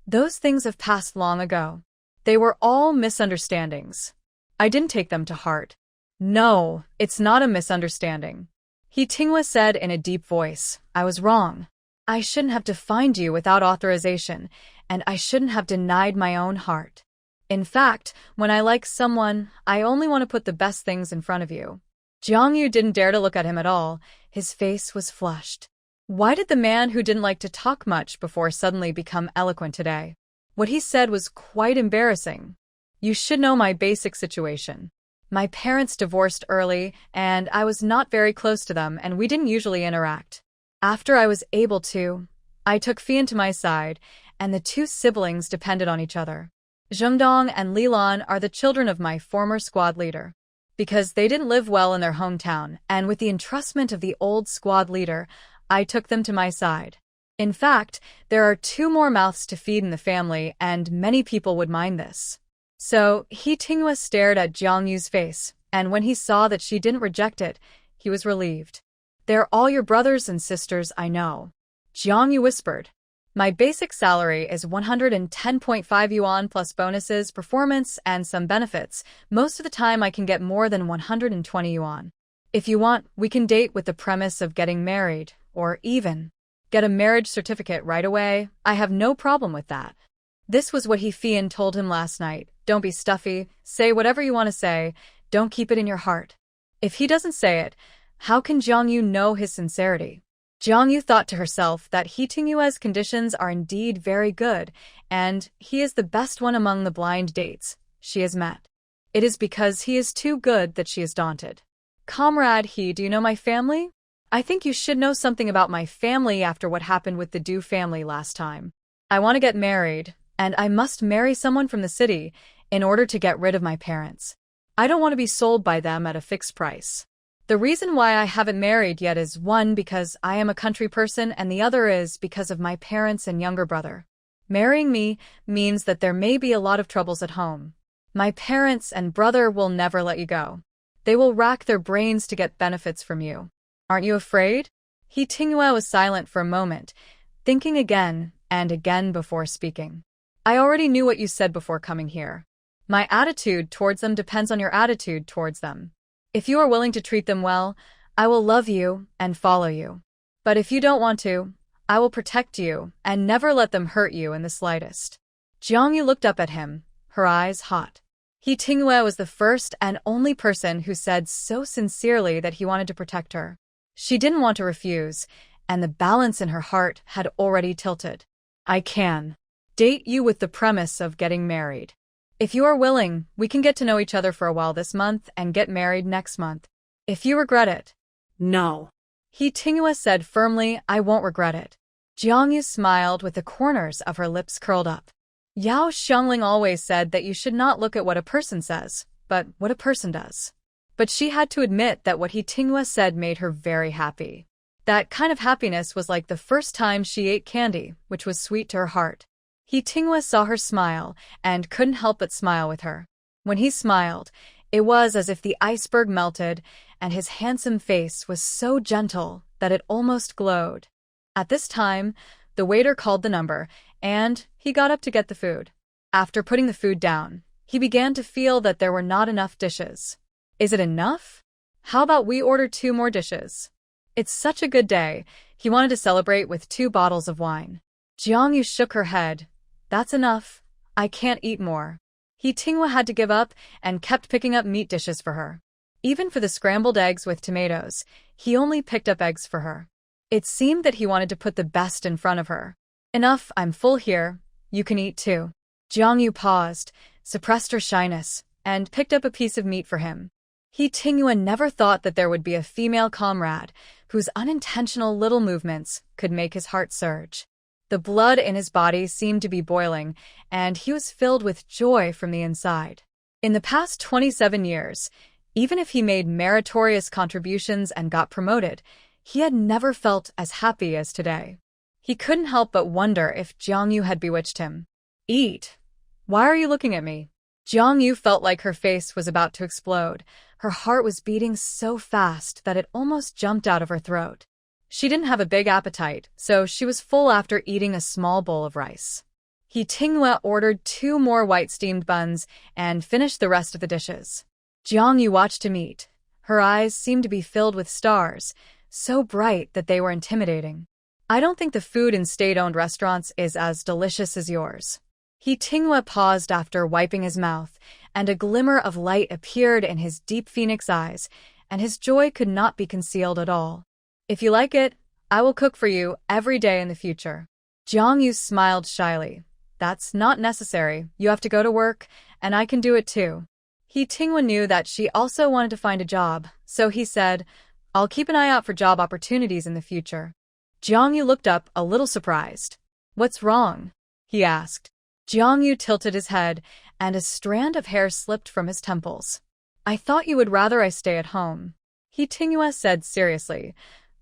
Those things have passed long ago. They were all misunderstandings. I didn't take them to heart. No, it's not a misunderstanding. He Tingyue said in a deep voice, I was wrong. I shouldn't have defined you without authorization, and I shouldn't have denied my own heart. In fact, when I like someone, I only want to put the best things in front of you. Jiang Yu didn't dare to look at him at all. His face was flushed. Why did the man who didn't like to talk much before suddenly become eloquent today? What he said was quite embarrassing. You should know my basic situation. My parents divorced early, and I was not very close to them, and we didn't usually interact. After I was able to, I took Fian to my side, and the two siblings depended on each other. Zhengdong and Lilan are the children of my former squad leader. because they didn't live well in their hometown, and with the entrustment of the old squad leader, I took them to my side. In fact, there are 2 more mouths to feed in the family, and many people would mind this. So, He Tinghua stared at Jiang Yu's face, and when he saw that she didn't reject it, he was relieved. They're all your brothers and sisters, I know. Jiang Yu whispered. My basic salary is 110.5 yuan plus bonuses, performance, and some benefits. Most of the time I can get more than 120 yuan. If you want, we can date with the premise of getting married, or even get a marriage certificate right away. I have no problem with that. This was what He Fian told him last night. Don't be stuffy, say whatever you want to say, don't keep it in your heart. If he doesn't say it, how can Jiang Yu know his sincerity? Jiang Yu thought to herself that He Tinghua's conditions are indeed very good, and he is the best one among the blind dates she has met. It is because he is too good that she is daunted. Comrade He, do you know my family? I think you should know something about my family after what happened with the Du family last time. I want to get married, and I must marry someone from the city in order to get rid of my parents. I don't want to be sold by them at a fixed price. The reason why I haven't married yet is one, because I am a country person, and the other is because of my parents and younger brother. Marrying me means that there may be a lot of troubles at home. My parents and brother will never let you go. They will rack their brains to get benefits from you. Aren't you afraid? He Tinghua was silent for a moment, thinking again and again before speaking. I already knew what you said before coming here. My attitude towards them depends on your attitude towards them. If you are willing to treat them well, I will love you and follow you. But if you don't want to, I will protect you and never let them hurt you in the slightest. Jiang Yu looked up at him, her eyes hot. He Tinghua was the first and only person who said so sincerely that he wanted to protect her. She didn't want to refuse, and the balance in her heart had already tilted. I can date you with the premise of getting married. If you are willing, we can get to know each other for a while this month and get married next month. If you regret it. No. He Tinghua said firmly, I won't regret it. Jiang Yu smiled with the corners of her lips curled up. Yao Xiangling always said that you should not look at what a person says, but what a person does. But she had to admit that what He Tinghua said made her very happy. That kind of happiness was like the first time she ate candy, which was sweet to her heart. He Tinghua saw her smile and couldn't help but smile with her. When he smiled, it was as if the iceberg melted, and his handsome face was so gentle that it almost glowed. At this time, the waiter called the number, and he got up to get the food. After putting the food down, he began to feel that there were not enough dishes. Is it enough? How about we order 2 more dishes? It's such a good day. He wanted to celebrate with 2 bottles of wine. Jiang Yu shook her head. That's enough. I can't eat more. He Tinghua had to give up and kept picking up meat dishes for her. Even for the scrambled eggs with tomatoes, he only picked up eggs for her. It seemed that he wanted to put the best in front of her. Enough, I'm full here. You can eat too. Jiang Yu paused, suppressed her shyness, and picked up a piece of meat for him. He Tinghua never thought that there would be a female comrade whose unintentional little movements could make his heart surge. The blood in his body seemed to be boiling, and he was filled with joy from the inside. In the past 27 years, even if he made meritorious contributions and got promoted, he had never felt as happy as today. He couldn't help but wonder if Jiang Yu had bewitched him. Eat. Why are you looking at me? Jiang Yu felt like her face was about to explode. Her heart was beating so fast that it almost jumped out of her throat. She didn't have a big appetite, so she was full after eating a small bowl of rice. He Tinghua ordered 2 more white steamed buns and finished the rest of the dishes. Jiang Yu watched him eat. Her eyes seemed to be filled with stars, so bright that they were intimidating. I don't think the food in state-owned restaurants is as delicious as yours. He Tinghua paused after wiping his mouth, and a glimmer of light appeared in his deep phoenix eyes, and his joy could not be concealed at all. If you like it, I will cook for you every day in the future. Jiang Yu smiled shyly. That's not necessary. You have to go to work, and I can do it too. He Tinghua knew that she also wanted to find a job, so he said, I'll keep an eye out for job opportunities in the future. Jiang Yu looked up a little surprised. What's wrong? He asked. Jiang Yu tilted his head, and a strand of hair slipped from his temples. I thought you would rather I stay at home. Hee Tinghua said seriously,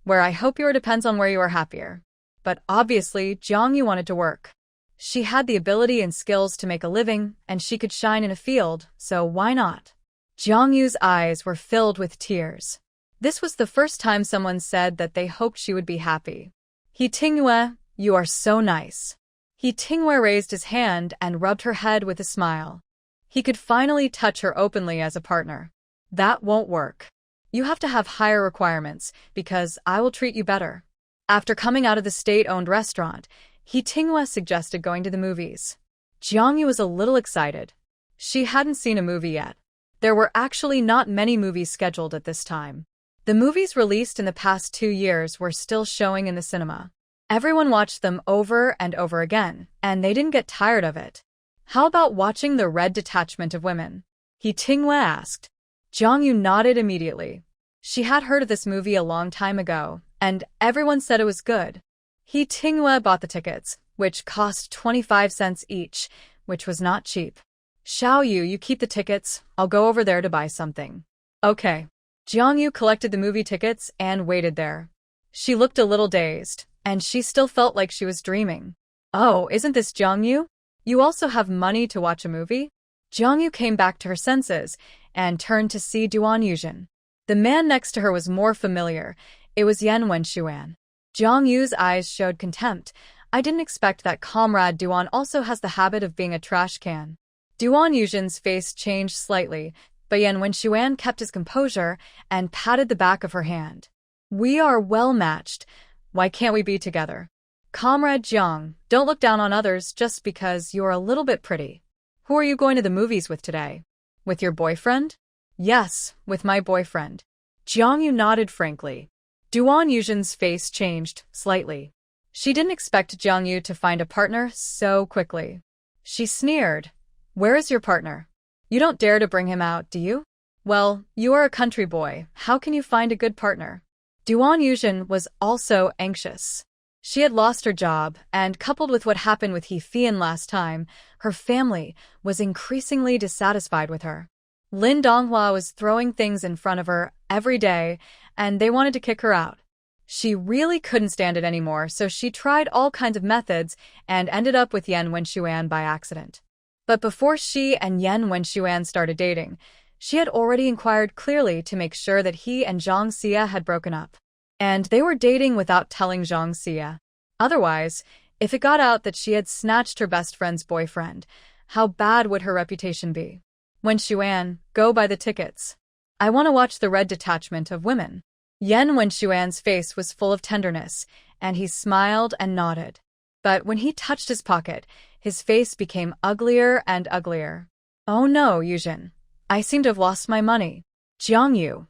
where I hope yours depends on where you are happier. But obviously, Jiang Yu wanted to work. She had the ability and skills to make a living, and she could shine in a field, so why not? Jiang Yu's eyes were filled with tears. This was the first time someone said that they hoped she would be happy. Hee Tinghua, you are so nice. Hee Tinghua raised his hand and rubbed her head with a smile. He could finally touch her openly as a partner. That won't work. You have to have higher requirements, because I will treat you better. After coming out of the state-owned restaurant, Hee Tinghua suggested going to the movies. Jiang Yu was a little excited. She hadn't seen a movie yet. There were actually not many movies scheduled at this time. The movies released in the past 2 years were still showing in the cinema. Everyone watched them over and over again, and they didn't get tired of it. How about watching The Red Detachment of Women? Hee Tinghua asked. Jiang Yu nodded immediately. She had heard of this movie a long time ago, and everyone said it was good. Hee Tinghua bought the tickets, which cost 25 cents each, which was not cheap. Xiao Yu, you keep the tickets, I'll go over there to buy something. Okay. Jiang Yu collected the movie tickets and waited there. She looked a little dazed, and she still felt like she was dreaming. Oh, isn't this Jiang Yu? You also have money to watch a movie? Jiang Yu came back to her senses and turned to see Duan Yuzhen. The man next to her was more familiar. It was Yan Wenxuan. Jiang Yu's eyes showed contempt. I didn't expect that comrade Duan also has the habit of being a trash can. Duan Yuzhen's face changed slightly, but Yan Wenxuan kept his composure and patted the back of her hand. We are well matched. Why can't we be together? Comrade Jiang, don't look down on others just because you're a little bit pretty. Who are you going to the movies with today? With your boyfriend? Yes, with my boyfriend. Jiang Yu nodded frankly. Duan Yuzhen's face changed slightly. She didn't expect Jiang Yu to find a partner so quickly. She sneered. Where is your partner? You don't dare to bring him out, do you? Well, you are a country boy. How can you find a good partner? Duan Yuzhen was also anxious. She had lost her job, and coupled with what happened with He Fian last time, her family was increasingly dissatisfied with her. Lin Donghua was throwing things in front of her every day, and they wanted to kick her out. She really couldn't stand it anymore, so she tried all kinds of methods and ended up with Yan Wenxuan by accident. But before she and Yan Wenxuan started dating, she had already inquired clearly to make sure that he and Zhang Xia had broken up. And they were dating without telling Zhang Xia. Otherwise, if it got out that she had snatched her best friend's boyfriend, how bad would her reputation be? Wenxuan, go buy the tickets. I want to watch The Red Detachment of Women. Yan Wenxuan's face was full of tenderness, and he smiled and nodded. But when he touched his pocket, his face became uglier and uglier. Oh no, Yuzhen. I seem to have lost my money. Jiang Yu.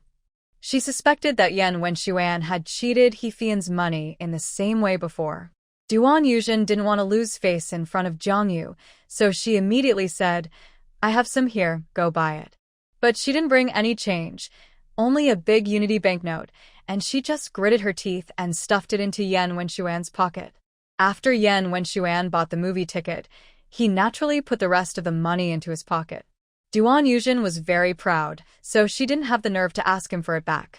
She suspected that Yan Wenxuan had cheated He Fian's money in the same way before. Duan Yuzhen didn't want to lose face in front of Jiang Yu, so she immediately said, I have some here, go buy it. But she didn't bring any change, only a big Unity banknote, and she just gritted her teeth and stuffed it into Yan Wenxuan's pocket. After Yan Wenxuan bought the movie ticket, he naturally put the rest of the money into his pocket. Duan Yuzhen was very proud, so she didn't have the nerve to ask him for it back.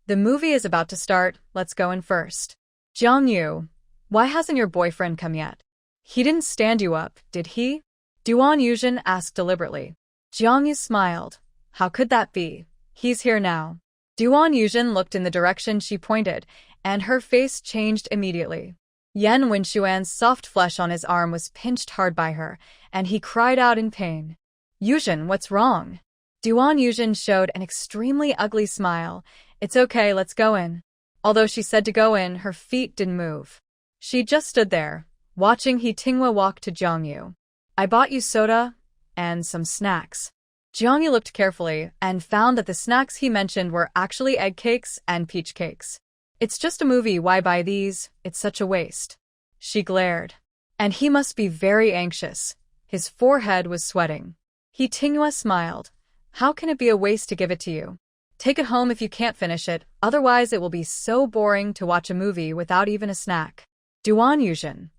The movie is about to start, let's go in first. Jiang Yu, why hasn't your boyfriend come yet? He didn't stand you up, did he? Duan Yuzhen asked deliberately. Jiang Yu smiled. How could that be? He's here now. Duan Yuzhen looked in the direction she pointed, and her face changed immediately. Yan Wenxuan's soft flesh on his arm was pinched hard by her, and he cried out in pain. Yuzhen, what's wrong? Duan Yuzhen showed an extremely ugly smile. It's okay, let's go in. Although she said to go in, her feet didn't move. She just stood there, watching Hee Tinghua walk to Jiang Yu. I bought you soda and some snacks. Jiang Yu looked carefully and found that the snacks he mentioned were actually egg cakes and peach cakes. It's just a movie, why buy these? It's such a waste. She glared. And he must be very anxious. His forehead was sweating. Hee Tinghua smiled. How can it be a waste to give it to you? Take it home if you can't finish it, otherwise it will be so boring to watch a movie without even a snack. Duan Yuzhen.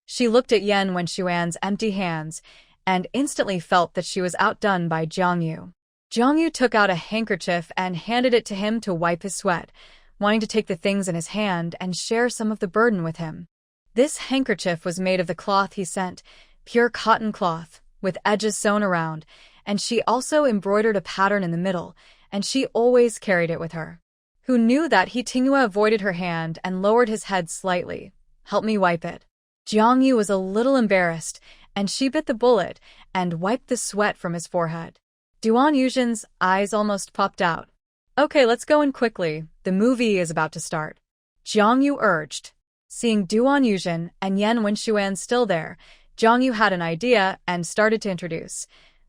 She looked at Yan Wenxuan's empty hands and instantly felt that she was outdone by Jiang Yu. Jongyu took out a handkerchief and handed it to him to wipe his sweat, wanting to take the things in his hand and share some of the burden with him. This handkerchief was made of the cloth he sent, pure cotton cloth, with edges sewn around, and she also embroidered a pattern in the middle, and she always carried it with her. Who knew that Tinghua avoided her hand and lowered his head slightly. Help me wipe it. Jongyu was a little embarrassed, and she bit the bullet and wiped the sweat from his forehead. Duan Yuzhen's eyes almost popped out. Okay, let's go in quickly. The movie is about to start. Jongyu urged. Seeing Duan Yuzhen and Yan Wenshuan still there, Jongyu had an idea and started to introduce.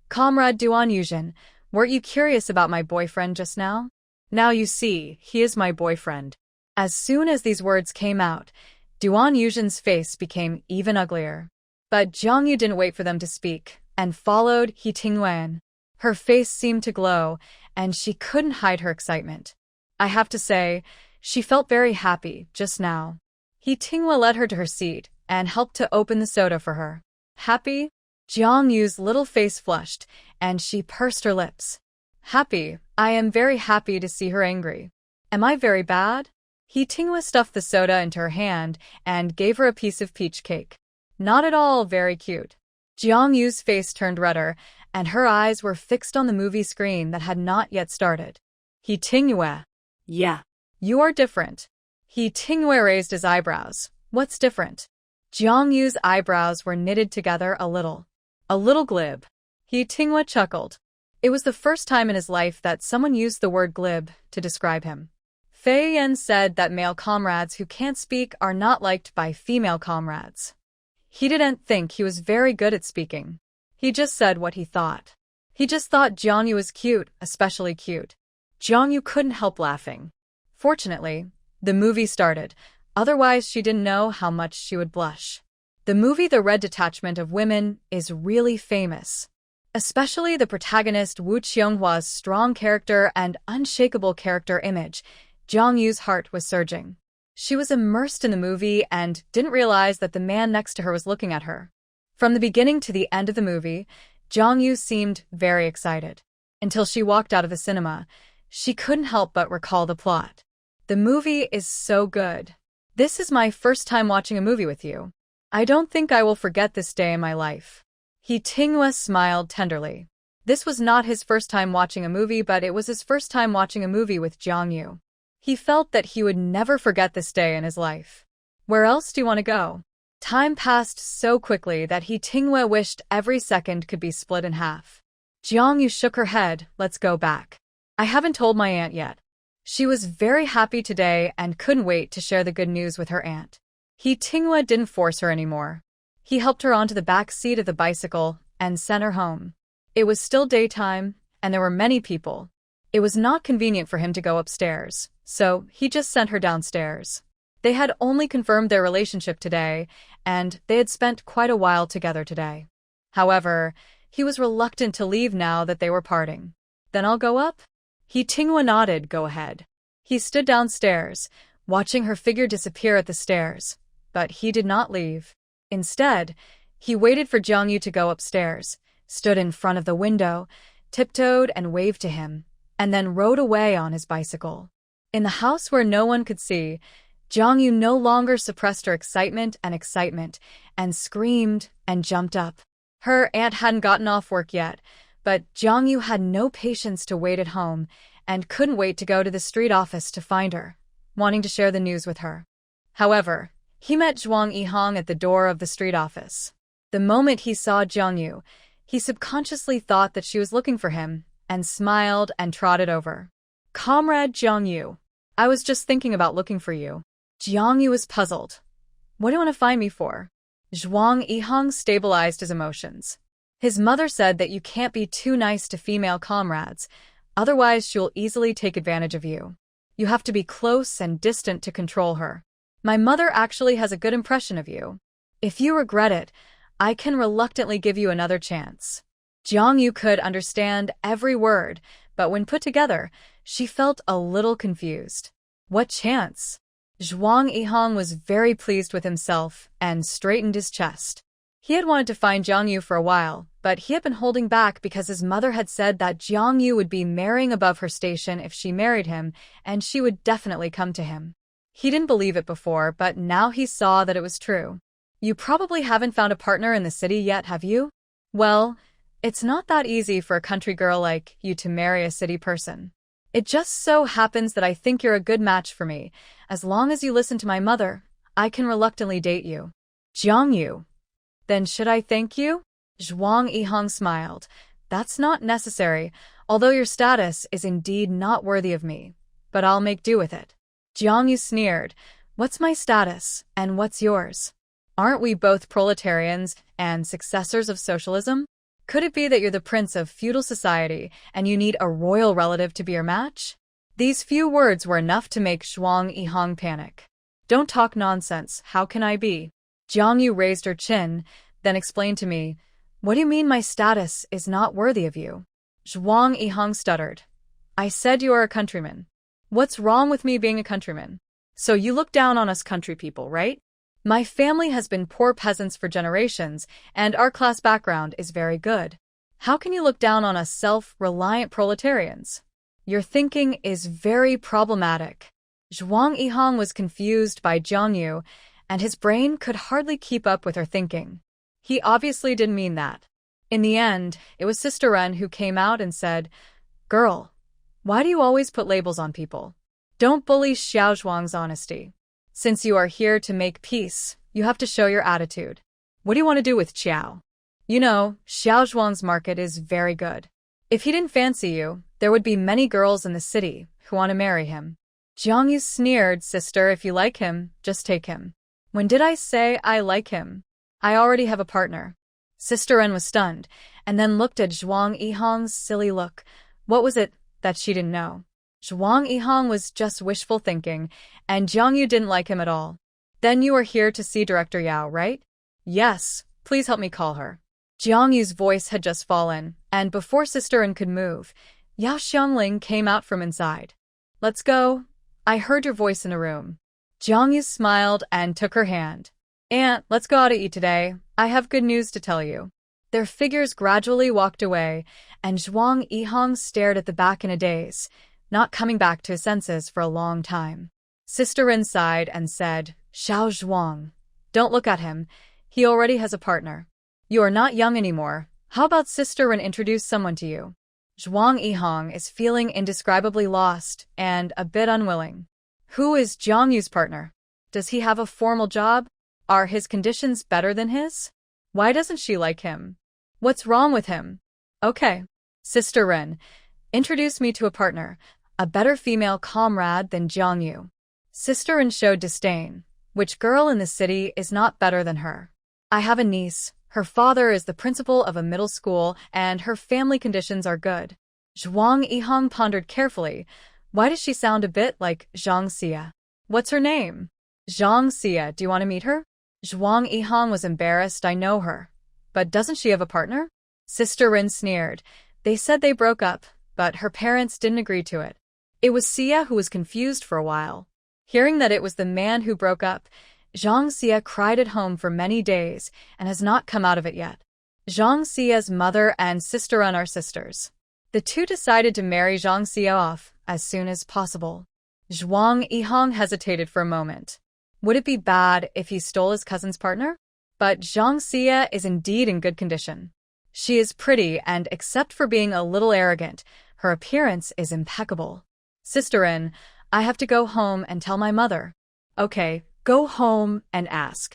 Comrade Duan Yuzhen, weren't you curious about my boyfriend just now? Now you see, he is my boyfriend. As soon as these words came out, Duan Yuzhen's face became even uglier. But Jongyu didn't wait for them to speak, and followed He Tingwen. Her face seemed to glow, and she couldn't hide her excitement. I have to say, she felt very happy just now. He Tinghua led her to her seat and helped to open the soda for her. Happy? Jongyu's little face flushed, and she pursed her lips. Happy? I am very happy to see her angry. Am I very bad? He Tinghua stuffed the soda into her hand and gave her a piece of peach cake. Not at all very cute. Jongyu's face turned redder, and her eyes were fixed on the movie screen that had not yet started. He Tinghua. Yeah. You are different. He Tinghua raised his eyebrows. What's different? Jongyu's eyebrows were knitted together a little. A little glib. He Tinghua chuckled. It was the first time in his life that someone used the word glib to describe him. Fei Yan said that male comrades who can't speak are not liked by female comrades. He didn't think he was very good at speaking. He just said what he thought. He just thought Jongyu was cute, especially cute. Jongyu couldn't help laughing. Fortunately, the movie started, otherwise she didn't know how much she would blush. The movie The Red Detachment of Women is really famous. Especially the protagonist Wu Qionghua's strong character and unshakable character image. Jongyu's heart was surging. She was immersed in the movie and didn't realize that the man next to her was looking at her. From the beginning to the end of the movie, Jongyu seemed very excited. Until she walked out of the cinema, she couldn't help but recall the plot. The movie is so good. This is my first time watching a movie with you. I don't think I will forget this day in my life. He Tinghua smiled tenderly. This was not his first time watching a movie, but it was his first time watching a movie with Jongyu. He felt that he would never forget this day in his life. Where else do you want to go? Time passed so quickly that He Tinghua wished every second could be split in half. Jongyu shook her head. Let's go back. I haven't told my aunt yet. She was very happy today and couldn't wait to share the good news with her aunt. He Tinghua didn't force her anymore. He helped her onto the back seat of the bicycle and sent her home. It was still daytime, and there were many people. It was not convenient for him to go upstairs, so he just sent her downstairs. They had only confirmed their relationship today, and they had spent quite a while together today. However, he was reluctant to leave now that they were parting. Then I'll go up? He Tinghua nodded. Go ahead. He stood downstairs, watching her figure disappear at the stairs, but he did not leave. Instead, he waited for Jongyu to go upstairs, stood in front of the window, tiptoed and waved to him, and then rode away on his bicycle. In the house where no one could see, Jongyu no longer suppressed her excitement and screamed and jumped up. Her aunt hadn't gotten off work yet, but Jongyu had no patience to wait at home and couldn't wait to go to the street office to find her, wanting to share the news with her. However, he met Zhuang Yihang at the door of the street office. The moment he saw Jongyu, he subconsciously thought that she was looking for him and smiled and trotted over. Comrade Jongyu, I was just thinking about looking for you. Jongyu was puzzled. What do you want to find me for? Zhuang Yihang stabilized his emotions. His mother said that you can't be too nice to female comrades, otherwise she'll easily take advantage of you. You have to be close and distant to control her. My mother actually has a good impression of you. If you regret it, I can reluctantly give you another chance. Jongyu could understand every word, but when put together, she felt a little confused. What chance? Zhuang Yihang was very pleased with himself and straightened his chest. He had wanted to find Jongyu for a while, but he had been holding back because his mother had said that Jiang Yu would be marrying above her station if she married him, and she would definitely come to him. He didn't believe it before, but now he saw that it was true. You probably haven't found a partner in the city yet, have you? Well, it's not that easy for a country girl like you to marry a city person. It just so happens that I think you're a good match for me. As long as you listen to my mother, I can reluctantly date you. Jiang Yu. Then should I thank you? Zhuang Yihang smiled. That's not necessary, although your status is indeed not worthy of me. But I'll make do with it. Jiang Yu sneered. What's my status, and what's yours? Aren't we both proletarians and successors of socialism? Could it be that you're the prince of feudal society and you need a royal relative to be your match? These few words were enough to make Zhuang Yihang panic. Don't talk nonsense, how can I be? Jiang Yu raised her chin, then explained to me, what do you mean my status is not worthy of you? Zhuang Yihang stuttered. I said you are a countryman. What's wrong with me being a countryman? So you look down on us country people, right? My family has been poor peasants for generations, and our class background is very good. How can you look down on us self-reliant proletarians? Your thinking is very problematic. Zhuang Yihang was confused by Jiang Yu, and his brain could hardly keep up with her thinking. He obviously didn't mean that. In the end, it was Sister Ren who came out and said, Girl, why do you always put labels on people? Don't bully Xiao Zhuang's honesty. Since you are here to make peace, you have to show your attitude. What do you want to do with Xiao? You know, Xiao Zhuang's market is very good. If he didn't fancy you, there would be many girls in the city who want to marry him. Jiang Yu sneered, Sister, if you like him, just take him. When did I say I like him? I already have a partner. Sister Ren was stunned, and then looked at Zhuang Yihang's silly look. What was it that she didn't know? Zhuang Yihang was just wishful thinking, and Jiang Yu didn't like him at all. Then you are here to see Director Yao, right? Yes, please help me call her. Jiang Yu's voice had just fallen, and before Sister Ren could move, Yao Xiangling came out from inside. Let's go. I heard your voice in a room. Jiang Yu smiled and took her hand. Aunt, let's go out to eat today. I have good news to tell you. Their figures gradually walked away, and Zhuang Yihang stared at the back in a daze, not coming back to his senses for a long time. Sister Ren sighed and said, Xiao Zhuang. Don't look at him. He already has a partner. You are not young anymore. How about Sister Ren introduce someone to you? Zhuang Yihang is feeling indescribably lost and a bit unwilling. Who is Jiang Yu's partner? Does he have a formal job? Are his conditions better than his? Why doesn't she like him? What's wrong with him? Okay. Sister Ren, introduce me to a partner, a better female comrade than Jiang Yu. Sister Ren showed disdain. Which girl in the city is not better than her? I have a niece. Her father is the principal of a middle school, and her family conditions are good. Zhuang Yihang pondered carefully. Why does she sound a bit like Zhang Xia? What's her name? Zhang Xia, do you want to meet her? Zhuang Yihang was embarrassed. I know her. But doesn't she have a partner? Sister Ren sneered. They said they broke up, but her parents didn't agree to it. It was Xia who was confused for a while. Hearing that it was the man who broke up, Zhang Xia cried at home for many days and has not come out of it yet. Zhang Xia's mother and Sister Ren are sisters. The two decided to marry Zhang Xia off as soon as possible. Zhuang Yihang hesitated for a moment. Would it be bad if he stole his cousin's partner? But Zhang Xia is indeed in good condition. She is pretty, and except for being a little arrogant, her appearance is impeccable. Sister Ren, I have to go home and tell my mother. Okay, go home and ask.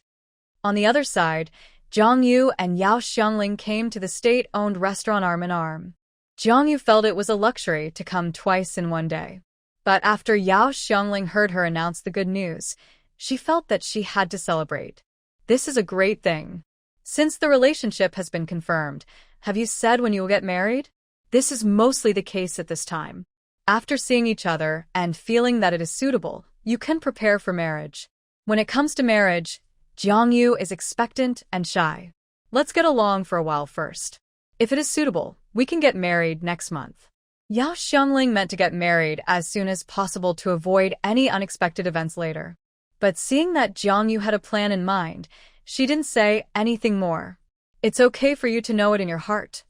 On the other side, Jiang Yu and Yao Xiangling came to the state-owned restaurant arm in arm. Jiang Yu felt it was a luxury to come twice in one day. But after Yao Xiangling heard her announce the good news, she felt that she had to celebrate. This is a great thing. Since the relationship has been confirmed, have you said when you will get married? This is mostly the case at this time. After seeing each other and feeling that it is suitable, you can prepare for marriage. When it comes to marriage, Jiang Yu is expectant and shy. Let's get along for a while first. If it is suitable, we can get married next month. Yao Xiangling meant to get married as soon as possible to avoid any unexpected events later. But seeing that Jiang Yu had a plan in mind, she didn't say anything more. It's okay for you to know it in your heart,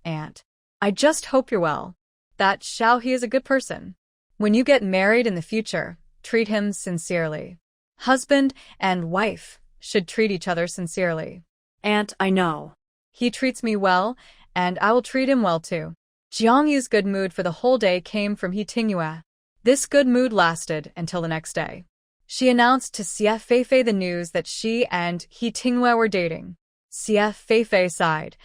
Aunt. I just hope you're well. That Xiao he is a good person. When you get married in the future, treat him sincerely. Husband and wife should treat each other sincerely. Aunt, I know. He treats me well, and I will treat him well too. Jiang Yu's good mood for the whole day came from He Tingyue. This good mood lasted until the next day. She announced to Xie Feifei the news that she and He Tingyue were dating. Xie Feifei sighed.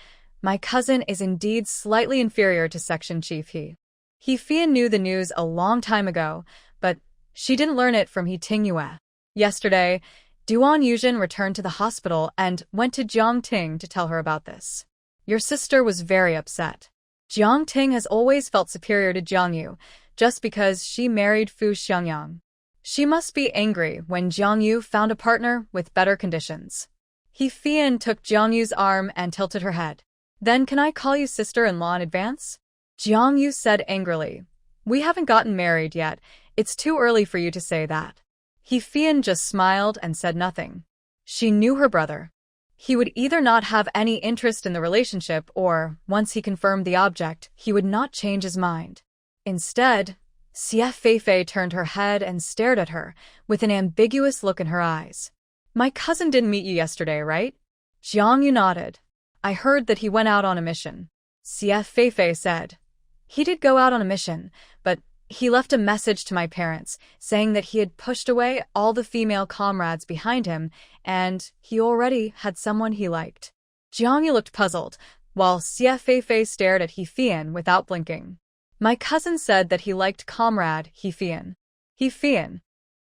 My cousin is indeed slightly inferior to Section Chief He. He Fian knew the news a long time ago, but she didn't learn it from He Tingyue. Yesterday, Duan Yuzhen returned to the hospital and went to Jiang Ting to tell her about this. Your sister was very upset. Jiang Ting has always felt superior to Jiang Yu, just because she married Fu Xiangyang. She must be angry when Jiang Yu found a partner with better conditions. He Fian took Jiang Yu's arm and tilted her head. Then can I call you sister-in-law in advance? Jiang Yu said angrily. We haven't gotten married yet. It's too early for you to say that. He Fian just smiled and said nothing. She knew her brother. He would either not have any interest in the relationship or, once he confirmed the object, he would not change his mind. Instead, Xie Feifei turned her head and stared at her, with an ambiguous look in her eyes. My cousin didn't meet you yesterday, right? Jiang Yu nodded. I heard that he went out on a mission. Xie Feifei said. He did go out on a mission, but he left a message to my parents, saying that he had pushed away all the female comrades behind him, and he already had someone he liked. Jiang Yu looked puzzled, while Xie Feifei stared at He Fian without blinking. My cousin said that he liked comrade He Fian. He Fian.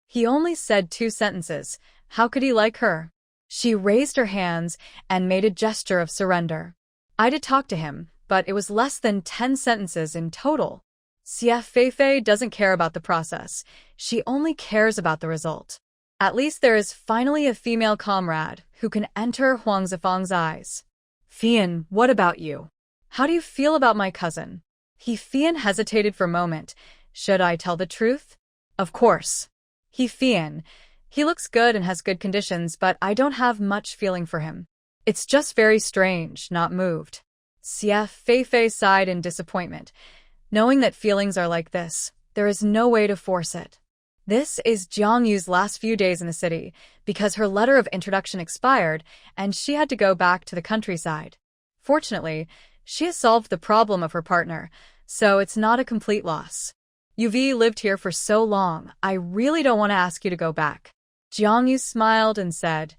He only said 2 sentences. How could he like her? She raised her hands and made a gesture of surrender. I did talk to him, but it was less than 10 sentences in total. Xie Feifei doesn't care about the process. She only cares about the result. At least there is finally a female comrade who can enter Huang Zifang's eyes. Fian, what about you? How do you feel about my cousin? He Fian hesitated for a moment. Should I tell the truth? Of course. He Fian. He looks good and has good conditions, but I don't have much feeling for him. It's just very strange, not moved. Xie Feifei sighed in disappointment. Knowing that feelings are like this, there is no way to force it. This is Jiang Yu's last few days in the city, because her letter of introduction expired and she had to go back to the countryside. Fortunately, she has solved the problem of her partner, so it's not a complete loss. You've lived here for so long, I really don't want to ask you to go back. Jiang Yu smiled and said,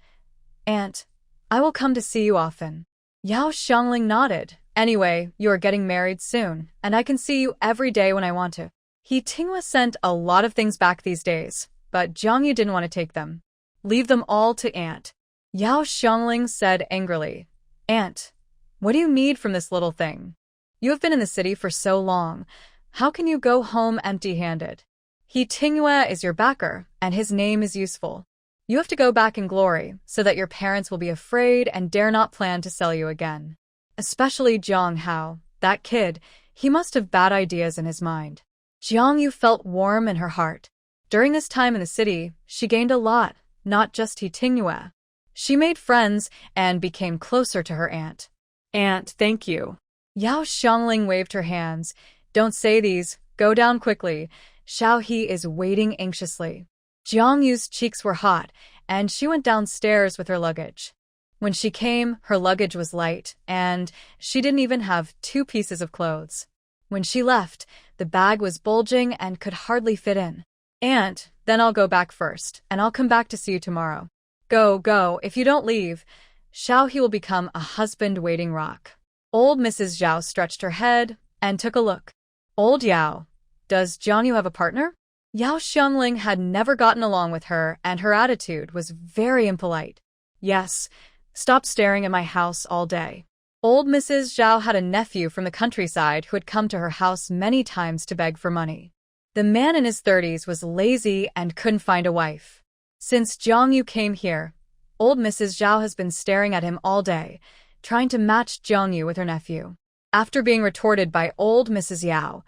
Aunt, I will come to see you often. Yao Xiangling nodded. Anyway, you are getting married soon, and I can see you every day when I want to. He Tinghua sent a lot of things back these days, but Jiang Yu didn't want to take them. Leave them all to Aunt. Yao Xiangling said angrily. Aunt, what do you need from this little thing? You have been in the city for so long. How can you go home empty-handed? He Tinghua is your backer, and his name is useful. You have to go back in glory, so that your parents will be afraid and dare not plan to sell you again. Especially Jiang Hao, that kid, he must have bad ideas in his mind. Jiang Yu felt warm in her heart. During this time in the city, she gained a lot, not just He Tingyue. She made friends and became closer to her aunt. Aunt, thank you. Yao Xiangling waved her hands. Don't say these, go down quickly. Xiao He is waiting anxiously. Jiang Yu's cheeks were hot, and she went downstairs with her luggage. When she came, her luggage was light, and she didn't even have 2 pieces of clothes. When she left, the bag was bulging and could hardly fit in. Aunt, then I'll go back first, and I'll come back to see you tomorrow. Go, if you don't leave. Xiao He will become a husband-waiting rock. Old Mrs. Zhao stretched her head and took a look. Old Yao, does Jiang Yu have a partner? Yao Xiangling had never gotten along with her, and her attitude was very impolite. Yes. Stop staring at my house all day. Old Mrs. Zhao had a nephew from the countryside who had come to her house many times to beg for money. The man in his 30s was lazy and couldn't find a wife. Since Jiang Yu came here, old Mrs. Zhao has been staring at him all day, trying to match Jiang Yu with her nephew. After being retorted by old Mrs. Yao,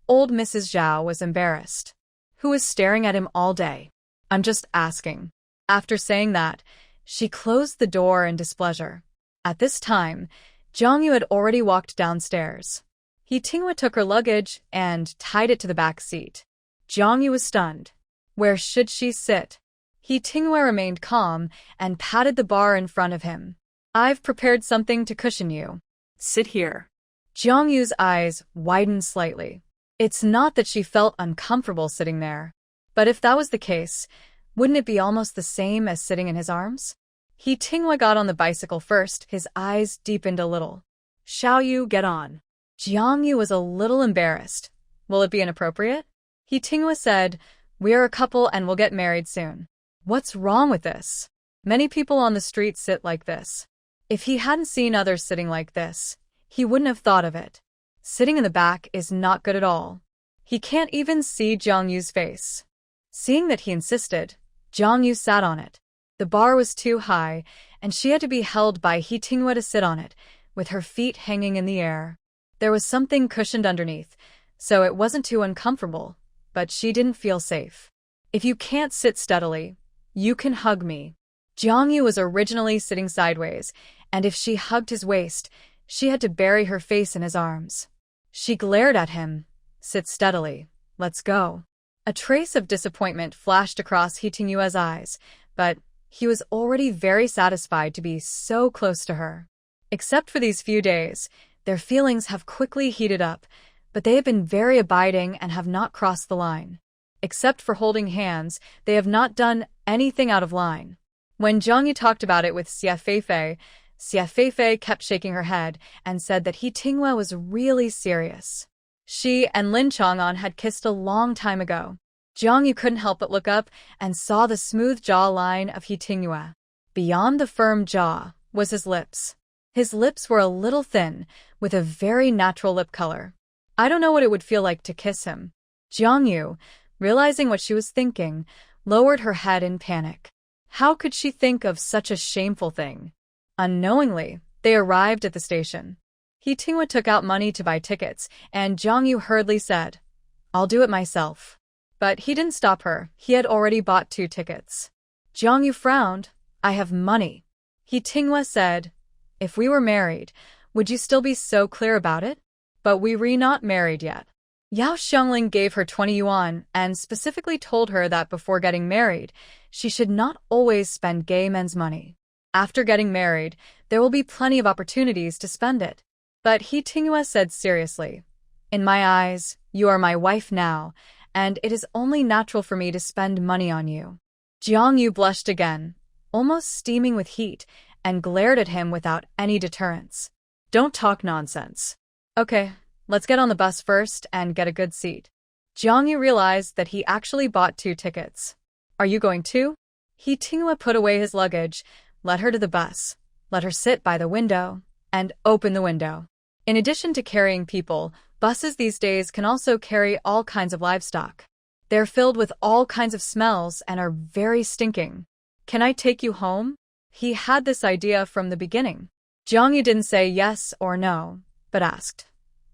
old Mrs. Zhao was embarrassed. Who is staring at him all day? I'm just asking. After saying that, she closed the door in displeasure. At this time, Jongyu had already walked downstairs. Hee Tinghwa took her luggage and tied it to the back seat. Jongyu was stunned. Where should she sit? Hee Tinghwa remained calm and patted the bar in front of him. I've prepared something to cushion you. Sit here. Jongyu's eyes widened slightly. It's not that she felt uncomfortable sitting there. But if that was the case, wouldn't it be almost the same as sitting in his arms? Hee Tinghwa got on the bicycle first, his eyes deepened a little. Shall you get on? Jongyu was a little embarrassed. Will it be inappropriate? Hee Tinghwa said, we are a couple and we'll get married soon. What's wrong with this? Many people on the street sit like this. If he hadn't seen others sitting like this, he wouldn't have thought of it. Sitting in the back is not good at all. He can't even see Jongyu's face. Seeing that he insisted, Jongyu sat on it. The bar was too high, and she had to be held by Hee Tinghwa to sit on it, with her feet hanging in the air. There was something cushioned underneath, so it wasn't too uncomfortable, but she didn't feel safe. If you can't sit steadily, you can hug me. Jongyu was originally sitting sideways, and if she hugged his waist, she had to bury her face in his arms. She glared at him. Sit steadily. Let's go. A trace of disappointment flashed across Hee Tinghwa's eyes, but he was already very satisfied to be so close to her. Except for these few days, their feelings have quickly heated up, but they have been very abiding and have not crossed the line. Except for holding hands, they have not done anything out of line. When Jongyu talked about it with Xie Feifei kept shaking her head and said that Hee Tinghwa was really serious. She and Lin Chang'an had kissed a long time ago. Jongyu couldn't help but look up and saw the smooth jawline of Hee Tinghwa. Beyond the firm jaw was his lips. His lips were a little thin, with a very natural lip color. I don't know what it would feel like to kiss him. Jongyu, realizing what she was thinking, lowered her head in panic. How could she think of such a shameful thing? Unknowingly, they arrived at the station. Hee Tinghwa took out money to buy tickets, and Jongyu hurriedly said, I'll do it myself. But he didn't stop her. He had already bought 2 tickets. Jongyu frowned. I have money. Hee Tinghwa said, if we were married, would you still be so clear about it? But we're not married yet. Yao Xiongling gave her 20 yuan and specifically told her that before getting married, she should not always spend gay men's money. After getting married, there will be plenty of opportunities to spend it. But Hee Tinghwa said seriously, in my eyes, you are my wife now, and it is only natural for me to spend money on you. Jongyu blushed again, almost steaming with heat, and glared at him without any deterrence. Don't talk nonsense. Okay, let's get on the bus first and get a good seat. Jongyu realized that he actually bought 2 tickets. Are you going too? Hee Tinghwa put away his luggage, led her to the bus, let her sit by the window, and open the window. In addition to carrying people, buses these days can also carry all kinds of livestock. They're filled with all kinds of smells and are very stinking. Can I take you home? He had this idea from the beginning. Jongyu didn't say yes or no, but asked,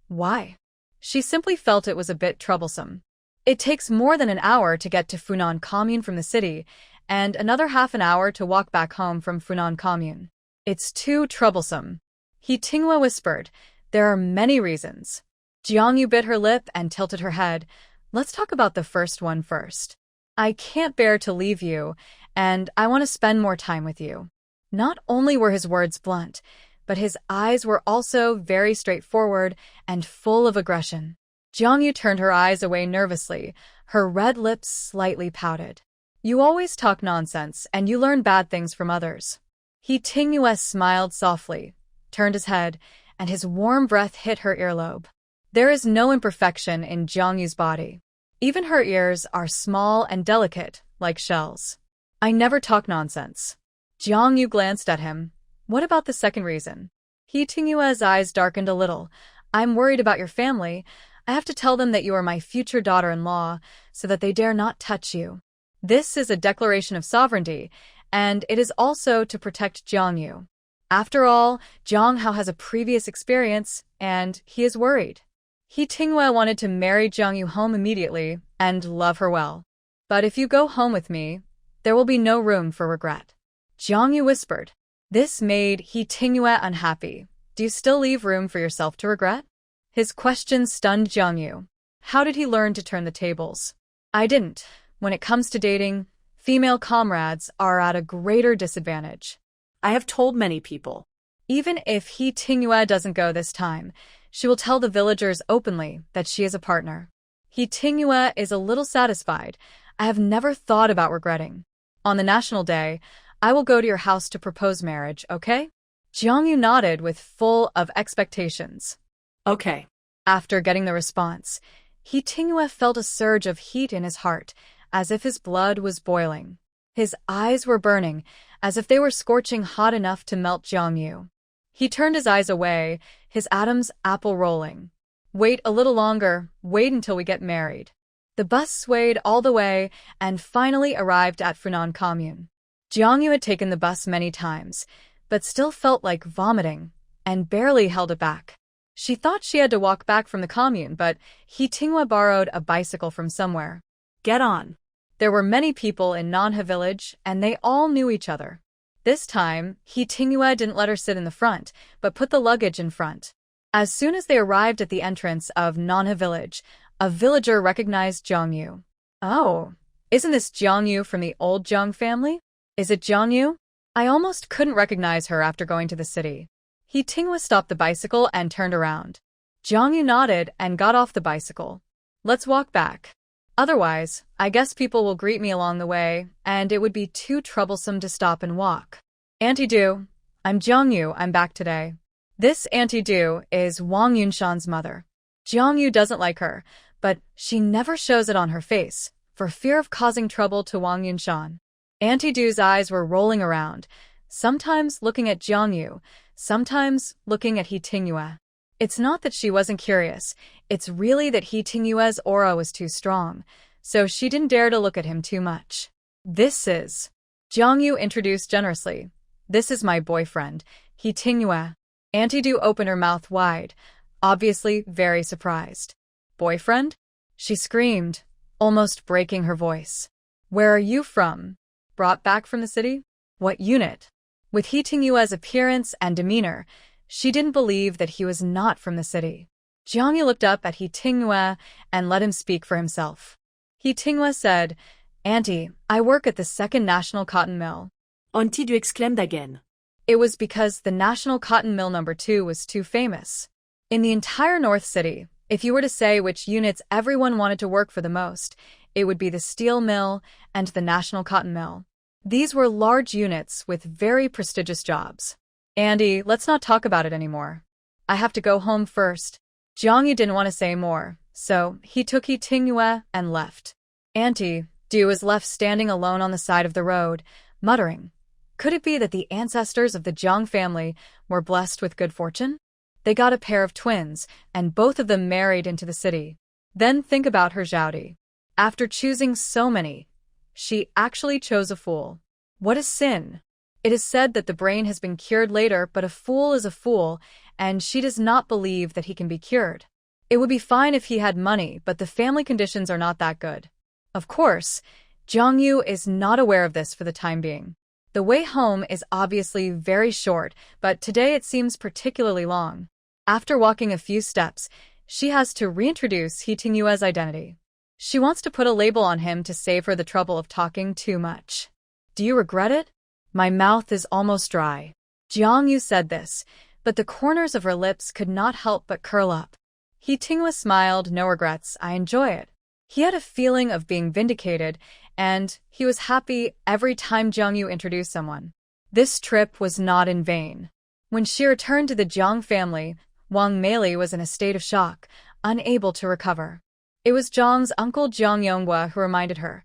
why? She simply felt it was a bit troublesome. It takes more than an hour to get to Funan Commune from the city, and another half an hour to walk back home from Funan Commune. It's too troublesome. Hee Tinghwa whispered, there are many reasons. Jongyu bit her lip and tilted her head. Let's talk about the first one first. I can't bear to leave you, and I want to spend more time with you. Not only were his words blunt, but his eyes were also very straightforward and full of aggression. Jongyu turned her eyes away nervously, her red lips slightly pouted. You always talk nonsense, and you learn bad things from others. Hee Tinghwa smiled softly, turned his head, and his warm breath hit her earlobe. There is no imperfection in Jongyu's body. Even her ears are small and delicate, like shells. I never talk nonsense. Jongyu glanced at him. What about the second reason? Hee Tinghwa's eyes darkened a little. I'm worried about your family. I have to tell them that you are my future daughter-in-law, so that they dare not touch you. This is a declaration of sovereignty, and it is also to protect Jongyu. After all, Zhang Hao has a previous experience, and he is worried. Hee Tinghwa wanted to marry Jongyu home immediately and love her well. But if you go home with me, there will be no room for regret. Jongyu whispered. This made He Tingyue unhappy. Do you still leave room for yourself to regret? His question stunned Jiangyu. How did he learn to turn the tables? I didn't. When it comes to dating, female comrades are at a greater disadvantage. I have told many people. Even if He Tingyue doesn't go this time, she will tell the villagers openly that she is a partner. He Tingyue is a little satisfied. I have never thought about regretting. On the National Day, I will go to your house to propose marriage, okay? Jiangyu nodded with full of expectations. Okay. After getting the response, He Tingyue felt a surge of heat in his heart, as if his blood was boiling. His eyes were burning, as if they were scorching hot enough to melt Jiangyu. He turned his eyes away, his Adam's apple rolling. Wait a little longer, wait until we get married. The bus swayed all the way and finally arrived at Funan Commune. Jiangyu had taken the bus many times, but still felt like vomiting, and barely held it back. She thought she had to walk back from the commune, but He Tingyue borrowed a bicycle from somewhere. Get on. There were many people in Nanhe village, and they all knew each other. This time, He Tingyue didn't let her sit in the front, but put the luggage in front. As soon as they arrived at the entrance of Nanhe village, a villager recognized Jiangyu. Oh, isn't this Jiangyu from the old Jiang family? Is it Jiangyu? I almost couldn't recognize her after going to the city. He Tingyue stopped the bicycle and turned around. Jiangyu nodded and got off the bicycle. Let's walk back. Otherwise, I guess people will greet me along the way, and it would be too troublesome to stop and walk. Auntie Du, I'm Jiangyu, I'm back today. This Auntie Du is Wang Yunshan's mother. Jiangyu doesn't like her, but she never shows it on her face, for fear of causing trouble to Wang Yunshan. Auntie Du's eyes were rolling around, sometimes looking at Jiangyu, sometimes looking at He Tingyue. It's not that she wasn't curious, it's really that He Tingyue's aura was too strong, so she didn't dare to look at him too much. This is... Jiangyu introduced generously. This is my boyfriend, He Tingyue. Auntie Du opened her mouth wide, obviously very surprised. Boyfriend? She screamed, almost breaking her voice. Where are you from? Brought back from the city? What unit? With He Tingyue's appearance and demeanor, she didn't believe that he was not from the city. Jiangyu looked up at He Tingyue and let him speak for himself. He Tingyue said, Auntie, I work at the second National Cotton Mill. Auntie Du exclaimed again. It was because the National Cotton Mill No. 2 was too famous. In the entire North City, if you were to say which units everyone wanted to work for the most, it would be the Steel Mill and the National Cotton Mill. These were large units with very prestigious jobs. Andy, let's not talk about it anymore. I have to go home first. Jiangyu didn't want to say more, so he took He Tingyue and left. Auntie Du was left standing alone on the side of the road, muttering. Could it be that the ancestors of the Jiang family were blessed with good fortune? They got a pair of twins, and both of them married into the city. Then think about her Zhaodi. After choosing so many, she actually chose a fool. What a sin! It is said that the brain has been cured later, but a fool is a fool, and she does not believe that he can be cured. It would be fine if he had money, but the family conditions are not that good. Of course, Jiangyu is not aware of this for the time being. The way home is obviously very short, but today it seems particularly long. After walking a few steps, she has to reintroduce He Tingyue's identity. She wants to put a label on him to save her the trouble of talking too much. Do you regret it? My mouth is almost dry. Jiangyu said this, but the corners of her lips could not help but curl up. He Tingyue smiled, no regrets, I enjoy it. He had a feeling of being vindicated, and he was happy every time Jiangyu introduced someone. This trip was not in vain. When she returned to the Jiang family, Wang Meili was in a state of shock, unable to recover. It was Jiang's uncle Jiang Yonghua who reminded her.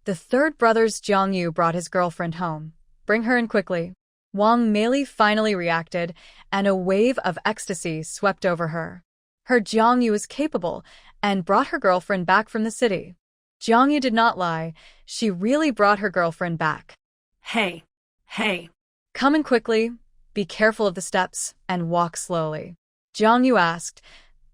The third brother's Jiangyu brought his girlfriend home. Bring her in quickly. Wang Meili finally reacted, and a wave of ecstasy swept over her. Her Jiangyu was capable, and brought her girlfriend back from the city. Jiangyu did not lie, she really brought her girlfriend back. Hey. Come in quickly, be careful of the steps, and walk slowly. Jiangyu asked,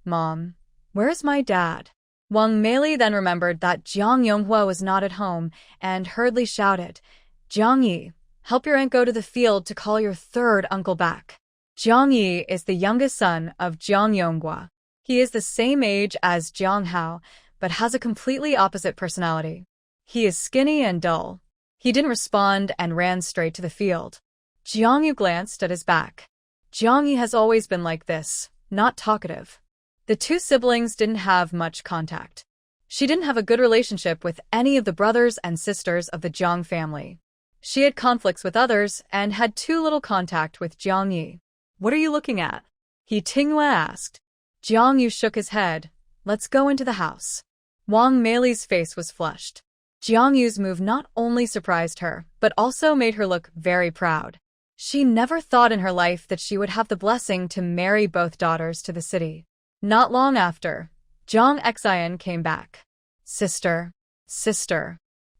Mom, where is my dad? Wang Meili then remembered that Jiang Yonghua was not at home, and hurriedly shouted, Jiangyi, Help your aunt go to the field to call your third uncle back. Jiang Yi is the youngest son of Jiang Yonghua. He is the same age as Jiang Hao, but has a completely opposite personality. He is skinny and dull. He didn't respond and ran straight to the field. Jiang Yu glanced at his back. Jiang Yi has always been like this, not talkative. The two siblings didn't have much contact. She didn't have a good relationship with any of the brothers and sisters of the Jiang family. She had conflicts with others and had too little contact with Jiang Yi. What are you looking at? He Tinghua asked. Jiang Yu shook his head. Let's go into the house. Wang Meili's face was flushed. Jiang Yu's move not only surprised her, but also made her look very proud. She never thought in her life that she would have the blessing to marry both daughters to the city. Not long after, Jiang Xian came back. Sister.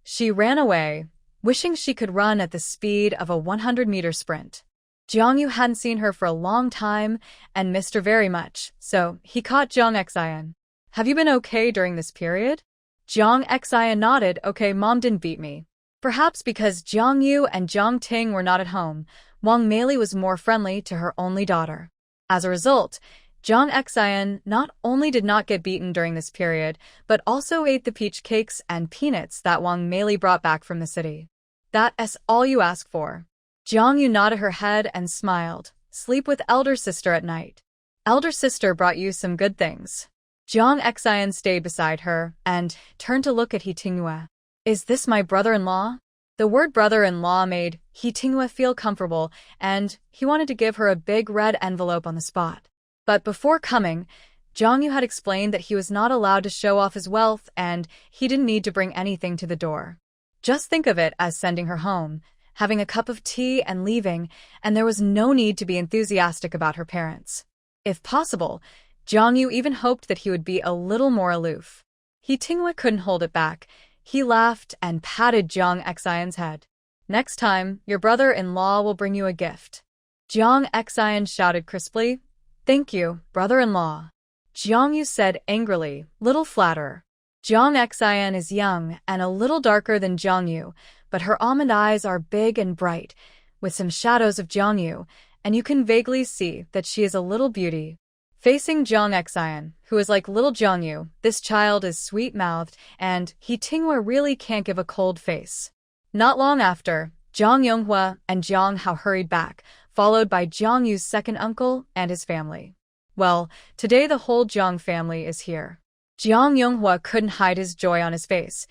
She ran away, wishing she could run at the speed of a 100-meter sprint. Jiang Yu hadn't seen her for a long time and missed her very much, so he caught Jiang Xian. Have you been okay during this period? Jiang Xian nodded. Okay, mom didn't beat me. Perhaps because Jiang Yu and Jiang Ting were not at home, Wang Meili was more friendly to her only daughter. As a result, Jiang Xian not only did not get beaten during this period, but also ate the peach cakes and peanuts that Wang Meili brought back from the city. That's all you ask for. Jiang Yu nodded her head and smiled. Sleep with elder sister at night. Elder sister brought you some good things. Jiang Xian stayed beside her and turned to look at He Tinghua. Is this my brother-in-law? The word brother-in-law made He Tinghua feel comfortable, and he wanted to give her a big red envelope on the spot. But before coming, Jiang Yu had explained that he was not allowed to show off his wealth and he didn't need to bring anything to the door. Just think of it as sending her home, having a cup of tea and leaving, and there was no need to be enthusiastic about her parents. If possible, Jiang Yu even hoped that he would be a little more aloof. He Tinghua couldn't hold it back. He laughed and patted Jiang Xian's head. Next time, your brother-in-law will bring you a gift. Jiang Xian shouted crisply. Thank you, brother-in-law. Jiang Yu said angrily, little flatterer. Jiang Xian is young and a little darker than Jiang Yu, but her almond eyes are big and bright, with some shadows of Jiang Yu, and you can vaguely see that she is a little beauty. Facing Jiang Xian, who is like little Jiang Yu, this child is sweet-mouthed, and He Tinghua really can't give a cold face. Not long after, Jiang Yonghua and Jiang Hao hurried back, followed by Jiang Yu's second uncle and his family. Well, today the whole Jiang family is here. Jiang Yonghua couldn't hide his joy on his face.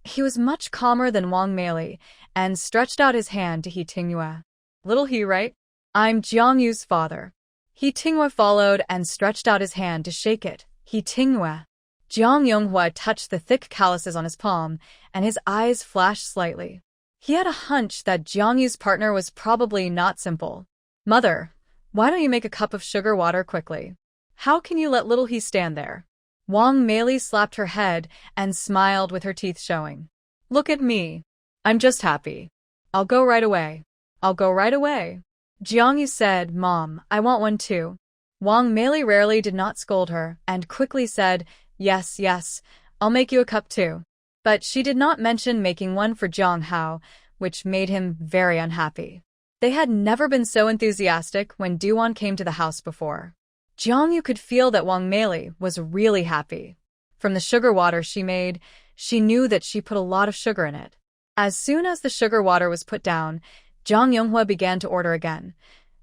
He was much calmer than Wang Meili, and stretched out his hand to He Tinghua. Little he, right? I'm Jiang Yu's father. He Tinghua followed and stretched out his hand to shake it. He Tinghua. Jiang Yonghua touched the thick calluses on his palm, and his eyes flashed slightly. He had a hunch that Jiang Yu's partner was probably not simple. Mother, why don't you make a cup of sugar water quickly? How can you let little he stand there? Wang Meili slapped her head and smiled with her teeth showing. Look at me. I'm just happy. I'll go right away. Jiang Yu said, Mom, I want one too. Wang Meili rarely did not scold her and quickly said, Yes, I'll make you a cup too. But she did not mention making one for Jiang Hao, which made him very unhappy. They had never been so enthusiastic when Duan came to the house before. Jiang Yu could feel that Wang Meili was really happy. From the sugar water she made, she knew that she put a lot of sugar in it. As soon as the sugar water was put down, Jiang Yonghua began to order again.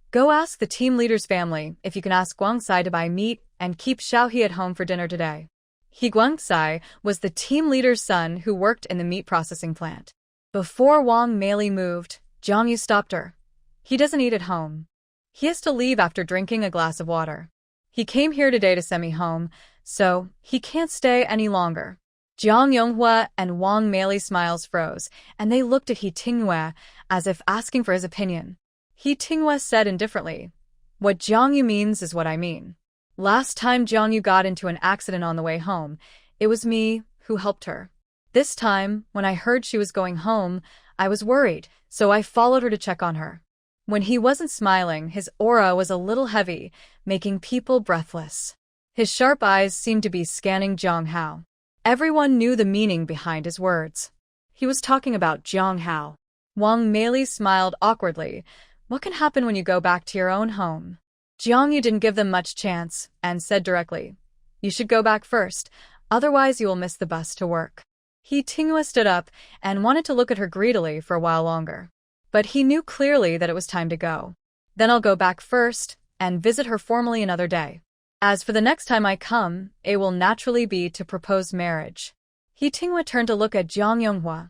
Go ask the team leader's family if you can ask Guangsai to buy meat and keep Xiaohe at home for dinner today. He Guangsai was the team leader's son who worked in the meat processing plant. Before Wang Meili moved, Jiang Yu stopped her. He doesn't eat at home. He has to leave after drinking a glass of water. He came here today to send me home, so he can't stay any longer. Jiang Yonghua and Wang Meili's smiles froze, and they looked at He Tinghua as if asking for his opinion. He Tinghua said indifferently, What Jiang Yu means is what I mean. Last time Jiang Yu got into an accident on the way home, it was me who helped her. This time, when I heard she was going home, I was worried, so I followed her to check on her. When he wasn't smiling, his aura was a little heavy, making people breathless. His sharp eyes seemed to be scanning Jiang Hao. Everyone knew the meaning behind his words. He was talking about Jiang Hao. Wang Meili smiled awkwardly. What can happen when you go back to your own home? Jiang Yu didn't give them much chance and said directly, You should go back first, otherwise you will miss the bus to work. He Tinghua stood up and wanted to look at her greedily for a while longer. But he knew clearly that it was time to go. Then I'll go back first and visit her formally another day. As for the next time I come, it will naturally be to propose marriage. He Tinghua turned to look at Jiang Yonghua.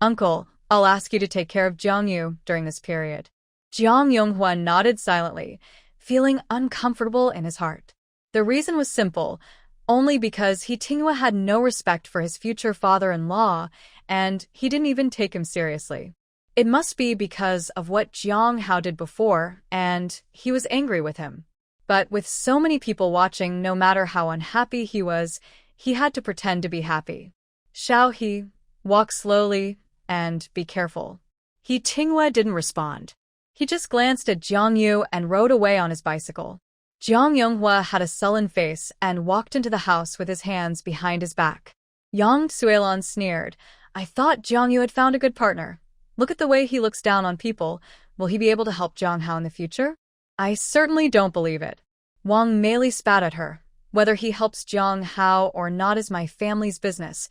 Uncle, I'll ask you to take care of Jiang Yu during this period. Jiang Yonghua nodded silently, feeling uncomfortable in his heart. The reason was simple, only because He Tinghua had no respect for his future father-in-law, and he didn't even take him seriously. It must be because of what Jiang Hao did before, and he was angry with him. But with so many people watching, no matter how unhappy he was, he had to pretend to be happy. Shall he walk slowly and be careful? He Tinghua didn't respond. He just glanced at Jiang Yu and rode away on his bicycle. Jiang Yonghua had a sullen face and walked into the house with his hands behind his back. Yang Suilon sneered. I thought Jiang Yu had found a good partner. Look at the way he looks down on people. Will he be able to help Jiang Hao in the future? I certainly don't believe it. Wang Meili spat at her. Whether he helps Jiang Hao or not is my family's business.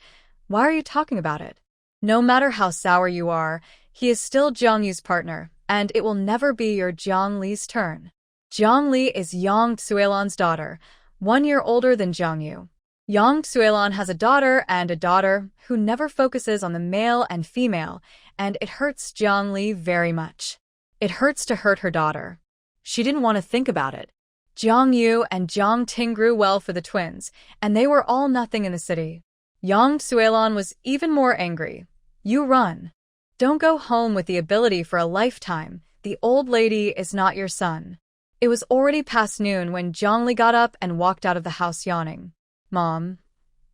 Why are you talking about it? No matter how sour you are, he is still Jiang Yu's partner, and it will never be your Jiang Li's turn. Jiang Li is Yang Suilon's daughter, 1 year older than Jiang Yu. Yang Suilon has a daughter who never focuses on the male and female, and it hurts Jiang Li very much. It hurts to hurt her daughter. She didn't want to think about it. Jiang Yu and Jiang Ting grew well for the twins, and they were all nothing in the city. Yang Suilon was even more angry. You run. Don't go home with the ability for a lifetime. The old lady is not your son. It was already past noon when Jiang Li got up and walked out of the house yawning. Mom,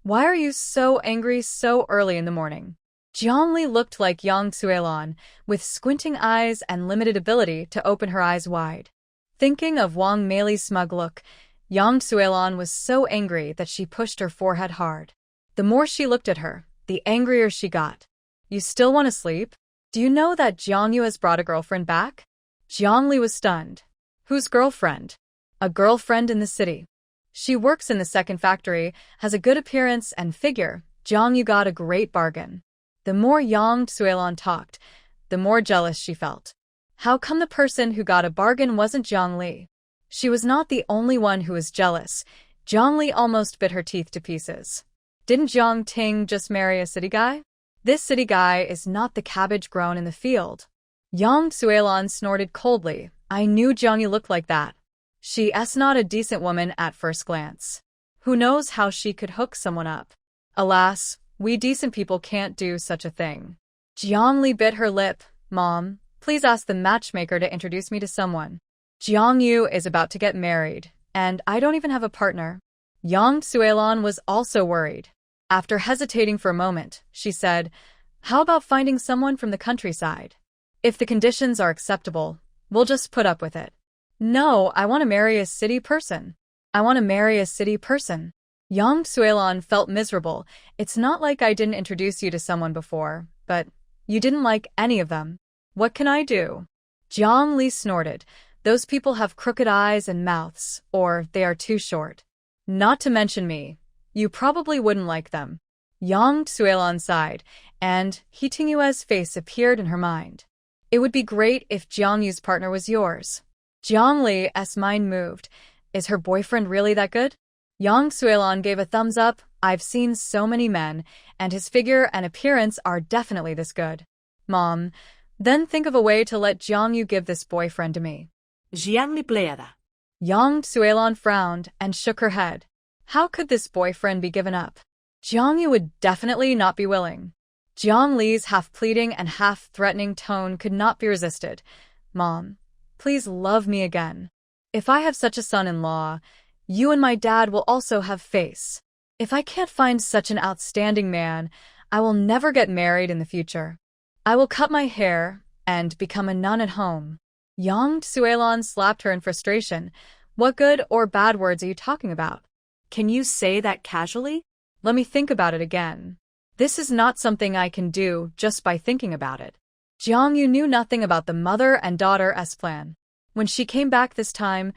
why are you so angry so early in the morning? Jiang Li looked like Yang Suilon, with squinting eyes and limited ability to open her eyes wide. Thinking of Wang Meili's smug look, Yang Suilon was so angry that she pushed her forehead hard. The more she looked at her, the angrier she got. You still want to sleep? Do you know that Jiang Yu has brought a girlfriend back? Jiang Li was stunned. Whose girlfriend? A girlfriend in the city. She works in the second factory, has a good appearance and figure. Jiang Yu got a great bargain. The more Yang Suilon talked, the more jealous she felt. How come the person who got a bargain wasn't Jiang Li? She was not the only one who was jealous. Jiang Li almost bit her teeth to pieces. Didn't Jiang Ting just marry a city guy? This city guy is not the cabbage grown in the field. Yang Suilon snorted coldly. I knew Jiang Yu looked like that. She's not a decent woman at first glance. Who knows how she could hook someone up? Alas, we decent people can't do such a thing. Jiang Li bit her lip. Mom, please ask the matchmaker to introduce me to someone. Jiang Yu is about to get married, and I don't even have a partner. Yang Suilon was also worried. After hesitating for a moment, she said, How about finding someone from the countryside? If the conditions are acceptable, we'll just put up with it. No, I want to marry a city person. I want to marry a city person. Yang Suilon felt miserable. It's not like I didn't introduce you to someone before, but you didn't like any of them. What can I do? Jiang Li snorted. Those people have crooked eyes and mouths, or they are too short. Not to mention me. You probably wouldn't like them. Yang Suilon sighed, and He Tinghua's face appeared in her mind. It would be great if Jiang Yu's partner was yours. Jiang Li's mind moved. Is her boyfriend really that good? Yang Suilon gave a thumbs up. I've seen so many men, and his figure and appearance are definitely this good. Mom, then think of a way to let Jiang Yu give this boyfriend to me. Jiang Li pleada. Yang Suilon frowned and shook her head. How could this boyfriend be given up? Jiang Yu would definitely not be willing. Jiang Li's half-pleading and half-threatening tone could not be resisted. Mom, please love me again. If I have such a son-in-law, you and my dad will also have face. If I can't find such an outstanding man, I will never get married in the future. I will cut my hair and become a nun at home. Yang Suilon slapped her in frustration. What good or bad words are you talking about? Can you say that casually? Let me think about it again. This is not something I can do just by thinking about it. Jiang Yu knew nothing about the mother and daughter's plan. When she came back this time,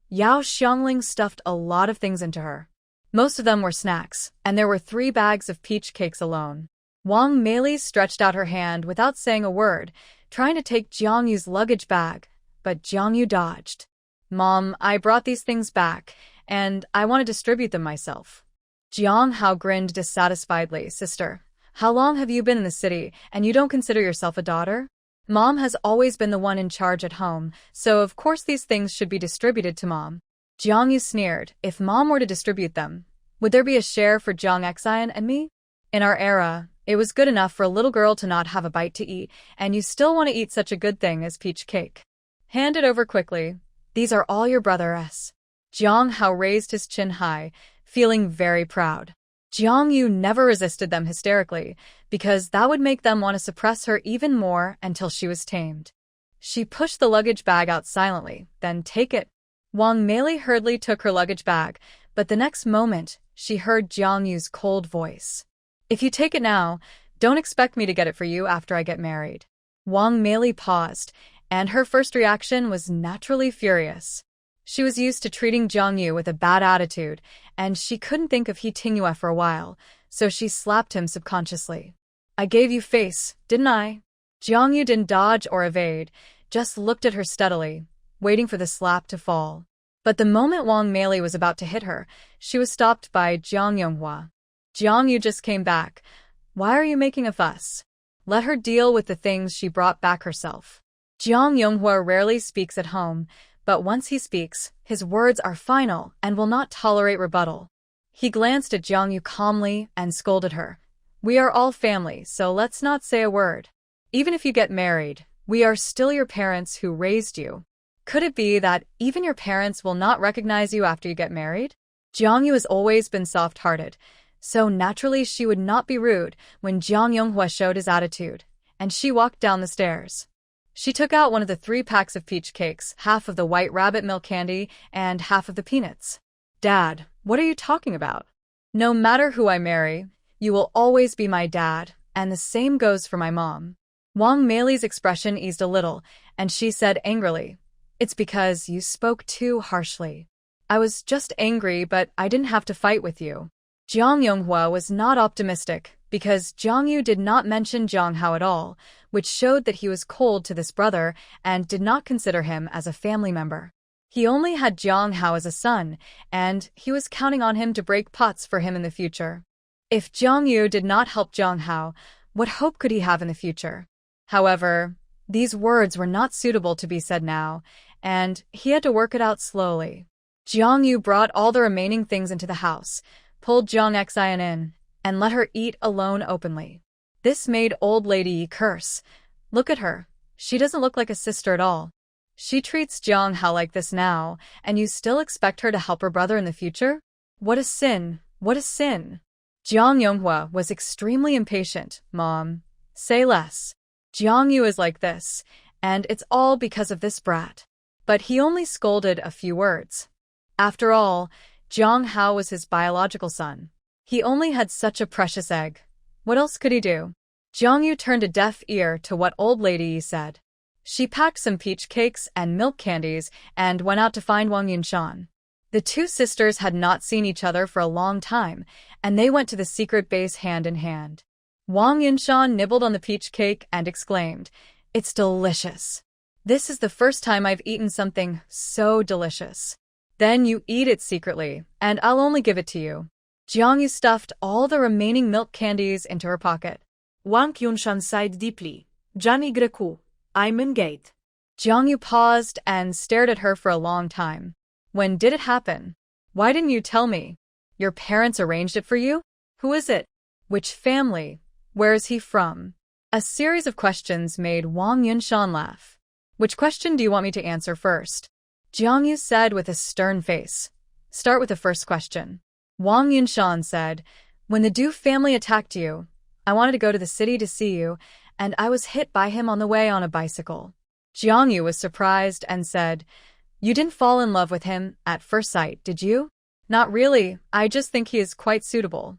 Yao Xiangling stuffed a lot of things into her. Most of them were snacks, and there were 3 bags of peach cakes alone. Wang Meili stretched out her hand without saying a word, trying to take Jiang Yu's luggage bag, but Jiang Yu dodged. Mom, I brought these things back, and I want to distribute them myself. Jiang Hao grinned dissatisfiedly. Sister, how long have you been in the city, and you don't consider yourself a daughter? Mom has always been the one in charge at home, so of course these things should be distributed to Mom. Jiang Yu sneered. If Mom were to distribute them, would there be a share for Jiang Xian and me? In our era, it was good enough for a little girl to not have a bite to eat, and you still want to eat such a good thing as peach cake. Hand it over quickly. These are all your brother's. Jiang Hao raised his chin high, feeling very proud. Jiang Yu never resisted them hysterically, because that would make them want to suppress her even more until she was tamed. She pushed the luggage bag out silently, then take it. Wang Meili hurriedly took her luggage bag, but the next moment, she heard Jiang Yu's cold voice. If you take it now, don't expect me to get it for you after I get married. Wang Meili paused, and her first reaction was naturally furious. She was used to treating Jiang Yu with a bad attitude, and she couldn't think of He Tingyue for a while, so she slapped him subconsciously. I gave you face, didn't I? Jiang Yu didn't dodge or evade, just looked at her steadily, waiting for the slap to fall. But the moment Wang Meili was about to hit her, she was stopped by Jiang Yonghua. Jiang Yu just came back. Why are you making a fuss? Let her deal with the things she brought back herself. Jiang Yonghua rarely speaks at home, but once he speaks, his words are final and will not tolerate rebuttal. He glanced at Jiang Yu calmly and scolded her. We are all family, so let's not say a word. Even if you get married, we are still your parents who raised you. Could it be that even your parents will not recognize you after you get married? Jiang Yu has always been soft-hearted, so naturally she would not be rude when Jiang Yonghua showed his attitude, and she walked down the stairs. She took out one of the 3 packs of peach cakes, half of the white rabbit milk candy, and half of the peanuts. Dad, what are you talking about? No matter who I marry, you will always be my dad, and the same goes for my mom. Wang Meili's expression eased a little, and she said angrily, It's because you spoke too harshly. I was just angry, but I didn't have to fight with you. Jiang Yonghua was not optimistic, because Jiang Yu did not mention Jiang Hao at all, which showed that he was cold to this brother and did not consider him as a family member. He only had Jiang Hao as a son, and he was counting on him to break pots for him in the future. If Jiang Yu did not help Jiang Hao, what hope could he have in the future? However, these words were not suitable to be said now, and he had to work it out slowly. Jiang Yu brought all the remaining things into the house, pulled Jiang Xian in, and let her eat alone openly. This made old lady Yi curse. Look at her. She doesn't look like a sister at all. She treats Jiang Hao like this now, and you still expect her to help her brother in the future? What a sin! What a sin! Jiang Yonghua was extremely impatient. Mom, say less. Jiang Yu is like this, and it's all because of this brat. But he only scolded a few words. After all, Jiang Hao was his biological son. He only had such a precious egg. What else could he do? Jiang Yu turned a deaf ear to what old lady Yi said. She packed some peach cakes and milk candies and went out to find Wang Yunshan. The 2 sisters had not seen each other for a long time, and they went to the secret base hand in hand. Wang Yunshan nibbled on the peach cake and exclaimed, It's delicious. This is the first time I've eaten something so delicious. Then you eat it secretly, and I'll only give it to you. Jiang Yu stuffed all the remaining milk candies into her pocket. Wang Yunshan sighed deeply. Johnny Greku, I'm engaged. Jiang Yu paused and stared at her for a long time. When did it happen? Why didn't you tell me? Your parents arranged it for you? Who is it? Which family? Where is he from? A series of questions made Wang Yunshan laugh. Which question do you want me to answer first? Jiang Yu said with a stern face. Start with the first question. Wang Yunshan said, When the Du family attacked you, I wanted to go to the city to see you, and I was hit by him on the way on a bicycle. Jiang Yu was surprised and said, You didn't fall in love with him at first sight, did you? Not really, I just think he is quite suitable.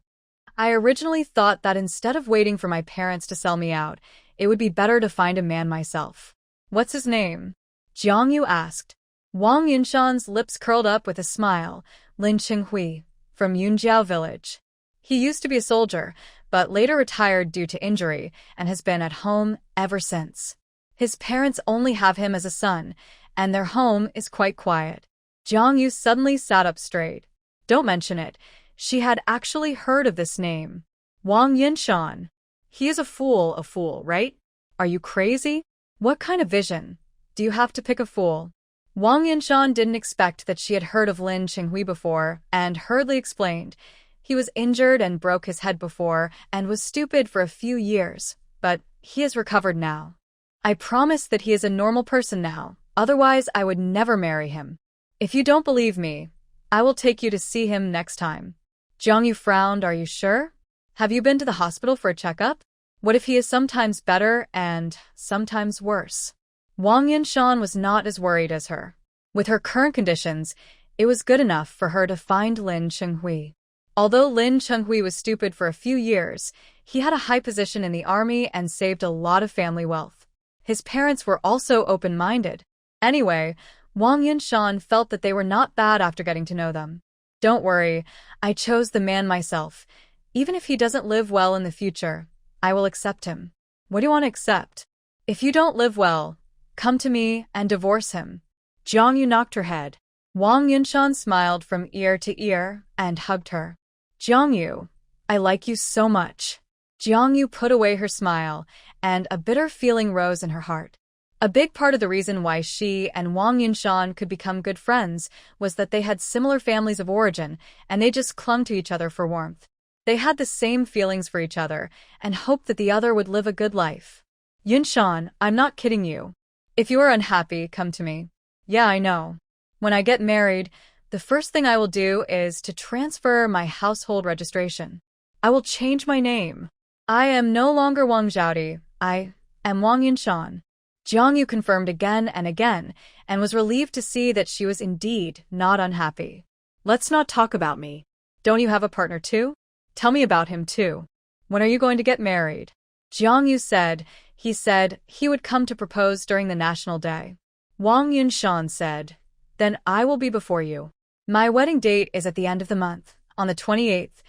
I originally thought that instead of waiting for my parents to sell me out, it would be better to find a man myself. What's his name? Jiang Yu asked. Wang Yunshan's lips curled up with a smile. Lin Qinghui, from Yunjiao village. He used to be a soldier, but later retired due to injury and has been at home ever since. His parents only have him as a son, and their home is quite quiet. Jiang Yu suddenly sat up straight. Don't mention it. She had actually heard of this name. Wang Yunshan. He is a fool, right? Are you crazy? What kind of vision? Do you have to pick a fool? Wang Yunshan didn't expect that she had heard of Lin Qinghui before, and hurriedly explained. He was injured and broke his head before, and was stupid for a few years, but he has recovered now. I promise that he is a normal person now, otherwise I would never marry him. If you don't believe me, I will take you to see him next time. Jiang Yu frowned. Are you sure? Have you been to the hospital for a checkup? What if he is sometimes better and sometimes worse? Wang Yunshan was not as worried as her. With her current conditions, it was good enough for her to find Lin Qinghui. Although Lin Qinghui was stupid for a few years, he had a high position in the army and saved a lot of family wealth. His parents were also open-minded. Anyway, Wang Yunshan felt that they were not bad after getting to know them. Don't worry, I chose the man myself. Even if he doesn't live well in the future, I will accept him. What do you want to accept? If you don't live well, come to me and divorce him. Jiang Yu knocked her head. Wang Yunshan smiled from ear to ear and hugged her. Jiang Yu, I like you so much. Jiang Yu put away her smile, and a bitter feeling rose in her heart. A big part of the reason why she and Wang Yunshan could become good friends was that they had similar families of origin, and they just clung to each other for warmth. They had the same feelings for each other, and hoped that the other would live a good life. Yunshan, I'm not kidding you. If you are unhappy, come to me. Yeah, I know. When I get married, the first thing I will do is to transfer my household registration. I will change my name. I am no longer Wang Zhaodi. I am Wang Yunshan. Jiang Yu confirmed again and again, and was relieved to see that she was indeed not unhappy. Let's not talk about me. Don't you have a partner too? Tell me about him too. When are you going to get married? Jiang Yu said. He said he would come to propose during the National Day. Wang Yunshan said, then I will be before you. My wedding date is at the end of the month, on the 28th,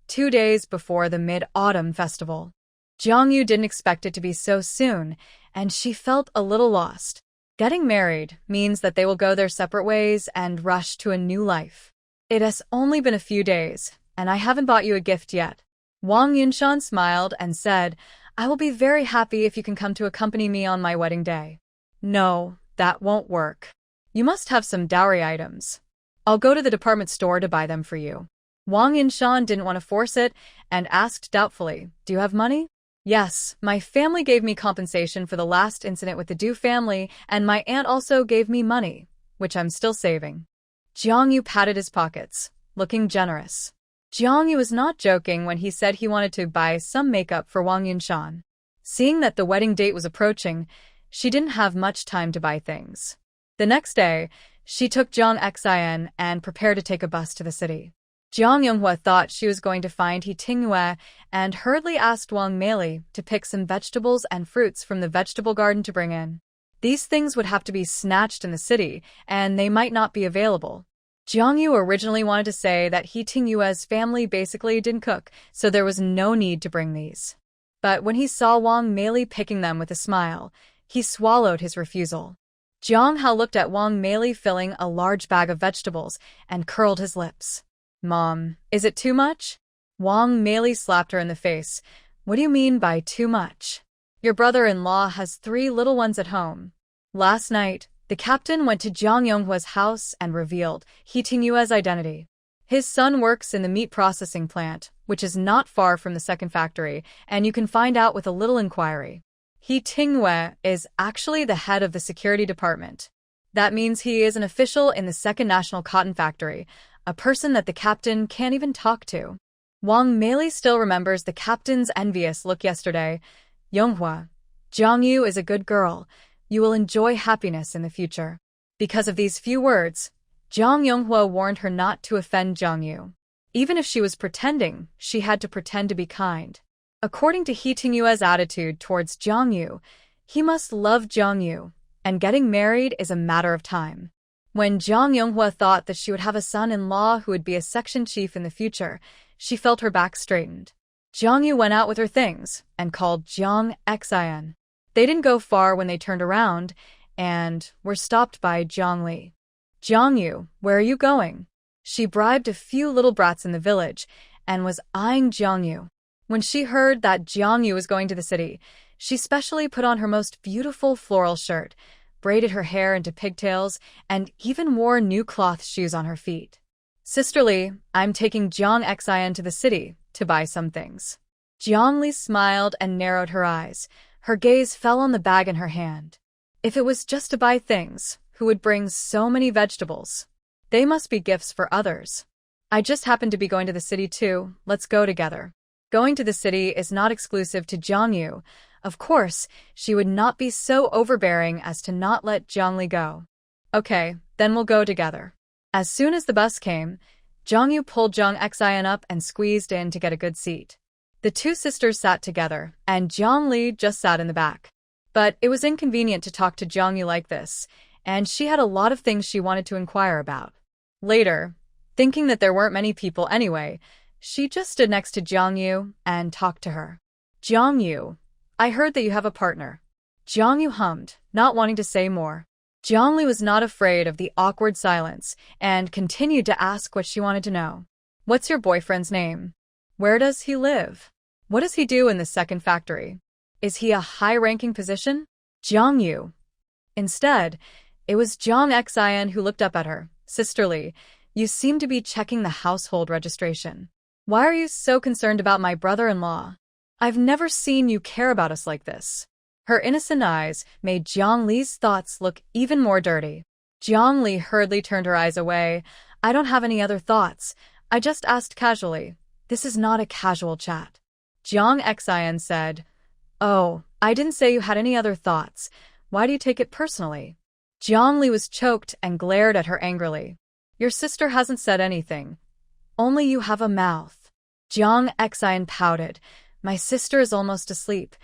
2 days before the Mid-Autumn Festival. Jiang Yu didn't expect it to be so soon, and she felt a little lost. Getting married means that they will go their separate ways and rush to a new life. It has only been a few days, and I haven't bought you a gift yet. Wang Yunshan smiled and said, I will be very happy if you can come to accompany me on my wedding day. No, that won't work. You must have some dowry items. I'll go to the department store to buy them for you. Wang Yunshan didn't want to force it and asked doubtfully, do you have money? Yes, my family gave me compensation for the last incident with the Du family, and my aunt also gave me money, which I'm still saving. Jiang Yu patted his pockets, looking generous. Jiang Yu was not joking when he said he wanted to buy some makeup for Wang Yunshan. Seeing that the wedding date was approaching, she didn't have much time to buy things. The next day, she took Jiang Xin and prepared to take a bus to the city. Jiang Yonghua thought she was going to find He Tingyue and hurriedly asked Wang Meili to pick some vegetables and fruits from the vegetable garden to bring in. These things would have to be snatched in the city, and they might not be available. Jiang Yu originally wanted to say that He Tingyue's family basically didn't cook, so there was no need to bring these. But when he saw Wang Meili picking them with a smile, he swallowed his refusal. Jiang Hao looked at Wang Meili filling a large bag of vegetables and curled his lips. Mom, is it too much? Wang Meili slapped her in the face. What do you mean by too much? Your brother-in-law has 3 little ones at home. Last night, the captain went to Jiang Yonghua's house and revealed He Tingyue's identity. His son works in the meat processing plant, which is not far from the second factory, and you can find out with a little inquiry. He Tingyue is actually the head of the security department. That means he is an official in the second national cotton factory, a person that the captain can't even talk to. Wang Meili still remembers the captain's envious look yesterday. Yonghua, Jiang Yu is a good girl. You will enjoy happiness in the future. Because of these few words, Jiang Yonghua warned her not to offend Jiang Yu. Even if she was pretending, she had to pretend to be kind. According to He Tingyue's attitude towards Jiangyu, he must love Jiangyu, and getting married is a matter of time. When Jiang Yonghua thought that she would have a son-in-law who would be a section chief in the future, she felt her back straightened. Jiangyu went out with her things and called Jiang Xian. They didn't go far when they turned around and were stopped by Jiang Li. "Jiangyu, where are you going?" She bribed a few little brats in the village and was eyeing Jiangyu. When she heard that Jiangyu was going to the city, she specially put on her most beautiful floral shirt, braided her hair into pigtails, and even wore new cloth shoes on her feet. "Sister Li, I'm taking Jiang Xian to the city to buy some things." Jiang Li smiled and narrowed her eyes. Her gaze fell on the bag in her hand. If it was just to buy things, who would bring so many vegetables? They must be gifts for others. "I just happen to be going to the city too. Let's go together." Going to the city is not exclusive to Jiangyu. Of course, she would not be so overbearing as to not let Jiang Li go. "Okay, then we'll go together." As soon as the bus came, Jiangyu pulled Jiang Xian up and squeezed in to get a good seat. The two sisters sat together, and Jiang Li just sat in the back. But it was inconvenient to talk to Jiangyu like this, and she had a lot of things she wanted to inquire about. Later, thinking that there weren't many people anyway, she just stood next to Jiangyu and talked to her. "Jiangyu, I heard that you have a partner." Jiangyu hummed, not wanting to say more. Jiang Li was not afraid of the awkward silence and continued to ask what she wanted to know. "What's your boyfriend's name? Where does he live? What does he do in the second factory? Is he a high-ranking position?" Jiangyu. Instead, it was Jiang Xian who looked up at her. "Sister Li, you seem to be checking the household registration. Why are you so concerned about my brother-in-law? I've never seen you care about us like this." Her innocent eyes made Jiang Li's thoughts look even more dirty. Jiang Li hurriedly turned her eyes away. "I don't have any other thoughts. I just asked casually. This is not a casual chat." Jiang Xian said, "Oh, I didn't say you had any other thoughts. Why do you take it personally?" Jiang Li was choked and glared at her angrily. "Your sister hasn't said anything. Only you have a mouth." Jiang Xian pouted. "My sister is almost asleep.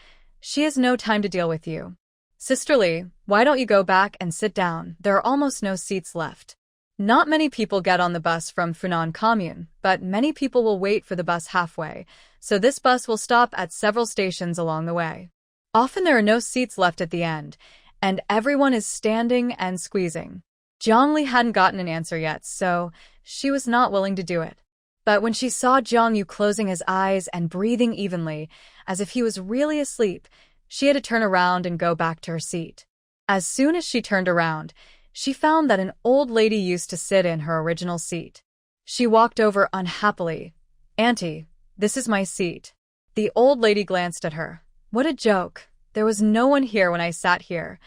She has no time to deal with you." "Sister Li, why don't you go back and sit down? There are almost no seats left." Not many people get on the bus from Funan Commune, but many people will wait for the bus halfway, so this bus will stop at several stations along the way. Often there are no seats left at the end, and everyone is standing and squeezing. Jiang Li hadn't gotten an answer yet, so she was not willing to do it. But when she saw Jiangyu closing his eyes and breathing evenly, as if he was really asleep, she had to turn around and go back to her seat. As soon as she turned around, she found that an old lady used to sit in her original seat. She walked over unhappily. "Auntie, this is my seat." The old lady glanced at her. "What a joke. There was no one here when I sat here.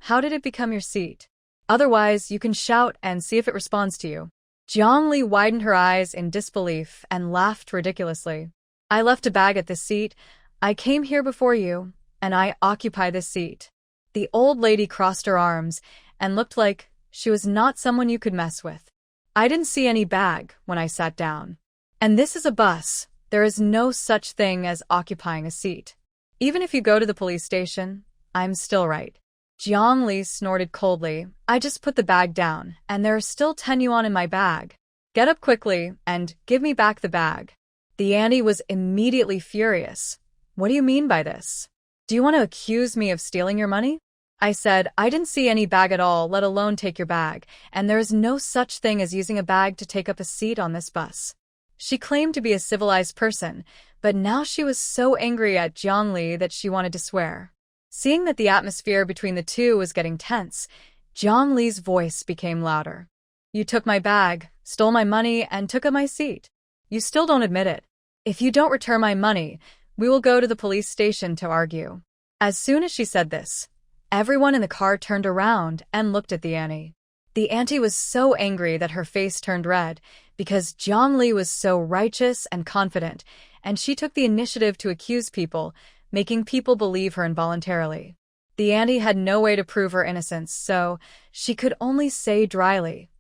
How did it become your seat? Otherwise, you can shout and see if it responds to you." Jiang Li widened her eyes in disbelief and laughed ridiculously. "I left a bag at this seat. I came here before you, and I occupy this seat." The old lady crossed her arms and looked like she was not someone you could mess with. "I didn't see any bag when I sat down. And this is a bus. There is no such thing as occupying a seat. Even if you go to the police station, I'm still right." Jiang Li snorted coldly. "I just put the bag down, and there are still 10 yuan in my bag. Get up quickly and give me back the bag." The auntie was immediately furious. "What do you mean by this? Do you want to accuse me of stealing your money?" I said, "I didn't see any bag at all, let alone take your bag, and there is no such thing as using a bag to take up a seat on this bus." She claimed to be a civilized person, but now she was so angry at Jiang Li that she wanted to swear. Seeing that the atmosphere between the two was getting tense, Jiang Li's voice became louder. "You took my bag, stole my money, and took up my seat. You still don't admit it. If you don't return my money, we will go to the police station to argue." As soon as she said this, everyone in the car turned around and looked at the auntie. The auntie was so angry that her face turned red because Jiang Li was so righteous and confident, and she took the initiative to accuse people, making people believe her involuntarily. The auntie had no way to prove her innocence, so she could only say dryly,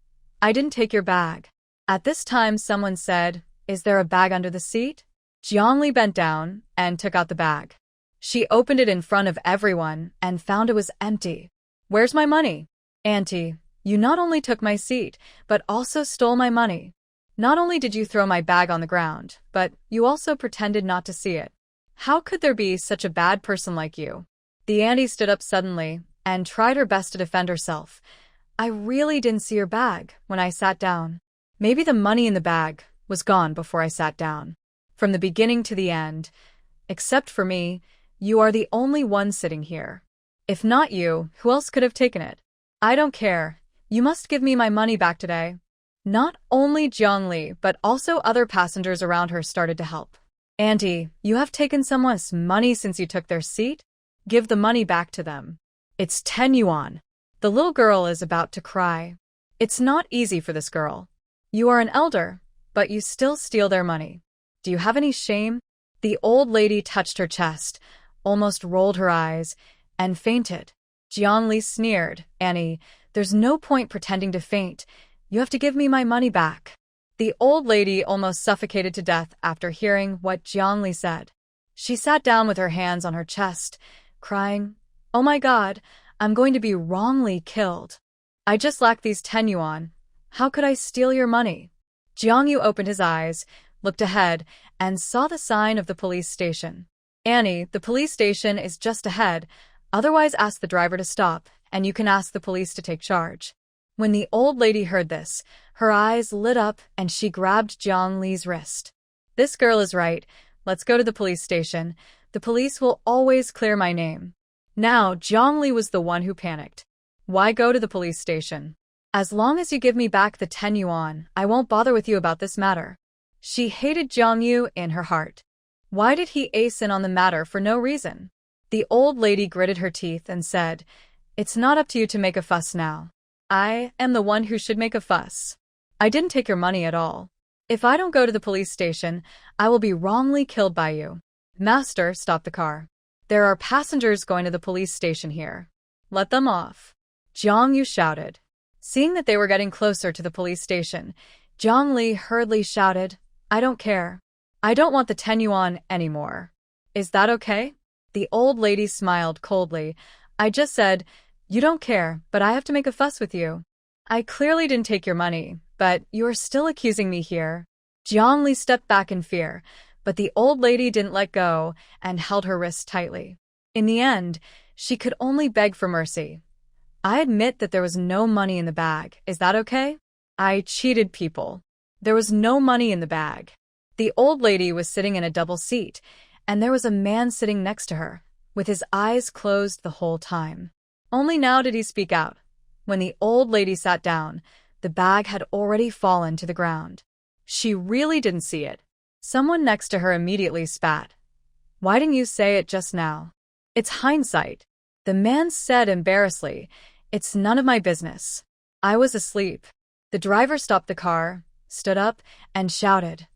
"I didn't take your bag." At this time someone said, "Is there a bag under the seat?" Jiangli bent down and took out the bag. She opened it in front of everyone and found it was empty. Where's my money? Auntie, you not only took my seat, but also stole my money. Not only did you throw my bag on the ground, but you also pretended not to see it. How could there be such a bad person like you? The auntie stood up suddenly and tried her best to defend herself. I really didn't see your bag when I sat down. Maybe the money in the bag was gone before I sat down. From the beginning to the end, except for me, you are the only one sitting here. If not you, who else could have taken it? I don't care. You must give me my money back today. Not only Jiangli, but also other passengers around her started to help. Auntie, you have taken someone's money since you took their seat? Give the money back to them. It's 10 yuan. The little girl is about to cry. It's not easy for this girl. You are an elder, but you still steal their money. Do you have any shame? The old lady touched her chest, almost rolled her eyes, and fainted. Jiangli sneered, Annie, there's no point pretending to faint. You have to give me my money back. The old lady almost suffocated to death after hearing what Jiangli said. She sat down with her hands on her chest, crying, Oh my God, I'm going to be wrongly killed. I just lack these 10 yuan. How could I steal your money? Jiangyu opened his eyes, looked ahead, and saw the sign of the police station. Annie, the police station is just ahead. Otherwise ask the driver to stop, and you can ask the police to take charge. When the old lady heard this, her eyes lit up and she grabbed Jiang Li's wrist. This girl is right. Let's go to the police station. The police will always clear my name. Now, Jiang Li was the one who panicked. Why go to the police station? As long as you give me back the 10 yuan, I won't bother with you about this matter. She hated Jiang Yu in her heart. Why did he ace in on the matter for no reason? The old lady gritted her teeth and said, It's not up to you to make a fuss now. I am the one who should make a fuss. I didn't take your money at all. If I don't go to the police station, I will be wrongly killed by you. Master, stop the car. There are passengers going to the police station here. Let them off. Jiang Yu shouted. Seeing that they were getting closer to the police station, Jiang Li hurriedly shouted, I don't care. I don't want the 10 yuan anymore. Is that okay? The old lady smiled coldly. I just said, you don't care, but I have to make a fuss with you. I clearly didn't take your money, but you are still accusing me here. Jiang Li stepped back in fear, but the old lady didn't let go and held her wrist tightly. In the end, she could only beg for mercy. I admit that there was no money in the bag. Is that okay? I cheated people. There was no money in the bag. The old lady was sitting in a double seat, and there was a man sitting next to her, with his eyes closed the whole time. Only now did he speak out. When the old lady sat down, the bag had already fallen to the ground. She really didn't see it. Someone next to her immediately spat. Why didn't you say it just now? It's hindsight. The man said embarrassedly, It's none of my business. I was asleep. The driver stopped the car, stood up, and shouted,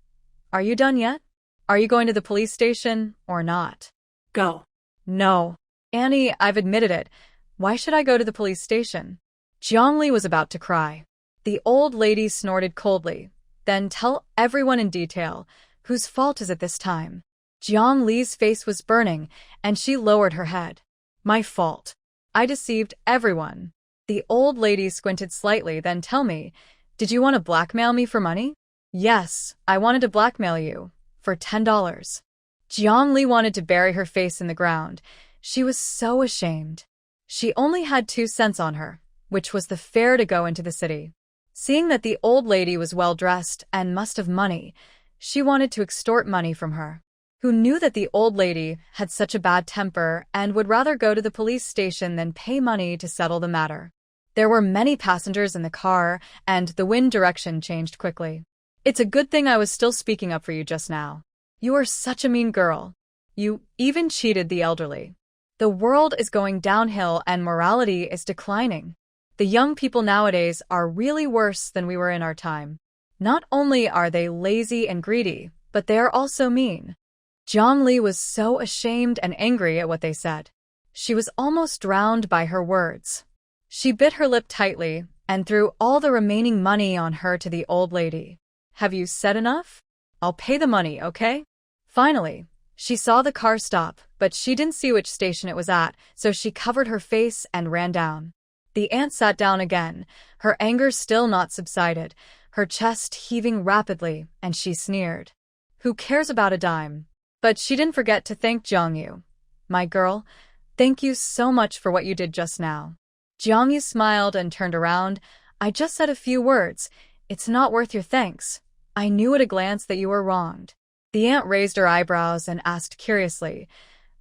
Are you done yet? Are you going to the police station or not? Go. No. Annie, I've admitted it. Why should I go to the police station? Jiang Li was about to cry. The old lady snorted coldly. Then tell everyone in detail. Whose fault is it this time? Jiang Li's face was burning, and she lowered her head. My fault. I deceived everyone. The old lady squinted slightly, then tell me, did you want to blackmail me for money? Yes, I wanted to blackmail you. For $10. Jiang Li wanted to bury her face in the ground. She was so ashamed. She only had 2 cents on her, which was the fare to go into the city. Seeing that the old lady was well-dressed and must have money, she wanted to extort money from her. Who knew that the old lady had such a bad temper and would rather go to the police station than pay money to settle the matter. There were many passengers in the car, and the wind direction changed quickly. It's a good thing I was still speaking up for you just now. You are such a mean girl. You even cheated the elderly. The world is going downhill and morality is declining. The young people nowadays are really worse than we were in our time. Not only are they lazy and greedy, but they are also mean. Jiang Li was so ashamed and angry at what they said. She was almost drowned by her words. She bit her lip tightly and threw all the remaining money on her to the old lady. Have you said enough? I'll pay the money, okay? Finally, she saw the car stop, but she didn't see which station it was at, so she covered her face and ran down. The aunt sat down again, her anger still not subsided, her chest heaving rapidly, and she sneered. Who cares about a dime? But she didn't forget to thank Jiangyu. My girl, thank you so much for what you did just now. Jiangyu smiled and turned around. I just said a few words. It's not worth your thanks. I knew at a glance that you were wronged. The aunt raised her eyebrows and asked curiously,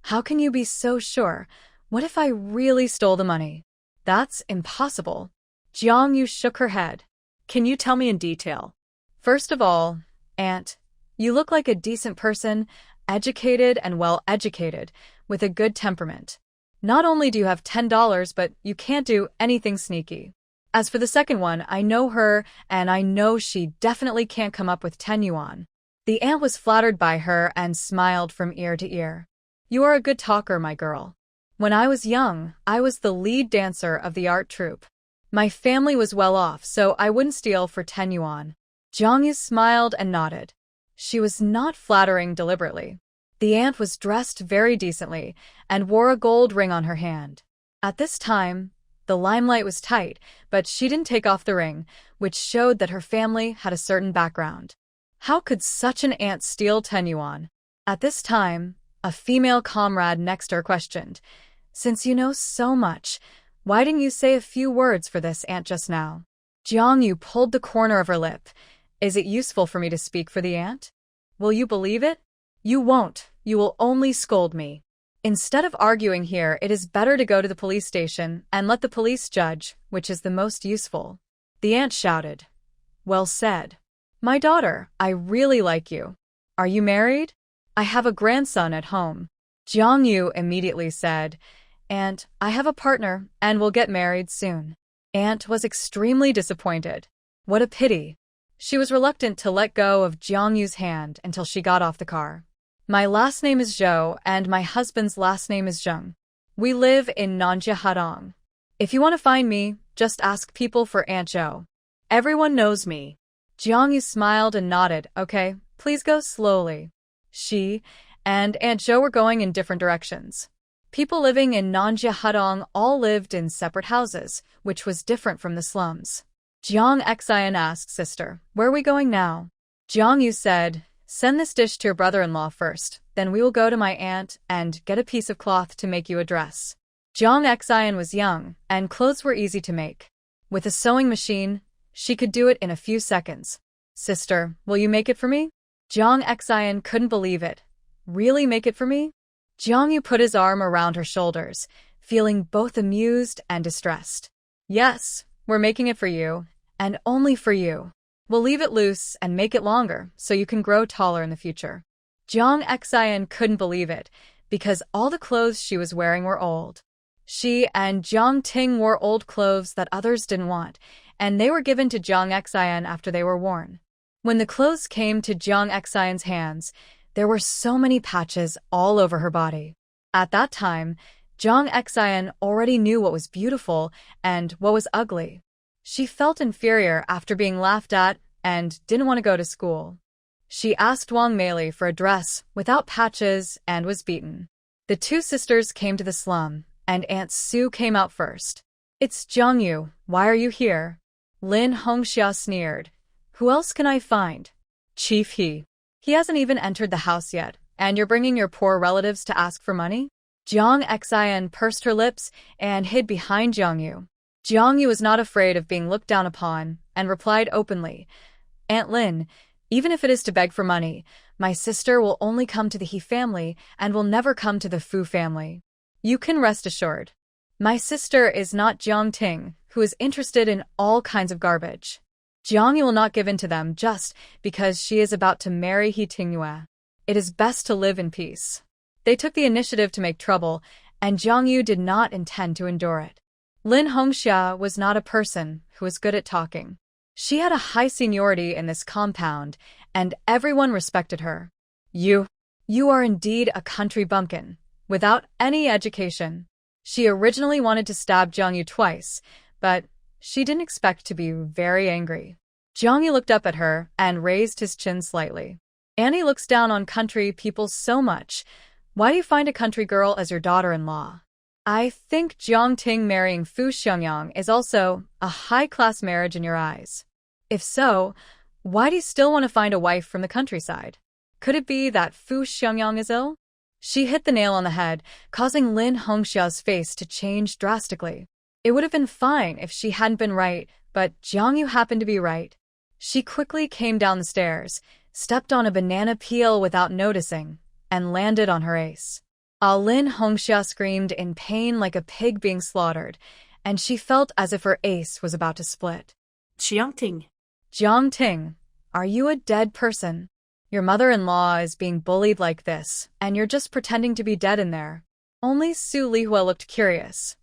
how can you be so sure? What if I really stole the money? That's impossible. Jiangyu shook her head. Can you tell me in detail? First of all, aunt, you look like a decent person, educated and well-educated, with a good temperament. Not only do you have $10, but you can't do anything sneaky. As for the second one, I know her, and I know she definitely can't come up with 10 yuan. The aunt was flattered by her and smiled from ear to ear. You are a good talker, my girl. When I was young, I was the lead dancer of the art troupe. My family was well off, so I wouldn't steal for 10 yuan. Jiangyu smiled and nodded. She was not flattering deliberately. The aunt was dressed very decently and wore a gold ring on her hand. At this time, the limelight was tight, but she didn't take off the ring, which showed that her family had a certain background. How could such an aunt steal 10 yuan? At this time, a female comrade next to her questioned, since you know so much, why didn't you say a few words for this aunt just now? Jiangyu pulled the corner of her lip. Is it useful for me to speak for the aunt? Will you believe it? You won't. You will only scold me. Instead of arguing here, it is better to go to the police station and let the police judge, which is the most useful. The aunt shouted. Well said. My daughter, I really like you. Are you married? I have a grandson at home. Jiangyu immediately said, Aunt, I have a partner and will get married soon. Aunt was extremely disappointed. What a pity. She was reluctant to let go of Jiangyu's hand until she got off the car. My last name is Zhou and my husband's last name is Zheng. We live in Nanjia. If you want to find me, just ask people for Aunt Zhou. Everyone knows me. Jiangyu smiled and nodded. Okay, please go slowly. She and Aunt Zhou were going in different directions. People living in Nanjia all lived in separate houses, which was different from the slums. Jiang Xian asked, Sister, where are we going now? Jiangyu said, Send this dish to your brother-in-law first, then we will go to my aunt and get a piece of cloth to make you a dress. Jiang Xian was young, and clothes were easy to make. With a sewing machine, she could do it in a few seconds. Sister, will you make it for me? Jiang Xian couldn't believe it. Really make it for me? Jiangyu put his arm around her shoulders, feeling both amused and distressed. Yes, we're making it for you, and only for you. We'll leave it loose and make it longer so you can grow taller in the future. Jiang Xian couldn't believe it, because all the clothes she was wearing were old. She and Jiang Ting wore old clothes that others didn't want, and they were given to Jiang Xian after they were worn. When the clothes came to Jiang Xian's hands, there were so many patches all over her body. At that time, Jiang Xian already knew what was beautiful and what was ugly. She felt inferior after being laughed at and didn't want to go to school. She asked Wang Meili for a dress without patches and was beaten. The two sisters came to the slum, and Aunt Sue came out first. It's Jiangyu, why are you here? Lin Hongxia sneered. Who else can I find? Chief He. He hasn't even entered the house yet, and you're bringing your poor relatives to ask for money? Jiang Xian pursed her lips and hid behind Jiangyu. Jiangyu was not afraid of being looked down upon, and replied openly, Aunt Lin, even if it is to beg for money, my sister will only come to the He family and will never come to the Fu family. You can rest assured. My sister is not Jiang Ting, who is interested in all kinds of garbage. Jiangyu will not give in to them just because she is about to marry He Tingyue. It is best to live in peace. They took the initiative to make trouble, and Jiangyu did not intend to endure it. Lin Hongxia was not a person who was good at talking. She had a high seniority in this compound, and everyone respected her. You are indeed a country bumpkin, without any education. She originally wanted to stab Jiangyu twice, but she didn't expect to be very angry. Jiangyu looked up at her and raised his chin slightly. Annie looks down on country people so much. Why do you find a country girl as your daughter-in-law? I think Jiang Ting marrying Fu Xiangyang is also a high-class marriage in your eyes. If so, why do you still want to find a wife from the countryside? Could it be that Fu Xiangyang is ill? She hit the nail on the head, causing Lin Hongxia's face to change drastically. It would have been fine if she hadn't been right, but Jiang Yu happened to be right. She quickly came down the stairs, stepped on a banana peel without noticing, and landed on her ace. Lin Hongxia screamed in pain like a pig being slaughtered, and she felt as if her ace was about to split. Jiang Ting. Jiang Ting, are you a dead person? Your mother-in-law is being bullied like this, and you're just pretending to be dead in there. Only Su Lihua looked curious.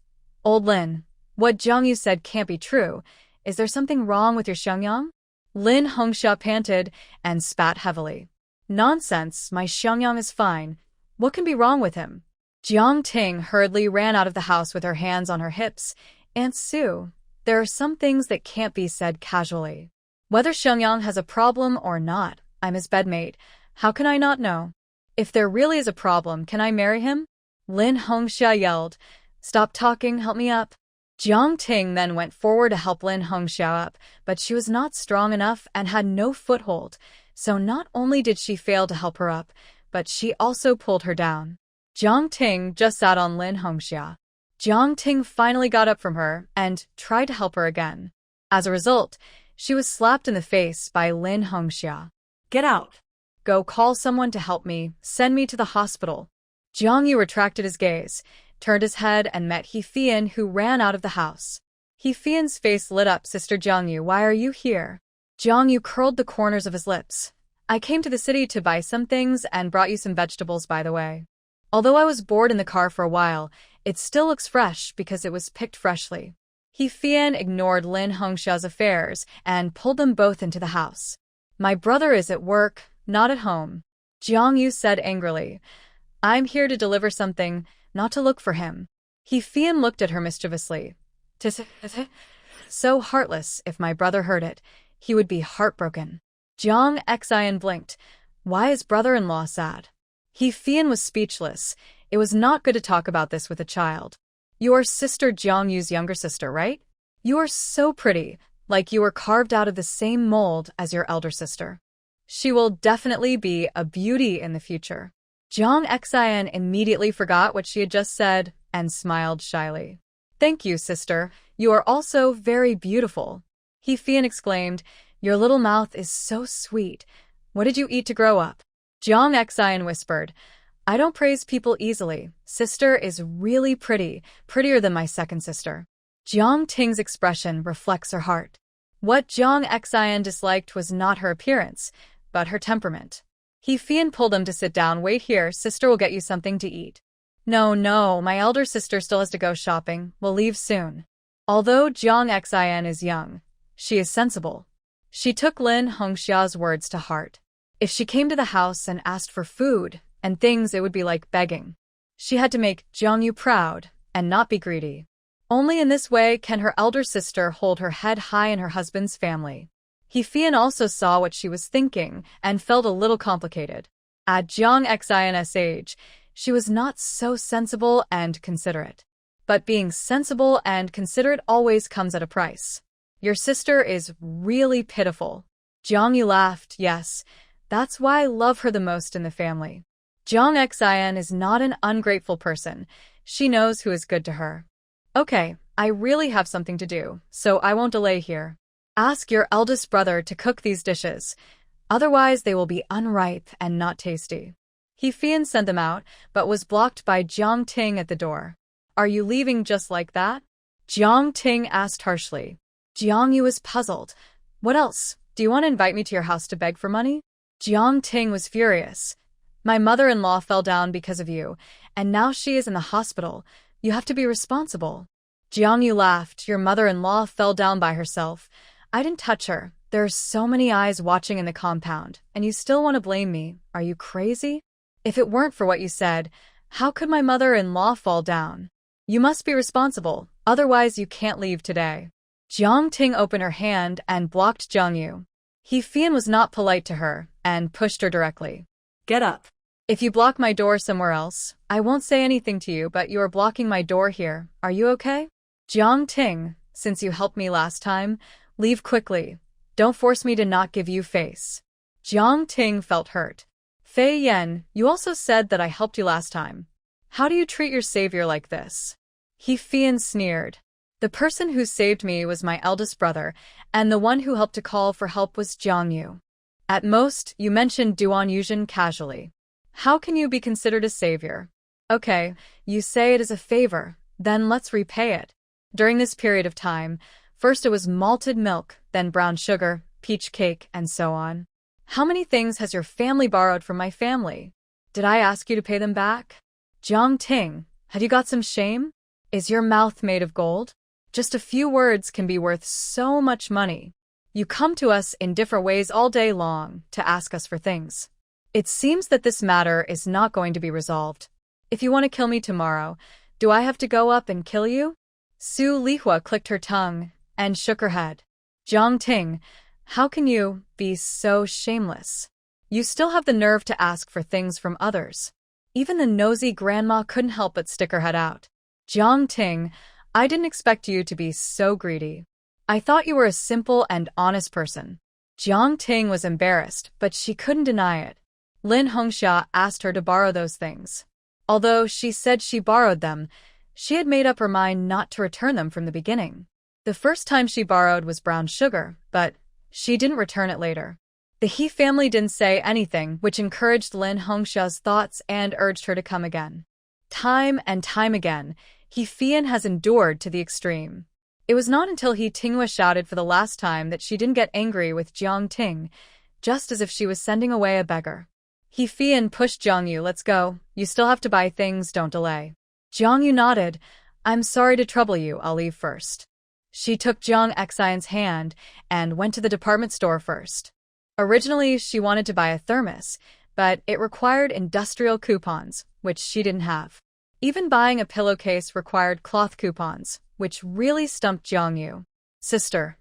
Old Lin, what Jiang Yu said can't be true. Is there something wrong with your Xiangyang? Lin Hongxia panted and spat heavily. Nonsense, my Xiangyang is fine. What can be wrong with him? Jiang Ting hurriedly ran out of the house with her hands on her hips. Aunt Su, there are some things that can't be said casually. Whether Xiangyang has a problem or not, I'm his bedmate. How can I not know? If there really is a problem, can I marry him? Lin Hongxia yelled. Stop talking, help me up. Jiang Ting then went forward to help Lin Hongxia up, but she was not strong enough and had no foothold, so not only did she fail to help her up, but she also pulled her down. Jiang Ting just sat on Lin Hongxia. Jiang Ting finally got up from her and tried to help her again. As a result, she was slapped in the face by Lin Hongxia. Get out. Go call someone to help me, send me to the hospital. Jiang Yu retracted his gaze, turned his head and met He Fian, who ran out of the house. He Fian's face lit up. Sister Jiang Yu, why are you here? Jiang Yu curled the corners of his lips. I came to the city to buy some things and brought you some vegetables, by the way. Although I was bored in the car for a while, it still looks fresh because it was picked freshly. He Fian ignored Lin Hongxia's affairs and pulled them both into the house. My brother is at work, not at home. Jiang Yu said angrily. I'm here to deliver something, not to look for him. He Fian looked at her mischievously. So heartless, if my brother heard it, he would be heartbroken. Jiang Xian blinked. Why is brother-in-law sad? He Fian was speechless. It was not good to talk about this with a child. Your sister Jiang Yu's younger sister, right? You are so pretty, like you were carved out of the same mold as your elder sister. She will definitely be a beauty in the future. Jiang Xian immediately forgot what she had just said and smiled shyly. Thank you, sister. You are also very beautiful. He Fian exclaimed. Your little mouth is so sweet. What did you eat to grow up? Jiang Xian whispered. I don't praise people easily. Sister is really pretty, prettier than my second sister. Jiang Ting's expression reflects her heart. What Jiang Xian disliked was not her appearance, but her temperament. He Fian pulled him to sit down. Wait here, sister will get you something to eat. No, my elder sister still has to go shopping. We'll leave soon. Although Jiang Xian is young, she is sensible. She took Lin Hongxia's words to heart. If she came to the house and asked for food and things, it would be like begging. She had to make Jiang Yu proud and not be greedy. Only in this way can her elder sister hold her head high in her husband's family. He Fian also saw what she was thinking and felt a little complicated. At Jiang Xian's age, she was not so sensible and considerate. But being sensible and considerate always comes at a price. Your sister is really pitiful. Jiang Yu laughed. Yes, that's why I love her the most in the family. Jiang Xian is not an ungrateful person. She knows who is good to her. Okay, I really have something to do, so I won't delay here. Ask your eldest brother to cook these dishes. Otherwise, they will be unripe and not tasty. He Fian sent them out, but was blocked by Jiang Ting at the door. Are you leaving just like that? Jiang Ting asked harshly. Jiang Yu was puzzled. What else? Do you want to invite me to your house to beg for money? Jiang Ting was furious. My mother-in-law fell down because of you, and now she is in the hospital. You have to be responsible. Jiang Yu laughed. Your mother-in-law fell down by herself. I didn't touch her. There are so many eyes watching in the compound, and you still want to blame me. Are you crazy? If it weren't for what you said, how could my mother-in-law fall down? You must be responsible, otherwise you can't leave today. Jiang Ting opened her hand and blocked Jiang Yu. He Fian was not polite to her and pushed her directly. Get up. If you block my door somewhere else, I won't say anything to you, but you are blocking my door here. Are you okay? Jiang Ting, since you helped me last time, leave quickly. Don't force me to not give you face. Jiang Ting felt hurt. Fei Yan, you also said that I helped you last time. How do you treat your savior like this? He Fian sneered. The person who saved me was my eldest brother, and the one who helped to call for help was Jiang Yu. At most, you mentioned Duan Yuzhen casually. How can you be considered a savior? Okay, you say it is a favor, then let's repay it. During this period of time, first it was malted milk, then brown sugar, peach cake, and so on. How many things has your family borrowed from my family? Did I ask you to pay them back? Jiang Ting, had you got some shame? Is your mouth made of gold? Just a few words can be worth so much money. You come to us in different ways all day long to ask us for things. It seems that this matter is not going to be resolved. If you want to kill me tomorrow, do I have to go up and kill you? Su Lihua clicked her tongue and shook her head. Jiang Ting, how can you be so shameless? You still have the nerve to ask for things from others. Even the nosy grandma couldn't help but stick her head out. Jiang Ting, I didn't expect you to be so greedy. I thought you were a simple and honest person. Jiang Ting was embarrassed, but she couldn't deny it. Lin Hongxia asked her to borrow those things. Although she said she borrowed them, she had made up her mind not to return them from the beginning. The first time she borrowed was brown sugar, but she didn't return it later. The He family didn't say anything, which encouraged Lin Hongxia's thoughts and urged her to come again. Time and time again, He Fian has endured to the extreme. It was not until He Tinghua shouted for the last time that she didn't get angry with Jiang Ting, just as if she was sending away a beggar. He Fian pushed Jiang Yu, let's go. You still have to buy things, don't delay. Jiang Yu nodded. I'm sorry to trouble you, I'll leave first. She took Jiang Xian's hand and went to the department store first. Originally, she wanted to buy a thermos, but it required industrial coupons, which she didn't have. Even buying a pillowcase required cloth coupons, which really stumped Jiang Yu. Sister,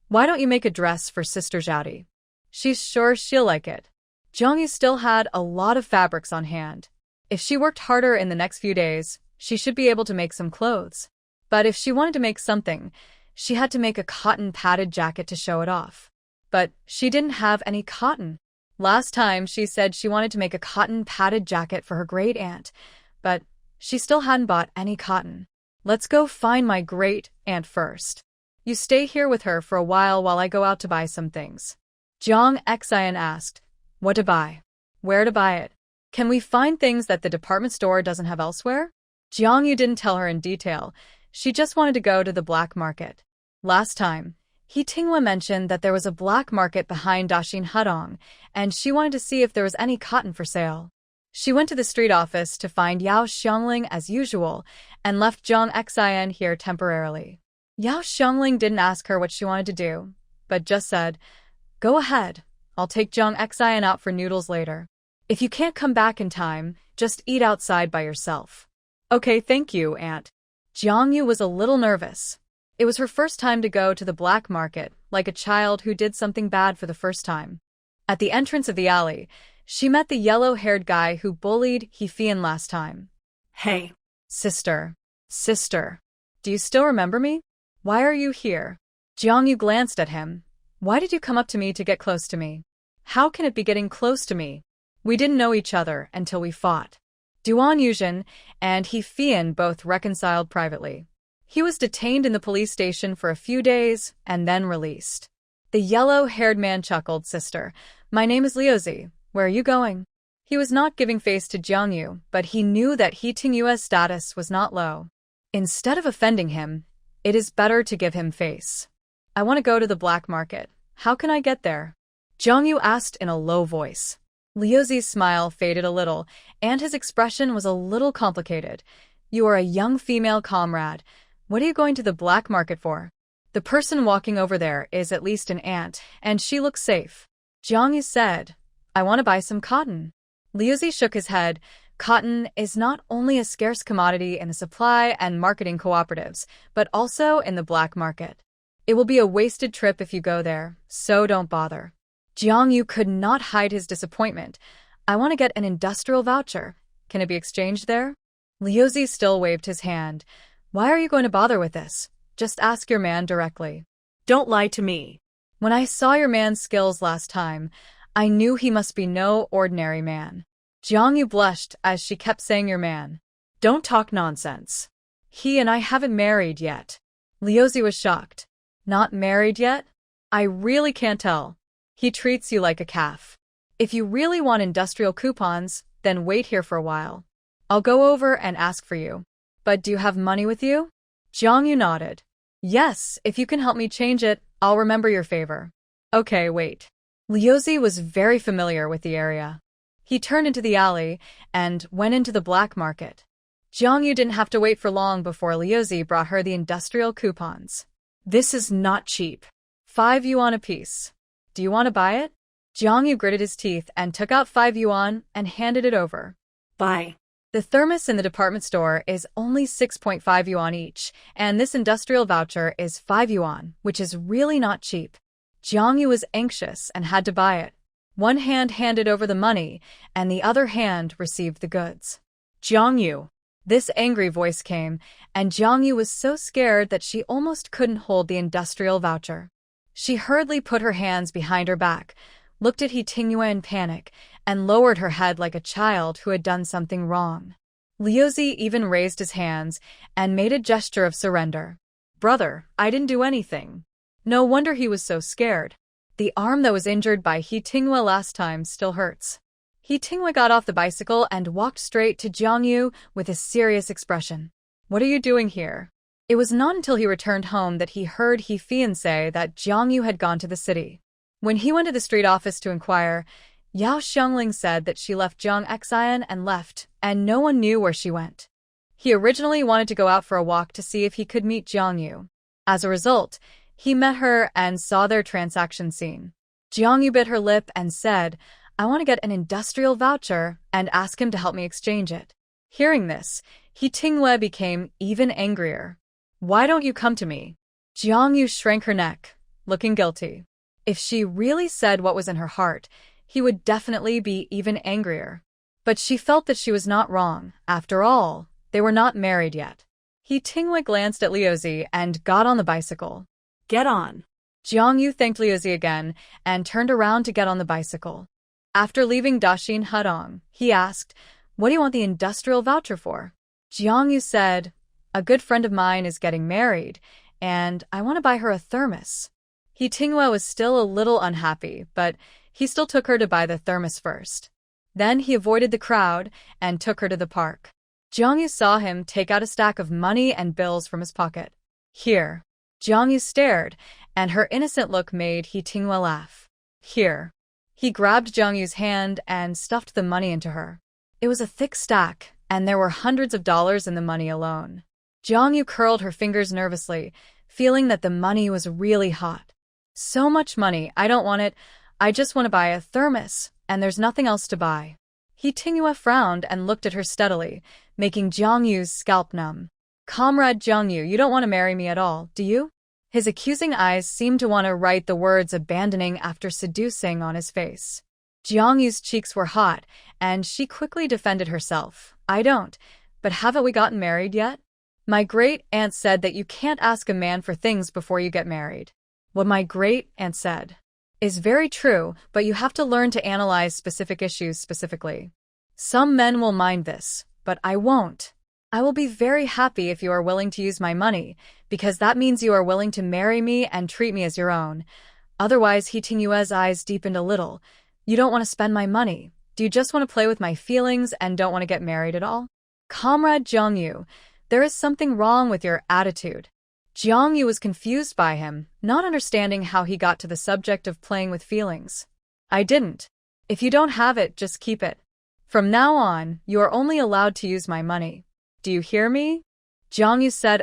why don't you make a dress for Sister Zhaodi? She's sure she'll like it. Jiang Yu still had a lot of fabrics on hand. If she worked harder in the next few days, she should be able to make some clothes. But if she wanted to make something, she had to make a cotton padded jacket to show it off. But she didn't have any cotton. Last time she said she wanted to make a cotton padded jacket for her great aunt, but she still hadn't bought any cotton. Let's go find my great aunt first. You stay here with her for a while I go out to buy some things. Jiang Xian asked, what to buy? Where to buy it? Can we find things that the department store doesn't have elsewhere? Jiang Yu didn't tell her in detail. She just wanted to go to the black market. Last time, He Tinghua mentioned that there was a black market behind Daxing Hudong, and she wanted to see if there was any cotton for sale. She went to the street office to find Yao Xiangling as usual and left Jiang Xian here temporarily. Yao Xiangling didn't ask her what she wanted to do, but just said, go ahead, I'll take Jiang Xian out for noodles later. If you can't come back in time, just eat outside by yourself. Okay, thank you, Aunt. Jiang Yu was a little nervous. It was her first time to go to the black market, like a child who did something bad for the first time. At the entrance of the alley, she met the yellow-haired guy who bullied He Fian last time. Hey. Sister. Do you still remember me? Why are you here? Jiang Yu glanced at him. Why did you come up to me to get close to me? How can it be getting close to me? We didn't know each other until we fought. Duan Yuzhen and He Fian both reconciled privately. He was detained in the police station for a few days and then released. The yellow-haired man chuckled, Sister, my name is Liuzi. Where are you going? He was not giving face to Jiang Yu, but he knew that He Tinghua's status was not low. Instead of offending him, it is better to give him face. I want to go to the black market. How can I get there? Jiang Yu asked in a low voice. Liuzi's smile faded a little, and his expression was a little complicated. You are a young female comrade. What are you going to the black market for? The person walking over there is at least an aunt, and she looks safe. Jiang Yu said, I want to buy some cotton. Liuzi shook his head. Cotton is not only a scarce commodity in the supply and marketing cooperatives, but also in the black market. It will be a wasted trip if you go there, so don't bother. Jiang Yu could not hide his disappointment. I want to get an industrial voucher. Can it be exchanged there? Liu Zi still waved his hand. Why are you going to bother with this? Just ask your man directly. Don't lie to me. When I saw your man's skills last time, I knew he must be no ordinary man. Jiang Yu blushed as she kept saying your man. Don't talk nonsense. He and I haven't married yet. Liu Zi was shocked. Not married yet? I really can't tell. He treats you like a calf. If you really want industrial coupons, then wait here for a while. I'll go over and ask for you. But do you have money with you? Jiang Yu nodded. Yes, if you can help me change it, I'll remember your favor. Okay, wait. Liu Zi was very familiar with the area. He turned into the alley and went into the black market. Jiang Yu didn't have to wait for long before Liu Zi brought her the industrial coupons. This is not cheap. 5 yuan apiece. Do you want to buy it? Jiang Yu gritted his teeth and took out 5 yuan and handed it over. Buy. The thermos in the department store is only 6.5 yuan each, and this industrial voucher is 5 yuan, which is really not cheap. Jiang Yu was anxious and had to buy it. One hand handed over the money, and the other hand received the goods. Jiang Yu. This angry voice came, and Jiang Yu was so scared that she almost couldn't hold the industrial voucher. She hurriedly put her hands behind her back, looked at He Tingyue in panic, and lowered her head like a child who had done something wrong. Liu Zi even raised his hands and made a gesture of surrender. Brother, I didn't do anything. No wonder he was so scared. The arm that was injured by He Tingyue last time still hurts. He Tingyue got off the bicycle and walked straight to Jiang Yu with a serious expression. What are you doing here? It was not until he returned home that he heard He Fian say that Jiang Yu had gone to the city. When he went to the street office to inquire, Yao Xiangling said that she left Jiang Xian and left, and no one knew where she went. He originally wanted to go out for a walk to see if he could meet Jiang Yu. As a result, he met her and saw their transaction scene. Jiang Yu bit her lip and said, I want to get an industrial voucher and ask him to help me exchange it. Hearing this, He Tingyue became even angrier. Why don't you come to me? Jiang Yu shrank her neck, looking guilty. If she really said what was in her heart, he would definitely be even angrier. But she felt that she was not wrong. After all, they were not married yet. He Tingyue glanced at Liu Zi and got on the bicycle. Get on. Jiang Yu thanked Liu Zi again and turned around to get on the bicycle. After leaving Daxin Hudong, he asked, What do you want the industrial voucher for? Jiang Yu said, A good friend of mine is getting married, and I want to buy her a thermos. He Tingyue was still a little unhappy, but he still took her to buy the thermos first. Then he avoided the crowd and took her to the park. Jiang Yu saw him take out a stack of money and bills from his pocket. Here. Jiang Yu stared, and her innocent look made He Tingyue laugh. Here. He grabbed Jiang Yu's hand and stuffed the money into her. It was a thick stack, and there were hundreds of dollars in the money alone. Jiang Yu curled her fingers nervously, feeling that the money was really hot. So much money, I don't want it. I just want to buy a thermos, and there's nothing else to buy. He Tingyue frowned and looked at her steadily, making Jiang Yu's scalp numb. Comrade Jiang Yu, you don't want to marry me at all, do you? His accusing eyes seemed to want to write the words abandoning after seducing on his face. Jiang Yu's cheeks were hot, and she quickly defended herself. I don't, but haven't we gotten married yet? My great-aunt said that you can't ask a man for things before you get married. What my great-aunt said is very true, but you have to learn to analyze specific issues specifically. Some men will mind this, but I won't. I will be very happy if you are willing to use my money, because that means you are willing to marry me and treat me as your own. Otherwise, He Tingyue's eyes deepened a little. You don't want to spend my money. Do you just want to play with my feelings and don't want to get married at all? Comrade Jiang Yu, there is something wrong with your attitude. Jiang Yu was confused by him, not understanding how he got to the subject of playing with feelings. I didn't. If you don't have it, just keep it. From now on, you are only allowed to use my money. Do you hear me? Jiang Yu said,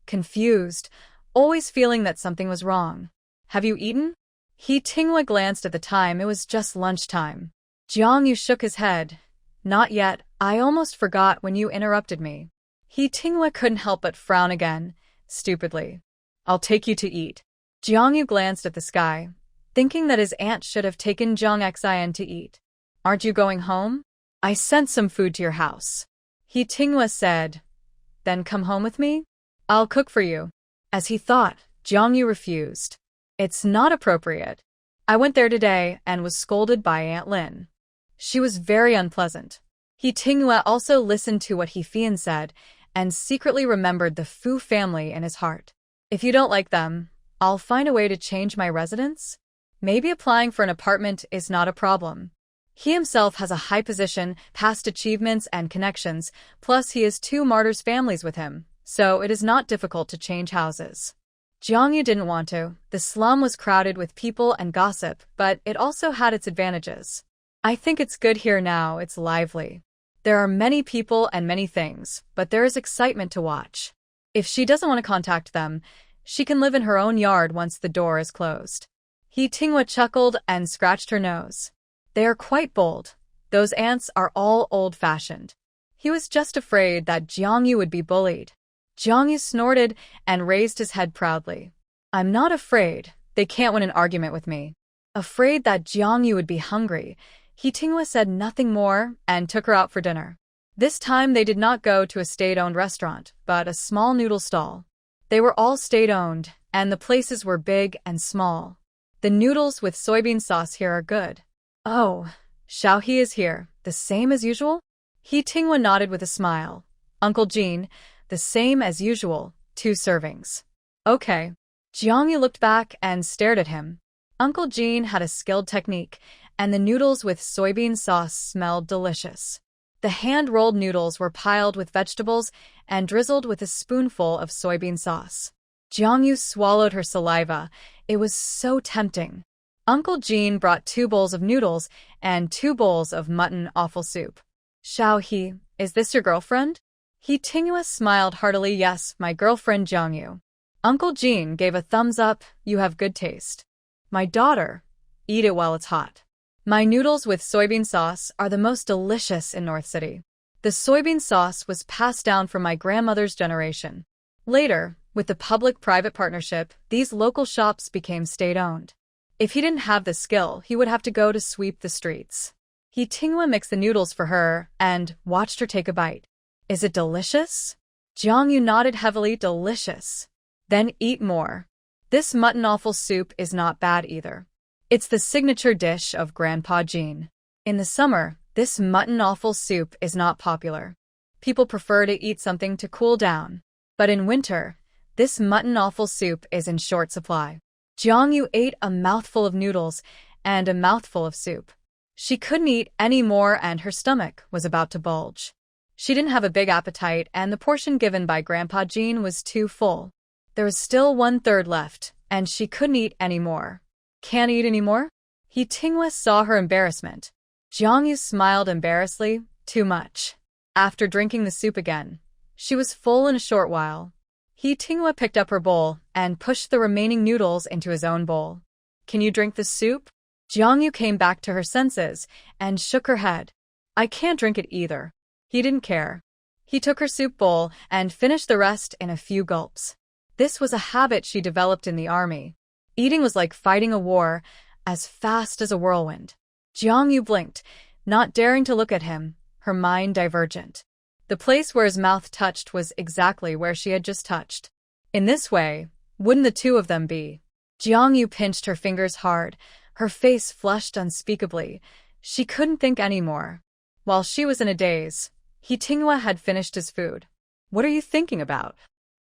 confused, always feeling that something was wrong. Have you eaten? He Tingyue glanced at the time. It was just lunchtime. Jiang Yu shook his head. Not yet. I almost forgot when you interrupted me. He Tingyue couldn't help but frown again, stupidly. I'll take you to eat. Jiang Yu glanced at the sky. thinking that his aunt should have taken Jung Xian to eat. Aren't you going home? I sent some food to your house. He Tinghua said. Then come home with me? I'll cook for you. As he thought, Jiang Yu refused. It's not appropriate. I went there today and was scolded by Aunt Lin. She was very unpleasant. He Tinghua also listened to what He Fian said and secretly remembered the Fu family in his heart. If you don't like them, I'll find a way to change my residence. Maybe applying for an apartment is not a problem. He himself has a high position, past achievements, and connections, plus he has 2 martyrs' families with him, so it is not difficult to change houses. Jiang Yu didn't want to. The slum was crowded with people and gossip, but it also had its advantages. I think it's good here now, it's lively. There are many people and many things, but there is excitement to watch. If she doesn't want to contact them, she can live in her own yard once the door is closed. He Tinghua chuckled and scratched her nose. They are quite bold. Those ants are all old-fashioned. He was just afraid that Jiang Yu would be bullied. Jiang Yu snorted and raised his head proudly. I'm not afraid. They can't win an argument with me. Afraid that Jiang Yu would be hungry, He Tinghua said nothing more and took her out for dinner. This time they did not go to a state-owned restaurant, but a small noodle stall. They were all state-owned, and the places were big and small. The noodles with soybean sauce here are good. Oh, Xiaohe is here, the same as usual? He Tinghua nodded with a smile. Uncle Jean, the same as usual, 2 servings. Okay. Jiang Yu looked back and stared at him. Uncle Jean had a skilled technique, and the noodles with soybean sauce smelled delicious. The hand-rolled noodles were piled with vegetables and drizzled with a spoonful of soybean sauce. Jiang Yu swallowed her saliva. It was so tempting. Uncle Jean brought 2 bowls of noodles and 2 bowls of mutton offal soup. Xiaohe, is this your girlfriend? He Tinghua smiled heartily. Yes, my girlfriend Jiang Yu. Uncle Jean gave a thumbs up. You have good taste. My daughter, eat it while it's hot. My noodles with soybean sauce are the most delicious in North City. The soybean sauce was passed down from my grandmother's generation. Later, with the public-private partnership, these local shops became state-owned. If he didn't have the skill, he would have to go to sweep the streets. He Tinghua mixed the noodles for her and watched her take a bite. Is it delicious? Jiang Yu nodded heavily. Delicious. Then eat more. This mutton offal soup is not bad either. It's the signature dish of Grandpa Jean. In the summer, this mutton offal soup is not popular. People prefer to eat something to cool down. But in winter, this mutton offal soup is in short supply. Jiang Yu ate a mouthful of noodles and a mouthful of soup. She couldn't eat any more and her stomach was about to bulge. She didn't have a big appetite and the portion given by Grandpa Jean was too full. There was still 1/3 left, and she couldn't eat any more. Can't eat any more? He Tinghua saw her embarrassment. Jiang Yu smiled embarrassedly. Too much. After drinking the soup again, she was full in a short while. He Tinghua picked up her bowl and pushed the remaining noodles into his own bowl. Can you drink the soup? Jiang Yu came back to her senses and shook her head. I can't drink it either. He didn't care. He took her soup bowl and finished the rest in a few gulps. This was a habit she developed in the army. Eating was like fighting a war, as fast as a whirlwind. Jiang Yu blinked, not daring to look at him, her mind divergent. The place where his mouth touched was exactly where she had just touched. In this way, wouldn't the 2 of them be? Jiang Yu pinched her fingers hard, her face flushed unspeakably. She couldn't think anymore. While she was in a daze, He Tinghua had finished his food. What are you thinking about?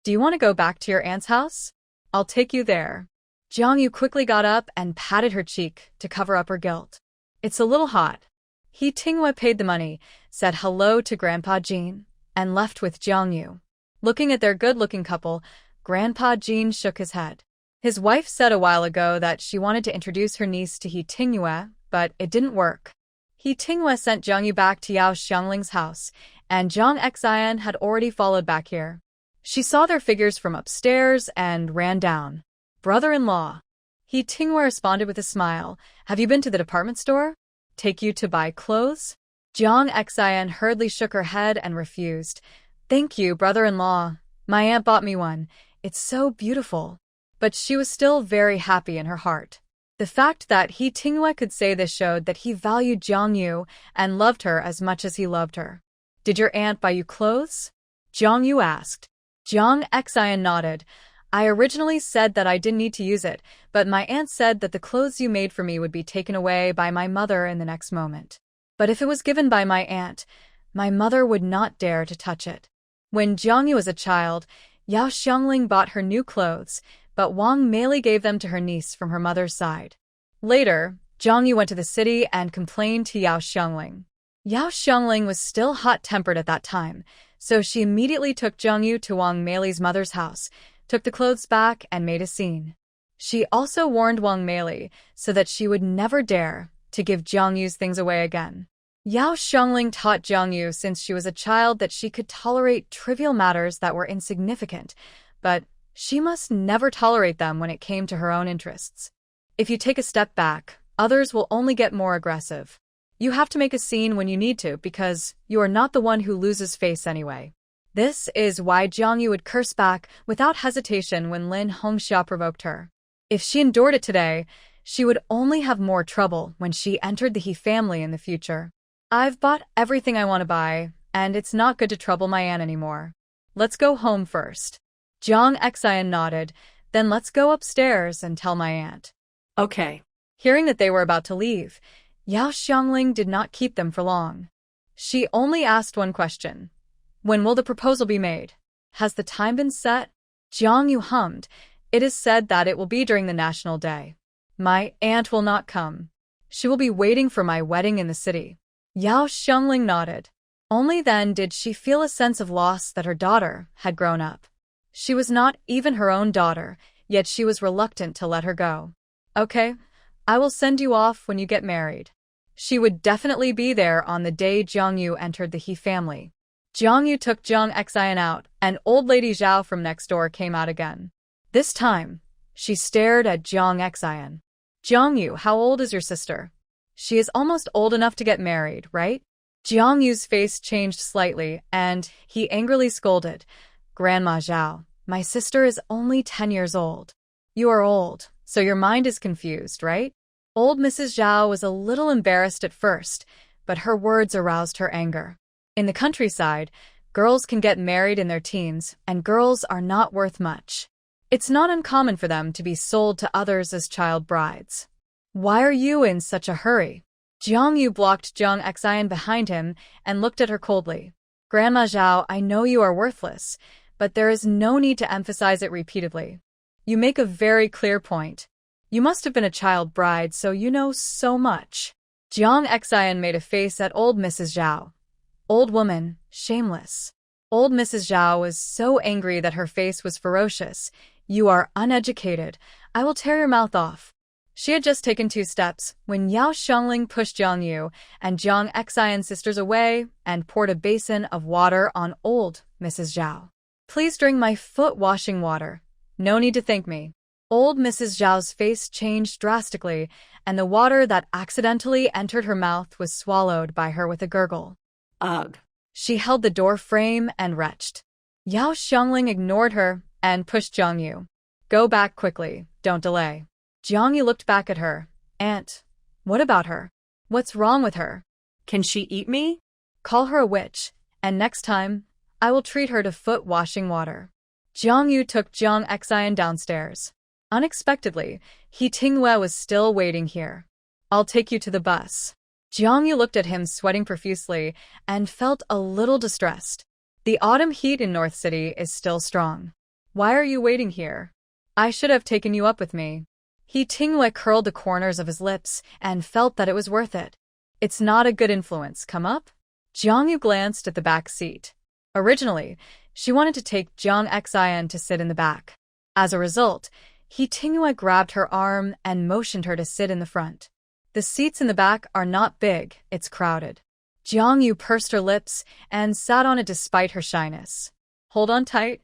Do you want to go back to your aunt's house? I'll take you there. Jiang Yu quickly got up and patted her cheek to cover up her guilt. It's a little hot. He Tinghua paid the money, said hello to Grandpa Jean, and left with Jiang Yu. Looking at their good-looking couple, Grandpa Jean shook his head. His wife said a while ago that she wanted to introduce her niece to He Tinghua, but it didn't work. He Tinghua sent Jiang Yu back to Yao Xiangling's house, and Jung Xian had already followed back here. She saw their figures from upstairs and ran down. Brother-in-law. He Tinghua responded with a smile. Have you been to the department store? Take you to buy clothes? Jung Xian hurriedly shook her head and refused. Thank you, brother-in-law. My aunt bought me one. It's so beautiful. But she was still very happy in her heart. The fact that He Tinghua could say this showed that he valued Jiang Yu and loved her as much as he loved her. Did your aunt buy you clothes? Jiang Yu asked. Jiang Xian nodded. I originally said that I didn't need to use it, but my aunt said that the clothes you made for me would be taken away by my mother in the next moment. But if it was given by my aunt, my mother would not dare to touch it. When Jiang Yu was a child, Yao Xiangling bought her new clothes, but Wang Meili gave them to her niece from her mother's side. Later, Jiang Yu went to the city and complained to Yao Xiangling. Yao Xiangling was still hot-tempered at that time, so she immediately took Jiang Yu to Wang Meili's mother's house, took the clothes back, and made a scene. She also warned Wang Meili so that she would never dare to give Jiang Yu's things away again. Yao Xiangling taught Jiang Yu since she was a child that she could tolerate trivial matters that were insignificant, but she must never tolerate them when it came to her own interests. If you take a step back, others will only get more aggressive. You have to make a scene when you need to because you are not the one who loses face anyway. This is why Jiang Yu would curse back without hesitation when Lin Hongxia provoked her. If she endured it today, she would only have more trouble when she entered the He family in the future. I've bought everything I want to buy, and it's not good to trouble my aunt anymore. Let's go home first. Jiang Xian nodded, then let's go upstairs and tell my aunt. Okay. Hearing that they were about to leave, Yao Xiangling did not keep them for long. She only asked one question. When will the proposal be made? Has the time been set? Jiang Yu hummed. It is said that it will be during the National Day. My aunt will not come. She will be waiting for my wedding in the city. Yao Xiangling nodded. Only then did she feel a sense of loss that her daughter had grown up. She was not even her own daughter, yet she was reluctant to let her go. Okay, I will send you off when you get married. She would definitely be there on the day Jiang Yu entered the He family. Jiang Yu took Jiang Xian out, and old lady Zhao from next door came out again. This time, she stared at Jiang Xian. Jiang Yu, how old is your sister? She is almost old enough to get married, right? Jiang Yu's face changed slightly, and he angrily scolded. Grandma Zhao, my sister is only 10 years old. You are old, so your mind is confused, right? Old Mrs. Zhao was a little embarrassed at first, but her words aroused her anger. In the countryside, girls can get married in their teens, and girls are not worth much. It's not uncommon for them to be sold to others as child brides. Why are you in such a hurry? Jiang Yu blocked Jiang Xian behind him and looked at her coldly. Grandma Zhao, I know you are worthless, but there is no need to emphasize it repeatedly. You make a very clear point. You must have been a child bride, so you know so much. Jiang Xian made a face at old Mrs. Zhao. Old woman, shameless. Old Mrs. Zhao was so angry that her face was ferocious. You are uneducated. I will tear your mouth off. She had just taken 2 steps when Yao Xiangling pushed Jiang Yu and Jiang Xian's sisters away and poured a basin of water on old Mrs. Zhao. Please drink my foot-washing water. No need to thank me. Old Mrs. Zhao's face changed drastically, and the water that accidentally entered her mouth was swallowed by her with a gurgle. Ugh. She held the door frame and retched. Yao Xiangling ignored her and pushed Jiang Yu. Go back quickly, don't delay. Jiang Yu looked back at her. Aunt, what about her? What's wrong with her? Can she eat me? Call her a witch, and next time, I will treat her to foot-washing water. Jiang Yu took Jiang Xian downstairs. Unexpectedly, He Tinghua was still waiting here. I'll take you to the bus. Jiang Yu looked at him sweating profusely and felt a little distressed. The autumn heat in North City is still strong. Why are you waiting here? I should have taken you up with me. He Tinghua curled the corners of his lips and felt that it was worth it. It's not a good influence, come up? Jiang Yu glanced at the back seat. Originally, she wanted to take Jiang Xian to sit in the back. As a result, He Tinghua grabbed her arm and motioned her to sit in the front. The seats in the back are not big, it's crowded. Jiang Yu pursed her lips and sat on it despite her shyness. Hold on tight,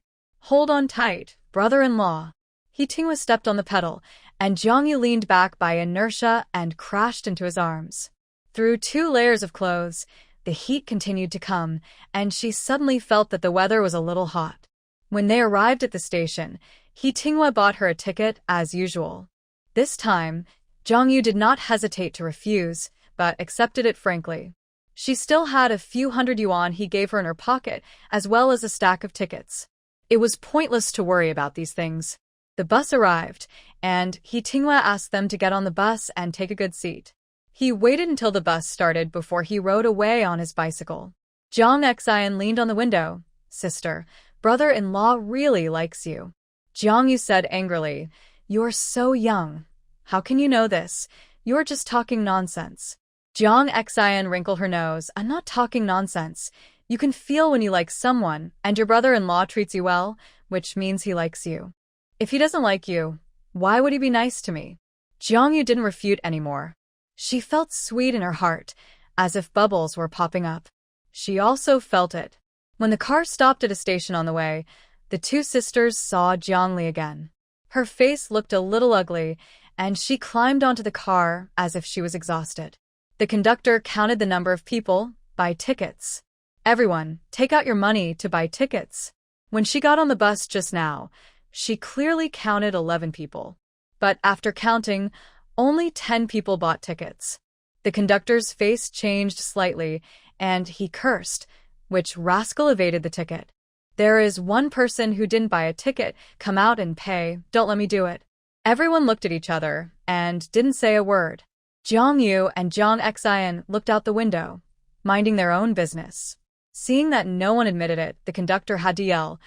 brother-in-law. He Tinghua stepped on the pedal, and Jiang Yu leaned back by inertia and crashed into his arms. Through 2 layers of clothes, the heat continued to come, and she suddenly felt that the weather was a little hot. When they arrived at the station, He Tinghua bought her a ticket as usual. This time, Jongyu did not hesitate to refuse, but accepted it frankly. She still had a few hundred yuan he gave her in her pocket, as well as a stack of tickets. It was pointless to worry about these things. The bus arrived, and He Tinghua asked them to get on the bus and take a good seat. He waited until the bus started before he rode away on his bicycle. Jiang Xian leaned on the window. Sister, brother-in-law really likes you. Jiang Yu said angrily, You're so young. How can you know this? You're just talking nonsense. Jiang Xian wrinkled her nose. I'm not talking nonsense. You can feel when you like someone, and your brother-in-law treats you well, which means he likes you. If he doesn't like you, why would he be nice to me? Jiang Yu didn't refute anymore. She felt sweet in her heart, as if bubbles were popping up. She also felt it. When the car stopped at a station on the way, the two sisters saw Jiang Li again. Her face looked a little ugly, and she climbed onto the car as if she was exhausted. The conductor counted the number of people. Buy tickets. Everyone, take out your money to buy tickets. When she got on the bus just now, she clearly counted 11 people. But after counting, only 10 people bought tickets. The conductor's face changed slightly, and he cursed, which rascal evaded the ticket. There is one person who didn't buy a ticket. Come out and pay. Don't let me do it. Everyone looked at each other and didn't say a word. Jiang Yu and Jiang Xian looked out the window, minding their own business. Seeing that no one admitted it, the conductor had to yell,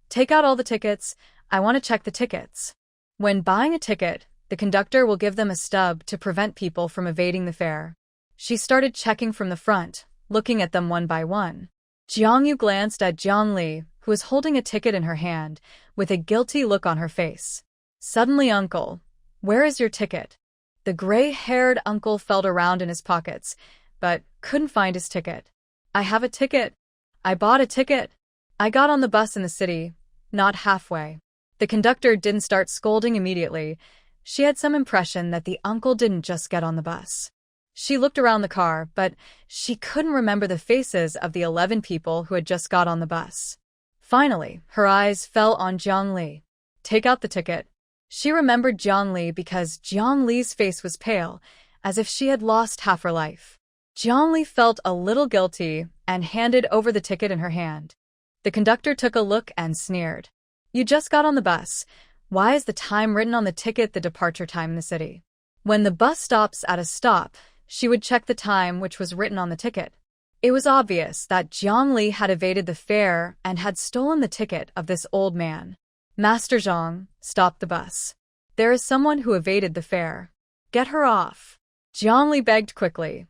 Take out all the tickets. I want to check the tickets. When buying a ticket, the conductor will give them a stub to prevent people from evading the fare. She started checking from the front, looking at them one by one. Jiang Yu glanced at Jiang Li, who was holding a ticket in her hand, with a guilty look on her face. Suddenly, Uncle, where is your ticket? The gray-haired uncle felt around in his pockets, but couldn't find his ticket. I have a ticket. I bought a ticket. I got on the bus in the city, not halfway. The conductor didn't start scolding immediately. She had some impression that the uncle didn't just get on the bus. She looked around the car, but she couldn't remember the faces of the 11 people who had just got on the bus. Finally, her eyes fell on Jiang Li. Take out the ticket. She remembered Jiang Li because Jiang Li's face was pale, as if she had lost half her life. Jiang Li felt a little guilty and handed over the ticket in her hand. The conductor took a look and sneered. You just got on the bus. Why is the time written on the ticket the departure time in the city? When the bus stops at a stop, she would check the time which was written on the ticket. It was obvious that Jiang Li had evaded the fare and had stolen the ticket of this old man. Master Zhang, stop the bus. There is someone who evaded the fare. Get her off. Jiang Li begged quickly.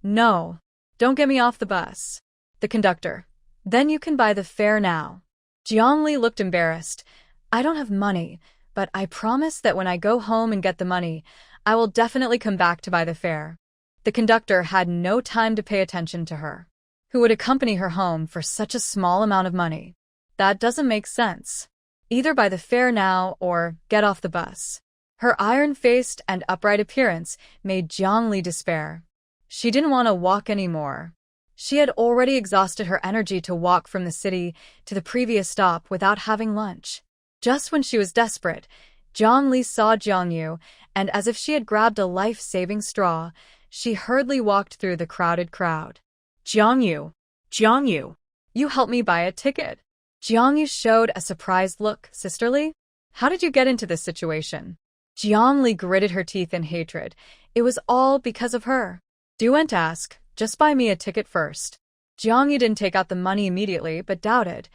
No, don't get me off the bus. The conductor. Then you can buy the fare now. Jiang Li looked embarrassed. I don't have money, but I promise that when I go home and get the money, I will definitely come back to buy the fare. The conductor had no time to pay attention to her. Who would accompany her home for such a small amount of money? That doesn't make sense. Either buy the fare now or get off the bus. Her iron-faced and upright appearance made Jiang Li despair. She didn't want to walk anymore. She had already exhausted her energy to walk from the city to the previous stop without having lunch. Just when she was desperate, Jiang Li saw Jiang Yu, and as if she had grabbed a life-saving straw, she hurriedly walked through the crowded crowd. Jiang Yu, you help me buy a ticket. Jiang Yu showed a surprised look. Sisterly? How did you get into this situation? Jiang Li gritted her teeth in hatred. It was all because of her. Duent asked, just buy me a ticket first. Jiang Yu didn't take out the money immediately, but doubted.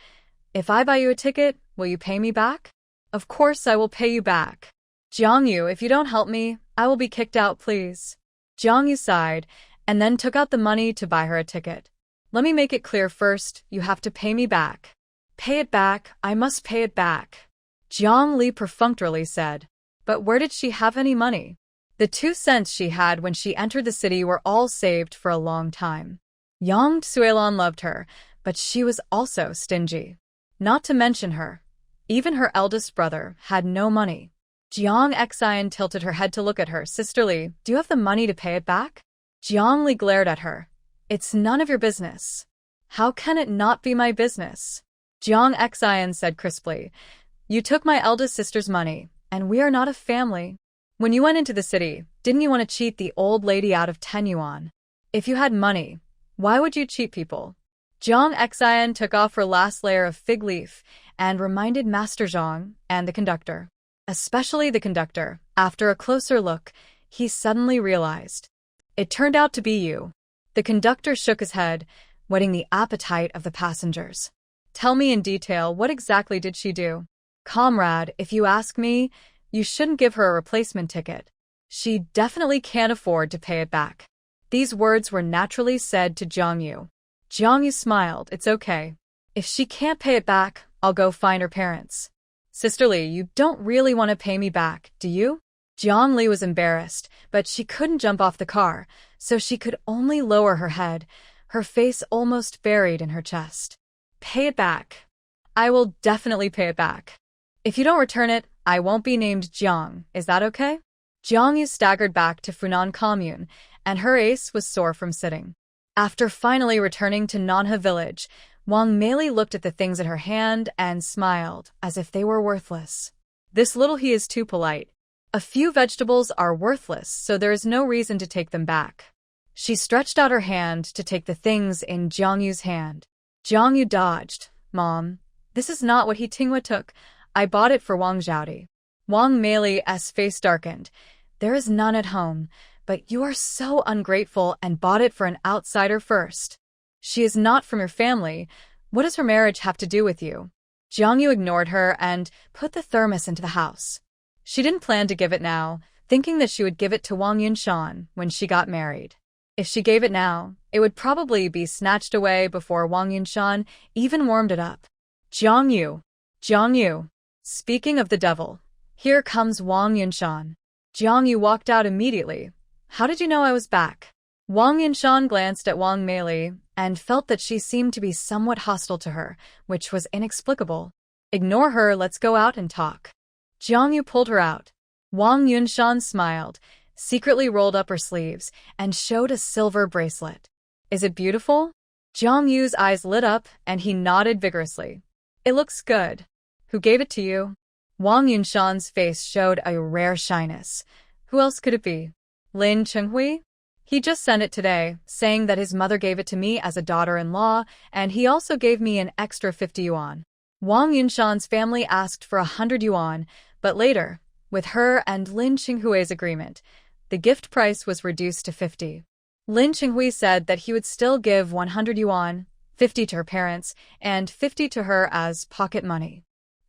If I buy you a ticket, will you pay me back? Of course I will pay you back. Jiang Yu, if you don't help me, I will be kicked out, please. Jiang Yu sighed, and then took out the money to buy her a ticket. Let me make it clear first, you have to pay me back. Pay it back, I must pay it back. Jiang Li perfunctorily said. But where did she have any money? The 2 cents she had when she entered the city were all saved for a long time. Yang Tsuelon loved her, but she was also stingy. Not to mention her. Even her eldest brother had no money. Jiang Xian tilted her head to look at her. Sisterly, do you have the money to pay it back? Jiang Li glared at her. It's none of your business. How can it not be my business? Jiang Xian said crisply. You took my eldest sister's money, and we are not a family. When you went into the city, didn't you want to cheat the old lady out of 10 yuan? If you had money, why would you cheat people? Zhang Xian took off her last layer of fig leaf and reminded Master Zhang and the conductor. Especially the conductor, after a closer look, he suddenly realized. It turned out to be you. The conductor shook his head, whetting the appetite of the passengers. Tell me in detail, what exactly did she do? Comrade, if you ask me, you shouldn't give her a replacement ticket. She definitely can't afford to pay it back. These words were naturally said to Zhang Yu. Zhang Yu smiled. It's okay. If she can't pay it back, I'll go find her parents. Sister Li, you don't really want to pay me back, do you? Zhang Li was embarrassed, but she couldn't jump off the car, so she could only lower her head, her face almost buried in her chest. Pay it back. I will definitely pay it back. If you don't return it, I won't be named Jiang. Is that okay? Zhang Yu staggered back to Funan Commune, and her ace was sore from sitting. After finally returning to Nanhe village, Wang Meili looked at the things in her hand and smiled, as if they were worthless. This little he is too polite. A few vegetables are worthless, so there is no reason to take them back. She stretched out her hand to take the things in Zhang Yu's hand. Zhang Yu dodged. Mom, this is not what he Tinghua took. I bought it for Wang Zhaodi. Wang Meili's face darkened. There is none at home, but you are so ungrateful and bought it for an outsider first. She is not from your family. What does her marriage have to do with you? Zhang Yu ignored her and put the thermos into the house. She didn't plan to give it now, thinking that she would give it to Wang Yunshan when she got married. If she gave it now, it would probably be snatched away before Wang Yunshan even warmed it up. Zhang Yu. Zhang Yu. Speaking of the devil, here comes Wang Yunshan. Zhang Yu walked out immediately. How did you know I was back? Wang Yunshan glanced at Wang Meili and felt that she seemed to be somewhat hostile to her, which was inexplicable. Ignore her, let's go out and talk. Zhang Yu pulled her out. Wang Yunshan smiled, secretly rolled up her sleeves, and showed a silver bracelet. Is it beautiful? Zhang Yu's eyes lit up, and he nodded vigorously. It looks good. Who gave it to you? Wang Yunshan's face showed a rare shyness. Who else could it be? Lin Chenghui? He just sent it today, saying that his mother gave it to me as a daughter-in-law, and he also gave me an extra 50 yuan. Wang Yunshan's family asked for 100 yuan, but later, with her and Lin Chenghui's agreement, the gift price was reduced to 50. Lin Chenghui said that he would still give 100 yuan, 50 to her parents, and 50 to her as pocket money.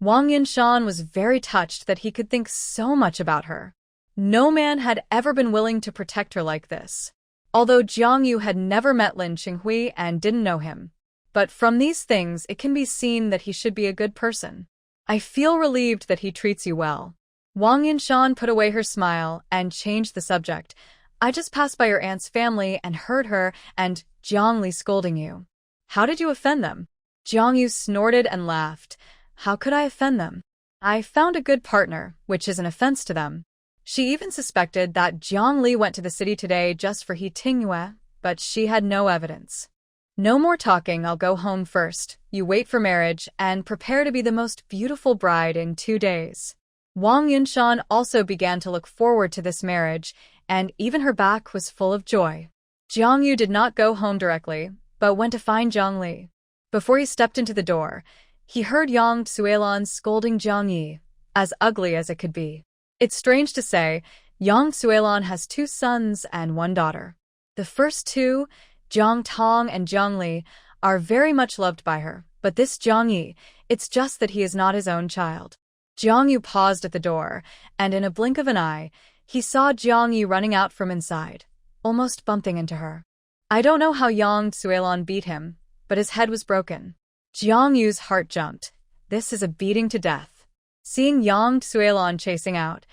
Wang Yunshan was very touched that he could think so much about her. No man had ever been willing to protect her like this. Although Zhang Yu had never met Lin Chenghui and didn't know him. But from these things it can be seen that he should be a good person. I feel relieved that he treats you well. Wang Yunshan put away her smile and changed the subject. I just passed by your aunt's family and heard her and Jiang Li scolding you. How did you offend them? Zhang Yu snorted and laughed. How could I offend them? I found a good partner, which is an offense to them. She even suspected that Jiang Li went to the city today just for He Tinghua, but she had no evidence. No more talking, I'll go home first. You wait for marriage and prepare to be the most beautiful bride in 2 days. Wang Yunshan also began to look forward to this marriage, and even her back was full of joy. Zhang Yu did not go home directly, but went to find Zhang Li. Before he stepped into the door, he heard Yang Tsuelan scolding Zhang Yi, as ugly as it could be. It's strange to say, Yang Tsuelan has 2 sons and 1 daughter. The first 2, Zhang Tong and Zhang Li, are very much loved by her, but this Zhang Yi, it's just that he is not his own child. Zhang Yu paused at the door, and in a blink of an eye, he saw Zhang Yi running out from inside, almost bumping into her. I don't know how Yang Tsuelan beat him, but his head was broken. Zhang Yu's heart jumped. This is a beating to death. Seeing Yang Tsuelan chasing out,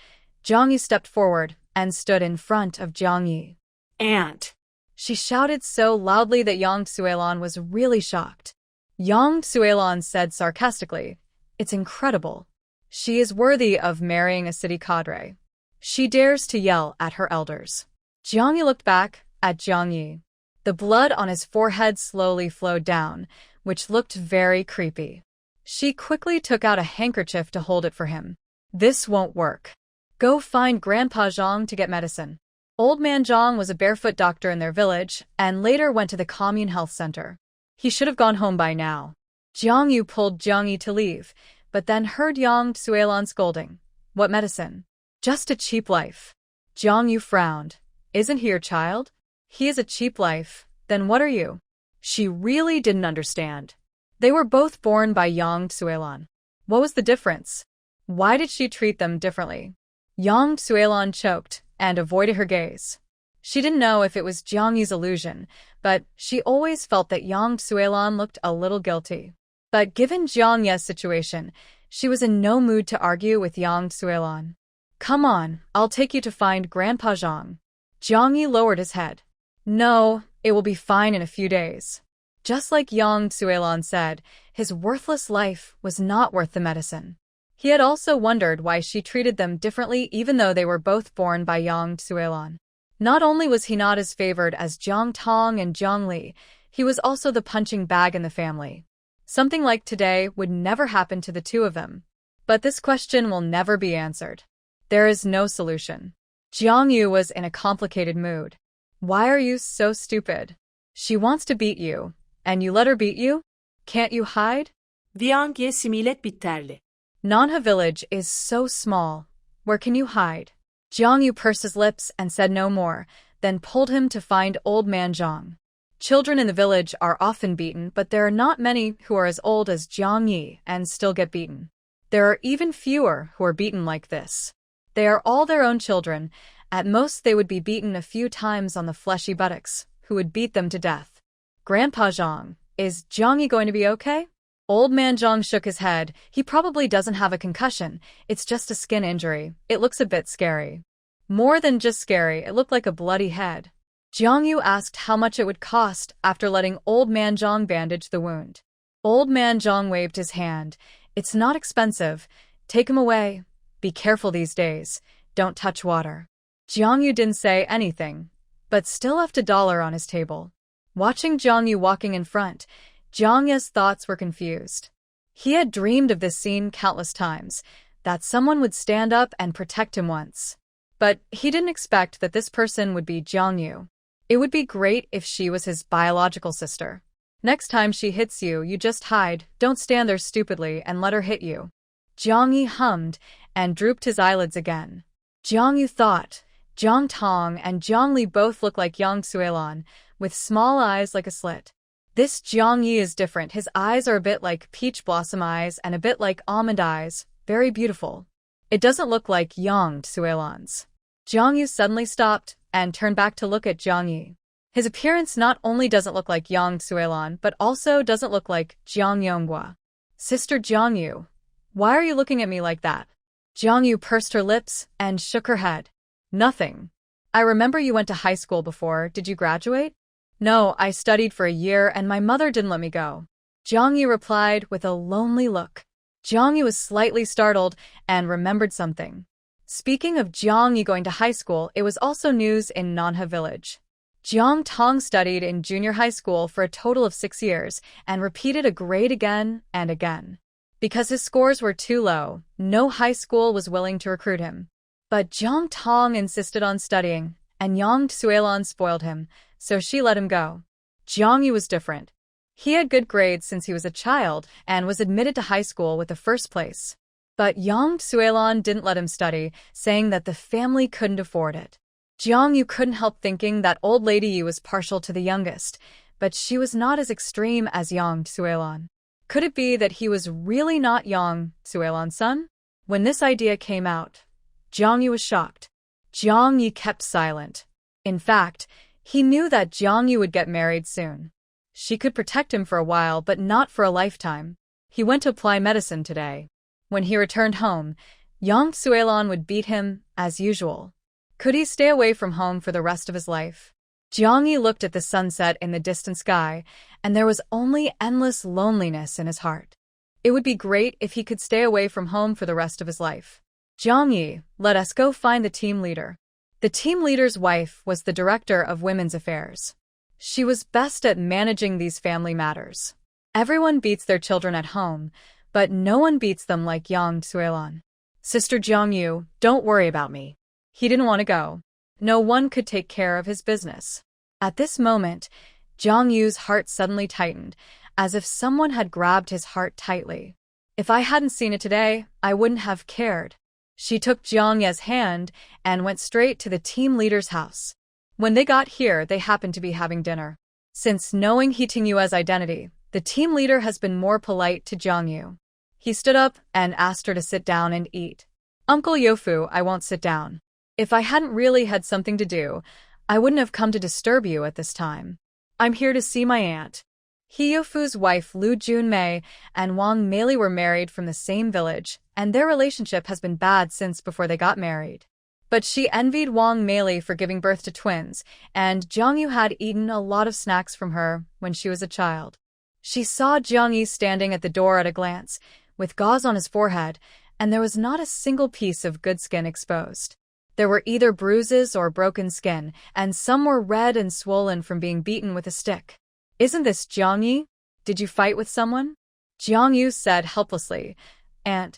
Zhang Yu stepped forward and stood in front of Zhang Yi. Aunt! She shouted so loudly that Yang Tsuelan was really shocked. Yang Tsuelan said sarcastically, It's incredible. She is worthy of marrying a city cadre. She dares to yell at her elders. Zhang Yi looked back at Zhang Yi. The blood on his forehead slowly flowed down, which looked very creepy. She quickly took out a handkerchief to hold it for him. This won't work. Go find Grandpa Zhang to get medicine. Old man Zhang was a barefoot doctor in their village and later went to the commune health center. He should have gone home by now. Jiang Yu pulled Jiang Yi to leave, but then heard Yang Suilan scolding. What medicine? Just a cheap life. Jiang Yu frowned. Isn't he your child? He is a cheap life. Then what are you? She really didn't understand. They were both born by Yang Suilan. What was the difference? Why did she treat them differently? Yang Suilan choked and avoided her gaze. She didn't know if it was Jiang Yi's illusion, but she always felt that Yang Suilan looked a little guilty. But given Jiang Ye's situation, she was in no mood to argue with Yang Suilan. Come on, I'll take you to find Grandpa Zhang. Jiang Yi lowered his head. No, it will be fine in a few days. Just like Yang Suilan said, his worthless life was not worth the medicine. He had also wondered why she treated them differently even though they were both born by Yang Suilan. Not only was he not as favored as Jiang Tong and Jiang Li, he was also the punching bag in the family. Something like today would never happen to the two of them. But this question will never be answered. There is no solution. Jiang Yu was in a complicated mood. Why are you so stupid? She wants to beat you, and you let her beat you? Can't you hide? Jiang Ye similet bitterli. Nanha village is so small. Where can you hide? Jiang Yu pursed his lips and said no more, then pulled him to find old man Zhang. Children in the village are often beaten, but there are not many who are as old as Jiang Yi and still get beaten. There are even fewer who are beaten like this. They are all their own children. At most they would be beaten a few times on the fleshy buttocks, who would beat them to death. Grandpa Zhang, is Jiang Yi going to be okay? Old man Zhang shook his head. He probably doesn't have a concussion. It's just a skin injury. It looks a bit scary. More than just scary, it looked like a bloody head. Jiang Yu asked how much it would cost after letting old man Zhang bandage the wound. Old man Zhang waved his hand. It's not expensive. Take him away. Be careful these days. Don't touch water. Jiang Yu didn't say anything, but still left $1 on his table. Watching Jiang Yu walking in front, Jiang Ye's thoughts were confused. He had dreamed of this scene countless times, that someone would stand up and protect him once. But he didn't expect that this person would be Jiang Yu. It would be great if she was his biological sister. Next time she hits you, you just hide, don't stand there stupidly and let her hit you. Jiang Yi hummed and drooped his eyelids again. Jiang Yu thought, Jiang Tong and Jiang Li both look like Yang Suilan, with small eyes like a slit. This Jiang Yi is different. His eyes are a bit like peach blossom eyes and a bit like almond eyes, very beautiful. It doesn't look like Yang Suilan's. Jiang Yu suddenly stopped and turned back to look at Jiang Yi. His appearance not only doesn't look like Yang Suilan, but also doesn't look like Jiang Yonghua. Sister Jiang Yu, why are you looking at me like that? Jiang Yu pursed her lips and shook her head. Nothing. I remember you went to high school before. Did you graduate? No, I studied for a year and my mother didn't let me go. Jiang Yi replied with a lonely look. Jiang Yi was slightly startled and remembered something. Speaking of Jiang Yi going to high school, it was also news in Nanha village. Jiang Tong studied in junior high school for a total of 6 years and repeated a grade again and again. Because his scores were too low, no high school was willing to recruit him. But Jiang Tong insisted on studying, and Yang Suilan spoiled him, so she let him go. Jiang Yi was different. He had good grades since he was a child and was admitted to high school with a first place. But Yang Suilan didn't let him study, saying that the family couldn't afford it. Jiang Yu couldn't help thinking that old lady Yu was partial to the youngest, but she was not as extreme as Yang Suilan. Could it be that he was really not Yang Suilan's son? When this idea came out, Jiang Yu was shocked. Jiang Yi kept silent. In fact, he knew that Jiang Yu would get married soon. She could protect him for a while, but not for a lifetime. He went to apply medicine today. When he returned home, Yang Suilan would beat him, as usual. Could he stay away from home for the rest of his life? Jiang Yi looked at the sunset in the distant sky, and there was only endless loneliness in his heart. It would be great if he could stay away from home for the rest of his life. Jiang Yi, let us go find the team leader. The team leader's wife was the director of women's affairs. She was best at managing these family matters. Everyone beats their children at home, but no one beats them like Yang Suilan. Sister Jiangyu, don't worry about me. He didn't want to go. No one could take care of his business. At this moment, Jiangyu's heart suddenly tightened, as if someone had grabbed his heart tightly. If I hadn't seen it today, I wouldn't have cared. She took Jiang Ye's hand and went straight to the team leader's house. When they got here, they happened to be having dinner. Since knowing He Tingyue's identity, the team leader has been more polite to Jiang Yu. He stood up and asked her to sit down and eat. Uncle Yofu, I won't sit down. If I hadn't really had something to do, I wouldn't have come to disturb you at this time. I'm here to see my aunt. He Yofu's wife Lu Junmei and Wang Meili were married from the same village, and their relationship has been bad since before they got married. But she envied Wang Meili for giving birth to twins, and Jiang Yu had eaten a lot of snacks from her when she was a child. She saw Jiang Yu standing at the door at a glance, with gauze on his forehead, and there was not a single piece of good skin exposed. There were either bruises or broken skin, and some were red and swollen from being beaten with a stick. Isn't this Jiang Yu? Did you fight with someone? Jiang Yu said helplessly. Aunt,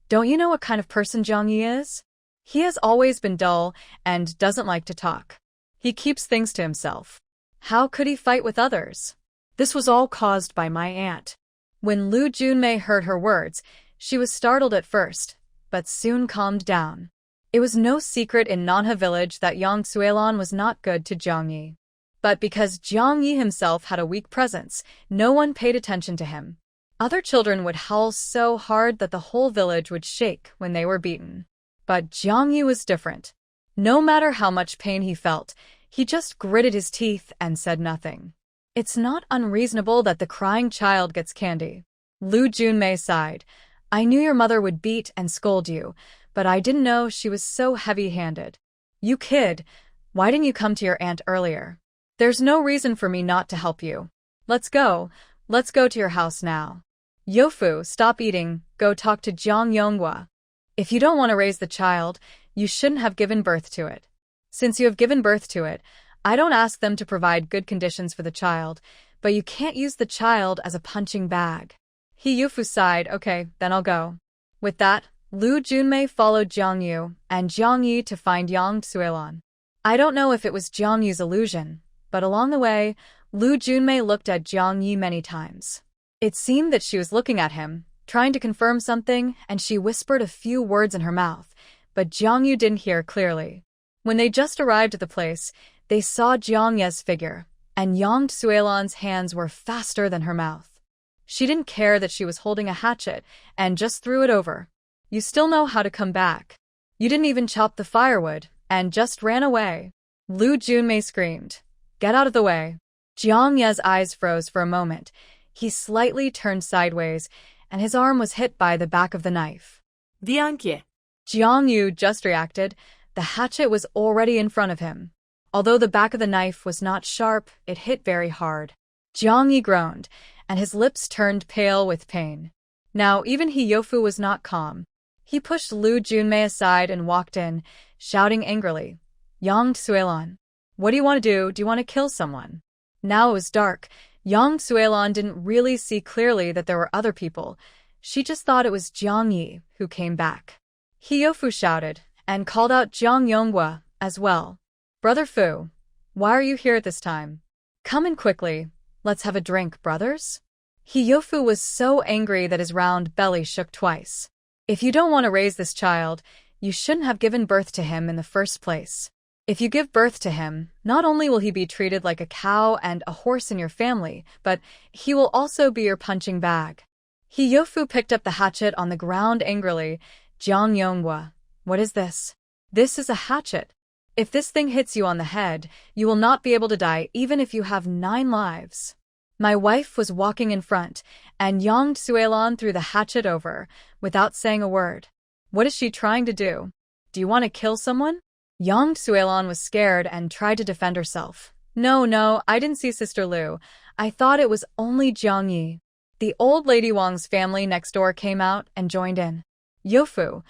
don't you know what kind of person Jiang Yu is? He has always been dull and doesn't like to talk. He keeps things to himself. How could he fight with others? This was all caused by my aunt. When Lu Junmei heard her words, she was startled at first, but soon calmed down. It was no secret in Nanha village that Yang Suilon was not good to Jiang Yi. But because Jiang Yi himself had a weak presence, no one paid attention to him. Other children would howl so hard that the whole village would shake when they were beaten. But Jiang Yi was different. No matter how much pain he felt, he just gritted his teeth and said nothing. It's not unreasonable that the crying child gets candy. Lu Junmei sighed. I knew your mother would beat and scold you, but I didn't know she was so heavy-handed. You kid, why didn't you come to your aunt earlier? There's no reason for me not to help you. Let's go to your house now. Yofu, stop eating, go talk to Jiang Yonghua. If you don't want to raise the child, you shouldn't have given birth to it. Since you have given birth to it, I don't ask them to provide good conditions for the child, but you can't use the child as a punching bag. He Yofu sighed, okay, then I'll go. With that, Lu Junmei followed Jiang Yu and Jiang Yi to find Yang Suilon. I don't know if it was Jiang Yu's illusion, but along the way, Lu Junmei looked at Jiang Yi many times. It seemed that she was looking at him, trying to confirm something, and she whispered a few words in her mouth, but Jiang Yu didn't hear clearly. When they just arrived at the place, they saw Jiang Ye's figure, and Yang Suilon's hands were faster than her mouth. She didn't care that she was holding a hatchet, and just threw it over. You still know how to come back. You didn't even chop the firewood, and just ran away. Lu Junmei screamed. Get out of the way. Jiang Ye's eyes froze for a moment. He slightly turned sideways, and his arm was hit by the back of the knife. Bianchi. Jiang Yu just reacted. The hatchet was already in front of him. Although the back of the knife was not sharp, it hit very hard. Jiang Yi groaned, and his lips turned pale with pain. Now even He Yofu was not calm. He pushed Lu Junmei aside and walked in, shouting angrily, Yang Suilon, what do you want to do? Do you want to kill someone? Now it was dark. Yang Suilon didn't really see clearly that there were other people. She just thought it was Jiang Yi who came back. He Yofu shouted, and called out Jiang Yonghua as well. Brother Fu, why are you here at this time? Come in quickly. Let's have a drink, brothers. He Yofu was so angry that his round belly shook twice. If you don't want to raise this child, you shouldn't have given birth to him in the first place. If you give birth to him, not only will he be treated like a cow and a horse in your family, but he will also be your punching bag. He Yofu picked up the hatchet on the ground angrily. Jiang Yonghua, what is this? This is a hatchet. If this thing hits you on the head, you will not be able to die even if you have 9 lives. My wife was walking in front, and Yang Suilon threw the hatchet over, without saying a word. What is she trying to do? Do you want to kill someone? Yang Suilon was scared and tried to defend herself. No, I didn't see Sister Lu. I thought it was only Jiang Yi. The old lady Wang's family next door came out and joined in. Yofu,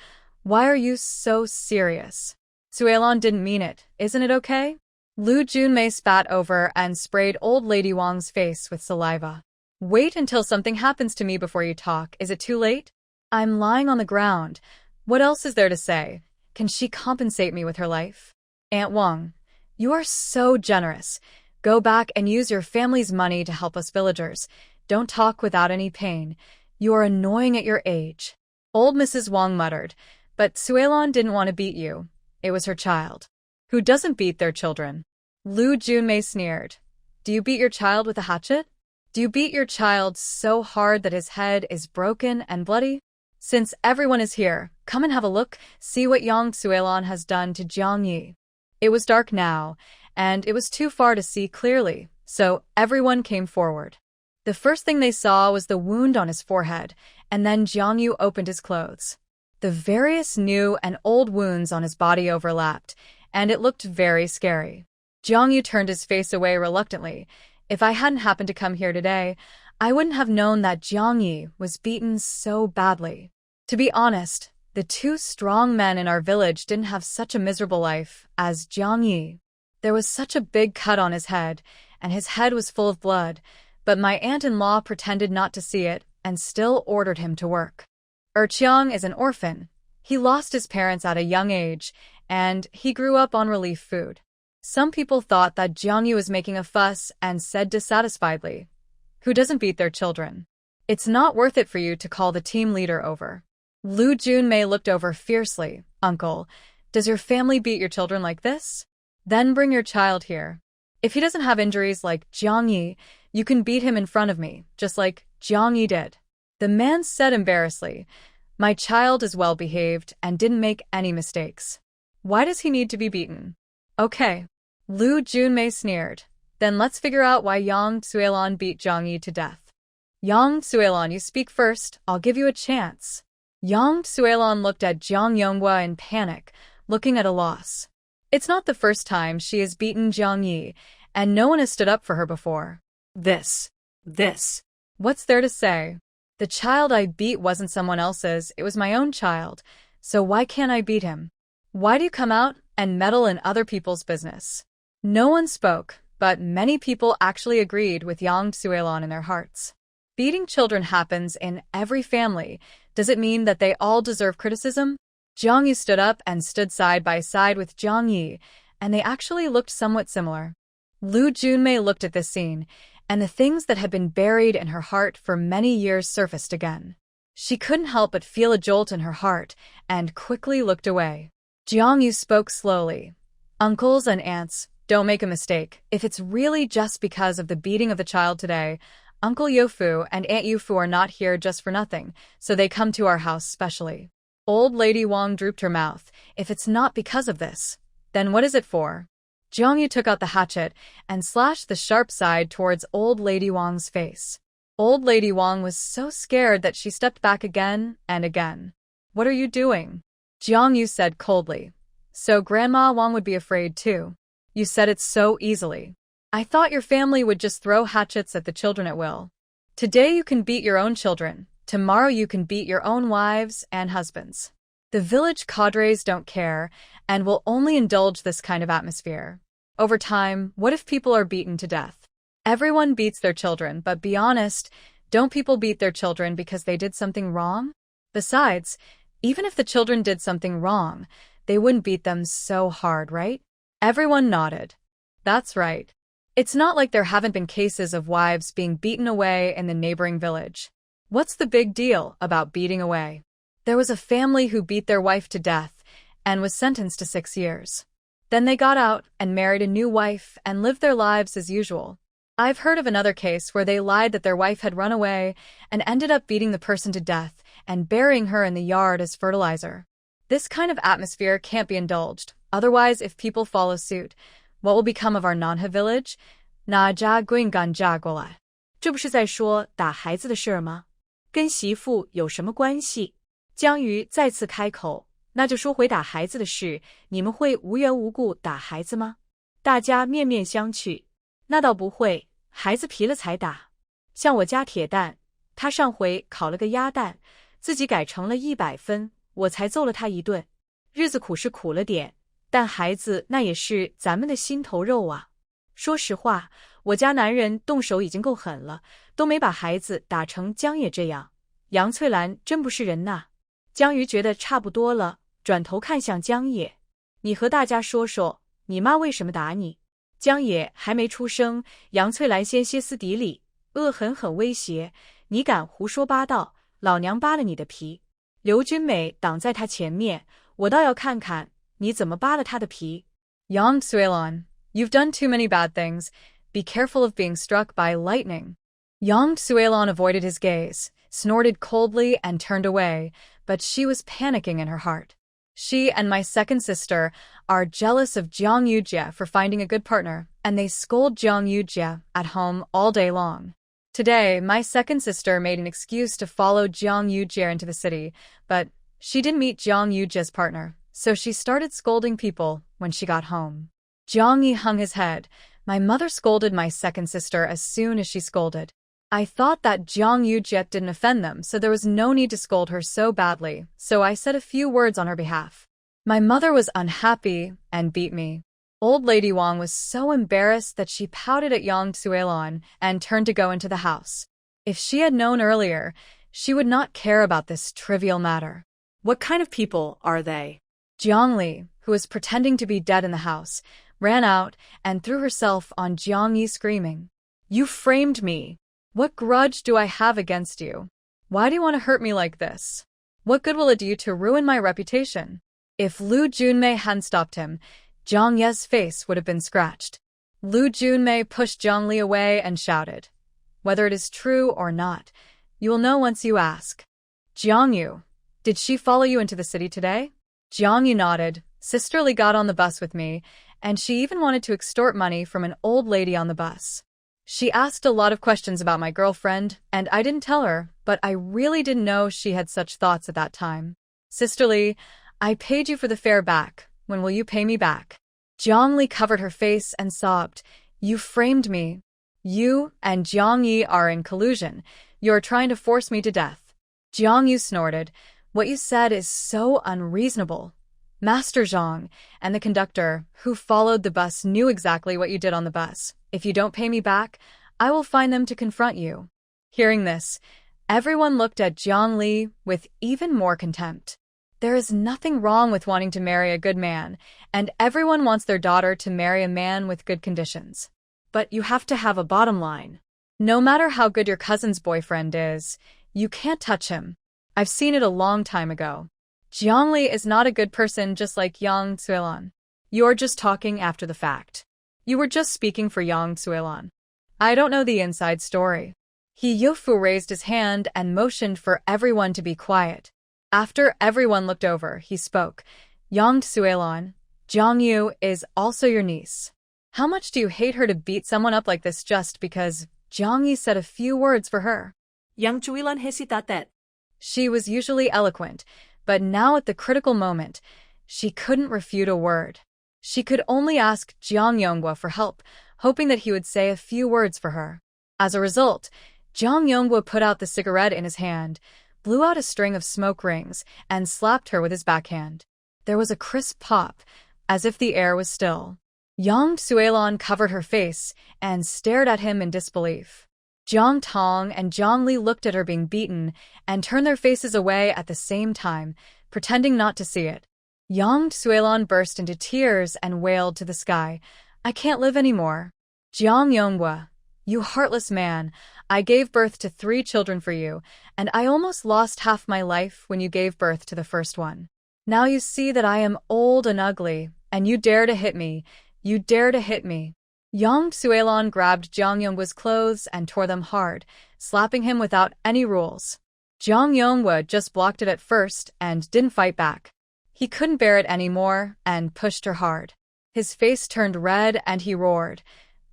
why are you so serious? Suilon didn't mean it, isn't it okay? Lu Junmei spat over and sprayed old lady Wang's face with saliva. Wait until something happens to me before you talk. Is it too late? I'm lying on the ground. What else is there to say? Can she compensate me with her life? Aunt Wang, you are so generous. Go back and use your family's money to help us villagers. Don't talk without any pain. You are annoying at your age. Old Mrs. Wang muttered, but Suelon didn't want to beat you. It was her child. Who doesn't beat their children? Lu Junmei sneered. Do you beat your child with a hatchet? Do you beat your child so hard that his head is broken and bloody? Since everyone is here, come and have a look, see what Yang Suelon has done to Jiang Yi. It was dark now, and it was too far to see clearly, so everyone came forward. The first thing they saw was the wound on his forehead, and then Jiang Yu opened his clothes. The various new and old wounds on his body overlapped, and it looked very scary. Jiang Yu turned his face away reluctantly. If I hadn't happened to come here today, I wouldn't have known that Jiang Yi was beaten so badly. To be honest, the two strong men in our village didn't have such a miserable life as Jiang Yi. There was such a big cut on his head, and his head was full of blood, but my aunt-in-law pretended not to see it and still ordered him to work. Erqiang is an orphan. He lost his parents at a young age, and he grew up on relief food. Some people thought that Jiang Yu was making a fuss and said dissatisfiedly, "Who doesn't beat their children? It's not worth it for you to call the team leader over." Lu Junmei looked over fiercely. "Uncle, does your family beat your children like this? Then bring your child here. If he doesn't have injuries like Jiang Yi, you can beat him in front of me, just like Jiang Yi did." The man said embarrassedly, "My child is well behaved and didn't make any mistakes. Why does he need to be beaten?" "Okay." Lu Junmei sneered. "Then let's figure out why Yang Suelon beat Jiang Yi to death." "Yang Suelon, you speak first. I'll give you a chance." Yang Suelon looked at Jiang Yonghua in panic, looking at a loss. It's not the first time she has beaten Jiang Yi, and no one has stood up for her before. This. What's there to say? The child I beat wasn't someone else's, it was my own child, so why can't I beat him? Why do you come out and meddle in other people's business? No one spoke, but many people actually agreed with Yang Suelon in their hearts. Beating children happens in every family. Does it mean that they all deserve criticism? Jiang Yi stood up and stood side by side with Jiang Yi, and they actually looked somewhat similar. Lu Junmei looked at this scene, and the things that had been buried in her heart for many years surfaced again. She couldn't help but feel a jolt in her heart, and quickly looked away. Jiang Yu spoke slowly. "Uncles and aunts, don't make a mistake. If it's really just because of the beating of the child today, Uncle Youfu and Aunt Youfu are not here just for nothing, so they come to our house specially." Old Lady Wang drooped her mouth. "If it's not because of this, then what is it for?" Jiang Yu took out the hatchet and slashed the sharp side towards Old Lady Wang's face. Old Lady Wang was so scared that she stepped back again and again. "What are you doing?" Jiang Yu said coldly. "So Grandma Wang would be afraid too. You said it so easily. I thought your family would just throw hatchets at the children at will. Today you can beat your own children. Tomorrow you can beat your own wives and husbands. The village cadres don't care and will only indulge this kind of atmosphere. Over time, what if people are beaten to death? Everyone beats their children, but be honest, don't people beat their children because they did something wrong? Besides, even if the children did something wrong, they wouldn't beat them so hard, right?" Everyone nodded. "That's right. It's not like there haven't been cases of wives being beaten away in the neighboring village. What's the big deal about beating away? There was a family who beat their wife to death and was sentenced to 6 years. Then they got out and married a new wife and lived their lives as usual. I've heard of another case where they lied that their wife had run away and ended up beating the person to death and burying her in the yard as fertilizer. This kind of atmosphere can't be indulged. Otherwise, if people follow suit, what will become of our Nanha village? Na jia guin gan jia guo lai." 这不是在说打孩子的事儿吗？跟媳妇有什么关系？江瑜再次开口，那就说回打孩子的事，你们会无缘无故打孩子吗？大家面面相觑。那倒不会，孩子皮了才打。像我家铁蛋，他上回考了个鸭蛋，自己改成了100分，我才揍了他一顿。日子苦是苦了点，但孩子那也是咱们的心头肉啊。说实话，我家男人动手已经够狠了，都没把孩子打成江野这样。杨翠兰真不是人呐。江瑜觉得差不多了，转头看向江野：“你和大家说说，你妈为什么打你？”江野还没出声，杨翠兰先歇斯底里，恶狠狠威胁：“你敢胡说八道，老娘扒了你的皮！”刘君美挡在他前面：“我倒要看看你怎么扒了他的皮。” Yang Suilon, you've done too many bad things. Be careful of being struck by lightning. Yang Suilon avoided his gaze, snorted coldly, and turned away, but she was panicking in her heart. She and my second sister are jealous of Jiang Yujie for finding a good partner, and they scold Jiang Yujie at home all day long. Today, my second sister made an excuse to follow Jiang Yujie into the city, but she didn't meet Jiang Yujie's partner, so she started scolding people when she got home. Jiang Yi hung his head. My mother scolded my second sister as soon as she scolded. I thought that Jiang Yujie didn't offend them, so there was no need to scold her so badly, so I said a few words on her behalf. My mother was unhappy and beat me. Old Lady Wang was so embarrassed that she pouted at Yang Suilon and turned to go into the house. If she had known earlier, she would not care about this trivial matter. What kind of people are they? Jiang Li, who was pretending to be dead in the house, ran out and threw herself on Jiang Yi, screaming, "You framed me! What grudge do I have against you? Why do you want to hurt me like this? What good will it do you to ruin my reputation?" If Lu Junmei hadn't stopped him, Jiang Ye's face would have been scratched. Lu Junmei pushed Jiang Li away and shouted, "Whether it is true or not, you will know once you ask. Jiang Yu, did she follow you into the city today?" Jiang Yu nodded. "Sister Li got on the bus with me, and she even wanted to extort money from an old lady on the bus. She asked a lot of questions about my girlfriend, and I didn't tell her, but I really didn't know she had such thoughts at that time. Sister Li, I paid you for the fare back. When will you pay me back?" Jiang Li covered her face and sobbed. "You framed me. You and Jiang Yi are in collusion. You're trying to force me to death." Jiang Yu snorted. "What you said is so unreasonable. Master Zhang and the conductor who followed the bus knew exactly what you did on the bus. If you don't pay me back, I will find them to confront you." Hearing this, everyone looked at Jiang Li with even more contempt. There is nothing wrong with wanting to marry a good man, and everyone wants their daughter to marry a man with good conditions. But you have to have a bottom line. No matter how good your cousin's boyfriend is, you can't touch him. I've seen it a long time ago. Jiang Li is not a good person, just like Yang Suilon. You're just talking after the fact. You were just speaking for Yang Suilon. I don't know the inside story. He Yofu raised his hand and motioned for everyone to be quiet. After everyone looked over, he spoke. "Yang Suilon, Jiang Yu is also your niece. How much do you hate her to beat someone up like this just because Jiang Yi said a few words for her?" Yang Suilon hesitated. She was usually eloquent, but now at the critical moment, she couldn't refute a word. She could only ask Jiang Yonghua for help, hoping that he would say a few words for her. As a result, Jiang Yonghua put out the cigarette in his hand, blew out a string of smoke rings, and slapped her with his backhand. There was a crisp pop, as if the air was still. Yang Suilon covered her face and stared at him in disbelief. Jiang Tong and Jiang Li looked at her being beaten and turned their faces away at the same time, pretending not to see it. Yang Suilon burst into tears and wailed to the sky, "I can't live anymore. Jiang Yonghua, you heartless man, I gave birth to 3 children for you, and I almost lost half my life when you gave birth to the first one. Now you see that I am old and ugly, and you dare to hit me. You dare to hit me." Yang Suilon grabbed Jiang Yonghua's clothes and tore them hard, slapping him without any rules. Jiang Yonghua just blocked it at first and didn't fight back. He couldn't bear it anymore and pushed her hard. His face turned red and he roared,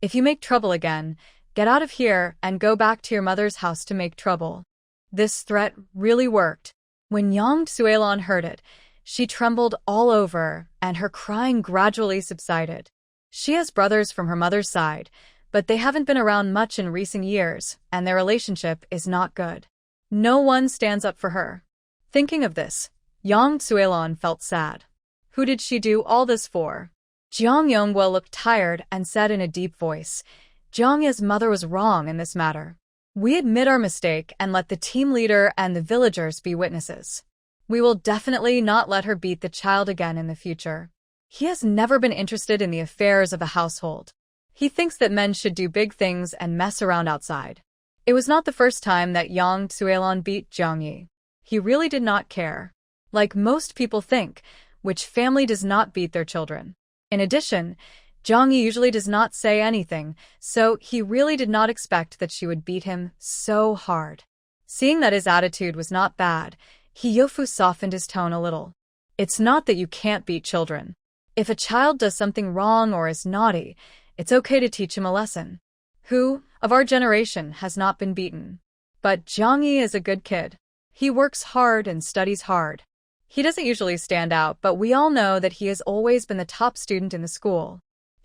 "If you make trouble again, get out of here and go back to your mother's house to make trouble." This threat really worked. When Yang Suilon heard it, she trembled all over and her crying gradually subsided. She has brothers from her mother's side, but they haven't been around much in recent years and their relationship is not good. No one stands up for her. Thinking of this, Yang Suilon felt sad. Who did she do all this for? Jiang Yonghua looked tired and said in a deep voice, "Jiang Ye's mother was wrong in this matter. We admit our mistake and let the team leader and the villagers be witnesses. We will definitely not let her beat the child again in the future. He has never been interested in the affairs of a household. He thinks that men should do big things and mess around outside. It was not the first time that Yang Tsuelon beat Jiang Yi. He really did not care. Like most people think, which family does not beat their children? In addition, Jiang Yi usually does not say anything, so he really did not expect that she would beat him so hard. Seeing that his attitude was not bad, Hiyofu softened his tone a little. It's not that you can't beat children. If a child does something wrong or is naughty, it's okay to teach him a lesson. Who, of our generation, has not been beaten? But Jiang Yi is a good kid. He works hard and studies hard. He doesn't usually stand out, but we all know that he has always been the top student in the school.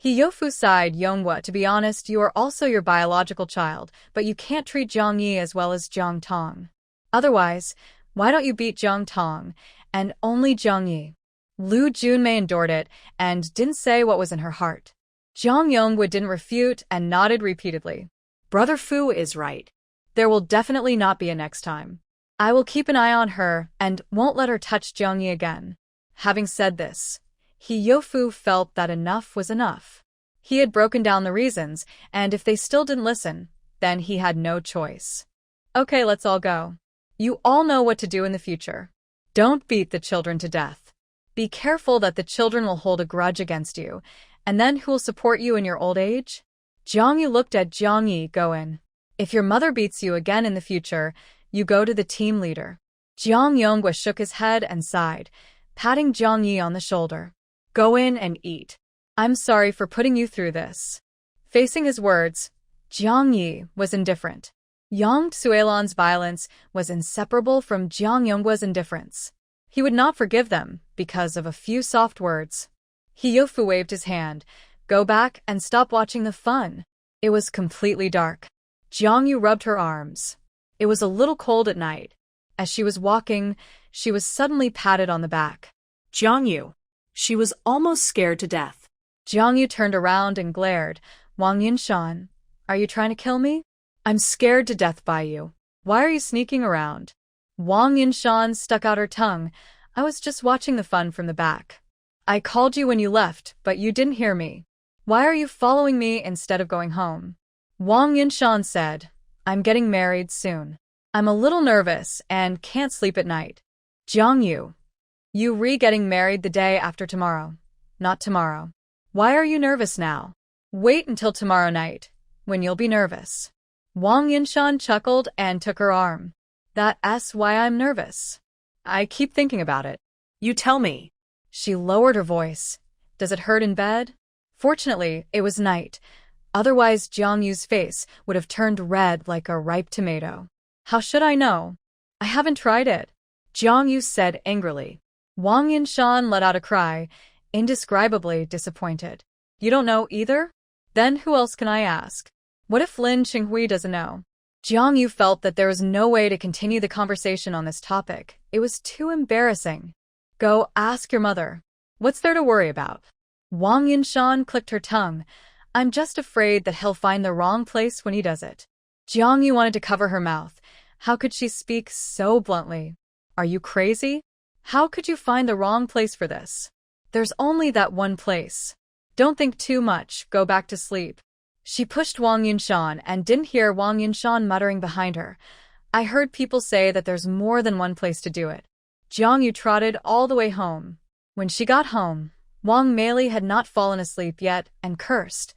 Hiyofu sighed. Yonghua, to be honest, you are also your biological child, but you can't treat Jiang Yi as well as Jiang Tong. Otherwise, why don't you beat Jiang Tong, and only Jiang Yi? Lu Junmei endured it, and didn't say what was in her heart. Jiang Yonghua didn't refute and nodded repeatedly. Brother Fu is right. There will definitely not be a next time. I will keep an eye on her and won't let her touch Jiang Yi again. Having said this, Hiyofu felt that enough was enough. He had broken down the reasons, and if they still didn't listen, then he had no choice. Okay, let's all go. You all know what to do in the future. Don't beat the children to death. Be careful that the children will hold a grudge against you, and then who will support you in your old age? Jiang Yu looked at Jiang Yi. Go in. If your mother beats you again in the future, you go to the team leader. Jiang Yonghua shook his head and sighed, patting Jiang Yi on the shoulder. Go in and eat. I'm sorry for putting you through this. Facing his words, Jiang Yi was indifferent. Yang Tsuelon's violence was inseparable from Jiang Yonghua's indifference. He would not forgive them because of a few soft words. Hiyofu waved his hand. Go back and stop watching the fun. It was completely dark. Jiang Yu rubbed her arms. It was a little cold at night. As she was walking, she was suddenly patted on the back. Jiang Yu. She was almost scared to death. Jiang Yu turned around and glared. Wang Yinshan, are you trying to kill me? I'm scared to death by you. Why are you sneaking around? Wang Yinshan stuck out her tongue. I was just watching the fun from the back. I called you when you left, but you didn't hear me. Why are you following me instead of going home? Wang Yinshan said, I'm getting married soon. I'm a little nervous and can't sleep at night. Jiang Yu. You getting married the day after tomorrow. Not tomorrow. Why are you nervous now? Wait until tomorrow night, when you'll be nervous. Wang Yinshan chuckled and took her arm. That's why I'm nervous. I keep thinking about it. You tell me. She lowered her voice. Does it hurt in bed? Fortunately, it was night. Otherwise, Jiang Yu's face would have turned red like a ripe tomato. How should I know? I haven't tried it. Jiang Yu said angrily. Wang Yinshan let out a cry, indescribably disappointed. You don't know either? Then who else can I ask? What if Lin Qinghui doesn't know? Jiang Yu felt that there was no way to continue the conversation on this topic. It was too embarrassing. Go ask your mother. What's there to worry about? Wang Yinshan clicked her tongue. I'm just afraid that he'll find the wrong place when he does it. Jiang Yu wanted to cover her mouth. How could she speak so bluntly? Are you crazy? How could you find the wrong place for this? There's only that one place. Don't think too much, go back to sleep. She pushed Wang Yinshan and didn't hear Wang Yinshan muttering behind her. I heard people say that there's more than one place to do it. Jiang Yu trotted all the way home. When she got home, Wang Meili had not fallen asleep yet and cursed.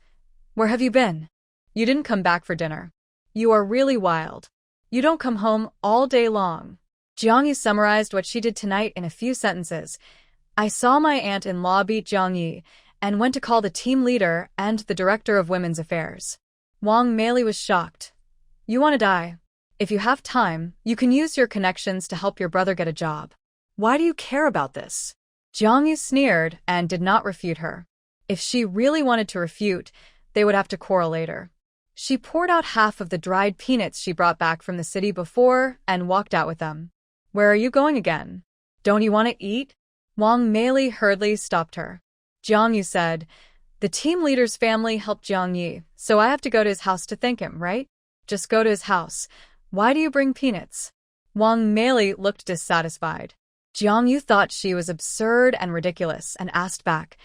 Where have you been? You didn't come back for dinner. You are really wild. You don't come home all day long. Jiang Yu summarized what she did tonight in a few sentences. I saw my aunt-in-law beat Jiang Yi and went to call the team leader and the director of women's affairs. Wang Meili was shocked. You want to die? If you have time, you can use your connections to help your brother get a job. Why do you care about this? Jiang Yu sneered and did not refute her. If she really wanted to refute, they would have to quarrel later. She poured out half of the dried peanuts she brought back from the city before and walked out with them. Where are you going again? Don't you want to eat? Wang Meili hurriedly stopped her. Jiang Yu said, the team leader's family helped Jiang Yi, so I have to go to his house to thank him, right? Just go to his house. Why do you bring peanuts? Wang Meili looked dissatisfied. Jiang Yu thought she was absurd and ridiculous and asked back,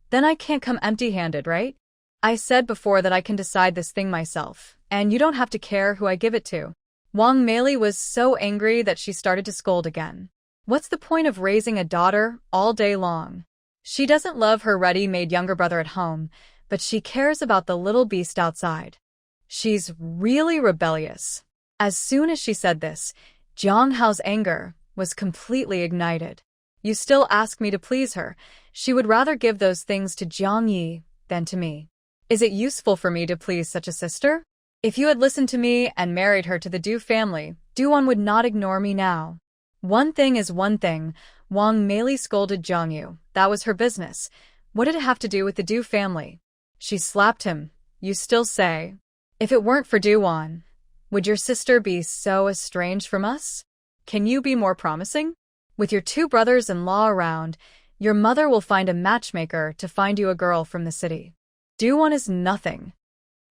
"Then I can't come empty-handed, right? I said before that I can decide this thing myself, and you don't have to care who I give it to." Wang Meili was so angry that she started to scold again. What's the point of raising a daughter all day long? She doesn't love her ready-made younger brother at home, but she cares about the little beast outside. She's really rebellious. As soon as she said this, Jiang Hao's anger was completely ignited. You still ask me to please her. She would rather give those things to Jiang Yi than to me. Is it useful for me to please such a sister? If you had listened to me and married her to the Du family, Duan would not ignore me now. One thing is one thing, Wang Meili scolded Jiang Yu. That was her business. What did it have to do with the Du family? She slapped him. You still say? If it weren't for Duan, would your sister be so estranged from us? Can you be more promising? With your two brothers-in-law around, your mother will find a matchmaker to find you a girl from the city. Duan is nothing.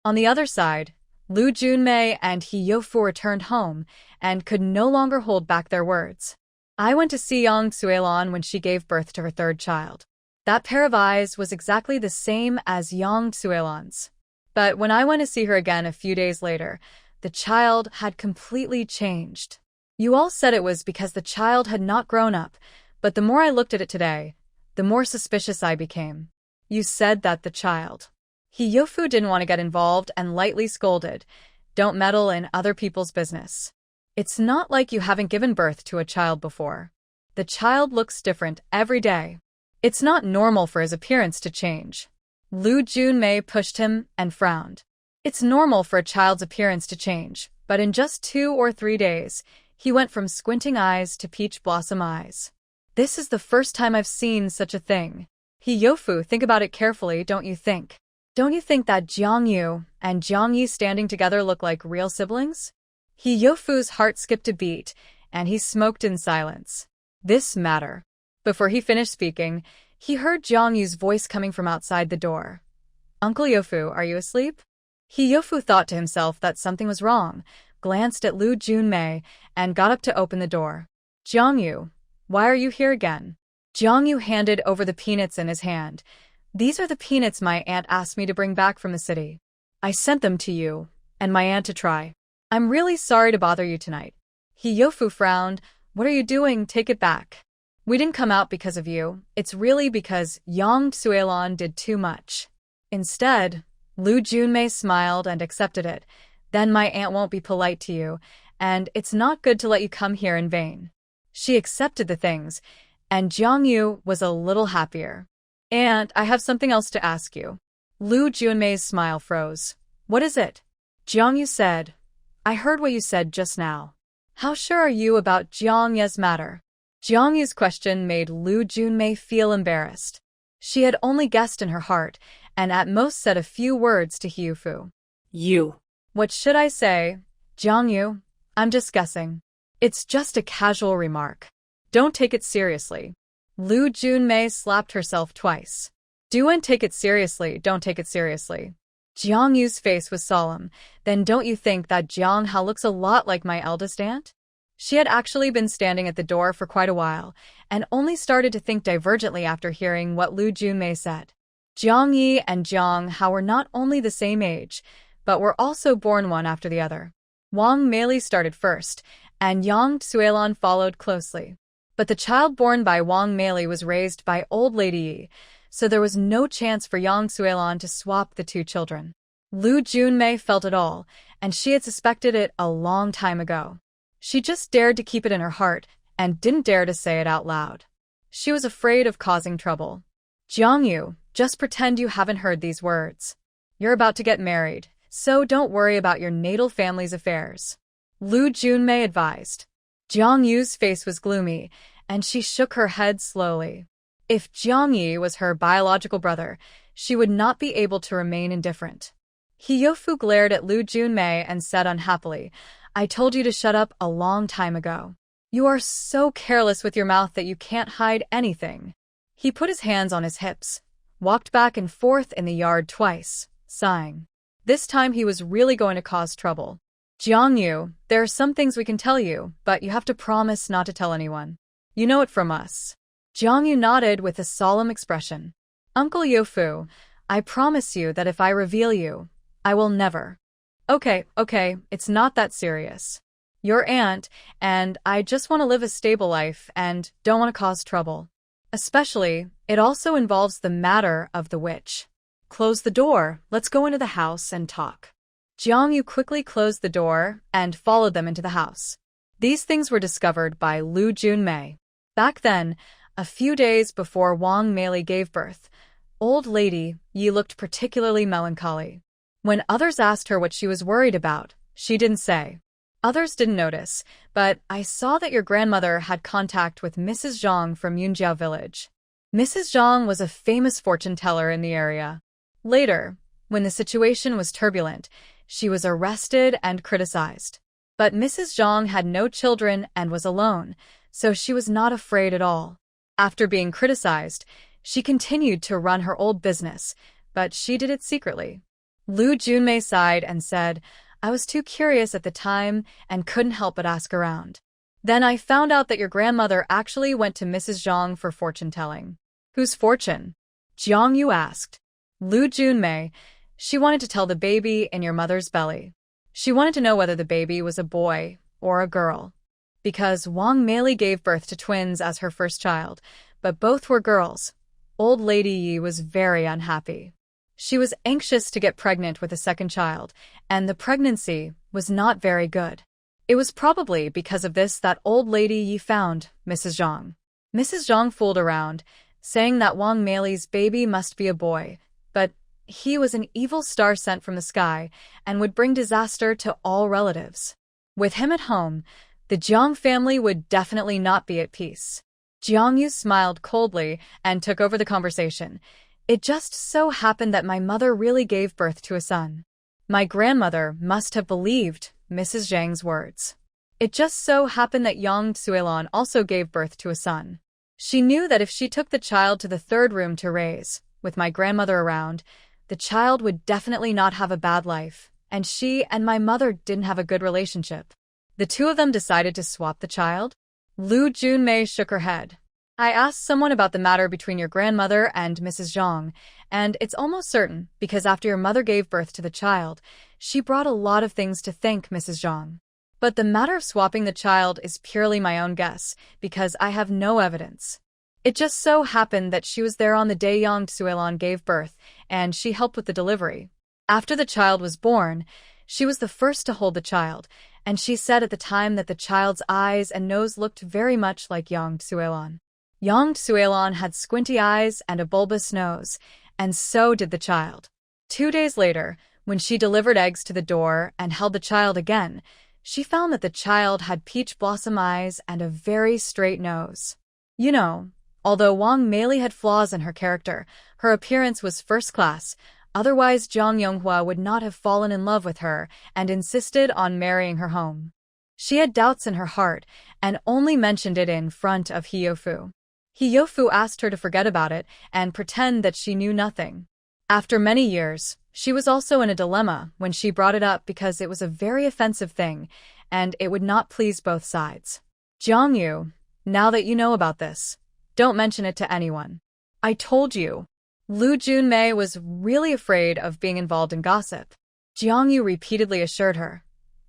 On the other side, Lu Junmei and He Youfu returned home and could no longer hold back their words. I went to see Yang Suilan when she gave birth to her third child. That pair of eyes was exactly the same as Yang Suilan's. But when I went to see her again a few days later, the child had completely changed. You all said it was because the child had not grown up, but the more I looked at it today, the more suspicious I became. You said that the child. He Youfu didn't want to get involved and lightly scolded, "Don't meddle in other people's business. It's not like you haven't given birth to a child before. The child looks different every day. It's not normal for his appearance to change." Lu Junmei pushed him and frowned. It's normal for a child's appearance to change, but in just 2 or 3 days, he went from squinting eyes to peach blossom eyes. This is the first time I've seen such a thing. He Youfu, think about it carefully, don't you think? Don't you think that Jiang Yu and Jiang Yi standing together look like real siblings? He Youfu's heart skipped a beat, and he smoked in silence. This matter. Before he finished speaking, he heard Jiang Yu's voice coming from outside the door. Uncle Youfu, are you asleep? He Youfu thought to himself that something was wrong, glanced at Lu Junmei, and got up to open the door. Jiang Yu, why are you here again? Jiang Yu handed over the peanuts in his hand. These are the peanuts my aunt asked me to bring back from the city. I sent them to you, and my aunt to try. I'm really sorry to bother you tonight. He Youfu frowned. What are you doing? Take it back. We didn't come out because of you. It's really because Yang Suilan did too much. Instead, Lu Junmei smiled and accepted it. Then my aunt won't be polite to you, and it's not good to let you come here in vain. She accepted the things, and Jiang Yu was a little happier. Aunt, I have something else to ask you. Lu Junmei's smile froze. What is it? Jiang Yu said, I heard what you said just now. How sure are you about Jiang Ye's matter? Jiang Yu's question made Lu Junmei feel embarrassed. She had only guessed in her heart, and at most said a few words to He Youfu. You. What should I say? Jiang Yu, I'm just guessing. It's just a casual remark. Don't take it seriously. Lu Junmei slapped herself twice. Duan, take it seriously, don't take it seriously. Jiang Yu's face was solemn. Then don't you think that Jiang Hao looks a lot like my eldest aunt? She had actually been standing at the door for quite a while, and only started to think divergently after hearing what Lu Junmei said. Jiang Yi and Jiang Hao were not only the same age, but were also born one after the other. Wang Meili started first, and Yang Suilan followed closely. But the child born by Wang Meili was raised by old Lady Yi, so there was no chance for Yang Suilan to swap the two children. Lu Junmei felt it all, and she had suspected it a long time ago. She just dared to keep it in her heart, and didn't dare to say it out loud. She was afraid of causing trouble. Jiang Yu, just pretend you haven't heard these words. You're about to get married, so don't worry about your natal family's affairs. Lu Junmei advised. Jiang Yu's face was gloomy, and she shook her head slowly. If Jiang Yi was her biological brother, she would not be able to remain indifferent. He Youfu glared at Lu Junmei and said unhappily, I told you to shut up a long time ago. You are so careless with your mouth that you can't hide anything. He put his hands on his hips, walked back and forth in the yard twice, sighing. This time he was really going to cause trouble. Jiang Yu, there are some things we can tell you, but you have to promise not to tell anyone. You know it from us. Jiang Yu nodded with a solemn expression. Uncle Yofu, I promise you that if I reveal you, I will never. Okay, it's not that serious. Your aunt, and I just want to live a stable life and don't want to cause trouble. Especially, it also involves the matter of the witch. Close the door, let's go into the house and talk. Jiang Yu quickly closed the door and followed them into the house. These things were discovered by Lu Junmei. Back then, a few days before Wang Meili gave birth, old lady Yi looked particularly melancholy. When others asked her what she was worried about, she didn't say. Others didn't notice, but I saw that your grandmother had contact with Mrs. Zhang from Yunjiao village. Mrs. Zhang was a famous fortune teller in the area. Later, when the situation was turbulent, she was arrested and criticized. But Mrs. Zhang had no children and was alone, so she was not afraid at all. After being criticized, she continued to run her old business, but she did it secretly. Lu Junmei sighed and said, I was too curious at the time and couldn't help but ask around. Then I found out that your grandmother actually went to Mrs. Zhang for fortune-telling. Whose fortune? Jiang Yu asked. Lu Junmei, she wanted to tell the baby in your mother's belly. She wanted to know whether the baby was a boy or a girl. Because Wang Meili gave birth to twins as her first child, but both were girls, old lady Yi was very unhappy. She was anxious to get pregnant with a second child, and the pregnancy was not very good. It was probably because of this that old lady Yi found Mrs. Zhang. Mrs. Zhang fooled around, saying that Wang Meili's baby must be a boy, but he was an evil star sent from the sky and would bring disaster to all relatives. With him at home, the Jiang family would definitely not be at peace. Jiang Yu smiled coldly and took over the conversation. It just so happened that my mother really gave birth to a son. My grandmother must have believed Mrs. Zhang's words. It just so happened that Yang Tsuelon also gave birth to a son. She knew that if she took the child to the third room to raise, with my grandmother around, the child would definitely not have a bad life, and she and my mother didn't have a good relationship. The two of them decided to swap the child? Lu Junmei shook her head. I asked someone about the matter between your grandmother and Mrs. Zhang, and it's almost certain, because after your mother gave birth to the child, she brought a lot of things to thank Mrs. Zhang. But the matter of swapping the child is purely my own guess, because I have no evidence. It just so happened that she was there on the day Yang Tsuelon gave birth, and she helped with the delivery. After the child was born, she was the first to hold the child, and she said at the time that the child's eyes and nose looked very much like Yang Tsuelon. Yang Tsuelon had squinty eyes and a bulbous nose, and so did the child. 2 days later, when she delivered eggs to the door and held the child again, she found that the child had peach blossom eyes and a very straight nose. You know, although Wang Meili had flaws in her character, her appearance was first class, otherwise Zhang Yonghua would not have fallen in love with her and insisted on marrying her home. She had doubts in her heart and only mentioned it in front of Hiyofu. Hiyofu asked her to forget about it and pretend that she knew nothing. After many years, she was also in a dilemma when she brought it up because it was a very offensive thing, and it would not please both sides. Jiang Yu, now that you know about this, don't mention it to anyone. I told you. Lu Junmei was really afraid of being involved in gossip. Jiang Yu repeatedly assured her.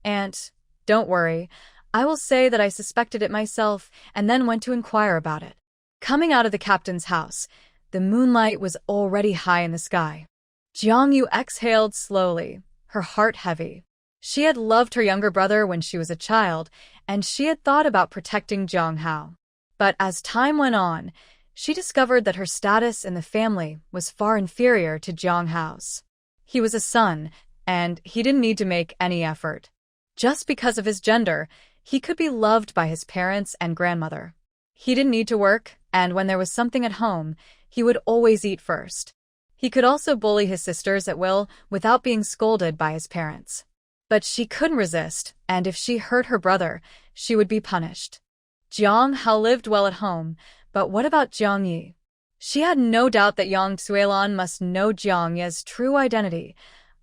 Aunt, don't worry. I will say that I suspected it myself and then went to inquire about it. Coming out of the captain's house, the moonlight was already high in the sky. Jiang Yu exhaled slowly, her heart heavy. She had loved her younger brother when she was a child, and she had thought about protecting Jiang Hao. But as time went on, she discovered that her status in the family was far inferior to Jiang Hao's. He was a son, and he didn't need to make any effort. Just because of his gender, he could be loved by his parents and grandmother. He didn't need to work, and when there was something at home, he would always eat first. He could also bully his sisters at will without being scolded by his parents. But she couldn't resist, and if she hurt her brother, she would be punished. Jiang Hao lived well at home, but what about Jiang Yi? She had no doubt that Yang Tsuelon must know Jiang Yi's true identity,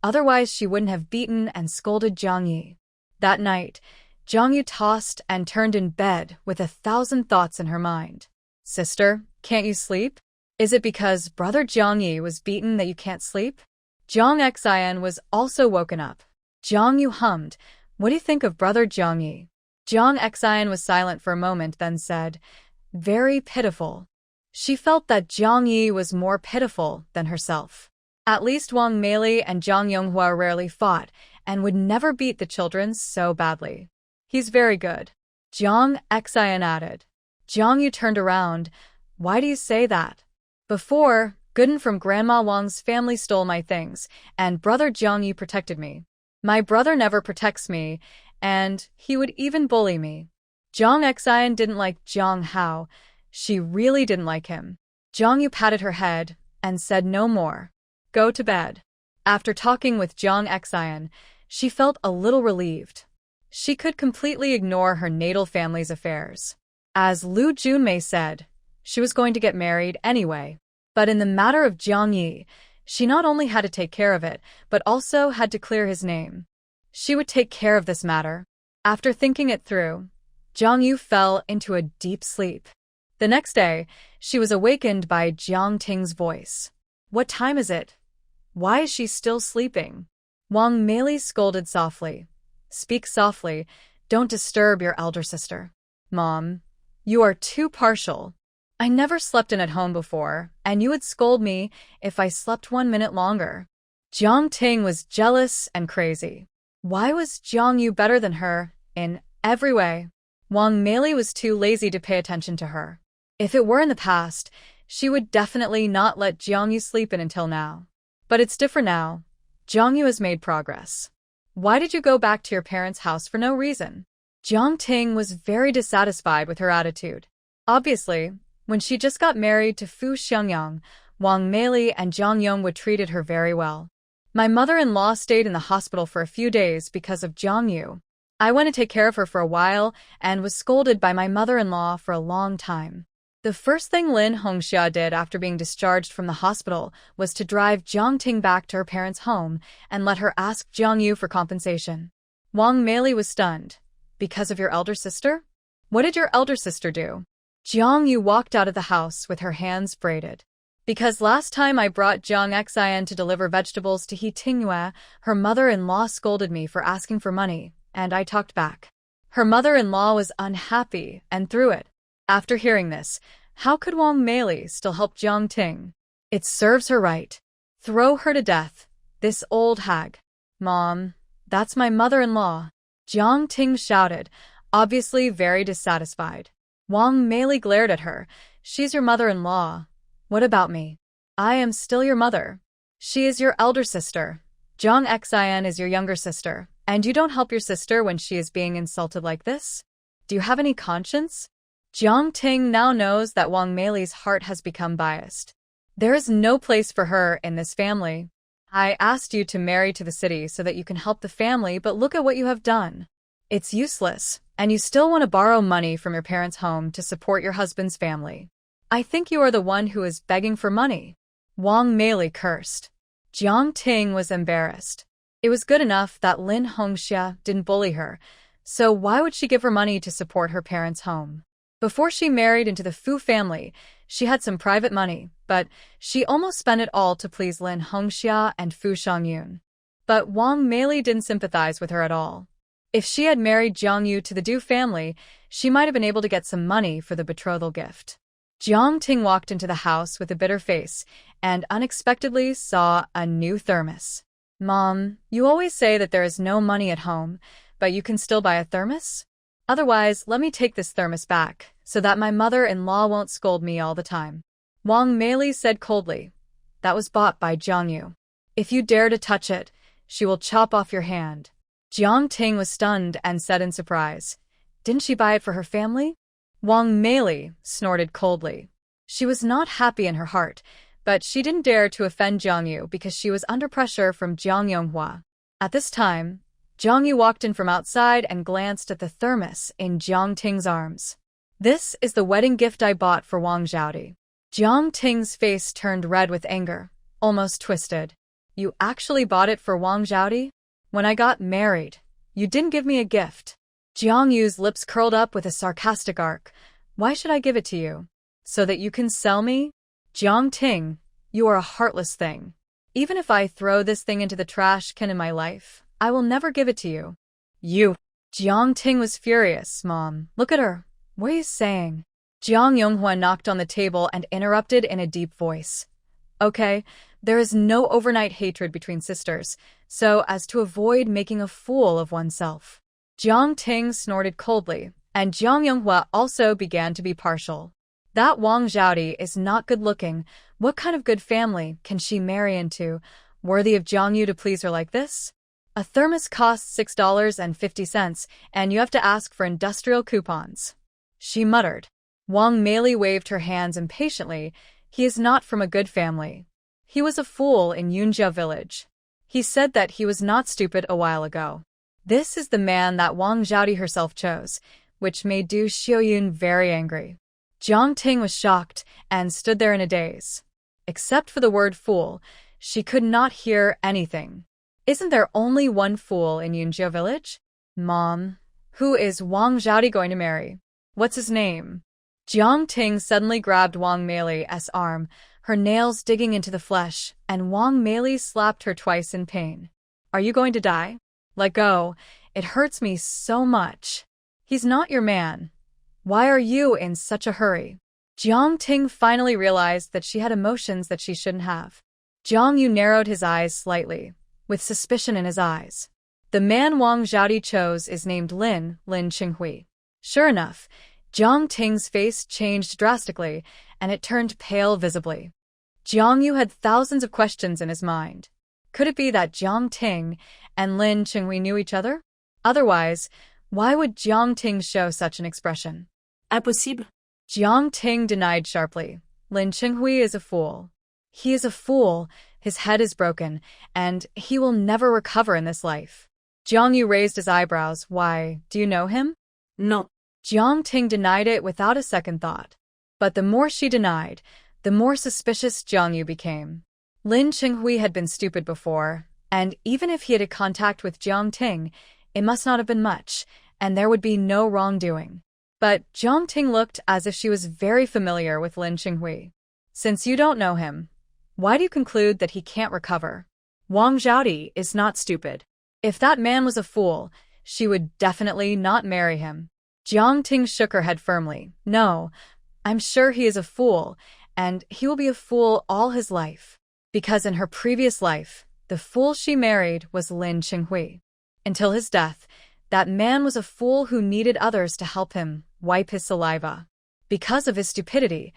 otherwise she wouldn't have beaten and scolded Jiang Yi. That night, Jiang Yu tossed and turned in bed with 1,000 thoughts in her mind. Sister, can't you sleep? Is it because brother Jiang Yi was beaten that you can't sleep? Jiang Xian was also woken up. Jiang Yu hummed, what do you think of brother Jiang Yi? Jiang Xian was silent for a moment, then said, very pitiful. She felt that Jiang Yi was more pitiful than herself. At least Wang Meili and Zhang Yonghua rarely fought and would never beat the children so badly. He's very good. Jiang Xian added. Jiang Yu turned around. Why do you say that? Before, Gooden from Grandma Wang's family stole my things, and brother Jiang Yu protected me. My brother never protects me, and he would even bully me. Jiang Xian didn't like Jiang Hao. She really didn't like him. Jiang Yu patted her head and said no more. Go to bed. After talking with Jiang Xian, she felt a little relieved. She could completely ignore her natal family's affairs. As Lu Junmei said, she was going to get married anyway. But in the matter of Jiang Yi, she not only had to take care of it, but also had to clear his name. She would take care of this matter. After thinking it through, Jiang Yu fell into a deep sleep. The next day, she was awakened by Jiang Ting's voice. What time is it? Why is she still sleeping? Wang Meili scolded softly. Speak softly. Don't disturb your elder sister. Mom, you are too partial. I never slept in at home before, and you would scold me if I slept 1 minute longer. Jiang Ting was jealous and crazy. Why was Jiang Yu better than her in every way? Wang Meili was too lazy to pay attention to her. If it were in the past, she would definitely not let Jiang Yu sleep in until now. But it's different now. Jiang Yu has made progress. Why did you go back to your parents' house for no reason? Jiang Ting was very dissatisfied with her attitude. Obviously, when she just got married to Fu Xiangyang, Wang Meili and Zhang Yongwu treated her very well. My mother-in-law stayed in the hospital for a few days because of Jiang Yu. I went to take care of her for a while and was scolded by my mother-in-law for a long time. The first thing Lin Hongxia did after being discharged from the hospital was to drive Jiang Ting back to her parents' home and let her ask Jiang Yu for compensation. Wang Meili was stunned. Because of your elder sister? What did your elder sister do? Jiang Yu walked out of the house with her hands braided. Because last time I brought Jiang Xian to deliver vegetables to He Tingyue, her mother-in-law scolded me for asking for money, and I talked back. Her mother-in-law was unhappy and threw it. After hearing this, how could Wang Meili still help Jiang Ting? It serves her right. Throw her to death, this old hag. Mom, that's my mother-in-law. Jiang Ting shouted, obviously very dissatisfied. Wang Meili glared at her. She's your mother-in-law. What about me? I am still your mother. She is your elder sister. Jiang Xian is your younger sister, and you don't help your sister when she is being insulted like this? Do you have any conscience? Jiang Ting now knows that Wang Meili's heart has become biased. There is no place for her in this family. I asked you to marry to the city so that you can help the family, but look at what you have done. It's useless, and you still want to borrow money from your parents' home to support your husband's family. I think you are the one who is begging for money. Wang Meili cursed. Jiang Ting was embarrassed. It was good enough that Lin Hongxia didn't bully her, so why would she give her money to support her parents' home? Before she married into the Fu family, she had some private money, but she almost spent it all to please Lin Hongxia and Fu Xiangyun. But Wang Meili didn't sympathize with her at all. If she had married Jiang Yu to the Du family, she might have been able to get some money for the betrothal gift. Jiang Ting walked into the house with a bitter face and unexpectedly saw a new thermos. Mom, you always say that there is no money at home, but you can still buy a thermos? Otherwise, let me take this thermos back, so that my mother-in-law won't scold me all the time. Wang Meili said coldly. That was bought by Jiang Yu. If you dare to touch it, she will chop off your hand. Jiang Ting was stunned and said in surprise, didn't she buy it for her family? Wang Meili snorted coldly. She was not happy in her heart, but she didn't dare to offend Jiang Yu because she was under pressure from Jiang Yonghua. At this time, Jiang Yu walked in from outside and glanced at the thermos in Jiang Ting's arms. This is the wedding gift I bought for Wang Zhaodi. Jiang Ting's face turned red with anger, almost twisted. You actually bought it for Wang Zhaodi? When I got married, you didn't give me a gift. Jiang Yu's lips curled up with a sarcastic arc. Why should I give it to you? So that you can sell me? Jiang Ting, you are a heartless thing. Even if I throw this thing into the trash can in my life, I will never give it to you. You. Jiang Ting was furious. Mom, look at her. What are you saying? Jiang Yonghua knocked on the table and interrupted in a deep voice. Okay, there is no overnight hatred between sisters, so as to avoid making a fool of oneself. Jiang Ting snorted coldly, and Jiang Yonghua also began to be partial. That Wang Zhaodi is not good-looking. What kind of good family can she marry into, worthy of Jiang Yu to please her like this? A thermos costs $6.50, and you have to ask for industrial coupons. She muttered. Wang Meili waved her hands impatiently. He is not from a good family. He was a fool in Yunjia village. He said that he was not stupid a while ago. This is the man that Wang Zhaodi herself chose, which made Du Xiaoyun very angry. Jiang Ting was shocked and stood there in a daze. Except for the word fool, she could not hear anything. Isn't there only one fool in Yunjia village? Mom, who is Wang Zhaodi going to marry? What's his name? Jiang Ting suddenly grabbed Wang Meili's arm, her nails digging into the flesh, and Wang Meili slapped her twice in pain. Are you going to die? Let go. It hurts me so much. He's not your man. Why are you in such a hurry? Jiang Ting finally realized that she had emotions that she shouldn't have. Jiang Yu narrowed his eyes slightly, with suspicion in his eyes. The man Wang Zhaodi chose is named Lin Qinghui. Sure enough, Jiang Ting's face changed drastically, and it turned pale visibly. Jiang Yu had thousands of questions in his mind. Could it be that Jiang Ting and Lin Qinghui knew each other? Otherwise, why would Jiang Ting show such an expression? Impossible. Jiang Ting denied sharply. Lin Qinghui is a fool. He is a fool, his head is broken, and he will never recover in this life. Jiang Yu raised his eyebrows. Why, do you know him? No. Jiang Ting denied it without a second thought. But the more she denied, the more suspicious Jiang Yu became. Lin Qinghui had been stupid before, and even if he had contact with Jiang Ting, it must not have been much, and there would be no wrongdoing. But Jiang Ting looked as if she was very familiar with Lin Qinghui. Since you don't know him, why do you conclude that he can't recover? Wang Zhaodi is not stupid. If that man was a fool, she would definitely not marry him. Jiang Ting shook her head firmly. No, I'm sure he is a fool, and he will be a fool all his life. Because in her previous life, the fool she married was Lin Qinghui. Until his death, that man was a fool who needed others to help him wipe his saliva. Because of his stupidity,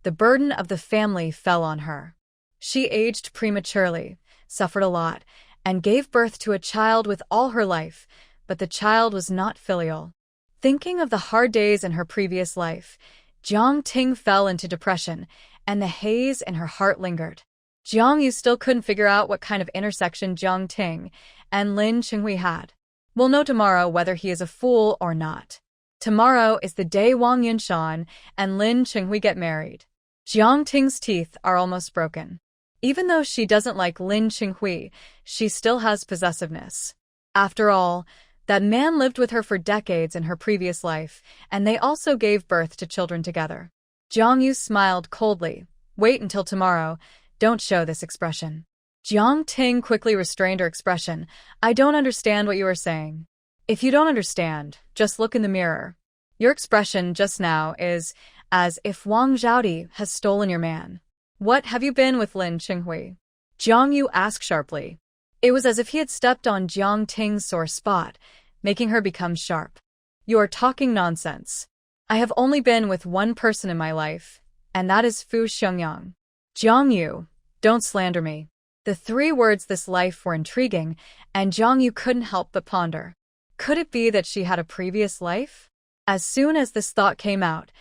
the burden of the family fell on her. She aged prematurely, suffered a lot, and gave birth to a child with all her life, but the child was not filial. Thinking of the hard days in her previous life, Jiang Ting fell into depression, and the haze in her heart lingered. Jiang Yu still couldn't figure out what kind of intersection Jiang Ting and Lin Qinghui had. We'll know tomorrow whether he is a fool or not. Tomorrow is the day Wang Yunshan and Lin Qinghui get married. Jiang Ting's teeth are almost broken. Even though she doesn't like Lin Qinghui, she still has possessiveness. After all, that man lived with her for decades in her previous life, and they also gave birth to children together. Jiang Yu smiled coldly. Wait until tomorrow. Don't show this expression. Jiang Ting quickly restrained her expression. I don't understand what you are saying. If you don't understand, just look in the mirror. Your expression just now is as if Wang Zhaodi has stolen your man. What have you been with Lin Qinghui? Jiang Yu asked sharply. It was as if he had stepped on Jiang Ting's sore spot, making her become sharp. You are talking nonsense. I have only been with one person in my life, and that is Fu Xiangyang. Jiang Yu, don't slander me. The three words this life were intriguing, and Jiang Yu couldn't help but ponder. Could it be that she had a previous life? As soon as this thought came out,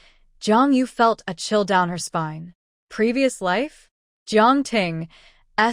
Jiang Yu felt a chill down her spine. Previous life? Jiang Ting's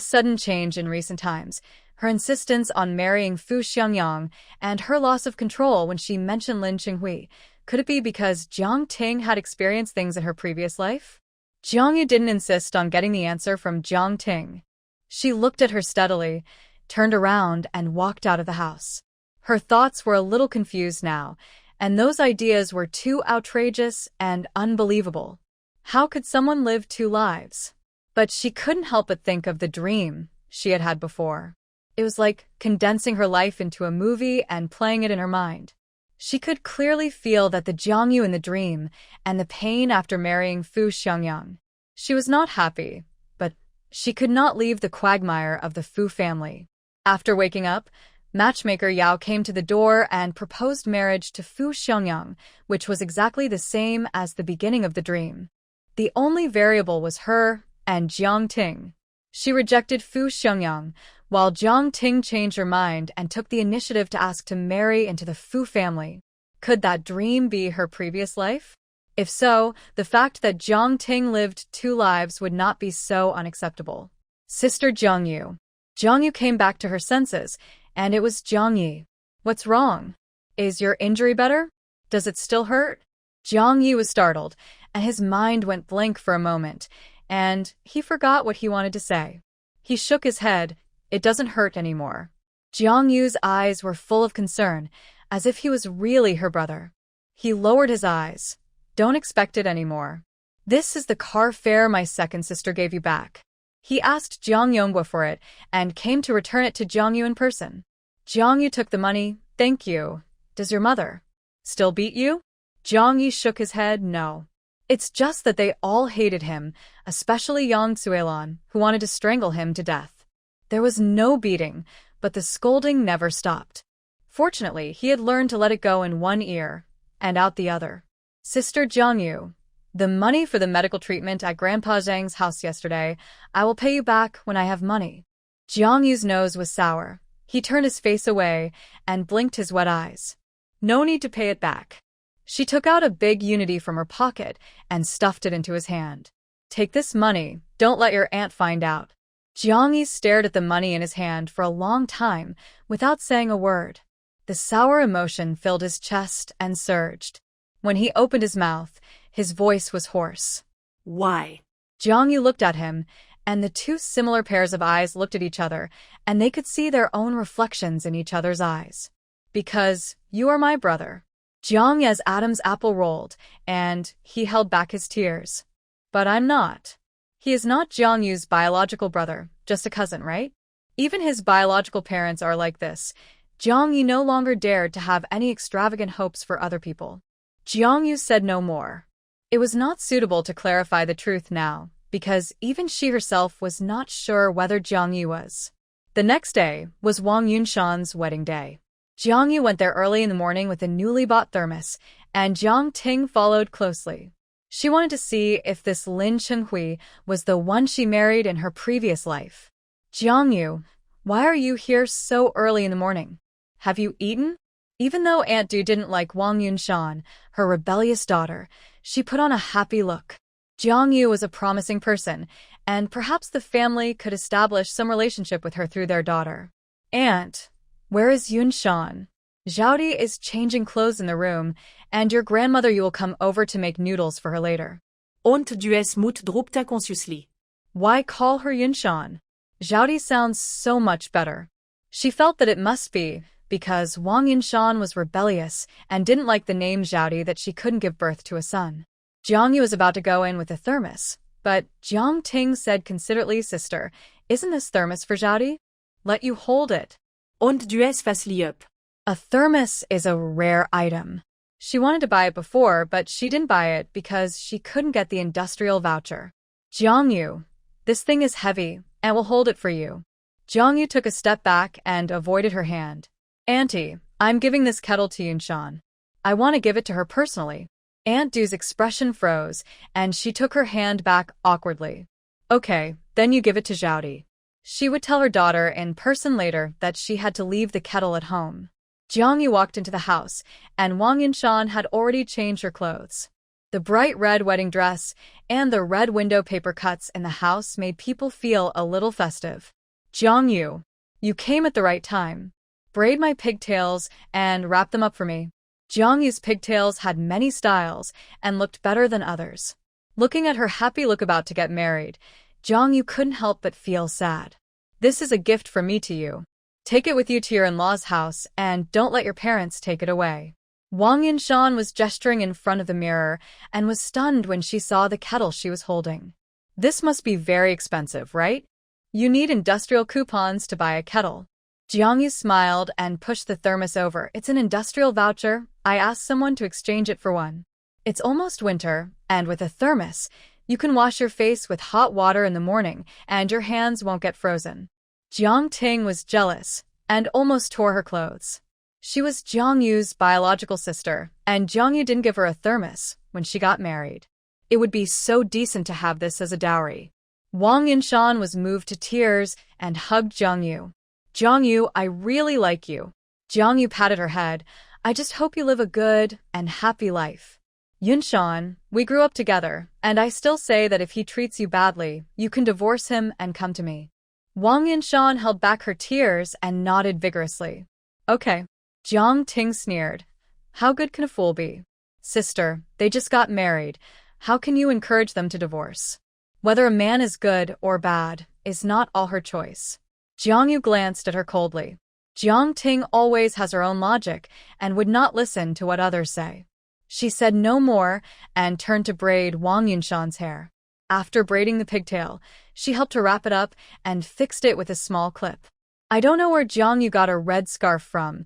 sudden change in recent times, her insistence on marrying Fu Xiangyang, and her loss of control when she mentioned Lin Qinghui. Could it be because Jiang Ting had experienced things in her previous life? Jiang Yu didn't insist on getting the answer from Jiang Ting. She looked at her steadily, turned around, and walked out of the house. Her thoughts were a little confused now, and those ideas were too outrageous and unbelievable. How could someone live two lives? But she couldn't help but think of the dream she had had before. It was like condensing her life into a movie and playing it in her mind. She could clearly feel that the Jiangyu in the dream and the pain after marrying Fu Xiangyang. She was not happy, but she could not leave the quagmire of the Fu family. After waking up, matchmaker Yao came to the door and proposed marriage to Fu Xiangyang, which was exactly the same as the beginning of the dream. The only variable was her and Jiang Ting. She rejected Fu Xiangyang, while Jiang Ting changed her mind and took the initiative to ask to marry into the Fu family. Could that dream be her previous life? If so, the fact that Jiang Ting lived two lives would not be so unacceptable. Sister Jiangyu. Jiangyu came back to her senses, and it was Jiangyi. What's wrong? Is your injury better? Does it still hurt? Jiangyi was startled, and his mind went blank for a moment, and he forgot what he wanted to say. He shook his head. It doesn't hurt anymore. Jiangyu's eyes were full of concern, as if he was really her brother. He lowered his eyes. Don't expect it anymore. This is the car fare my second sister gave you back. He asked Jiang Yonghua for it and came to return it to Jiangyu in person. Jiangyu took the money. Thank you. Does your mother still beat you? Jiangyu shook his head. No. It's just that they all hated him, especially Yang Cuilan, who wanted to strangle him to death. There was no beating, but the scolding never stopped. Fortunately, he had learned to let it go in one ear and out the other. Sister Jiangyu, the money for the medical treatment at Grandpa Zhang's house yesterday, I will pay you back when I have money. Jiangyu's nose was sour. He turned his face away and blinked his wet eyes. No need to pay it back. She took out a big unity from her pocket and stuffed it into his hand. Take this money. Don't let your aunt find out. Jiangyi stared at the money in his hand for a long time without saying a word. The sour emotion filled his chest and surged. When he opened his mouth, his voice was hoarse. Why? Jiangyu looked at him, and the two similar pairs of eyes looked at each other, and they could see their own reflections in each other's eyes. Because you are my brother. Jiangya's Adam's apple rolled, and he held back his tears. But I'm not. He is not Jiangyu's biological brother, just a cousin, right? Even his biological parents are like this. Jiangyu no longer dared to have any extravagant hopes for other people. Jiangyu said no more. It was not suitable to clarify the truth now, because even she herself was not sure whether Jiangyu was. The next day was Wang Yunshan's wedding day. Jiangyu went there early in the morning with a newly bought thermos, and Jiang Ting followed closely. She wanted to see if this Lin Chenghui was the one she married in her previous life. Jiangyu, why are you here so early in the morning? Have you eaten? Even though Aunt Du didn't like Wang Yunshan, her rebellious daughter, she put on a happy look. Jiangyu was a promising person, and perhaps the family could establish some relationship with her through their daughter. Aunt, where is Yunshan? Zhaodi is changing clothes in the room, and your grandmother you will come over to make noodles for her later. Und du es mut dropta consciously. Why call her Yunshan? Zhaodi sounds so much better. She felt that it must be because Wang Yunshan was rebellious and didn't like the name Zhaodi that she couldn't give birth to a son. Jiangyu was about to go in with a thermos, but Jiang Ting said considerately, Sister, isn't this thermos for Zhaodi? Let you hold it. Und du es fastly up. A thermos is a rare item. She wanted to buy it before, but she didn't buy it because she couldn't get the industrial voucher. Jiangyu, this thing is heavy, and will hold it for you. Jiangyu took a step back and avoided her hand. Auntie, I'm giving this kettle to Yunshan. I want to give it to her personally. Aunt Du's expression froze, and she took her hand back awkwardly. Okay, then you give it to Zhaodi. She would tell her daughter in person later that she had to leave the kettle at home. Jiangyu walked into the house, and Wang Yunshan had already changed her clothes. The bright red wedding dress and the red window paper cuts in the house made people feel a little festive. Jiangyu, you came at the right time. Braid my pigtails and wrap them up for me. Jiangyu's pigtails had many styles and looked better than others. Looking at her happy look about to get married, Jiangyu couldn't help but feel sad. This is a gift from me to you. Take it with you to your in-laws' house and don't let your parents take it away. Wang Yinshan was gesturing in front of the mirror and was stunned when she saw the kettle she was holding. This must be very expensive, right? You need industrial coupons to buy a kettle. Jiangyu smiled and pushed the thermos over. It's an industrial voucher. I asked someone to exchange it for one. It's almost winter, and with a thermos, you can wash your face with hot water in the morning and your hands won't get frozen. Jiang Ting was jealous and almost tore her clothes. She was Jiangyu's biological sister, and Jiangyu didn't give her a thermos when she got married. It would be so decent to have this as a dowry. Wang Yinshan was moved to tears and hugged Jiangyu. Jiangyu, I really like you. Jiangyu patted her head. I just hope you live a good and happy life. Yinshan, we grew up together, and I still say that if he treats you badly, you can divorce him and come to me. Wang Yinshan held back her tears and nodded vigorously. Okay. Jiang Ting sneered. How good can a fool be? Sister, they just got married. How can you encourage them to divorce? Whether a man is good or bad is not all her choice. Jiangyu glanced at her coldly. Jiang Ting always has her own logic and would not listen to what others say. She said no more and turned to braid Wang Yinshan's hair. After braiding the pigtail, she helped her wrap it up and fixed it with a small clip. I don't know where Jiangyu got a red scarf from.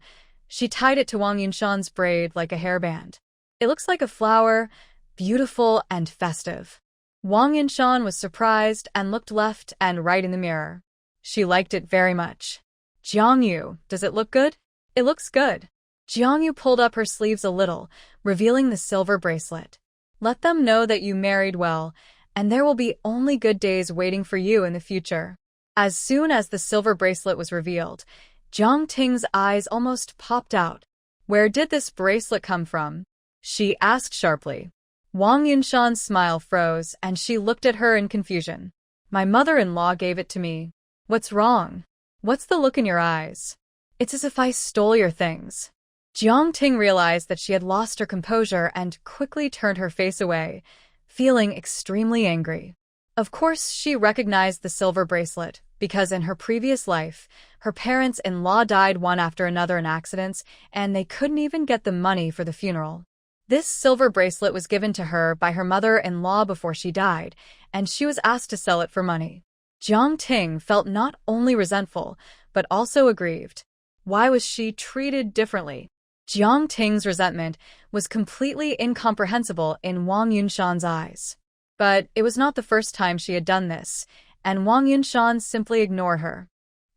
She tied it to Wang Yinshan's braid like a hairband. It looks like a flower, beautiful and festive. Wang Yinshan was surprised and looked left and right in the mirror. She liked it very much. Jiangyu, does it look good? It looks good. Jiangyu pulled up her sleeves a little, revealing the silver bracelet. Let them know that you married well, and there will be only good days waiting for you in the future. As soon as the silver bracelet was revealed, Jiang Ting's eyes almost popped out. Where did this bracelet come from? She asked sharply. Wang Yinshan's smile froze, and she looked at her in confusion. My mother-in-law gave it to me. What's wrong? What's the look in your eyes? It's as if I stole your things. Jiang Ting realized that she had lost her composure and quickly turned her face away, feeling extremely angry. Of course, she recognized the silver bracelet, because in her previous life, her parents-in-law died one after another in accidents, and they couldn't even get the money for the funeral. This silver bracelet was given to her by her mother-in-law before she died, and she was asked to sell it for money. Jiang Ting felt not only resentful, but also aggrieved. Why was she treated differently? Jiang Ting's resentment was completely incomprehensible in Wang Yinshan's eyes. But it was not the first time she had done this, and Wang Yinshan simply ignored her.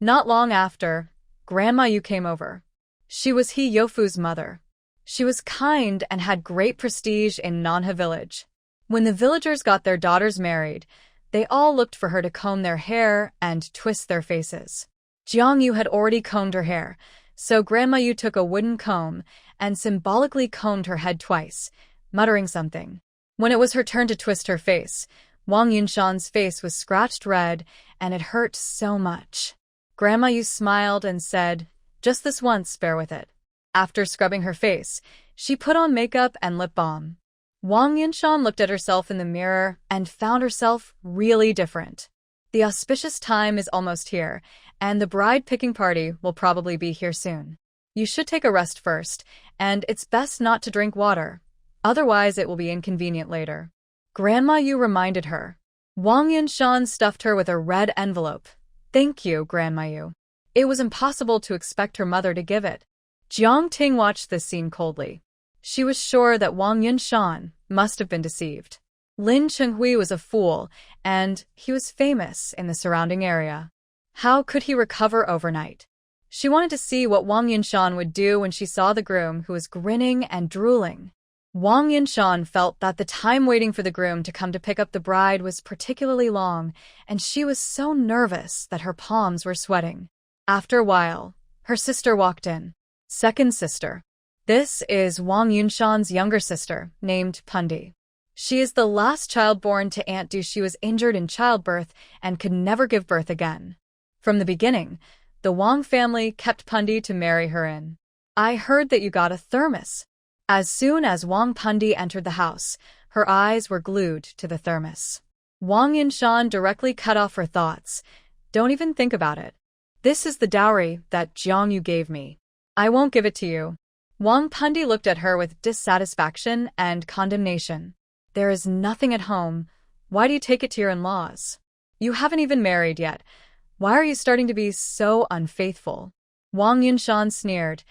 Not long after, Grandma Yu came over. She was He Yofu's mother. She was kind and had great prestige in Nanha village. When the villagers got their daughters married, they all looked for her to comb their hair and twist their faces. Jiang Yu had already combed her hair, so Grandma Yu took a wooden comb and symbolically combed her head twice, muttering something. When it was her turn to twist her face, Wang Yinshan's face was scratched red, and it hurt so much. Grandma Yu smiled and said, "Just this once, bear with it." After scrubbing her face, she put on makeup and lip balm. Wang Yinshan looked at herself in the mirror and found herself really different. The auspicious time is almost here, and the bride-picking party will probably be here soon. You should take a rest first, and it's best not to drink water. Otherwise, it will be inconvenient later. Grandma Yu reminded her. Wang Yinshan stuffed her with a red envelope. Thank you, Grandma Yu. It was impossible to expect her mother to give it. Jiang Ting watched this scene coldly. She was sure that Wang Yinshan must have been deceived. Lin Chenghui was a fool, and he was famous in the surrounding area. How could he recover overnight? She wanted to see what Wang Yinshan would do when she saw the groom who was grinning and drooling. Wang Yinshan felt that the time waiting for the groom to come to pick up the bride was particularly long, and she was so nervous that her palms were sweating. After a while, her sister walked in. Second sister. This is Wang Yinshan's younger sister, named Pundi. She is the last child born to Aunt Du. She was injured in childbirth and could never give birth again. From the beginning, the Wang family kept Pundi to marry her in. I heard that you got a thermos. As soon as Wang Pundi entered the house, her eyes were glued to the thermos. Wang Yinshan directly cut off her thoughts. Don't even think about it. This is the dowry that Jiang Yu gave me. I won't give it to you. Wang Pundi looked at her with dissatisfaction and condemnation. There is nothing at home. Why do you take it to your in-laws? You haven't even married yet. Why are you starting to be so unfaithful? Wang Yunshan sneered.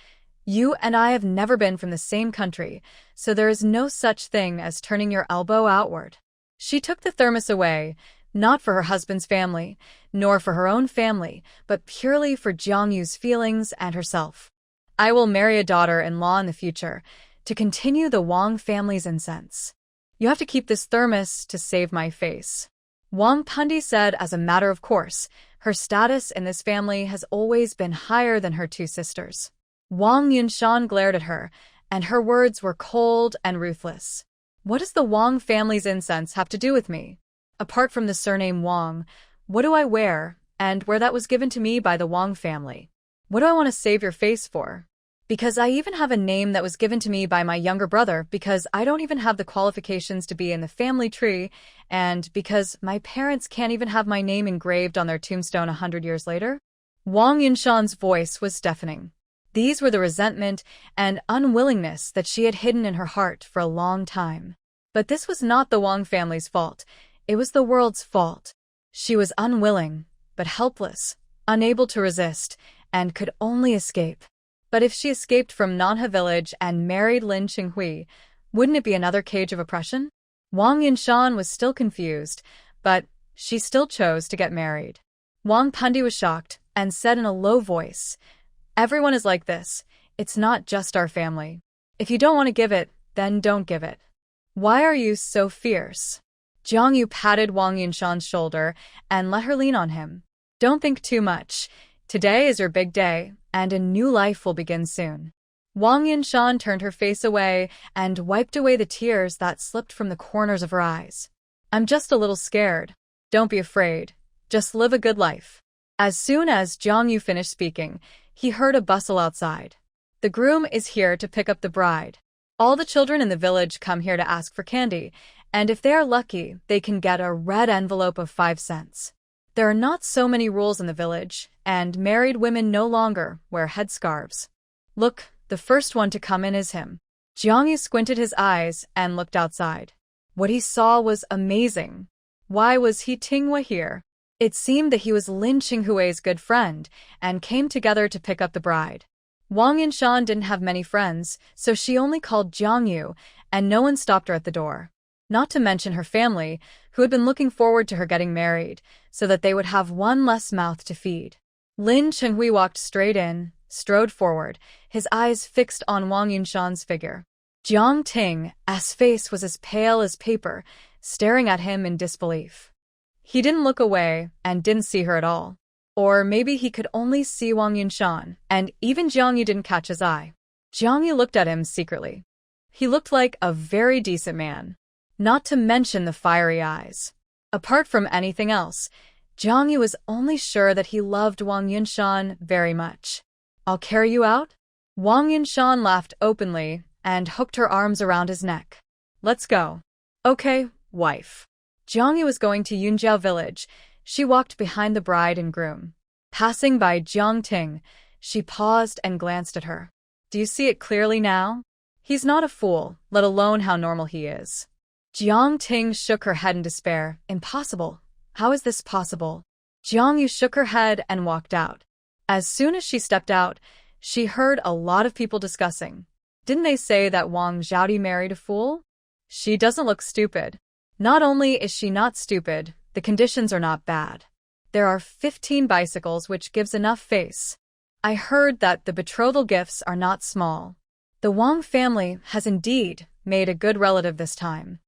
You and I have never been from the same country, so there is no such thing as turning your elbow outward. She took the thermos away, not for her husband's family, nor for her own family, but purely for Jiang Yu's feelings and herself. I will marry a daughter-in-law in the future, to continue the Wang family's incense. You have to keep this thermos to save my face. Wang Pundi said as a matter of course. Her status in this family has always been higher than her two sisters. Wang Yunshan glared at her, and her words were cold and ruthless. What does the Wang family's incense have to do with me? Apart from the surname Wang, what do I wear, and where that was given to me by the Wang family? What do I want to save your face for? Because I even have a name that was given to me by my younger brother, because I don't even have the qualifications to be in the family tree, and because my parents can't even have my name engraved on their tombstone 100 years later? Wang Yunshan's voice was deafening. These were the resentment and unwillingness that she had hidden in her heart for a long time. But this was not the Wang family's fault. It was the world's fault. She was unwilling, but helpless, unable to resist, and could only escape. But if she escaped from Nanha village and married Lin Qinghui, wouldn't it be another cage of oppression? Wang Yunshan was still confused, but she still chose to get married. Wang Pundi was shocked and said in a low voice, Everyone is like this. It's not just our family. If you don't want to give it, then don't give it. Why are you so fierce? Jiang Yu patted Wang Yunshan's shoulder and let her lean on him. Don't think too much. Today is your big day, and a new life will begin soon. Wang Yunshan turned her face away and wiped away the tears that slipped from the corners of her eyes. I'm just a little scared. Don't be afraid. Just live a good life. As soon as Jiang Yu finished speaking, he heard a bustle outside. The groom is here to pick up the bride. All the children in the village come here to ask for candy, and if they are lucky, they can get a red envelope of 5 cents. There are not so many rules in the village, and married women no longer wear headscarves. Look, the first one to come in is him. Jiang Yu squinted his eyes and looked outside. What he saw was amazing. Why was he Tinghua here? It seemed that he was Lin Qinghui's good friend, and came together to pick up the bride. Wang Yunshan didn't have many friends, so she only called Jiang Yu, and no one stopped her at the door. Not to mention her family, who had been looking forward to her getting married, so that they would have one less mouth to feed. Lin Qinghui walked straight in, strode forward, his eyes fixed on Wang Yunshan's figure. Jiang Ting's face was as pale as paper, staring at him in disbelief. He didn't look away and didn't see her at all. Or maybe he could only see Wang Yunshan, and even Jiang Yu didn't catch his eye. Jiang Yu looked at him secretly. He looked like a very decent man. Not to mention the fiery eyes. Apart from anything else, Jiang Yu was only sure that he loved Wang Yunshan very much. I'll carry you out? Wang Yunshan laughed openly and hooked her arms around his neck. Let's go. Okay, wife. Jiang Yu was going to Yunjiao village. She walked behind the bride and groom. Passing by Jiang Ting, she paused and glanced at her. Do you see it clearly now? He's not a fool, let alone how normal he is. Jiang Ting shook her head in despair. Impossible. How is this possible? Jiang Yu shook her head and walked out. As soon as she stepped out, she heard a lot of people discussing. Didn't they say that Wang Zhaodi married a fool? She doesn't look stupid. Not only is she not stupid, the conditions are not bad. There are 15 bicycles, which gives enough face. I heard that the betrothal gifts are not small. The Wang family has indeed made a good relative this time.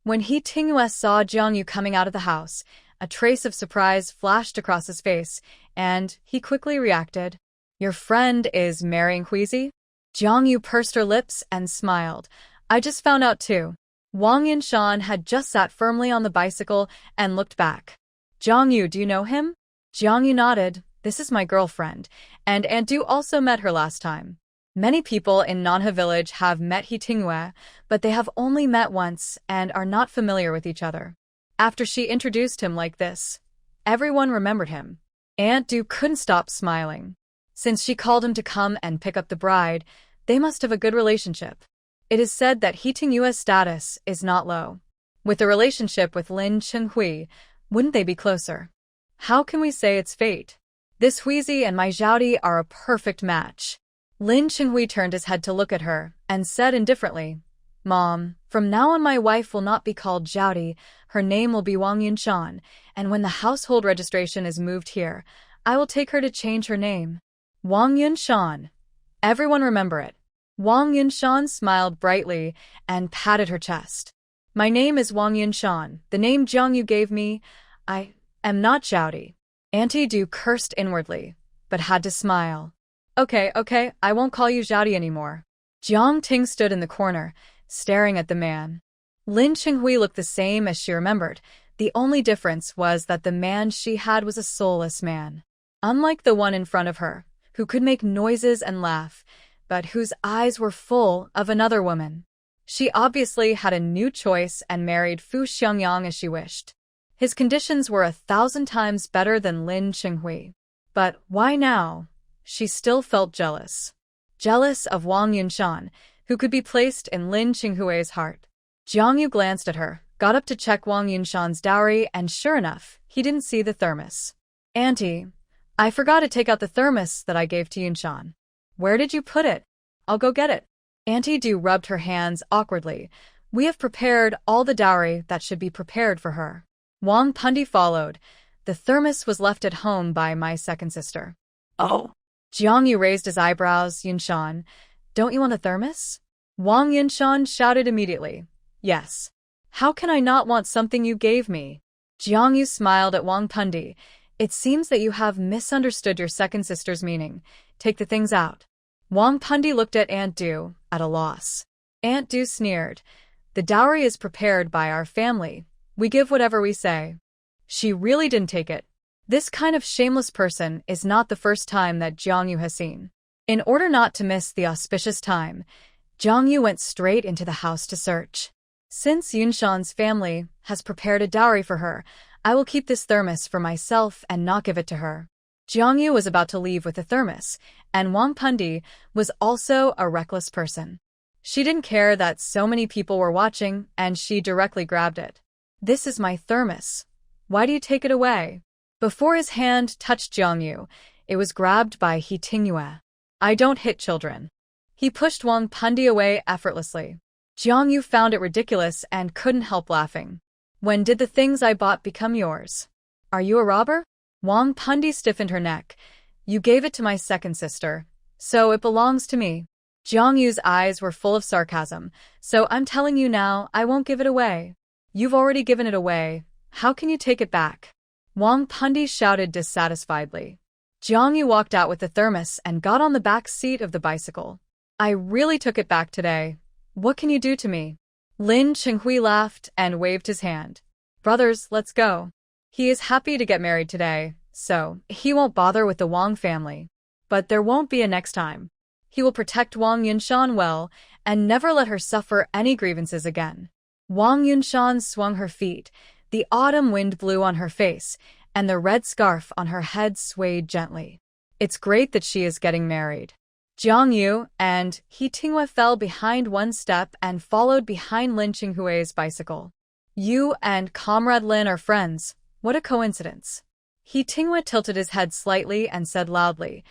When He Tinghua saw Jiang Yu coming out of the house, a trace of surprise flashed across his face, and he quickly reacted. Your friend is marrying Huizi? Jiang Yu pursed her lips and smiled. I just found out too. Wang Yunshan had just sat firmly on the bicycle and looked back. Jiang Yu, do you know him? Jiang Yu nodded. This is my girlfriend, and Aunt Du also met her last time. Many people in Nanha village have met He Tinghua, but they have only met once and are not familiar with each other. After she introduced him like this, everyone remembered him. Aunt Du couldn't stop smiling. Since she called him to come and pick up the bride, they must have a good relationship. It is said that He Tingyue's status is not low. With the relationship with Lin Chenghui, wouldn't they be closer? How can we say it's fate? This Huizi and my Zhaodi are a perfect match. Lin Chenghui turned his head to look at her and said indifferently, Mom, from now on my wife will not be called Zhaodi, her name will be Wang Yunshan, and when the household registration is moved here, I will take her to change her name. Wang Yunshan. Everyone remember it. Wang Yunshan smiled brightly and patted her chest. My name is Wang Yunshan, the name Jiangyu gave me. I am not Zhaodi. Auntie Du cursed inwardly, but had to smile. Okay, I won't call you Zhaodi anymore. Jiang Ting stood in the corner, staring at the man. Lin Chenghui looked the same as she remembered. The only difference was that the man she had was a soulless man. Unlike the one in front of her, who could make noises and laugh, but whose eyes were full of another woman. She obviously had a new choice and married Fu Xiangyang as she wished. His conditions were 1,000 times better than Lin Chenghui. But why now? She still felt jealous. Jealous of Wang Yunshan, who could be placed in Lin Chenghui's heart. Jiangyu glanced at her, got up to check Wang Yunshan's dowry, and sure enough, he didn't see the thermos. Auntie, I forgot to take out the thermos that I gave to Yunshan. Where did you put it? I'll go get it. Auntie Du rubbed her hands awkwardly. We have prepared all the dowry that should be prepared for her. Wang Pundi followed. The thermos was left at home by my second sister. Oh. Jiangyu raised his eyebrows. Yunshan, don't you want a thermos? Wang Yunshan shouted immediately. Yes. How can I not want something you gave me? Jiangyu smiled at Wang Pundi. It seems that you have misunderstood your second sister's meaning. Take the things out. Wang Pundi looked at Aunt Du, at a loss. Aunt Du sneered. The dowry is prepared by our family. We give whatever we say. She really didn't take it. This kind of shameless person is not the first time that Jiangyu has seen. In order not to miss the auspicious time, Jiangyu went straight into the house to search. Since Yunshan's family has prepared a dowry for her, I will keep this thermos for myself and not give it to her. Jiangyu was about to leave with the thermos, and Wang Pundi was also a reckless person. She didn't care that so many people were watching, and she directly grabbed it. This is my thermos. Why do you take it away? Before his hand touched Jiangyu, it was grabbed by He Tingyue. I don't hit children. He pushed Wang Pundi away effortlessly. Jiangyu found it ridiculous and couldn't help laughing. When did the things I bought become yours? Are you a robber? Wang Pundi stiffened her neck. You gave it to my second sister, so it belongs to me. Jiangyu's eyes were full of sarcasm. So I'm telling you now, I won't give it away. You've already given it away. How can you take it back? Wang Pundi shouted dissatisfiedly. Jiangyu walked out with the thermos and got on the back seat of the bicycle. I really took it back today. What can you do to me? Lin Chenghui laughed and waved his hand. Brothers, let's go. He is happy to get married today, so he won't bother with the Wang family. But there won't be a next time. He will protect Wang Yunshan well and never let her suffer any grievances again. Wang Yunshan swung her feet. The autumn wind blew on her face, and the red scarf on her head swayed gently. It's great that she is getting married. Jiangyu and He Tingyue fell behind one step and followed behind Lin Chenghui's bicycle. You and Comrade Lin are friends. What a coincidence. He Tingyue tilted his head slightly and said loudly,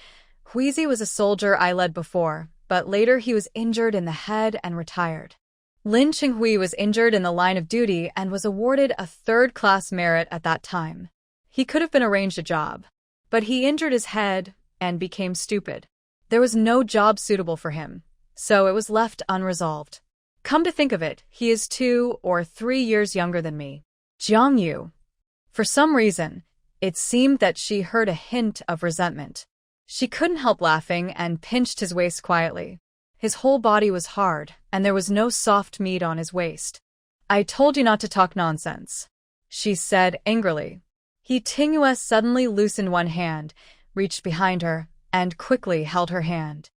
Huizi was a soldier I led before, but later he was injured in the head and retired. Lin Chenghui was injured in the line of duty and was awarded a third-class merit at that time. He could have been arranged a job, but he injured his head and became stupid. There was no job suitable for him, so it was left unresolved. Come to think of it, he is 2 or 3 years younger than me. Jiangyu. For some reason, it seemed that she heard a hint of resentment. She couldn't help laughing and pinched his waist quietly. His whole body was hard, and there was no soft meat on his waist. I told you not to talk nonsense, she said angrily. He Tingyue suddenly loosened one hand, reached behind her, and quickly held her hand.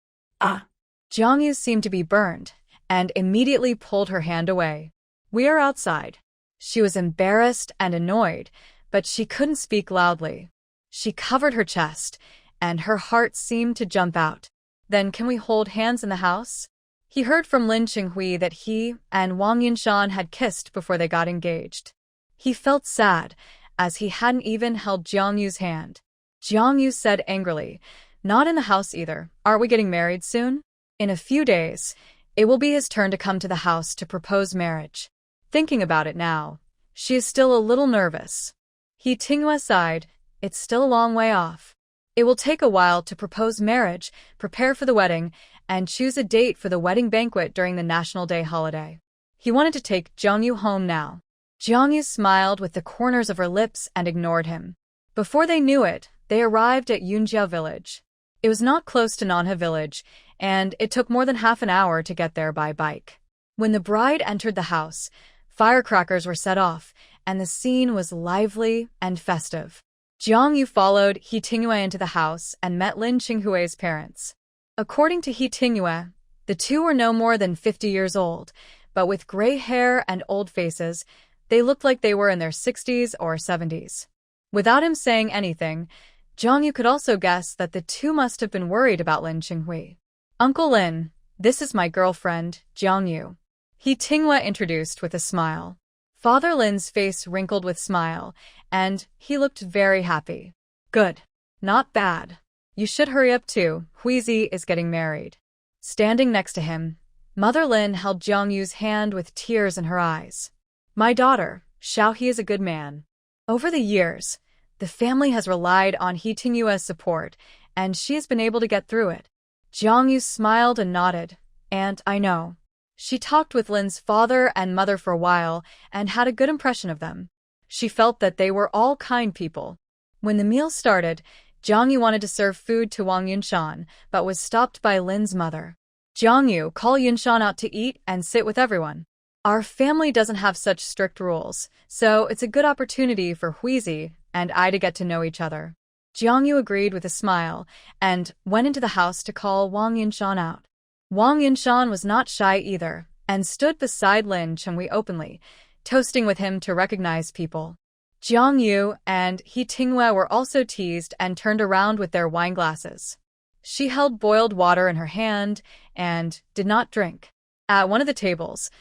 Ah! Jiangyu seemed to be burned, and immediately pulled her hand away. We are outside. She was embarrassed and annoyed, but she couldn't speak loudly. She covered her chest, and her heart seemed to jump out. Then can we hold hands in the house? He heard from Lin Qinghui that he and Wang Yunshan had kissed before they got engaged. He felt sad, as he hadn't even held Jiang Yu's hand. Jiang Yu said angrily, "Not in the house either. Aren't we getting married soon? In a few days, it will be his turn to come to the house to propose marriage." Thinking about it now, she is still a little nervous. He Tinghua sighed, "It's still a long way off. It will take a while to propose marriage, prepare for the wedding, and choose a date for the wedding banquet during the National Day holiday." He wanted to take Jiang Yu home now. Jiang Yu smiled with the corners of her lips and ignored him. Before they knew it, they arrived at Yunjiao village. It was not close to Nanhe village, and it took more than half an hour to get there by bike. When the bride entered the house, firecrackers were set off, and the scene was lively and festive. Jiang Yu followed He Tingyue into the house and met Lin Qinghui's parents. According to He Tingyue, the two were no more than 50 years old, but with gray hair and old faces, they looked like they were in their 60s or 70s. Without him saying anything, Jiang Yu could also guess that the two must have been worried about Lin Qinghui. "Uncle Lin, this is my girlfriend, Jiang Yu," He Tingyue introduced with a smile. Father Lin's face wrinkled with smile, and he looked very happy. "Good. Not bad. You should hurry up too. Huizi is getting married." Standing next to him, Mother Lin held Jiang Yu's hand with tears in her eyes. "My daughter, Xiaohe is a good man. Over the years, the family has relied on He Tingyue's support, and she has been able to get through it." Jiang Yu smiled and nodded, "And I know." She talked with Lin's father and mother for a while and had a good impression of them. She felt that they were all kind people. When the meal started, Jiang Yu wanted to serve food to Wang Yunshan, but was stopped by Lin's mother. "Jiang Yu, call Yunshan out to eat and sit with everyone. Our family doesn't have such strict rules, so it's a good opportunity for Huizi and I to get to know each other." Jiang Yu agreed with a smile and went into the house to call Wang Yunshan out. Wang Yunshan was not shy either and stood beside Lin Qinghui openly, toasting with him to recognize people. Jiang Yu and He Tingyue were also teased and turned around with their wine glasses. She held boiled water in her hand and did not drink. At one of the tables,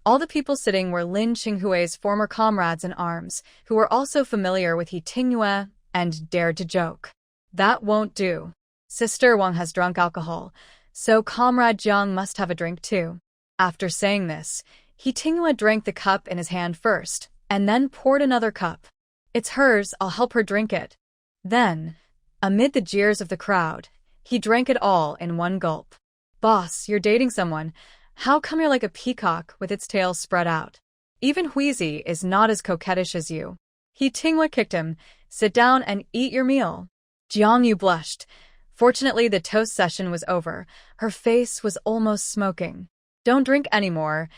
all the people sitting were Lin Qinghui's former comrades in arms, who were also familiar with He Tingyue and dared to joke. "That won't do. Sister Wang has drunk alcohol, so Comrade Jiang must have a drink too." After saying this, He Tingyue drank the cup in his hand first, and then poured another cup. "It's hers, I'll help her drink it." Then, amid the jeers of the crowd, he drank it all in one gulp. "Boss, you're dating someone. How come you're like a peacock with its tail spread out? Even Huizi is not as coquettish as you." He Tingyue kicked him. "Sit down and eat your meal." Jiang Yu blushed. Fortunately, the toast session was over. Her face was almost smoking. "Don't drink anymore.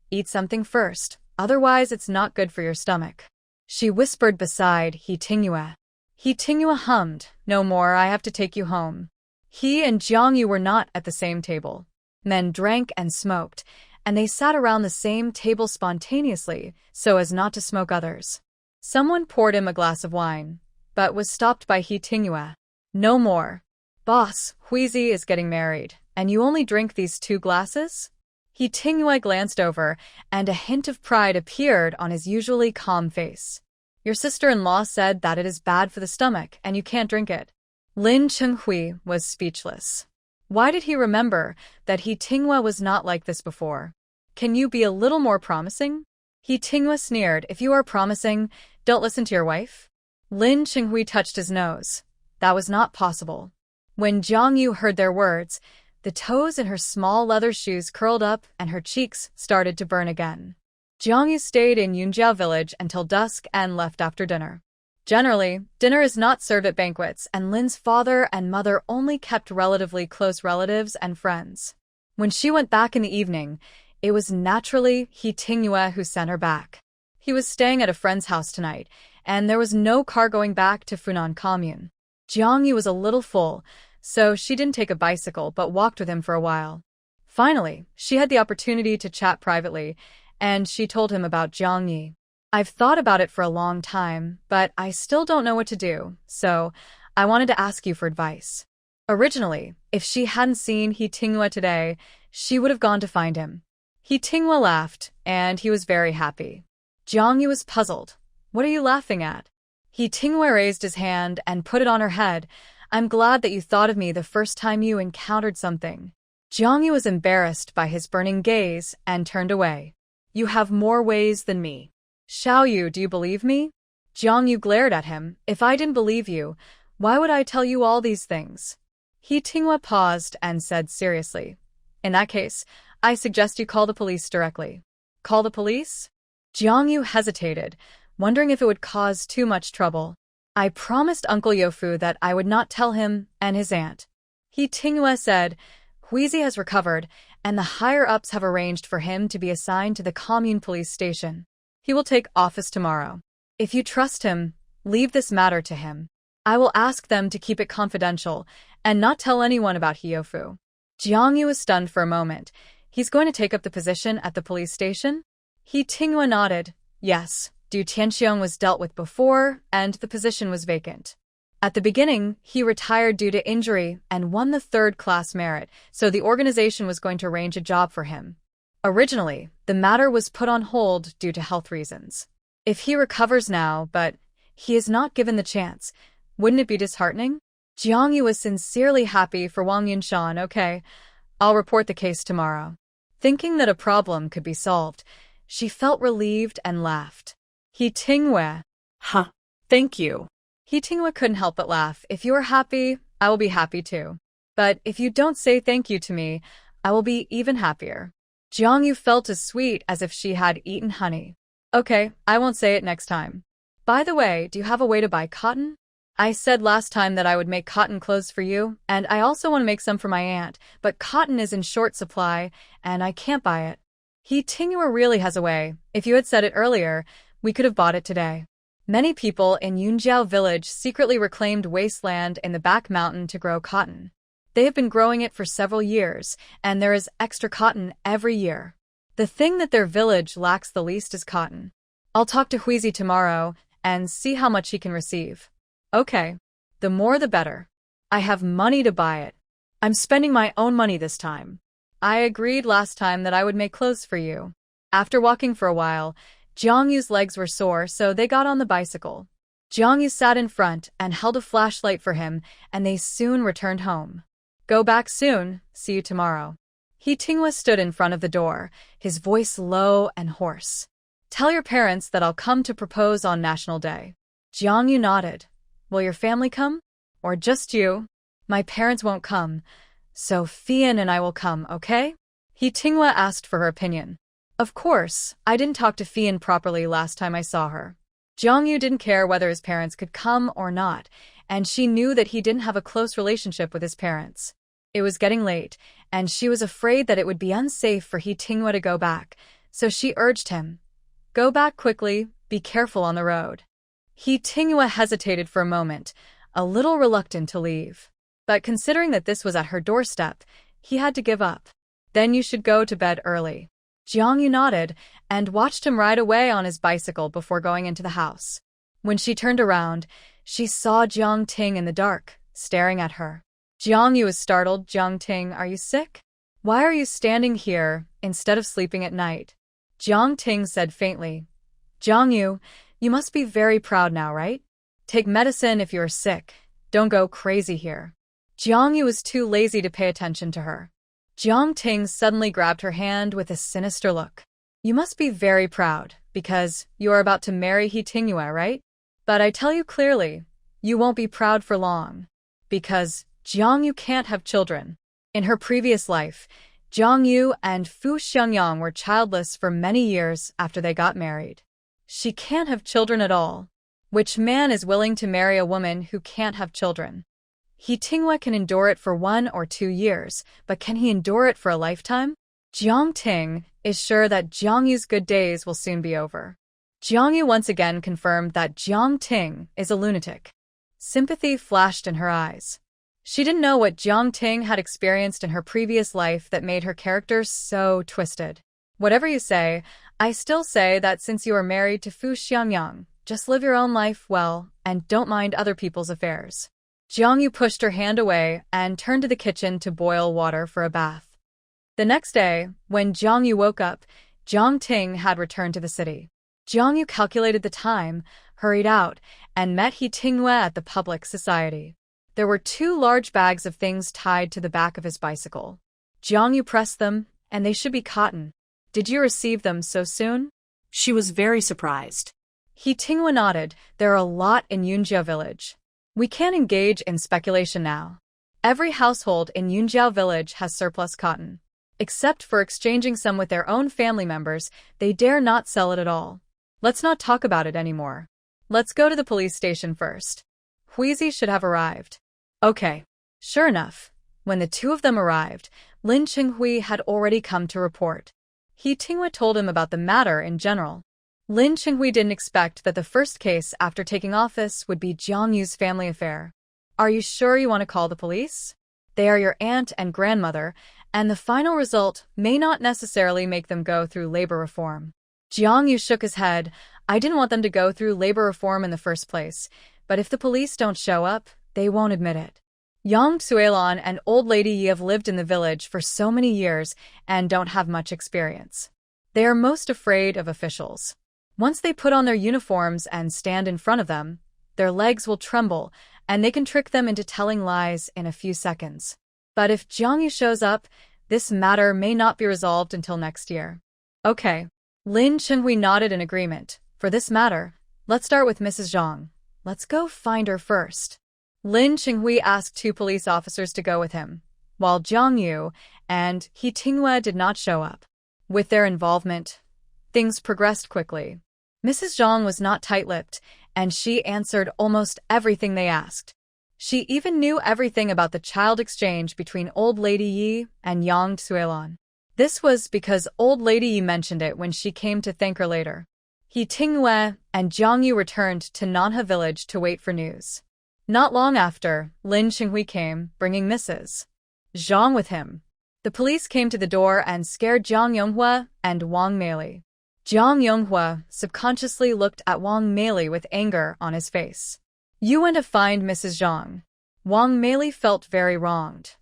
Eat something first, otherwise it's not good for your stomach," she whispered beside He Tingyue. He Tingyue hummed, "No more, I have to take you home." He and Jiang Yu were not at the same table. Men drank and smoked, and they sat around the same table spontaneously so as not to smoke others. Someone poured him a glass of wine, but was stopped by He Tingyue. "No more. Boss, Huizi is getting married, and you only drink these 2 glasses?" He Tingyue glanced over, and a hint of pride appeared on his usually calm face. "Your sister-in-law said that it is bad for the stomach, and you can't drink it." Lin Qinghui was speechless. Why did he remember that He Tingyue was not like this before? "Can you be a little more promising?" He Tingyue sneered, "If you are promising, don't listen to your wife?" Lin Qinghui touched his nose. That was not possible. When Jiang Yu heard their words, the toes in her small leather shoes curled up and her cheeks started to burn again. Jiang Yu stayed in Yunjiao village until dusk and left after dinner. Generally, dinner is not served at banquets, and Lin's father and mother only kept relatively close relatives and friends. When she went back in the evening, it was naturally He Tingyue who sent her back. He was staying at a friend's house tonight, and there was no car going back to Funan Commune. Jiang Yu was a little full, so she didn't take a bicycle but walked with him for a while. Finally, she had the opportunity to chat privately, and she told him about Jiang Yi. "I've thought about it for a long time, but I still don't know what to do, so I wanted to ask you for advice. Originally, if she hadn't seen He Tinghua today, she would have gone to find him. He Tinghua laughed, and he was very happy. Jiang Yu was puzzled. What are you laughing at? He Tinghua raised his hand and put it on her head. I'm glad that you thought of me the first time you encountered something. Jiang Yu was embarrassed by his burning gaze and turned away. You have more ways than me. Xiao Yu, do you believe me? Jiang Yu glared at him. If I didn't believe you, why would I tell you all these things? He Tinghua paused and said seriously. In that case, I suggest you call the police directly. Call the police? Jiang Yu hesitated, wondering if it would cause too much trouble. I promised Uncle Yofu that I would not tell him and his aunt. He Tinghua said, Huizi has recovered, and the higher-ups have arranged for him to be assigned to the commune police station. He will take office tomorrow. If you trust him, leave this matter to him. I will ask them to keep it confidential and not tell anyone about Hiofu. Jiang Yu was stunned for a moment. He's going to take up the position at the police station? He Tinghua nodded. Yes, Du Tianxiong was dealt with before, and the position was vacant. At the beginning, he retired due to injury and won the third-class merit, so the organization was going to arrange a job for him. Originally, the matter was put on hold due to health reasons. If he recovers now, but he is not given the chance, wouldn't it be disheartening? Jiang Yu was sincerely happy for Wang Yunshan. Okay, I'll report the case tomorrow. Thinking that a problem could be solved, she felt relieved and laughed. He Tinghua. Huh. Thank you. He Tinghua couldn't help but laugh. If you are happy, I will be happy too. But if you don't say thank you to me, I will be even happier. Jiang Yu felt as sweet as if she had eaten honey. Okay, I won't say it next time. By the way, do you have a way to buy cotton? I said last time that I would make cotton clothes for you, and I also want to make some for my aunt, but cotton is in short supply, and I can't buy it. He Tinghua really has a way. If you had said it earlier, we could have bought it today. Many people in Yunjiao village secretly reclaimed wasteland in the back mountain to grow cotton. They have been growing it for several years, and there is extra cotton every year. The thing that their village lacks the least is cotton. I'll talk to Huizi tomorrow and see how much he can receive. Okay. The more the better. I have money to buy it. I'm spending my own money this time. I agreed last time that I would make clothes for you. After walking for a while, Jiang Yu's legs were sore, so they got on the bicycle. Jiang Yu sat in front and held a flashlight for him, and they soon returned home. Go back soon. See you tomorrow. He Tinghua stood in front of the door, his voice low and hoarse. Tell your parents that I'll come to propose on National Day. Jiang Yu nodded. Will your family come? Or just you? My parents won't come, so Fian and I will come, okay? He Tinghua asked for her opinion. Of course, I didn't talk to Fian properly last time I saw her. Jiang Yu didn't care whether his parents could come or not, and she knew that he didn't have a close relationship with his parents. It was getting late, and she was afraid that it would be unsafe for He Tinghua to go back, so she urged him. Go back quickly, be careful on the road. He Tinghua hesitated for a moment, a little reluctant to leave. But considering that this was at her doorstep, he had to give up. Then you should go to bed early. Jiang Yu nodded and watched him ride away on his bicycle before going into the house. When she turned around, she saw Jiang Ting in the dark, staring at her. Jiang Yu was startled. Jiang Ting, are you sick? Why are you standing here instead of sleeping at night? Jiang Ting said faintly. Jiang Yu, you must be very proud now, right? Take medicine if you're sick. Don't go crazy here. Jiang Yu was too lazy to pay attention to her. Jiang Ting suddenly grabbed her hand with a sinister look. You must be very proud, because you are about to marry He Tinghua, right? But I tell you clearly, you won't be proud for long. Because Jiang Yu can't have children. In her previous life, Jiang Yu and Fu Xiangyang were childless for many years after they got married. She can't have children at all. Which man is willing to marry a woman who can't have children? He Tinghua can endure it for 1 or 2 years, but can he endure it for a lifetime? Jiang Ting is sure that Jiang Yu's good days will soon be over. Jiang Yu once again confirmed that Jiang Ting is a lunatic. Sympathy flashed in her eyes. She didn't know what Jiang Ting had experienced in her previous life that made her character so twisted. Whatever you say, I still say that since you are married to Fu Xiangyang, just live your own life well and don't mind other people's affairs. Jiang Yu pushed her hand away and turned to the kitchen to boil water for a bath. The next day, when Jiang Yu woke up, Jiang Ting had returned to the city. Jiang Yu calculated the time, hurried out, and met He Tinghue at the public society. There were 2 large bags of things tied to the back of his bicycle. Jiang Yu pressed them, and they should be cotton. Did you receive them so soon? She was very surprised. He Tinghue nodded. There are a lot in Yunjiao village. We can't engage in speculation now. Every household in Yunjiao village has surplus cotton. Except for exchanging some with their own family members, they dare not sell it at all. Let's not talk about it anymore. Let's go to the police station first. Huizi should have arrived. Okay. Sure enough, when the 2 of them arrived, Lin Qinghui had already come to report. He Tinghue told him about the matter in general. Lin Qinghui didn't expect that the first case after taking office would be Jiang Yu's family affair. Are you sure you want to call the police? They are your aunt and grandmother, and the final result may not necessarily make them go through labor reform. Jiang Yu shook his head. I didn't want them to go through labor reform in the first place, but if the police don't show up, they won't admit it. Yang Xuelan and old lady Yi have lived in the village for so many years and don't have much experience. They are most afraid of officials. Once they put on their uniforms and stand in front of them, their legs will tremble, and they can trick them into telling lies in a few seconds. But if Jiang Yu shows up, this matter may not be resolved until next year. Okay. Lin Qinghui nodded in agreement. For this matter, let's start with Mrs. Zhang. Let's go find her first. Lin Qinghui asked 2 police officers to go with him, while Jiang Yu and He Tinghue did not show up. With their involvement, things progressed quickly. Mrs. Zhang was not tight-lipped, and she answered almost everything they asked. She even knew everything about the child exchange between old lady Yi and Yang Xuelan. This was because old lady Yi mentioned it when she came to thank her later. He Tinghue and Jiang Yu returned to Nanhe village to wait for news. Not long after, Lin Qinghui came, bringing Mrs. Zhang with him. The police came to the door and scared Jiang Yonghua and Wang Meili. Jiang Yonghua subconsciously looked at Wang Meili with anger on his face. You went to find Mrs. Zhang. Wang Meili felt very wronged.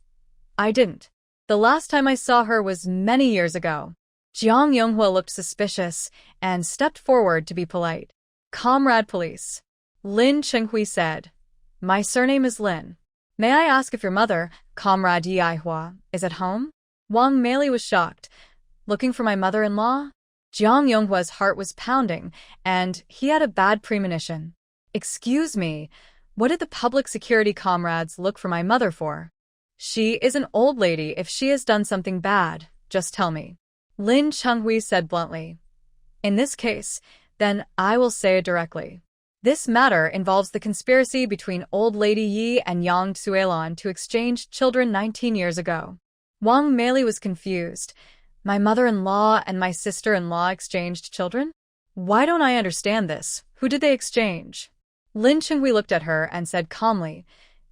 I didn't. The last time I saw her was many years ago. Jiang Yonghua looked suspicious and stepped forward to be polite. Comrade police. Lin Qinghui said. My surname is Lin. May I ask if your mother, Comrade Yi Aihua, is at home? Wang Meili was shocked. Looking for my mother-in-law? Jiang Yonghua's heart was pounding, and he had a bad premonition. Excuse me, what did the public security comrades look for my mother for? She is an old lady. If she has done something bad, just tell me. Lin Qinghui said bluntly. In this case, then I will say it directly. This matter involves the conspiracy between old lady Yi and Yang Xuelan to exchange children 19 years ago. Wang Meili was confused. My mother-in-law and my sister-in-law exchanged children? Why don't I understand this? Who did they exchange? Lin Qinghui looked at her and said calmly,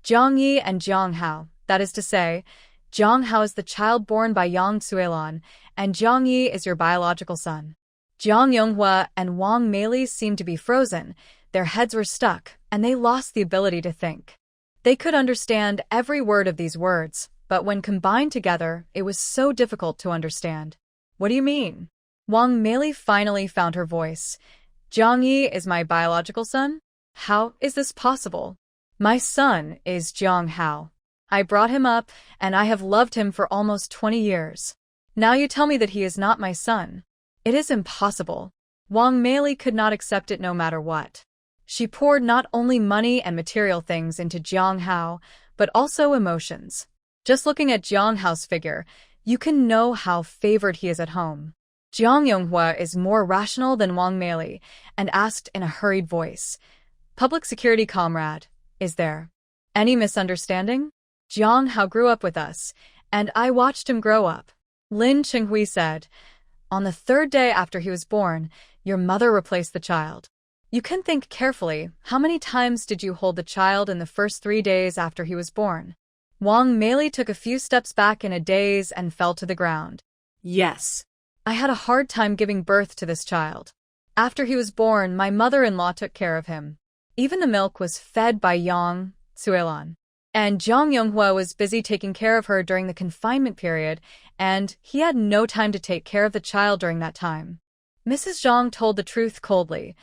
Jiang Yi and Jiang Hao. That is to say, Jiang Hao is the child born by Yang Xuelan, and Jiang Yi is your biological son. Jiang Yonghua and Wang Meili seemed to be frozen. Their heads were stuck, and they lost the ability to think. They could understand every word of these words, but when combined together, it was so difficult to understand. What do you mean? Wang Meili finally found her voice. Jiang Yi is my biological son? How is this possible? My son is Jiang Hao. I brought him up, and I have loved him for almost 20 years. Now you tell me that he is not my son. It is impossible. Wang Meili could not accept it no matter what. She poured not only money and material things into Jiang Hao, but also emotions. Just looking at Jiang Hao's figure, you can know how favored he is at home. Jiang Yonghua is more rational than Wang Meili, and asked in a hurried voice, Public security comrade, is there any misunderstanding? Jiang Hao grew up with us, and I watched him grow up. Lin Qinghui said, On the 3rd day after he was born, your mother replaced the child. You can think carefully, how many times did you hold the child in the first 3 days after he was born? Wang Meili took a few steps back in a daze and fell to the ground. Yes. I had a hard time giving birth to this child. After he was born, my mother-in-law took care of him. Even the milk was fed by Yang Xuelan. And Jang Yonghua was busy taking care of her during the confinement period, and he had no time to take care of the child during that time. Mrs. Zhang told the truth coldly.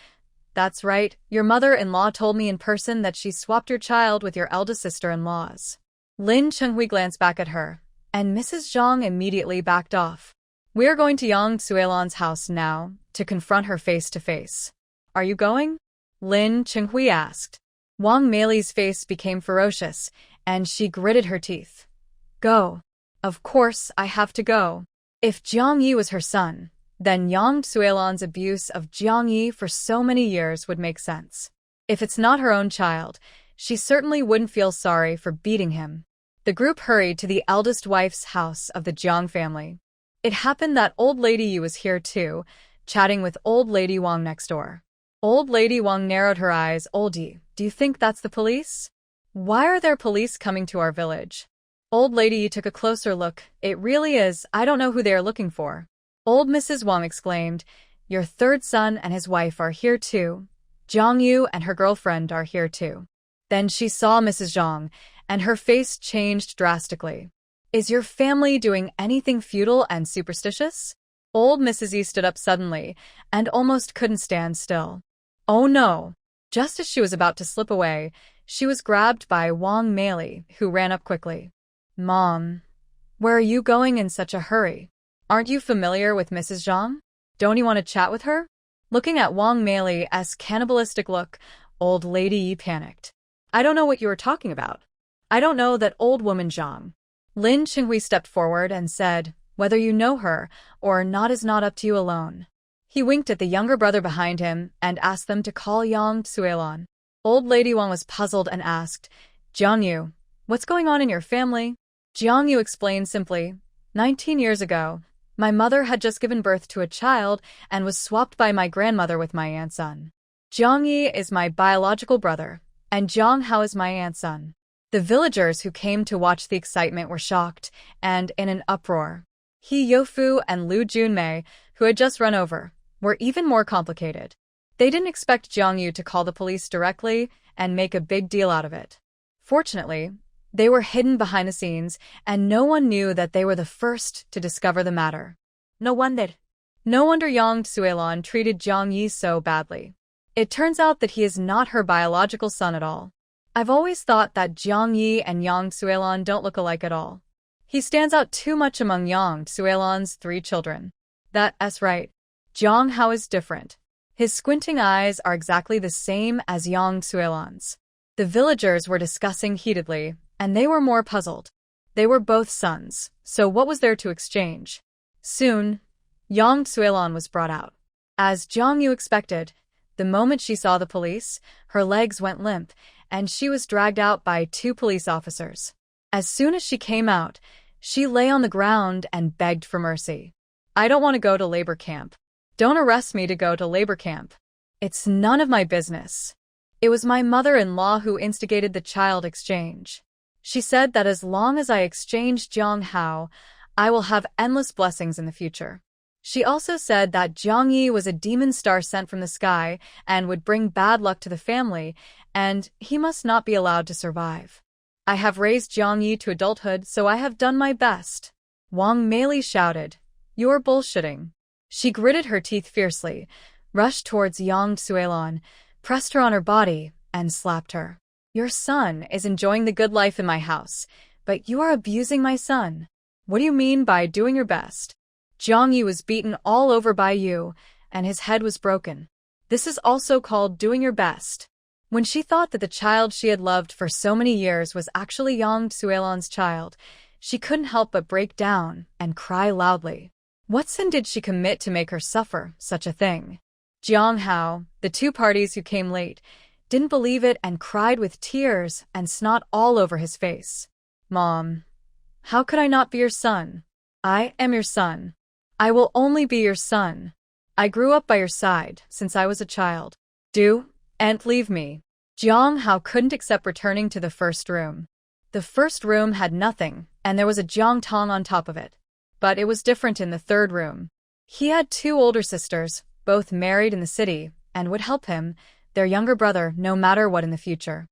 That's right, your mother-in-law told me in person that she swapped your child with your eldest sister-in-law's. Lin Chenghui glanced back at her, and Mrs. Zhang immediately backed off. We're going to Yang Tsuelan's house now, to confront her face to face. Are you going? Lin Chenghui asked. Wang Meili's face became ferocious, and she gritted her teeth. Go. Of course I have to go. If Jiang Yi was her son, then Yang Tsuelan's abuse of Jiang Yi for so many years would make sense. If it's not her own child, she certainly wouldn't feel sorry for beating him. The group hurried to the eldest wife's house of the Jiang family. It happened that Old Lady Yu was here too, chatting with Old Lady Wang next door. Old Lady Wang narrowed her eyes. Oldie, do you think that's the police? Why are there police coming to our village? Old Lady Yu took a closer look. It really is. I don't know who they are looking for. Old Mrs. Wang exclaimed, your third son and his wife are here too. Jiang Yu and her girlfriend are here too. Then she saw Mrs. Zhang, and her face changed drastically. Is your family doing anything feudal and superstitious? Old Mrs. Yi stood up suddenly, and almost couldn't stand still. Oh no! Just as she was about to slip away, she was grabbed by Wang Meili, who ran up quickly. Mom, where are you going in such a hurry? Aren't you familiar with Mrs. Zhang? Don't you want to chat with her? Looking at Wang Meili's cannibalistic look, Old Lady Yi panicked. I don't know what you are talking about. I don't know that old woman Zhang. Lin Qinghui stepped forward and said, whether you know her or not is not up to you alone. He winked at the younger brother behind him and asked them to call Yang Tsuelan. Old Lady Wang was puzzled and asked, Jiang Yu, what's going on in your family? Jiang Yu explained simply, 19 years ago, my mother had just given birth to a child and was swapped by my grandmother with my aunt's son. Jiang Yi is my biological brother, and Jiang Hao is my aunt's son. The villagers who came to watch the excitement were shocked and in an uproar. He Youfu and Lu Junmei, who had just run over, were even more complicated. They didn't expect Jiang Yu to call the police directly and make a big deal out of it. Fortunately, they were hidden behind the scenes, and no one knew that they were the first to discover the matter. No wonder Yang Tsuelan treated Jiang Yi so badly. It turns out that he is not her biological son at all. I've always thought that Jiang Yi and Yang Tsuelan don't look alike at all. He stands out too much among Yang Tsuelan's 3 children. That's right. Jiang Hao is different. His squinting eyes are exactly the same as Yang Tsuelan's. The villagers were discussing heatedly, and they were more puzzled. They were both sons, so what was there to exchange? Soon, Yang Tsuelan was brought out. As Jiang Yu expected, the moment she saw the police, her legs went limp, and she was dragged out by 2 police officers. As soon as she came out, she lay on the ground and begged for mercy. I don't want to go to labor camp. Don't arrest me to go to labor camp. It's none of my business. It was my mother-in-law who instigated the child exchange. She said that as long as I exchange Jiang Hao, I will have endless blessings in the future. She also said that Jiang Yi was a demon star sent from the sky and would bring bad luck to the family, and he must not be allowed to survive. I have raised Jiang Yi to adulthood, so I have done my best. Wang Meili shouted, You're bullshitting. She gritted her teeth fiercely, rushed towards Yang Tsuelan, pressed her on her body, and slapped her. Your son is enjoying the good life in my house, but you are abusing my son. What do you mean by doing your best? Jiang Yi was beaten all over by you, and his head was broken. This is also called doing your best. When she thought that the child she had loved for so many years was actually Yang Tsuelan's child, she couldn't help but break down and cry loudly. What sin did she commit to make her suffer such a thing? Jiang Hao, the 2 parties who came late, didn't believe it and cried with tears and snot all over his face. Mom, how could I not be your son? I am your son. I will only be your son. I grew up by your side since I was a child. Do and leave me. Jiang Hao couldn't accept returning to the first room. The first room had nothing, and there was a jiang tong on top of it. But it was different in the 3rd room. He had 2 older sisters, both married in the city, and would help him, their younger brother, no matter what in the future.